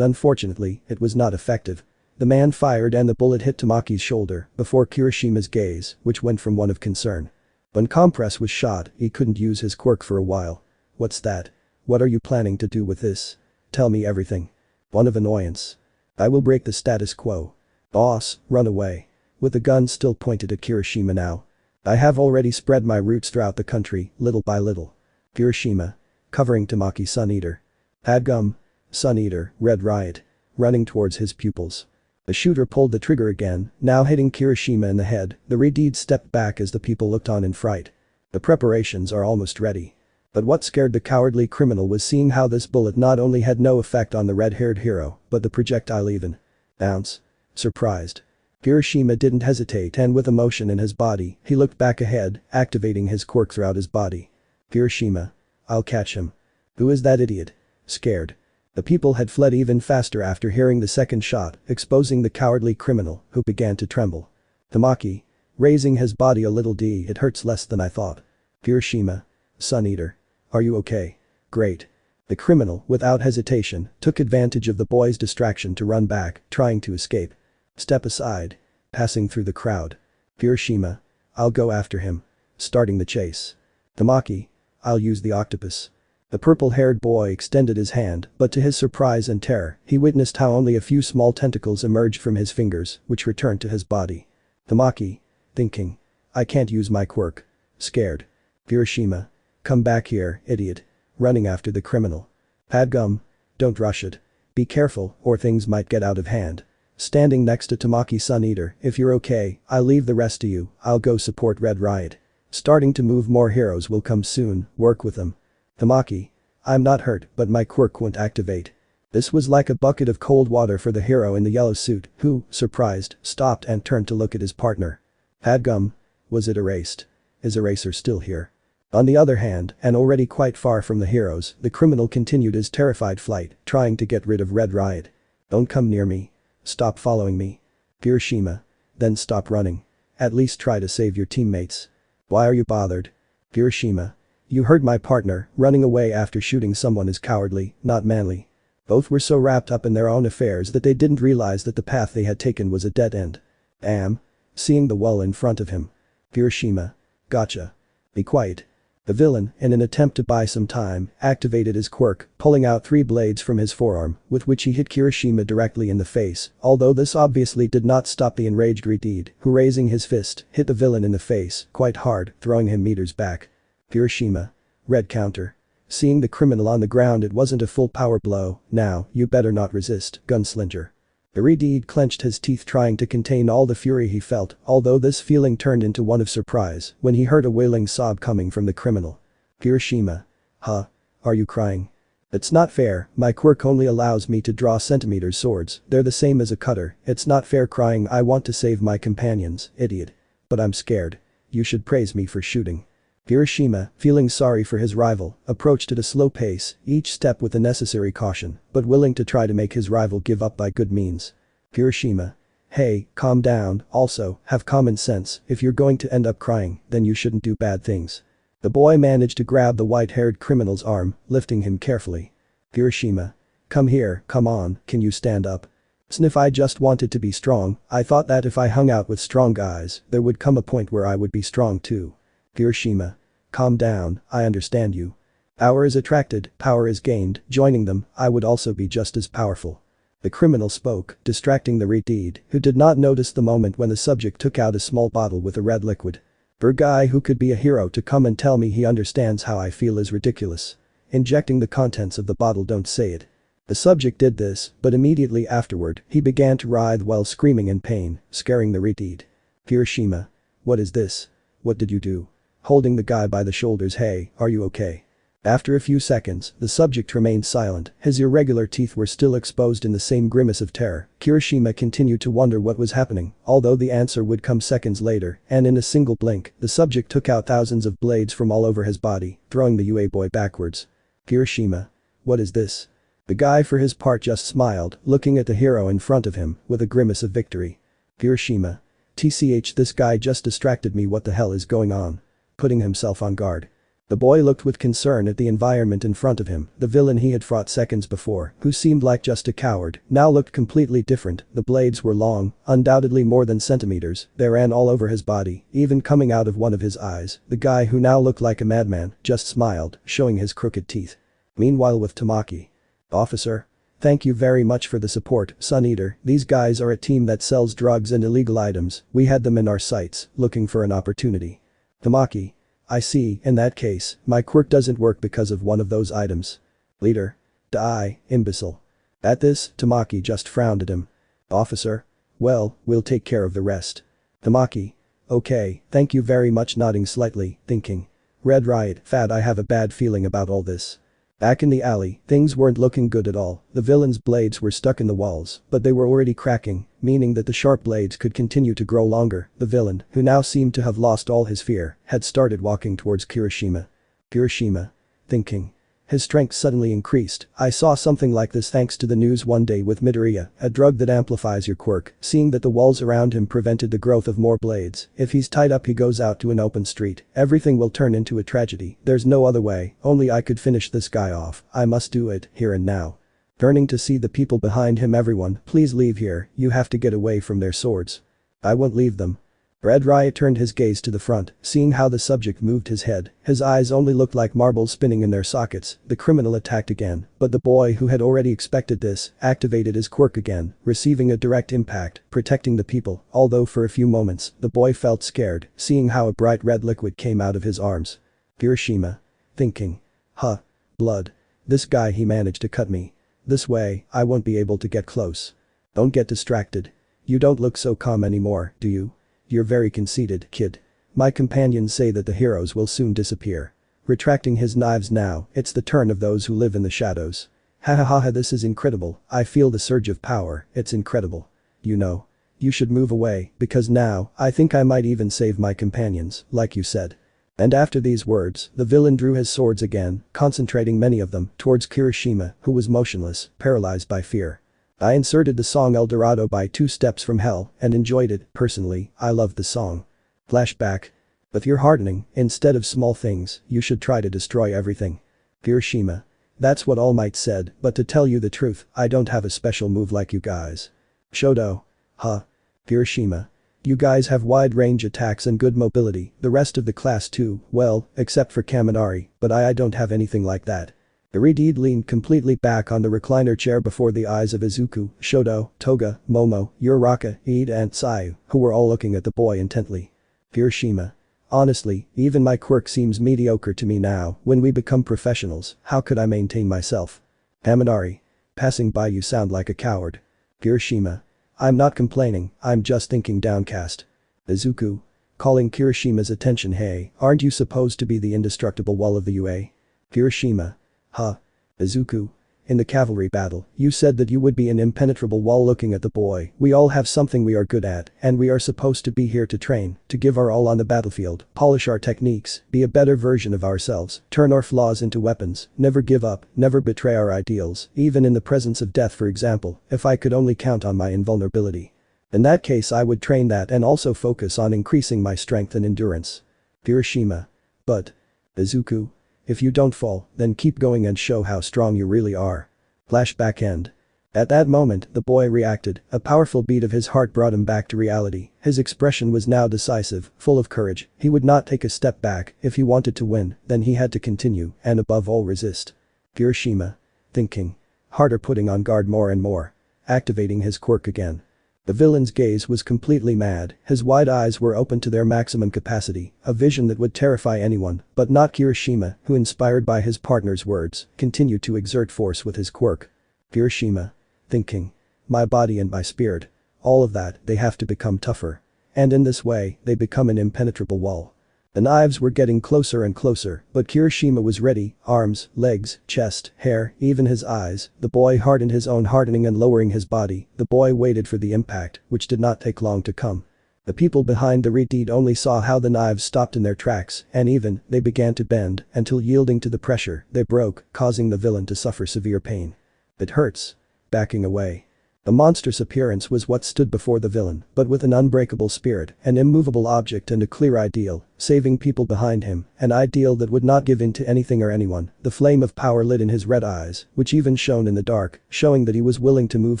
unfortunately, it was not effective. The man fired and the bullet hit Tamaki's shoulder before Kirishima's gaze, which went from one of concern. When Compress was shot, he couldn't use his quirk for a while. What's that? What are you planning to do with this? Tell me everything. One of annoyance. I will break the status quo. Boss, run away. With the gun still pointed at Kirishima now. I have already spread my roots throughout the country, little by little. Kirishima. Covering Tamaki Sun Eater. Padgum. Sun Eater, Red Riot. Running towards his pupils. The shooter pulled the trigger again, now hitting Kirishima in the head. The Redeed stepped back as the people looked on in fright. The preparations are almost ready. But what scared the cowardly criminal was seeing how this bullet not only had no effect on the red-haired hero, but the projectile even. Bounce. Surprised. Kirishima didn't hesitate and with emotion in his body, he looked back ahead, activating his quirk throughout his body. Kirishima. I'll catch him. Who is that idiot? Scared. The people had fled even faster after hearing the second shot, exposing the cowardly criminal, who began to tremble. Tamaki. Raising his body a little. It hurts less than I thought. Kirishima. Sun Eater. Are you okay? Great. The criminal, without hesitation, took advantage of the boy's distraction to run back, trying to escape. Step aside. Passing through the crowd. Kirishima. I'll go after him. Starting the chase. Tamaki. I'll use the octopus. The purple-haired boy extended his hand, but to his surprise and terror, he witnessed how only a few small tentacles emerged from his fingers, which returned to his body. Tamaki. Thinking. I can't use my quirk. Scared. Kirishima. Come back here, idiot. Running after the criminal. Padgum. Don't rush it. Be careful, or things might get out of hand. Standing next to Tamaki Sun Eater. If you're okay, I'll leave the rest to you, I'll go support Red Riot. Starting to move. More heroes will come soon, work with them. Tamaki. I'm not hurt, but my quirk won't activate. This was like a bucket of cold water for the hero in the yellow suit, who, surprised, stopped and turned to look at his partner. Padgum. Was it erased? Is Eraser still here? On the other hand, and already quite far from the heroes, the criminal continued his terrified flight, trying to get rid of Red Riot. Don't come near me. Stop following me. Kirishima. Then stop running. At least try to save your teammates. Why are you bothered? Kirishima. You heard my partner. Running away after shooting someone is cowardly, not manly. Both were so wrapped up in their own affairs that they didn't realize that the path they had taken was a dead end. Seeing the wall in front of him. Kirishima. Gotcha. Be quiet. The villain, in an attempt to buy some time, activated his quirk, pulling out 3 blades from his forearm, with which he hit Kirishima directly in the face, although this obviously did not stop the enraged Redeed, who raising his fist, hit the villain in the face, quite hard, throwing him meters back. Kirishima. Red counter. Seeing the criminal on the ground, it wasn't a full power blow. Now, you better not resist, gunslinger. The Redeed clenched his teeth trying to contain all the fury he felt, although this feeling turned into one of surprise when he heard a wailing sob coming from the criminal. Kirishima. Huh? Are you crying? It's not fair, my quirk only allows me to draw centimeter swords, they're the same as a cutter, it's not fair. Crying. I want to save my companions, idiot. But I'm scared. You should praise me for shooting. Kirishima, feeling sorry for his rival, approached at a slow pace, each step with the necessary caution, but willing to try to make his rival give up by good means. Kirishima. Hey, calm down, also, have common sense, if you're going to end up crying, then you shouldn't do bad things. The boy managed to grab the white-haired criminal's arm, lifting him carefully. Kirishima. Come here, come on, can you stand up? Sniff. I just wanted to be strong, I thought that if I hung out with strong guys, there would come a point where I would be strong too. Kirishima. Calm down, I understand you. Power is attracted, power is gained, joining them, I would also be just as powerful. The criminal spoke, distracting the Redeed, who did not notice the moment when the subject took out a small bottle with a red liquid. For a guy who could be a hero to come and tell me he understands how I feel is ridiculous. Injecting the contents of the bottle. Don't say it. The subject did this, but immediately afterward, he began to writhe while screaming in pain, scaring the Redeed. Kirishima. What is this? What did you do? Holding the guy by the shoulders. Hey, are you okay? After a few seconds, the subject remained silent, his irregular teeth were still exposed in the same grimace of terror. Kirishima continued to wonder what was happening, although the answer would come seconds later, and in a single blink, the subject took out thousands of blades from all over his body, throwing the UA boy backwards. Kirishima. What is this? The guy for his part just smiled, looking at the hero in front of him with a grimace of victory. Hiroshima. TCH, this guy just distracted me, what the hell is going on? Putting himself on guard. The boy looked with concern at the environment in front of him. The villain he had fought seconds before, who seemed like just a coward, now looked completely different. The blades were long, undoubtedly more than centimeters. They ran all over his body, even coming out of one of his eyes. The guy, who now looked like a madman, just smiled, showing his crooked teeth. Meanwhile with Tamaki. Officer. Thank you very much for the support, Sun Eater. These guys are a team that sells drugs and illegal items. We had them in our sights, looking for an opportunity. Tamaki. I see, in that case, my quirk doesn't work because of one of those items. Leader. Die, imbecile. At this, Tamaki just frowned at him. Officer. Well, we'll take care of the rest. Tamaki. Okay, thank you very much, nodding slightly, thinking. Red Riot, Fad, I have a bad feeling about all this. Back in the alley, things weren't looking good at all. The villain's blades were stuck in the walls, but they were already cracking, meaning that the sharp blades could continue to grow longer. The villain, who now seemed to have lost all his fear, had started walking towards Kirishima. Kirishima. Thinking. His strength suddenly increased. I saw something like this thanks to the news one day with Midoriya, a drug that amplifies your quirk. Seeing that the walls around him prevented the growth of more blades, if he's tied up he goes out to an open street, everything will turn into a tragedy. There's no other way, only I could finish this guy off. I must do it, here and now. Turning to see the people behind him, everyone, please leave here, you have to get away from their swords. I won't leave them. Red Riot turned his gaze to the front, seeing how the subject moved his head. His eyes only looked like marbles spinning in their sockets. The criminal attacked again, but the boy, who had already expected this, activated his quirk again, receiving a direct impact, protecting the people. Although for a few moments, the boy felt scared, seeing how a bright red liquid came out of his arms. Hiroshima. Thinking. Huh. Blood. This guy, he managed to cut me. This way, I won't be able to get close. Don't get distracted. You don't look so calm anymore, do you? You're very conceited, kid. My companions say that the heroes will soon disappear. Retracting his knives now, it's the turn of those who live in the shadows. Ha ha ha ha, this is incredible. I feel the surge of power, it's incredible. You know. You should move away, because now, I think I might even save my companions, like you said. And after these words, the villain drew his swords again, concentrating many of them towards Kirishima, who was motionless, paralyzed by fear. I inserted the song El Dorado by 2 Steps from Hell and enjoyed it. Personally, I loved the song. Flashback. But you're hardening, instead of small things, you should try to destroy everything. Hiroshima. That's what All Might said, but to tell you the truth, I don't have a special move like you guys. Shoto. Huh. Hiroshima. You guys have wide range attacks and good mobility, the rest of the class too, well, except for Kaminari, but I don't have anything like that. Iridid leaned completely back on the recliner chair before the eyes of Izuku, Shoto, Toga, Momo, Uraraka, Ida and Sayu, who were all looking at the boy intently. Hiroshima. Honestly, even my quirk seems mediocre to me now. When we become professionals, how could I maintain myself? Kaminari. Passing by, you sound like a coward. Hiroshima. I'm not complaining, I'm just thinking downcast. Izuku. Calling Kirishima's attention. Hey, aren't you supposed to be the indestructible wall of the UA? Hiroshima. Huh. Izuku. In the cavalry battle, you said that you would be an impenetrable wall. Looking at the boy, we all have something we are good at, and we are supposed to be here to train, to give our all on the battlefield, polish our techniques, be a better version of ourselves, turn our flaws into weapons, never give up, never betray our ideals, even in the presence of death. For example, if I could only count on my invulnerability. In that case I would train that and also focus on increasing my strength and endurance. Hiroshima. But. Izuku. If you don't fall, then keep going and show how strong you really are. Flashback end. At that moment, the boy reacted. A powerful beat of his heart brought him back to reality. His expression was now decisive, full of courage. He would not take a step back. If he wanted to win, then he had to continue, and above all resist. Hiroshima. Thinking. Harder, putting on guard more and more. Activating his quirk again. The villain's gaze was completely mad, his wide eyes were open to their maximum capacity, a vision that would terrify anyone, but not Hiroshima, who, inspired by his partner's words, continued to exert force with his quirk. Hiroshima. Thinking. My body and my spirit. All of that, they have to become tougher. And in this way, they become an impenetrable wall. The knives were getting closer and closer, but Kirishima was ready, arms, legs, chest, hair, even his eyes. The boy hardened his own, hardening and lowering his body. The boy waited for the impact, which did not take long to come. The people behind the redeed only saw how the knives stopped in their tracks, and even, they began to bend, until yielding to the pressure, they broke, causing the villain to suffer severe pain. "It hurts." Backing away. The monstrous appearance was what stood before the villain, but with an unbreakable spirit, an immovable object and a clear ideal, saving people behind him, an ideal that would not give in to anything or anyone. The flame of power lit in his red eyes, which even shone in the dark, showing that he was willing to move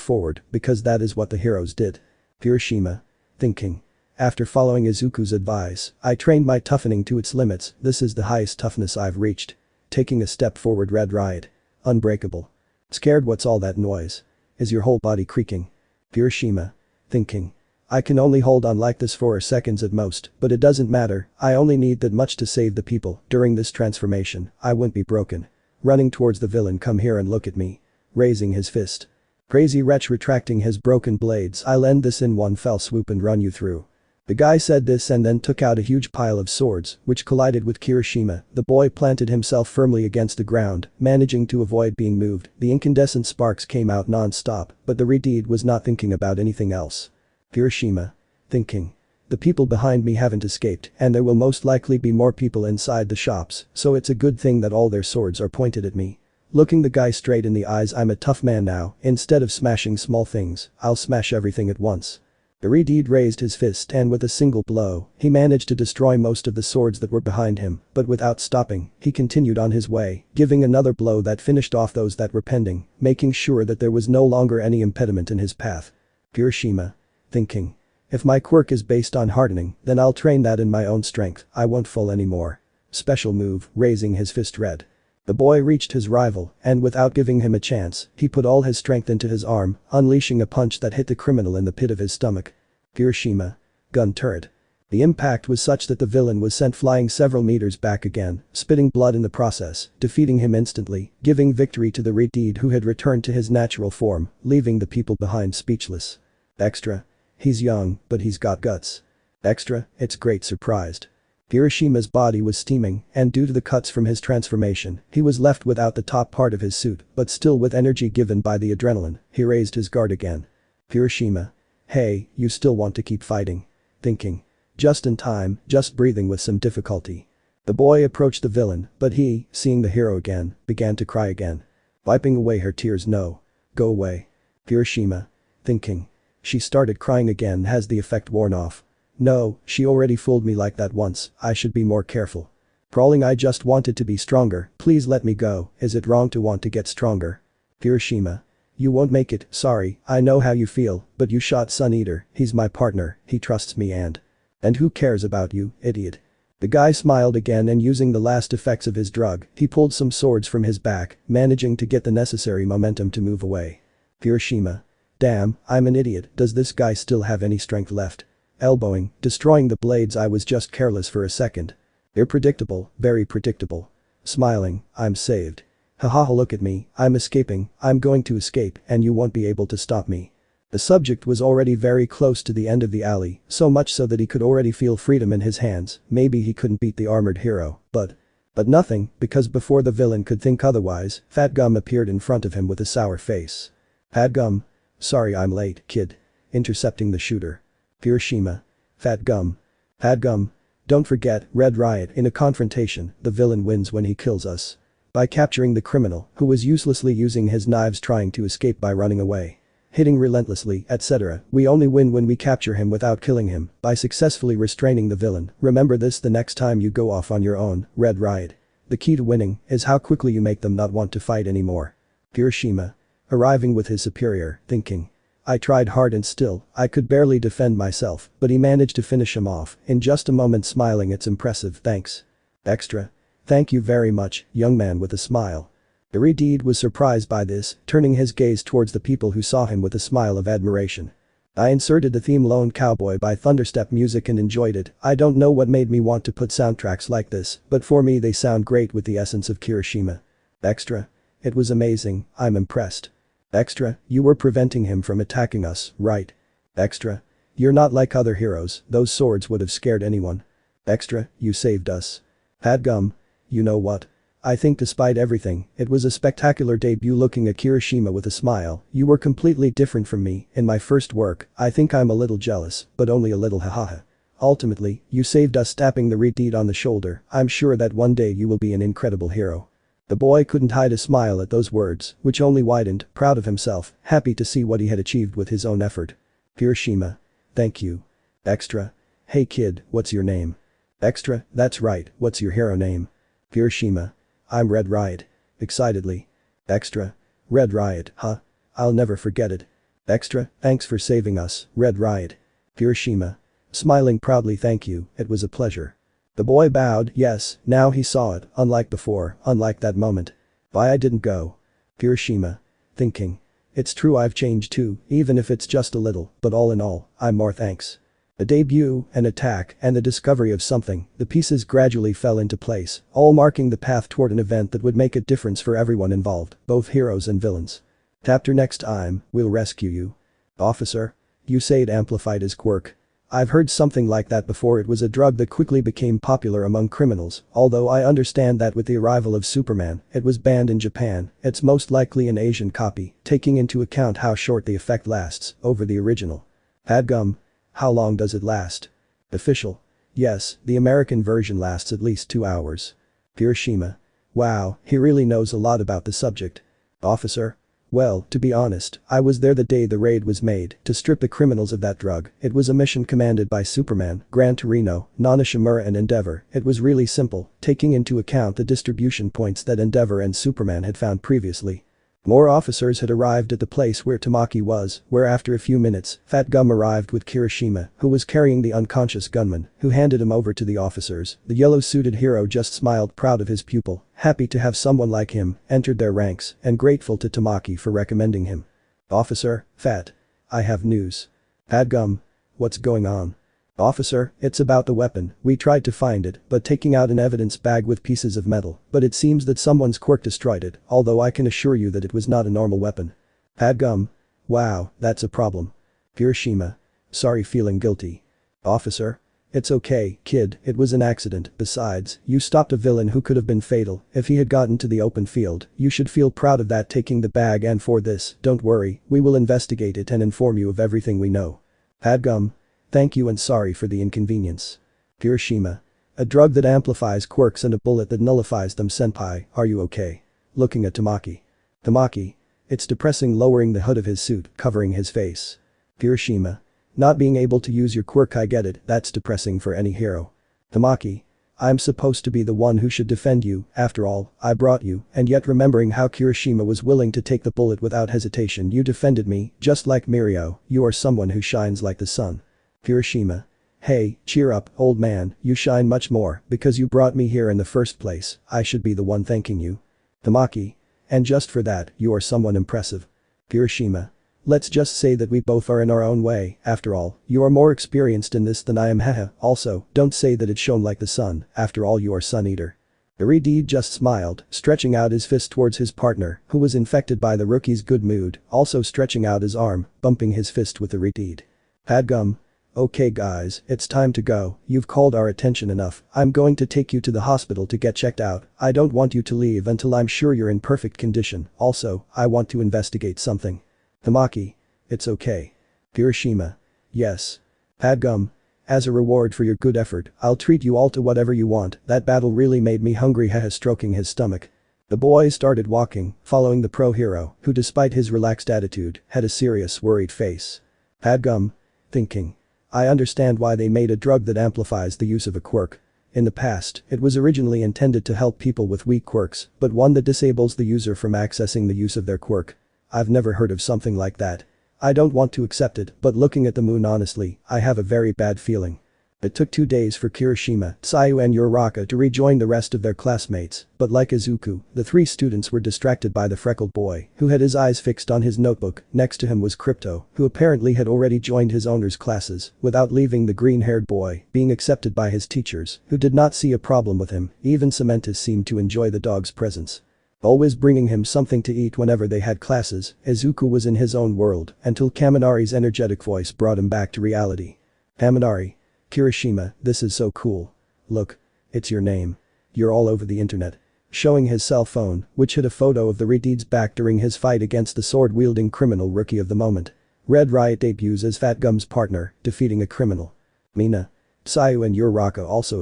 forward, because that is what the heroes did. Hiroshima. Thinking. After following Izuku's advice, I trained my toughening to its limits. This is the highest toughness I've reached. Taking a step forward. Red Riot. Unbreakable. Scared? What's all that noise? Is your whole body creaking? Hiroshima. Thinking. I can only hold on like this for seconds at most, but it doesn't matter, I only need that much to save the people. During this transformation, I won't be broken. Running towards the villain. Come here and look at me. Raising his fist. Crazy wretch retracting his broken blades. I'll end this in one fell swoop and run you through. The guy said this and then took out a huge pile of swords, which collided with Hiroshima. The boy planted himself firmly against the ground, managing to avoid being moved. The incandescent sparks came out non-stop, but the redeed was not thinking about anything else. Hiroshima. Thinking. The people behind me haven't escaped, and there will most likely be more people inside the shops, so it's a good thing that all their swords are pointed at me. Looking the guy straight in the eyes. I'm a tough man now. Instead of smashing small things, I'll smash everything at once. The redeed raised his fist and with a single blow, he managed to destroy most of the swords that were behind him, but without stopping, he continued on his way, giving another blow that finished off those that were pending, making sure that there was no longer any impediment in his path. Hiroshima. Thinking. If my quirk is based on hardening, then I'll train that in my own strength. I won't fall anymore. Special move, raising his fist. Red. The boy reached his rival, and without giving him a chance, he put all his strength into his arm, unleashing a punch that hit the criminal in the pit of his stomach. Hiroshima. Gun turret. The impact was such that the villain was sent flying several meters back again, spitting blood in the process, defeating him instantly, giving victory to the redeed who had returned to his natural form, leaving the people behind speechless. Extra. He's young, but he's got guts. Extra, it's great surprised. Hiroshima's body was steaming, and due to the cuts from his transformation, he was left without the top part of his suit, but still with energy given by the adrenaline, he raised his guard again. Hiroshima. Hey, you still want to keep fighting? Thinking. Just in time, just breathing with some difficulty. The boy approached the villain, but he, seeing the hero again, began to cry again. Wiping away her tears. No. Go away. Hiroshima. Thinking. She started crying again. Has the effect worn off? No, she already fooled me like that once. I should be more careful. Crawling. I just wanted to be stronger. Please let me go. Is it wrong to want to get stronger? Hiroshima. You won't make it. Sorry, I know how you feel, but you shot Sun Eater. He's my partner, he trusts me and who cares about you, idiot? The guy smiled again and using the last effects of his drug, he pulled some swords from his back, managing to get the necessary momentum to move away. Hiroshima. Damn, I'm an idiot. Does this guy still have any strength left? Elbowing, destroying the blades. I was just careless for a second. They're predictable, very predictable. Smiling, I'm saved. Haha, look at me, I'm escaping, I'm going to escape and you won't be able to stop me. The subject was already very close to the end of the alley, so much so that he could already feel freedom in his hands. Maybe he couldn't beat the armored hero, but nothing, because before the villain could think otherwise, Fat Gum appeared in front of him with a sour face. Fat Gum. Sorry I'm late, kid. Intercepting the shooter. Hiroshima. Fat Gum. Fat Gum. Don't forget, Red Riot. In a confrontation, the villain wins when he kills us. By capturing the criminal, who was uselessly using his knives trying to escape by running away. Hitting relentlessly, etc. We only win when we capture him without killing him, by successfully restraining the villain. Remember this the next time you go off on your own, Red Riot. The key to winning is how quickly you make them not want to fight anymore. Hiroshima. Arriving with his superior, thinking. I tried hard and still, I could barely defend myself, but he managed to finish him off, in just a moment. Smiling. It's impressive, thanks. Extra. Thank you very much, young man. With a smile. The redeed was surprised by this, turning his gaze towards the people who saw him with a smile of admiration. I inserted the theme Lone Cowboy by Thunderstep Music and enjoyed it. I don't know what made me want to put soundtracks like this, but for me they sound great with the essence of Hiroshima. Extra. It was amazing, I'm impressed. Extra, you were preventing him from attacking us, right? Extra. You're not like other heroes, those swords would have scared anyone. Extra, you saved us. Fat Gum. You know what? I think despite everything, it was a spectacular debut. Looking at Kirishima with a smile, you were completely different from me in my first work. I think I'm a little jealous, but only a little, hahaha. Ultimately, you saved us. Tapping the reed on the shoulder, I'm sure that one day you will be an incredible hero. The boy couldn't hide a smile at those words, which only widened, proud of himself, happy to see what he had achieved with his own effort. Kirishima. Thank you. Extra. Hey kid, what's your name? Extra, that's right, what's your hero name? Kirishima. I'm Red Riot. Excitedly. Extra. Red Riot, huh? I'll never forget it. Extra, thanks for saving us, Red Riot. Kirishima. Smiling proudly, thank you, it was a pleasure. The boy bowed, yes, now he saw it, unlike before, unlike that moment. Why I didn't go. Kirishima. Thinking. It's true I've changed too, even if it's just a little, but all in all, I'm more thanks. A debut, an attack, and the discovery of something, the pieces gradually fell into place, all marking the path toward an event that would make a difference for everyone involved, both heroes and villains. Chapter next time, we'll rescue you. Officer? You say it amplified his quirk. I've heard something like that before. It was a drug that quickly became popular among criminals, although I understand that with the arrival of Superman, it was banned in Japan. It's most likely an Asian copy, taking into account how short the effect lasts over the original. Padgum. How long does it last? Official. Yes, the American version lasts at least 2 hours. Kirishima. Wow, he really knows a lot about the subject. Officer? Well, to be honest, I was there the day the raid was made to strip the criminals of that drug. It was a mission commanded by Superman, Gran Torino, Nana Shimura and Endeavor. It was really simple, taking into account the distribution points that Endeavor and Superman had found previously. More officers had arrived at the place where Tamaki was, where after a few minutes, Fat Gum arrived with Kirishima, who was carrying the unconscious gunman, who handed him over to the officers. The yellow-suited hero just smiled, proud of his pupil, happy to have someone like him, entered their ranks, and grateful to Tamaki for recommending him. Officer, Fat. I have news. Fat Gum. What's going on? Officer, it's about the weapon. We tried to find it, but taking out an evidence bag with pieces of metal, but it seems that someone's quirk destroyed it, although I can assure you that it was not a normal weapon. Padgum. Wow, that's a problem. Kirishima. Sorry, feeling guilty. Officer. It's okay, kid, it was an accident. Besides, you stopped a villain who could have been fatal if he had gotten to the open field. You should feel proud of that. Taking the bag, and for this, don't worry, we will investigate it and inform you of everything we know. Padgum. Thank you and sorry for the inconvenience. Kirishima. A drug that amplifies quirks and a bullet that nullifies them. Senpai, are you okay? Looking at Tamaki. Tamaki. It's depressing. Lowering the hood of his suit, covering his face. Kirishima. Not being able to use your quirk, I get it, that's depressing for any hero. Tamaki. I'm supposed to be the one who should defend you, after all, I brought you, and yet remembering how Kirishima was willing to take the bullet without hesitation, you defended me, just like Mirio. You are someone who shines like the sun. Kirishima. Hey, cheer up, old man, you shine much more, because you brought me here in the first place. I should be the one thanking you. Tamaki. And just for that, you are someone impressive. Kirishima. Let's just say that we both are in our own way. After all, you are more experienced in this than I am. Haha. Also, don't say that it shone like the sun, after all you are Sun Eater. Iridi just smiled, stretching out his fist towards his partner, who was infected by the rookie's good mood, also stretching out his arm, bumping his fist with Iridi. Padgum. Okay guys, it's time to go. You've called our attention enough. I'm going to take you to the hospital to get checked out. I don't want you to leave until I'm sure you're in perfect condition. Also, I want to investigate something. Tamaki. It's okay. Kirishima. Yes. Padgum. As a reward for your good effort, I'll treat you all to whatever you want. That battle really made me hungry. Haha. Stroking his stomach. The boy started walking, following the pro hero, who despite his relaxed attitude, had a serious, worried face. Padgum. Thinking. I understand why they made a drug that amplifies the use of a quirk. In the past, it was originally intended to help people with weak quirks, but one that disables the user from accessing the use of their quirk. I've never heard of something like that. I don't want to accept it, but looking at the moon honestly, I have a very bad feeling. It took 2 days for Kirishima, Tsuyu and Uraraka to rejoin the rest of their classmates, but like Izuku, the 3 students were distracted by the freckled boy, who had his eyes fixed on his notebook. Next to him was Crypto, who apparently had already joined his owner's classes, without leaving the green-haired boy, being accepted by his teachers, who did not see a problem with him. Even Cementus seemed to enjoy the dog's presence. Always bringing him something to eat whenever they had classes, Izuku was in his own world, until Kaminari's energetic voice brought him back to reality. Kaminari. Kirishima, this is so cool. Look. It's your name. You're all over the internet. showing his cell phone, which had a photo of the Redeed's back during his fight against the sword-wielding criminal rookie of the moment. Red Riot debuts as Fat Gum's partner, defeating a criminal. Mina, Sayu and Uraraka also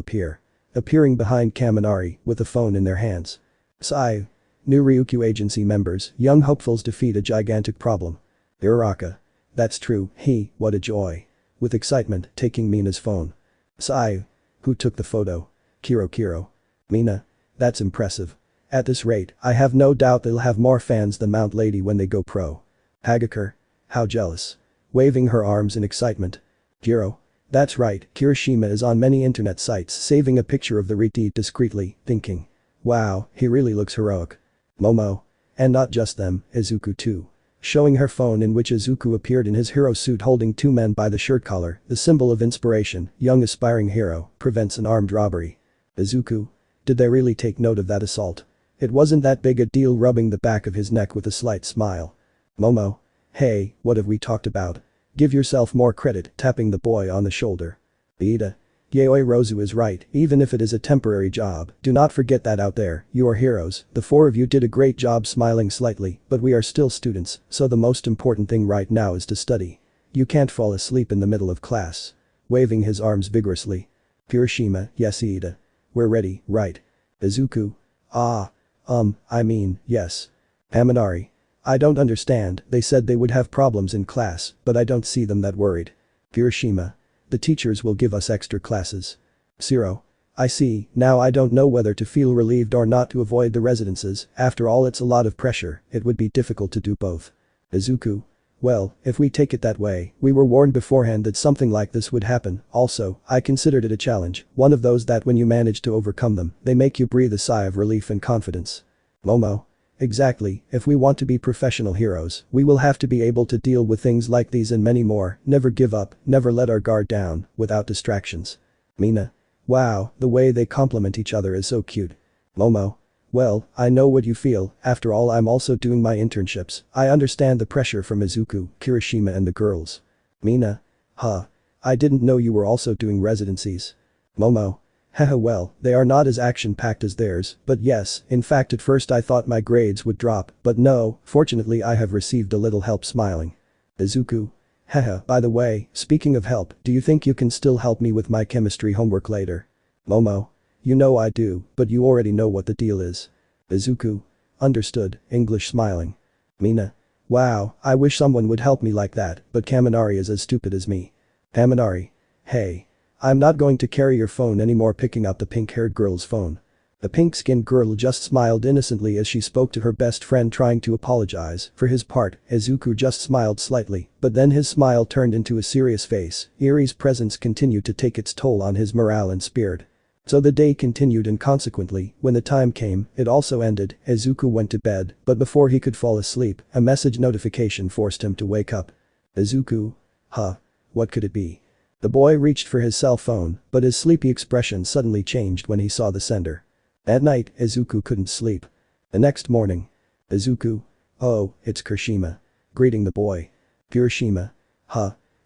appearing behind Kaminari with a phone in their hands. Sayu. New Ryukyu agency members, young hopefuls defeat a gigantic problem. Uraraka. That's true, what a joy. With excitement, taking Mina's phone. Sayu. Who took the photo? Kiro. Mina. That's impressive. At this rate, I have no doubt they'll have more fans than Mount Lady when they go pro. Hagakure. How jealous. Waving her arms in excitement. Kiro. That's right, Kirishima is on many internet sites saving a picture of the Redeed discreetly, thinking. Wow, he really looks heroic. Momo. And not just them, Izuku too. Showing her phone in which Izuku appeared in his hero suit holding two men by the shirt collar, the symbol of inspiration, young aspiring hero, prevents an armed robbery. Izuku. Did they really take note of that assault? It wasn't that big a deal, rubbing the back of his neck with a slight smile. Momo. Hey, what have we talked about? Give yourself more credit, tapping the boy on the shoulder. Ida. Yaoi is right, even if it is a temporary job, do not forget that out there, you are heroes, the four of you did a great job, smiling slightly, but we are still students, so the most important thing right now is to study. You can't fall asleep in the middle of class. Waving his arms vigorously. Kirishima, yes Ida. We're ready, right? Izuku. Yes. Kaminari. I don't understand, they said they would have problems in class, but I don't see them that worried. Kirishima. The teachers will give us extra classes. Zero. I see, now I don't know whether to feel relieved or not to avoid the residences, after all it's a lot of pressure, it would be difficult to do both. Izuku. Well, if we take it that way, we were warned beforehand that something like this would happen, also, I considered it a challenge, one of those that when you manage to overcome them, they make you breathe a sigh of relief and confidence. Momo. Exactly, if we want to be professional heroes, we will have to be able to deal with things like these and many more, never give up, never let our guard down, without distractions. Mina. Wow, the way they compliment each other is so cute. Momo. Well, I know what you feel, after all I'm also doing my internships, I understand the pressure from Izuku, Kirishima and the girls. Mina. I didn't know you were also doing residencies. Momo. Haha, well, they are not as action-packed as theirs, but yes, in fact at first I thought my grades would drop, but no, fortunately I have received a little help, smiling. Izuku. Haha, by the way, speaking of help, do you think you can still help me with my chemistry homework later? Momo. You know I do, but you already know what the deal is. Izuku. Understood, English smiling. Mina. Wow, I wish someone would help me like that, but Kaminari is as stupid as me. Kaminari. Hey. I'm not going to carry your phone anymore, picking up the pink-haired girl's phone. The pink-skinned girl just smiled innocently as she spoke to her best friend, trying to apologize. For his part, Izuku just smiled slightly, but then his smile turned into a serious face. Erie's presence continued to take its toll on his morale and spirit. So the day continued, and consequently, when the time came, it also ended. Izuku went to bed, but before he could fall asleep, a message notification forced him to wake up. Izuku. What could it be? The boy reached for his cell phone, but his sleepy expression suddenly changed when he saw the sender. At night, Izuku couldn't sleep. The next morning. Izuku. Oh, it's Kirishima. Greeting the boy. Kirishima.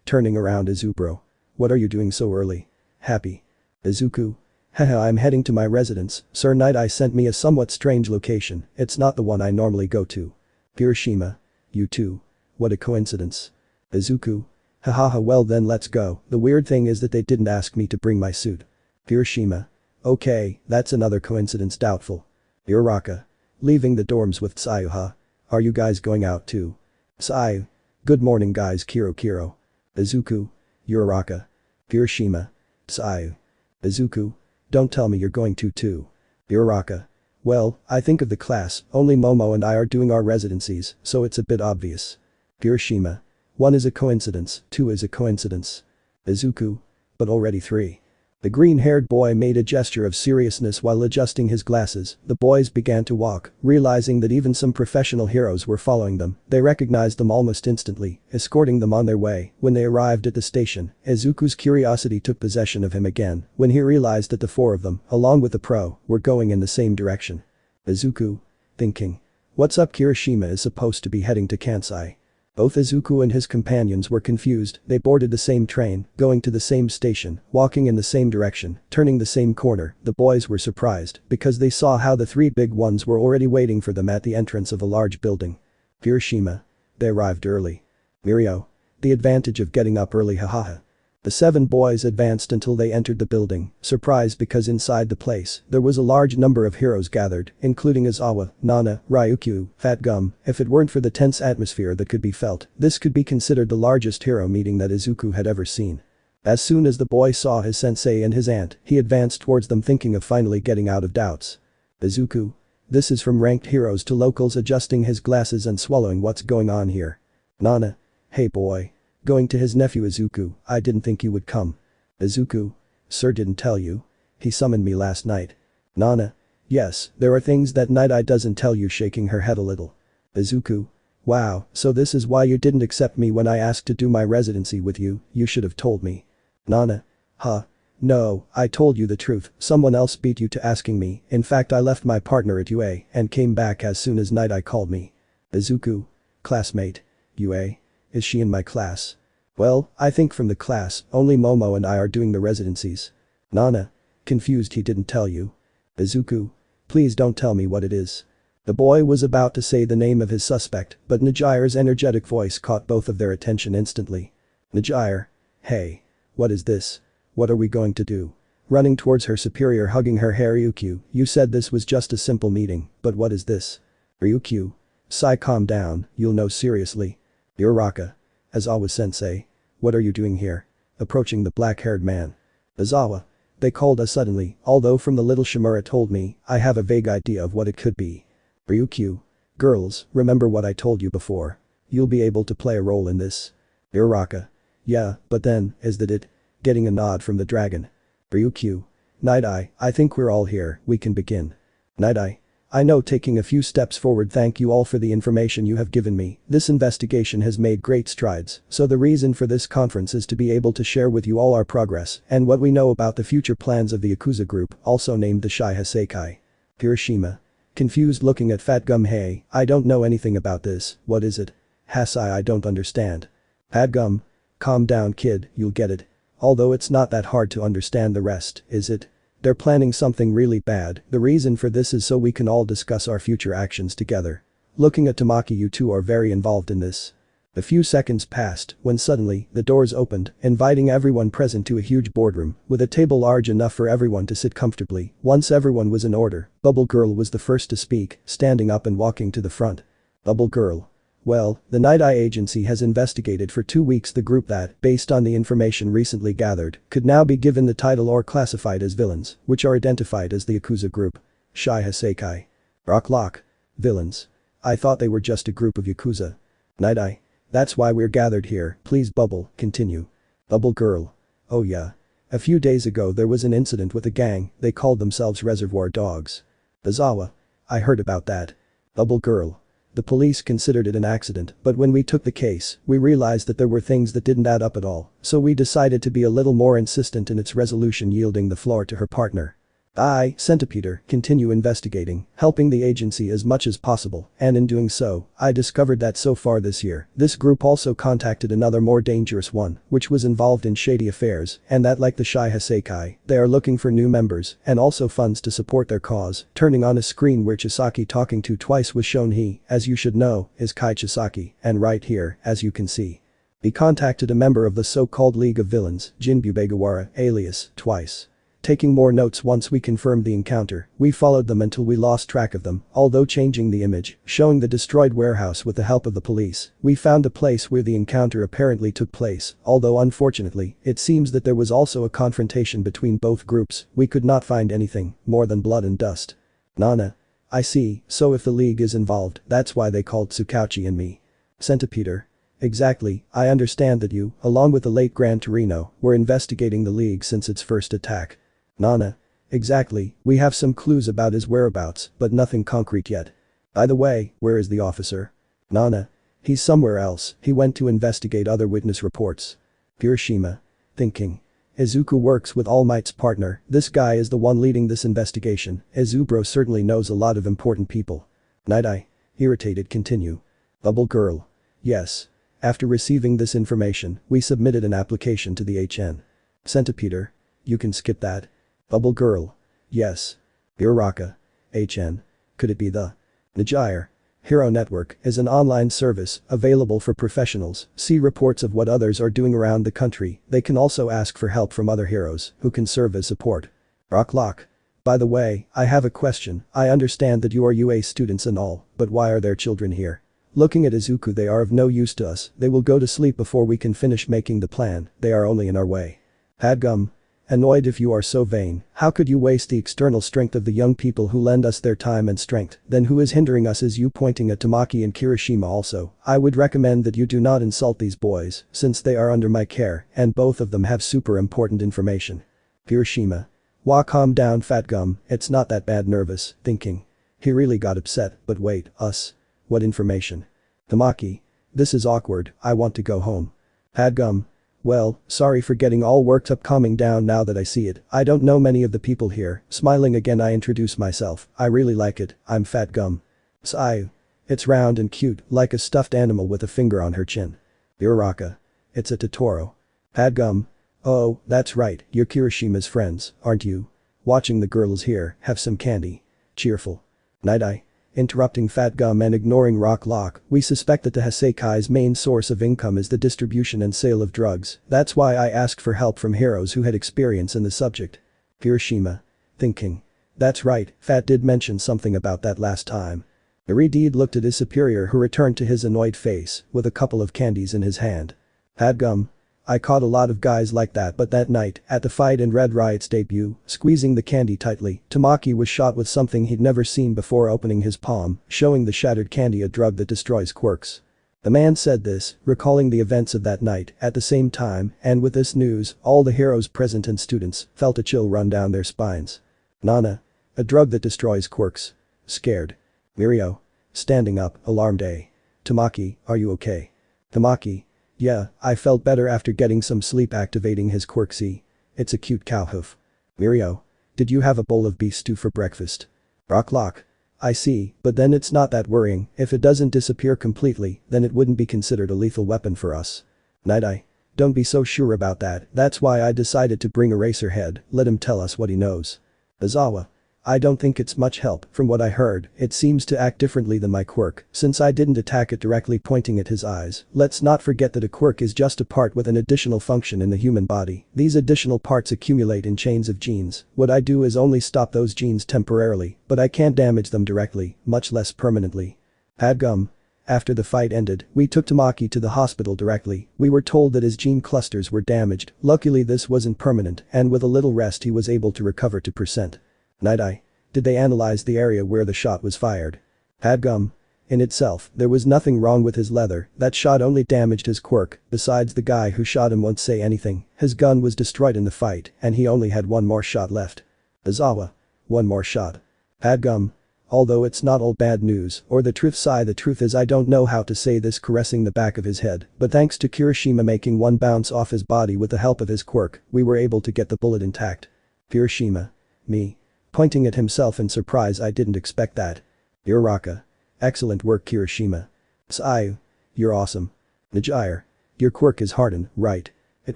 Turning around, Izubro. What are you doing so early? Happy. Izuku. Haha, I'm heading to my residence, Sir Night-Eye sent me a somewhat strange location, it's not the one I normally go to. Kirishima. You too. What a coincidence. Izuku. Hahaha, well then let's go, the weird thing is that they didn't ask me to bring my suit. Kirishima. Okay, that's another coincidence, doubtful. Uraraka. Leaving the dorms with Sayu. Are you guys going out too? Sayu. Good morning guys, Kiro. Izuku. Uraraka. Kirishima. Sayu. Izuku. Don't tell me you're going to too. Uraraka. Well, I think of the class, only Momo and I are doing our residencies, so it's a bit obvious. Kirishima. One is a coincidence, two is a coincidence. Izuku. But already three. The green-haired boy made a gesture of seriousness while adjusting his glasses. The boys began to walk, realizing that even some professional heroes were following them. They recognized them almost instantly, escorting them on their way. When they arrived at the station, Izuku's curiosity took possession of him again when he realized that the four of them, along with the pro, were going in the same direction. Izuku. Thinking. What's up, Kirishima is supposed to be heading to Kansai. Both Izuku and his companions were confused. They boarded the same train, going to the same station, walking in the same direction, turning the same corner. The boys were surprised because they saw how the three big ones were already waiting for them at the entrance of a large building. Hiroshima. They arrived early. Mirio. The advantage of getting up early, hahaha. The 7 boys advanced until they entered the building, surprised because inside the place, there was a large number of heroes gathered, including Aizawa, Nana, Ryukyu, Fat Gum. If it weren't for the tense atmosphere that could be felt, this could be considered the largest hero meeting that Izuku had ever seen. As soon as the boy saw his sensei and his aunt, he advanced towards them thinking of finally getting out of doubts. Izuku. This is from ranked heroes to locals, adjusting his glasses and swallowing what's going on here. Nana. Hey boy. Going to his nephew Izuku, I didn't think you would come. Izuku. Sir didn't tell you. He summoned me last night. Nana. Yes, there are things that Night Eye doesn't tell you, shaking her head a little. Izuku. Wow, so this is why you didn't accept me when I asked to do my residency with you. You should have told me. Nana. Huh. No, I told you the truth, someone else beat you to asking me. In fact, I left my partner at UA and came back as soon as Night Eye called me. Izuku. Classmate. UA. Is she in my class? Well, I think from the class, only Momo and I are doing the residencies. Nana. Confused, he didn't tell you. Izuku. Please don't tell me what it is. The boy was about to say the name of his suspect, but Najire's energetic voice caught both of their attention instantly. Najire. Hey. What is this? What are we going to do? Running towards her superior, hugging her hair. Ryukyu, you said this was just a simple meeting, but what is this? Ryukyu. Sai, calm down, you'll know seriously. Uraraka. Aizawa-sensei. What are you doing here? Approaching the black-haired man. Aizawa. They called us suddenly, although from the little Shimura told me, I have a vague idea of what it could be. Ryukyu. Girls, remember what I told you before. You'll be able to play a role in this. Uraraka. Yeah, but then, is that it? Getting a nod from the dragon. Ryukyu. Night Eye, I think we're all here, we can begin. Night Eye. I know, taking a few steps forward. Thank you all for the information you have given me. This investigation has made great strides, so the reason for this conference is to be able to share with you all our progress and what we know about the future plans of the Yakuza group, also named the Shai Haseikai. Hiroshima. Confused, looking at Fat Gum. Hey, I don't know anything about this, what is it? Hasai, I don't understand. Fat Gum. Calm down kid, you'll get it. Although it's not that hard to understand the rest, is it? They're planning something really bad. The reason for this is so we can all discuss our future actions together. Looking at Tamaki, you two are very involved in this. A few seconds passed when suddenly the doors opened, inviting everyone present to a huge boardroom with a table large enough for everyone to sit comfortably. Once everyone was in order, Bubble Girl was the first to speak, standing up and walking to the front. Bubble Girl. Well, the Night Eye Agency has investigated for 2 weeks the group that, based on the information recently gathered, could now be given the title or classified as villains, which are identified as the Yakuza group. Shai Haseikai. Rock. Villains. I thought they were just a group of Yakuza. Night Eye. That's why we're gathered here, please Bubble, continue. Bubble Girl. Oh yeah. A few days ago there was an incident with a gang, they called themselves Reservoir Dogs. Aizawa. I heard about that. Bubble Girl. The police considered it an accident, but when we took the case, we realized that there were things that didn't add up at all, so we decided to be a little more insistent in its resolution, yielding the floor to her partner. I, Centipeder, continue investigating, helping the agency as much as possible, and in doing so, I discovered that so far this year, this group also contacted another more dangerous one, which was involved in shady affairs, and that like the Shai Haseikai, they are looking for new members, and also funds to support their cause. Turning on a screen where Chisaki talking to twice was shown. He, as you should know, is Kai Chisaki, and right here, as you can see. He contacted a member of the so-called League of Villains, Jinbubegawara, alias, twice. Taking more notes once we confirmed the encounter, we followed them until we lost track of them, although changing the image, showing the destroyed warehouse with the help of the police, we found a place where the encounter apparently took place, although unfortunately, it seems that there was also a confrontation between both groups. We could not find anything more than blood and dust. Nana. I see, so if the League is involved, that's why they called Tsukauchi and me. Centipeder. Exactly, I understand that you, along with the late Gran Torino, were investigating the League since its first attack. Nana. Exactly, we have some clues about his whereabouts, but nothing concrete yet. By the way, where is the officer? Nana. He's somewhere else, he went to investigate other witness reports. Hiroshima. Thinking. Izuku works with Almight's partner, this guy is the one leading this investigation. Izubro certainly knows a lot of important people. Night Eye. Irritated, continue. Bubble Girl. Yes. After receiving this information, we submitted an application to the HN. Centipeder. You can skip that. Bubble Girl. Yes. Uraraka. HN. Could it be the Nijire? Hero Network is an online service available for professionals. See reports of what others are doing around the country. They can also ask for help from other heroes who can serve as support. Rocklock. By the way, I have a question. I understand that you are UA students and all, but why are there children here? Looking at Izuku, they are of no use to us. They will go to sleep before we can finish making the plan. They are only in our way. Hadgum. Annoyed if you are so vain, how could you waste the external strength of the young people who lend us their time and strength? Then who is hindering us? Is you pointing at Tamaki and Kirishima also? I would recommend that you do not insult these boys, since they are under my care, and both of them have super important information. Kirishima. Wah, calm down Fatgum, it's not that bad. Nervous, thinking. He really got upset, but wait, us? What information? Tamaki. This is awkward, I want to go home. Hadgum. Well, sorry for getting all worked up. Calming down now that I see it. I don't know many of the people here. Smiling again, I introduce myself. I really like it. I'm Fat Gum. Sayu. It's round and cute, like a stuffed animal with a finger on her chin. Uraraka. It's a Totoro. Hadgum. Oh, that's right, you're Kirishima's friends, aren't you? Watching the girls here, have some candy. Cheerful. Night-eye. Interrupting Fat Gum and ignoring Rocklock, we suspect that the Hasekai's main source of income is the distribution and sale of drugs. That's why I asked for help from heroes who had experience in the subject. Kirishima. Thinking. That's right, Fat did mention something about that last time. Irideed looked at his superior, who returned to his annoyed face, with a couple of candies in his hand. Hadgum. I caught a lot of guys like that, but that night, at the fight in Red Riot's debut, squeezing the candy tightly, Tamaki was shot with something he'd never seen before, opening his palm, showing the shattered candy a drug that destroys quirks. The man said this, recalling the events of that night. At the same time, and with this news, all the heroes present and students felt a chill run down their spines. Nana. A drug that destroys quirks. Scared. Mirio. Standing up, alarmed. Tamaki, are you okay? Tamaki. Yeah, I felt better after getting some sleep. Activating his quirk. See? It's a cute cow hoof. Mirio. Did you have a bowl of beef stew for breakfast? Rocklock. I see, but then it's not that worrying. If it doesn't disappear completely, then it wouldn't be considered a lethal weapon for us. Night-eye. Don't be so sure about that. That's why I decided to bring Eraserhead. Let him tell us what he knows. Aizawa. I don't think it's much help. From what I heard, it seems to act differently than my quirk, since I didn't attack it directly. Pointing at his eyes. Let's not forget that a quirk is just a part with an additional function in the human body. These additional parts accumulate in chains of genes. What I do is only stop those genes temporarily, but I can't damage them directly, much less permanently. Hadgum. After the fight ended, we took Tamaki to the hospital directly. We were told that his gene clusters were damaged. Luckily this wasn't permanent, and with a little rest he was able to recover to %. Night-eye. Did they analyze the area where the shot was fired? Hadgum. In itself, there was nothing wrong with his leather. That shot only damaged his quirk. Besides, the guy who shot him won't say anything. His gun was destroyed in the fight, and he only had one more shot left. Aizawa. One more shot. Hadgum. Although it's not all bad news, or the truth. Sigh. The truth is I don't know how to say this, caressing the back of his head, but thanks to Kirishima making one bounce off his body with the help of his quirk, we were able to get the bullet intact. Kirishima. Me. Pointing at himself in surprise. I didn't expect that. Uraraka. Excellent work Kirishima. Sayu. You're awesome. Nijire. Your quirk is hardened, right? It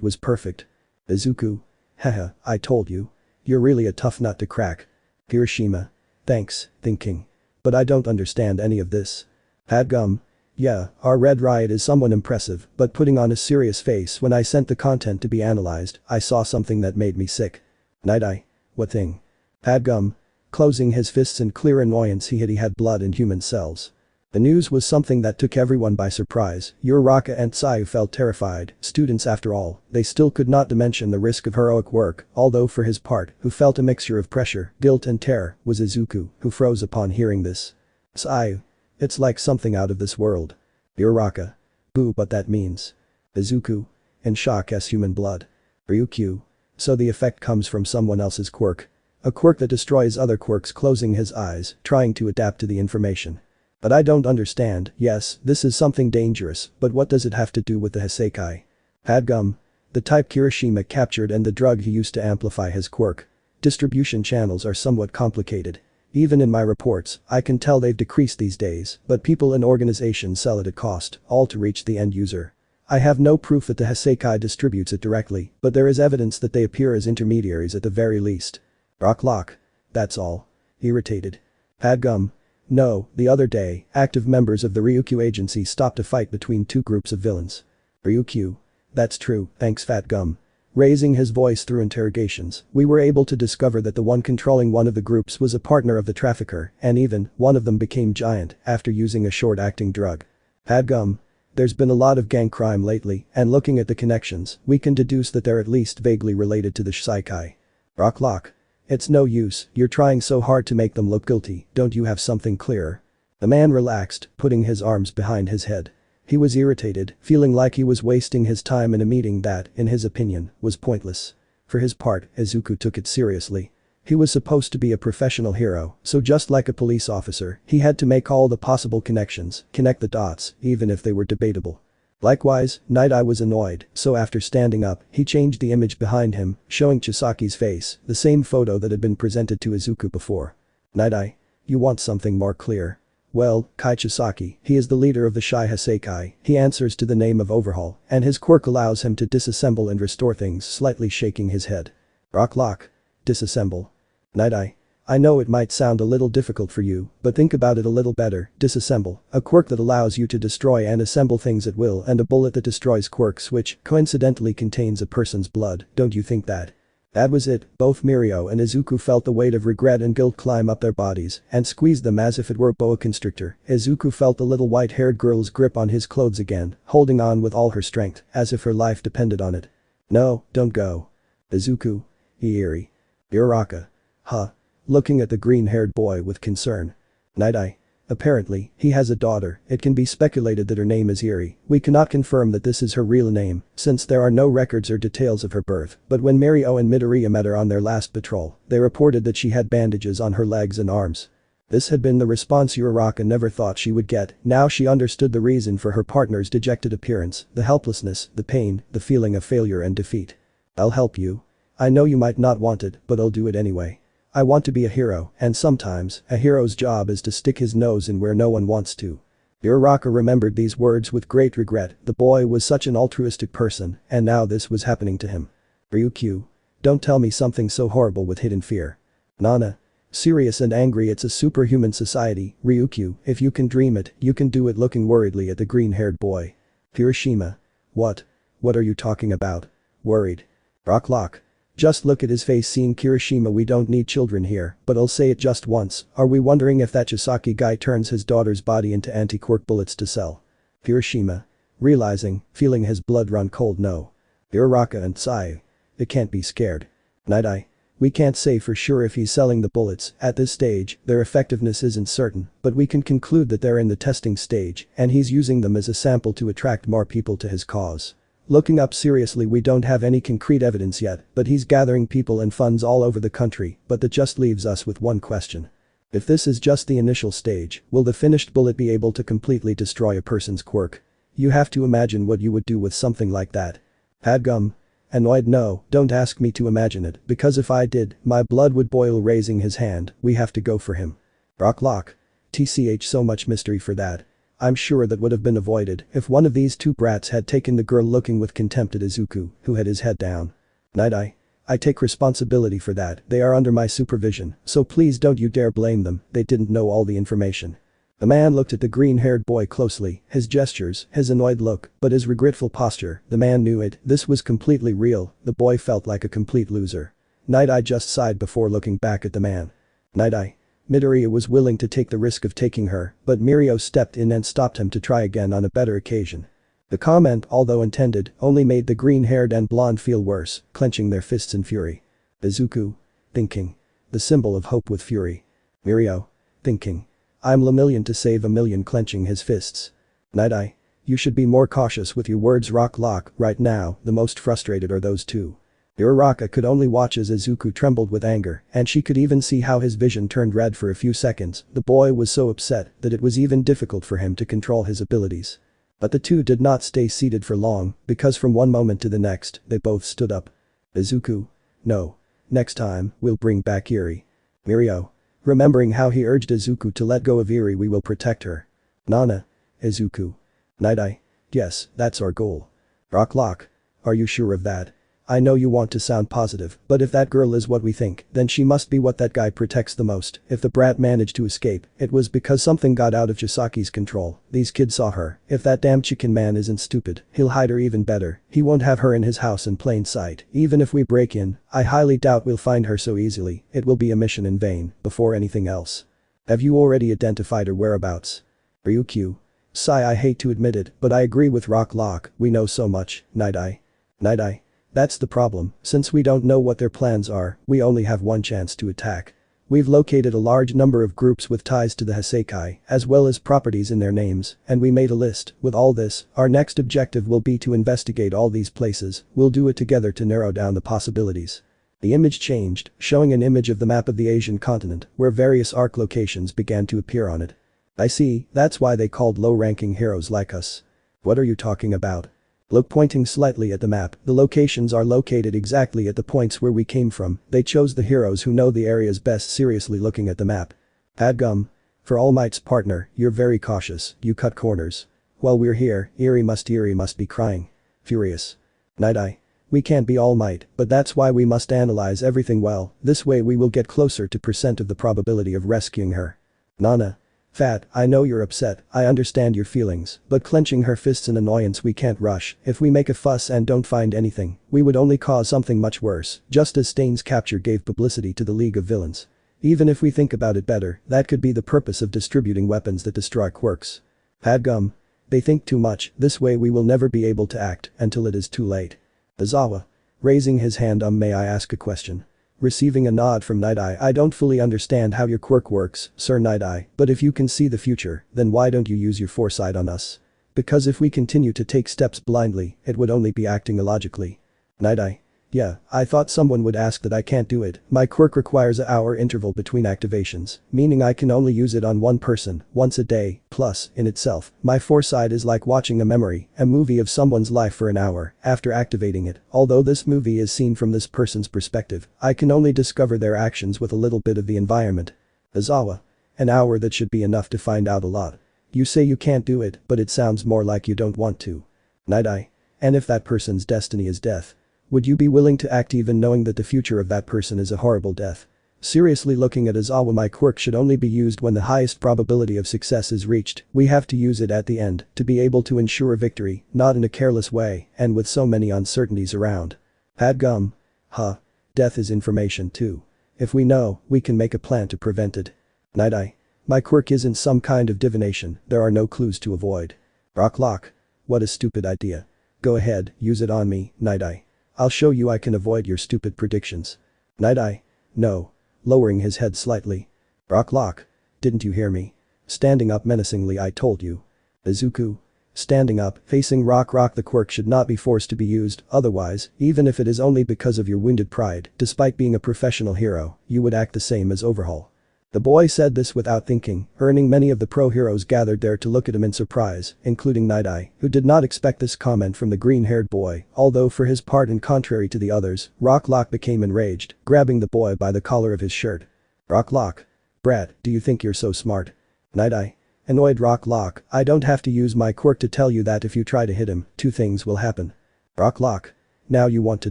was perfect. Izuku. Haha, I told you. You're really a tough nut to crack. Kirishima. Thanks, thinking. But I don't understand any of this. Hadgum. Yeah, our Red Riot is somewhat impressive, but putting on a serious face when I sent the content to be analyzed, I saw something that made me sick. Night-eye. What thing? Hadgum. Closing his fists in clear annoyance, he had blood in human cells. The news was something that took everyone by surprise. Uraraka and Sayu felt terrified. Students after all, they still could not dimension the risk of heroic work, although for his part, who felt a mixture of pressure, guilt and terror, was Izuku, who froze upon hearing this. Sayu. It's like something out of this world. Uraraka. Boo, but that means. Izuku. In shock as human blood. Ryukyu. So the effect comes from someone else's quirk. A quirk that destroys other quirks. Closing his eyes, trying to adapt to the information. But I don't understand. Yes, this is something dangerous, but what does it have to do with the Hasekai? Hadgum. The type Kirishima captured and the drug he used to amplify his quirk. Distribution channels are somewhat complicated. Even in my reports, I can tell they've decreased these days, but people and organizations sell it at cost, all to reach the end user. I have no proof that the Heiseikai distributes it directly, but there is evidence that they appear as intermediaries at the very least. Rocklock. That's all. Irritated. Padgum. No, the other day, active members of the Ryukyu agency stopped a fight between two groups of villains. Ryukyu. That's true, thanks Fat Gum. Raising his voice through interrogations, we were able to discover that the one controlling one of the groups was a partner of the trafficker, and even, one of them became giant after using a short-acting drug. Padgum. There's been a lot of gang crime lately, and looking at the connections, we can deduce that they're at least vaguely related to the Heiseikai. Rocklock. It's no use, you're trying so hard to make them look guilty, don't you have something clearer? The man relaxed, putting his arms behind his head. He was irritated, feeling like he was wasting his time in a meeting that, in his opinion, was pointless. For his part, Izuku took it seriously. He was supposed to be a professional hero, so just like a police officer, he had to make all the possible connections, connect the dots, even if they were debatable. Likewise, Night Eye was annoyed, so after standing up, he changed the image behind him, showing Chisaki's face, the same photo that had been presented to Izuku before. Night Eye. You want something more clear? Well, Kai Chisaki, he is the leader of the Shai Heiseikai, he answers to the name of Overhaul, and his quirk allows him to disassemble and restore things, slightly shaking his head. Rocklock. Disassemble. Night Eye. I know it might sound a little difficult for you, but think about it a little better. Disassemble, a quirk that allows you to destroy and assemble things at will, and a bullet that destroys quirks which, coincidentally, contains a person's blood, don't you think that? That was it, both Mirio and Izuku felt the weight of regret and guilt climb up their bodies and squeeze them as if it were a boa constrictor. Izuku felt the little white-haired girl's grip on his clothes again, holding on with all her strength, as if her life depended on it. No, don't go. Izuku. Iiri. Uraraka. Huh. Looking at the green-haired boy with concern. Night Eye. Apparently, he has a daughter, it can be speculated that her name is Iiri. We cannot confirm that this is her real name, since there are no records or details of her birth, but when Mirio and Midoriya met her on their last patrol, they reported that she had bandages on her legs and arms. This had been the response Uraraka never thought she would get, now she understood the reason for her partner's dejected appearance, the helplessness, the pain, the feeling of failure and defeat. I'll help you. I know you might not want it, but I'll do it anyway. I want to be a hero, and sometimes, a hero's job is to stick his nose in where no one wants to. Uraraka remembered these words with great regret, the boy was such an altruistic person, and now this was happening to him. Ryukyu. Don't tell me something so horrible with hidden fear. Nana. Serious and angry, it's a superhuman society, Ryukyu, if you can dream it, you can do it, looking worriedly at the green-haired boy. Hiroshima. What? What are you talking about? Worried. Rocklock. Just look at his face, seeing Kirishima. We don't need children here, but I'll say it just once, are we wondering if that Chisaki guy turns his daughter's body into anti-quirk bullets to sell? Kirishima. Realizing, feeling his blood run cold. No. Uraraka and Sai. They can't be scared. Night Eye. We can't say for sure if he's selling the bullets, at this stage, their effectiveness isn't certain, but we can conclude that they're in the testing stage, and he's using them as a sample to attract more people to his cause. Looking up seriously, we don't have any concrete evidence yet, but he's gathering people and funds all over the country, but that just leaves us with one question. If this is just the initial stage, will the finished bullet be able to completely destroy a person's quirk? You have to imagine what you would do with something like that. Padgum. Annoyed. No, don't ask me to imagine it, because if I did, my blood would boil. Raising his hand, we have to go for him. Rocklock. TCH, so much mystery for that. I'm sure that would have been avoided if one of these two brats had taken the girl, looking with contempt at Izuku, who had his head down. Night Eye. I take responsibility for that, they are under my supervision, so please don't you dare blame them, they didn't know all the information. The man looked at the green-haired boy closely, his gestures, his annoyed look, but his regretful posture, the man knew it, this was completely real, the boy felt like a complete loser. Night Eye just sighed before looking back at the man. Night Eye. Midoriya was willing to take the risk of taking her, but Mirio stepped in and stopped him to try again on a better occasion. The comment, although intended, only made the green-haired and blonde feel worse, clenching their fists in fury. Izuku. Thinking. The symbol of hope with fury. Mirio. Thinking. I'm Lemillion to save a million, clenching his fists. Night Eye. You should be more cautious with your words. Rocklock. Right now, the most frustrated are those two. Uraraka could only watch as Izuku trembled with anger, and she could even see how his vision turned red for a few seconds. The boy was so upset that it was even difficult for him to control his abilities. But the two did not stay seated for long, because from one moment to the next, they both stood up. Izuku. No. Next time, we'll bring back Iiri. Mirio. Remembering how he urged Izuku to let go of Iiri, we will protect her. Nana. Izuku. Night Eye. Yes, that's our goal. Rocklock. Are you sure of that? I know you want to sound positive, but if that girl is what we think, then she must be what that guy protects the most. If the brat managed to escape, it was because something got out of Chisaki's control. These kids saw her. If that damn chicken man isn't stupid, he'll hide her even better. He won't have her in his house in plain sight. Even if we break in, I highly doubt we'll find her so easily. It will be a mission in vain, before anything else. Have you already identified her whereabouts? Ryukyu. Sigh, I hate to admit it, but I agree with Rocklock, we know so much. Night-eye. Night-eye. That's the problem, since we don't know what their plans are, we only have one chance to attack. We've located a large number of groups with ties to the Hassaikai, as well as properties in their names, and we made a list. With all this, our next objective will be to investigate all these places. We'll do it together to narrow down the possibilities. The image changed, showing an image of the map of the Asian continent, where various arc locations began to appear on it. I see, that's why they called low-ranking heroes like us. What are you talking about? Look, pointing slightly at the map, the locations are located exactly at the points where we came from. They chose the heroes who know the areas best. Seriously, looking at the map. Padgum. For Almight's partner, you're very cautious, you cut corners. While we're here, Eerie must be crying. Furious. Night-eye. We can't be All Might, but that's why we must analyze everything well. This way we will get closer to % of the probability of rescuing her. Nana. Fat, I know you're upset, I understand your feelings, but clenching her fists in annoyance, we can't rush. If we make a fuss and don't find anything, we would only cause something much worse, just as Stain's capture gave publicity to the League of Villains. Even if we think about it better, that could be the purpose of distributing weapons that destroy quirks. Padgum. They think too much, this way we will never be able to act until it is too late. Aizawa. Raising his hand, may I ask a question? Receiving a nod from Night-eye. I don't fully understand how your quirk works, Sir Night-eye, but if you can see the future, then why don't you use your foresight on us? Because if we continue to take steps blindly, it would only be acting illogically. Night-eye. Yeah, I thought someone would ask that. I can't do it. My quirk requires an hour interval between activations, meaning I can only use it on one person, once a day, plus, in itself, my foresight is like watching a movie of someone's life for an hour. After activating it, although this movie is seen from this person's perspective, I can only discover their actions with a little bit of the environment. Aizawa. An hour, that should be enough to find out a lot. You say you can't do it, but it sounds more like you don't want to. Night-eye. And if that person's destiny is death? Would you be willing to act even knowing that the future of that person is a horrible death? Seriously, looking at Aizawa, my quirk should only be used when the highest probability of success is reached. We have to use it at the end to be able to ensure victory, not in a careless way and with so many uncertainties around. Padgum. Huh. Death is information too. If we know, we can make a plan to prevent it. Night-eye. My quirk isn't some kind of divination, there are no clues to avoid. Rocklock. What a stupid idea. Go ahead, use it on me, Night-eye. I'll show you I can avoid your stupid predictions. Night-eye. No. Lowering his head slightly. Rocklock. Didn't you hear me? Standing up menacingly, I told you. Izuku. Standing up, facing Rock. The quirk should not be forced to be used, otherwise, even if it is only because of your wounded pride, despite being a professional hero, you would act the same as Overhaul. The boy said this without thinking, earning many of the pro-heroes gathered there to look at him in surprise, including Night-eye, who did not expect this comment from the green-haired boy, although for his part and contrary to the others, Rocklock became enraged, grabbing the boy by the collar of his shirt. Rocklock. Brat, do you think you're so smart? Night-eye. Annoyed Rocklock, I don't have to use my quirk to tell you that if you try to hit him, two things will happen. Rocklock. Now you want to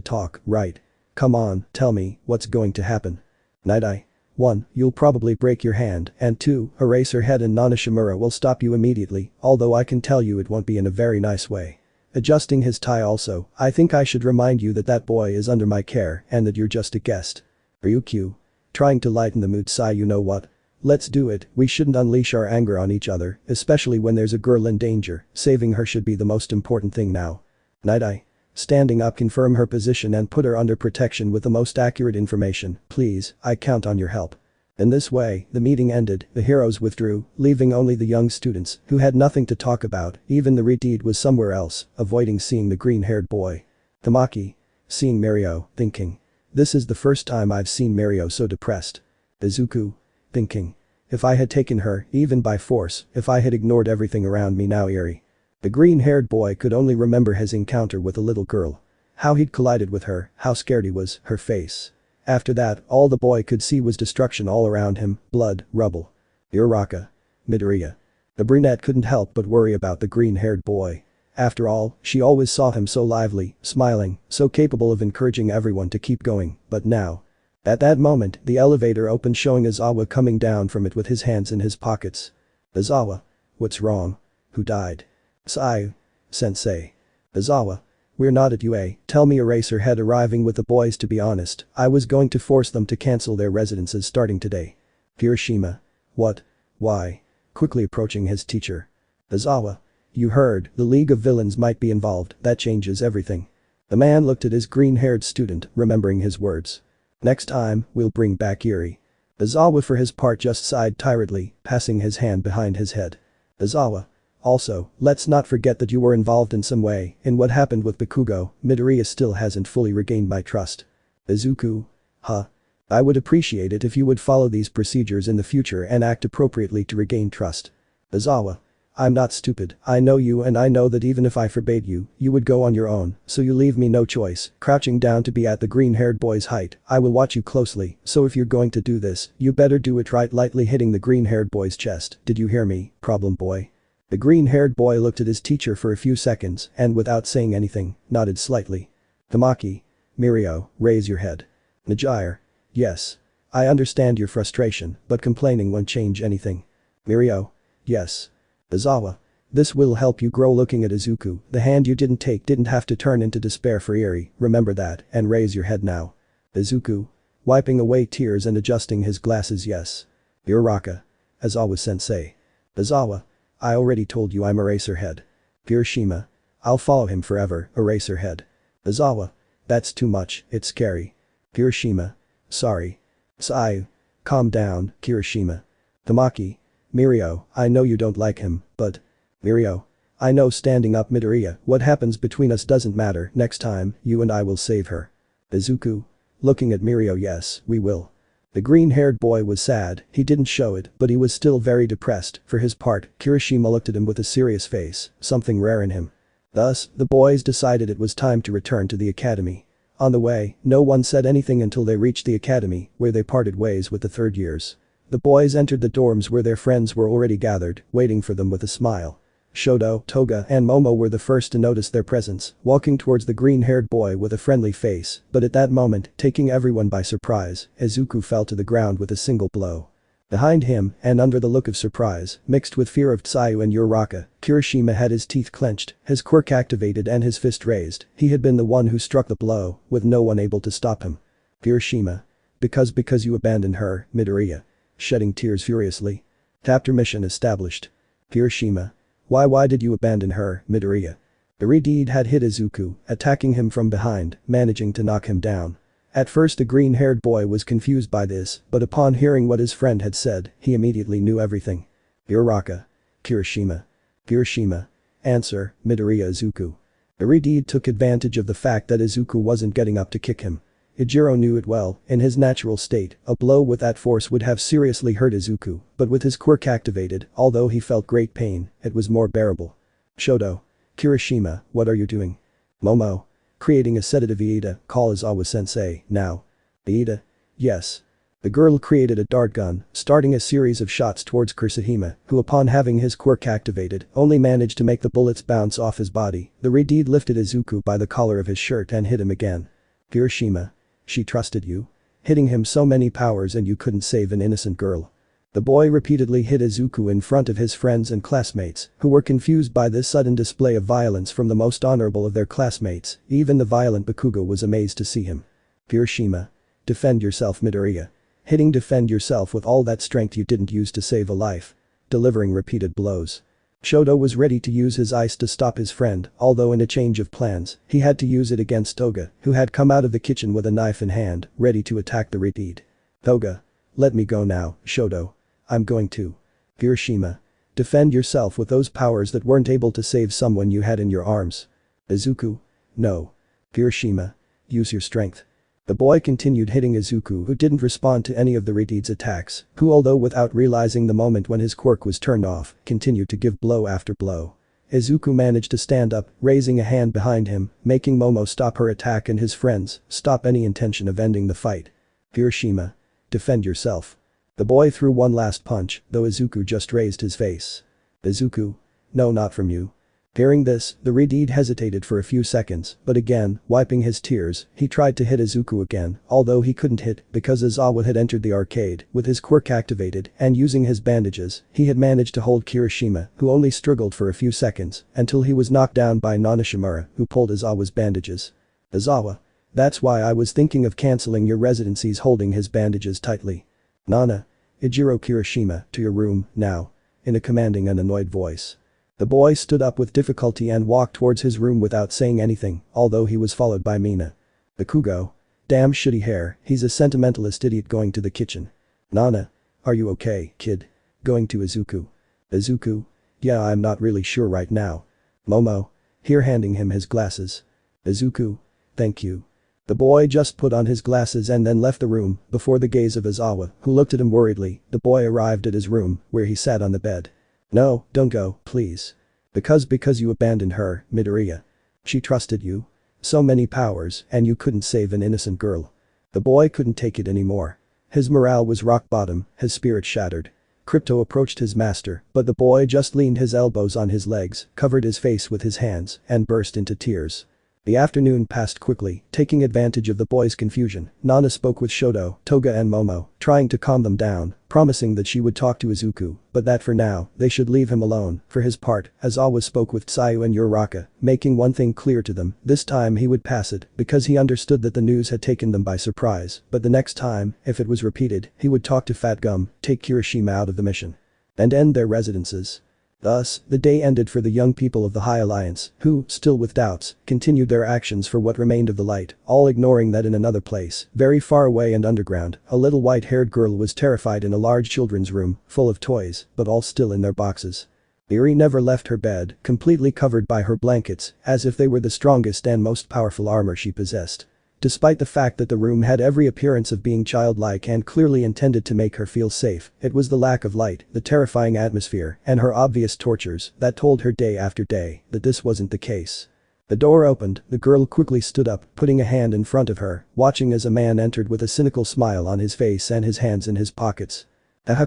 talk, right? Come on, tell me, what's going to happen? Night-eye. 1. You'll probably break your hand, and 2. Erase her head and Nanashimura will stop you immediately, although I can tell you it won't be in a very nice way. Adjusting his tie also, I think I should remind you that that boy is under my care and that you're just a guest. Ryukyu. Trying to lighten the mood. Sigh, you know what? Let's do it, we shouldn't unleash our anger on each other, especially when there's a girl in danger, saving her should be the most important thing now. Night-eye. Standing up, confirm her position and put her under protection with the most accurate information, please, I count on your help. In this way, the meeting ended, the heroes withdrew, leaving only the young students, who had nothing to talk about. Even the Redeed was somewhere else, avoiding seeing the green-haired boy. Tamaki. Seeing Mirio, thinking. This is the first time I've seen Mirio so depressed. Izuku. Thinking. If I had taken her, even by force, if I had ignored everything around me now. Eerie. The green-haired boy could only remember his encounter with a little girl. How he'd collided with her, how scared he was, her face. After that, all the boy could see was destruction all around him, blood, rubble. Uraraka. Midoriya. The brunette couldn't help but worry about the green-haired boy. After all, she always saw him so lively, smiling, so capable of encouraging everyone to keep going, but now. At that moment, the elevator opened showing Aizawa coming down from it with his hands in his pockets. Aizawa. What's wrong? Who died? Sai. Sensei. Aizawa. We're not at UA, tell me Eraserhead arriving with the boys. To be honest, I was going to force them to cancel their residences starting today. Hiroshima. What? Why? Quickly approaching his teacher. Aizawa. You heard, the League of Villains might be involved, that changes everything. The man looked at his green-haired student, remembering his words. Next time, we'll bring back Eri. Aizawa for his part just sighed tiredly, passing his hand behind his head. Aizawa. Also, let's not forget that you were involved in some way in what happened with Bakugo. Midoriya still hasn't fully regained my trust. Izuku. Huh. I would appreciate it if you would follow these procedures in the future and act appropriately to regain trust. Aizawa. I'm not stupid, I know you and I know that even if I forbade you, you would go on your own, so you leave me no choice. Crouching down to be at the green-haired boy's height, I will watch you closely, so if you're going to do this, you better do it right. Lightly hitting the green-haired boy's chest. Did you hear me, problem boy? The green-haired boy looked at his teacher for a few seconds and without saying anything, nodded slightly. Tamaki. Mirio, raise your head. Najire. Yes. I understand your frustration, but complaining won't change anything. Mirio. Yes. Aizawa. This will help you grow. Looking at Izuku, the hand you didn't take didn't have to turn into despair for Eri, remember that, and raise your head now. Izuku. Wiping away tears and adjusting his glasses. Yes. Uraraka. Aizawa sensei. Aizawa. I already told you I'm Eraserhead. Hiroshima. I'll follow him forever, Eraserhead. Aizawa. That's too much, it's scary. Hiroshima. Sorry. Sai. Calm down, Kirishima. Tamaki. Mirio, I know you don't like him, but… Mirio. I know. Standing up. Midoriya, what happens between us doesn't matter. Next time, you and I will save her. Izuku. Looking at Mirio. Yes, we will. The green-haired boy was sad, he didn't show it, but he was still very depressed. For his part, Kirishima looked at him with a serious face, something rare in him. Thus, the boys decided it was time to return to the academy. On the way, no one said anything until they reached the academy, where they parted ways with the third years. The boys entered the dorms where their friends were already gathered, waiting for them with a smile. Shoto, Toga and Momo were the first to notice their presence, walking towards the green-haired boy with a friendly face, but at that moment, taking everyone by surprise, Izuku fell to the ground with a single blow. Behind him, and under the look of surprise, mixed with fear of Tsuyu and Uraraka, Kirishima had his teeth clenched, his quirk activated and his fist raised. He had been the one who struck the blow, with no one able to stop him. Kirishima. Because you abandoned her, Midoriya. Shedding tears furiously. Chapter mission established. Hiroshima. Why did you abandon her, Midoriya? The Redeed had hit Izuku, attacking him from behind, managing to knock him down. At first the green-haired boy was confused by this, but upon hearing what his friend had said, he immediately knew everything. Uraraka. Kirishima. Kirishima. Answer, Midoriya. Izuku. The Redeed took advantage of the fact that Izuku wasn't getting up to kick him. Ijiro knew it well. In his natural state, a blow with that force would have seriously hurt Izuku, but with his quirk activated, although he felt great pain, it was more bearable. Shoto. Kirishima, what are you doing? Momo. Creating a sedative. Iida, call Aizawa sensei, now. Iida. Yes. The girl created a dart gun, starting a series of shots towards Kirishima, who upon having his quirk activated, only managed to make the bullets bounce off his body. The Redeed lifted Izuku by the collar of his shirt and hit him again. Kirishima. She trusted you? Hitting him so many powers and you couldn't save an innocent girl. The boy repeatedly hit Izuku in front of his friends and classmates, who were confused by this sudden display of violence from the most honorable of their classmates. Even the violent Bakugo was amazed to see him. Kirishima. Defend yourself, Midoriya. Hitting defend yourself with all that strength you didn't use to save a life. Delivering repeated blows. Shoto was ready to use his ice to stop his friend, although in a change of plans, he had to use it against Toga, who had come out of the kitchen with a knife in hand, ready to attack the Redeed. Toga. Let me go now, Shoto. I'm going to. Kirishima. Defend yourself with those powers that weren't able to save someone you had in your arms. Izuku. No. Kirishima. Use your strength. The boy continued hitting Izuku, who didn't respond to any of the Redeed's attacks, who although without realizing the moment when his quirk was turned off, continued to give blow after blow. Izuku managed to stand up, raising a hand behind him, making Momo stop her attack and his friends stop any intention of ending the fight. Kirishima. Defend yourself. The boy threw one last punch, though Izuku just raised his face. Izuku. No, not from you. Hearing this, the Redeed hesitated for a few seconds, but again, wiping his tears, he tried to hit Izuku again, although he couldn't hit because Aizawa had entered the arcade with his quirk activated and using his bandages, he had managed to hold Kirishima, who only struggled for a few seconds until he was knocked down by Nanashimura, who pulled Aizawa's bandages. Aizawa. That's why I was thinking of cancelling your residencies, holding his bandages tightly. Nana. Ijiro Kirishima, to your room, now. In a commanding and annoyed voice. The boy stood up with difficulty and walked towards his room without saying anything, although he was followed by Mina. Bakugo. Damn shitty hair, he's a sentimentalist idiot going to the kitchen. Nana. Are you okay, kid? Going to Izuku. Izuku? Yeah, I'm not really sure right now. Momo. Here, handing him his glasses. Izuku. Thank you. The boy just put on his glasses and then left the room before the gaze of Aizawa, who looked at him worriedly. The boy arrived at his room, where he sat on the bed. No, don't go, please. Because you abandoned her, Midoriya. She trusted you. So many powers, and you couldn't save an innocent girl. The boy couldn't take it anymore. His morale was rock bottom, his spirit shattered. Crypto approached his master, but the boy just leaned his elbows on his legs, covered his face with his hands, and burst into tears. The afternoon passed quickly, taking advantage of the boy's confusion. Nana spoke with Shoto, Toga and Momo, trying to calm them down, promising that she would talk to Izuku, but that for now, they should leave him alone. For his part, Aizawa spoke with Tsuyu and Uraraka, making one thing clear to them, this time he would pass it, because he understood that the news had taken them by surprise, but the next time, if it was repeated, he would talk to Fat Gum, take Kirishima out of the mission, and end their residences. Thus, the day ended for the young people of the High Alliance, who, still with doubts, continued their actions for what remained of the light, all ignoring that in another place, very far away and underground, a little white-haired girl was terrified in a large children's room, full of toys, but all still in their boxes. Eri never left her bed, completely covered by her blankets, as if they were the strongest and most powerful armor she possessed. Despite the fact that the room had every appearance of being childlike and clearly intended to make her feel safe, it was the lack of light, the terrifying atmosphere, and her obvious tortures that told her day after day that this wasn't the case. The door opened, the girl quickly stood up, putting a hand in front of her, watching as a man entered with a cynical smile on his face and his hands in his pockets.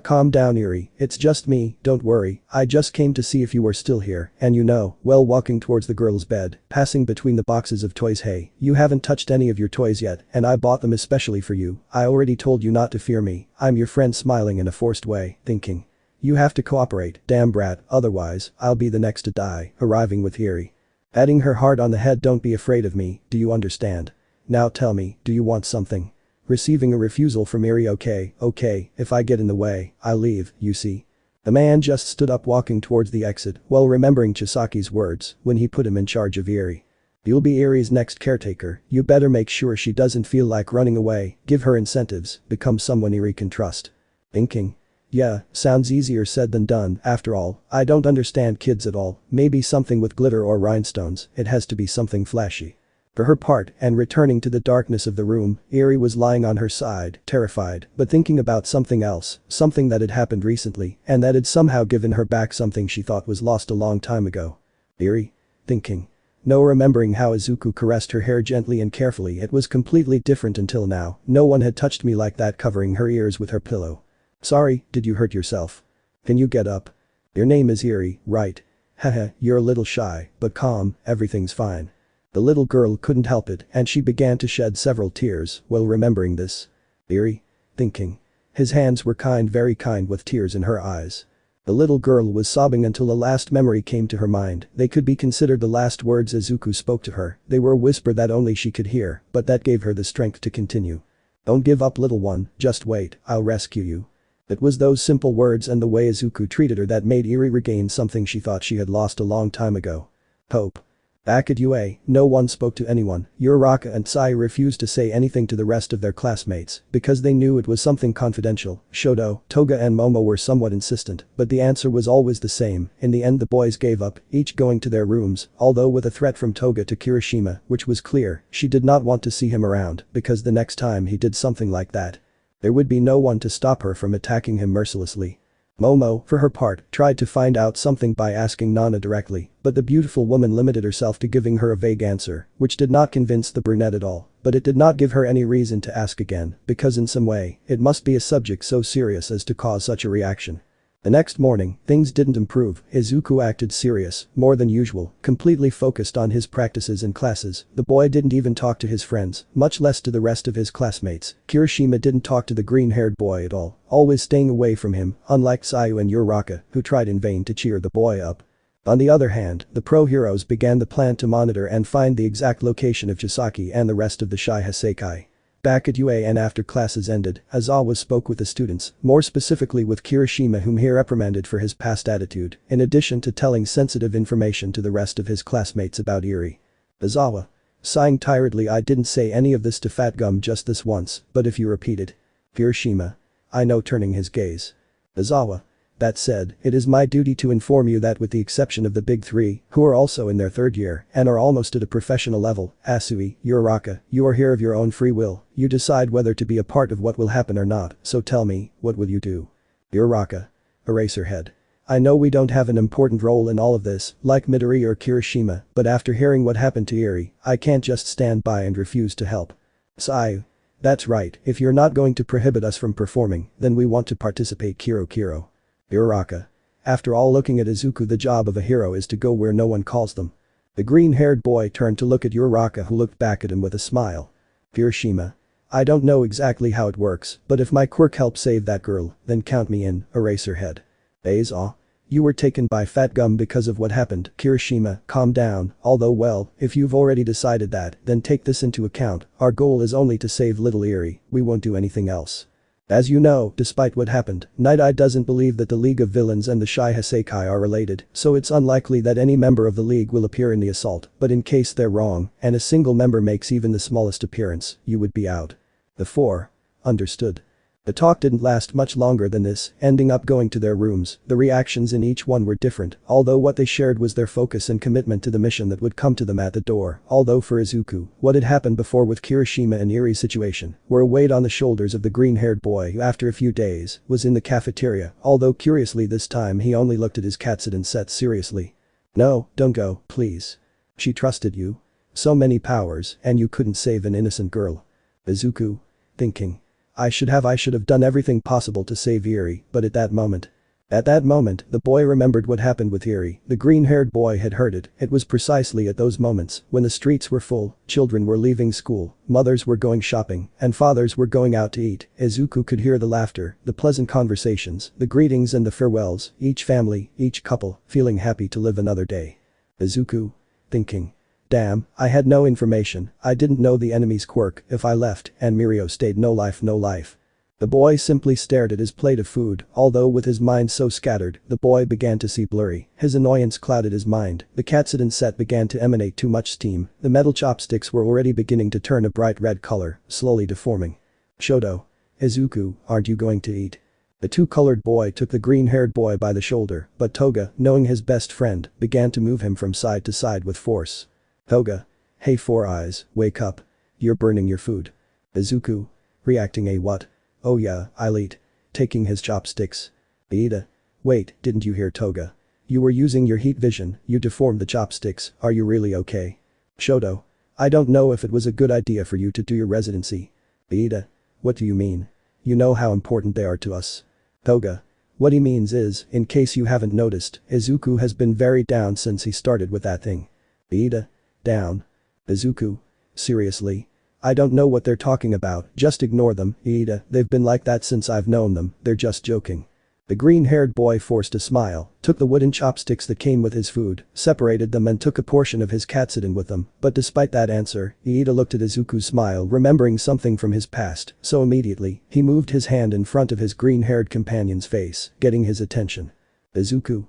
Calm down, Eri, it's just me, don't worry, I just came to see if you were still here, and well, walking towards the girl's bed, passing between the boxes of toys. Hey, you haven't touched any of your toys yet, and I bought them especially for you, I already told you not to fear me, I'm your friend, smiling in a forced way, thinking. You have to cooperate, damn brat, otherwise, I'll be the next to die, arriving with Eri. Patting her hard on the head, don't be afraid of me, do you understand? Now tell me, do you want something? Receiving a refusal from Eri. Okay, if I get in the way, I'll leave, you see. The man just stood up, walking towards the exit, while remembering Chisaki's words when he put him in charge of Eri. You'll be Eri's next caretaker, you better make sure she doesn't feel like running away, give her incentives, become someone Eri can trust. Thinking. Yeah, sounds easier said than done, after all, I don't understand kids at all, maybe something with glitter or rhinestones, it has to be something flashy. For her part, and returning to the darkness of the room, Eri was lying on her side, terrified, but thinking about something else, something that had happened recently, and that had somehow given her back something she thought was lost a long time ago. Eri? Thinking. No, remembering how Izuku caressed her hair gently and carefully, it was completely different until now, no one had touched me like that, covering her ears with her pillow. Sorry, did you hurt yourself? Can you get up? Your name is Eri, right? Haha, you're a little shy, but calm, everything's fine. The little girl couldn't help it, and she began to shed several tears while remembering this. Eri? Thinking. His hands were kind, very kind, with tears in her eyes. The little girl was sobbing until a last memory came to her mind. They could be considered the last words Izuku spoke to her. They were a whisper that only she could hear, but that gave her the strength to continue. Don't give up, little one, just wait, I'll rescue you. It was those simple words and the way Izuku treated her that made Eri regain something she thought she had lost a long time ago. Hope. Back at UA, no one spoke to anyone. Uraraka and Tsuyu refused to say anything to the rest of their classmates because they knew it was something confidential. Shoto, Toga and Momo were somewhat insistent, but the answer was always the same. In the end, the boys gave up, each going to their rooms, although with a threat from Toga to Kirishima, which was clear, she did not want to see him around because the next time he did something like that, there would be no one to stop her from attacking him mercilessly. Momo, for her part, tried to find out something by asking Nana directly, but the beautiful woman limited herself to giving her a vague answer, which did not convince the brunette at all, but it did not give her any reason to ask again, because in some way, it must be a subject so serious as to cause such a reaction. The next morning, things didn't improve. Izuku acted serious, more than usual, completely focused on his practices and classes. The boy didn't even talk to his friends, much less to the rest of his classmates. Kirishima didn't talk to the green-haired boy at all, always staying away from him, unlike Sayu and Uraraka, who tried in vain to cheer the boy up. On the other hand, the pro-heroes began the plan to monitor and find the exact location of Chisaki and the rest of the Shai Hassaikai. Back at UA and after classes ended, Aizawa spoke with the students, more specifically with Kirishima, whom he reprimanded for his past attitude, in addition to telling sensitive information to the rest of his classmates about Eri. Aizawa. Sighing tiredly, I didn't say any of this to Fat Gum, just this once, but if you repeat it. Kirishima. I know, turning his gaze. Aizawa. That said, it is my duty to inform you that with the exception of the big three, who are also in their third year and are almost at a professional level, Asui, Uraraka, you are here of your own free will, you decide whether to be a part of what will happen or not, so tell me, what will you do? Uraraka. Eraserhead. I know we don't have an important role in all of this, like Midori or Kirishima, but after hearing what happened to Eri, I can't just stand by and refuse to help. Sayu. That's right, if you're not going to prohibit us from performing, then we want to participate. Kiro. Uraraka. After all, looking at Izuku, the job of a hero is to go where no one calls them. The green-haired boy turned to look at Uraraka, who looked back at him with a smile. Kirishima. I don't know exactly how it works, but if my quirk helps save that girl, then count me in. Eraserhead. Aizawa. You were taken by Fat Gum because of what happened. Kirishima, calm down, although well, if you've already decided that, then take this into account, our goal is only to save little Eri, we won't do anything else. As you know, despite what happened, Night Eye doesn't believe that the League of Villains and the Shai Hassaikai are related, so it's unlikely that any member of the League will appear in the assault, but in case they're wrong, and a single member makes even the smallest appearance, you would be out. The four. Understood. The talk didn't last much longer than this, ending up going to their rooms. The reactions in each one were different, although what they shared was their focus and commitment to the mission that would come to them at the door. Although for Izuku, what had happened before with Kirishima and Eri's situation were a weight on the shoulders of the green-haired boy who after a few days was in the cafeteria, although curiously this time he only looked at his Katsuden set seriously. No, don't go, please. She trusted you. So many powers, and you couldn't save an innocent girl. Izuku. Thinking. I should have done everything possible to save Eri, but at that moment, the boy remembered what happened with Eri. The green-haired boy had heard it. It was precisely at those moments when the streets were full, children were leaving school, mothers were going shopping, and fathers were going out to eat. Izuku could hear the laughter, the pleasant conversations, the greetings and the farewells, each family, each couple, feeling happy to live another day. Izuku. Thinking. Damn, I had no information, I didn't know the enemy's quirk. If I left and Mirio stayed, no life. The boy simply stared at his plate of food, although with his mind so scattered, the boy began to see blurry. His annoyance clouded his mind. The Katsuden set began to emanate too much steam. The metal chopsticks were already beginning to turn a bright red color, slowly deforming. Shoto. Izuku, aren't you going to eat? The two-colored boy took the green-haired boy by the shoulder, but Toga, knowing his best friend, began to move him from side to side with force. Toga. Hey Four Eyes, wake up. You're burning your food. Izuku. Reacting. A what? Oh yeah, I'll eat. Taking his chopsticks. Ida. Wait, didn't you hear Toga? You were using your heat vision, you deformed the chopsticks, are you really okay? Shoto. I don't know if it was a good idea for you to do your residency. Ida. What do you mean? You know how important they are to us. Toga. What he means is, in case you haven't noticed, Izuku has been very down since he started with that thing. Ida. Down. Izuku. Seriously? I don't know what they're talking about, just ignore them, Ida, they've been like that since I've known them, they're just joking. The green-haired boy forced a smile, took the wooden chopsticks that came with his food, separated them and took a portion of his Katsuden with them, but despite that answer, Ida looked at Izuku's smile, remembering something from his past, so immediately, he moved his hand in front of his green-haired companion's face, getting his attention. Izuku.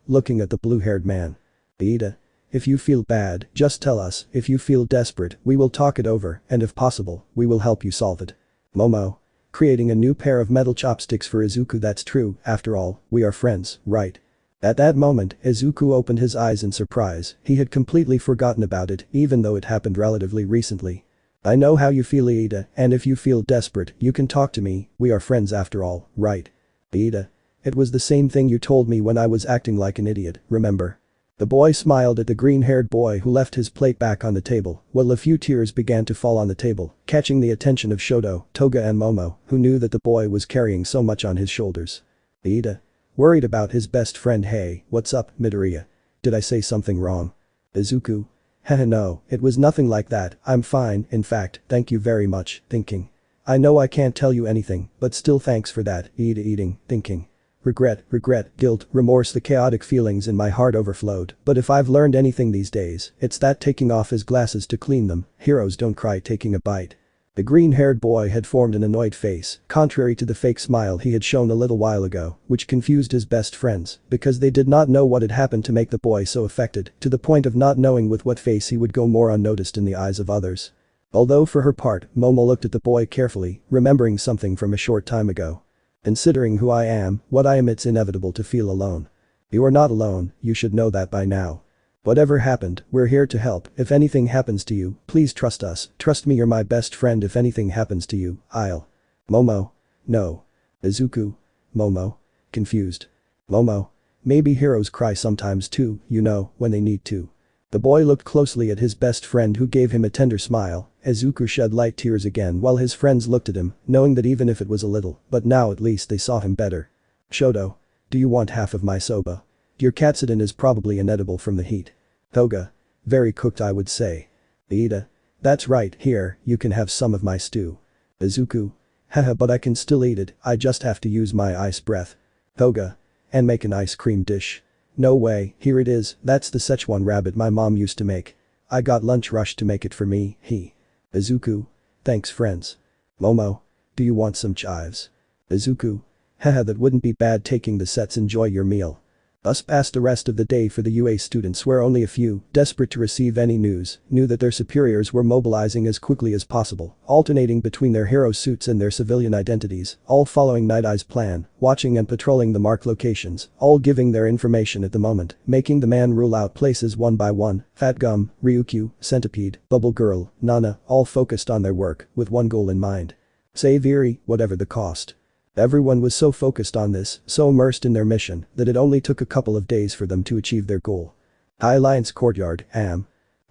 Looking at the blue-haired man. Ida. If you feel bad, just tell us. If you feel desperate, we will talk it over, and if possible, we will help you solve it. Momo. Creating a new pair of metal chopsticks for Izuku. That's true, after all, we are friends, right? At that moment, Izuku opened his eyes in surprise. He had completely forgotten about it, even though it happened relatively recently. I know how you feel, Ida, and if you feel desperate, you can talk to me, we are friends after all, right? Ida. It was the same thing you told me when I was acting like an idiot, remember? The boy smiled at the green-haired boy who left his plate back on the table, while a few tears began to fall on the table, catching the attention of Shoto, Toga and Momo, who knew that the boy was carrying so much on his shoulders. Ida. Worried about his best friend. Hey, what's up, Midoriya? Did I say something wrong? Izuku. Haha no, it was nothing like that, I'm fine, in fact, thank you very much, thinking. I know I can't tell you anything, but still thanks for that, eating, thinking. Regret, guilt, remorse, the chaotic feelings in my heart overflowed, but if I've learned anything these days, it's that taking off his glasses to clean them, heroes don't cry taking a bite. The green-haired boy had formed an annoyed face, contrary to the fake smile he had shown a little while ago, which confused his best friends, because they did not know what had happened to make the boy so affected, to the point of not knowing with what face he would go more unnoticed in the eyes of others. Although for her part, Momo looked at the boy carefully, remembering something from a short time ago. Considering who I am, what I am, it's inevitable to feel alone. You are not alone, you should know that by now. Whatever happened, we're here to help. If anything happens to you, please trust us. Trust me, you're my best friend. If anything happens to you, I'll. Momo. No. Izuku. Momo. Confused. Momo. Maybe heroes cry sometimes too, you know, when they need to. The boy looked closely at his best friend who gave him a tender smile. Izuku shed light tears again while his friends looked at him, knowing that even if it was a little, but now at least they saw him better. Shoto. Do you want half of my soba? Your katsudon is probably inedible from the heat. Toga. Very cooked, I would say. Ida. That's right, here, you can have some of my stew. Izuku. Haha, but I can still eat it, I just have to use my ice breath. Toga. And make an ice cream dish. No way, here it is, that's the Szechuan rabbit my mom used to make. I got lunch rush to make it for me, Izuku. Thanks friends. Momo. Do you want some chives? Izuku. Haha, that wouldn't be bad, taking the sets, enjoy your meal. Thus passed the rest of the day for the UA students, where only a few, desperate to receive any news, knew that their superiors were mobilizing as quickly as possible, alternating between their hero suits and their civilian identities, all following Night Eye's plan, watching and patrolling the marked locations, all giving their information at the moment, making the man rule out places one by one. Fat Gum, Ryukyu, Centipede, Bubble Girl, Nana, all focused on their work, with one goal in mind. Save Eri, whatever the cost. Everyone was so focused on this, so immersed in their mission, that it only took a couple of days for them to achieve their goal. High Alliance Courtyard,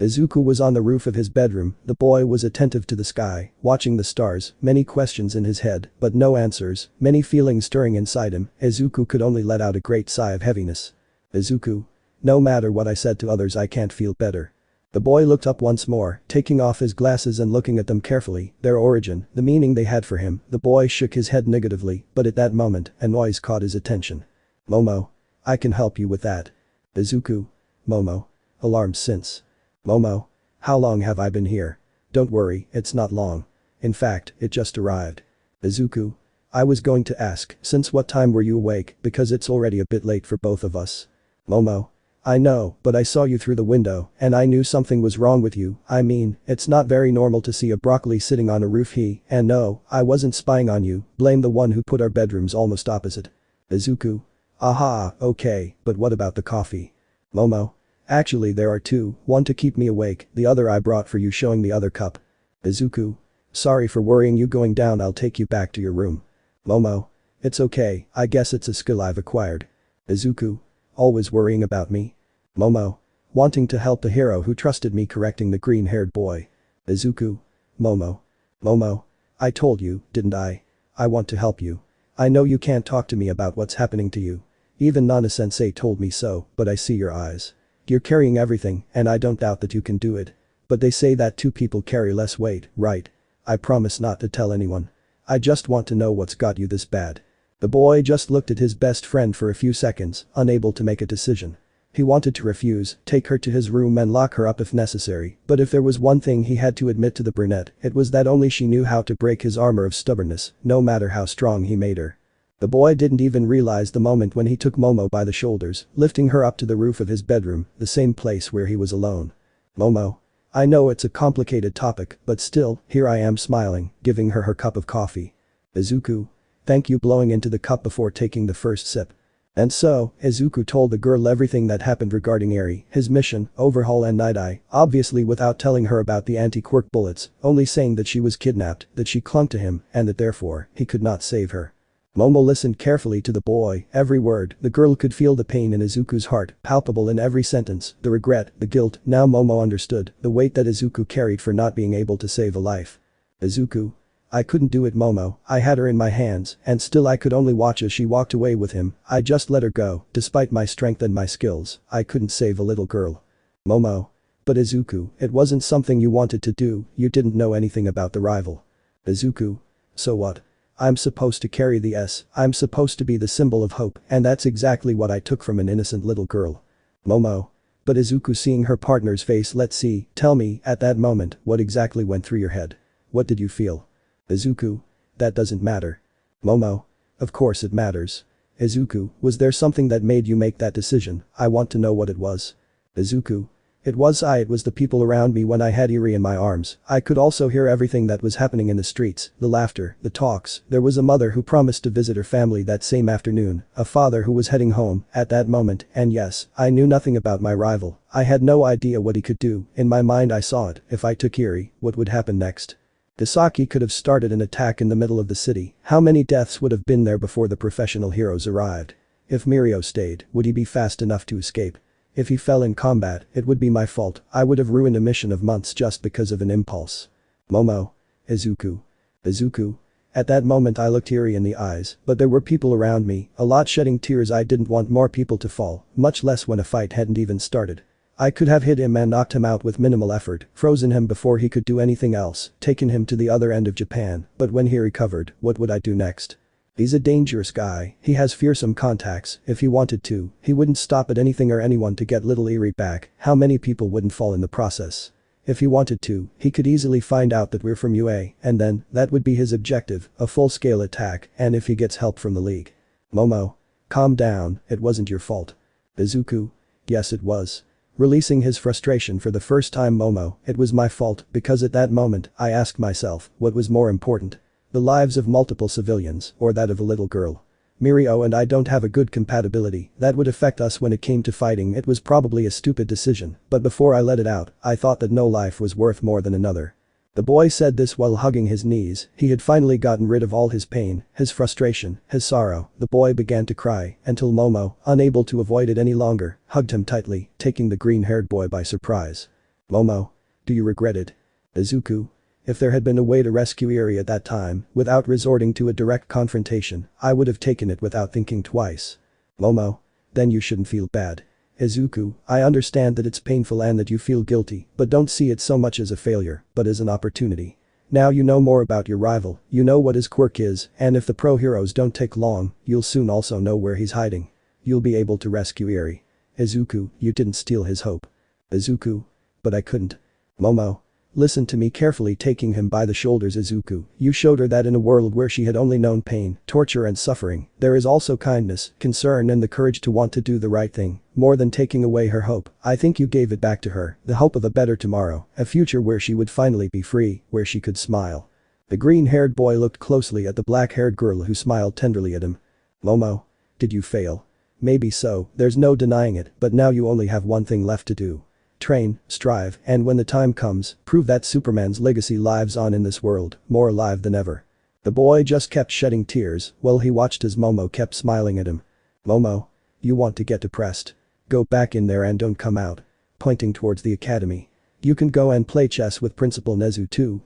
Izuku was on the roof of his bedroom, the boy was attentive to the sky, watching the stars, many questions in his head, but no answers, many feelings stirring inside him. Izuku could only let out a great sigh of heaviness. Izuku. No matter what I said to others, I can't feel better. The boy looked up once more, taking off his glasses and looking at them carefully, their origin, the meaning they had for him. The boy shook his head negatively, but at that moment, a noise caught his attention. Momo. I can help you with that. Izuku. Momo. Alarmed since. Momo. How long have I been here? Don't worry, it's not long. In fact, it just arrived. Izuku. I was going to ask, since what time were you awake, because it's already a bit late for both of us. Momo. I know, but I saw you through the window, and I knew something was wrong with you. I mean, it's not very normal to see a broccoli sitting on a roof. And no, I wasn't spying on you, blame the one who put our bedrooms almost opposite. Izuku. Aha, okay, but what about the coffee? Momo. Actually there are two, one to keep me awake, the other I brought for you, showing the other cup. Izuku. Sorry for worrying you, going down, I'll take you back to your room. Momo. It's okay, I guess it's a skill I've acquired. Izuku. Always worrying about me? Momo. Wanting to help the hero who trusted me, correcting the green-haired boy. Izuku. Momo. Momo. I told you, didn't I? I want to help you. I know you can't talk to me about what's happening to you. Even Nana-sensei told me so, but I see your eyes. You're carrying everything, and I don't doubt that you can do it. But they say that two people carry less weight, right? I promise not to tell anyone. I just want to know what's got you this bad. The boy just looked at his best friend for a few seconds, unable to make a decision. He wanted to refuse, take her to his room and lock her up if necessary, but if there was one thing he had to admit to the brunette, it was that only she knew how to break his armor of stubbornness, no matter how strong he made her. The boy didn't even realize the moment when he took Momo by the shoulders, lifting her up to the roof of his bedroom, the same place where he was alone. Momo. I know it's a complicated topic, but still, here I am smiling, giving her her cup of coffee. Izuku. Thank you, blowing into the cup before taking the first sip. And so, Izuku told the girl everything that happened regarding Eri, his mission, overhaul and Night Eye, obviously without telling her about the anti-quirk bullets, only saying that she was kidnapped, that she clung to him, and that therefore, he could not save her. Momo listened carefully to the boy, every word. The girl could feel the pain in Izuku's heart, palpable in every sentence, the regret, the guilt. Now Momo understood the weight that Izuku carried for not being able to save a life. Izuku. I couldn't do it, Momo, I had her in my hands and still I could only watch as she walked away with him. I just let her go, despite my strength and my skills, I couldn't save a little girl. Momo. But Izuku, it wasn't something you wanted to do, you didn't know anything about the rival. Izuku. So what? I'm supposed to carry the S, I'm supposed to be the symbol of hope, and that's exactly what I took from an innocent little girl. Momo. But Izuku, seeing her partner's face, let's see, tell me, at that moment, what exactly went through your head? What did you feel? Izuku. That doesn't matter. Momo. Of course it matters. Izuku, was there something that made you make that decision? I want to know what it was. Izuku. It was the people around me when I had Eri in my arms. I could also hear everything that was happening in the streets, the laughter, the talks. There was a mother who promised to visit her family that same afternoon, a father who was heading home at that moment, and yes, I knew nothing about my rival. I had no idea what he could do. In my mind I saw it, if I took Eri, what would happen next? Kisaki could have started an attack in the middle of the city. How many deaths would have been there before the professional heroes arrived? If Mirio stayed, would he be fast enough to escape? If he fell in combat, it would be my fault. I would have ruined a mission of months just because of an impulse. Momo. Izuku. Izuku. At that moment I looked Eri in the eyes, but there were people around me, a lot shedding tears. I didn't want more people to fall, much less when a fight hadn't even started. I could have hit him and knocked him out with minimal effort, frozen him before he could do anything else, taken him to the other end of Japan, but when he recovered, what would I do next? He's a dangerous guy, he has fearsome contacts. If he wanted to, he wouldn't stop at anything or anyone to get little Eri back. How many people wouldn't fall in the process? If he wanted to, he could easily find out that we're from UA, and then, that would be his objective, a full-scale attack, and if he gets help from the league. Momo. Calm down, it wasn't your fault. Izuku. Yes it was. Releasing his frustration for the first time. Momo, it was my fault, because at that moment, I asked myself, what was more important? The lives of multiple civilians, or that of a little girl. Mirio and I don't have a good compatibility, that would affect us when it came to fighting. It was probably a stupid decision, but before I let it out, I thought that no life was worth more than another. The boy said this while hugging his knees. He had finally gotten rid of all his pain, his frustration, his sorrow. The boy began to cry, until Momo, unable to avoid it any longer, hugged him tightly, taking the green-haired boy by surprise. Momo. Do you regret it? Izuku. If there had been a way to rescue Eri at that time, without resorting to a direct confrontation, I would have taken it without thinking twice. Momo. Then you shouldn't feel bad. Izuku, I understand that it's painful and that you feel guilty, but don't see it so much as a failure, but as an opportunity. Now you know more about your rival, you know what his quirk is, and if the pro heroes don't take long, you'll soon also know where he's hiding. You'll be able to rescue Eri. Izuku, you didn't steal his hope. Izuku. But I couldn't. Momo. Listen to me carefully, taking him by the shoulders. Izuku, you showed her that in a world where she had only known pain, torture and suffering, there is also kindness, concern and the courage to want to do the right thing. More than taking away her hope, I think you gave it back to her, the hope of a better tomorrow, a future where she would finally be free, where she could smile. The green-haired boy looked closely at the black-haired girl who smiled tenderly at him. Momo. Did you fail? Maybe so, there's no denying it, but now you only have one thing left to do. Train, strive, and when the time comes, prove that Superman's legacy lives on in this world, more alive than ever. The boy just kept shedding tears while he watched as Momo kept smiling at him. Momo. You want to get depressed? Go back in there and don't come out. Pointing towards the academy. You can go and play chess with Principal Nezu too,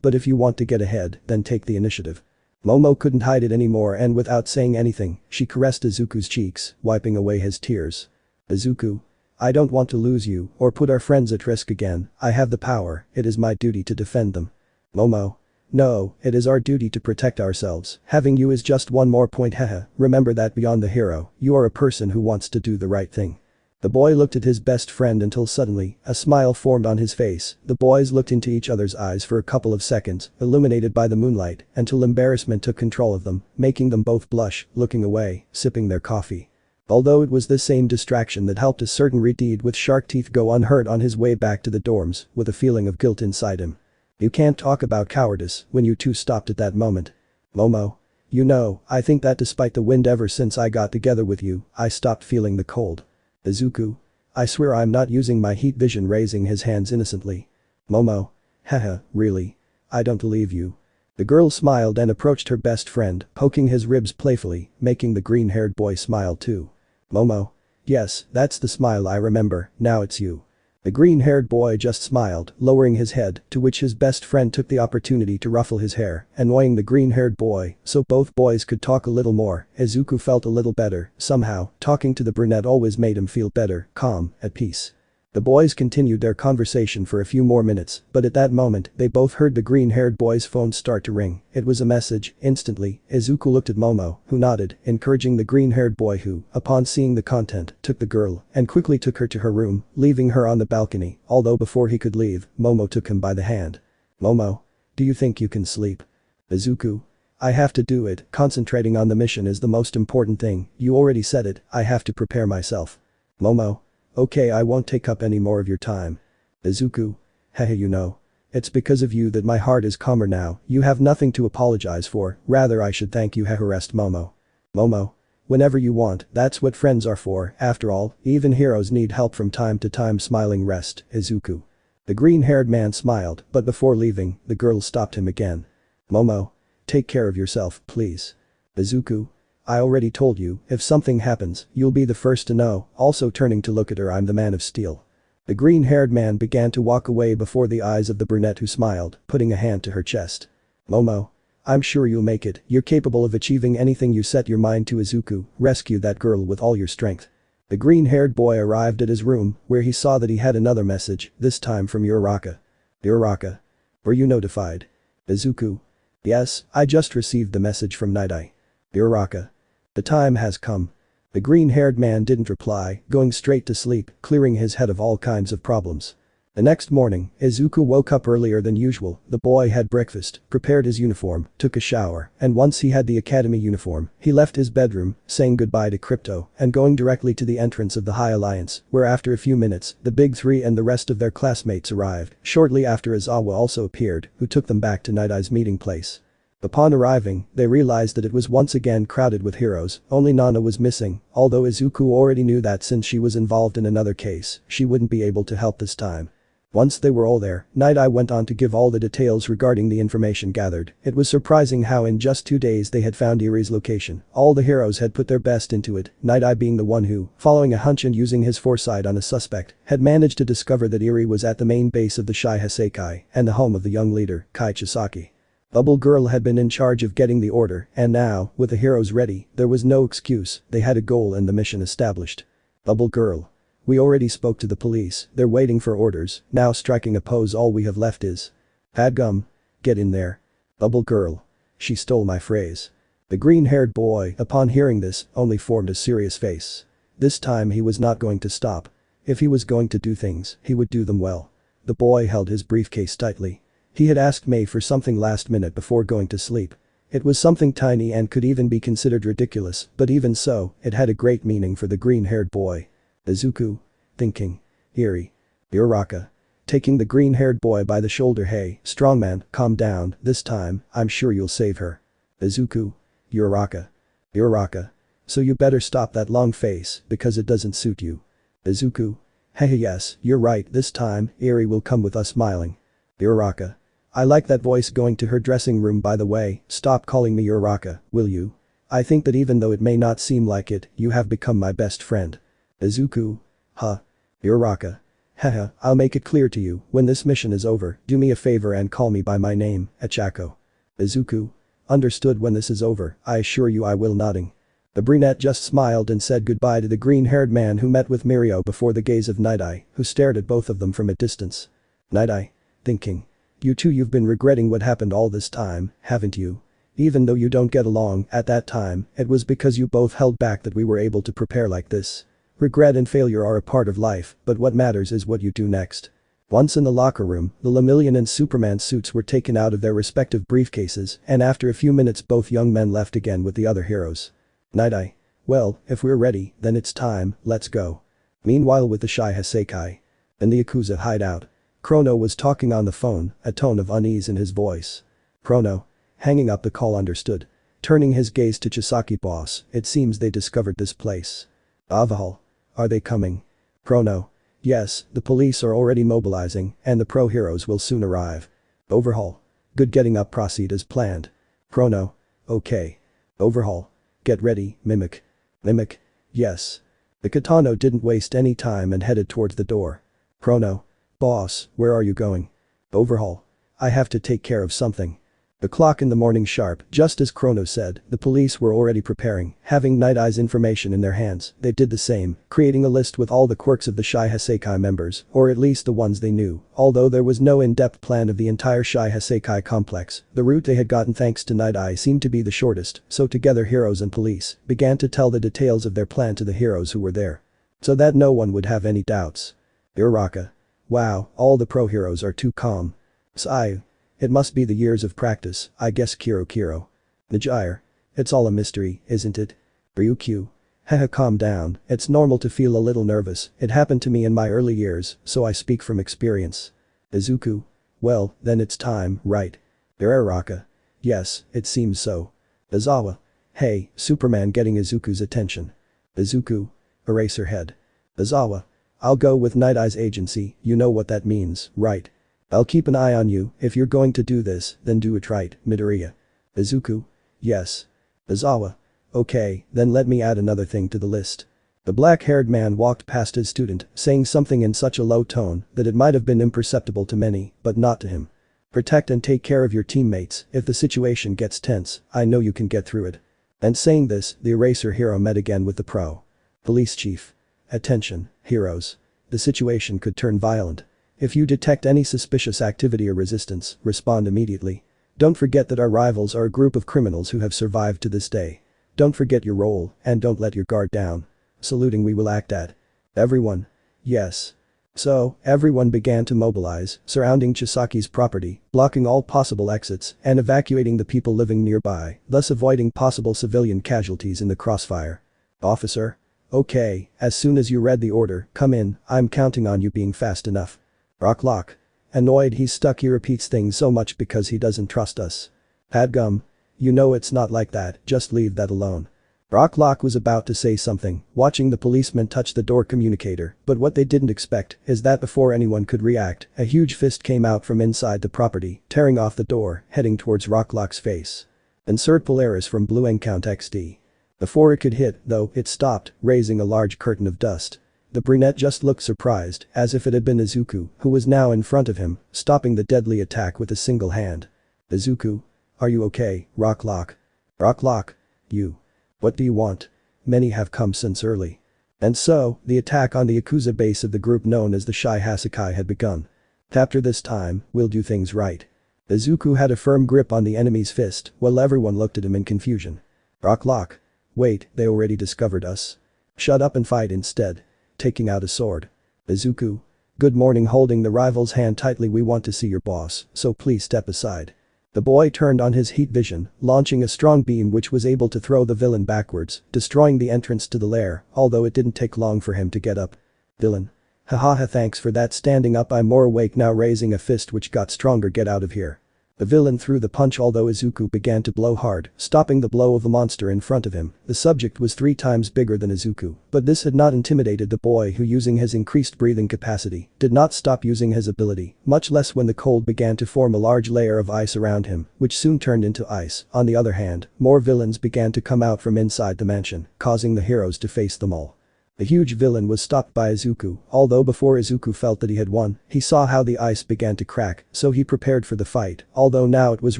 but if you want to get ahead, then take the initiative. Momo couldn't hide it anymore and without saying anything, she caressed Izuku's cheeks, wiping away his tears. Izuku. I don't want to lose you or put our friends at risk again. I have the power, it is my duty to defend them. Momo. No, it is our duty to protect ourselves. Having you is just one more point. Haha, remember that beyond the hero, you are a person who wants to do the right thing. The boy looked at his best friend until suddenly, a smile formed on his face. The boys looked into each other's eyes for a couple of seconds, illuminated by the moonlight, until embarrassment took control of them, making them both blush, looking away, sipping their coffee. Although it was the same distraction that helped a certain Redeed with shark teeth go unhurt on his way back to the dorms, with a feeling of guilt inside him. You can't talk about cowardice when you two stopped at that moment. Momo. You know, I think that despite the wind ever since I got together with you, I stopped feeling the cold. Izuku. I swear I'm not using my heat vision, raising his hands innocently. Momo. Haha, really? I don't believe you. The girl smiled and approached her best friend, poking his ribs playfully, making the green-haired boy smile too. Momo. Yes, that's the smile I remember, now it's you. The green-haired boy just smiled, lowering his head, to which his best friend took the opportunity to ruffle his hair, annoying the green-haired boy, so both boys could talk a little more. Izuku felt a little better, somehow, talking to the brunette always made him feel better, calm, at peace. The boys continued their conversation for a few more minutes, but at that moment, they both heard the green-haired boy's phone start to ring. It was a message. Instantly, Izuku looked at Momo, who nodded, encouraging the green-haired boy who, upon seeing the content, took the girl and quickly took her to her room, leaving her on the balcony, although before he could leave, Momo took him by the hand. "Momo, do you think you can sleep?" "Izuku, I have to do it. Concentrating on the mission is the most important thing. You already said it, I have to prepare myself." "Momo, okay, I won't take up any more of your time." "Izuku, hehe, you know. It's because of you that my heart is calmer now. You have nothing to apologize for, rather I should thank you, rest Momo." "Momo, whenever you want, that's what friends are for, after all, even heroes need help from time to time." Smiling rest, Izuku. The green-haired man smiled, but before leaving, the girl stopped him again. "Momo, take care of yourself, please." "Izuku, I already told you, if something happens, you'll be the first to know." Also turning to look at her, "I'm the man of steel." The green-haired man began to walk away before the eyes of the brunette, who smiled, putting a hand to her chest. "Momo, I'm sure you'll make it. You're capable of achieving anything you set your mind to." "Izuku, rescue that girl with all your strength." The green-haired boy arrived at his room, where he saw that he had another message, this time from Uraraka. "Uraraka, were you notified?" "Izuku, yes, I just received the message from Night Eye." "Uraraka, the time has come." The green-haired man didn't reply, going straight to sleep, clearing his head of all kinds of problems. The next morning, Izuku woke up earlier than usual. The boy had breakfast, prepared his uniform, took a shower, and once he had the academy uniform, he left his bedroom, saying goodbye to Crypto, and going directly to the entrance of the High Alliance, where after a few minutes, the Big Three and the rest of their classmates arrived. Shortly after, Aizawa also appeared, who took them back to Night Eye's meeting place. Upon arriving, they realized that it was once again crowded with heroes. Only Nana was missing, although Izuku already knew that since she was involved in another case, she wouldn't be able to help this time. Once they were all there, Night Eye went on to give all the details regarding the information gathered. It was surprising how in just 2 days they had found Erie's location. All the heroes had put their best into it, Night Eye being the one who, following a hunch and using his foresight on a suspect, had managed to discover that Irie was at the main base of the Shai Hassaikai and the home of the young leader, Kai Chisaki. Bubble Girl had been in charge of getting the order, and now, with the heroes ready, there was no excuse. They had a goal and the mission established. "Bubble Girl. We already spoke to the police, they're waiting for orders, now striking a pose, all we have left is." "Padgum. Get in there." "Bubble Girl. She stole my phrase." The green-haired boy, upon hearing this, only formed a serious face. This time he was not going to stop. If he was going to do things, he would do them well. The boy held his briefcase tightly. He had asked May for something last minute before going to sleep. It was something tiny and could even be considered ridiculous, but even so, it had a great meaning for the green-haired boy. Izuku. Thinking. Irie. Uraraka. Taking the green-haired boy by the shoulder. "Hey, strongman, calm down, this time, I'm sure you'll save her." Izuku. Uraraka. Uraraka. So you better stop that long face, because it doesn't suit you. Izuku. Hehe, yes, you're right, this time, Irie will come with us. Smiling. Uraraka. I like that voice. Going to her dressing room. "By the way, stop calling me Uraraka, will you? I think that even though it may not seem like it, you have become my best friend." Izuku. Huh. Uraraka. Haha, I'll make it clear to you, when this mission is over, do me a favor and call me by my name, Achako. Izuku. Understood. When this is over, I assure you I will. Nodding. The brunette just smiled and said goodbye to the green-haired man, who met with Mirio before the gaze of Night Eye, who stared at both of them from a distance. Night Eye. Thinking. You two, you've been regretting what happened all this time, haven't you? Even though you don't get along, at that time, it was because you both held back that we were able to prepare like this. Regret and failure are a part of life, but what matters is what you do next. Once in the locker room, the Lemillion and Superman suits were taken out of their respective briefcases, and after a few minutes both young men left again with the other heroes. Night Eye. Well, if we're ready, then it's time, let's go. Meanwhile, with the Shai Hassaikai. In the Yakuza hideout. Chrono was talking on the phone, a tone of unease in his voice. Chrono. Hanging up the call. Understood. Turning his gaze to Chisaki. Boss, it seems they discovered this place. Avahal. Are they coming? Chrono. Yes, the police are already mobilizing, and the pro heroes will soon arrive. Overhaul. Good. Getting up. Proceed as planned. Chrono. Okay. Overhaul. Get ready, Mimic. Mimic. Yes. The Katano didn't waste any time and headed towards the door. Chrono. Boss, where are you going? Overhaul. I have to take care of something. The clock in the morning sharp, just as Chrono said, the police were already preparing, having Night Eye's information in their hands. They did the same, creating a list with all the quirks of the Shy Hassaikai members, or at least the ones they knew. Although there was no in-depth plan of the entire Shy Hassaikai complex, the route they had gotten thanks to Night Eye seemed to be the shortest, so together heroes and police began to tell the details of their plan to the heroes who were there, so that no one would have any doubts. Uraraka. Wow, all the pro heroes are too calm. Sigh. It must be the years of practice, I guess. Kiro. Najire. It's all a mystery, isn't it? Ryukyu. Haha, calm down, it's normal to feel a little nervous, it happened to me in my early years, so I speak from experience. Izuku. Well, then it's time, right? Uraraka. Yes, it seems so. Aizawa. Hey, Superman getting Izuku's attention. Izuku. Eraserhead. Aizawa. I'll go with Night Eye's agency, you know what that means, right? I'll keep an eye on you, if you're going to do this, then do it right, Midoriya. Izuku. Yes. Aizawa. Okay, then let me add another thing to the list. The black-haired man walked past his student, saying something in such a low tone that it might have been imperceptible to many, but not to him. Protect and take care of your teammates, if the situation gets tense, I know you can get through it. And saying this, the Eraser hero met again with the pro. Police chief. Attention, heroes. The situation could turn violent. If you detect any suspicious activity or resistance, respond immediately. Don't forget that our rivals are a group of criminals who have survived to this day. Don't forget your role, and don't let your guard down. Saluting, we will act at. Everyone. Yes. So, everyone began to mobilize, surrounding Chisaki's property, blocking all possible exits, and evacuating the people living nearby, thus avoiding possible civilian casualties in the crossfire. Officer. Okay, as soon as you read the order, come in, I'm counting on you being fast enough. Rocklock. Annoyed he's stuck, he repeats things so much because he doesn't trust us. Padgum. You know it's not like that, just leave that alone. Rocklock was about to say something, watching the policeman touch the door communicator, but what they didn't expect is that before anyone could react, a huge fist came out from inside the property, tearing off the door, heading towards Rocklock's face. Insert Polaris from Blue Encount XD. Before it could hit, though, it stopped, raising a large curtain of dust. The brunette just looked surprised, as if it had been Izuku, who was now in front of him, stopping the deadly attack with a single hand. Izuku. Are you okay, Rocklock? Rocklock. You. What do you want? Many have come since early. And so, the attack on the Yakuza base of the group known as the Shy Hassaikai had begun. After this time, we'll do things right. Izuku had a firm grip on the enemy's fist, while everyone looked at him in confusion. Rocklock. Wait, they already discovered us. Shut up and fight instead. Taking out a sword. Izuku. Good morning, holding the rival's hand tightly. We want to see your boss, so please step aside. The boy turned on his heat vision, launching a strong beam which was able to throw the villain backwards, destroying the entrance to the lair, although it didn't take long for him to get up. Villain. Hahaha, thanks for that, standing up, I'm more awake now, raising a fist which got stronger, get out of here. The villain threw the punch, although Izuku began to blow hard, stopping the blow of the monster in front of him. The subject was 3 times bigger than Izuku, but this had not intimidated the boy, who, using his increased breathing capacity, did not stop using his ability, much less when the cold began to form a large layer of ice around him, which soon turned into ice. On the other hand, more villains began to come out from inside the mansion, causing the heroes to face them all. The huge villain was stopped by Izuku, although before Izuku felt that he had won, he saw how the ice began to crack, so he prepared for the fight, although now it was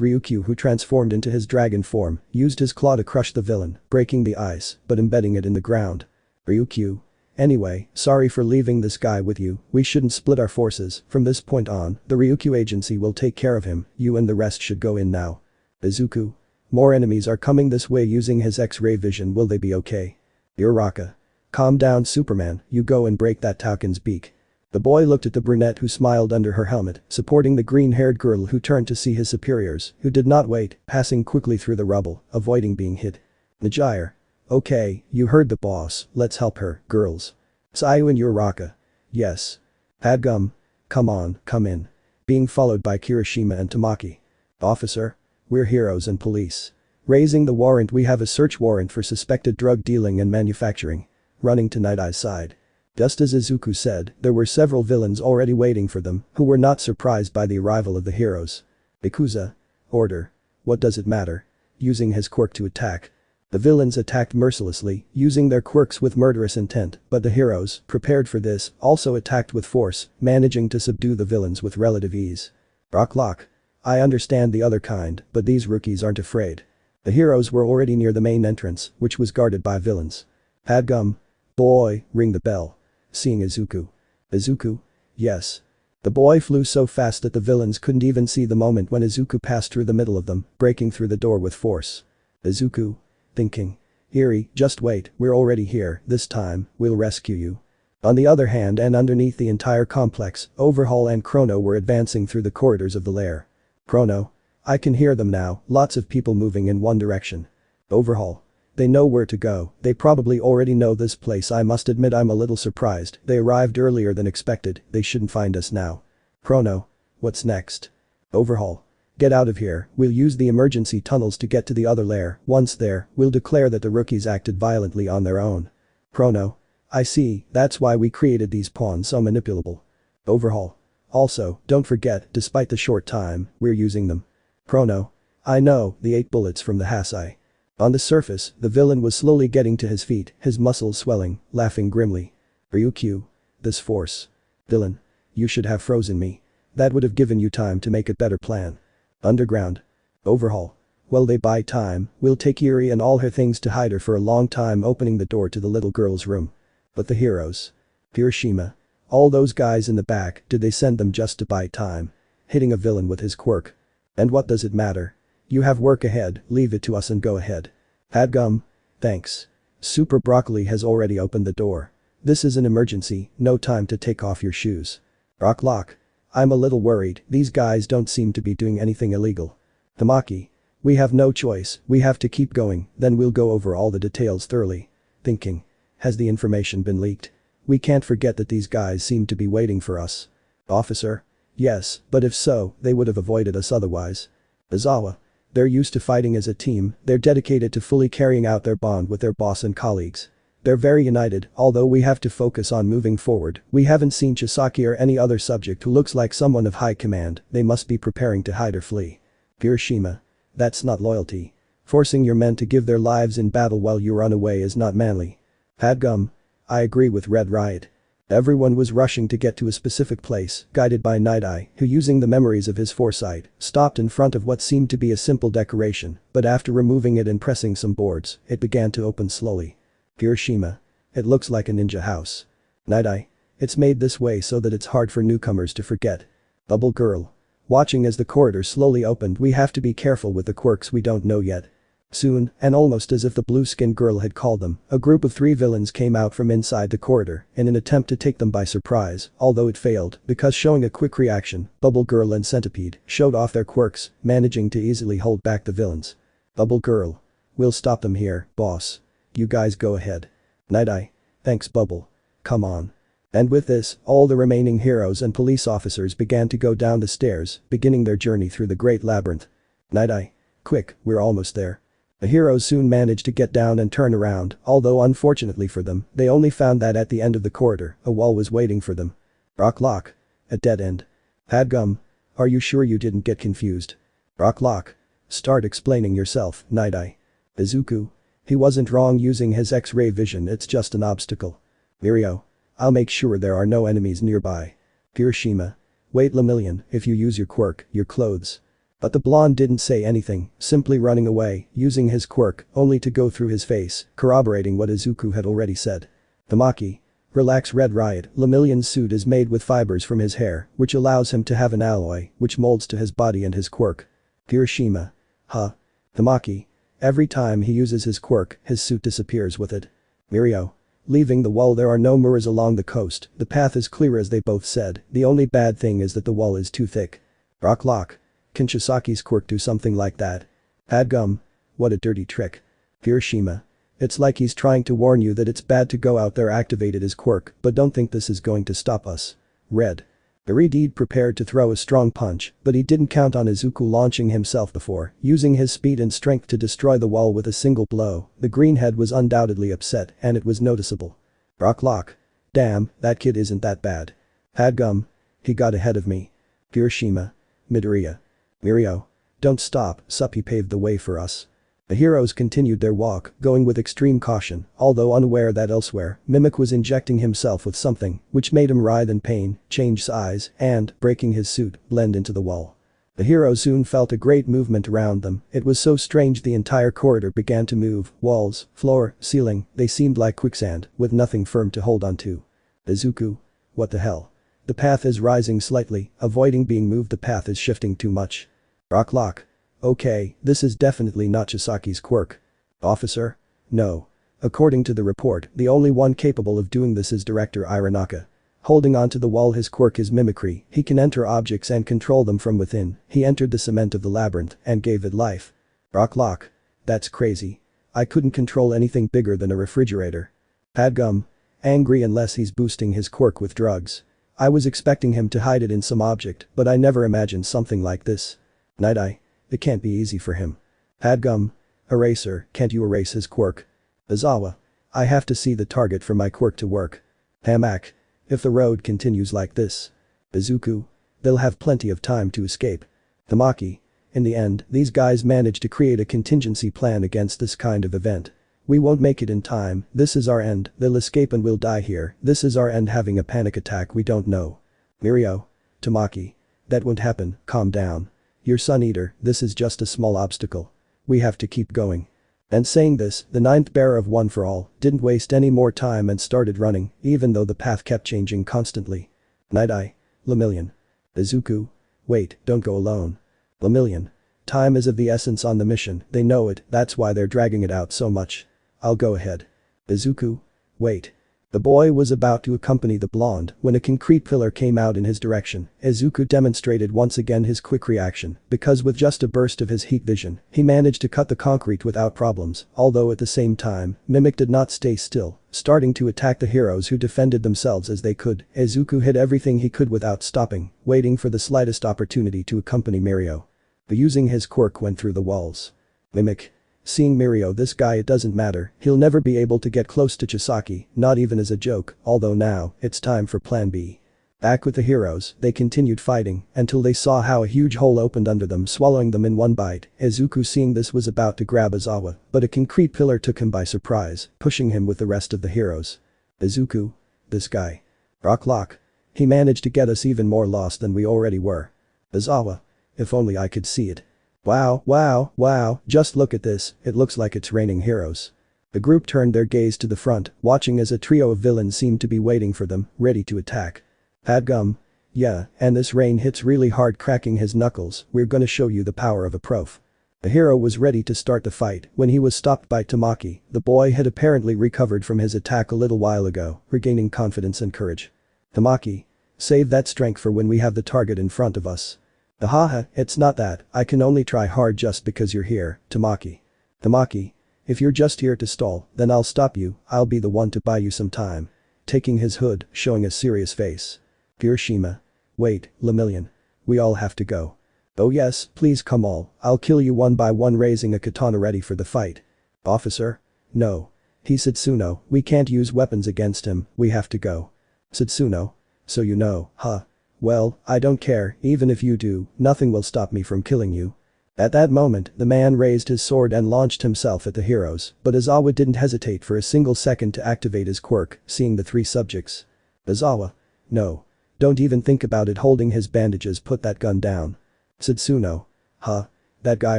Ryukyu who transformed into his dragon form, used his claw to crush the villain, breaking the ice, but embedding it in the ground. Ryukyu. Anyway, sorry for leaving this guy with you, we shouldn't split our forces, from this point on, the Ryukyu agency will take care of him, you and the rest should go in now. Izuku. More enemies are coming this way. Using his X-ray vision, will they be okay? Uraraka. Calm down, Superman, you go and break that Tauken's beak. The boy looked at the brunette who smiled under her helmet, supporting the green-haired girl who turned to see his superiors, who did not wait, passing quickly through the rubble, avoiding being hit. Najire. Okay, you heard the boss, let's help her, girls. Sayu and Uraraka. Yes. Padgum. Come on, come in. Being followed by Kirishima and Tamaki. Officer. We're heroes and police. Raising the warrant, we have a search warrant for suspected drug dealing and manufacturing. Running to Night Eye's side. Just as Izuku said, there were several villains already waiting for them, who were not surprised by the arrival of the heroes. Yakuza. Order. What does it matter? Using his quirk to attack. The villains attacked mercilessly, using their quirks with murderous intent, but the heroes, prepared for this, also attacked with force, managing to subdue the villains with relative ease. Rock. I understand the other kind, but these rookies aren't afraid. The heroes were already near the main entrance, which was guarded by villains. Padgum. Boy, ring the bell. Seeing Izuku. Izuku? Yes. The boy flew so fast that the villains couldn't even see the moment when Izuku passed through the middle of them, breaking through the door with force. Izuku. Thinking. Eri, just wait, we're already here, this time, we'll rescue you. On the other hand and underneath the entire complex, Overhaul and Chrono were advancing through the corridors of the lair. Chrono. I can hear them now, lots of people moving in one direction. Overhaul. They know where to go, they probably already know this place. I must admit I'm a little surprised, they arrived earlier than expected, they shouldn't find us now. Chrono. What's next? Overhaul. Get out of here, we'll use the emergency tunnels to get to the other lair, once there, we'll declare that the rookies acted violently on their own. Chrono. I see, that's why we created these pawns so manipulable. Overhaul. Also, don't forget, despite the short time, we're using them. Chrono. I know, the 8 bullets from the Hasai. On the surface, the villain was slowly getting to his feet, his muscles swelling, laughing grimly. Ryukyu. This force. Villain. You should have frozen me. That would have given you time to make a better plan. Underground. Overhaul. Well, they buy time, we'll take Eri and all her things to hide her for a long time, opening the door to the little girl's room. But the heroes. Hiroshima. All those guys in the back, did they send them just to buy time? Hitting a villain with his quirk. And what does it matter? You have work ahead, leave it to us and go ahead. Padgum. Thanks. Super Broccoli has already opened the door. This is an emergency, no time to take off your shoes. Rocklock. I'm a little worried, these guys don't seem to be doing anything illegal. Tamaki. We have no choice, we have to keep going, then we'll go over all the details thoroughly. Thinking. Has the information been leaked? We can't forget that these guys seem to be waiting for us. Officer. Yes, but if so, they would have avoided us otherwise. Aizawa. They're used to fighting as a team, they're dedicated to fully carrying out their bond with their boss and colleagues. They're very united, although we have to focus on moving forward. We haven't seen Chisaki or any other subject who looks like someone of high command, they must be preparing to hide or flee. Hiroshima. That's not loyalty. Forcing your men to give their lives in battle while you run away is not manly. Padgum. I agree with Red Riot. Everyone was rushing to get to a specific place, guided by Night Eye, who using the memories of his foresight, stopped in front of what seemed to be a simple decoration, but after removing it and pressing some boards, it began to open slowly. Hiroshima. It looks like a ninja house. Night Eye. It's made this way so that it's hard for newcomers to forget. Bubble Girl. Watching as the corridor slowly opened, we have to be careful with the quirks we don't know yet. Soon, and almost as if the blue-skinned girl had called them, a group of 3 villains came out from inside the corridor in an attempt to take them by surprise, although it failed because showing a quick reaction, Bubble Girl and Centipede showed off their quirks, managing to easily hold back the villains. Bubble Girl. We'll stop them here, boss. You guys go ahead. Night Eye. Thanks Bubble. Come on. And with this, all the remaining heroes and police officers began to go down the stairs, beginning their journey through the great labyrinth. Night Eye. Quick, we're almost there. The heroes soon managed to get down and turn around, although unfortunately for them, they only found that at the end of the corridor, a wall was waiting for them. Rocklock. A dead end. Padgum. Are you sure you didn't get confused? Rocklock. Start explaining yourself, Night Eye. Izuku. He wasn't wrong using his X-ray vision, it's just an obstacle. Mirio. I'll make sure there are no enemies nearby. Hiroshima. Wait Lemillion, if you use your quirk, your clothes. But the blonde didn't say anything, simply running away, using his quirk, only to go through his face, corroborating what Izuku had already said. Tamaki. Relax Red Riot, Lemillion's suit is made with fibers from his hair, which allows him to have an alloy, which molds to his body and his quirk. Hiroshima. Huh. Tamaki. Every time he uses his quirk, his suit disappears with it. Mirio. Leaving the wall, there are no mirrors along the coast, the path is clear as they both said, the only bad thing is that the wall is too thick. Rocklock. Can Chisaki's quirk do something like that? Padgum. What a dirty trick. Hiroshima. It's like he's trying to warn you that it's bad to go out there. Activated his quirk, but don't think this is going to stop us. Red. Iridid prepared to throw a strong punch, but he didn't count on Izuku launching himself before, using his speed and strength to destroy the wall with a single blow. The greenhead was undoubtedly upset, and it was noticeable. Rocklock. Damn, that kid isn't that bad. Padgum. He got ahead of me. Hiroshima. Midoriya. Mirio. Don't stop, Suppi paved the way for us. The heroes continued their walk, going with extreme caution, although unaware that elsewhere, Mimic was injecting himself with something, which made him writhe in pain, change size, and, breaking his suit, blend into the wall. The heroes soon felt a great movement around them, it was so strange the entire corridor began to move, walls, floor, ceiling, they seemed like quicksand, with nothing firm to hold onto. Izuku? What the hell? The path is rising slightly, avoiding being moved, the path is shifting too much. Rock lock. Okay, this is definitely not Chisaki's quirk. Officer? No. According to the report, the only one capable of doing this is Director Uraraka. Holding onto the wall, his quirk is mimicry, he can enter objects and control them from within, he entered the cement of the labyrinth and gave it life. Rock lock. That's crazy. I couldn't control anything bigger than a refrigerator. Padgum. Angry unless he's boosting his quirk with drugs. I was expecting him to hide it in some object, but I never imagined something like this. Night-eye. It can't be easy for him. Padgum. Eraser, can't you erase his quirk? Aizawa. I have to see the target for my quirk to work. Hamak. If the road continues like this. Izuku. They'll have plenty of time to escape. Tamaki. In the end, these guys managed to create a contingency plan against this kind of event. We won't make it in time, this is our end, they'll escape and we'll die here, this is our end, having a panic attack we don't know. Mirio. Tamaki. That won't happen, calm down. You're Sun Eater, this is just a small obstacle. We have to keep going. And saying this, the ninth bearer of One for All didn't waste any more time and started running, even though the path kept changing constantly. Night-eye. Lemillion. Izuku. Wait, don't go alone. Lemillion. Time is of the essence on the mission, they know it, that's why they're dragging it out so much. I'll go ahead. Izuku. Wait. The boy was about to accompany the blonde when a concrete pillar came out in his direction. Izuku demonstrated once again his quick reaction, because with just a burst of his heat vision, he managed to cut the concrete without problems, although at the same time, Mimic did not stay still, starting to attack the heroes who defended themselves as they could. Izuku hit everything he could without stopping, waiting for the slightest opportunity to accompany Mirio. But using his quirk went through the walls. Mimic. Seeing Mirio, this guy, it doesn't matter, he'll never be able to get close to Chisaki, not even as a joke, although now, it's time for plan B. Back with the heroes, they continued fighting, until they saw how a huge hole opened under them, swallowing them in one bite. Izuku, seeing this, was about to grab Aizawa, but a concrete pillar took him by surprise, pushing him with the rest of the heroes. Izuku. This guy. Rock lock. He managed to get us even more lost than we already were. Aizawa. If only I could see it. Wow, wow, wow, just look at this, it looks like it's raining heroes. The group turned their gaze to the front, watching as a trio of villains seemed to be waiting for them, ready to attack. Padgum. Yeah, and this rain hits really hard, cracking his knuckles, we're gonna show you the power of a prof. The hero was ready to start the fight when he was stopped by Tamaki. The boy had apparently recovered from his attack a little while ago, regaining confidence and courage. Tamaki. Save that strength for when we have the target in front of us. Haha, it's not that, I can only try hard just because you're here, Tamaki. Tamaki. If you're just here to stall, then I'll stop you, I'll be the one to buy you some time. Taking his hood, showing a serious face. Hiroshima. Wait, Lemillion. We all have to go. Oh yes, please come all, I'll kill you one by one, raising a katana ready for the fight. Officer? No. He's Satsuno, we can't use weapons against him, we have to go. Satsuno? So you know, huh? Well, I don't care, even if you do, nothing will stop me from killing you. At that moment, the man raised his sword and launched himself at the heroes, but Aizawa didn't hesitate for a single second to activate his quirk, seeing the three subjects. Aizawa. No. Don't even think about it, holding his bandages, put that gun down. Satsuno. Huh? That guy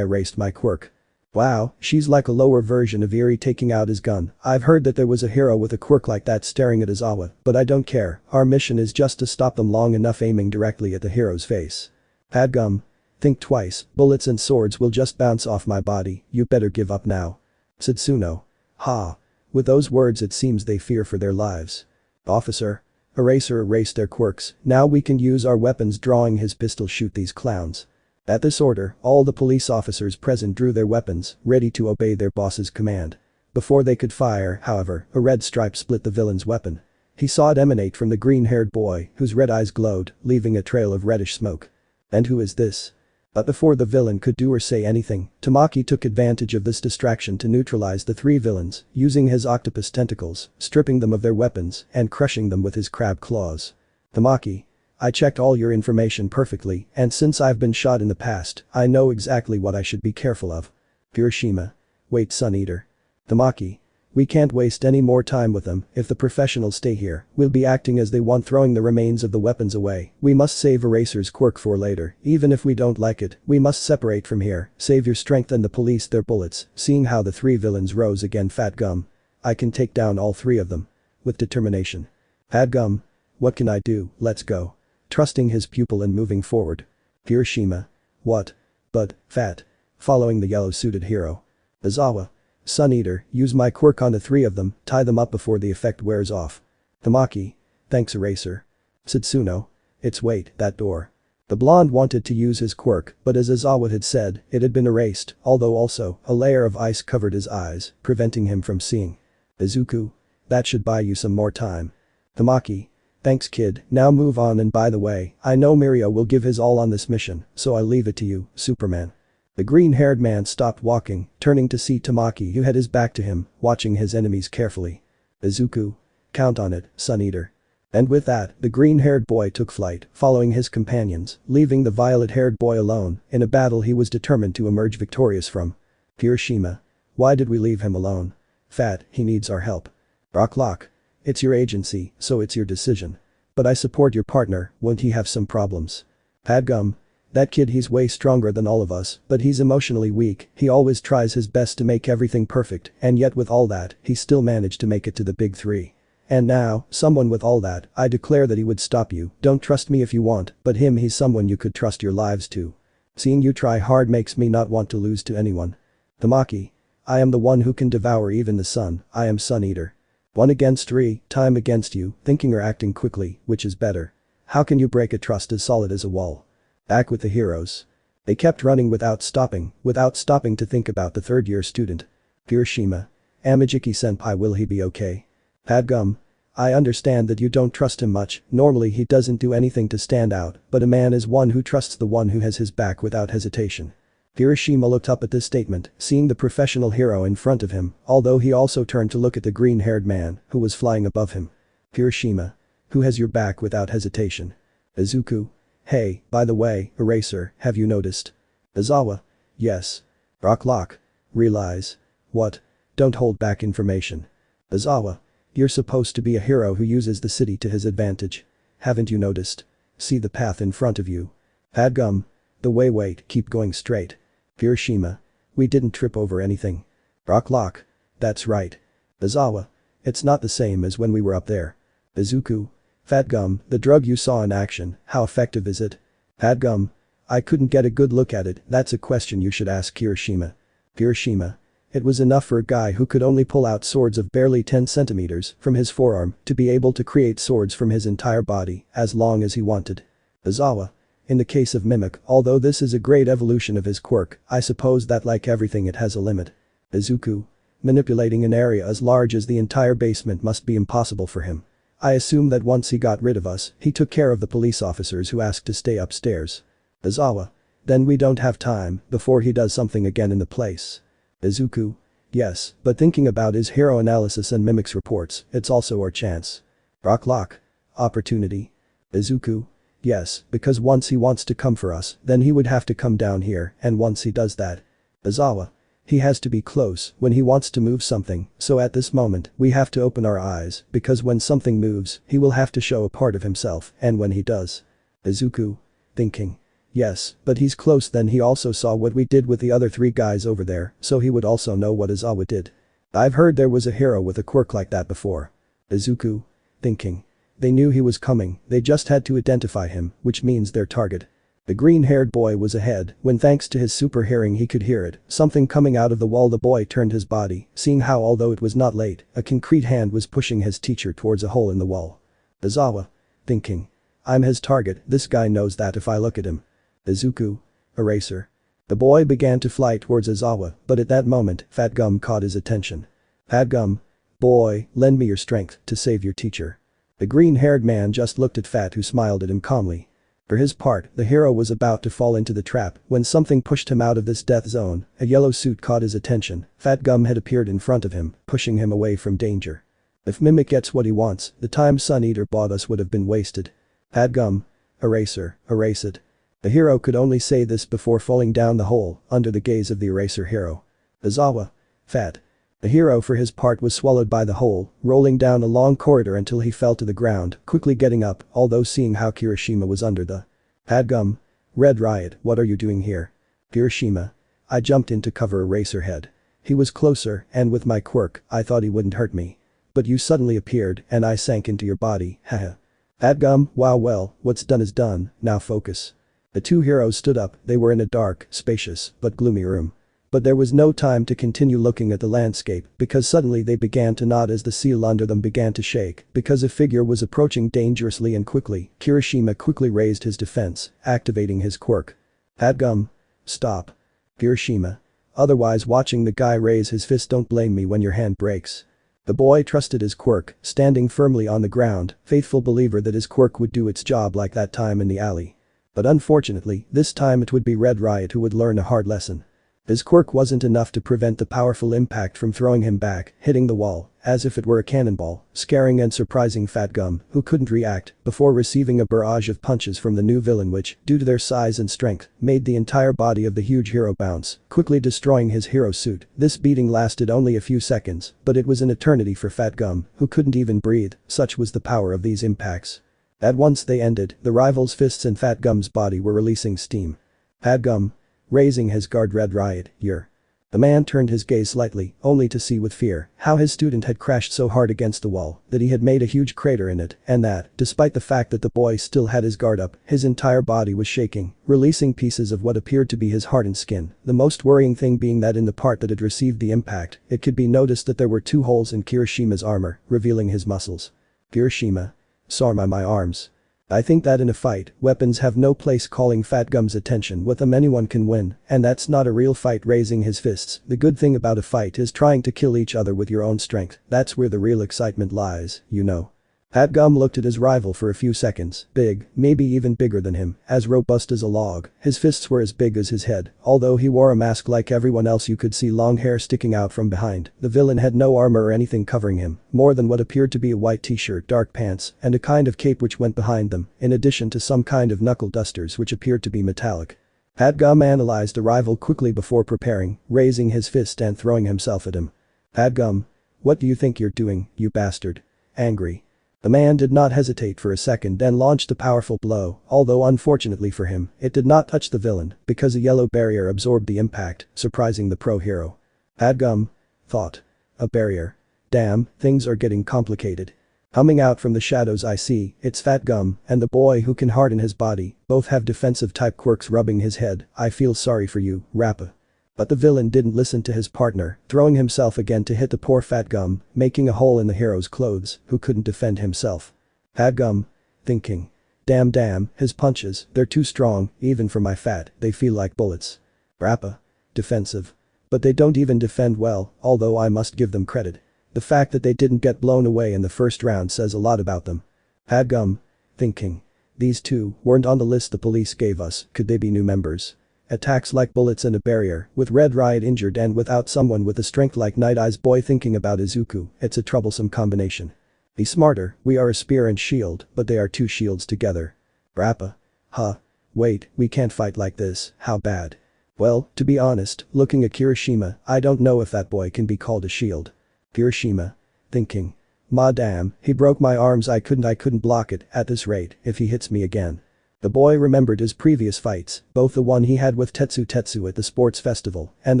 erased my quirk. Wow, she's like a lower version of Eri taking out his gun. I've heard that there was a hero with a quirk like that staring at Aizawa, but I don't care, our mission is just to stop them long enough, aiming directly at the hero's face. Padgum. Think twice, bullets and swords will just bounce off my body, you better give up now. Satsuno. Ha. With those words it seems they fear for their lives. Officer. Eraser erased their quirks, now we can use our weapons, drawing his pistol, shoot these clowns. At this order, all the police officers present drew their weapons, ready to obey their boss's command. Before they could fire, however, a red stripe split the villain's weapon. He saw it emanate from the green-haired boy, whose red eyes glowed, leaving a trail of reddish smoke. And who is this? But before the villain could do or say anything, Tamaki took advantage of this distraction to neutralize the three villains, using his octopus tentacles, stripping them of their weapons, and crushing them with his crab claws. Tamaki. I checked all your information perfectly, and since I've been shot in the past, I know exactly what I should be careful of. Hiroshima. Wait, Sun Eater. Tamaki. We can't waste any more time with them. If the professionals stay here, we'll be acting as they want, throwing the remains of the weapons away. We must save Eraser's quirk for later. Even if we don't like it, we must separate from here. Save your strength and the police their bullets. Seeing how the three villains rose again, Fat Gum. I can take down all three of them. With determination. Fat Gum. What can I do? Let's go. Trusting his pupil and moving forward. Hiroshima. What? But, Fat. Following the yellow-suited hero. Aizawa. Sun Eater, use my quirk on the three of them, tie them up before the effect wears off. Tamaki. Thanks, Eraser. Satsuno. It's wait, that door. The blonde wanted to use his quirk, but as Aizawa had said, it had been erased, although also, a layer of ice covered his eyes, preventing him from seeing. Izuku. That should buy you some more time. Tamaki. Thanks, kid, now move on, and by the way, I know Mirio will give his all on this mission, so I leave it to you, Superman. The green-haired man stopped walking, turning to see Tamaki, who had his back to him, watching his enemies carefully. Izuku. Count on it, Sun Eater. And with that, the green-haired boy took flight, following his companions, leaving the violet-haired boy alone, in a battle he was determined to emerge victorious from. Hiroshima. Why did we leave him alone? Fat, he needs our help. Rocklock. It's your agency, so it's your decision. But I support your partner, won't he have some problems? Padgum. That kid, he's way stronger than all of us, but he's emotionally weak. He always tries his best to make everything perfect, and yet with all that, he still managed to make it to the big three. And now, someone with all that, I declare that he would stop you. Don't trust me if you want, but him, he's someone you could trust your lives to. Seeing you try hard makes me not want to lose to anyone. Tamaki. I am the one who can devour even the sun. I am Sun Eater. 1 against 3, time against you, thinking or acting quickly, which is better? How can you break a trust as solid as a wall? Back with the heroes. They kept running without stopping to think about the third-year student. Hiroshima. Amajiki-senpai, will he be okay? Padgum. I understand that you don't trust him much, normally he doesn't do anything to stand out, but a man is one who trusts the one who has his back without hesitation. Hiroshima looked up at this statement, seeing the professional hero in front of him, although he also turned to look at the green-haired man, who was flying above him. Hiroshima. Who has your back without hesitation? Izuku. Hey, by the way, Eraser, have you noticed? Aizawa. Yes. Rocklock. Realize. What? Don't hold back information. Aizawa. You're supposed to be a hero who uses the city to his advantage. Haven't you noticed? See the path in front of you. Padgum. The way, wait, keep going straight. Hiroshima. We didn't trip over anything. Rocklock. That's right. Aizawa. It's not the same as when we were up there. Izuku. Fatgum, the drug you saw in action, how effective is it? Padgum. I couldn't get a good look at it, that's a question you should ask Hiroshima. Hiroshima. It was enough for a guy who could only pull out swords of barely 10 centimeters from his forearm to be able to create swords from his entire body, as long as he wanted. Aizawa. In the case of Mimic, although this is a great evolution of his quirk, I suppose that like everything it has a limit. Izuku. Manipulating an area as large as the entire basement must be impossible for him. I assume that once he got rid of us, he took care of the police officers who asked to stay upstairs. Aizawa. Then we don't have time, before he does something again in the place. Izuku. Yes, but thinking about his hero analysis and Mimic's reports, it's also our chance. Rocklock. Opportunity. Izuku. Yes, because once he wants to come for us, then he would have to come down here, and once he does that. Aizawa. He has to be close when he wants to move something, so at this moment, we have to open our eyes, because when something moves, he will have to show a part of himself, and when he does. Izuku. Thinking. Yes, but he's close, then he also saw what we did with the other 3 guys over there, so he would also know what Aizawa did. I've heard there was a hero with a quirk like that before. Izuku. Thinking. They knew he was coming, they just had to identify him, which means their target. The green-haired boy was ahead, when thanks to his super hearing he could hear it, something coming out of the wall. The boy turned his body, seeing how although it was not late, a concrete hand was pushing his teacher towards a hole in the wall. Aizawa. Thinking. I'm his target, this guy knows that if I look at him. Izuku. Eraser. The boy began to fly towards Aizawa, but at that moment, Fatgum caught his attention. Fatgum. Boy, lend me your strength to save your teacher. The green-haired man just looked at Fat, who smiled at him calmly. For his part, the hero was about to fall into the trap when something pushed him out of this death zone. A yellow suit caught his attention. Fatgum had appeared in front of him, pushing him away from danger. If Mimic gets what he wants, the time Sun Eater bought us would have been wasted. Fatgum. Eraser, erase it. The hero could only say this before falling down the hole, under the gaze of the Eraser hero. Aizawa. Fat. The hero for his part was swallowed by the hole, rolling down a long corridor until he fell to the ground, quickly getting up, although seeing how Kirishima was under the padgum. Red Riot, what are you doing here? Kirishima. I jumped in to cover Eraserhead. He was closer, and with my quirk, I thought he wouldn't hurt me. But you suddenly appeared, and I sank into your body, haha. Padgum, wow, well, what's done is done, now focus. The two heroes stood up, they were in a dark, spacious, but gloomy room. But there was no time to continue looking at the landscape because suddenly they began to nod as the seal under them began to shake because a figure was approaching dangerously and quickly. Kirishima quickly raised his defense, activating his quirk. Padgum. Stop. Kirishima. Otherwise watching the guy raise his fist, don't blame me when your hand breaks. The boy trusted his quirk, standing firmly on the ground, faithful believer that his quirk would do its job like that time in the alley. But unfortunately, this time it would be Red Riot who would learn a hard lesson. His quirk wasn't enough to prevent the powerful impact from throwing him back, hitting the wall, as if it were a cannonball, scaring and surprising Fatgum, who couldn't react, before receiving a barrage of punches from the new villain which, due to their size and strength, made the entire body of the huge hero bounce, quickly destroying his hero suit. This beating lasted only a few seconds, but it was an eternity for Fatgum, who couldn't even breathe, such was the power of these impacts. At once they ended, the rival's fists and Fatgum's body were releasing steam. Fatgum. Raising his guard, Red Riot, you're. The man turned his gaze slightly, only to see with fear how his student had crashed so hard against the wall that he had made a huge crater in it and that, despite the fact that the boy still had his guard up, his entire body was shaking, releasing pieces of what appeared to be his hardened skin. The most worrying thing being that in the part that had received the impact, it could be noticed that there were 2 holes in Kirishima's armor, revealing his muscles. Kirishima. Sorry, my arms. I think that in a fight, weapons have no place. Calling Fatgum's attention with them, anyone can win, and that's not a real fight. Raising his fists, the good thing about a fight is trying to kill each other with your own strength, that's where the real excitement lies, you know. Fatgum looked at his rival for a few seconds, big, maybe even bigger than him, as robust as a log. His fists were as big as his head, although he wore a mask like everyone else. You could see long hair sticking out from behind. The villain had no armor or anything covering him, more than what appeared to be a white t-shirt, dark pants, and a kind of cape which went behind them, in addition to some kind of knuckle dusters which appeared to be metallic. Fatgum analyzed the rival quickly before preparing, raising his fist and throwing himself at him. Fatgum. What do you think you're doing, you bastard? Angry. The man did not hesitate for a second and launched a powerful blow, although unfortunately for him, it did not touch the villain because a yellow barrier absorbed the impact, surprising the pro hero. Fatgum. Thought. A barrier. Damn, things are getting complicated. Coming out from the shadows I see, it's Fatgum and the boy who can harden his body, both have defensive type quirks. Rubbing his head, I feel sorry for you, Rappa. But the villain didn't listen to his partner, throwing himself again to hit the poor Fatgum, making a hole in the hero's clothes, who couldn't defend himself. Fatgum. Thinking. Damn, his punches, they're too strong, even for my fat, they feel like bullets. Rappa. Defensive. But they don't even defend well, although I must give them credit. The fact that they didn't get blown away in the first round says a lot about them. Fatgum. Thinking. These 2 weren't on the list the police gave us, could they be new members? Attacks like bullets and a barrier, with Red Riot injured and without someone with a strength like Night Eye's boy thinking about Izuku, it's a troublesome combination. Be smarter, we are a spear and shield, but they are 2 shields together. Rappa. Huh. Wait, we can't fight like this, how bad? Well, to be honest, looking at Kirishima, I don't know if that boy can be called a shield. Kirishima. Thinking. Ma damn, he broke my arms. I couldn't block it. At this rate, if he hits me again. The boy remembered his previous fights, both the one he had with Tetsu at the sports festival and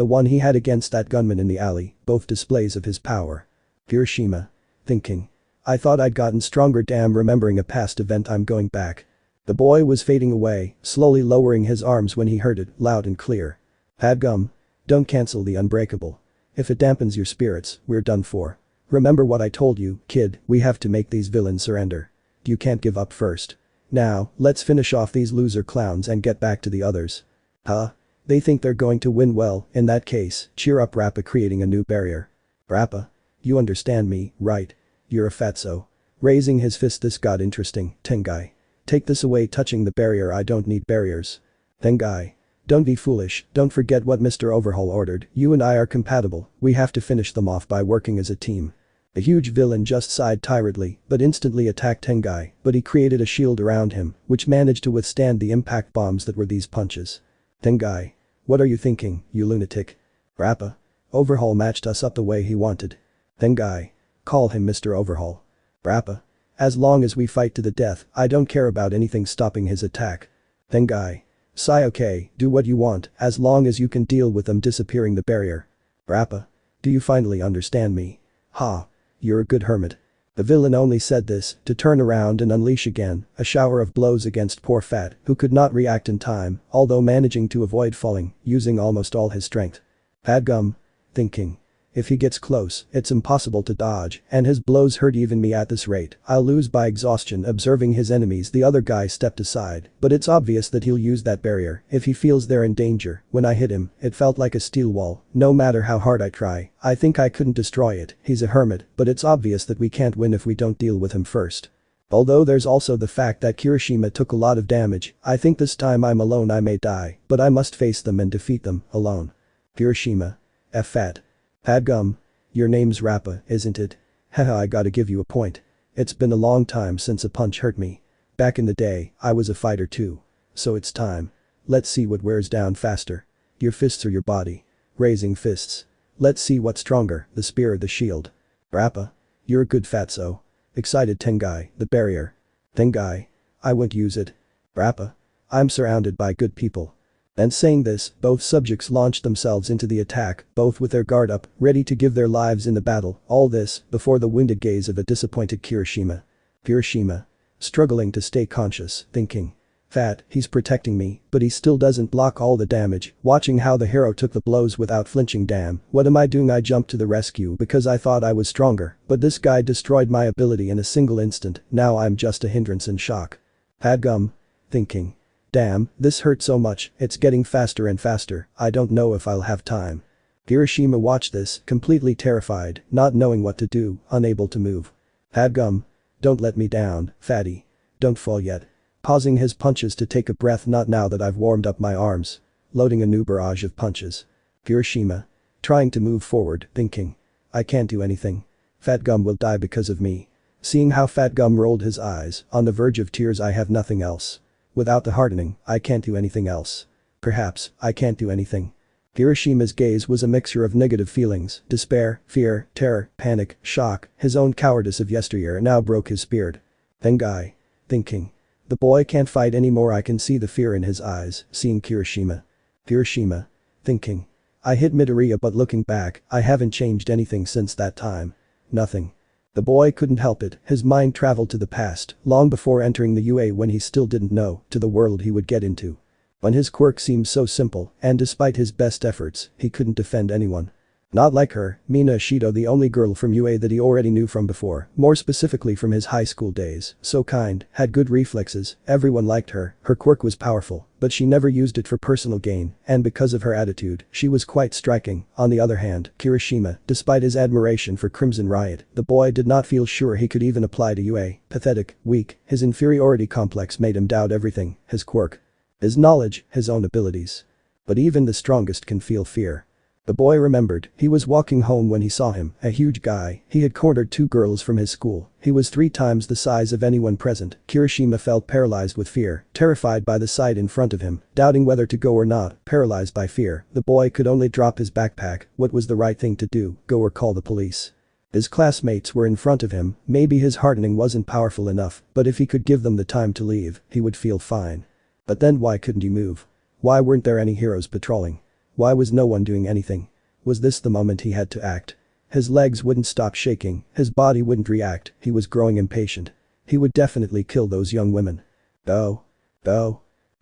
the one he had against that gunman in the alley, both displays of his power. Kirishima. Thinking. I thought I'd gotten stronger. Damn, remembering a past event, I'm going back. The boy was fading away, slowly lowering his arms when he heard it, loud and clear. Fatgum. Don't cancel the unbreakable. If it dampens your spirits, we're done for. Remember what I told you, kid, we have to make these villains surrender. You can't give up first. Now, let's finish off these loser clowns and get back to the others. Huh? They think they're going to win. Well, in that case, cheer up. Rappa creating a new barrier. Rappa. You understand me, right? You're a fatso. Raising his fist, this got interesting. Tengai. Take this away. Touching the barrier, I don't need barriers. Tengai. Don't be foolish, don't forget what Mr. Overhaul ordered, you and I are compatible, we have to finish them off by working as a team. The huge villain just sighed tiredly, but instantly attacked Tengai, but he created a shield around him, which managed to withstand the impact bombs that were these punches. Tengai. What are you thinking, you lunatic? Rappa. Overhaul matched us up the way he wanted. Then guy. Call him Mr. Overhaul. Rappa. As long as we fight to the death, I don't care about anything stopping his attack. Then guy. Sigh okay, do what you want, as long as you can deal with them disappearing the barrier. Rappa. Do you finally understand me? Ha. You're a good hermit. The villain only said this to turn around and unleash again a shower of blows against poor Fat, who could not react in time, although managing to avoid falling, using almost all his strength. Padgum. Thinking. If he gets close, it's impossible to dodge, and his blows hurt even me at this rate, I'll lose by exhaustion. Observing his enemies, the other guy stepped aside, but it's obvious that he'll use that barrier if he feels they're in danger. When I hit him, it felt like a steel wall, no matter how hard I try, I think I couldn't destroy it. He's a hermit, but it's obvious that we can't win if we don't deal with him first. Although there's also the fact that Kirishima took a lot of damage, I think this time I'm alone. I may die, but I must face them and defeat them, alone. Kirishima. F. Fat. Padgum. Your name's Rappa, isn't it? Haha, I gotta give you a point. It's been a long time since a punch hurt me. Back in the day, I was a fighter too. So it's time. Let's see what wears down faster. Your fists or your body? Raising fists. Let's see what's stronger, the spear or the shield. Rappa. You're a good fatso. Excited Tengai, the barrier. Tengai. I won't use it. Rappa. I'm surrounded by good people. And saying this, both subjects launched themselves into the attack, both with their guard up, ready to give their lives in the battle, all this, before the winded gaze of a disappointed Kirishima. Kirishima. Struggling to stay conscious, thinking. Fat, he's protecting me, but he still doesn't block all the damage, watching how the hero took the blows without flinching. Damn, what am I doing? I jumped to the rescue because I thought I was stronger, but this guy destroyed my ability in a single instant, now I'm just a hindrance and shock. Padgum. Thinking. Damn, this hurts so much, it's getting faster and faster, I don't know if I'll have time. Kirishima watched this, completely terrified, not knowing what to do, unable to move. Padgum. Don't let me down, fatty. Don't fall yet. Pausing his punches to take a breath. Not now that I've warmed up my arms. Loading a new barrage of punches. Kirishima. Trying to move forward, thinking. I can't do anything. Fatgum will die because of me. Seeing how Fatgum rolled his eyes, on the verge of tears. I have nothing else. Without the hardening, I can't do anything else. Perhaps, I can't do anything. Kirishima's gaze was a mixture of negative feelings, despair, fear, terror, panic, shock. His own cowardice of yesteryear now broke his spirit. Then guy. Thinking. The boy can't fight anymore. I can see the fear in his eyes, seeing Kirishima. Kirishima. Thinking. I hit Midoriya, but looking back, I haven't changed anything since that time. Nothing. The boy couldn't help it, his mind traveled to the past, long before entering the UA when he still didn't know, to the world he would get into. When his quirk seemed so simple, and despite his best efforts, he couldn't defend anyone. Not like her, Mina Shido, the only girl from UA that he already knew from before, more specifically from his high school days, so kind, had good reflexes, everyone liked her, her quirk was powerful, but she never used it for personal gain, and because of her attitude, she was quite striking. On the other hand, Kirishima, despite his admiration for Crimson Riot, the boy did not feel sure he could even apply to UA, pathetic, weak, his inferiority complex made him doubt everything, his quirk, his knowledge, his own abilities. But even the strongest can feel fear. The boy remembered, he was walking home when he saw him, a huge guy, he had cornered 2 girls from his school, he was 3 times the size of anyone present. Kirishima felt paralyzed with fear, terrified by the sight in front of him, doubting whether to go or not, paralyzed by fear, the boy could only drop his backpack. What was the right thing to do, go or call the police? His classmates were in front of him, maybe his hardening wasn't powerful enough, but if he could give them the time to leave, he would feel fine. But then why couldn't he move? Why weren't there any heroes patrolling? Why was no one doing anything? Was this the moment he had to act? His legs wouldn't stop shaking, his body wouldn't react, he was growing impatient. He would definitely kill those young women. Go.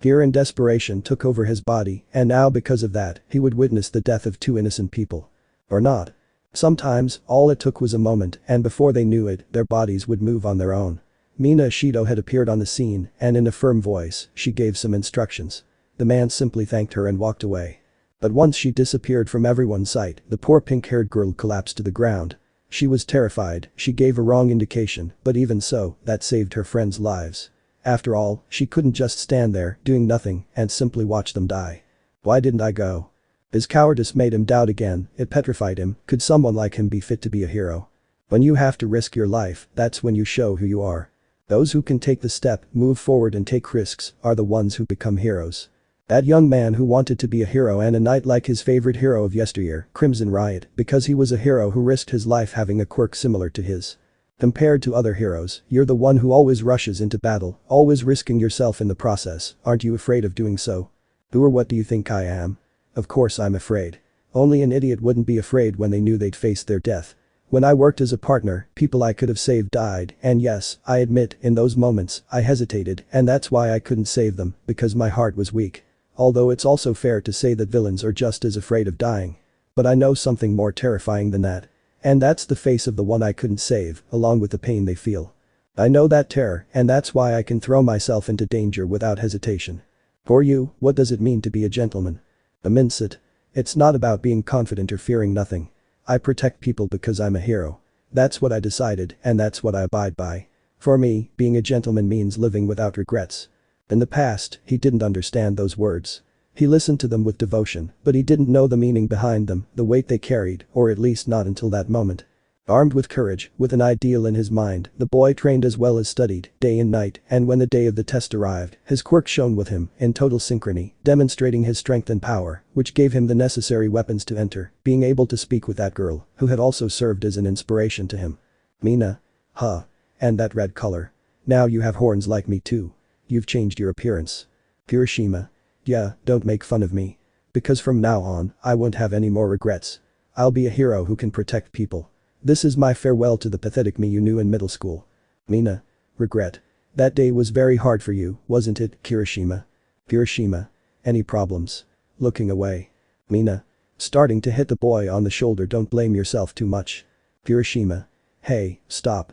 Fear and desperation took over his body, and now because of that, he would witness the death of 2 innocent people. Or not. Sometimes, all it took was a moment, and before they knew it, their bodies would move on their own. Mina Shido had appeared on the scene, and in a firm voice, she gave some instructions. The man simply thanked her and walked away. But once she disappeared from everyone's sight, the poor pink-haired girl collapsed to the ground. She was terrified, she gave a wrong indication, but even so, that saved her friends' lives. After all, she couldn't just stand there, doing nothing, and simply watch them die. Why didn't I go? His cowardice made him doubt again, it petrified him. Could someone like him be fit to be a hero? When you have to risk your life, that's when you show who you are. Those who can take the step, move forward and take risks, are the ones who become heroes. That young man who wanted to be a hero and a knight like his favorite hero of yesteryear, Crimson Riot, because he was a hero who risked his life having a quirk similar to his. Compared to other heroes, you're the one who always rushes into battle, always risking yourself in the process, aren't you afraid of doing so? Who or what do you think I am? Of course I'm afraid. Only an idiot wouldn't be afraid when they knew they'd face their death. When I worked as a partner, people I could have saved died, and yes, I admit, in those moments, I hesitated, and that's why I couldn't save them, because my heart was weak. Although it's also fair to say that villains are just as afraid of dying. But I know something more terrifying than that. And that's the face of the one I couldn't save, along with the pain they feel. I know that terror, and that's why I can throw myself into danger without hesitation. For you, what does it mean to be a gentleman? Immense it. It's not about being confident or fearing nothing. I protect people because I'm a hero. That's what I decided, and that's what I abide by. For me, being a gentleman means living without regrets. In the past, he didn't understand those words. He listened to them with devotion, but he didn't know the meaning behind them, the weight they carried, or at least not until that moment. Armed with courage, with an ideal in his mind, the boy trained as well as studied, day and night, and when the day of the test arrived, his quirk shone with him, in total synchrony, demonstrating his strength and power, which gave him the necessary weapons to enter, being able to speak with that girl, who had also served as an inspiration to him. Mina. Huh. And that red color. Now you have horns like me too. You've changed your appearance. Hiroshima. Yeah, don't make fun of me. Because from now on, I won't have any more regrets. I'll be a hero who can protect people. This is my farewell to the pathetic me you knew in middle school. Mina. Regret. That day was very hard for you, wasn't it, Hiroshima? Hiroshima. Any problems? Looking away. Mina. Starting to hit the boy on the shoulder. Don't blame yourself too much. Hiroshima. Hey, stop.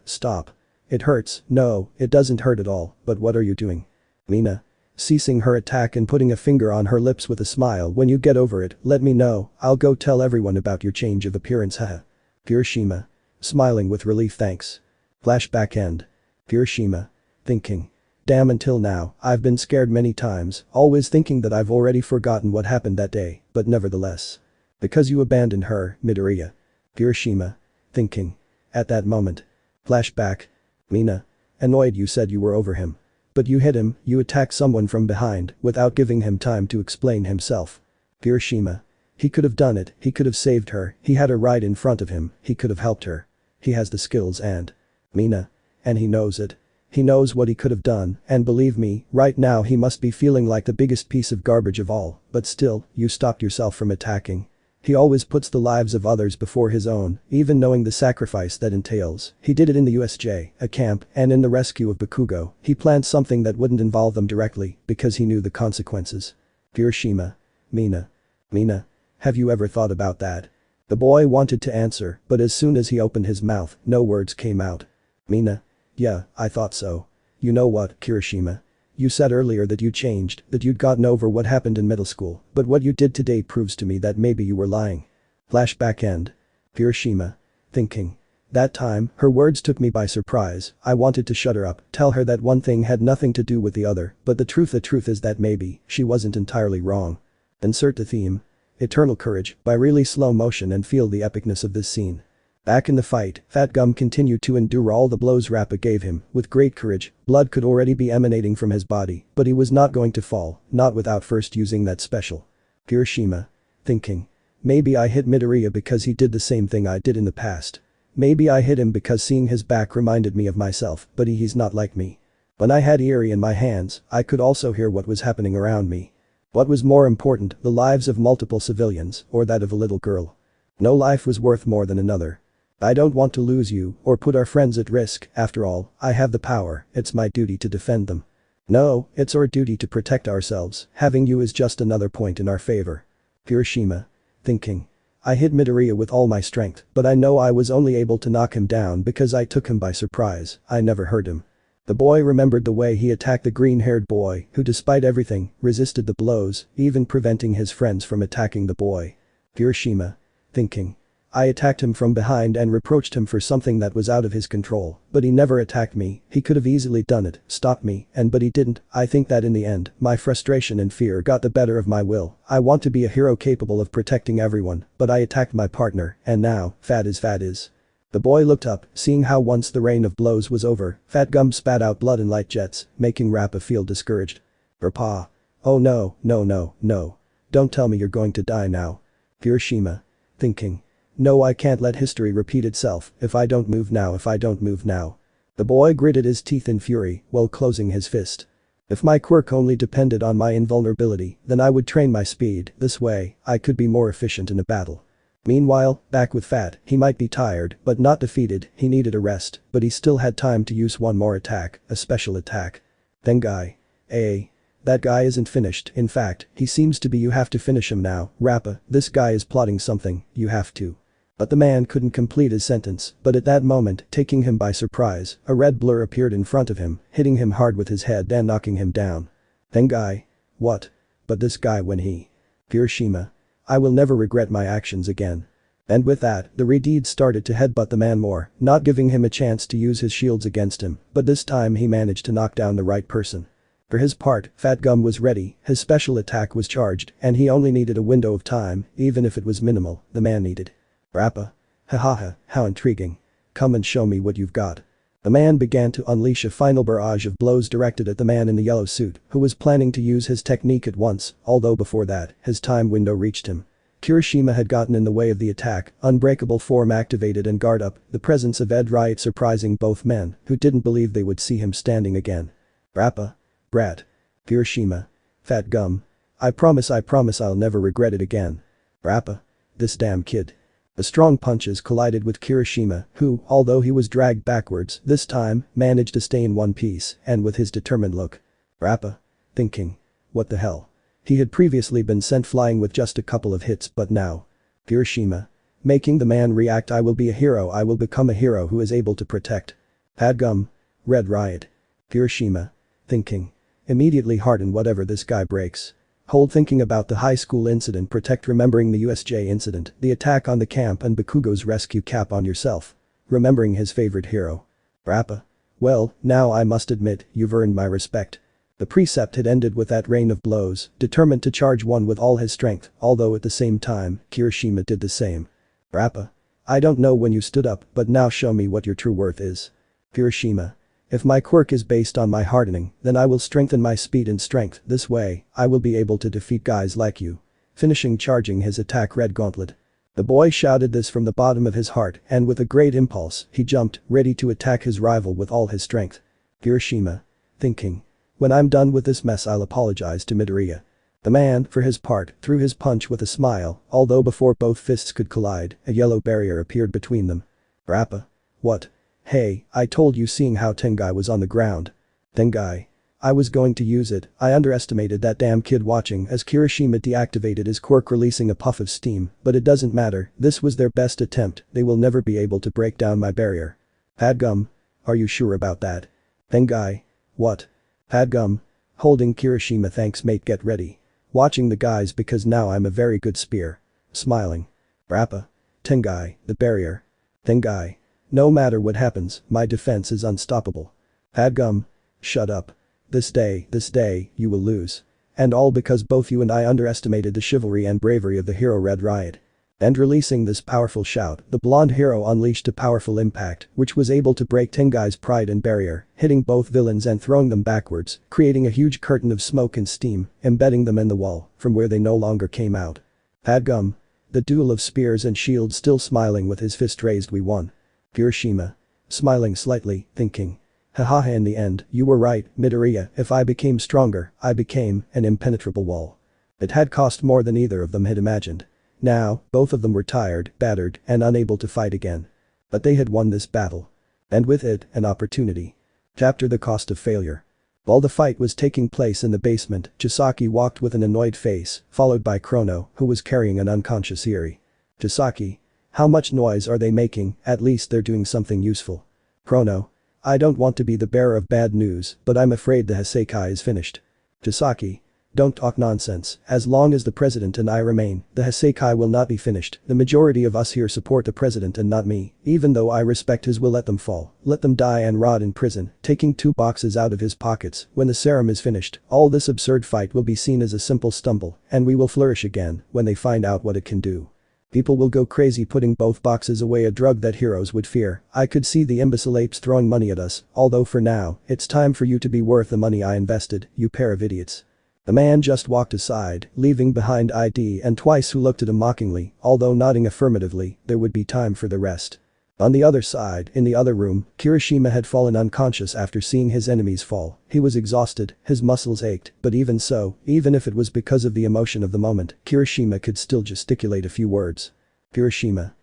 It hurts. No, it doesn't hurt at all, but what are you doing? Mina. Ceasing her attack and putting a finger on her lips with a smile. When you get over it, let me know, I'll go tell everyone about your change of appearance. Haha. Hiroshima. Smiling with relief. Thanks. Flashback end. Hiroshima. Thinking. Damn, until now, I've been scared many times, always thinking that I've already forgotten what happened that day, but nevertheless. Because you abandoned her, Midoriya. Hiroshima. Thinking. At that moment. Flashback. Mina. Annoyed you said you were over him. But you hit him, you attacked someone from behind, without giving him time to explain himself. Hiroshima. He could have done it, he could have saved her, he had her right in front of him, he could have helped her. He has the skills and. Mina. And he knows it. He knows what he could have done, and believe me, right now he must be feeling like the biggest piece of garbage of all, but still, you stopped yourself from attacking. He always puts the lives of others before his own, even knowing the sacrifice that entails. He did it in the USJ, a camp, and in the rescue of Bakugo. He planned something that wouldn't involve them directly, because he knew the consequences. Hiroshima. Mina. Mina. Have you ever thought about that? The boy wanted to answer, but as soon as he opened his mouth, no words came out. Mina. Yeah, I thought so. You know what, Hiroshima? You said earlier that you changed, that you'd gotten over what happened in middle school, but what you did today proves to me that maybe you were lying. Flashback end. Hiroshima. Thinking. That time, her words took me by surprise. I wanted to shut her up, tell her that one thing had nothing to do with the other, but the truth is that maybe, she wasn't entirely wrong. Insert the theme. Eternal Courage, by really slow motion and feel the epicness of this scene. Back in the fight, Fat Gum continued to endure all the blows Rappa gave him, with great courage. Blood could already be emanating from his body, but he was not going to fall, not without first using that special. Hiroshima. Thinking. Maybe I hit Midoriya because he did the same thing I did in the past. Maybe I hit him because seeing his back reminded me of myself, but he's not like me. When I had Eri in my hands, I could also hear what was happening around me. What was more important, the lives of multiple civilians, or that of a little girl? No life was worth more than another. I don't want to lose you, or put our friends at risk. After all, I have the power, it's my duty to defend them. No, it's our duty to protect ourselves, having you is just another point in our favor. Hiroshima. Thinking. I hit Midoriya with all my strength, but I know I was only able to knock him down because I took him by surprise, I never hurt him. The boy remembered the way he attacked the green-haired boy, who despite everything, resisted the blows, even preventing his friends from attacking the boy. Hiroshima. Thinking. I attacked him from behind and reproached him for something that was out of his control, but he never attacked me. He could have easily done it, stopped me, but he didn't. I think that in the end, my frustration and fear got the better of my will. I want to be a hero capable of protecting everyone, but I attacked my partner, and now, Fat is. The boy looked up, seeing how once the rain of blows was over, Fat Gum spat out blood in light jets, making Rappa feel discouraged. Papa. Oh no, no no, no. Don't tell me you're going to die now. Hiroshima. Thinking. No, I can't let history repeat itself if I don't move now, if I don't move now. The boy gritted his teeth in fury while closing his fist. If my quirk only depended on my invulnerability, then I would train my speed, this way, I could be more efficient in a battle. Meanwhile, back with Fat, he might be tired, but not defeated, he needed a rest, but he still had time to use one more attack, a special attack. Then guy. That guy isn't finished, in fact, he seems to be. You have to finish him now, Rappa, this guy is plotting something, you have to. But the man couldn't complete his sentence, but at that moment, taking him by surprise, a red blur appeared in front of him, hitting him hard with his head and knocking him down. Then guy. What? But this guy when he. Hiroshima. I will never regret my actions again. And with that, the Redeed started to headbutt the man more, not giving him a chance to use his shields against him, but this time he managed to knock down the right person. For his part, Fat Gum was ready, his special attack was charged, and he only needed a window of time, even if it was minimal, the man needed. Rappa. Hahaha, how intriguing. Come and show me what you've got. The man began to unleash a final barrage of blows directed at the man in the yellow suit, who was planning to use his technique at once, although before that, his time window reached him. Hiroshima had gotten in the way of the attack, unbreakable form activated and guard up, the presence of Ed Riot surprising both men, who didn't believe they would see him standing again. Rappa. Brat. Hiroshima. Fat Gum. I promise I'll never regret it again. Rappa. This damn kid. The strong punches collided with Kirishima, who, although he was dragged backwards, this time, managed to stay in one piece, and with his determined look. Rappa. Thinking. What the hell? He had previously been sent flying with just a couple of hits, but now. Kirishima. Making the man react. I will be a hero, I will become a hero who is able to protect. Padgum. Red Riot. Kirishima. Thinking. Immediately harden whatever this guy breaks. Hold thinking about the high school incident, protect remembering the USJ incident, the attack on the camp and Bakugo's rescue cap on yourself. Remembering his favorite hero. Rappa. Well, now I must admit, you've earned my respect. The precept had ended with that rain of blows, determined to charge one with all his strength, although at the same time, Kirishima did the same. Rappa. I don't know when you stood up, but now show me what your true worth is. Kirishima. If my quirk is based on my hardening, then I will strengthen my speed and strength, this way, I will be able to defeat guys like you. Finishing charging his attack Red Gauntlet. The boy shouted this from the bottom of his heart, and with a great impulse, he jumped, ready to attack his rival with all his strength. Hiroshima. Thinking. When I'm done with this mess I'll apologize to Midoriya. The man, for his part, threw his punch with a smile, although before both fists could collide, a yellow barrier appeared between them. Rappa. What? Hey, I told you, seeing how Tengai was on the ground. Tengai. I was going to use it, I underestimated that damn kid. Watching as Kirishima deactivated his quirk, releasing a puff of steam, but it doesn't matter, this was their best attempt, they will never be able to break down my barrier. Padgum. Are you sure about that? Tengai. What? Padgum. Holding Kirishima. Thanks mate, get ready. Watching the guys because now I'm a very good spear. Smiling. Rappa. Tengai, the barrier. Tengai. No matter what happens, my defense is unstoppable. Padgum. Shut up. This day, you will lose. And all because both you and I underestimated the chivalry and bravery of the hero Red Riot. And releasing this powerful shout, the blonde hero unleashed a powerful impact, which was able to break Tengai's pride and barrier, hitting both villains and throwing them backwards, creating a huge curtain of smoke and steam, embedding them in the wall, from where they no longer came out. Padgum. The duel of spears and shields. Still smiling with his fist raised, we won. Hiroshima. Smiling slightly, thinking. Haha, in the end, you were right, Midoriya, if I became stronger, I became an impenetrable wall. It had cost more than either of them had imagined. Now, both of them were tired, battered, and unable to fight again. But they had won this battle. And with it, an opportunity. Chapter: The Cost of Failure. While the fight was taking place in the basement, Chisaki walked with an annoyed face, followed by Chrono, who was carrying an unconscious Eri. Chisaki. How much noise are they making? At least they're doing something useful. Chrono. I don't want to be the bearer of bad news, but I'm afraid the Heiseikai is finished. Chisaki. Don't talk nonsense, as long as the president and I remain, the Heiseikai will not be finished. The majority of us here support the president and not me, even though I respect his will. Let them fall, let them die and rot in prison. Taking 2 boxes out of his pockets, when the serum is finished, all this absurd fight will be seen as a simple stumble, and we will flourish again when they find out what it can do. People will go crazy putting both boxes away, a drug that heroes would fear. I could see the imbecile apes throwing money at us, although for now, it's time for you to be worth the money I invested, you pair of idiots. The man just walked aside, leaving behind ID and Twice, who looked at him mockingly, although nodding affirmatively. There would be time for the rest. On the other side, in the other room, Kirishima had fallen unconscious after seeing his enemies fall. He was exhausted, his muscles ached, but even so, even if it was because of the emotion of the moment, Kirishima could still gesticulate a few words. Kirishima.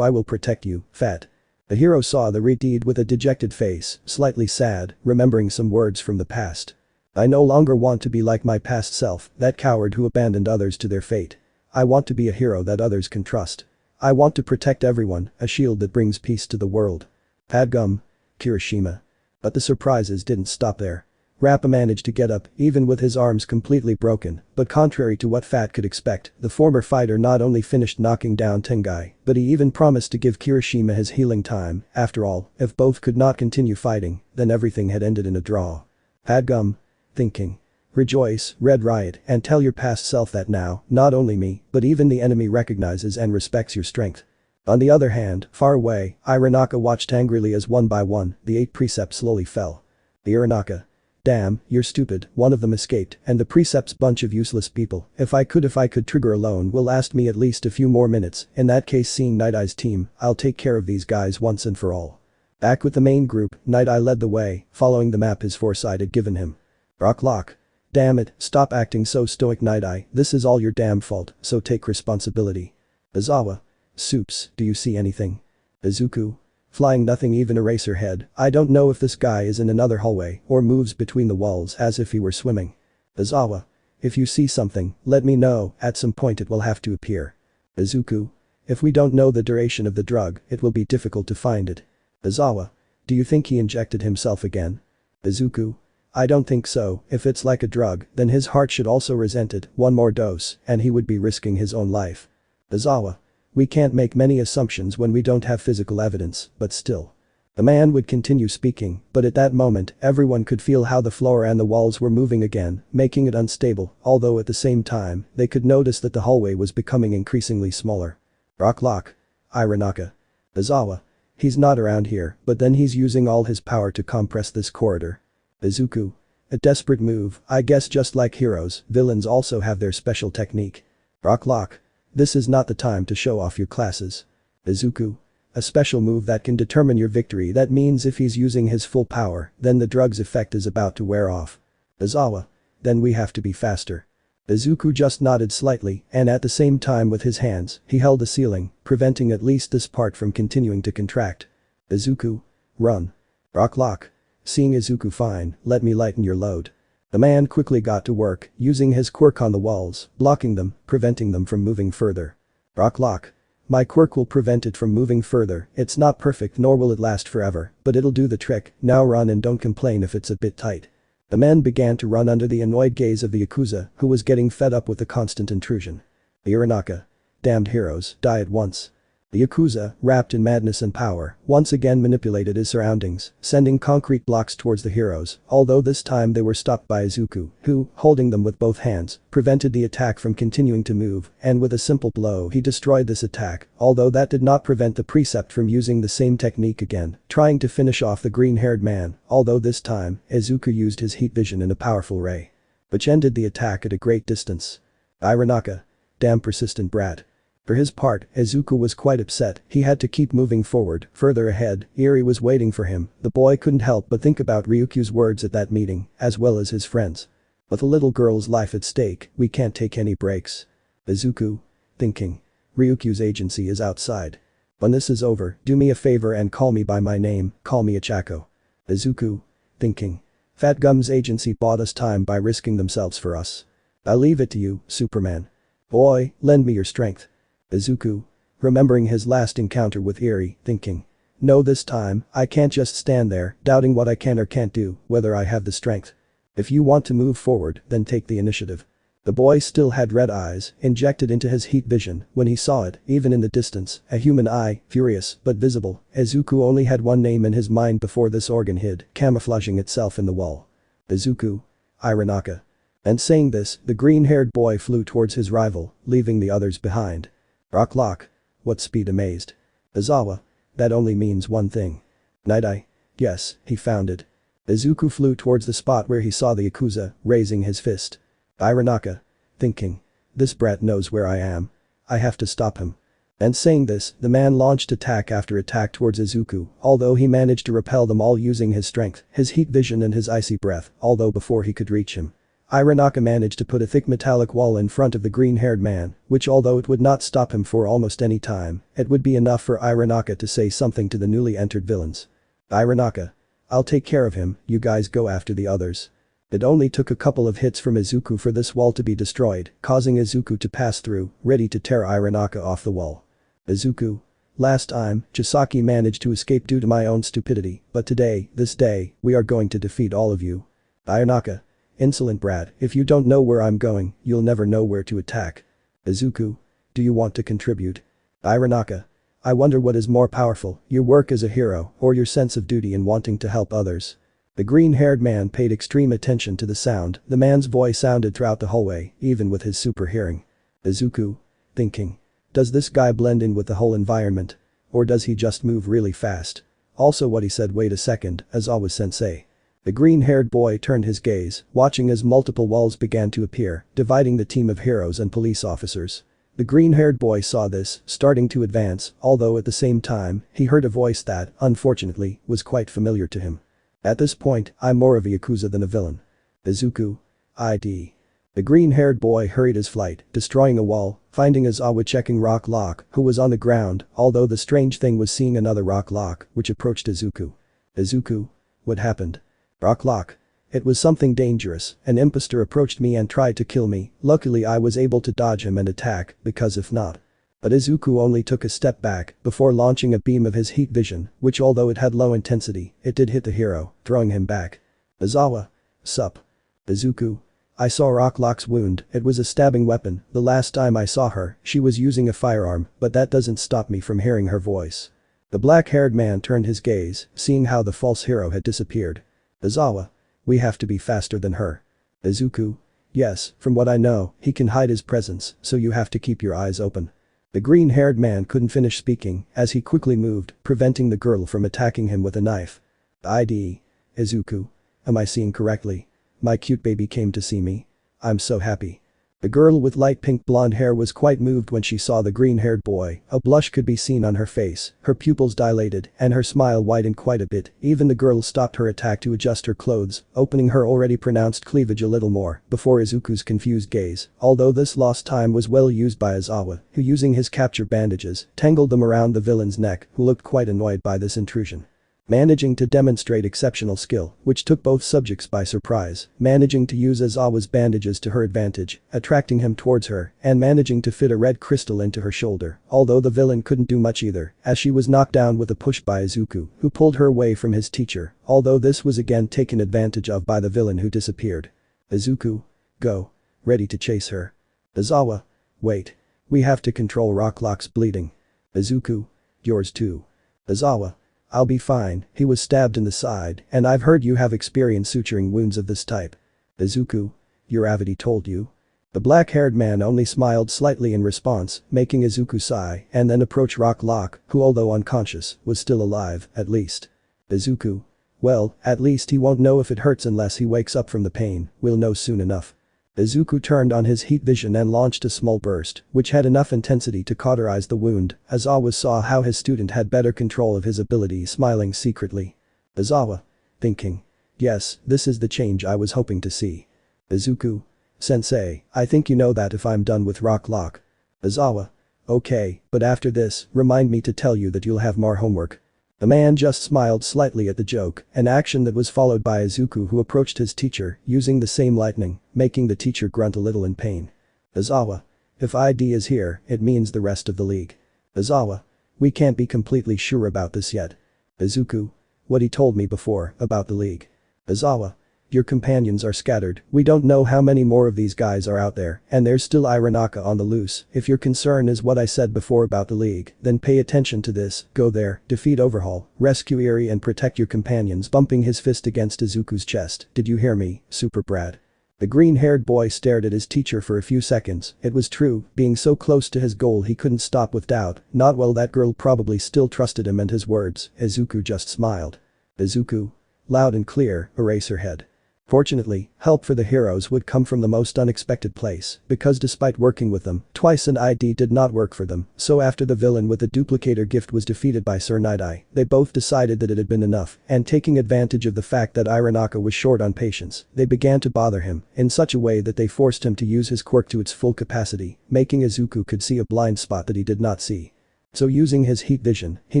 I will protect you, fat. The hero saw the deed with a dejected face, slightly sad, remembering some words from the past. I no longer want to be like my past self, that coward who abandoned others to their fate. I want to be a hero that others can trust. I want to protect everyone, a shield that brings peace to the world. Padgum. Kirishima. But the surprises didn't stop there. Rappa managed to get up, even with his arms completely broken, but contrary to what Fat could expect, the former fighter not only finished knocking down Tengai, but he even promised to give Kirishima his healing time. After all, if both could not continue fighting, then everything had ended in a draw. Padgum. Thinking. Rejoice, Red Riot, and tell your past self that now, not only me, but even the enemy recognizes and respects your strength. On the other hand, far away, Uraraka watched angrily as one by one, the 8 precepts slowly fell. The Uraraka. Damn, you're stupid, one of them escaped, and the precepts bunch of useless people. If I could trigger alone will last me at least a few more minutes. In that case, seeing Night Eye's team, I'll take care of these guys once and for all. Back with the main group, Night Eye led the way, following the map his foresight had given him. Rocklock. Damn it, stop acting so stoic, Night Eye, this is all your damn fault, so take responsibility. Aizawa. Soups, do you see anything? Izuku. Flying nothing, even erase her head. I don't know if this guy is in another hallway or moves between the walls as if he were swimming. Aizawa. If you see something, let me know, at some point it will have to appear. Izuku. If we don't know the duration of the drug, it will be difficult to find it. Aizawa. Do you think he injected himself again? Izuku. I don't think so, if it's like a drug, then his heart should also resent it, one more dose, and he would be risking his own life. Aizawa. We can't make many assumptions when we don't have physical evidence, but still. The man would continue speaking, but at that moment, everyone could feel how the floor and the walls were moving again, making it unstable, although at the same time, they could notice that the hallway was becoming increasingly smaller. Rocklock. Uraraka. Aizawa. He's not around here, but then he's using all his power to compress this corridor. Izuku. A desperate move, I guess, just like heroes, villains also have their special technique. Rocklock. This is not the time to show off your classes. Izuku. A special move that can determine your victory. That means if he's using his full power, then the drug's effect is about to wear off. Aizawa. Then we have to be faster. Izuku just nodded slightly, and at the same time with his hands, he held the ceiling, preventing at least this part from continuing to contract. Izuku. Run. Rocklock. Seeing Izuku, fine, let me lighten your load. The man quickly got to work, using his quirk on the walls, blocking them, preventing them from moving further. Rocklock. My quirk will prevent it from moving further. It's not perfect nor will it last forever, but it'll do the trick. Now run and don't complain if it's a bit tight. The men began to run under the annoyed gaze of the Yakuza, who was getting fed up with the constant intrusion. The Uraraka. Damned heroes, die at once. The Yakuza, wrapped in madness and power, once again manipulated his surroundings, sending concrete blocks towards the heroes, although this time they were stopped by Izuku, who, holding them with both hands, prevented the attack from continuing to move, and with a simple blow he destroyed this attack, although that did not prevent the precept from using the same technique again, trying to finish off the green-haired man, although this time, Izuku used his heat vision in a powerful ray, which ended the attack at a great distance. Uraraka. Damn persistent brat. For his part, Izuku was quite upset. He had to keep moving forward. Further ahead, Eri was waiting for him. The boy couldn't help but think about Ryukyu's words at that meeting, as well as his friends. With a little girl's life at stake, we can't take any breaks. Izuku. Thinking. Ryukyu's agency is outside. When this is over, do me a favor and call me by my name, call me Ichako. Izuku. Thinking. Fat Gum's agency bought us time by risking themselves for us. I'll leave it to you, Superman. Boy, lend me your strength. Izuku. Remembering his last encounter with Eri, thinking. No, this time, I can't just stand there, doubting what I can or can't do, whether I have the strength. If you want to move forward, then take the initiative. The boy still had red eyes, injected into his heat vision, when he saw it, even in the distance, a human eye, furious, but visible. Izuku only had one name in his mind before this organ hid, camouflaging itself in the wall. Izuku. Uraraka. And saying this, the green-haired boy flew towards his rival, leaving the others behind. Rocklock. What speed, amazed. Aizawa. That only means one thing. Night Eye. Yes, he found it. Izuku flew towards the spot where he saw the Yakuza, raising his fist. Uraraka. Thinking. This brat knows where I am. I have to stop him. And saying this, the man launched attack after attack towards Izuku, although he managed to repel them all using his strength, his heat vision and his icy breath, although before he could reach him. Uraraka managed to put a thick metallic wall in front of the green-haired man, which although it would not stop him for almost any time, it would be enough for Uraraka to say something to the newly entered villains. Uraraka. I'll take care of him, you guys go after the others. It only took a couple of hits from Izuku for this wall to be destroyed, causing Izuku to pass through, ready to tear Uraraka off the wall. Izuku. Last time, Chisaki managed to escape due to my own stupidity, but today, this day, we are going to defeat all of you. Uraraka. Insolent brat, if you don't know where I'm going, you'll never know where to attack. Izuku. Do you want to contribute? Uraraka. I wonder what is more powerful, your work as a hero, or your sense of duty in wanting to help others. The green-haired man paid extreme attention to the sound, the man's voice sounded throughout the hallway, even with his super hearing. Izuku. Thinking. Does this guy blend in with the whole environment? Or does he just move really fast? Also what he said, wait a second, Aizawa-sensei. The green-haired boy turned his gaze, watching as multiple walls began to appear, dividing the team of heroes and police officers. The green-haired boy saw this, starting to advance, although at the same time, he heard a voice that, unfortunately, was quite familiar to him. At this point, I'm more of a Yakuza than a villain. Izuku. ID. The green-haired boy hurried his flight, destroying a wall, finding Aizawa checking Rock Lock, who was on the ground, although the strange thing was seeing another Rock Lock, which approached Izuku. Izuku. What happened? Rock Lock. It was something dangerous, an impostor approached me and tried to kill me, luckily I was able to dodge him and attack, because if not. But Izuku only took a step back, before launching a beam of his heat vision, which although it had low intensity, it did hit the hero, throwing him back. Aizawa. Sup. Izuku. I saw Rock Lock's wound, it was a stabbing weapon, the last time I saw her, she was using a firearm, but that doesn't stop me from hearing her voice. The black-haired man turned his gaze, seeing how the false hero had disappeared. Aizawa. We have to be faster than her. Izuku. Yes, from what I know, he can hide his presence, so you have to keep your eyes open. The green-haired man couldn't finish speaking, as he quickly moved, preventing the girl from attacking him with a knife. ID. Izuku. Am I seeing correctly? My cute baby came to see me. I'm so happy. The girl with light pink blonde hair was quite moved when she saw the green-haired boy, a blush could be seen on her face, her pupils dilated, and her smile widened quite a bit, even the girl stopped her attack to adjust her clothes, opening her already pronounced cleavage a little more, before Izuku's confused gaze, although this lost time was well used by Aizawa, who using his capture bandages, tangled them around the villain's neck, who looked quite annoyed by this intrusion. Managing to demonstrate exceptional skill, which took both subjects by surprise, managing to use Aizawa's bandages to her advantage, attracting him towards her, and managing to fit a red crystal into her shoulder, although the villain couldn't do much either, as she was knocked down with a push by Izuku, who pulled her away from his teacher, although this was again taken advantage of by the villain who disappeared. Izuku. Go. Ready to chase her. Aizawa. Wait. We have to control Rock Lock's bleeding. Izuku. Yours too. Aizawa. I'll be fine, he was stabbed in the side, and I've heard you have experience suturing wounds of this type. Izuku. Your Avity told you? The black-haired man only smiled slightly in response, making Izuku sigh, and then approach Rock Lock, who although unconscious, was still alive, at least. Izuku. Well, at least he won't know if it hurts unless he wakes up from the pain, we'll know soon enough. Izuku turned on his heat vision and launched a small burst, which had enough intensity to cauterize the wound. Aizawa saw how his student had better control of his ability, smiling secretly. Aizawa. Thinking. Yes, this is the change I was hoping to see. Izuku. Sensei, I think you know that if I'm done with Rock Lock. Aizawa. Okay, but after this, remind me to tell you that you'll have more homework. The man just smiled slightly at the joke, an action that was followed by Izuku, who approached his teacher, using the same lightning, making the teacher grunt a little in pain. Aizawa. If ID is here, it means the rest of the league. Aizawa. We can't be completely sure about this yet. Izuku. What he told me before, about the league. Aizawa. Your companions are scattered, we don't know how many more of these guys are out there, and there's still Uraraka on the loose. If your concern is what I said before about the league, then pay attention to this, go there, defeat Overhaul, rescue Eri and protect your companions, bumping his fist against Izuku's chest. Did you hear me, super brat? The green-haired boy stared at his teacher for a few seconds, it was true, being so close to his goal he couldn't stop with doubt, not well that girl probably still trusted him and his words. Izuku just smiled. Izuku. Loud and clear, erase her head. Fortunately, help for the heroes would come from the most unexpected place, because despite working with them twice an ID did not work for them, so after the villain with the duplicator gift was defeated by Sir Night-Eye, they both decided that it had been enough, and taking advantage of the fact that Uraraka was short on patience, they began to bother him, in such a way that they forced him to use his quirk to its full capacity, making Izuku could see a blind spot that he did not see. So using his heat vision, he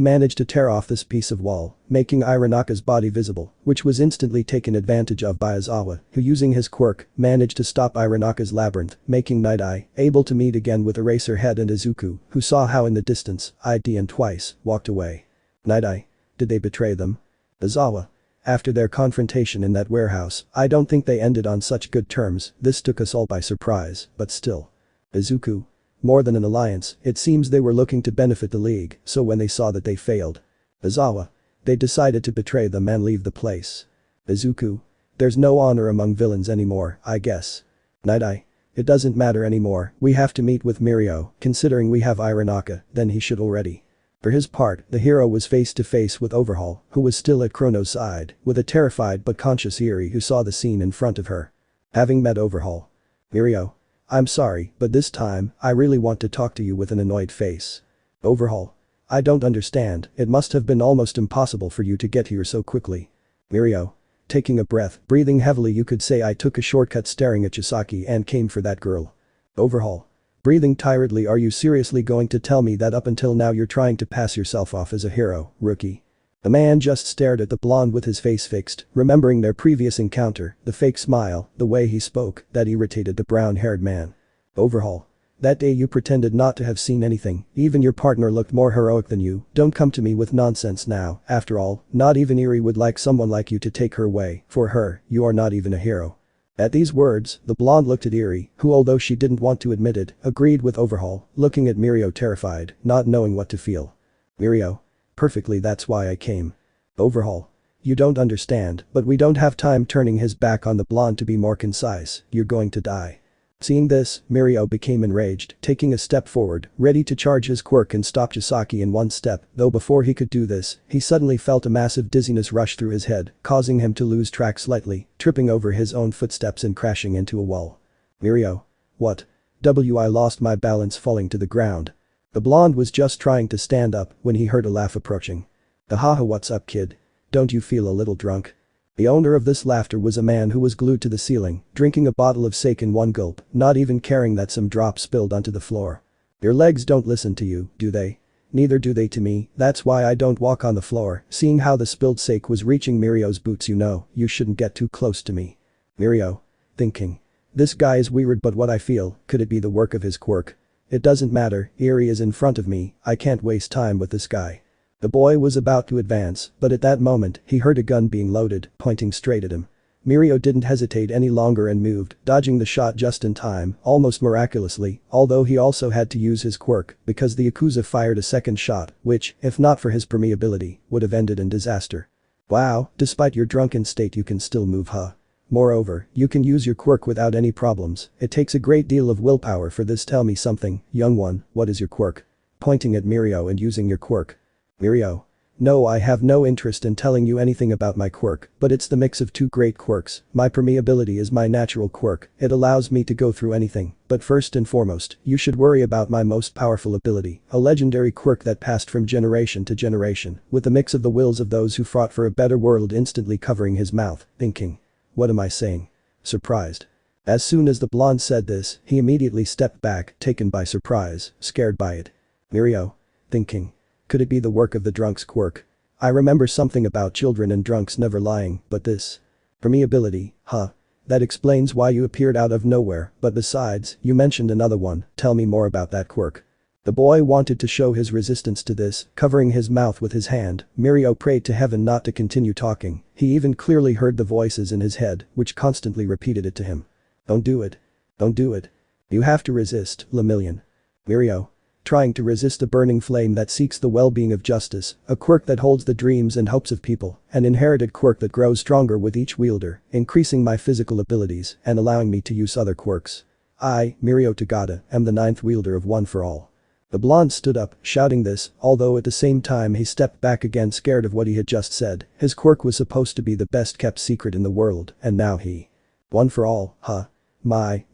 managed to tear off this piece of wall, making Uraraka's body visible, which was instantly taken advantage of by Aizawa, who using his quirk, managed to stop Uraraka's labyrinth, making Night-Eye able to meet again with Eraserhead and Izuku, who saw how in the distance, ID and twice, walked away. Night-Eye. Did they betray them? Aizawa. After their confrontation in that warehouse, I don't think they ended on such good terms, this took us all by surprise, but still. Izuku. More than an alliance, it seems they were looking to benefit the League, so when they saw that they failed. Aizawa. They decided to betray them and leave the place. Izuku. There's no honor among villains anymore, I guess. Night-Eye. It doesn't matter anymore, we have to meet with Mirio, considering we have Uraraka, then he should already. For his part, the hero was face to face with Overhaul, who was still at Chrono's side, with a terrified but conscious Eri who saw the scene in front of her. Having met Overhaul. Mirio. I'm sorry, but this time, I really want to talk to you with an annoyed face. Overhaul. I don't understand, it must have been almost impossible for you to get here so quickly. Mirio. Taking a breath, breathing heavily you could say I took a shortcut staring at Chisaki and came for that girl. Overhaul. Breathing tiredly are you seriously going to tell me that up until now you're trying to pass yourself off as a hero, rookie? The man just stared at the blonde with his face fixed, remembering their previous encounter, the fake smile, the way he spoke, that irritated the brown-haired man. Overhaul. That day you pretended not to have seen anything, even your partner looked more heroic than you, don't come to me with nonsense now, after all, not even Eri would like someone like you to take her away, for her, you are not even a hero. At these words, the blonde looked at Eri, who although she didn't want to admit it, agreed with Overhaul, looking at Mirio terrified, not knowing what to feel. Mirio. Perfectly, that's why I came. Overhaul. You don't understand, but we don't have time. Turning his back on the blonde to be more concise, you're going to die. Seeing this, Mirio became enraged, taking a step forward, ready to charge his quirk and stop Chisaki in one step, though before he could do this, he suddenly felt a massive dizziness rush through his head, causing him to lose track slightly, tripping over his own footsteps and crashing into a wall. Mirio. What? I lost my balance, falling to the ground. The blonde was just trying to stand up when he heard a laugh approaching. Haha, what's up kid? Don't you feel a little drunk? The owner of this laughter was a man who was glued to the ceiling, drinking a bottle of sake in one gulp, not even caring that some drops spilled onto the floor. Your legs don't listen to you, do they? Neither do they to me, that's why I don't walk on the floor. Seeing how the spilled sake was reaching Mirio's boots, you shouldn't get too close to me. Mirio. Thinking. This guy is weird, but what I feel, could it be the work of his quirk? It doesn't matter, Eri is in front of me, I can't waste time with this guy. The boy was about to advance, but at that moment, he heard a gun being loaded, pointing straight at him. Mirio didn't hesitate any longer and moved, dodging the shot just in time, almost miraculously, although he also had to use his quirk, because the Yakuza fired a second shot, which, if not for his permeability, would have ended in disaster. Wow, despite your drunken state you can still move, huh? Moreover, you can use your quirk without any problems, it takes a great deal of willpower for this. Tell me something, young one, what is your quirk? Pointing at Mirio and using your quirk. Mirio. No, I have no interest in telling you anything about my quirk, but it's the mix of two great quirks. My permeability is my natural quirk, it allows me to go through anything, but first and foremost, you should worry about my most powerful ability, a legendary quirk that passed from generation to generation, with the mix of the wills of those who fought for a better world instantly covering his mouth, thinking. What am I saying? Surprised. As soon as the blonde said this, he immediately stepped back, taken by surprise, scared by it. Mirio. Thinking. Could it be the work of the drunk's quirk? I remember something about children and drunks never lying, but this. Permeability, huh? That explains why you appeared out of nowhere, but besides, you mentioned another one, tell me more about that quirk. The boy wanted to show his resistance to this, covering his mouth with his hand. Mirio prayed to heaven not to continue talking, he even clearly heard the voices in his head, which constantly repeated it to him. Don't do it. Don't do it. You have to resist, Lemillion. Mirio. Trying to resist the burning flame that seeks the well-being of justice, a quirk that holds the dreams and hopes of people, an inherited quirk that grows stronger with each wielder, increasing my physical abilities and allowing me to use other quirks. I, Mirio Tagada, am the ninth wielder of One for All. The blonde stood up, shouting this, although at the same time he stepped back again scared of what he had just said. His quirk was supposed to be the best kept secret in the world, and now he. One for all, huh? My,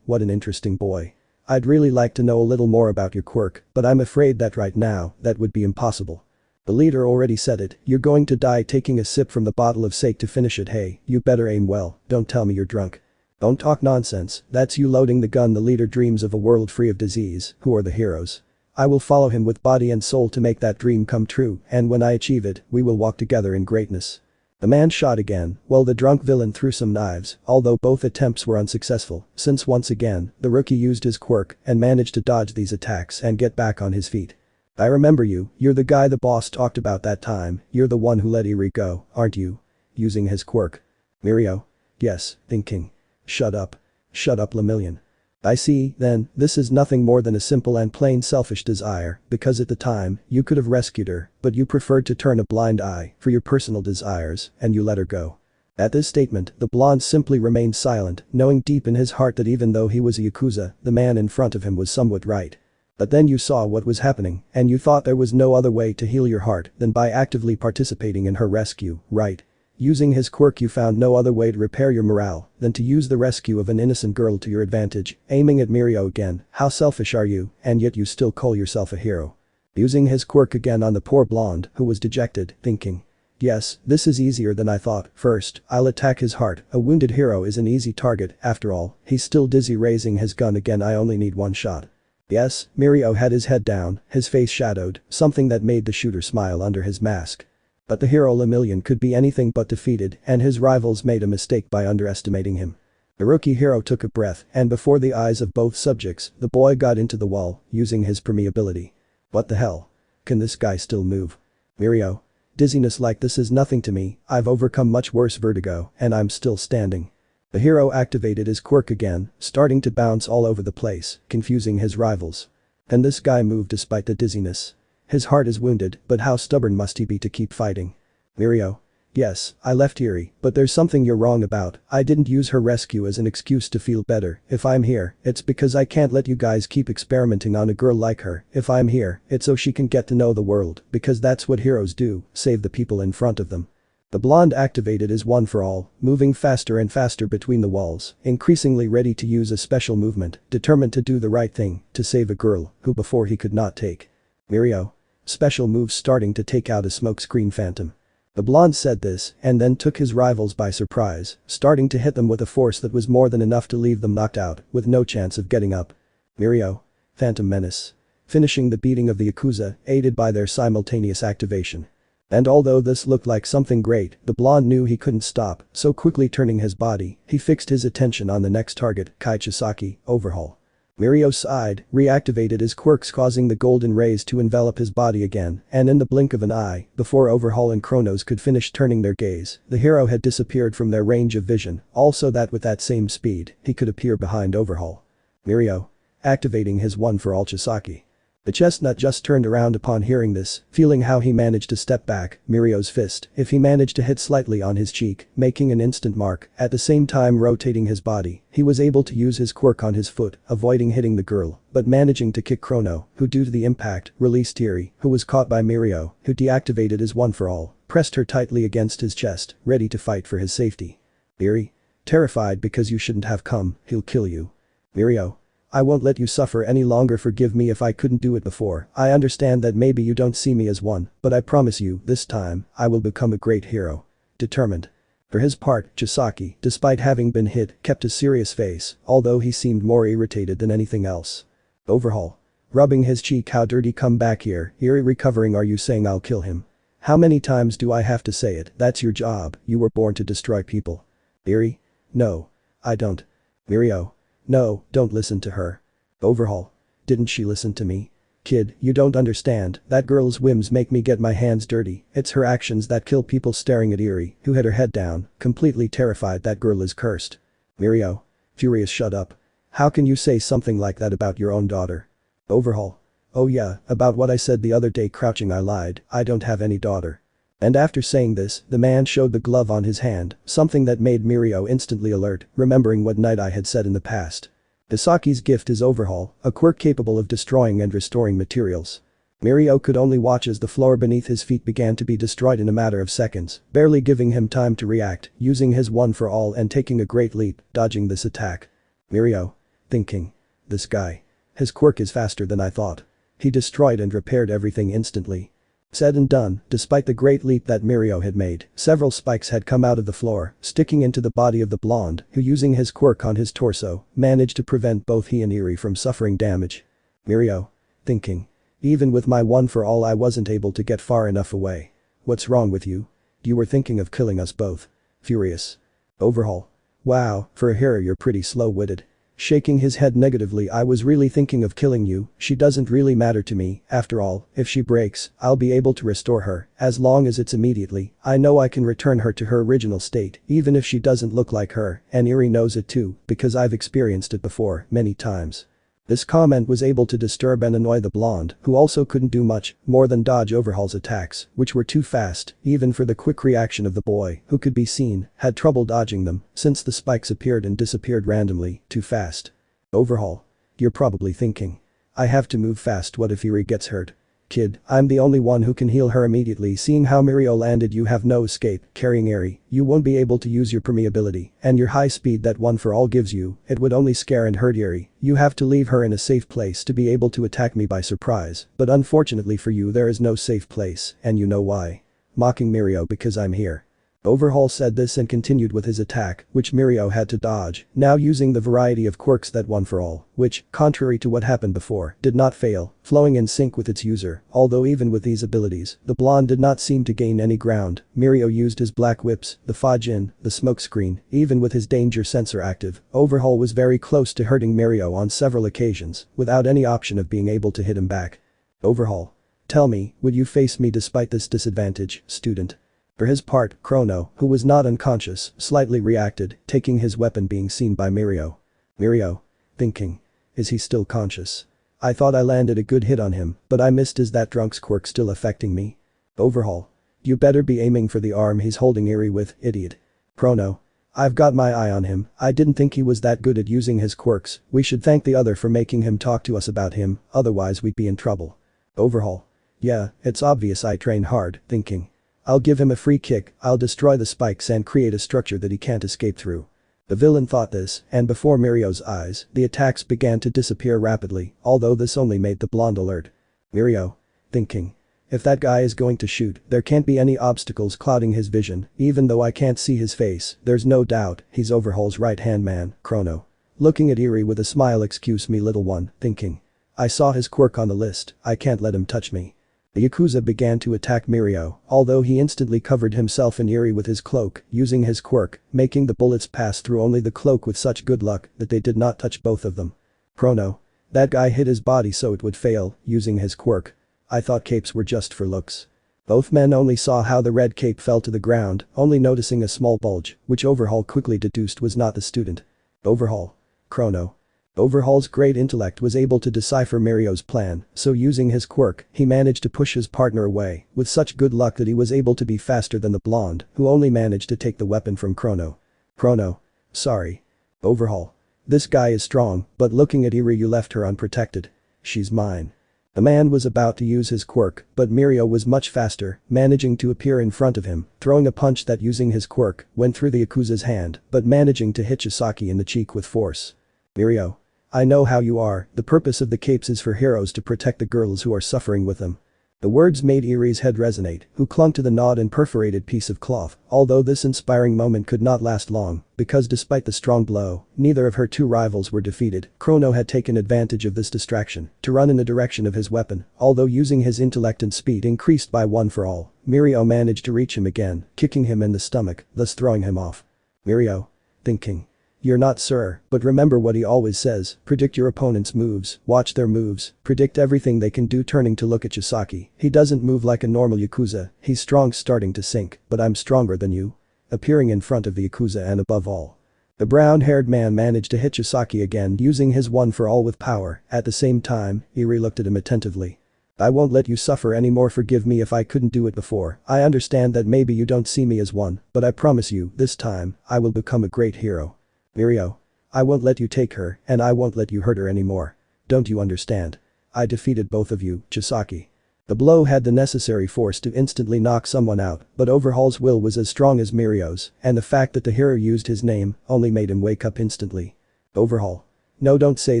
what an interesting boy. I'd really like to know a little more about your quirk, but I'm afraid that right now, that would be impossible. The leader already said it, you're going to die taking a sip from the bottle of sake to finish it. Hey, you better aim well, don't tell me you're drunk. Don't talk nonsense, that's you loading the gun. The leader dreams of a world free of disease. Who are the heroes? I will follow him with body and soul to make that dream come true, and when I achieve it, we will walk together in greatness. The man shot again, while the drunk villain threw some knives, although both attempts were unsuccessful, since once again, the rookie used his quirk and managed to dodge these attacks and get back on his feet. I remember you, you're the guy the boss talked about that time, you're the one who let Eri go, aren't you? Using his quirk. Mirio? Yes, thinking. Shut up, Lemillion. I see, then, this is nothing more than a simple and plain selfish desire, because at the time, you could have rescued her, but you preferred to turn a blind eye for your personal desires, and you let her go. At this statement, the blonde simply remained silent, knowing deep in his heart that even though he was a yakuza, the man in front of him was somewhat right. But then you saw what was happening, and you thought there was no other way to heal your heart than by actively participating in her rescue, right? Using his quirk you found no other way to repair your morale than to use the rescue of an innocent girl to your advantage, aiming at Mirio again. How selfish are you, and yet you still call yourself a hero. Using his quirk again on the poor blonde, who was dejected, thinking. Yes, this is easier than I thought. First, I'll attack his heart. A wounded hero is an easy target, after all. He's still dizzy. Raising his gun again. I only need one shot. Yes, Mirio had his head down, his face shadowed, something that made the shooter smile under his mask. But the hero Lemillion could be anything but defeated, and his rivals made a mistake by underestimating him. The rookie hero took a breath, and before the eyes of both subjects, the boy got into the wall, using his permeability. What the hell? Can this guy still move? Mirio? Dizziness like this is nothing to me, I've overcome much worse vertigo, and I'm still standing. The hero activated his quirk again, starting to bounce all over the place, confusing his rivals. Can this guy move despite the dizziness? His heart is wounded, but how stubborn must he be to keep fighting? Mirio? Yes, I left Eri, but there's something you're wrong about. I didn't use her rescue as an excuse to feel better. If I'm here, it's because I can't let you guys keep experimenting on a girl like her. If I'm here, it's so she can get to know the world, because that's what heroes do, save the people in front of them. The blonde activated his one for all, moving faster and faster between the walls, increasingly ready to use a special movement, determined to do the right thing, to save a girl who before he could not take. Mirio? Special moves starting to take out a smokescreen phantom. The blonde said this, and then took his rivals by surprise, starting to hit them with a force that was more than enough to leave them knocked out, with no chance of getting up. Mirio? Phantom menace. Finishing the beating of the yakuza, aided by their simultaneous activation. And although this looked like something great, the blonde knew he couldn't stop, so quickly turning his body, he fixed his attention on the next target, Kaichisaki, overhaul. Mirio sighed, reactivated his quirks causing the golden rays to envelop his body again, and in the blink of an eye, before Overhaul and Chronos could finish turning their gaze, the hero had disappeared from their range of vision, also that with that same speed, he could appear behind Overhaul. Mirio? Activating his one for all Chisaki. The chestnut just turned around upon hearing this, feeling how he managed to step back. Mirio's fist, if he managed to hit slightly on his cheek, making an instant mark, at the same time rotating his body, he was able to use his quirk on his foot, avoiding hitting the girl, but managing to kick Chrono, who due to the impact, released Eri, who was caught by Mirio, who deactivated his one for all, pressed her tightly against his chest, ready to fight for his safety. Eri? Terrified because you shouldn't have come, he'll kill you. Mirio? I won't let you suffer any longer. Forgive me if I couldn't do it before. I understand that maybe you don't see me as one, but I promise you, this time, I will become a great hero. Determined. For his part, Chisaki, despite having been hit, kept a serious face, although he seemed more irritated than anything else. Overhaul. Rubbing his cheek. How dirty. Come back here. Eri recovering. Are you saying I'll kill him? How many times do I have to say it? That's your job, you were born to destroy people. Eri? No. I don't. Mirio? No, don't listen to her. Overhaul. Didn't she listen to me? Kid, you don't understand, that girl's whims make me get my hands dirty, it's her actions that kill people. Staring at Eri, who had her head down, completely terrified. That girl is cursed. Mirio? Furious. Shut up. How can you say something like that about your own daughter? Overhaul. Oh yeah, about what I said the other day. Crouching. I lied, I don't have any daughter. And after saying this, the man showed the glove on his hand, something that made Mirio instantly alert, remembering what Night Eye had said in the past. Hisaki's gift is Overhaul, a quirk capable of destroying and restoring materials. Mirio could only watch as the floor beneath his feet began to be destroyed in a matter of seconds, barely giving him time to react, using his one for all and taking a great leap, dodging this attack. Mirio. Thinking. This guy. His quirk is faster than I thought. He destroyed and repaired everything instantly. Said and done, despite the great leap that Mirio had made, several spikes had come out of the floor, sticking into the body of the blonde, who using his quirk on his torso, managed to prevent both he and Eri from suffering damage. Mirio. Thinking. Even with my one for all I wasn't able to get far enough away. What's wrong with you? You were thinking of killing us both. Furious. Overhaul. Wow, for a hero you're pretty slow-witted. Shaking his head negatively. I was really thinking of killing you, she doesn't really matter to me, after all, if she breaks, I'll be able to restore her, as long as it's immediately, I know I can return her to her original state, even if she doesn't look like her, and Eri knows it too, because I've experienced it before, many times. This comment was able to disturb and annoy the blonde, who also couldn't do much more than dodge Overhaul's attacks, which were too fast, even for the quick reaction of the boy, who could be seen, had trouble dodging them, since the spikes appeared and disappeared randomly, too fast. Overhaul. You're probably thinking. I have to move fast, what if Eri gets hurt? Kid, I'm the only one who can heal her immediately. Seeing how Mirio landed, you have no escape, carrying Eri, you won't be able to use your permeability, and your high speed that one for all gives you, it would only scare and hurt Eri, you have to leave her in a safe place to be able to attack me by surprise, but unfortunately for you there is no safe place, and you know why. Mocking Mirio because I'm here. Overhaul said this and continued with his attack, which Mirio had to dodge, now using the variety of quirks that one for all, which, contrary to what happened before, did not fail, flowing in sync with its user, although even with these abilities, the blonde did not seem to gain any ground. Mirio used his black whips, the Fajin, the smokescreen, even with his danger sensor active, Overhaul was very close to hurting Mirio on several occasions, without any option of being able to hit him back. Overhaul. Tell me, would you face me despite this disadvantage, student? For his part, Chrono, who was not unconscious, slightly reacted, taking his weapon being seen by Mirio. Mirio. Thinking. Is he still conscious? I thought I landed a good hit on him, but I missed. Is that drunk's quirk still affecting me? Overhaul. You better be aiming for the arm he's holding Eri with, idiot. Chrono. I've got my eye on him, I didn't think he was that good at using his quirks, we should thank the other for making him talk to us about him, otherwise we'd be in trouble. Overhaul. Yeah, it's obvious I train hard, thinking. I'll give him a free kick, I'll destroy the spikes and create a structure that he can't escape through. The villain thought this, and before Mirio's eyes, the attacks began to disappear rapidly, although this only made the blonde alert. Mirio. Thinking. If that guy is going to shoot, there can't be any obstacles clouding his vision, even though I can't see his face, there's no doubt, he's Overhaul's right-hand man, Chrono. Looking at Eri with a smile. Excuse me little one, thinking. I saw his quirk on the list, I can't let him touch me. The Yakuza began to attack Mirio, although he instantly covered himself and Eri with his cloak, using his quirk, making the bullets pass through only the cloak with such good luck that they did not touch both of them. Chrono. That guy hit his body so it would fail, using his quirk. I thought capes were just for looks. Both men only saw how the red cape fell to the ground, only noticing a small bulge, which Overhaul quickly deduced was not the student. Overhaul. Chrono. Overhaul's great intellect was able to decipher Mirio's plan, so using his quirk, he managed to push his partner away, with such good luck that he was able to be faster than the blonde, who only managed to take the weapon from Chrono. Chrono. Sorry. Overhaul. This guy is strong, but looking at Eri you left her unprotected. She's mine. The man was about to use his quirk, but Mirio was much faster, managing to appear in front of him, throwing a punch that using his quirk, went through the Yakuza's hand, but managing to hit Chisaki in the cheek with force. Mirio. I know how you are, the purpose of the capes is for heroes to protect the girls who are suffering with them. The words made Eri's head resonate, who clung to the gnawed and perforated piece of cloth, although this inspiring moment could not last long, because despite the strong blow, neither of her two rivals were defeated. Chrono had taken advantage of this distraction to run in the direction of his weapon, although using his intellect and speed increased by one for all, Mirio managed to reach him again, kicking him in the stomach, thus throwing him off. Mirio. Thinking. You're not sir, but remember what he always says, predict your opponent's moves, watch their moves, predict everything they can do. Turning to look at Chisaki, he doesn't move like a normal Yakuza, he's strong starting to sink, but I'm stronger than you. Appearing in front of the Yakuza and above all. The brown-haired man managed to hit Chisaki again using his one for all with power, at the same time, Eri looked at him attentively. I won't let you suffer anymore. Forgive me if I couldn't do it before, I understand that maybe you don't see me as one, but I promise you, this time, I will become a great hero. Mirio. I won't let you take her, and I won't let you hurt her anymore. Don't you understand? I defeated both of you, Chisaki. The blow had the necessary force to instantly knock someone out, but Overhaul's will was as strong as Mirio's, and the fact that the hero used his name only made him wake up instantly. Overhaul. No, don't say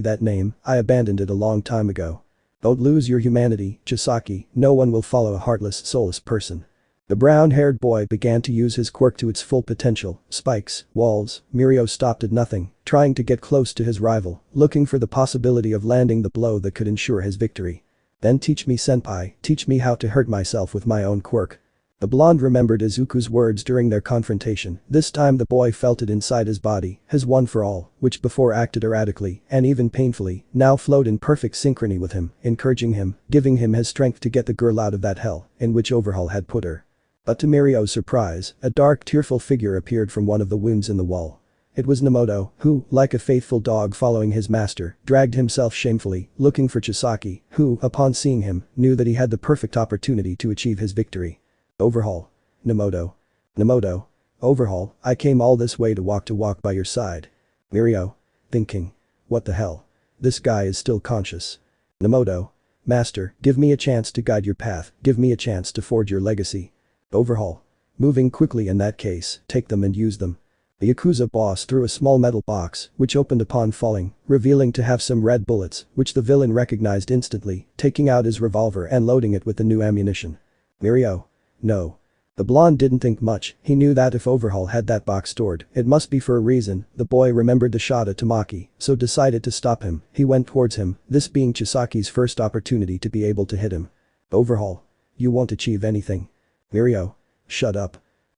that name, I abandoned it a long time ago. Don't lose your humanity, Chisaki, no one will follow a heartless, soulless person. The brown-haired boy began to use his quirk to its full potential, spikes, walls, Mirio stopped at nothing, trying to get close to his rival, looking for the possibility of landing the blow that could ensure his victory. Then teach me senpai, teach me how to hurt myself with my own quirk. The blonde remembered Izuku's words during their confrontation, this time the boy felt it inside his body, his one for all, which before acted erratically, and even painfully, now flowed in perfect synchrony with him, encouraging him, giving him his strength to get the girl out of that hell, in which Overhaul had put her. But to Mirio's surprise, a dark tearful figure appeared from one of the wounds in the wall. It was Nemoto, who, like a faithful dog following his master, dragged himself shamefully, looking for Chisaki, who, upon seeing him, knew that he had the perfect opportunity to achieve his victory. Overhaul. Nemoto. Nemoto. Overhaul, I came all this way to walk by your side. Mirio. Thinking. What the hell? This guy is still conscious. Nemoto. Master, give me a chance to guide your path, give me a chance to forge your legacy. Overhaul. Moving quickly in that case, take them and use them. The Yakuza boss threw a small metal box, which opened upon falling, revealing to have some red bullets, which the villain recognized instantly, taking out his revolver and loading it with the new ammunition. Mirio. No. The blonde didn't think much, he knew that if Overhaul had that box stored, it must be for a reason, the boy remembered the shot at Tamaki, so decided to stop him, he went towards him, this being Chisaki's first opportunity to be able to hit him. Overhaul. You won't achieve anything. Mirio. Shut up.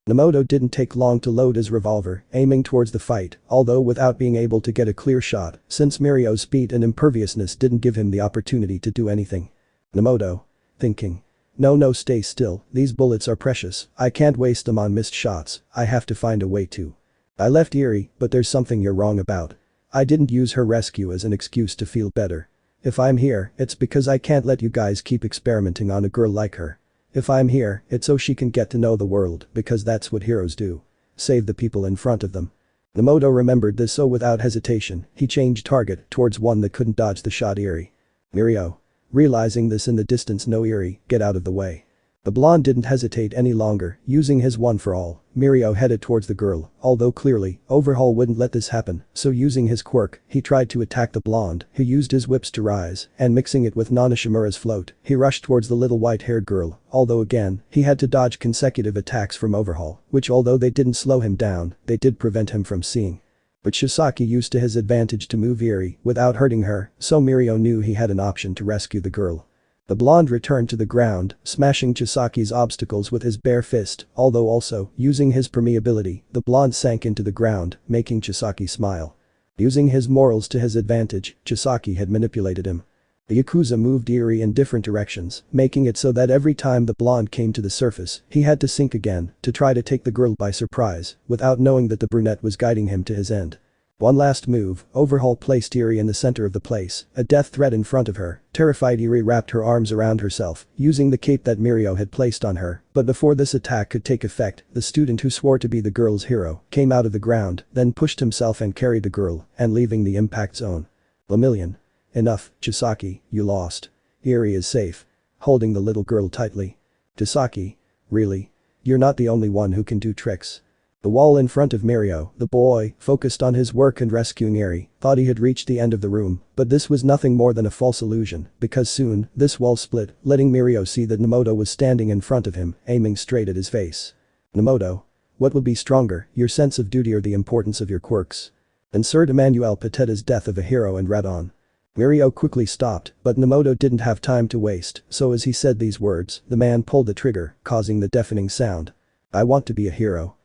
Nemoto didn't take long to load his revolver, aiming towards the fight, although without being able to get a clear shot, since Mirio's speed and imperviousness didn't give him the opportunity to do anything. Nemoto. Thinking. No, stay still, these bullets are precious, I can't waste them on missed shots, I have to find a way to. I left Eri, but there's something you're wrong about. I didn't use her rescue as an excuse to feel better. If I'm here, it's because I can't let you guys keep experimenting on a girl like her. If I'm here, it's so she can get to know the world, because that's what heroes do. Save the people in front of them. Nemoto remembered this, so without hesitation, he changed target towards one that couldn't dodge the shot. Eri. Mirio. Realizing this in the distance, no, Eri, get out of the way. The blonde didn't hesitate any longer, using his one for all, Mirio headed towards the girl, although clearly, Overhaul wouldn't let this happen, so using his quirk, he tried to attack the blonde, who used his whips to rise, and mixing it with Nanashimura's float, he rushed towards the little white-haired girl, although again, he had to dodge consecutive attacks from Overhaul, which although they didn't slow him down, they did prevent him from seeing. But Chisaki used to his advantage to move Eri without hurting her, so Mirio knew he had an option to rescue the girl. The blonde returned to the ground, smashing Chisaki's obstacles with his bare fist, although also, using his permeability, the blonde sank into the ground, making Chisaki smile. Using his morals to his advantage, Chisaki had manipulated him. The Yakuza moved Eri in different directions, making it so that every time the blonde came to the surface, he had to sink again, to try to take the girl by surprise, without knowing that the brunette was guiding him to his end. One last move, Overhaul placed Eri in the center of the place, a death threat in front of her, terrified Eri wrapped her arms around herself, using the cape that Mirio had placed on her, but before this attack could take effect, the student who swore to be the girl's hero, came out of the ground, then pushed himself and carried the girl, and leaving the impact zone. Lemillion. Enough, Chisaki, you lost. Eri is safe. Holding the little girl tightly. Chisaki. Really? You're not the only one who can do tricks. The wall in front of Mirio, the boy, focused on his work and rescuing Eri, thought he had reached the end of the room, but this was nothing more than a false illusion, because soon, this wall split, letting Mirio see that Nemoto was standing in front of him, aiming straight at his face. Nemoto. What will be stronger, your sense of duty or the importance of your quirks? Insert Emmanuel Pateta's death of a hero and read on. Mirio quickly stopped, but Nemoto didn't have time to waste, so as he said these words, the man pulled the trigger, causing the deafening sound. I want to be a hero.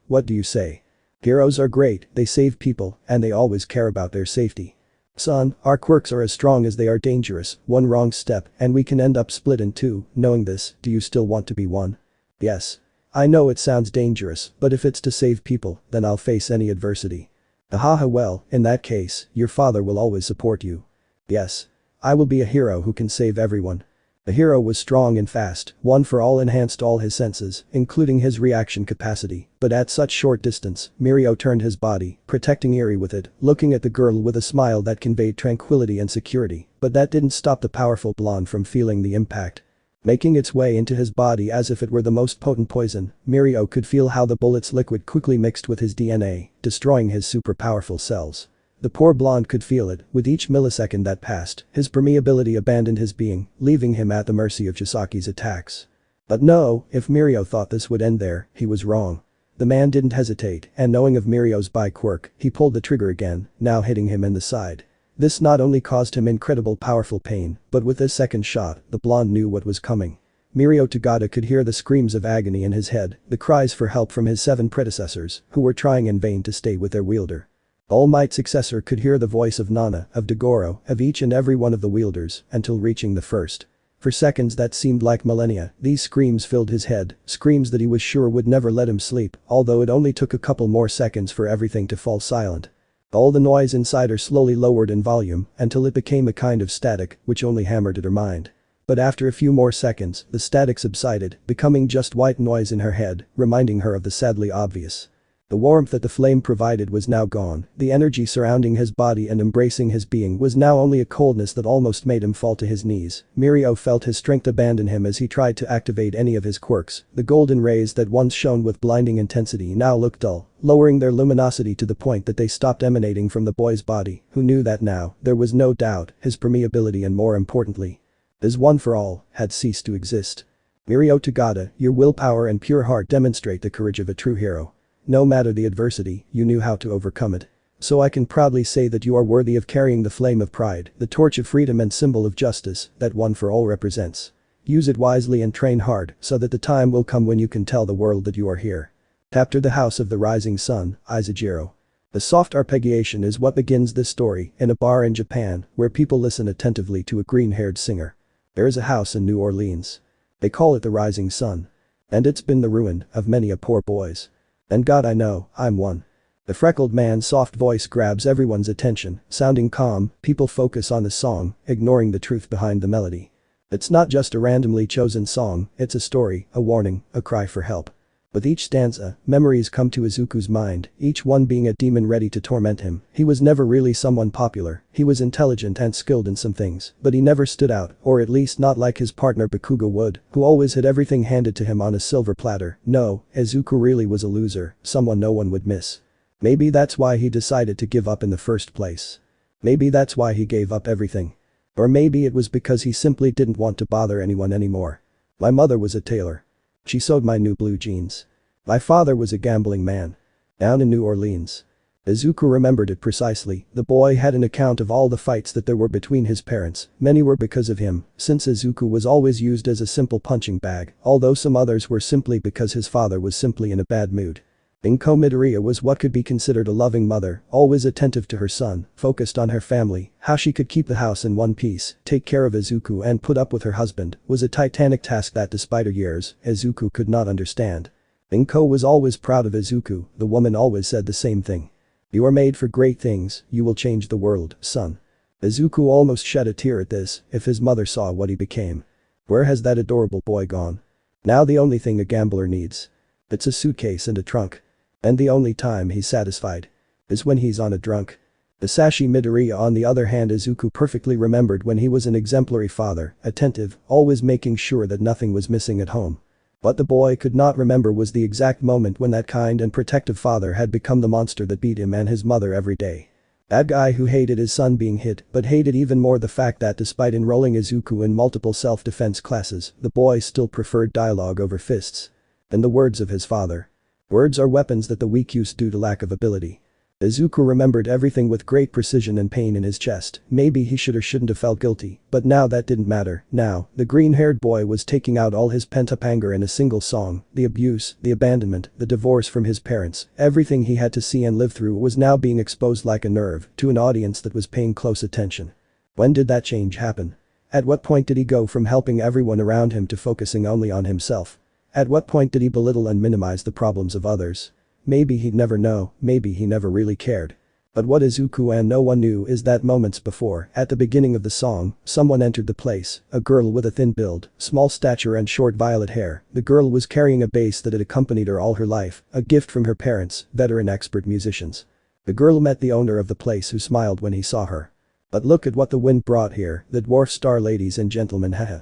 What do you say? Heroes are great, they save people, and they always care about their safety. Son, our quirks are as strong as they are dangerous, one wrong step, and we can end up split in two. Knowing this, do you still want to be one? Yes. I know it sounds dangerous, but if it's to save people, then I'll face any adversity. Well, in that case, your father will always support you. Yes. I will be a hero who can save everyone. The hero was strong and fast, one for all enhanced all his senses, including his reaction capacity, but at such short distance, Mirio turned his body, protecting Eri with it, looking at the girl with a smile that conveyed tranquility and security, but that didn't stop the powerful blonde from feeling the impact. Making its way into his body as if it were the most potent poison, Mirio could feel how the bullet's liquid quickly mixed with his DNA, destroying his super powerful cells. The poor blonde could feel it, with each millisecond that passed, his permeability abandoned his being, leaving him at the mercy of Chisaki's attacks. But no, if Mirio thought this would end there, he was wrong. The man didn't hesitate, and knowing of Mirio's quirk, he pulled the trigger again, now hitting him in the side. This not only caused him incredible powerful pain, but with this second shot, the blonde knew what was coming. Mirio Toga could hear the screams of agony in his head, the cries for help from his 7 predecessors, who were trying in vain to stay with their wielder. Almight's successor could hear the voice of Nana, of Dagoro, of each and every one of the wielders, until reaching the first. For seconds that seemed like millennia, these screams filled his head, screams that he was sure would never let him sleep, although it only took a couple more seconds for everything to fall silent. All the noise inside her slowly lowered in volume, until it became a kind of static, which only hammered at her mind. But after a few more seconds, the static subsided, becoming just white noise in her head, reminding her of the sadly obvious. The warmth that the flame provided was now gone, the energy surrounding his body and embracing his being was now only a coldness that almost made him fall to his knees. Mirio felt his strength abandon him as he tried to activate any of his quirks. The golden rays that once shone with blinding intensity now looked dull, lowering their luminosity to the point that they stopped emanating from the boy's body, who knew that now, there was no doubt, his permeability and more importantly, his one for all, had ceased to exist. Mirio Toga, your willpower and pure heart demonstrate the courage of a true hero. No matter the adversity, you knew how to overcome it. So I can proudly say that you are worthy of carrying the flame of pride, the torch of freedom and symbol of justice that one for all represents. Use it wisely and train hard so that the time will come when you can tell the world that you are here. After the House of the Rising Sun, Izuku. The soft arpeggiation is what begins this story in a bar in Japan where people listen attentively to a green-haired singer. There is a house in New Orleans. They call it the Rising Sun. And it's been the ruin of many a poor boy's. And God I know, I'm one. The freckled man's soft voice grabs everyone's attention, sounding calm, people focus on the song, ignoring the truth behind the melody. It's not just a randomly chosen song, it's a story, a warning, a cry for help. With each stanza, memories come to Izuku's mind, each one being a demon ready to torment him. He was never really someone popular, he was intelligent and skilled in some things, but he never stood out, or at least not like his partner Bakugo would, who always had everything handed to him on a silver platter. No, Izuku really was a loser, someone no one would miss. Maybe that's why he decided to give up in the first place. Maybe that's why he gave up everything. Or maybe it was because he simply didn't want to bother anyone anymore. My mother was a tailor. She sewed my new blue jeans. My father was a gambling man. Down in New Orleans. Izuku remembered it precisely, the boy had an account of all the fights that there were between his parents, many were because of him, since Izuku was always used as a simple punching bag, although some others were simply because his father was simply in a bad mood. Midoriya was what could be considered a loving mother, always attentive to her son, focused on her family, how she could keep the house in one piece, take care of Izuku and put up with her husband, was a titanic task that despite her years, Izuku could not understand. Inko was always proud of Izuku, the woman always said the same thing. You are made for great things, you will change the world, son. Izuku almost shed a tear at this, if his mother saw what he became. Where has that adorable boy gone? Now the only thing a gambler needs. It's a suitcase and a trunk. And the only time he's satisfied is when he's on a drunk. Isashi Midoriya on the other hand Izuku perfectly remembered when he was an exemplary father, attentive, always making sure that nothing was missing at home. What the boy could not remember was the exact moment when that kind and protective father had become the monster that beat him and his mother every day. That guy who hated his son being hit but hated even more the fact that despite enrolling Izuku in multiple self-defense classes, the boy still preferred dialogue over fists. In the words of his father. Words are weapons that the weak use due to lack of ability. Izuku remembered everything with great precision and pain in his chest. Maybe he should or shouldn't have felt guilty, but now that didn't matter. Now, the green-haired boy was taking out all his pent-up anger in a single song. The abuse, the abandonment, the divorce from his parents, everything he had to see and live through was now being exposed like a nerve to an audience that was paying close attention. When did that change happen? At what point did he go from helping everyone around him to focusing only on himself? At what point did he belittle and minimize the problems of others? Maybe he'd never know, maybe he never really cared. But what Izuku and no one knew is that moments before, at the beginning of the song, someone entered the place, a girl with a thin build, small stature and short violet hair. The girl was carrying a bass that had accompanied her all her life, a gift from her parents, veteran expert musicians. The girl met the owner of the place who smiled when he saw her. But look at what the wind brought here, the dwarf star ladies and gentlemen, haha.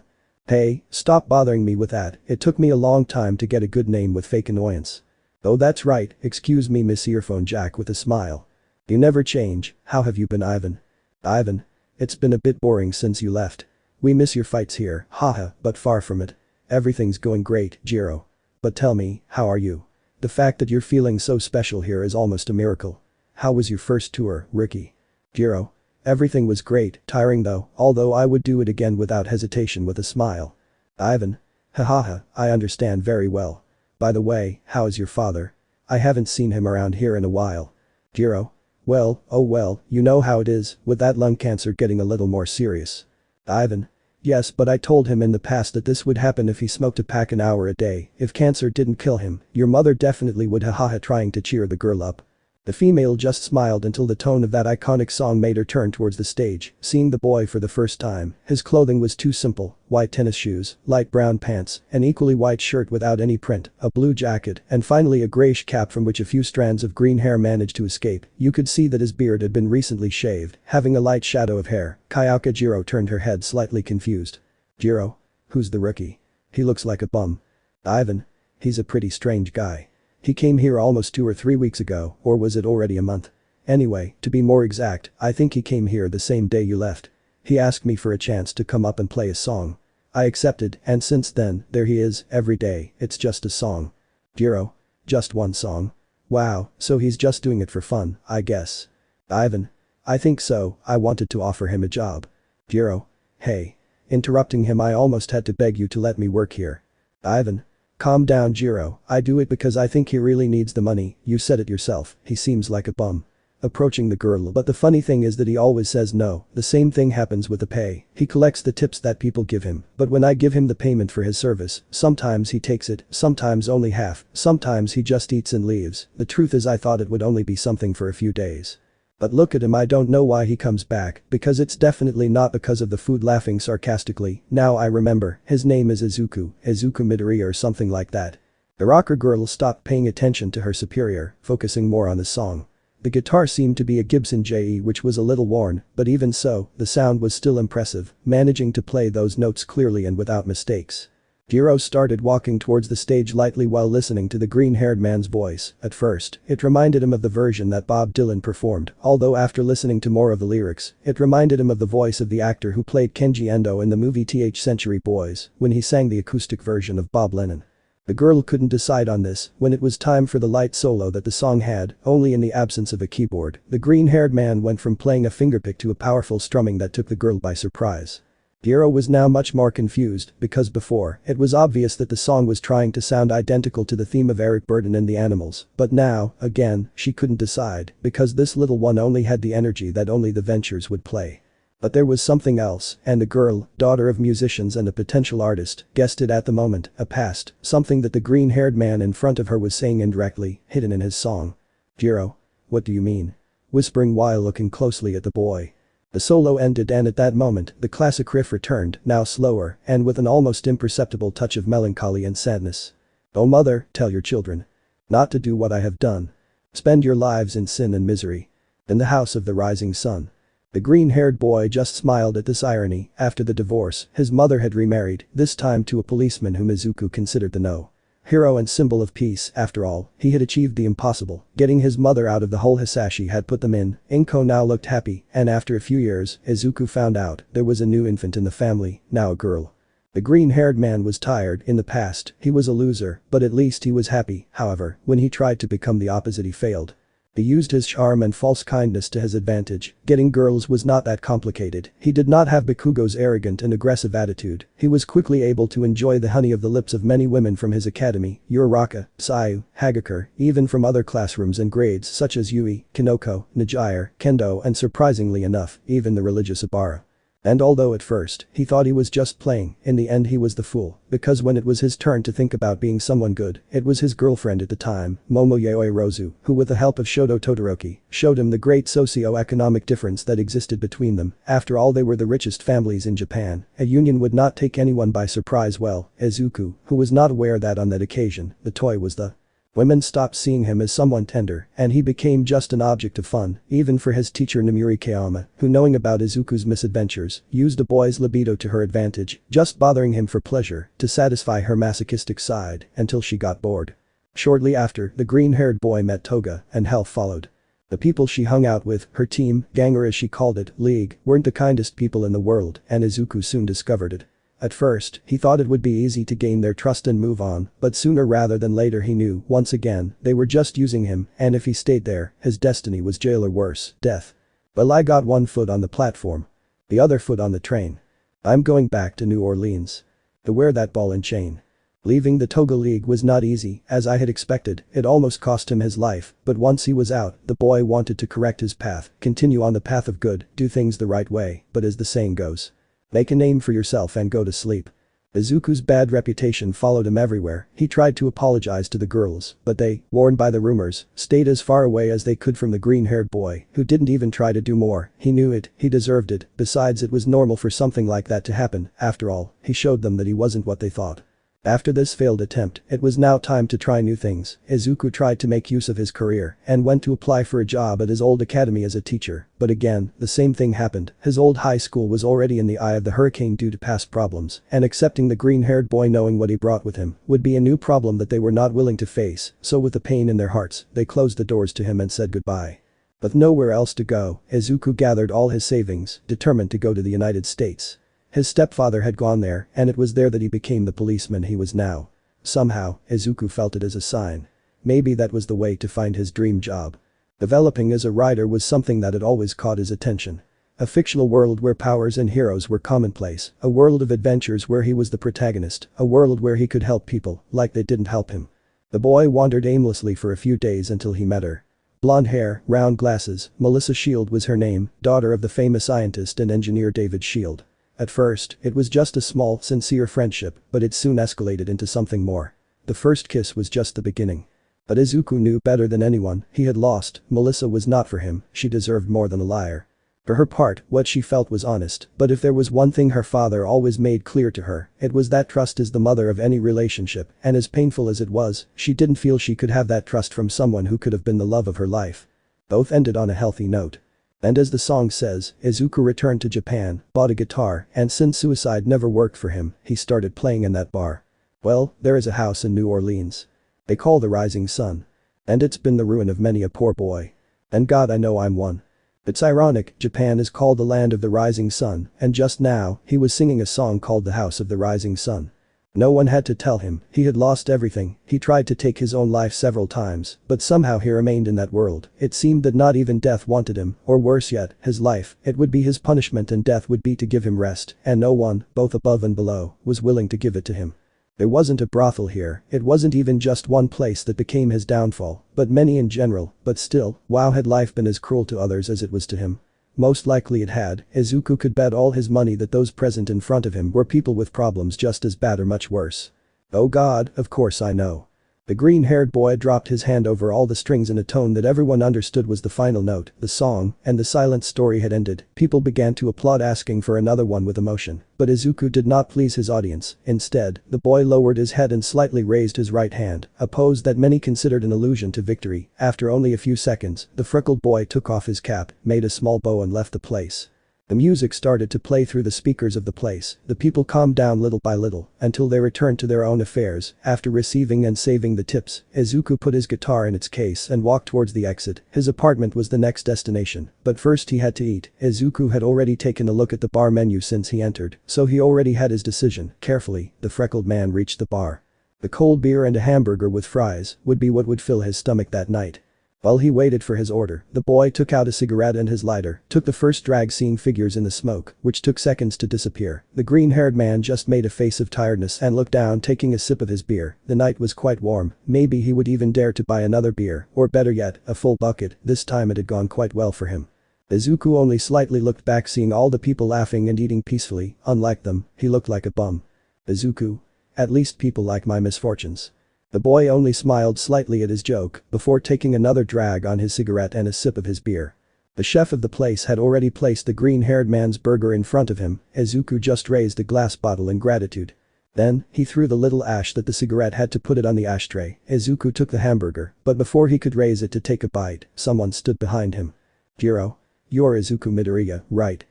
Hey, stop bothering me with that, it took me a long time to get a good name with fake annoyance. Oh that's right, excuse me Miss Earphone Jack with a smile. You never change, how have you been Ivan? Ivan. It's been a bit boring since you left. We miss your fights here, haha, but far from it. Everything's going great, Jiro. But tell me, how are you? The fact that you're feeling so special here is almost a miracle. How was your first tour, Ricky? Jiro. Everything was great, tiring though, although I would do it again without hesitation with a smile. Ivan. Hahaha, I understand very well. By the way, how is your father? I haven't seen him around here in a while. Jiro. Well, oh well, you know how it is, with that lung cancer getting a little more serious. Ivan. Yes, but I told him in the past that this would happen if he smoked a pack an hour a day. If cancer didn't kill him, your mother definitely would, hahaha, trying to cheer the girl up. The female just smiled until the tone of that iconic song made her turn towards the stage, seeing the boy for the first time. His clothing was too simple, white tennis shoes, light brown pants, an equally white shirt without any print, a blue jacket, and finally a grayish cap from which a few strands of green hair managed to escape. You could see that his beard had been recently shaved, having a light shadow of hair. Kayaka Jiro turned her head slightly confused. Jiro? Who's the rookie? He looks like a bum. Ivan? He's a pretty strange guy. He came here almost 2 or 3 weeks ago, or was it already a month? Anyway, to be more exact, I think he came here the same day you left. He asked me for a chance to come up and play a song. I accepted, and since then, there he is, every day, it's just a song. Jiro? Just one song? Wow, so he's just doing it for fun, I guess. Ivan? I think so, I wanted to offer him a job. Jiro? Hey. Interrupting him, I almost had to beg you to let me work here. Ivan? Calm down Jiro, I do it because I think he really needs the money, you said it yourself, he seems like a bum. Approaching the girl, but the funny thing is that he always says no. The same thing happens with the pay. He collects the tips that people give him, but when I give him the payment for his service, sometimes he takes it, sometimes only half, sometimes he just eats and leaves. The truth is I thought it would only be something for a few days. But look at him, I don't know why he comes back, because it's definitely not because of the food. Laughing sarcastically, now I remember, his name is Izuku Midori or something like that. The rocker girl stopped paying attention to her superior, focusing more on the song. The guitar seemed to be a Gibson JE which was a little worn, but even so, the sound was still impressive, managing to play those notes clearly and without mistakes. Jiro started walking towards the stage lightly while listening to the green-haired man's voice. At first, it reminded him of the version that Bob Dylan performed, although after listening to more of the lyrics, it reminded him of the voice of the actor who played Kenji Endo in the movie Th Century Boys, when he sang the acoustic version of Bob Lennon. The girl couldn't decide on this when it was time for the light solo that the song had, only in the absence of a keyboard. The green-haired man went from playing a fingerpick to a powerful strumming that took the girl by surprise. Jiro was now much more confused because before, it was obvious that the song was trying to sound identical to the theme of Eric Burdon and the Animals, but now, again, she couldn't decide because this little one only had the energy that only the Ventures would play. But there was something else, and the girl, daughter of musicians and a potential artist, guessed it at the moment, a past, something that the green-haired man in front of her was saying indirectly, hidden in his song. Jiro? What do you mean? Whispering while looking closely at the boy. The solo ended and at that moment, the classic riff returned, now slower, and with an almost imperceptible touch of melancholy and sadness. Oh mother, tell your children not to do what I have done. Spend your lives in sin and misery. In the house of the rising sun. The green-haired boy just smiled at this irony. After the divorce, his mother had remarried, this time to a policeman whom Izuku considered the hero and symbol of peace. After all, he had achieved the impossible. Getting his mother out of the hole Hisashi had put them in. Inko now looked happy, and after a few years, Izuku found out there was a new infant in the family, now a girl. The green-haired man was tired. In the past, he was a loser, but at least he was happy. However, when he tried to become the opposite, he failed. He used his charm and false kindness to his advantage. Getting girls was not that complicated. He did not have Bakugo's arrogant and aggressive attitude. He was quickly able to enjoy the honey of the lips of many women from his academy, Uraraka, Sayu, Hagakure, even from other classrooms and grades such as Yui, Kinoko, Nijire, Kendo and surprisingly enough, even the religious Abara. And although at first, he thought he was just playing, in the end he was the fool, because when it was his turn to think about being someone good, it was his girlfriend at the time, Momo who with the help of Shoto Todoroki, showed him the great socio-economic difference that existed between them. After all, they were the richest families in Japan. A union would not take anyone by surprise. Well, Izuku, who was not aware that on that occasion, the toy was the women stopped seeing him as someone tender, and he became just an object of fun, even for his teacher Namiri Kayama, who knowing about Izuku's misadventures, used the boy's libido to her advantage, just bothering him for pleasure, to satisfy her masochistic side, until she got bored. Shortly after, the green-haired boy met Toga, and hell followed. The people she hung out with, her team, gang or as she called it, league, weren't the kindest people in the world, and Izuku soon discovered it. At first, he thought it would be easy to gain their trust and move on, but sooner rather than later he knew, once again, they were just using him, and if he stayed there, his destiny was jail or worse, death. Well, I got one foot on the platform. The other foot on the train. I'm going back to New Orleans. To wear that ball and chain. Leaving the Toga League was not easy, as I had expected. It almost cost him his life, but once he was out, the boy wanted to correct his path, continue on the path of good, do things the right way, but as the saying goes, make a name for yourself and go to sleep. Izuku's bad reputation followed him everywhere. He tried to apologize to the girls, but they, warned by the rumors, stayed as far away as they could from the green-haired boy, who didn't even try to do more. He knew it, he deserved it, besides it was normal for something like that to happen. After all, he showed them that he wasn't what they thought. After this failed attempt, it was now time to try new things. Izuku tried to make use of his career and went to apply for a job at his old academy as a teacher, but again, the same thing happened. His old high school was already in the eye of the hurricane due to past problems, and accepting the green-haired boy knowing what he brought with him would be a new problem that they were not willing to face, so with the pain in their hearts, they closed the doors to him and said goodbye. With nowhere else to go, Izuku gathered all his savings, determined to go to the United States. His stepfather had gone there, and it was there that he became the policeman he was now. Somehow, Izuku felt it as a sign. Maybe that was the way to find his dream job. Developing as a writer was something that had always caught his attention. A fictional world where powers and heroes were commonplace, a world of adventures where he was the protagonist, a world where he could help people, like they didn't help him. The boy wandered aimlessly for a few days until he met her. Blonde hair, round glasses, Melissa Shield was her name, daughter of the famous scientist and engineer David Shield. At first, it was just a small, sincere friendship, but it soon escalated into something more. The first kiss was just the beginning. But Izuku knew better than anyone, he had lost. Melissa was not for him, she deserved more than a liar. For her part, what she felt was honest, but if there was one thing her father always made clear to her, it was that trust is the mother of any relationship, and as painful as it was, she didn't feel she could have that trust from someone who could have been the love of her life. Both ended on a healthy note. And as the song says, Izuku returned to Japan, bought a guitar, and since suicide never worked for him, he started playing in that bar. Well, there is a house in New Orleans. They call the Rising Sun. And it's been the ruin of many a poor boy. And God, I know I'm one. It's ironic, Japan is called the land of the rising sun, and just now, he was singing a song called The House of the Rising Sun. No one had to tell him, he had lost everything. He tried to take his own life several times, but somehow he remained in that world. It seemed that not even death wanted him, or worse yet, his life. It would be his punishment and death would be to give him rest, and no one, both above and below, was willing to give it to him. There wasn't a brothel here, it wasn't even just one place that became his downfall, but many in general, but still, wow, had life been as cruel to others as it was to him? Most likely it had. Izuku could bet all his money that those present in front of him were people with problems just as bad or much worse. Oh God, of course I know. The green-haired boy dropped his hand over all the strings in a tone that everyone understood was the final note, the song, and the silent story had ended. People began to applaud, asking for another one with emotion. But Izuku did not please his audience. Instead, the boy lowered his head and slightly raised his right hand, a pose that many considered an allusion to victory. After only a few seconds, the freckled boy took off his cap, made a small bow and left the place. The music started to play through the speakers of the place. The people calmed down little by little, until they returned to their own affairs. After receiving and saving the tips, Izuku put his guitar in its case and walked towards the exit. His apartment was the next destination, but first he had to eat. Izuku had already taken a look at the bar menu since he entered, so he already had his decision. Carefully, the freckled man reached the bar. The cold beer and a hamburger with fries would be what would fill his stomach that night. While he waited for his order, the boy took out a cigarette and his lighter, took the first drag, seeing figures in the smoke, which took seconds to disappear. The green-haired man just made a face of tiredness and looked down, taking a sip of his beer. The night was quite warm, maybe he would even dare to buy another beer, or better yet, a full bucket. This time it had gone quite well for him. Izuku only slightly looked back, seeing all the people laughing and eating peacefully. Unlike them, he looked like a bum. Izuku. At least people like my misfortunes. The boy only smiled slightly at his joke before taking another drag on his cigarette and a sip of his beer. The chef of the place had already placed the green-haired man's burger in front of him. Izuku just raised a glass bottle in gratitude. Then, he threw the little ash that the cigarette had to put it on the ashtray. Izuku took the hamburger, but before he could raise it to take a bite, someone stood behind him. Jiro. You're Izuku Midoriya, right?